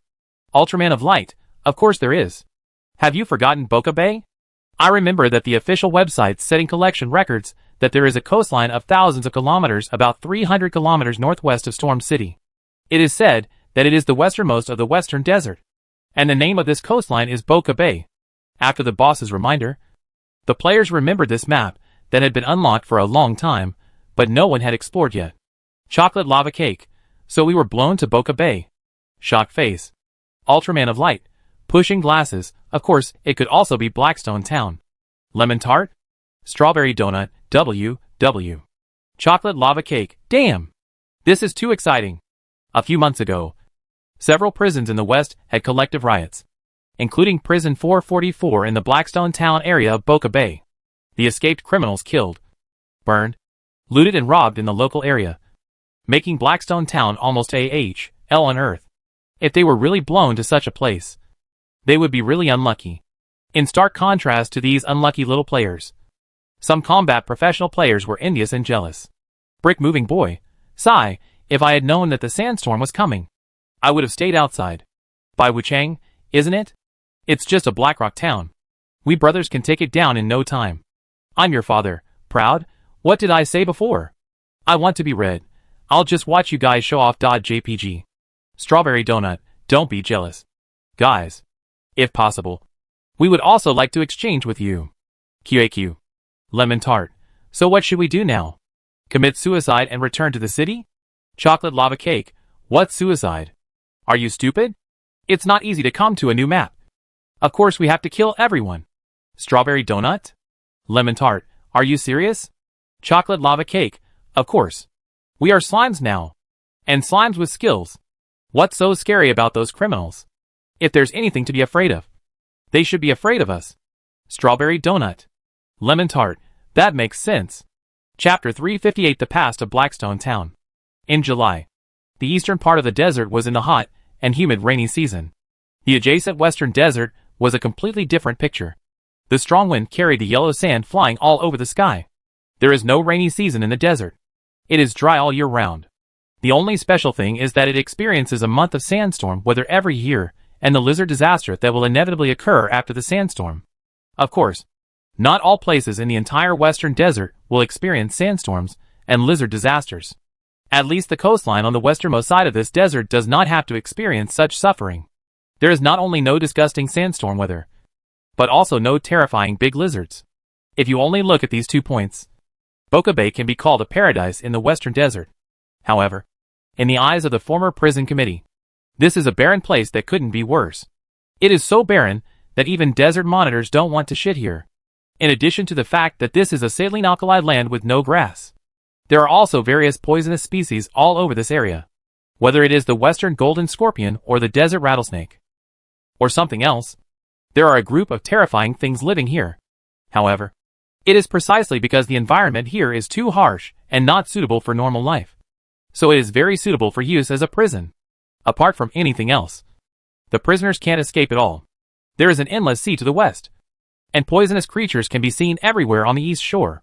Ultraman of Light, of course there is. Have you forgotten Boca Bay? I remember that the official website setting collection records that there is a coastline of thousands of kilometers about 300 kilometers northwest of Storm City. It is said that it is the westernmost of the Western Desert, and the name of this coastline is Boca Bay. After the boss's reminder, the players remembered this map that had been unlocked for a long time, but no one had explored yet. Chocolate lava cake, so we were blown to Boca Bay. Shock face. Ultraman of Light, pushing glasses, of course it could also be Blackstone Town. Lemon tart? Strawberry donut, W. Chocolate lava cake, damn! This is too exciting. A few months ago, several prisons in the West had collective riots, including Prison 444 in the Blackstone Town area of Boca Bay. The escaped criminals killed, burned, looted and robbed in the local area, making Blackstone Town almost hell on earth. If they were really blown to such a place, they would be really unlucky. In stark contrast to these unlucky little players, some combat professional players were envious and jealous. Brick moving boy, sigh, if I had known that the sandstorm was coming, I would have stayed outside. By Wuchang, isn't it? It's just a Blackrock town. We brothers can take it down in no time. I'm your father, proud. What did I say before? I want to be red. I'll just watch you guys show off. .jpg. Strawberry donut, don't be jealous. Guys, if possible, we would also like to exchange with you. QAQ. Lemon tart. So what should we do now? Commit suicide and return to the city? Chocolate lava cake. What suicide? Are you stupid? It's not easy to come to a new map. Of course we have to kill everyone. Strawberry donut? Lemon tart. Are you serious? Chocolate lava cake. Of course. We are slimes now. And slimes with skills. What's so scary about those criminals? If there's anything to be afraid of, they should be afraid of us. Strawberry donut. Lemon tart. That makes sense. Chapter 358. The Past of Blackstone Town. In July, the eastern part of the desert was in the hot and humid rainy season. The adjacent western desert was a completely different picture. The strong wind carried the yellow sand flying all over the sky. There is no rainy season in the desert. It is dry all year round. The only special thing is that it experiences a month of sandstorm weather every year and the lizard disaster that will inevitably occur after the sandstorm. Of course, not all places in the entire western desert will experience sandstorms and lizard disasters. At least the coastline on the westernmost side of this desert does not have to experience such suffering. There is not only no disgusting sandstorm weather, but also no terrifying big lizards. If you only look at these 2 points, Boca Bay can be called a paradise in the western desert. However, in the eyes of the former prison committee, this is a barren place that couldn't be worse. It is so barren that even desert monitors don't want to shit here. In addition to the fact that this is a saline alkali land with no grass, there are also various poisonous species all over this area. Whether it is the western golden scorpion or the desert rattlesnake, or something else, there are a group of terrifying things living here. However, it is precisely because the environment here is too harsh and not suitable for normal life. So it is very suitable for use as a prison. Apart from anything else, the prisoners can't escape at all. There is an endless sea to the west, and poisonous creatures can be seen everywhere on the east shore.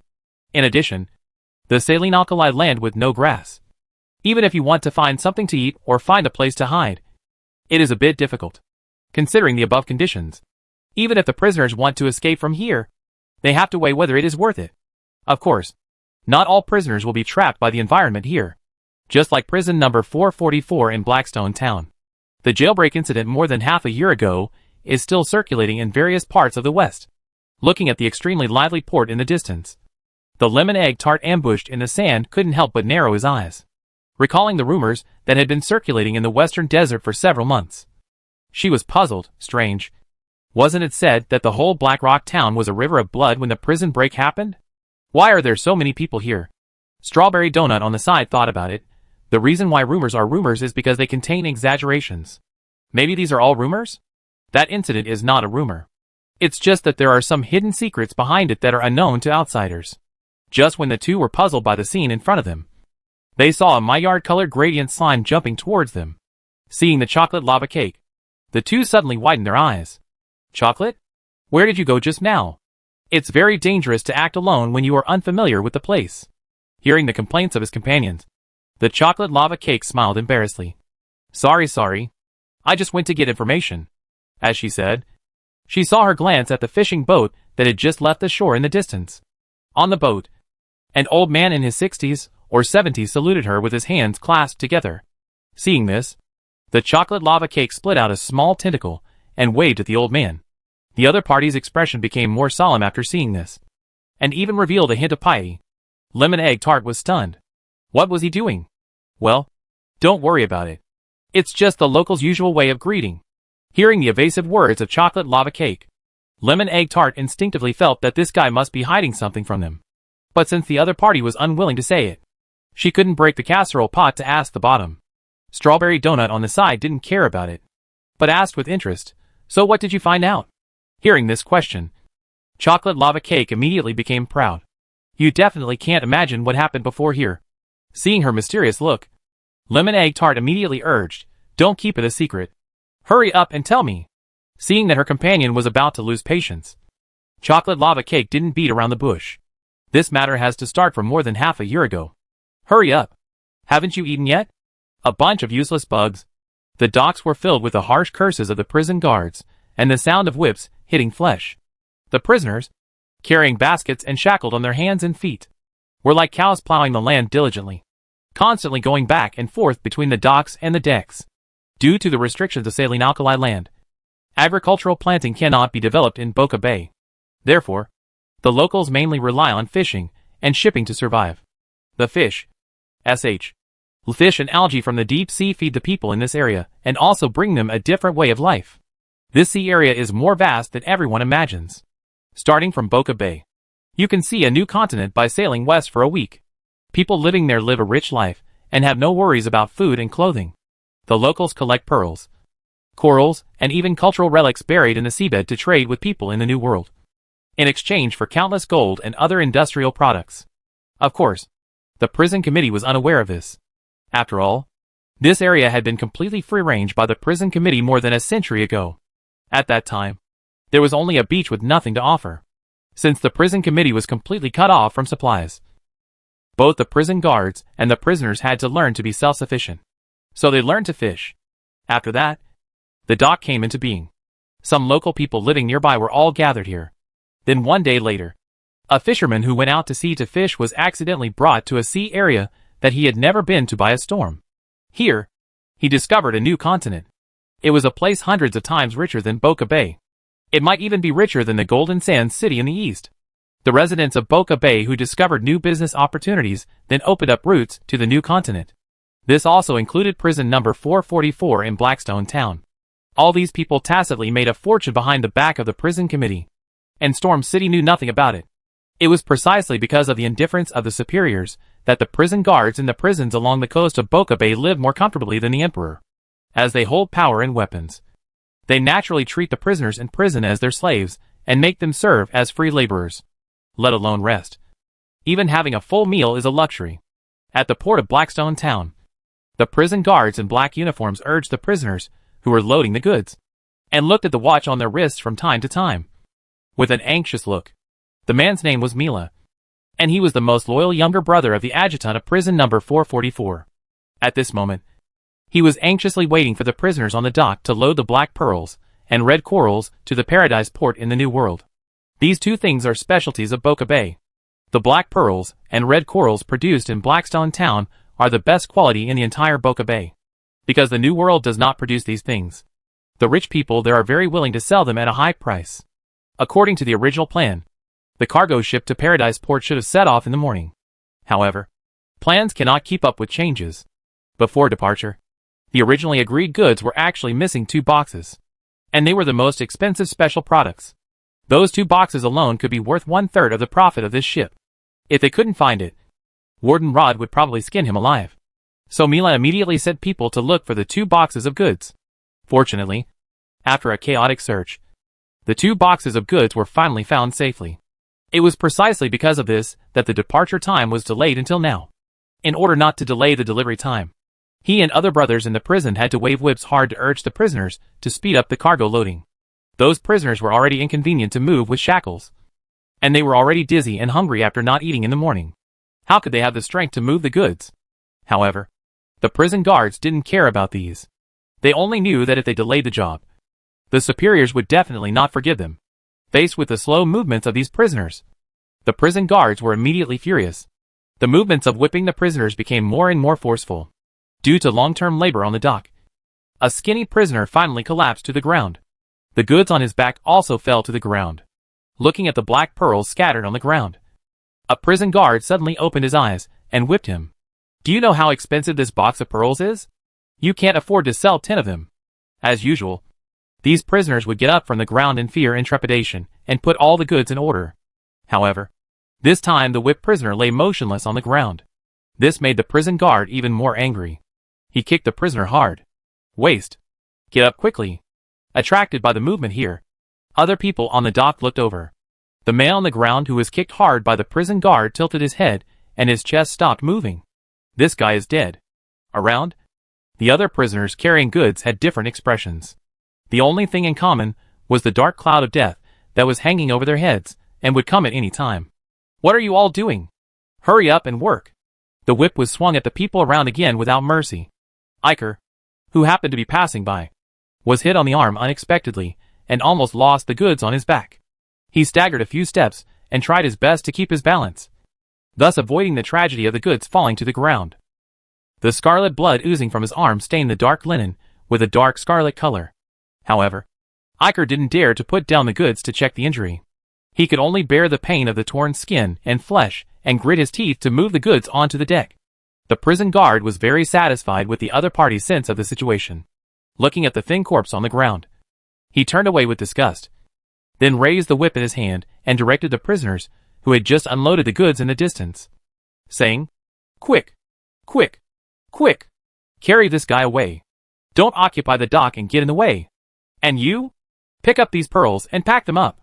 In addition, the saline alkali land with no grass. Even if you want to find something to eat or find a place to hide, it is a bit difficult, considering the above conditions. Even if the prisoners want to escape from here, they have to weigh whether it is worth it. Of course, not all prisoners will be trapped by the environment here. Just like prison number 444 in Blackstone Town. The jailbreak incident more than half a year ago is still circulating in various parts of the West. Looking at the extremely lively port in the distance, the lemon egg tart ambushed in the sand couldn't help but narrow his eyes, recalling the rumors that had been circulating in the western desert for several months. She was puzzled. Strange. Wasn't it said that the whole Black Rock town was a river of blood when the prison break happened? Why are there so many people here? Strawberry Donut on the side thought about it. The reason why rumors are rumors is because they contain exaggerations. Maybe these are all rumors? That incident is not a rumor. It's just that there are some hidden secrets behind it that are unknown to outsiders. Just when the two were puzzled by the scene in front of them, they saw a Maillard-colored gradient slime jumping towards them. Seeing the chocolate lava cake, the two suddenly widened their eyes. Chocolate? Where did you go just now? It's very dangerous to act alone when you are unfamiliar with the place. Hearing the complaints of his companions, the chocolate lava cake smiled embarrassedly. Sorry. I just went to get information. As she said, she saw her glance at the fishing boat that had just left the shore in the distance. On the boat, an old man in his 60s or 70s saluted her with his hands clasped together. Seeing this, the chocolate lava cake split out a small tentacle and waved at the old man. The other party's expression became more solemn after seeing this, and even revealed a hint of piety. Lemon Egg Tart was stunned. What was he doing? Well, don't worry about it. It's just the locals' usual way of greeting. Hearing the evasive words of chocolate lava cake, Lemon Egg Tart instinctively felt that this guy must be hiding something from them. But since the other party was unwilling to say it, she couldn't break the casserole pot to ask the bottom. Strawberry Donut on the side didn't care about it, but asked with interest, so what did you find out? Hearing this question, chocolate lava cake immediately became proud. You definitely can't imagine what happened before here. Seeing her mysterious look, Lemon Egg Tart immediately urged, don't keep it a secret. Hurry up and tell me. Seeing that her companion was about to lose patience, chocolate lava cake didn't beat around the bush. This matter has to start from more than half a year ago. Hurry up. Haven't you eaten yet? A bunch of useless bugs. The docks were filled with the harsh curses of the prison guards, and the sound of whips hitting flesh. The prisoners, carrying baskets and shackled on their hands and feet, were like cows plowing the land diligently, constantly going back and forth between the docks and the decks. Due to the restrictions of saline alkali land, agricultural planting cannot be developed in Boca Bay. Therefore, the locals mainly rely on fishing and shipping to survive. The fish and algae from the deep sea feed the people in this area and also bring them a different way of life. This sea area is more vast than everyone imagines. Starting from Boca Bay, you can see a new continent by sailing west for a week. People living there live a rich life and have no worries about food and clothing. The locals collect pearls, corals, and even cultural relics buried in the seabed to trade with people in the New World, in exchange for countless gold and other industrial products. Of course, the prison committee was unaware of this. After all, this area had been completely free-range by the prison committee more than a century ago. At that time, there was only a beach with nothing to offer, since the prison committee was completely cut off from supplies. Both the prison guards and the prisoners had to learn to be self-sufficient, so they learned to fish. After that, the dock came into being. Some local people living nearby were all gathered here. Then one day later, a fisherman who went out to sea to fish was accidentally brought to a sea area that he had never been to by a storm. Here, he discovered a new continent. It was a place hundreds of times richer than Boca Bay. It might even be richer than the Golden Sands city in the east. The residents of Boca Bay who discovered new business opportunities then opened up routes to the new continent. This also included prison number 444 in Blackstone Town. All these people tacitly made a fortune behind the back of the prison committee, and Storm City knew nothing about it. It was precisely because of the indifference of the superiors that the prison guards in the prisons along the coast of Boca Bay live more comfortably than the emperor. As they hold power and weapons, they naturally treat the prisoners in prison as their slaves and make them serve as free laborers, let alone rest. Even having a full meal is a luxury. At the port of Blackstone Town, the prison guards in black uniforms urged the prisoners who were loading the goods, and looked at the watch on their wrists from time to time, with an anxious look. The man's name was Mila, and he was the most loyal younger brother of the adjutant of prison number 444. At this moment, he was anxiously waiting for the prisoners on the dock to load the black pearls and red corals to the Paradise Port in the New World. These two things are specialties of Boca Bay. The black pearls and red corals produced in Blackstone Town are the best quality in the entire Boca Bay, because the New World does not produce these things. The rich people there are very willing to sell them at a high price. According to the original plan, the cargo ship to Paradise Port should have set off in the morning. However, plans cannot keep up with changes. Before departure, the originally agreed goods were actually missing 2 boxes. And they were the most expensive special products. Those 2 boxes alone could be worth 1/3 of the profit of this ship. If they couldn't find it, Warden Rod would probably skin him alive. So Mila immediately sent people to look for the 2 boxes of goods. Fortunately, after a chaotic search, the 2 boxes of goods were finally found safely. It was precisely because of this that the departure time was delayed until now. In order not to delay the delivery time, he and other brothers in the prison had to wave whips hard to urge the prisoners to speed up the cargo loading. Those prisoners were already inconvenient to move with shackles, and they were already dizzy and hungry after not eating in the morning. How could they have the strength to move the goods? However, the prison guards didn't care about these. They only knew that if they delayed the job, the superiors would definitely not forgive them. Faced with the slow movements of these prisoners, the prison guards were immediately furious. The movements of whipping the prisoners became more and more forceful. Due to long-term labor on the dock, a skinny prisoner finally collapsed to the ground. The goods on his back also fell to the ground. Looking at the black pearls scattered on the ground, a prison guard suddenly opened his eyes and whipped him. Do you know how expensive this box of pearls is? You can't afford to sell 10 of them. As usual, these prisoners would get up from the ground in fear and trepidation and put all the goods in order. However, this time the whipped prisoner lay motionless on the ground. This made the prison guard even more angry. He kicked the prisoner hard. Waste. Get up quickly. Attracted by the movement here, other people on the dock looked over. The man on the ground who was kicked hard by the prison guard tilted his head and his chest stopped moving. This guy is dead. Around, the other prisoners carrying goods had different expressions. The only thing in common was the dark cloud of death that was hanging over their heads and would come at any time. What are you all doing? Hurry up and work. The whip was swung at the people around again without mercy. Iker, who happened to be passing by, was hit on the arm unexpectedly and almost lost the goods on his back. He staggered a few steps and tried his best to keep his balance, thus avoiding the tragedy of the goods falling to the ground. The scarlet blood oozing from his arm stained the dark linen with a dark scarlet color. However, Iker didn't dare to put down the goods to check the injury. He could only bear the pain of the torn skin and flesh and grit his teeth to move the goods onto the deck. The prison guard was very satisfied with the other party's sense of the situation. Looking at the thin corpse on the ground, he turned away with disgust, then raised the whip in his hand and directed the prisoners who had just unloaded the goods in the distance, saying, "Quick! Quick! Quick! Carry this guy away. Don't occupy the dock and get in the way. And you? Pick up these pearls and pack them up.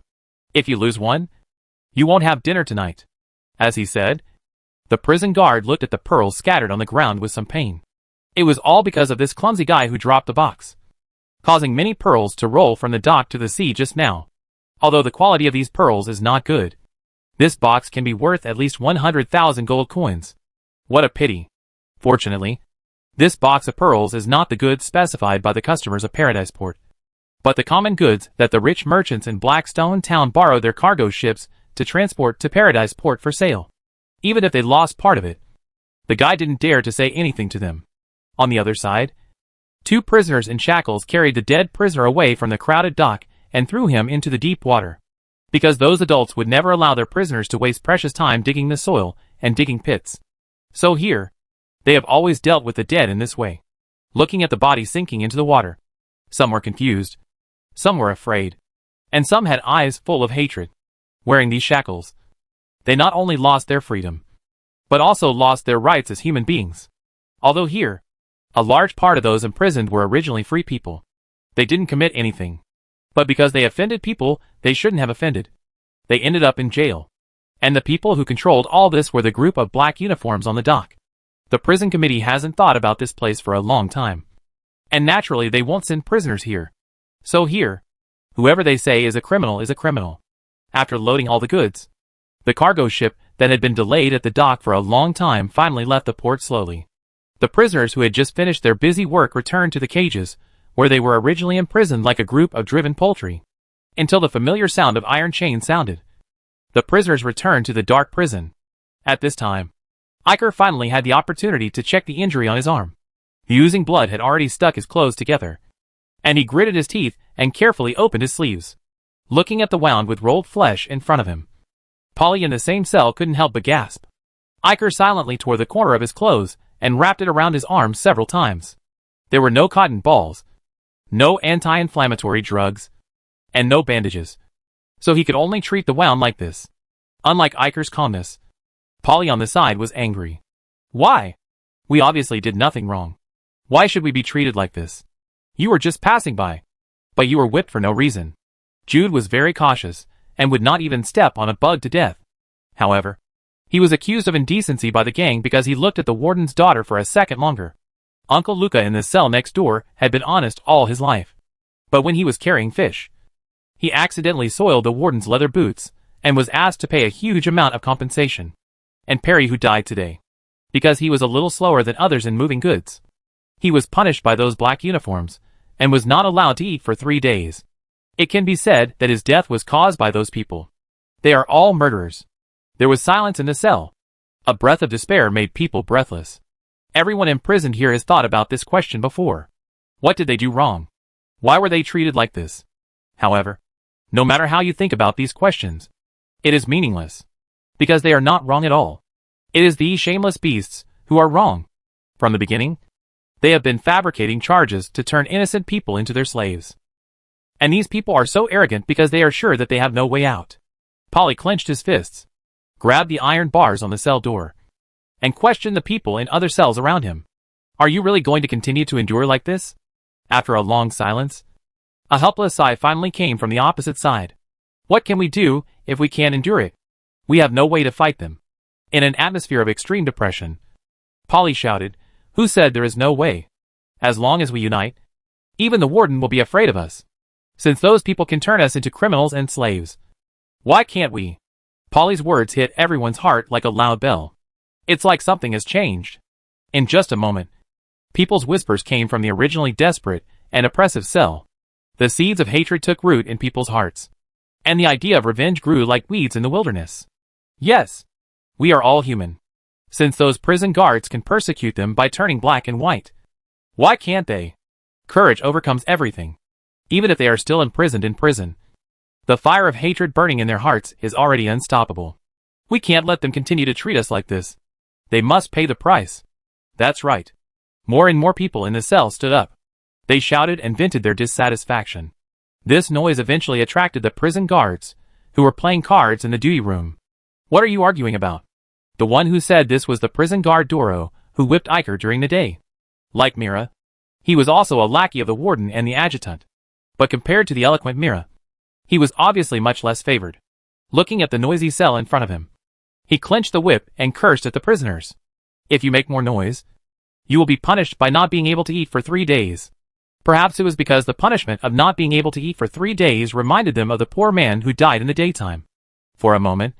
If you lose one, you won't have dinner tonight." As he said, the prison guard looked at the pearls scattered on the ground with some pain. It was all because of this clumsy guy who dropped the box, causing many pearls to roll from the dock to the sea just now. Although the quality of these pearls is not good, this box can be worth at least 100,000 gold coins. What a pity. Fortunately, this box of pearls is not the goods specified by the customers of Paradise Port, but the common goods that the rich merchants in Blackstone Town borrowed their cargo ships to transport to Paradise Port for sale. Even if they lost part of it, the guy didn't dare to say anything to them. On the other side, 2 prisoners in shackles carried the dead prisoner away from the crowded dock and threw him into the deep water, because those adults would never allow their prisoners to waste precious time digging the soil and digging pits. So here, they have always dealt with the dead in this way, looking at the body sinking into the water. Some were confused, some were afraid, and some had eyes full of hatred. Wearing these shackles, they not only lost their freedom, but also lost their rights as human beings. Although here, a large part of those imprisoned were originally free people. They didn't commit anything, but because they offended people they shouldn't have offended, they ended up in jail. And the people who controlled all this were the group of black uniforms on the dock. The prison committee hasn't thought about this place for a long time, and naturally they won't send prisoners here. So here, whoever they say is a criminal is a criminal. After loading all the goods, the cargo ship that had been delayed at the dock for a long time finally left the port slowly. The prisoners who had just finished their busy work returned to the cages, where they were originally imprisoned like a group of driven poultry, until the familiar sound of iron chains sounded. The prisoners returned to the dark prison. At this time, Iker finally had the opportunity to check the injury on his arm. The oozing blood had already stuck his clothes together, and he gritted his teeth and carefully opened his sleeves, looking at the wound with rolled flesh in front of him. Polly in the same cell couldn't help but gasp. Iker silently tore the corner of his clothes and wrapped it around his arm several times. There were no cotton balls, no anti-inflammatory drugs, and no bandages. So he could only treat the wound like this. Unlike Iker's calmness, Polly on the side was angry. Why? We obviously did nothing wrong. Why should we be treated like this? You were just passing by. But you were whipped for no reason. Jude was very cautious, and would not even step on a bug to death. However, he was accused of indecency by the gang because he looked at the warden's daughter for a second longer. Uncle Luca in the cell next door had been honest all his life. But when he was carrying fish, he accidentally soiled the warden's leather boots, and was asked to pay a huge amount of compensation. And Perry, who died today, because he was a little slower than others in moving goods. He was punished by those black uniforms, and was not allowed to eat for 3 days. It can be said that his death was caused by those people. They are all murderers. There was silence in the cell. A breath of despair made people breathless. Everyone imprisoned here has thought about this question before. What did they do wrong? Why were they treated like this? However, no matter how you think about these questions, it is meaningless. Because they are not wrong at all. It is these shameless beasts who are wrong. From the beginning, they have been fabricating charges to turn innocent people into their slaves. And these people are so arrogant because they are sure that they have no way out. Polly clenched his fists, grabbed the iron bars on the cell door, and questioned the people in other cells around him. Are you really going to continue to endure like this? After a long silence, a helpless sigh finally came from the opposite side. What can we do if we can't endure it? We have no way to fight them. In an atmosphere of extreme depression, Polly shouted, "Who said there is no way? As long as we unite, even the warden will be afraid of us. Since those people can turn us into criminals and slaves. Why can't we?" Polly's words hit everyone's heart like a loud bell. It's like something has changed. In just a moment, people's whispers came from the originally desperate and oppressive cell. The seeds of hatred took root in people's hearts. And the idea of revenge grew like weeds in the wilderness. Yes, we are all human. Since those prison guards can persecute them by turning black and white, why can't they? Courage overcomes everything. Even if they are still imprisoned in prison, the fire of hatred burning in their hearts is already unstoppable. We can't let them continue to treat us like this. They must pay the price. That's right. More and more people in the cell stood up. They shouted and vented their dissatisfaction. This noise eventually attracted the prison guards, who were playing cards in the duty room. What are you arguing about? The one who said this was the prison guard Doro, who whipped Iker during the day. Like Mira, he was also a lackey of the warden and the adjutant. But compared to the eloquent Mira, he was obviously much less favored. Looking at the noisy cell in front of him, he clenched the whip and cursed at the prisoners. If you make more noise, you will be punished by not being able to eat for 3 days. Perhaps it was because the punishment of not being able to eat for 3 days reminded them of the poor man who died in the daytime. For a moment,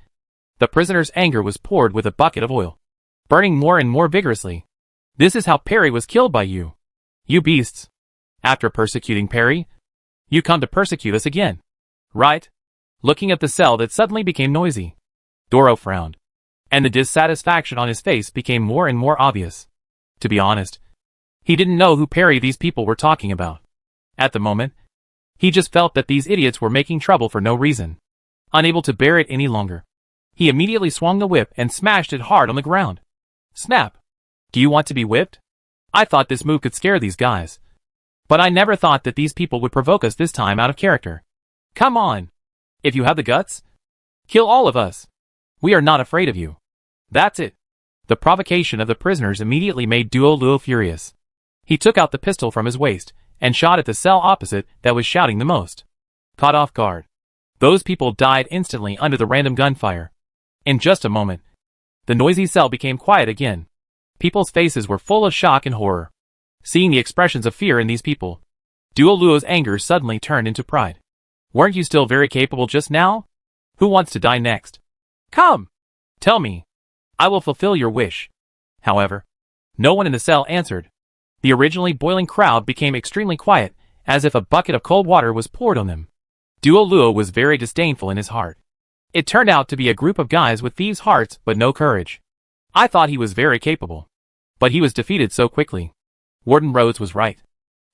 the prisoner's anger was poured with a bucket of oil, burning more and more vigorously. This is how Perry was killed by you. You beasts. After persecuting Perry, you come to persecute us again. Right? Looking at the cell that suddenly became noisy, Doro frowned, and the dissatisfaction on his face became more and more obvious. To be honest, he didn't know who Perry these people were talking about. At the moment, he just felt that these idiots were making trouble for no reason. Unable to bear it any longer, he immediately swung the whip and smashed it hard on the ground. Snap! Do you want to be whipped? I thought this move could scare these guys. But I never thought that these people would provoke us this time out of character. Come on! If you have the guts, kill all of us. We are not afraid of you. That's it. The provocation of the prisoners immediately made Duo Luo furious. He took out the pistol from his waist and shot at the cell opposite that was shouting the most. Caught off guard, those people died instantly under the random gunfire. In just a moment, the noisy cell became quiet again. People's faces were full of shock and horror. Seeing the expressions of fear in these people, Duo Luo's anger suddenly turned into pride. Weren't you still very capable just now? Who wants to die next? Come! Tell me. I will fulfill your wish. However, no one in the cell answered. The originally boiling crowd became extremely quiet, as if a bucket of cold water was poured on them. Duo Luo was very disdainful in his heart. It turned out to be a group of guys with thieves' hearts but no courage. I thought he was very capable. But he was defeated so quickly. Warden Rhodes was right.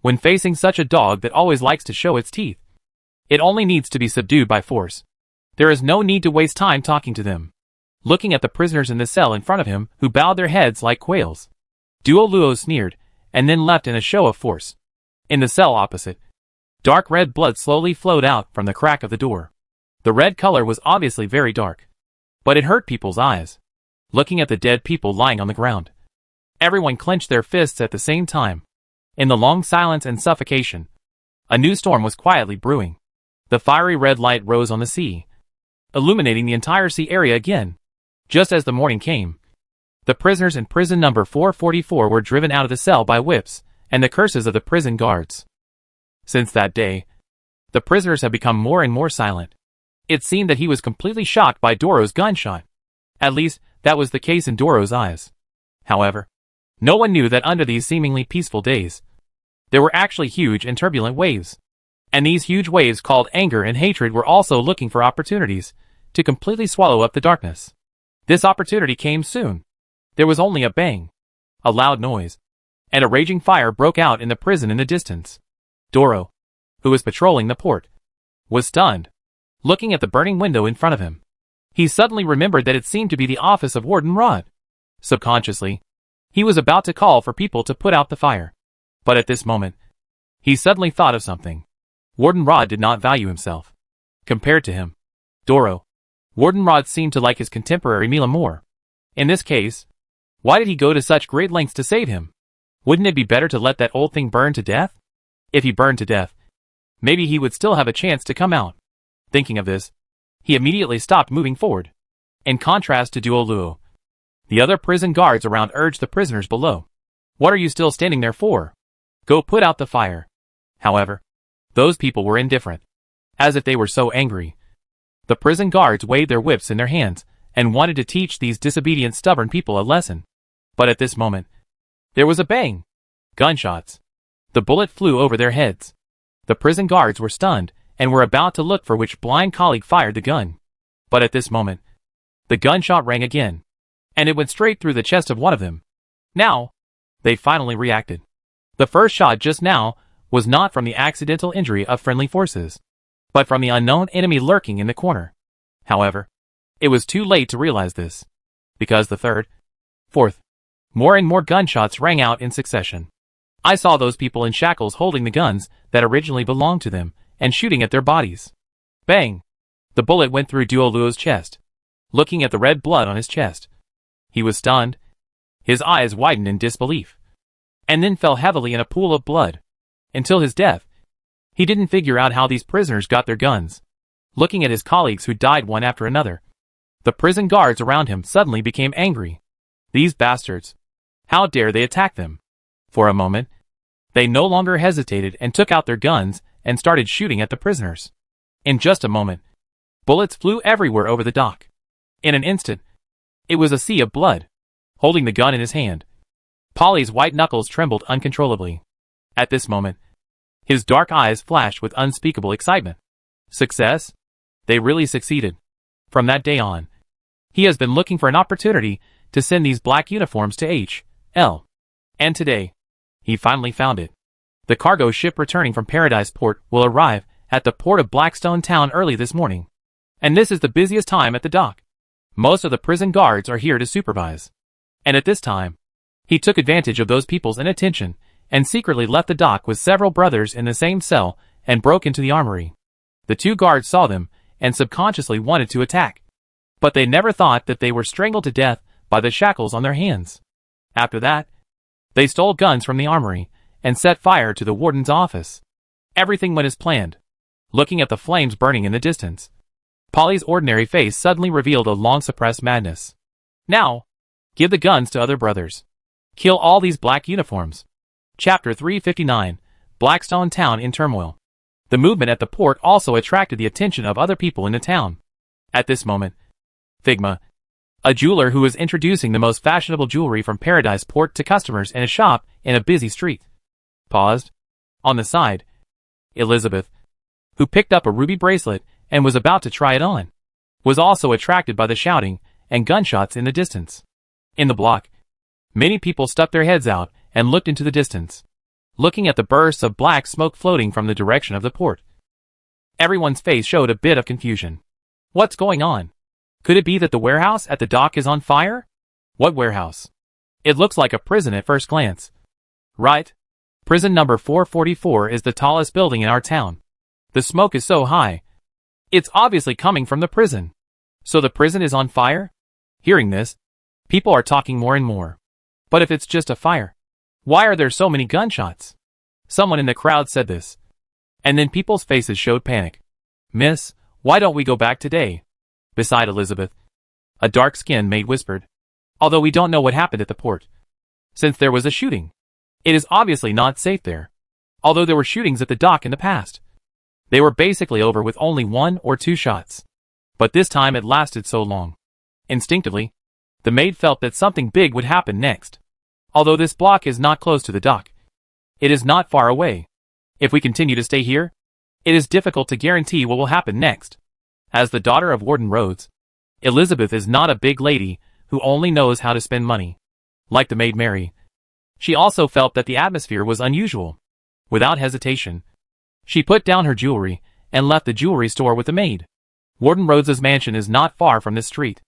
When facing such a dog that always likes to show its teeth, it only needs to be subdued by force. There is no need to waste time talking to them. Looking at the prisoners in the cell in front of him, who bowed their heads like quails, Duo Luo sneered, and then left in a show of force. In the cell opposite, Dark red blood slowly flowed out from the crack of the door. The red color was obviously very dark, but it hurt people's eyes. Looking at the dead people lying on the ground, everyone clenched their fists at the same time. In the long silence and suffocation, a new storm was quietly brewing. The fiery red light rose on the sea, illuminating the entire sea area again. Just as the morning came, the prisoners in prison number 444 were driven out of the cell by whips and the curses of the prison guards. Since that day, the prisoners have become more and more silent. It seemed that he was completely shocked by Doro's gunshot. At least, that was the case in Doro's eyes. However, no one knew that under these seemingly peaceful days, there were actually huge and turbulent waves. And these huge waves called anger and hatred were also looking for opportunities to completely swallow up the darkness. This opportunity came soon. There was only a bang, a loud noise, and a raging fire broke out in the prison in the distance. Doro, who was patrolling the port, was stunned, looking at the burning window in front of him. He suddenly remembered that it seemed to be the office of Warden Rod. Subconsciously, he was about to call for people to put out the fire. But at this moment, he suddenly thought of something. Warden Rod did not value himself. Compared to him, Doro, Warden Rod seemed to like his contemporary Mila more. In this case, why did he go to such great lengths to save him? Wouldn't it be better to let that old thing burn to death? If he burned to death, maybe he would still have a chance to come out. Thinking of this, he immediately stopped moving forward. In contrast to Duoluo, the other prison guards around urged the prisoners below. What are you still standing there for? Go put out the fire. However, those people were indifferent. As if they were so angry. The prison guards waved their whips in their hands and wanted to teach these disobedient, stubborn people a lesson. But at this moment, there was a bang. Gunshots. The bullet flew over their heads. The prison guards were stunned and were about to look for which blind colleague fired the gun. But at this moment, the gunshot rang again, and it went straight through the chest of one of them. Now, they finally reacted. The first shot just now was not from the accidental injury of friendly forces, but from the unknown enemy lurking in the corner. However, it was too late to realize this, because the third, fourth, more and more gunshots rang out in succession. I saw those people in shackles holding the guns that originally belonged to them and shooting at their bodies. Bang! The bullet went through Duoluo's chest. Looking at the red blood on his chest, he was stunned. His eyes widened in disbelief, and then fell heavily in a pool of blood. Until his death, he didn't figure out how these prisoners got their guns. Looking at his colleagues who died one after another, the prison guards around him suddenly became angry. These bastards! How dare they attack them? For a moment, they no longer hesitated and took out their guns and started shooting at the prisoners. In just a moment, bullets flew everywhere over the dock. In an instant, it was a sea of blood. Holding the gun in his hand, Polly's white knuckles trembled uncontrollably. At this moment, his dark eyes flashed with unspeakable excitement. Success? They really succeeded. From that day on, he has been looking for an opportunity to send these black uniforms to H.L. And today, he finally found it. The cargo ship returning from Paradise Port will arrive at the port of Blackstone Town early this morning. And this is the busiest time at the dock. Most of the prison guards are here to supervise. And at this time, he took advantage of those people's inattention and secretly left the dock with several brothers in the same cell and broke into the armory. The two guards saw them and subconsciously wanted to attack. But they never thought that they were strangled to death by the shackles on their hands. After that, they stole guns from the armory and set fire to the warden's office. Everything went as planned. Looking at the flames burning in the distance, Polly's ordinary face suddenly revealed a long-suppressed madness. Now, give the guns to other brothers. Kill all these black uniforms. Chapter 359, Blackstone Town in Turmoil. The movement at the port also attracted the attention of other people in the town. At this moment, Figma, a jeweler who was introducing the most fashionable jewelry from Paradise Port to customers in a shop in a busy street, paused. On the side, Elizabeth, who picked up a ruby bracelet and was about to try it on, was also attracted by the shouting and gunshots in the distance. In the block, many people stuck their heads out and looked into the distance, looking at the bursts of black smoke floating from the direction of the port. Everyone's face showed a bit of confusion. What's going on? Could it be that the warehouse at the dock is on fire? What warehouse? It looks like a prison at first glance. Right? Prison number 444 is the tallest building in our town. The smoke is so high. It's obviously coming from the prison. So the prison is on fire? Hearing this, people are talking more and more. But if it's just a fire, why are there so many gunshots? Someone in the crowd said this. And then people's faces showed panic. Miss, why don't we go back today? Beside Elizabeth, a dark-skinned maid whispered. Although we don't know what happened at the port. Since there was a shooting, it is obviously not safe there. Although there were shootings at the dock in the past, they were basically over with only 1 or 2 shots. But this time it lasted so long. Instinctively, the maid felt that something big would happen next. Although this block is not close to the dock, it is not far away. If we continue to stay here, it is difficult to guarantee what will happen next. As the daughter of Warden Rhodes, Elizabeth is not a big lady who only knows how to spend money. Like the maid Mary, she also felt that the atmosphere was unusual. Without hesitation, she put down her jewelry and left the jewelry store with the maid. Warden Rhodes's mansion is not far from this street.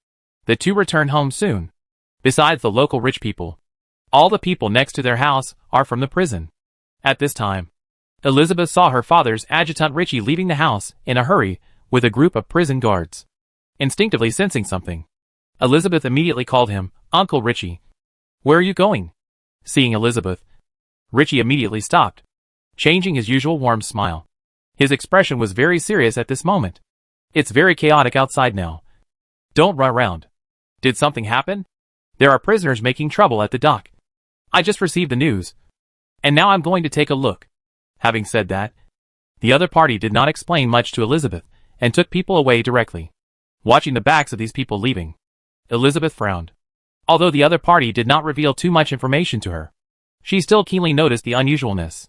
The two return home soon. Besides the local rich people, all the people next to their house are from the prison. At this time, Elizabeth saw her father's adjutant Richie leaving the house in a hurry with a group of prison guards. Instinctively sensing something, Elizabeth immediately called him Uncle Richie. Where are you going? Seeing Elizabeth, Richie immediately stopped, changing his usual warm smile. His expression was very serious at this moment. It's very chaotic outside now. Don't run around. Did something happen? There are prisoners making trouble at the dock. I just received the news. And now I'm going to take a look. Having said that, the other party did not explain much to Elizabeth and took people away directly. Watching the backs of these people leaving, Elizabeth frowned. Although the other party did not reveal too much information to her, she still keenly noticed the unusualness.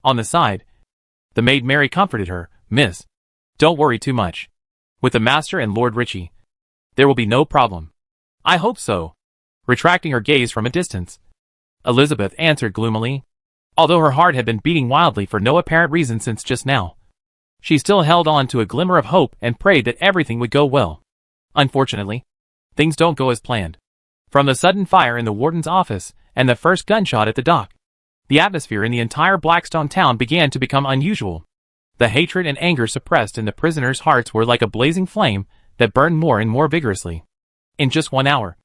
On the side, the maid Mary comforted her. Miss, don't worry too much. With the master and Lord Richie, there will be no problem. I hope so. Retracting her gaze from a distance, Elizabeth answered gloomily. Although her heart had been beating wildly for no apparent reason since just now, she still held on to a glimmer of hope and prayed that everything would go well. Unfortunately, things don't go as planned. From the sudden fire in the warden's office and the first gunshot at the dock, the atmosphere in the entire Blackstone town began to become unusual. The hatred and anger suppressed in the prisoners' hearts were like a blazing flame that burned more and more vigorously. In just 1 hour,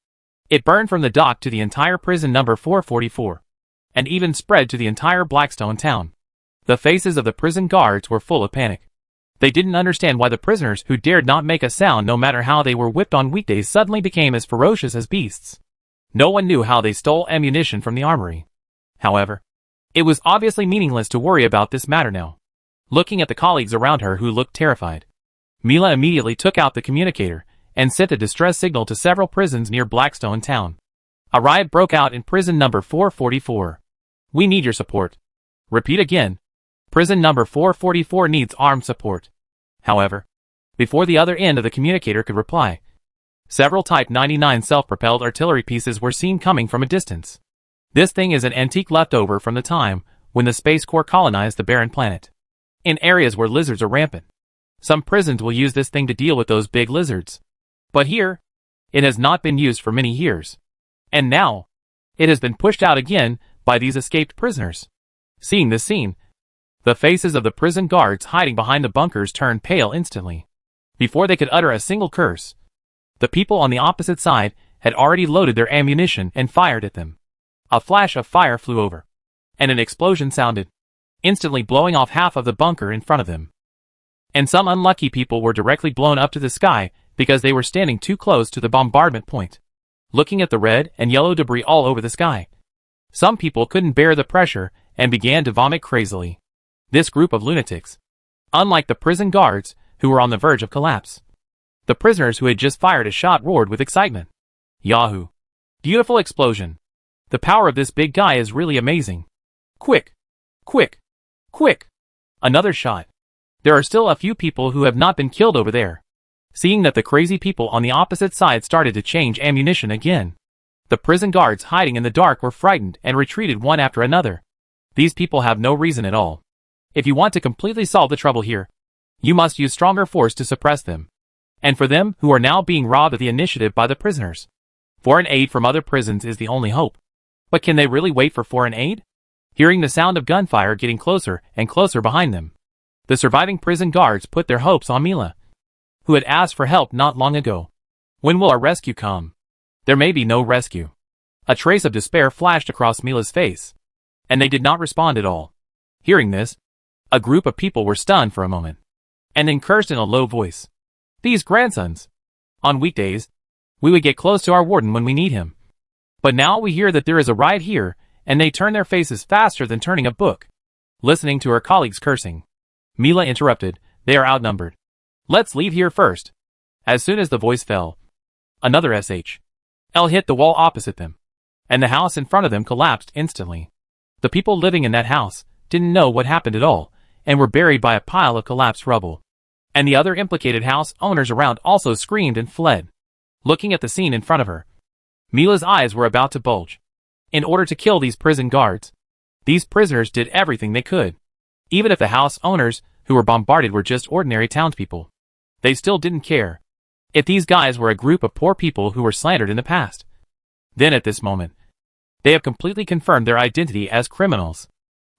it burned from the dock to the entire prison number 444, and even spread to the entire Blackstone town. The faces of the prison guards were full of panic. They didn't understand why the prisoners who dared not make a sound no matter how they were whipped on weekdays suddenly became as ferocious as beasts. No one knew how they stole ammunition from the armory. However, it was obviously meaningless to worry about this matter now. Looking at the colleagues around her who looked terrified, Mila immediately took out the communicator and sent a distress signal to several prisons near Blackstone town. A riot broke out in prison number 444. We need your support. Repeat again. Prison number 444 needs armed support. However, before the other end of the communicator could reply, several Type 99 self-propelled artillery pieces were seen coming from a distance. This thing is an antique leftover from the time when the Space Corps colonized the barren planet. In areas where lizards are rampant, some prisons will use this thing to deal with those big lizards. But here, it has not been used for many years. And now, it has been pushed out again by these escaped prisoners. Seeing this scene, the faces of the prison guards hiding behind the bunkers turned pale instantly. Before they could utter a single curse, the people on the opposite side had already loaded their ammunition and fired at them. A flash of fire flew over, and an explosion sounded, instantly blowing off half of the bunker in front of them. And some unlucky people were directly blown up to the sky because they were standing too close to the bombardment point. Looking at the red and yellow debris all over the sky, some people couldn't bear the pressure and began to vomit crazily. This group of lunatics, unlike the prison guards who were on the verge of collapse, the prisoners who had just fired a shot roared with excitement. Yahoo! Beautiful explosion! The power of this big guy is really amazing. Quick! Quick! Quick! Another shot. There are still a few people who have not been killed over there. Seeing that the crazy people on the opposite side started to change ammunition again, the prison guards hiding in the dark were frightened and retreated one after another. These people have no reason at all. If you want to completely solve the trouble here, you must use stronger force to suppress them. And for them who are now being robbed of the initiative by the prisoners, foreign aid from other prisons is the only hope. But can they really wait for foreign aid? hearing the sound of gunfire getting closer and closer behind them. The surviving prison guards put their hopes on Mila, who had asked for help not long ago. When will our rescue come? There may be no rescue. A trace of despair flashed across Mila's face, and they did not respond at all. Hearing this, a group of people were stunned for a moment, and then cursed in a low voice. These grandsons! On weekdays, we would get close to our warden when we need him. But now we hear that there is a riot here, and they turn their faces faster than turning a book. Listening to her colleagues cursing, Mila interrupted, they are outnumbered. Let's leave here first. As soon as the voice fell, another SHL hit the wall opposite them, and the house in front of them collapsed instantly. The people living in that house didn't know what happened at all, and were buried by a pile of collapsed rubble. And the other implicated house owners around also screamed and fled. Looking at the scene in front of her, Mila's eyes were about to bulge. In order to kill these prison guards, these prisoners did everything they could. Even if the house owners who were bombarded were just ordinary townspeople, they still didn't care. If these guys were a group of poor people who were slandered in the past, then at this moment, they have completely confirmed their identity as criminals.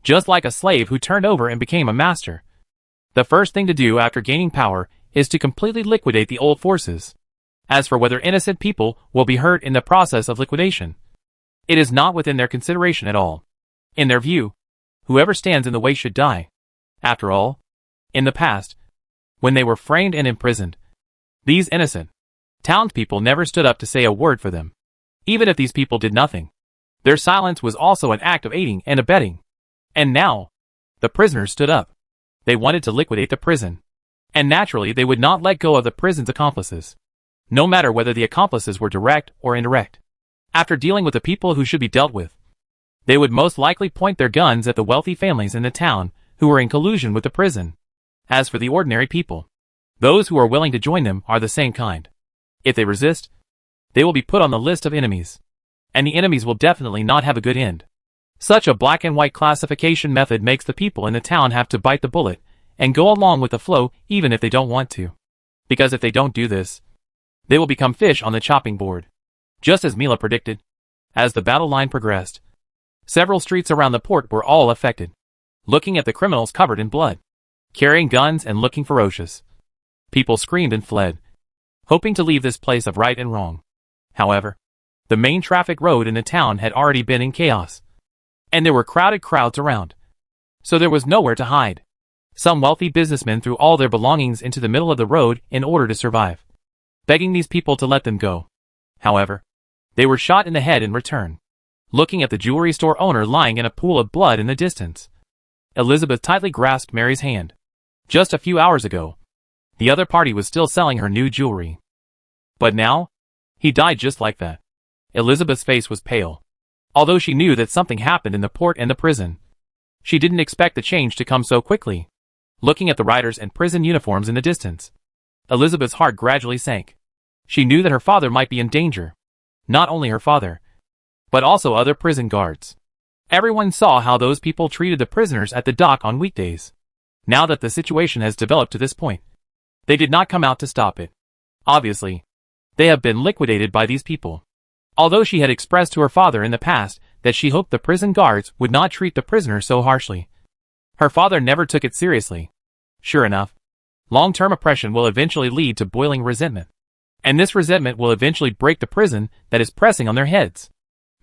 Just like a slave who turned over and became a master. The first thing to do after gaining power is to completely liquidate the old forces. As for whether innocent people will be hurt in the process of liquidation, it is not within their consideration at all. In their view, whoever stands in the way should die. After all, in the past, when they were framed and imprisoned, these innocent townspeople never stood up to say a word for them. Even if these people did nothing, their silence was also an act of aiding and abetting. And now, the prisoners stood up. They wanted to liquidate the prison. And naturally they would not let go of the prison's accomplices, no matter whether the accomplices were direct or indirect. After dealing with the people who should be dealt with, they would most likely point their guns at the wealthy families in the town who were in collusion with the prison. As for the ordinary people, those who are willing to join them are the same kind. If they resist, they will be put on the list of enemies. And the enemies will definitely not have a good end. Such a black and white classification method makes the people in the town have to bite the bullet and go along with the flow even if they don't want to. Because if they don't do this, they will become fish on the chopping board. Just as Mila predicted. As the battle line progressed, several streets around the port were all affected. Looking at the criminals covered in blood, carrying guns and looking ferocious, people screamed and fled, hoping to leave this place of right and wrong. However, the main traffic road in the town had already been in chaos, and there were crowded crowds around, so there was nowhere to hide. Some wealthy businessmen threw all their belongings into the middle of the road in order to survive, begging these people to let them go. However, they were shot in the head in return. Looking at the jewelry store owner lying in a pool of blood in the distance, Elizabeth tightly grasped Mary's hand. Just a few hours ago, the other party was still selling her new jewelry. But now, he died just like that. Elizabeth's face was pale. Although she knew that something happened in the port and the prison, she didn't expect the change to come so quickly. Looking at the riders and prison uniforms in the distance, Elizabeth's heart gradually sank. She knew that her father might be in danger. Not only her father, but also other prison guards. Everyone saw how those people treated the prisoners at the dock on weekdays. Now that the situation has developed to this point, they did not come out to stop it. Obviously, they have been liquidated by these people. Although she had expressed to her father in the past that she hoped the prison guards would not treat the prisoners so harshly, her father never took it seriously. Sure enough, long-term oppression will eventually lead to boiling resentment. And this resentment will eventually break the prison that is pressing on their heads.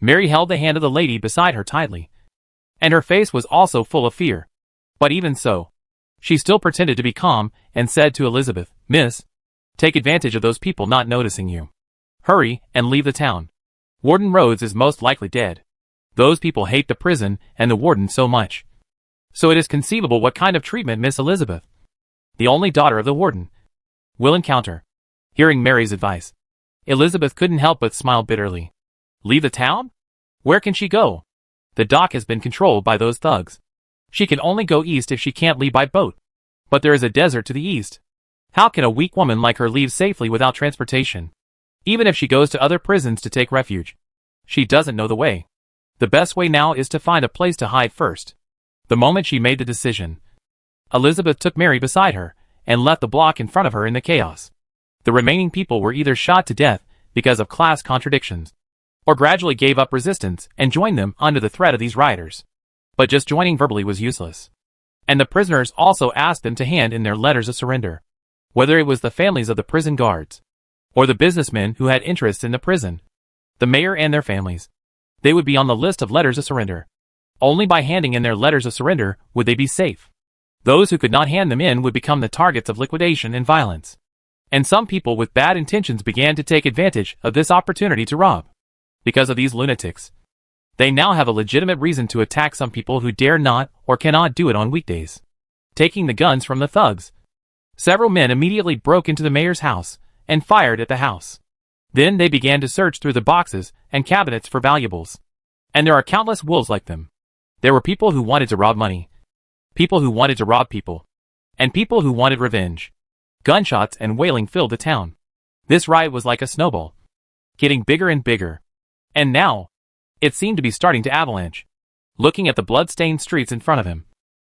Mary held the hand of the lady beside her tightly, and her face was also full of fear. But even so, she still pretended to be calm and said to Elizabeth, "Miss, take advantage of those people not noticing you. Hurry and leave the town. Warden Rhodes is most likely dead. Those people hate the prison and the warden so much. So it is conceivable what kind of treatment Miss Elizabeth, the only daughter of the warden, will encounter." Hearing Mary's advice, Elizabeth couldn't help but smile bitterly. Leave the town? Where can she go? The dock has been controlled by those thugs. She can only go east if she can't leave by boat. But there is a desert to the east. How can a weak woman like her leave safely without transportation? Even if she goes to other prisons to take refuge, she doesn't know the way. The best way now is to find a place to hide first. The moment she made the decision, Elizabeth took Mary beside her and left the block in front of her in the chaos. The remaining people were either shot to death because of class contradictions, or gradually gave up resistance and joined them under the threat of these rioters. But just joining verbally was useless. And the prisoners also asked them to hand in their letters of surrender. Whether it was the families of the prison guards, or the businessmen who had interests in the prison, the mayor and their families, they would be on the list of letters of surrender. Only by handing in their letters of surrender would they be safe. Those who could not hand them in would become the targets of liquidation and violence. And some people with bad intentions began to take advantage of this opportunity to rob. Because of these lunatics, they now have a legitimate reason to attack some people who dare not or cannot do it on weekdays. Taking the guns from the thugs, several men immediately broke into the mayor's house and fired at the house. Then they began to search through the boxes and cabinets for valuables. And there are countless wolves like them. There were people who wanted to rob money, people who wanted to rob people, and people who wanted revenge. Gunshots and wailing filled the town. This riot was like a snowball, getting bigger and bigger. And now, it seemed to be starting to avalanche. Looking at the blood-stained streets in front of him,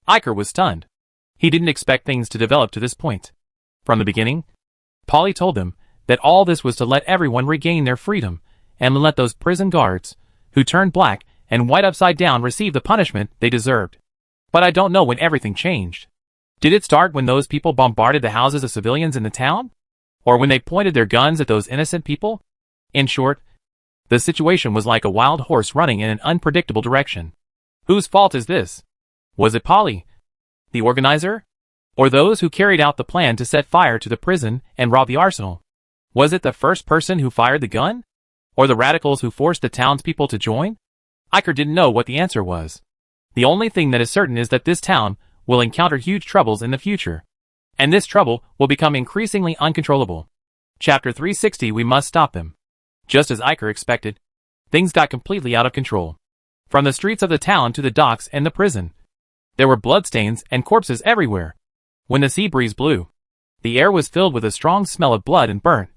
Iker was stunned. He didn't expect things to develop to this point. From the beginning, Polly told him that all this was to let everyone regain their freedom and let those prison guards, who turned black and white upside down, receive the punishment they deserved. But I don't know when everything changed. Did it start when those people bombarded the houses of civilians in the town? Or when they pointed their guns at those innocent people? In short, the situation was like a wild horse running in an unpredictable direction. Whose fault is this? Was it Polly, the organizer? Or those who carried out the plan to set fire to the prison and rob the arsenal? Was it the first person who fired the gun? Or the radicals who forced the townspeople to join? Iker didn't know what the answer was. The only thing that is certain is that this town will encounter huge troubles in the future. And this trouble will become increasingly uncontrollable. Chapter 360. We must stop them. Just as Iker expected, things got completely out of control. From the streets of the town to the docks and the prison, there were bloodstains and corpses everywhere. When the sea breeze blew, the air was filled with a strong smell of blood and burnt,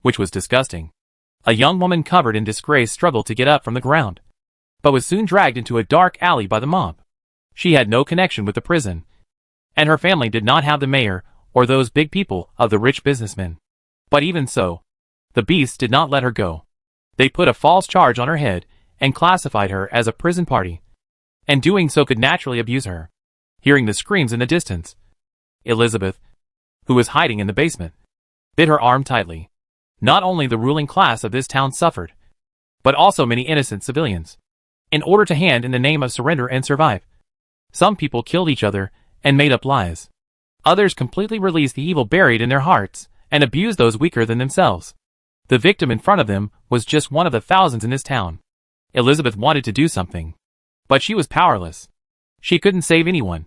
which was disgusting. A young woman covered in disgrace struggled to get up from the ground, but was soon dragged into a dark alley by the mob. She had no connection with the prison, and her family did not have the mayor or those big people of the rich businessmen. But even so, the beasts did not let her go. They put a false charge on her head and classified her as a prison party, and doing so could naturally abuse her. Hearing the screams in the distance, Elizabeth, who was hiding in the basement, bit her arm tightly. Not only the ruling class of this town suffered, but also many innocent civilians. In order to hand in the name of surrender and survive, some people killed each other and made up lies. Others completely released the evil buried in their hearts and abused those weaker than themselves. The victim in front of them was just one of the thousands in this town. Elizabeth wanted to do something, but she was powerless. She couldn't save anyone.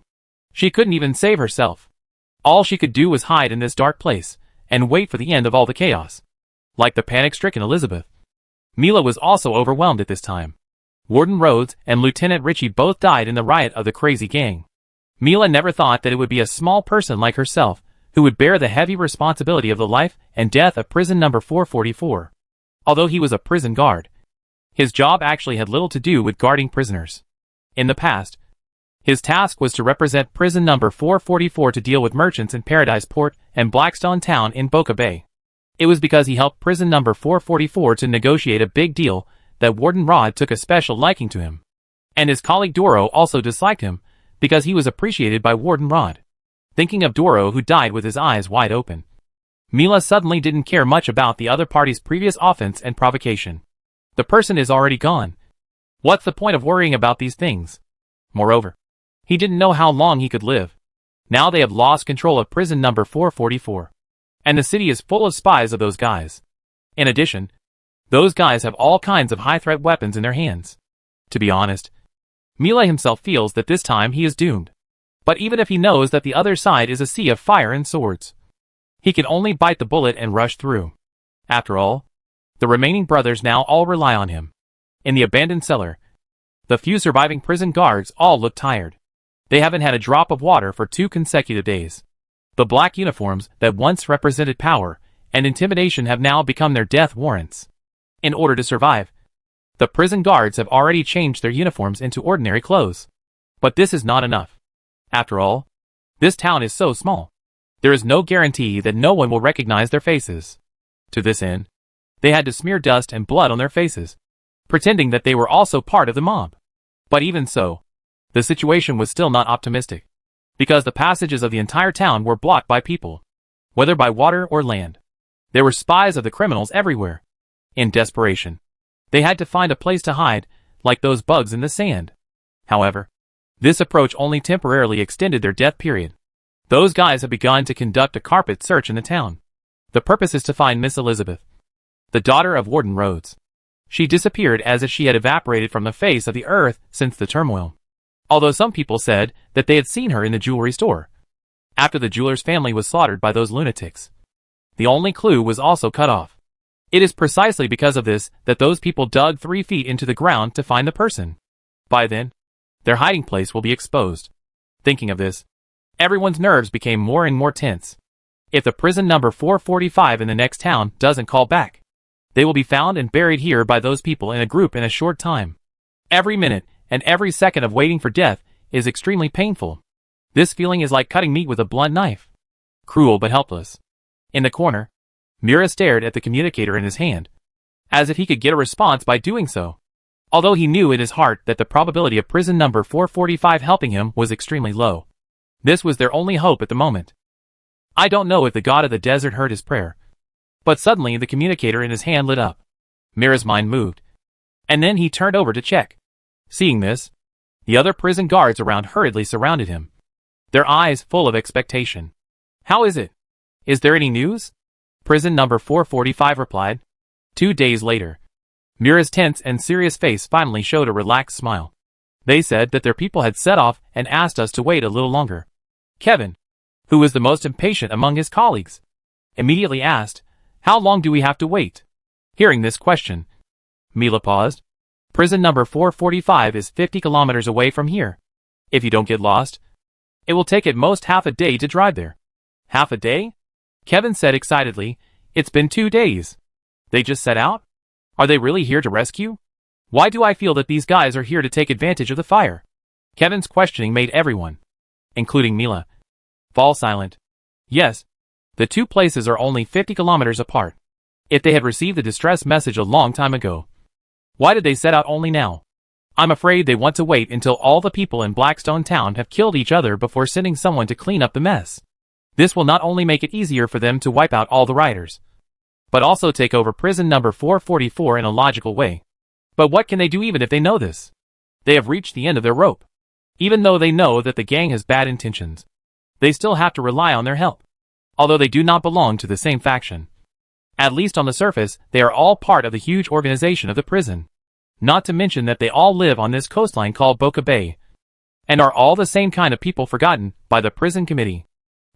She couldn't even save herself. All she could do was hide in this dark place and wait for the end of all the chaos. Like the panic-stricken Elizabeth, Mila was also overwhelmed at this time. Warden Rhodes and Lieutenant Ritchie both died in the riot of the crazy gang. Mila never thought that it would be a small person like herself who would bear the heavy responsibility of the life and death of prison number 444. Although he was a prison guard, his job actually had little to do with guarding prisoners. In the past, his task was to represent prison number 444 to deal with merchants in Paradise Port and Blackstone Town in Boca Bay. It was because he helped prison number 444 to negotiate a big deal that Warden Rod took a special liking to him. And his colleague Doro also disliked him because he was appreciated by Warden Rod. Thinking of Doro, who died with his eyes wide open, Mila suddenly didn't care much about the other party's previous offense and provocation. The person is already gone. What's the point of worrying about these things? Moreover, he didn't know how long he could live. Now they have lost control of prison number 444. And the city is full of spies of those guys. In addition, those guys have all kinds of high-threat weapons in their hands. To be honest, Mila himself feels that this time he is doomed. But even if he knows that the other side is a sea of fire and swords, he can only bite the bullet and rush through. After all, the remaining brothers now all rely on him. In the abandoned cellar, the few surviving prison guards all look tired. They haven't had a drop of water for 2 consecutive days. The black uniforms that once represented power and intimidation have now become their death warrants. In order to survive, the prison guards have already changed their uniforms into ordinary clothes. But this is not enough. After all, this town is so small. There is no guarantee that no one will recognize their faces. To this end, they had to smear dust and blood on their faces, pretending that they were also part of the mob. But even so, The situation was still not optimistic, because the passages of the entire town were blocked by people, whether by water or land. There were spies of the criminals everywhere. In desperation, they had to find a place to hide, like those bugs in the sand. However, this approach only temporarily extended their death period. Those guys have begun to conduct a carpet search in the town. The purpose is to find Miss Elizabeth, the daughter of Warden Rhodes. She disappeared as if she had evaporated from the face of the earth since the turmoil. Although some people said that they had seen her in the jewelry store, after the jeweler's family was slaughtered by those lunatics. The only clue was also cut off. It is precisely because of this that those people dug 3 feet into the ground to find the person. By then, their hiding place will be exposed. Thinking of this, everyone's nerves became more and more tense. If the prison number 445 in the next town doesn't call back, they will be found and buried here by those people in a group in a short time. Every minute and every second of waiting for death is extremely painful. This feeling is like cutting meat with a blunt knife. Cruel but helpless. In the corner, Mira stared at the communicator in his hand, as if he could get a response by doing so. Although he knew in his heart that the probability of prison number 445 helping him was extremely low. This was their only hope at the moment. I don't know if the god of the desert heard his prayer, but suddenly the communicator in his hand lit up. Mira's mind moved, and then he turned over to check. Seeing this, the other prison guards around hurriedly surrounded him, their eyes full of expectation. How is it? Is there any news? Prison number 445 replied. 2 days later, Mira's tense and serious face finally showed a relaxed smile. They said that their people had set off and asked us to wait a little longer. Kevin, who was the most impatient among his colleagues, immediately asked, "How long do we have to wait?" Hearing this question, Mila paused. Prison number 445 is 50 kilometers away from here. If you don't get lost, it will take at most half a day to drive there. Half a day? Kevin said excitedly. It's been 2 days. They just set out? Are they really here to rescue? Why do I feel that these guys are here to take advantage of the fire? Kevin's questioning made everyone, including Mila, fall silent. Yes, the 2 places are only 50 kilometers apart. If they had received the distress message a long time ago, why did they set out only now? I'm afraid they want to wait until all the people in Blackstone Town have killed each other before sending someone to clean up the mess. This will not only make it easier for them to wipe out all the rioters, but also take over prison number 444 in a logical way. But what can they do even if they know this? They have reached the end of their rope. Even though they know that the gang has bad intentions, they still have to rely on their help. Although they do not belong to the same faction, at least on the surface, they are all part of the huge organization of the prison. Not to mention that they all live on this coastline called Boca Bay, and are all the same kind of people forgotten by the prison committee.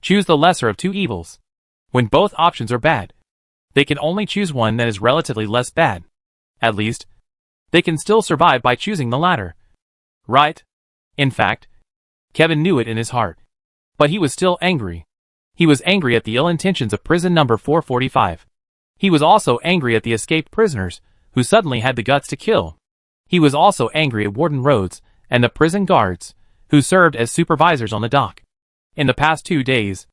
Choose the lesser of 2 evils. When both options are bad, they can only choose one that is relatively less bad. At least, they can still survive by choosing the latter. Right? In fact, Kevin knew it in his heart. But he was still angry. He was angry at the ill intentions of prison number 445. He was also angry at the escaped prisoners, who suddenly had the guts to kill. He was also angry at Warden Rhodes and the prison guards, who served as supervisors on the dock. In the past 2 days,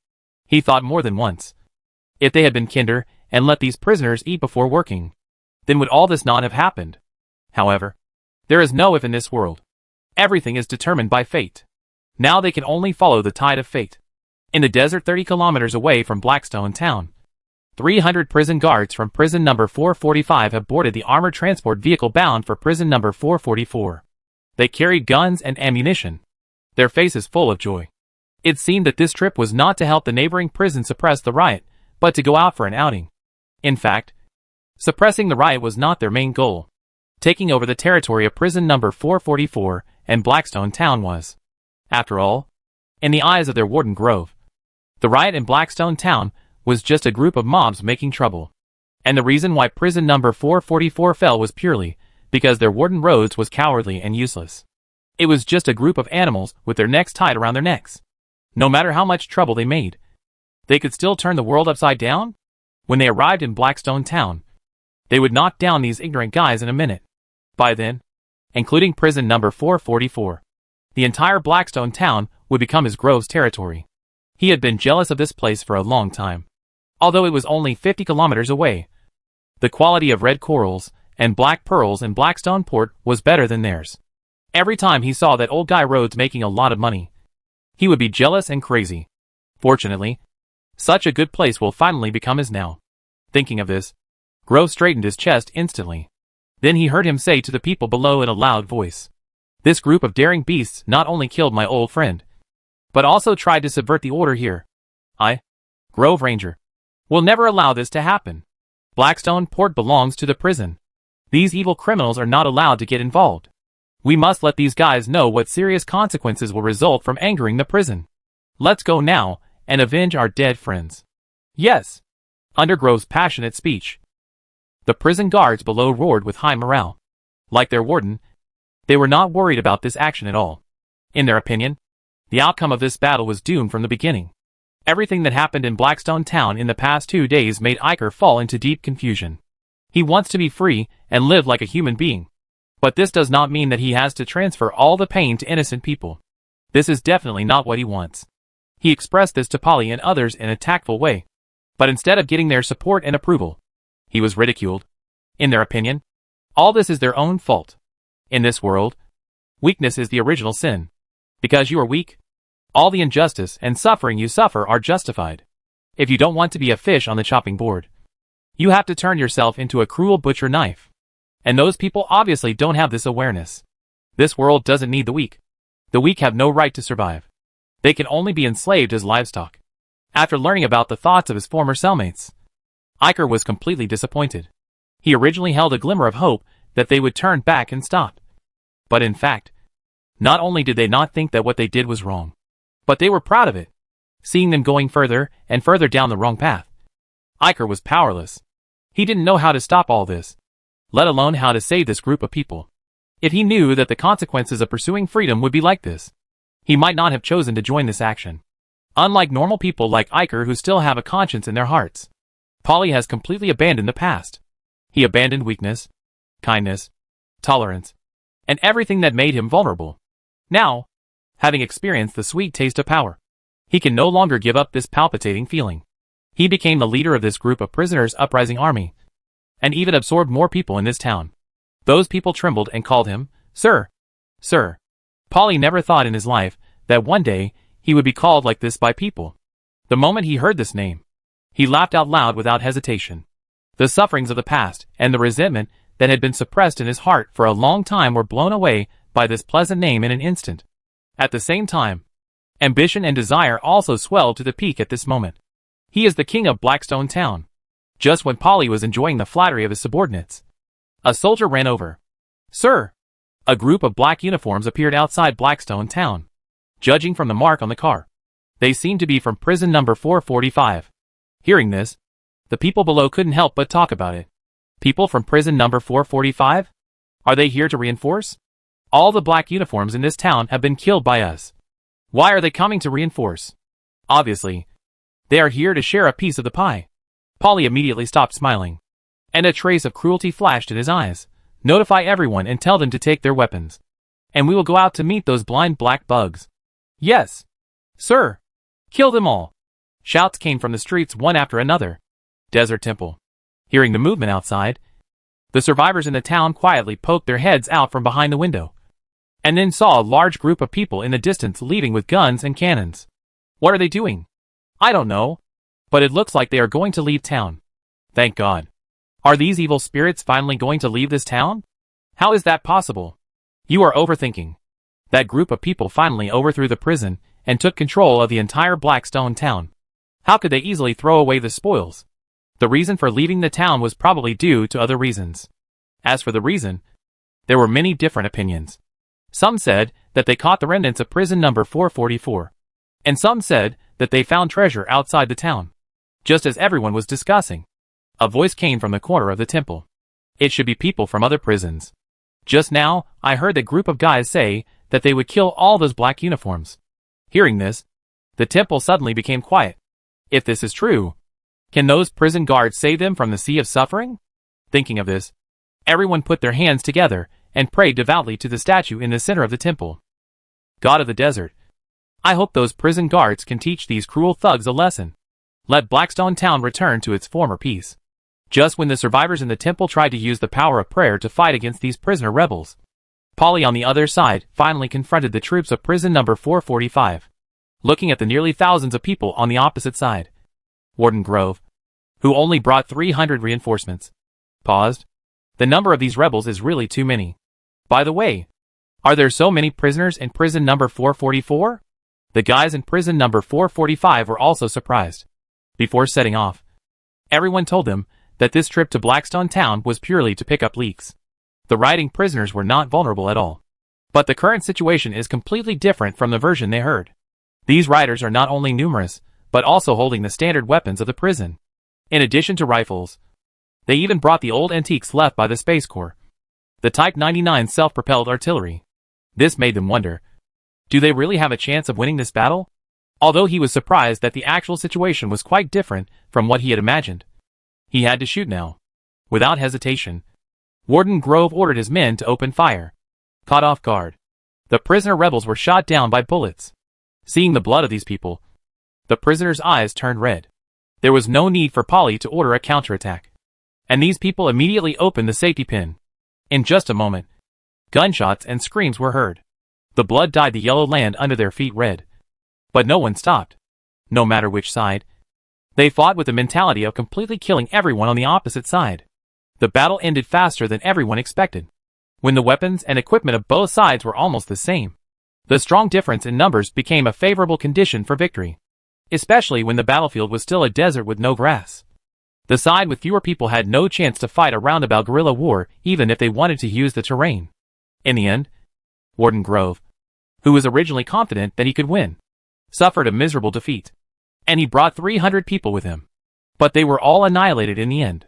he thought more than once. If they had been kinder and let these prisoners eat before working, then would all this not have happened? However, there is no if in this world. Everything is determined by fate. Now they can only follow the tide of fate. In the desert 30 kilometers away from Blackstone Town, 300 prison guards from prison number 445 have boarded the armored transport vehicle bound for prison number 444. They carried guns and ammunition, their faces full of joy. It seemed that this trip was not to help the neighboring prison suppress the riot, but to go out for an outing. In fact, suppressing the riot was not their main goal. Taking over the territory of prison number 444 and Blackstone Town was. After all, in the eyes of their Warden Grove, the riot in Blackstone Town was just a group of mobs making trouble. And the reason why prison number 444 fell was purely because their Warden Rhodes was cowardly and useless. It was just a group of animals with their necks tied around their necks. No matter how much trouble they made, they could still turn the world upside down? When they arrived in Blackstone Town, they would knock down these ignorant guys in a minute. By then, including prison number 444, the entire Blackstone Town would become his Grove's territory. He had been jealous of this place for a long time. Although it was only 50 kilometers away, the quality of red corals and black pearls in Blackstone Port was better than theirs. Every time he saw that old guy Rhodes making a lot of money, he would be jealous and crazy. Fortunately, such a good place will finally become his now. Thinking of this, Grove straightened his chest instantly. Then he heard him say to the people below in a loud voice, "This group of daring beasts not only killed my old friend, but also tried to subvert the order here. I, Grove Ranger, will never allow this to happen. Blackstone Port belongs to the prison. These evil criminals are not allowed to get involved. We must let these guys know what serious consequences will result from angering the prison. Let's go now and avenge our dead friends." Yes. Under Grove's passionate speech, the prison guards below roared with high morale. Like their warden, they were not worried about this action at all. In their opinion, the outcome of this battle was doomed from the beginning. Everything that happened in Blackstone Town in the past 2 days made Iker fall into deep confusion. He wants to be free and live like a human being. But this does not mean that he has to transfer all the pain to innocent people. This is definitely not what he wants. He expressed this to Polly and others in a tactful way. But instead of getting their support and approval, he was ridiculed. In their opinion, all this is their own fault. In this world, weakness is the original sin. Because you are weak, all the injustice and suffering you suffer are justified. If you don't want to be a fish on the chopping board, you have to turn yourself into a cruel butcher knife. And those people obviously don't have this awareness. This world doesn't need the weak. The weak have no right to survive. They can only be enslaved as livestock. After learning about the thoughts of his former cellmates, Iker was completely disappointed. He originally held a glimmer of hope that they would turn back and stop. But in fact, not only did they not think that what they did was wrong, but they were proud of it. Seeing them going further and further down the wrong path, Iker was powerless. He didn't know how to stop all this, let alone how to save this group of people. If he knew that the consequences of pursuing freedom would be like this, he might not have chosen to join this action. Unlike normal people like Iker who still have a conscience in their hearts, Polly has completely abandoned the past. He abandoned weakness, kindness, tolerance, and everything that made him vulnerable. Now, having experienced the sweet taste of power, he can no longer give up this palpitating feeling. He became the leader of this group of prisoners' uprising army, and even absorbed more people in this town. Those people trembled and called him, Sir. Sir. Polly never thought in his life that one day he would be called like this by people. The moment he heard this name, he laughed out loud without hesitation. The sufferings of the past and the resentment that had been suppressed in his heart for a long time were blown away by this pleasant name in an instant. At the same time, ambition and desire also swelled to the peak at this moment. He is the king of Blackstone Town. Just when Polly was enjoying the flattery of his subordinates, a soldier ran over. Sir! A group of black uniforms appeared outside Blackstone Town. Judging from the mark on the car, they seemed to be from prison number 445. Hearing this, the people below couldn't help but talk about it. People from prison number 445? Are they here to reinforce? All the black uniforms in this town have been killed by us. Why are they coming to reinforce? Obviously, they are here to share a piece of the pie. Polly immediately stopped smiling, and a trace of cruelty flashed in his eyes. Notify everyone and tell them to take their weapons, and we will go out to meet those blind black bugs. Yes, sir. Kill them all. Shouts came from the streets one after another. Desert Temple. Hearing the movement outside, the survivors in the town quietly poked their heads out from behind the window, and then saw a large group of people in the distance leaving with guns and cannons. What are they doing? I don't know, but it looks like they are going to leave town. Thank God. Are these evil spirits finally going to leave this town? How is that possible? You are overthinking. That group of people finally overthrew the prison and took control of the entire Blackstone town. How could they easily throw away the spoils? The reason for leaving the town was probably due to other reasons. As for the reason, there were many different opinions. Some said that they caught the remnants of prison number 444, and some said that they found treasure outside the town. Just as everyone was discussing, a voice came from the corner of the temple. It should be people from other prisons. Just now, I heard that group of guys say that they would kill all those black uniforms. Hearing this, the temple suddenly became quiet. If this is true, can those prison guards save them from the sea of suffering? Thinking of this, everyone put their hands together and prayed devoutly to the statue in the center of the temple. God of the desert, I hope those prison guards can teach these cruel thugs a lesson. Let Blackstone Town return to its former peace. Just when the survivors in the temple tried to use the power of prayer to fight against these prisoner rebels, Polly on the other side finally confronted the troops of prison number 445. Looking at the nearly thousands of people on the opposite side, Warden Grove, who only brought 300 reinforcements, paused. The number of these rebels is really too many. By the way, are there so many prisoners in prison number 444? The guys in prison number 445 were also surprised. Before setting off, everyone told them that this trip to Blackstone Town was purely to pick up leaks. The riding prisoners were not vulnerable at all. But the current situation is completely different from the version they heard. These riders are not only numerous, but also holding the standard weapons of the prison. In addition to rifles, they even brought the old antiques left by the Space Corps, the Type 99 self-propelled artillery. This made them wonder, do they really have a chance of winning this battle? Although he was surprised that the actual situation was quite different from what he had imagined. He had to shoot now. Without hesitation, Warden Grove ordered his men to open fire. Caught off guard, the prisoner rebels were shot down by bullets. Seeing the blood of these people, the prisoners' eyes turned red. There was no need for Polly to order a counterattack. And these people immediately opened the safety pin. In just a moment, gunshots and screams were heard. The blood dyed the yellow land under their feet red. But no one stopped. No matter which side, they fought with the mentality of completely killing everyone on the opposite side. The battle ended faster than everyone expected. When the weapons and equipment of both sides were almost the same, the strong difference in numbers became a favorable condition for victory, especially when the battlefield was still a desert with no grass. The side with fewer people had no chance to fight a roundabout guerrilla war even if they wanted to use the terrain. In the end, Warden Grove, who was originally confident that he could win, suffered a miserable defeat. And he brought 300 people with him. But they were all annihilated in the end.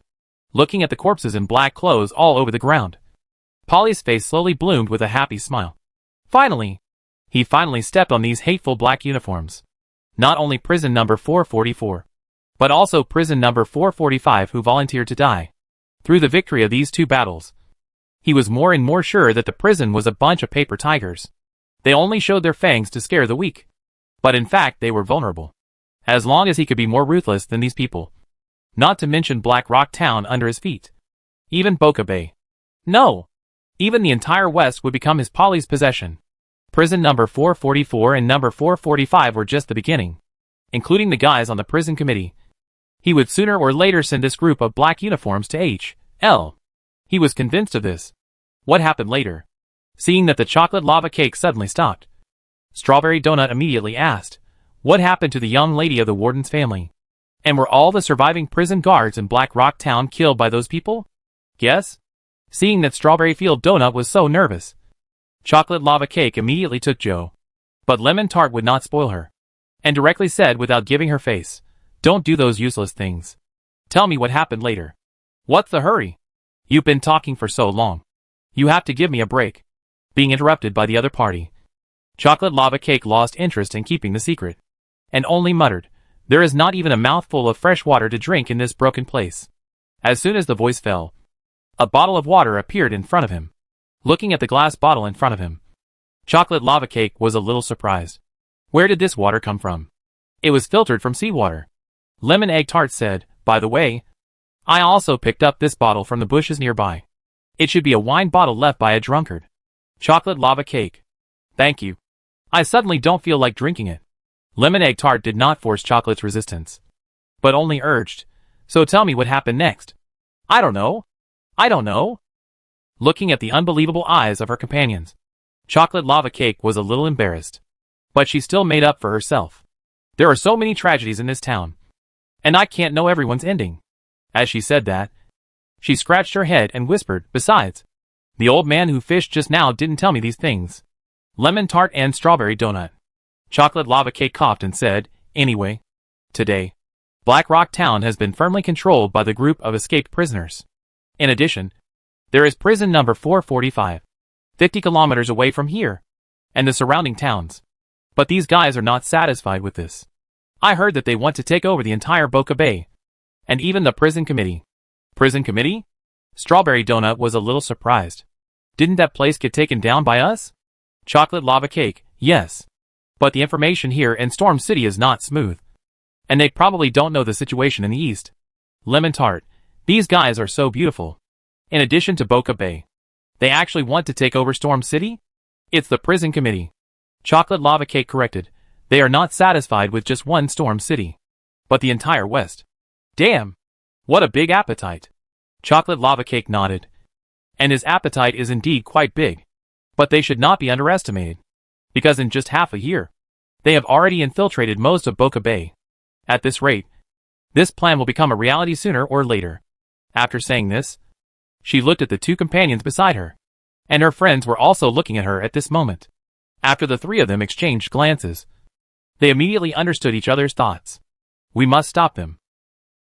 Looking at the corpses in black clothes all over the ground, Polly's face slowly bloomed with a happy smile. He finally stepped on these hateful black uniforms. Not only prison number 444, but also prison number 445 who volunteered to die. Through the victory of these two battles, he was more and more sure that the prison was a bunch of paper tigers. They only showed their fangs to scare the weak. But in fact they were vulnerable. As long as he could be more ruthless than these people. Not to mention Black Rock Town under his feet. Even Boca Bay. No! Even the entire West would become his Polly's possession. Prison number 444 and number 445 were just the beginning. Including the guys on the prison committee. He would sooner or later send this group of black uniforms to H.L. He was convinced of this. What happened later? Seeing that the chocolate lava cake suddenly stopped, Strawberry Donut immediately asked, what happened to the young lady of the warden's family? And were all the surviving prison guards in Black Rock Town killed by those people? Yes? Seeing that Strawberry Field Donut was so nervous, Chocolate Lava Cake immediately took Joe. But Lemon Tart would not spoil her, and directly said without giving her face, don't do those useless things. Tell me what happened later. What's the hurry? You've been talking for so long. You have to give me a break. Being interrupted by the other party, Chocolate Lava Cake lost interest in keeping the secret, and only muttered, there is not even a mouthful of fresh water to drink in this broken place. As soon as the voice fell, a bottle of water appeared in front of him. Looking at the glass bottle in front of him, Chocolate Lava Cake was a little surprised. Where did this water come from? It was filtered from seawater. Lemon Egg Tart said, by the way, I also picked up this bottle from the bushes nearby. It should be a wine bottle left by a drunkard. Chocolate Lava Cake. Thank you. I suddenly don't feel like drinking it. Lemon Egg Tart did not force Chocolate's resistance, but only urged, so tell me what happened next. I don't know. Looking at the unbelievable eyes of her companions, Chocolate Lava Cake was a little embarrassed, but she still made up for herself. There are so many tragedies in this town, and I can't know everyone's ending. As she said that, she scratched her head and whispered, besides, the old man who fished just now didn't tell me these things. Lemon Tart and Strawberry Donut. Chocolate Lava Cake coughed and said, anyway, today, Black Rock Town has been firmly controlled by the group of escaped prisoners. In addition, there is prison number 445, 50 kilometers away from here, and the surrounding towns. But these guys are not satisfied with this. I heard that they want to take over the entire Boca Bay, and even the prison committee. Prison committee? Strawberry Donut was a little surprised. Didn't that place get taken down by us? Chocolate Lava Cake, yes. But the information here in Storm City is not smooth. And they probably don't know the situation in the east. Lemon Tart, these guys are so beautiful. In addition to Boca Bay, They actually want to take over Storm City? It's the prison committee. Chocolate Lava Cake corrected. They are not satisfied with just one Storm City, but the entire West. Damn! What a big appetite. Chocolate Lava Cake nodded. And his appetite is indeed quite big. But they should not be underestimated. Because in just half a year, they have already infiltrated most of Boca Bay. At this rate, this plan will become a reality sooner or later. After saying this, she looked at the two companions beside her. And her friends were also looking at her at this moment. After the three of them exchanged glances, they immediately understood each other's thoughts. We must stop them.